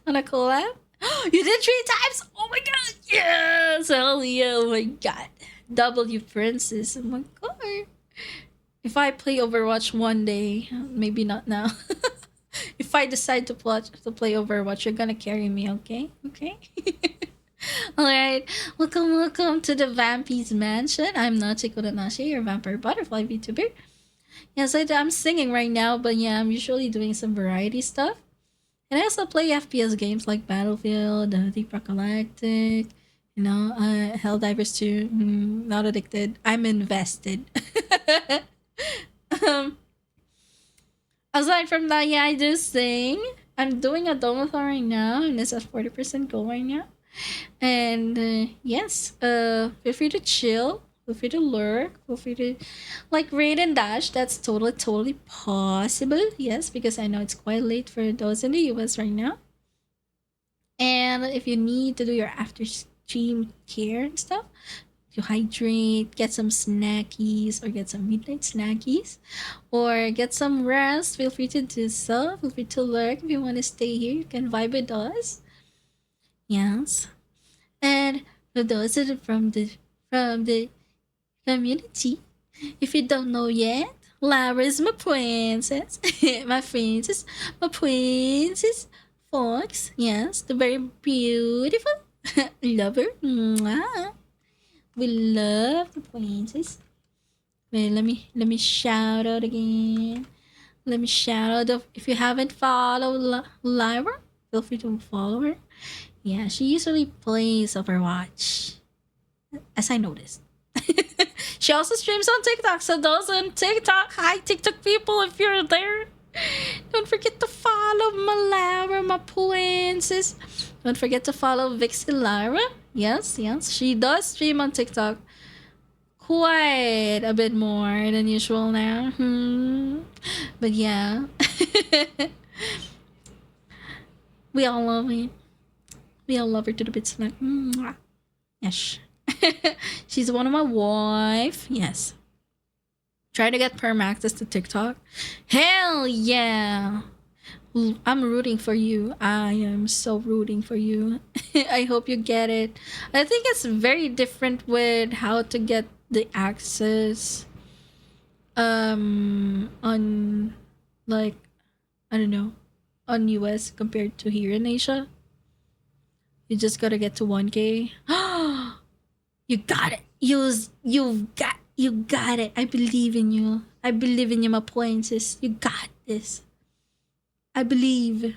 on a collab. You did 3 times! Oh my god! Yes! Hell yeah! Oh my god. W Princess. Oh my god. If I play Overwatch one day, maybe not now. If I decide to play Overwatch, you're gonna carry me, okay? Okay? Alright, welcome to the Vampy's Mansion. I'm Nachi Kodanashi, your vampire butterfly VTuber. Yes, I'm singing right now, but yeah, I'm usually doing some variety stuff. And I also play FPS games like Battlefield, Deep Rock Galactic, Helldivers 2. Not addicted. I'm invested. Aside from that, yeah, I do sing. I'm doing a domathon right now, and it's at 40% goal right now. And yes, feel free to chill, feel free to lurk, feel free to raid and dash. That's totally possible. Yes, because I know it's quite late for those in the US right now. And if you need to do your after stream care and stuff, to hydrate, get some snackies or get some midnight snackies or get some rest, feel free to do so. Feel free to lurk. If you want to stay here, you can vibe with us. Yes. And for those that are from the community, if you don't know yet, Lara's my princess, my princess, Fox. Yes, the very beautiful lover. Mwah. We love the princess. Wait, let me shout out again. Let me shout out. If you haven't followed Lyra, feel free to follow her. Yeah, she usually plays Overwatch, as I noticed. She also streams on TikTok, so those on TikTok, hi TikTok people, if you're there, don't forget to follow my Lara, my princess. Don't forget to follow Vixie Lara. Yes, she does stream on TikTok quite a bit more than usual now. But yeah, we all love it. We all love her to the bits. Yes. She's one of my wife. Yes. Try to get perm access to TikTok. Hell yeah. I'm rooting for you. I am so rooting for you. I hope you get it. I think it's very different with how to get the access on I don't know, on US compared to here in Asia. You just gotta get to 1K. You got it. You got it. I believe in you. I believe in you, my princess. You got this. I believe.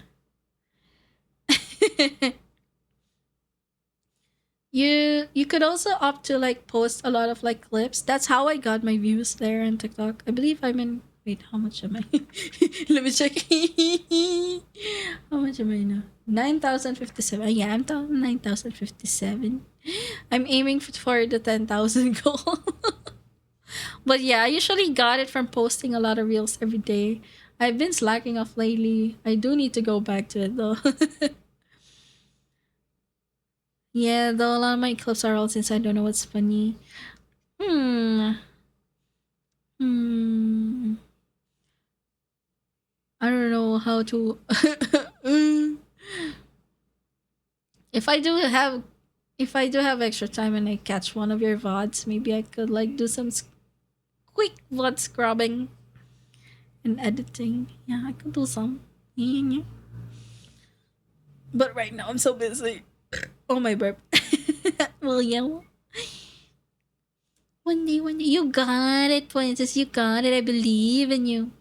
You could also opt to post a lot of clips. That's how I got my views there on TikTok. I believe I'm in. Wait, how much am I? Let me check. How much am I now? 9,057. Yeah, I'm 9,057. I'm aiming for the 10,000 goal. But yeah, I usually got it from posting a lot of reels every day. I've been slacking off lately. I do need to go back to it though. Yeah, though a lot of my clips are all since I don't know what's funny. Hmm. Hmm. I don't know how to. if I do have, if I do have extra time and I catch one of your vods, maybe I could like do some quick VOD scrubbing and editing. Yeah, I could do some. Yeah. But right now I'm so busy. Oh my burp. Well, yeah. One day, you got it, Princess. You got it. I believe in you.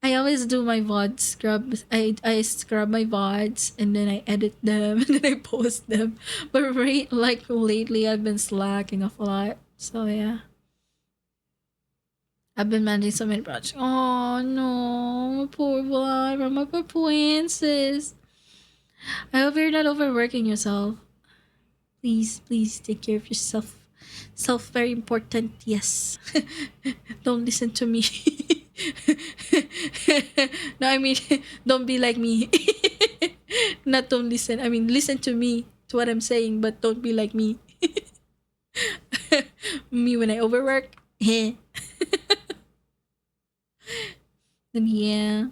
I always do my VOD scrub. I scrub my VODs and then I edit them and then I post them. But like lately, I've been slacking off a lot. So yeah. I've been managing so many projects. Oh no, poor Vara, my poor princess. I hope you're not overworking yourself. Please, please take care of yourself. Self very important, yes. Don't listen to me. No, I mean, don't be like me. Not don't listen. I mean, listen to me, to what I'm saying, but don't be like me. Me when I overwork. Then yeah.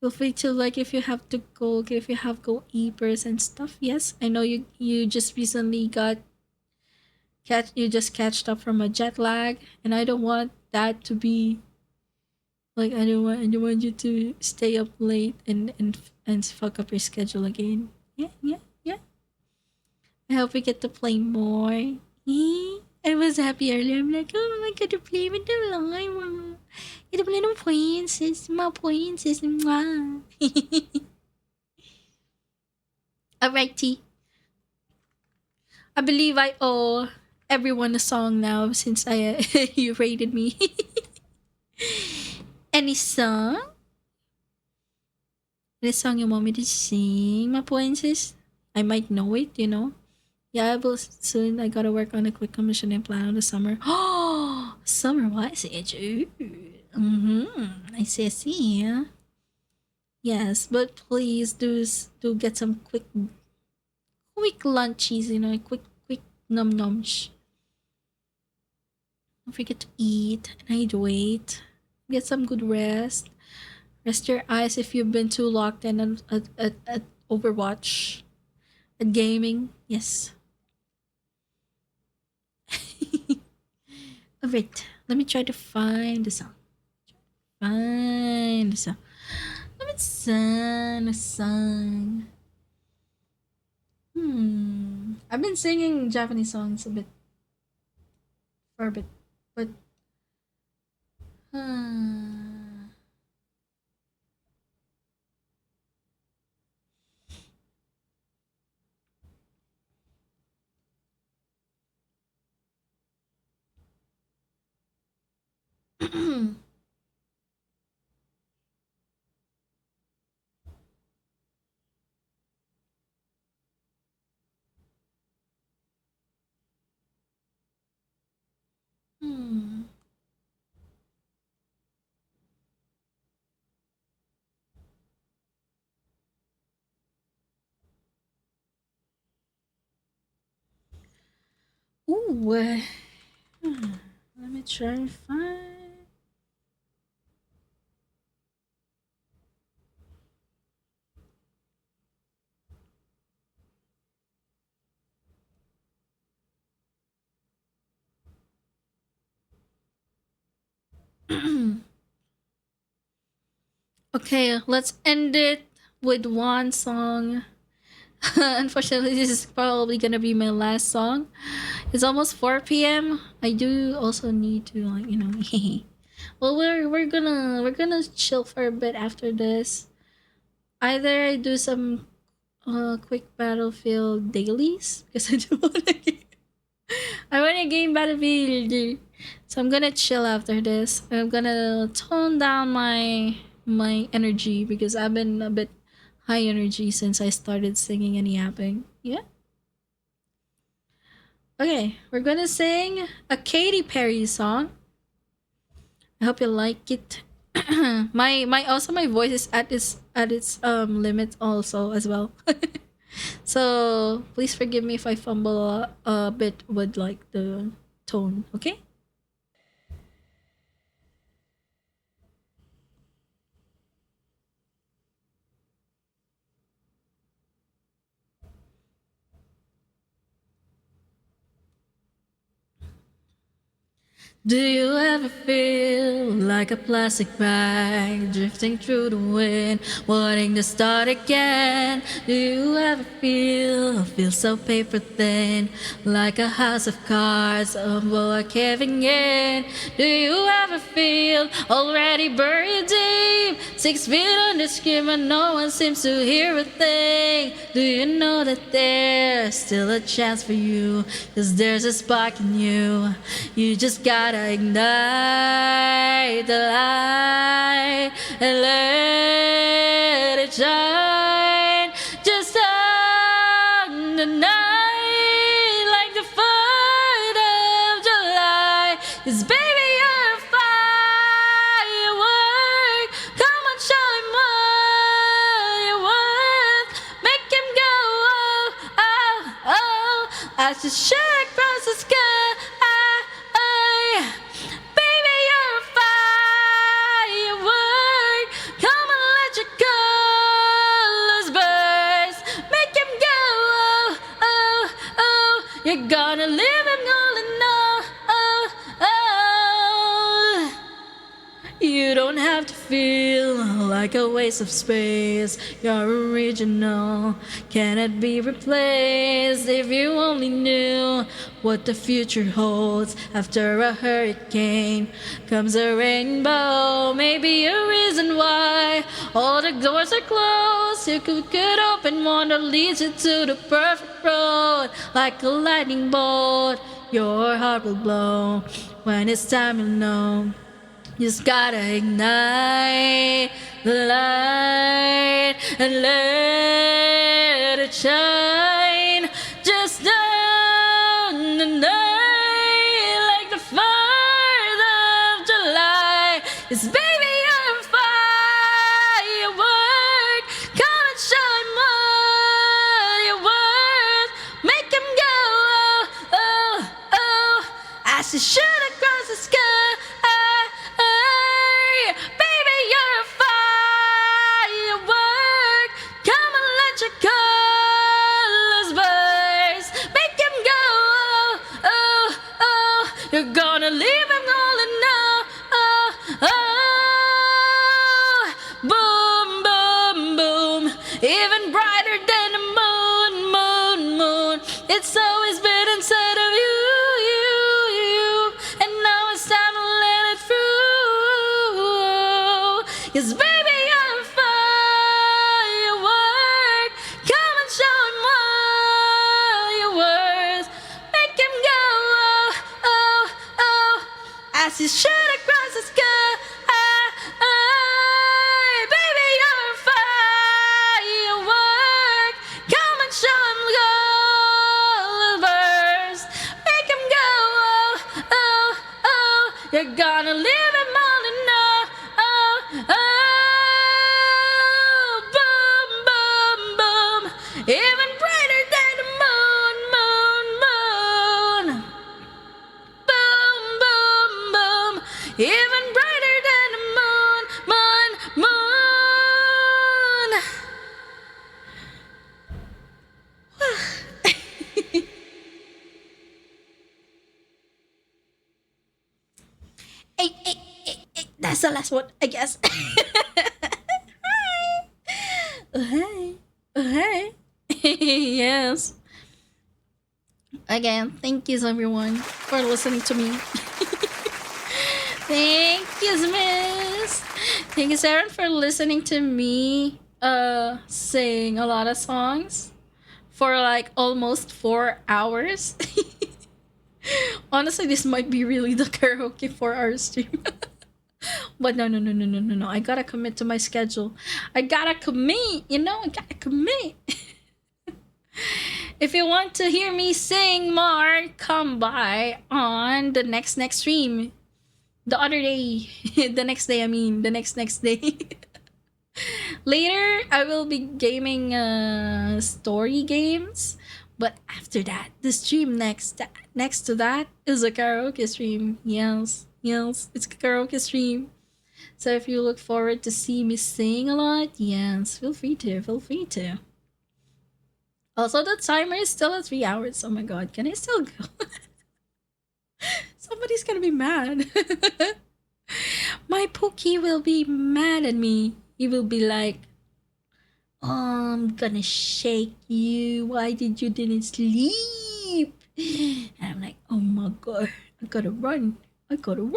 Feel free to like if you have to go, if you have go eaters and stuff. Yes, I know you just recently you just catched up from a jet lag, and I don't want that to be like I don't want you to stay up late and fuck up your schedule again. Yeah. I hope we get to play more. I was happy earlier. I'm like, oh my god, to play with the live. Get to play the princess, my princess. Alright, T. I believe I owe everyone a song now since you rated me. Any song? Any song you want me to sing, my princess? I might know it, you know. Yeah, I will soon. I gotta work on a quick commissioning plan on the summer. Oh, summer, what is it? I see. Yes, but please do get some quick lunchies, you know, quick num nums. Don't forget to eat and hydrate. Get some good rest. Rest your eyes if you've been too locked in at Overwatch, at gaming. Yes. Alright, let me try to find the song. Let me sing a song. I've been singing Japanese songs for a bit, but Ooh, let me try and find. Okay, let's end it with one song. Unfortunately, this is probably gonna be my last song. It's almost 4 p.m. I do also need to, like, you know. Well, we're gonna chill for a bit after this. Either I do some quick Battlefield dailies because I do want to. I want to game Battlefield, so I'm gonna chill after this. I'm gonna tone down my energy because I've been a bit high energy since I started singing and yapping. Yeah. Okay, we're gonna sing a Katy Perry song. I hope you like it. my voice is at its limit also as well. So please forgive me if I fumble a bit with like the tone, okay? Do you ever feel like a plastic bag drifting through the wind, wanting to start again? Do you ever feel so paper thin, like a house of cards, a boa caving in? Do you ever feel already buried deep, 6 feet under skin, but no one seems to hear a thing? Do you know that there's still a chance for you, 'cause there's a spark in you? You just gotta ignite the light and let it shine. Just on the night like the 4th of July. 'Cause baby, you're a firework. Come on, show him what you're worth. Make him go, oh, oh, oh, as you shoot across the sky. Baby, you're a firework. Come on, let your colors burst. Make him go, oh, oh, oh. You're gonna leave him all in all, oh, oh. You don't have to feel like a waste of space. You're original, cannot be replaced. If you only knew what the future holds. After a hurricane comes a rainbow. Maybe a reason why all the doors are closed. You could open one that leads you to the perfect road. Like a lightning bolt, your heart will blow. When it's time, you'll know. Just gotta ignite the light and let it shine. Just on the night like the 4th of July. It's baby, you're a firework. Come and show him what you're worth. Make him go, oh, oh, oh, as you shoot across the sky. Baby, you're a firework. Come and let your colors burst. Make him go, oh, oh, oh. You're gonna leave him all in all, oh, oh. Boom, boom, boom. Even brighter than the moon, moon, moon. It's always been inside of you, you, you. And now it's time to let it through. 'Cause baby, you're a firework. Come and show him what you're worth. Make him go, oh, oh, oh, as you shoot across the sky. Baby, you're a firework. Come and show him the burst. Make him go, oh, oh, oh. You're gonna leave him all in all, oh, oh. Boom, boom, boom. Even brighter than the moon, moon, moon. Boom, boom, boom. Even brighter than the moon, moon, moon. Hey, that's the last one, I guess. Hey. Hey. Yes. Again, thank you everyone for listening to me. Thank you, Miss. Thank you, Sarah, for listening to me sing a lot of songs for like almost 4 hours. Honestly, this might be really the karaoke 4-hour stream. But no. I gotta commit to my schedule. I gotta commit, I gotta commit. If you want to hear me sing more, come by on the next stream. The other day, the next day. I mean, the next day. Later, I will be gaming story games. But after that, the stream next to that is a karaoke stream. Yes, it's a karaoke stream. So if you look forward to see me sing a lot, yes, feel free to. Also, the timer is still at 3 hours. Oh my god, can I still go? Somebody's gonna be mad. My Pookie will be mad at me. He will be like, I'm gonna shake you. Why did you didn't sleep? And I'm like, oh my god, I gotta run. Uncle John,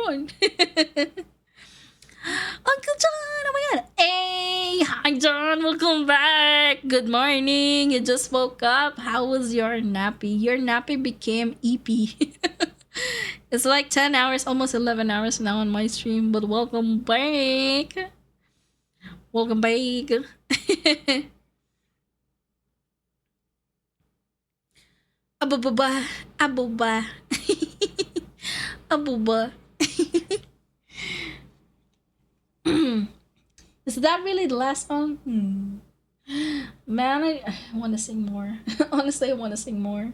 oh my god. Hey, hi John, welcome back. Good morning. You just woke up. How was your nappy? Your nappy became EP. It's like 10 hours, almost 11 hours now on my stream, but welcome back. Welcome back. Abuba. Abuba. Abuba. Is that really the last song? Man, I want to sing more. Honestly, I want to sing more.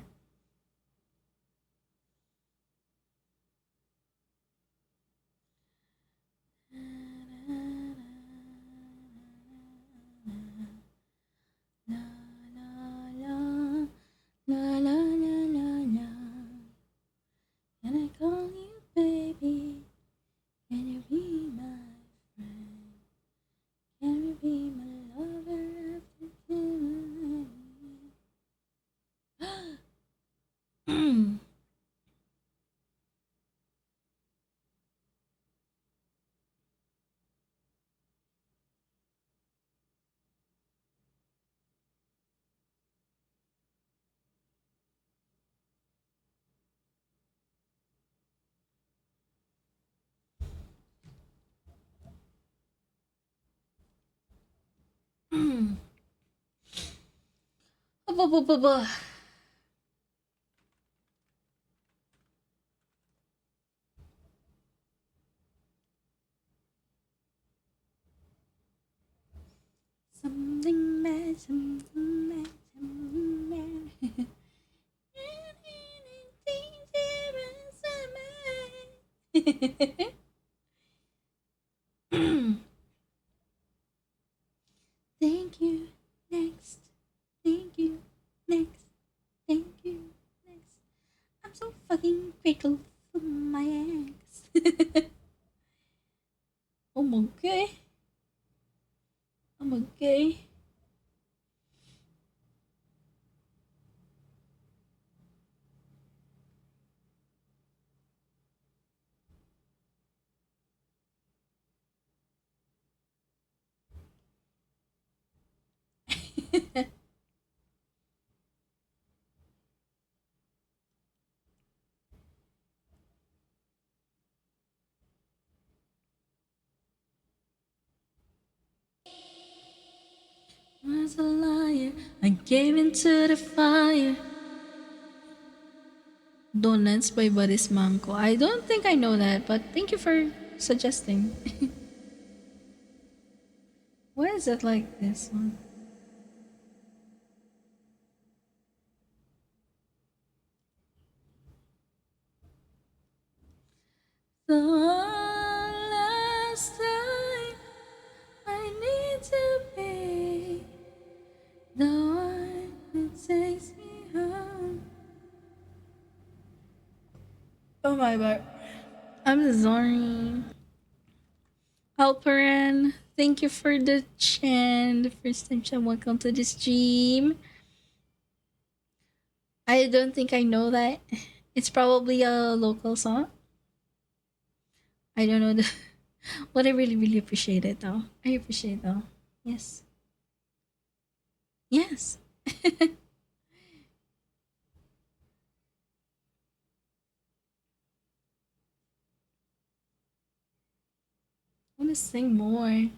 La la la la la. Can I call you baby? Can you be my friend? Can you be my lover after tonight? Something bad, something bad, something bad. Thank you. Next. Thank you. Next. Thank you. Next. I'm so fucking grateful for my ex. I'm okay. I'm okay. I was a liar. I gave into the fire. Donuts by Boris Manco. I don't think I know that, but thank you for suggesting. Why is it like this one? The one last time I need to be the one who takes me home. Oh my god. I'm sorry. Alperen, thank you for the chant. The first time chat, welcome to the stream. I don't think I know that. It's probably a local song. I don't know the but I really appreciate it though. I appreciate it though. Yes. Yes. I want to sing more.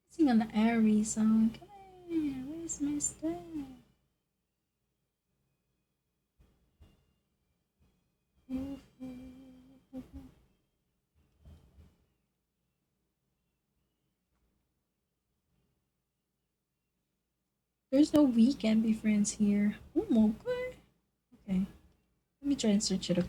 Sing an airy song. Come on, where's my stuff? There's no we can be friends here. Oh my god. Okay. Let me try and search it up.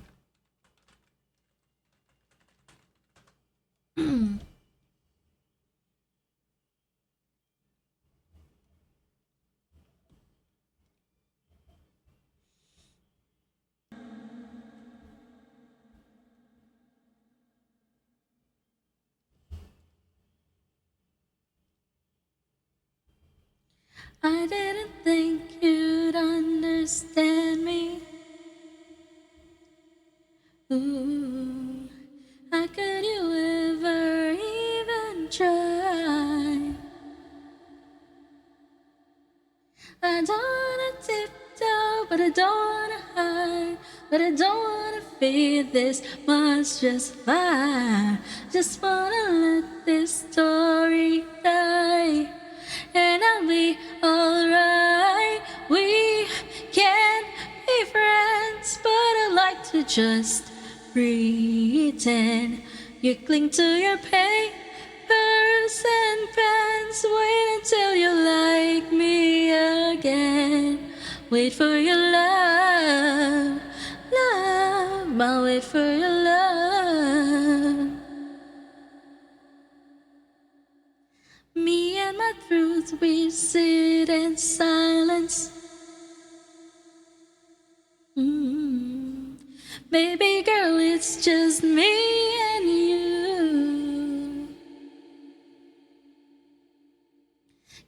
I didn't think you'd understand me. Ooh, how could you ever even try? I don't wanna tiptoe, but I don't wanna hide. But I don't wanna feel this much just fine. Just wanna let this story die, and I'll be alright. We can't be friends, but I like to just pretend. You cling to your papers and pens. Wait until you like me again. Wait for your love, love. I'll wait for your love. Me and my truth, we sit in silence. Baby girl, it's just me and you.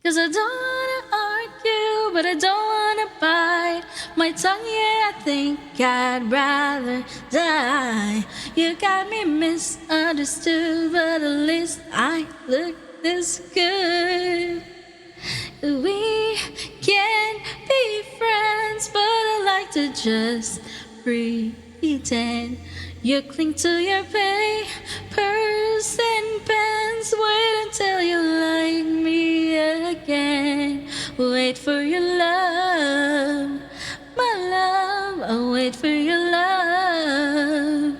'Cause I don't wanna argue, but I don't wanna bite my tongue. Yeah, I think I'd rather die. You got me misunderstood, but at least I look this good. We can't be friends, but I like to just pretend. You cling to your papers and pens. Wait until you like me again. Wait for your love, my love. I'll wait for your love.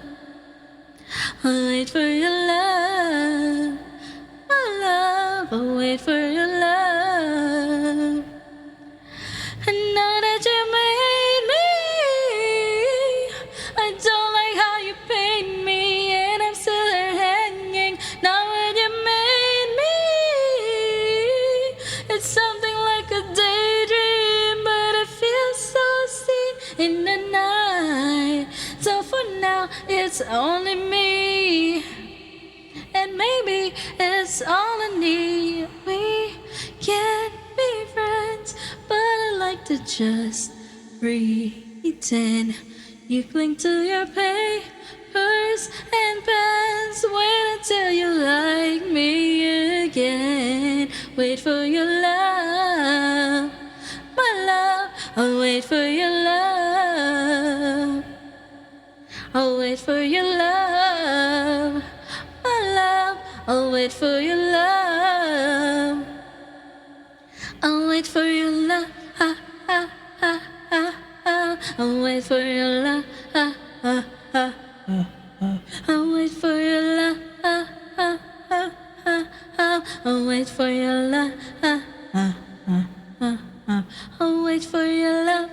I'll wait for your love, my love. I'll wait for your love. I know that you made me. I don't like how you paint me, and I'm still here hanging. Now when you made me, it's something like a daydream, but it feels so seen in the night. So for now, it's only me, and maybe it's all I need. We can't be friends, but I like to just pretend. You cling to your papers and pens. Wait until you like me again. Wait for your love, my love. I'll wait for your love. I'll wait for your love, my love. I'll wait for your love. I'll wait for your love. Ha, ha, ha, ha, ha. I'll wait for your love. Ha, ha, ha, ha, ha. I'll wait for your love. Ha, ha, ha, ha, ha. I'll wait for your love. Ha, ha, ha, ha, ha. I'll wait for your love.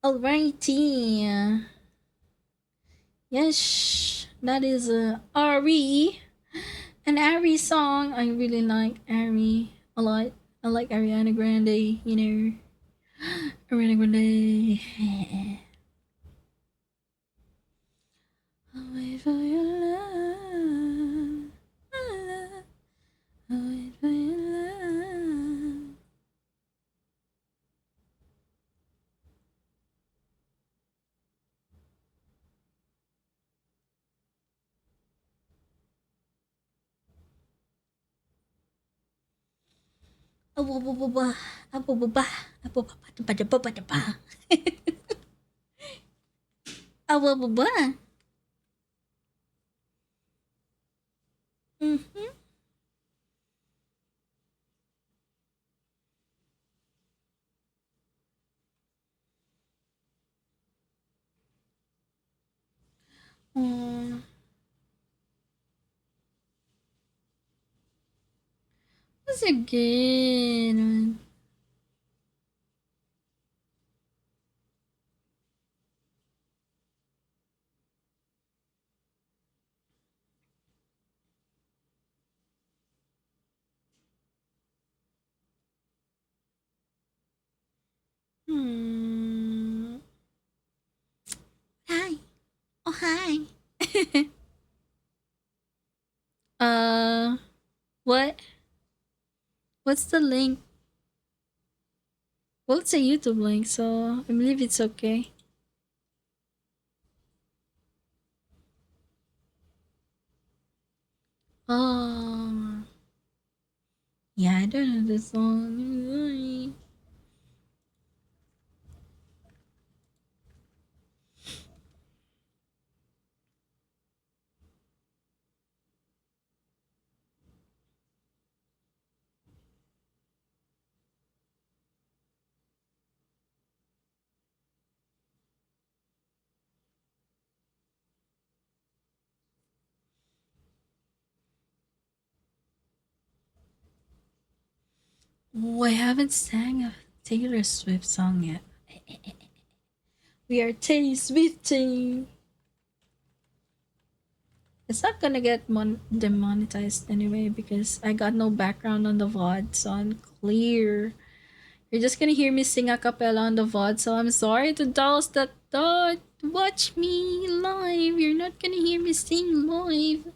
Alrighty. Yes, that is a Ari. An Ari song. I really like Ari a lot. I like Ariana Grande, you know. Ariana Grande. I'll wait for your love. I'll wait for your love. Mm-hmm. What's a good one? Hi. Oh, hi. What? What's the link? Well, it's a YouTube link, so I believe it's okay. Oh. Yeah, I don't know this song. Oh, I haven't sang a Taylor Swift song yet. We are Taylor Swift team. It's not gonna get demonetized anyway because I got no background on the VOD, so I'm clear. You're just gonna hear me sing a cappella on the VOD, so I'm sorry to those that don't watch me live. You're not gonna hear me sing live.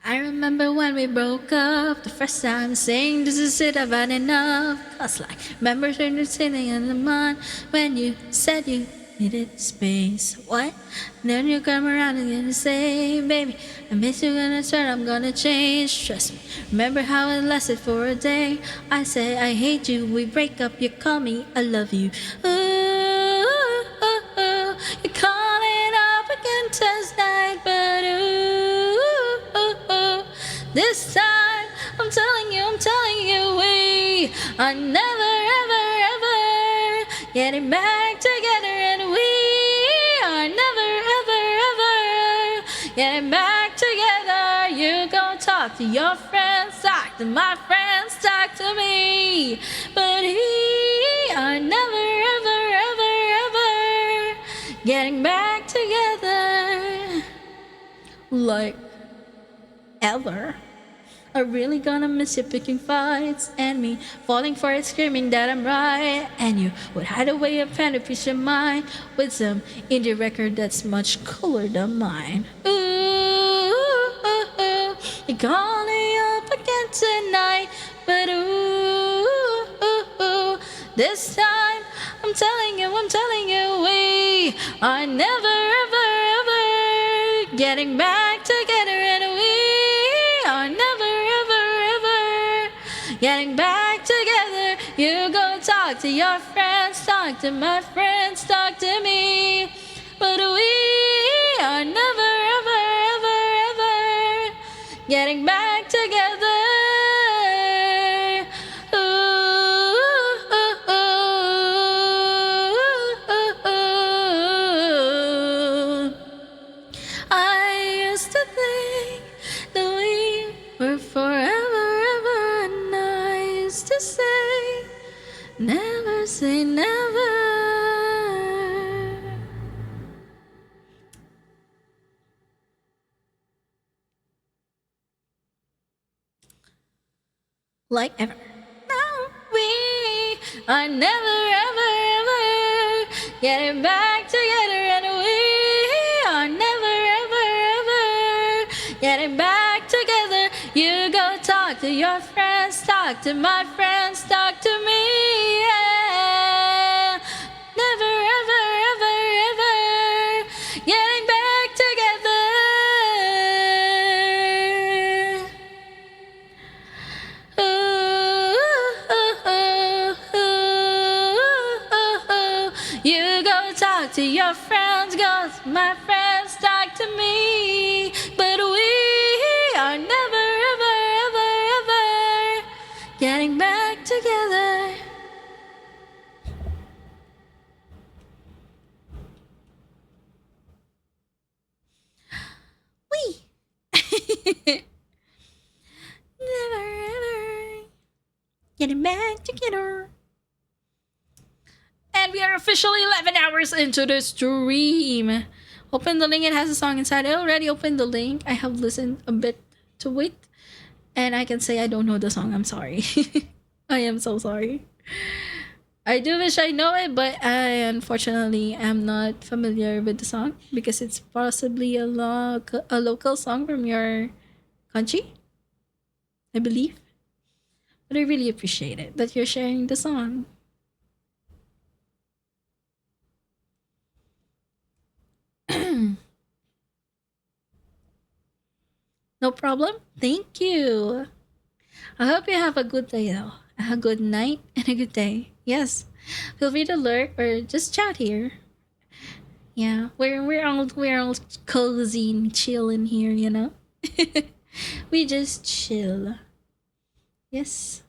I remember when we broke up the first time, saying this is it, I've had enough. Cause like, remember when you're sitting in the mud when you said you needed space. What? And then you come around and you say, baby, I miss you, gonna turn, I'm gonna change. Trust me. Remember how it lasted for a day? I say I hate you, we break up, you call me, I love you. Ooh, you call it up again tonight, but this time, I'm telling you, we are never, ever, ever getting back together, and we are never, ever, ever getting back together. You go talk to your friends, talk to my friends, talk to me, but we are never, ever, ever, ever getting back together. Like, ever. I'm really gonna miss you picking fights and me falling for it, screaming that I'm right. And you would hide away a pen to peace your mind with some indie record that's much cooler than mine. Ooh, you're calling up again tonight, but this time I'm telling you, we are never, ever, ever getting back together, and we are never, ever, ever getting back together. You go talk to your friends, talk to my friends, talk to me, but we are never, ever, ever, ever getting back together. I used to think that we were forever, ever, and I used to say, never say never. like ever. No, we are never, ever, ever getting back together, and we are never, ever, ever getting back together. You go talk to your friends, talk to my friends, talk to me. Yeah. Never, ever, ever, ever getting back together. You go talk to your friends, cause my friends talk to me. But we are never, ever, ever, ever getting back together. We never, ever getting back together. And we are officially 11 hours into the stream. Open the link, it has a song inside. I already opened the link. I have listened a bit to it. And I can say I don't know the song. I'm sorry. I am so sorry. I do wish I know it, but I unfortunately am not familiar with the song because it's possibly a local song from your country, I believe. But I really appreciate it that you're sharing the song. No problem. Thank you. I hope you have a good day though. A good night and a good day. Yes. Feel free to lurk or just chat here. Yeah, we're all cozy and chilling here, you know. We just chill. Yes.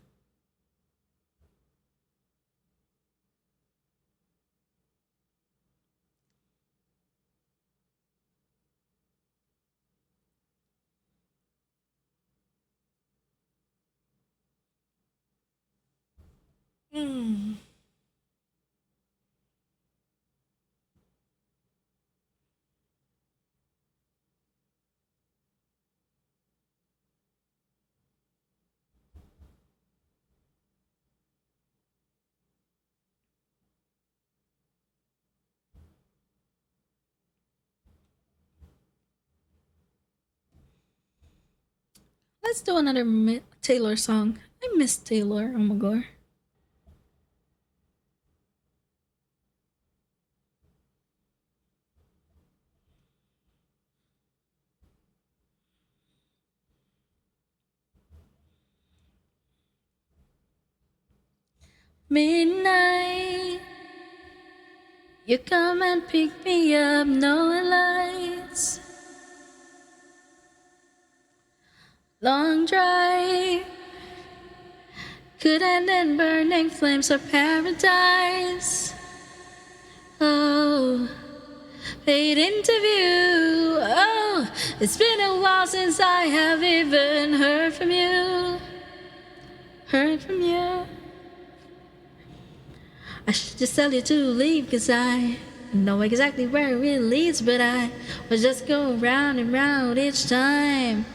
Mm. Let's do another Taylor song. I miss Taylor. Oh my god. Midnight, you come and pick me up, no lights. Long drive could end in burning flames of paradise. Oh, paid interview. Oh, it's been a while since I have even heard from you. Heard from you. I should just tell you to leave, cause I know exactly where it leads, but I was just going round and round each time.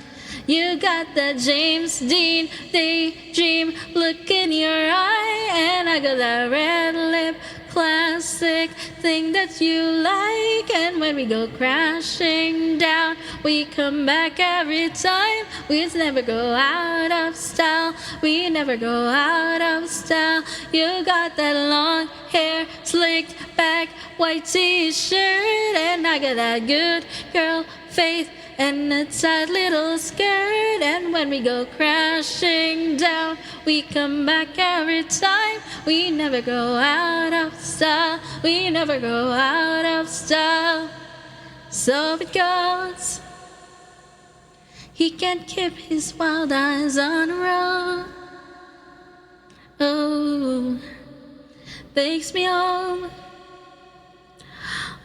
You got that James Dean daydream look in your eye, and I got that red lip classic thing that you like. And when we go crashing down, we come back every time. We never go out of style. We never go out of style. You got that long hair slicked back, white t-shirt, and I got that good girl faith and a tight little skirt. And when we go crashing down, we come back every time. We never go out of style. We never go out of style. So it goes. He can't keep his wild eyes on the road. Oh, takes me home.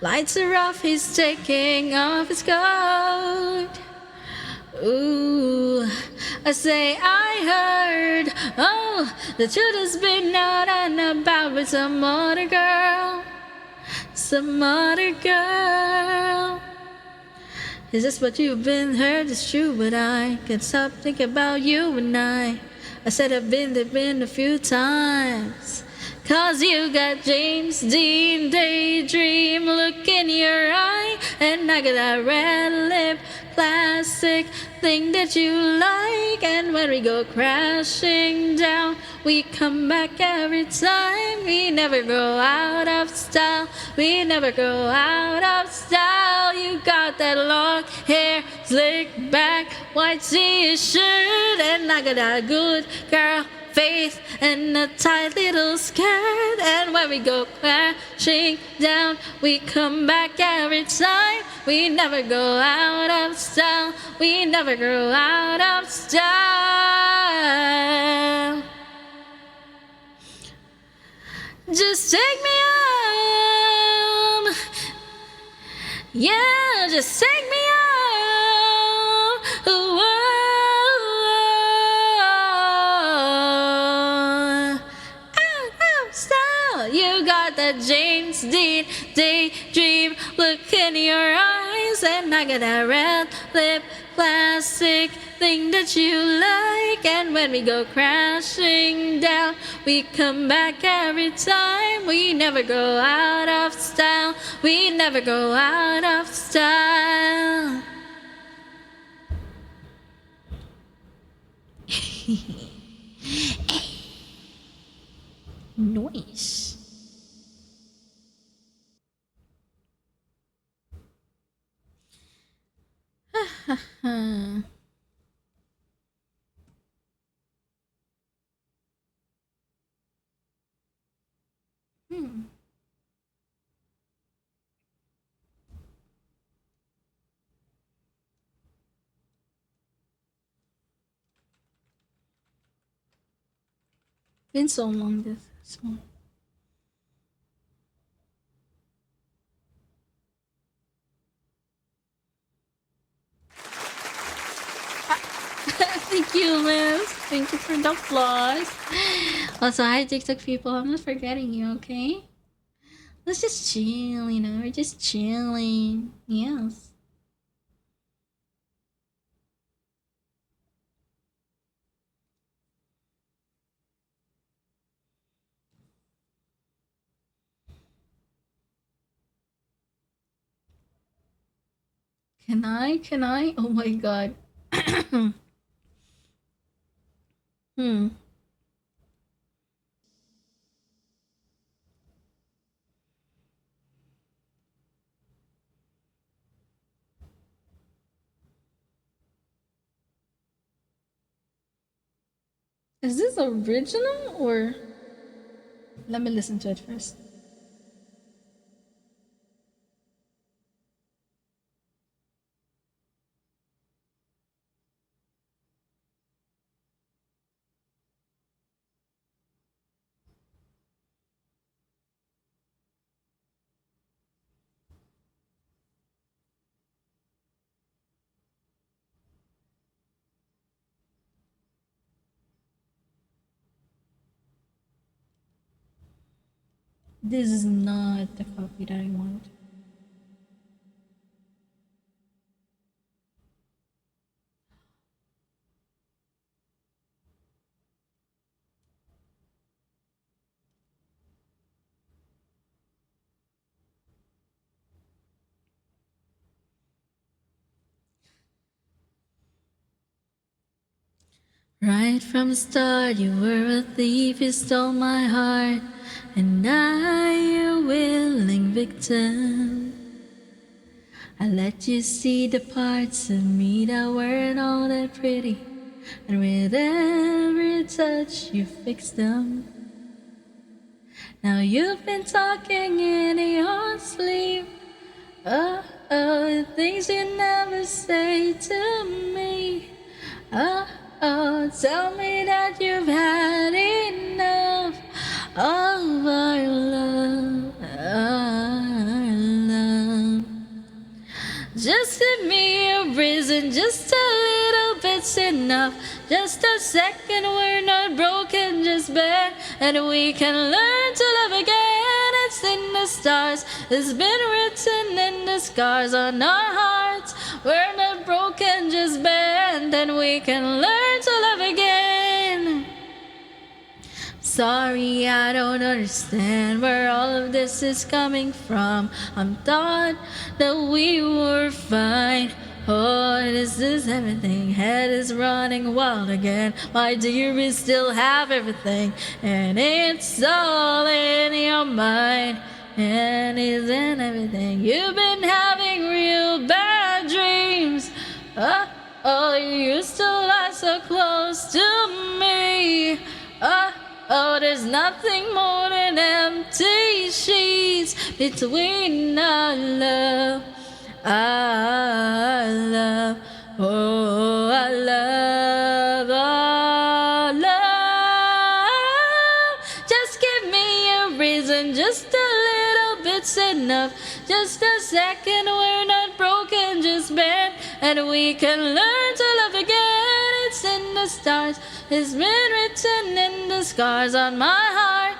Lights are off, he's taking off his coat. Ooh, I say I heard, oh, that you just been out and about with some other girl. Some other girl. Is this what you've been heard? It's true, but I can't stop thinking about you, and I I said I've been there a few times. Cause you got James Dean daydream look in your eye, and I got that red lip classic thing that you like. And when we go crashing down, we come back every time. We never go out of style. We never go out of style. You got that long hair, slick back, white t-shirt, and I got that good girl faith and a tight little skirt. And when we go crashing down, we come back every time. We never go out of style. We never go out of style. Just take me on. Yeah, just take me on. Whoa. You got that James Dean daydream look in your eyes, and I got that red lip classic thing that you like. And when we go crashing down, we come back every time. We never go out of style. We never go out of style. Nice. Been so long this song. Thank you, Liz. Thank you for the applause. Also, hi, TikTok people. I'm not forgetting you, okay? Let's just chill, you know? We're just chilling. Yes. Can I? Can I? Oh my god. Is this original or? Let me listen to it first. This is not the copy that I want. Right from the start, you were a thief, you stole my heart, and I, your willing victim. I let you see the parts of me that weren't all that pretty, and with every touch you fixed them. Now you've been talking in your sleep, the things you never say to me. Tell me that you've had enough of our love, Just give me a reason, just a little bit's enough. Just a second, we're not broken, just bad, and we can learn to love again. It's in the stars, it's been written in the scars on our hearts. We're not broken, just bad, and we can learn to love again. Sorry, I don't understand where all of this is coming from. I'm thought that we were fine. Oh, this is everything. Head is running wild again. My dear, we still have everything, and it's all in your mind. And it's in everything. You've been having real bad dreams. Oh, you used to lie so close to me. Oh, there's nothing more than empty sheets between our love. Our love. Oh, our love. Our love. Just give me a reason, just a little bit's enough. Just a second, we're not broken, just bent, and we can learn to love again. It's in the stars, it's been written in the scars on my heart.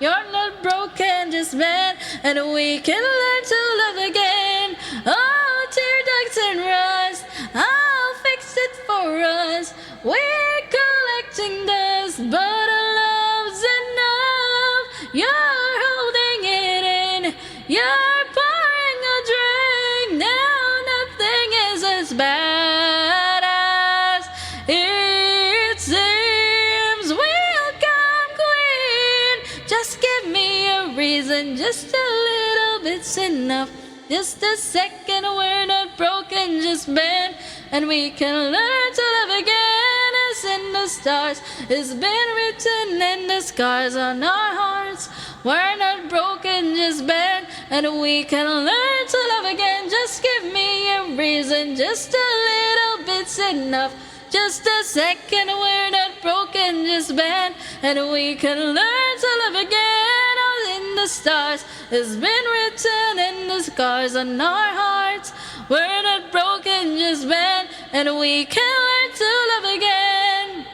You're not broken, just bent, and we can learn to love again. Oh, tear ducts and rust, I'll fix it for us. We're collecting dust, but our love's enough. You're holding it in, you're pouring a drink. Now nothing is as bad as it seems. We'll come clean. Just give me a reason, just a little bit's enough. Just a second, we're not broken, just bent, and we can learn to love again. As in the stars, it's been written in the scars on our hearts. We're not broken, just bent, and we can learn to love again. Just give me a reason, just a little bit's enough. Just a second, we're not broken, just bent, and we can learn to love again. All in the stars, it's been written in the scars on our hearts. We're not broken, just bent, and we can learn to love again.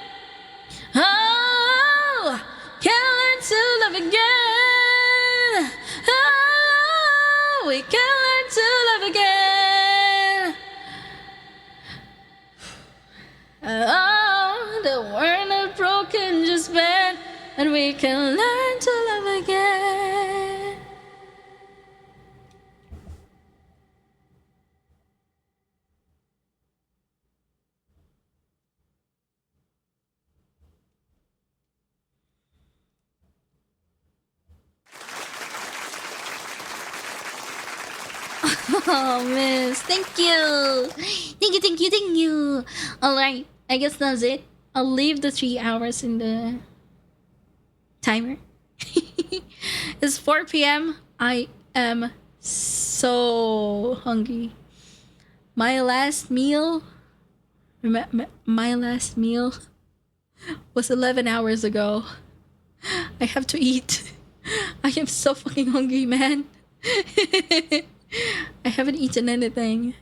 Oh, can learn to love again. Oh, we can learn to love again. Oh, that we're not broken, just bent, and we can learn to love again. Oh, miss, thank you. Thank you, thank you, thank you. Alright, I guess that's it. I'll leave the 3 hours in the timer. It's 4 p.m. I am so hungry. My last meal was 11 hours ago. I have to eat. I am so fucking hungry, man. I haven't eaten anything.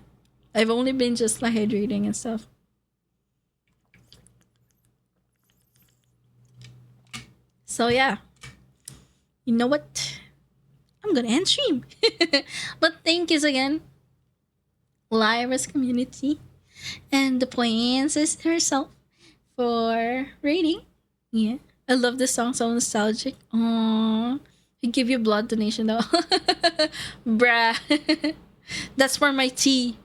I've only been just like hydrating and stuff. So yeah, you know what? I'm gonna end stream. But thank yous again, Lyra's community and the princess herself for rating. Yeah, I love this song, so nostalgic. Aww. I give you blood donation though. Bruh. That's for my tea.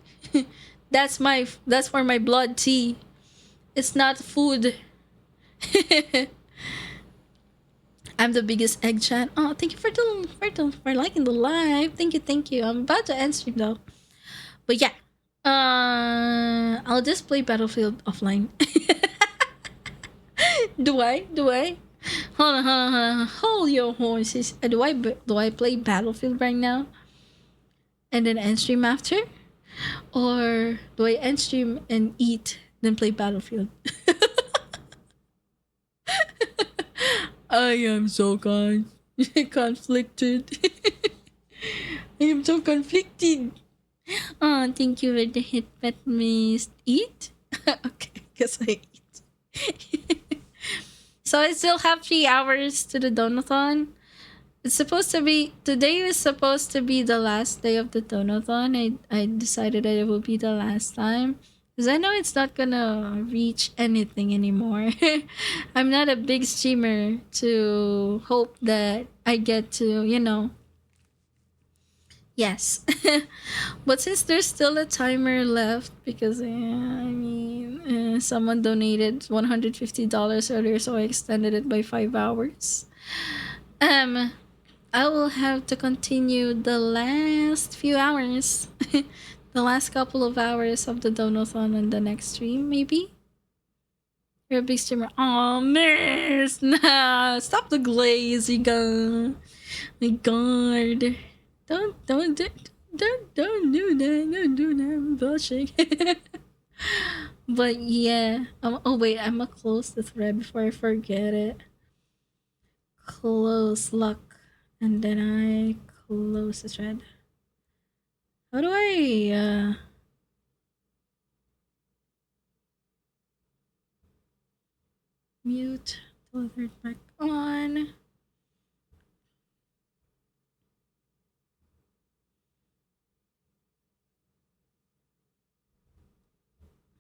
That's for my blood tea. It's not food. I'm the biggest egg chan. Oh, thank you for liking the live. Thank you. I'm about to end stream though. But yeah. I'll just play Battlefield offline. Do I? Hold on. Hold your horses. Do I play Battlefield right now? And then end stream after? Or do I end stream and eat, then play Battlefield? I am so conflicted. I am so conflicted. Oh, thank you for the hit, pet mist. Eat? Okay, guess I eat. So I still have 3 hours to the donathon. Today was supposed to be the last day of the donathon. I decided that it will be the last time. Because I know it's not gonna reach anything anymore. I'm not a big streamer to hope that I get to, you know. Yes. But since there's still a timer left, because, I mean, someone donated $150 earlier, so I extended it by 5 hours. I will have to continue the last few hours. The last couple of hours of the donathon on the next stream, maybe? You're a big streamer. Oh, miss! Nah, stop the glaze, you go. My god. Don't do that. Don't do that. I'm blushing. But yeah. Oh, wait, I'm gonna close the thread before I forget it. Close lock. And then I close the thread. How do I, mute, deliver it back on.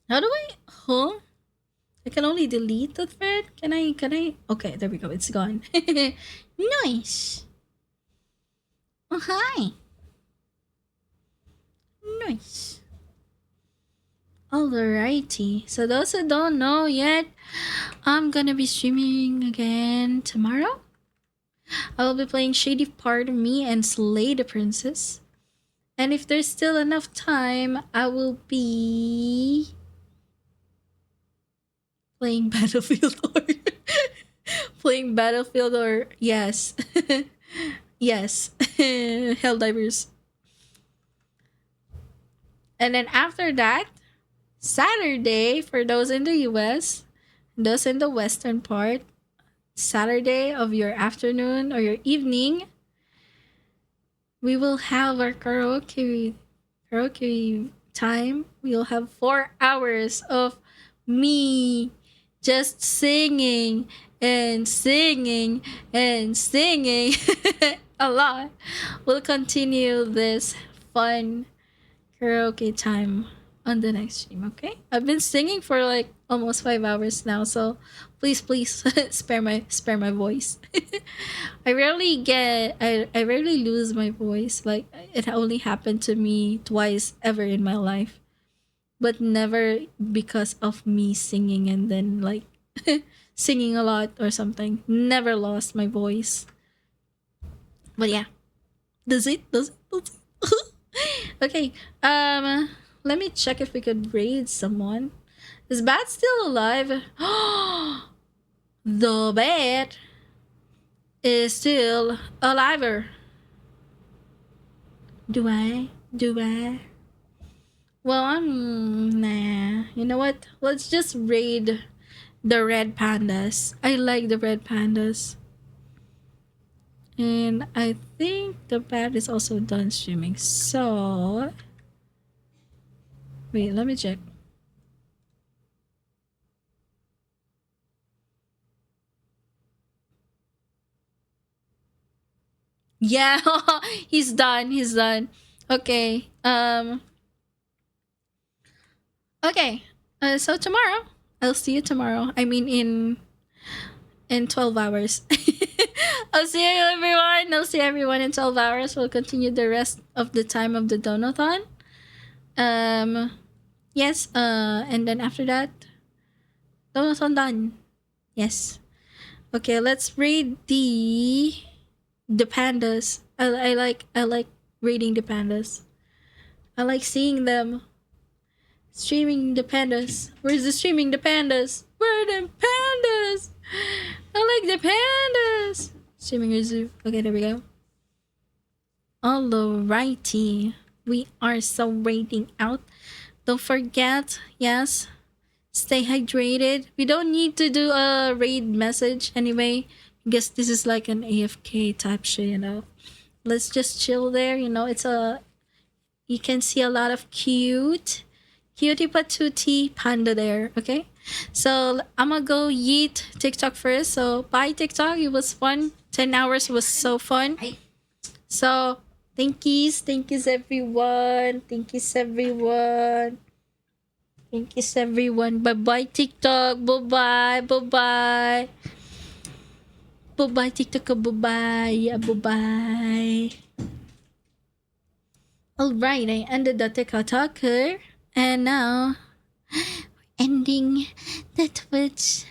How do I, I can only delete the thread? Can I? Okay, there we go, it's gone. Nice. Oh, hi. Nice. Alrighty, so those who don't know yet, I'm gonna be streaming again tomorrow. I will be playing Shady Part of Me and Slay the Princess. And if there's still enough time, I will be playing Battlefield or playing Battlefield or yes. Yes. Helldivers. And then after that, Saturday, for those in the US, those in the western part, Saturday of your afternoon or your evening, we will have our karaoke time. We'll have 4 hours of me just singing and singing and singing a lot. We'll continue this fun karaoke time on the next stream, okay? I've been singing for like almost 5 hours now, so please spare my voice. I rarely lose my voice. Like, it only happened to me twice ever in my life, but never because of me singing and then like singing a lot or something. Never lost my voice. But yeah, does it? Okay, let me check if we could raid someone. Is Bat still alive? The Bat is still alive. Do I? Well, nah. You know what? Let's just raid the red pandas. I like the red pandas. And I think the Bat is also done streaming. So wait, let me check. Yeah, he's done. Okay. Okay. So tomorrow, I'll see you tomorrow. I mean in 12 hours. I'll see you everyone. I'll see everyone in 12 hours. We'll continue the rest of the time of the donathon. Yes, and then after that, donathon done. Yes. Okay, let's read the pandas. I like reading the pandas. I like seeing them. Streaming the pandas. Where's the streaming the pandas? Where are the pandas? I like the pandas. Streaming a zoo. Okay, there we go. Alrighty. We are celebrating out. Don't forget, yes, stay hydrated. We don't need to do a raid message anyway. I guess this is like an AFK type shit, you know. Let's just chill there, you know. You can see a lot of cutie patootie panda there, okay? So I'm gonna go yeet TikTok first. So bye TikTok, it was fun. 10 hours was so fun. So thank yous everyone. Thank you, everyone. Bye bye, TikTok. Bye bye. Bye bye. Bye bye, TikTok. Bye bye. Yeah, bye bye. Alright, I ended the TikTok talker. And now, ending the Twitch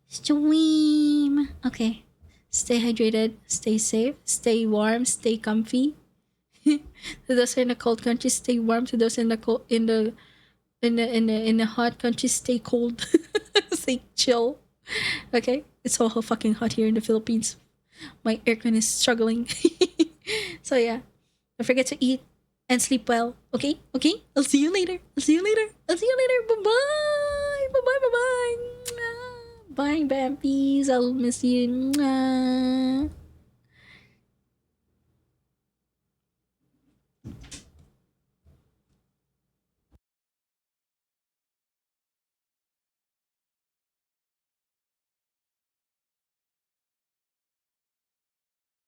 stream. Okay. Stay hydrated, stay safe, stay warm, stay comfy. To those in the cold countries, stay warm. To those in the cold in the hot countries, stay cold. Stay chill. Okay? It's so fucking hot here in the Philippines. My aircon is struggling. So yeah. Don't forget to eat and sleep well. Okay? Okay? I'll see you later. I'll see you later. I'll see you later. Bye-bye. Bye-bye. Bye-bye. Bye, Bampies. I'll miss you.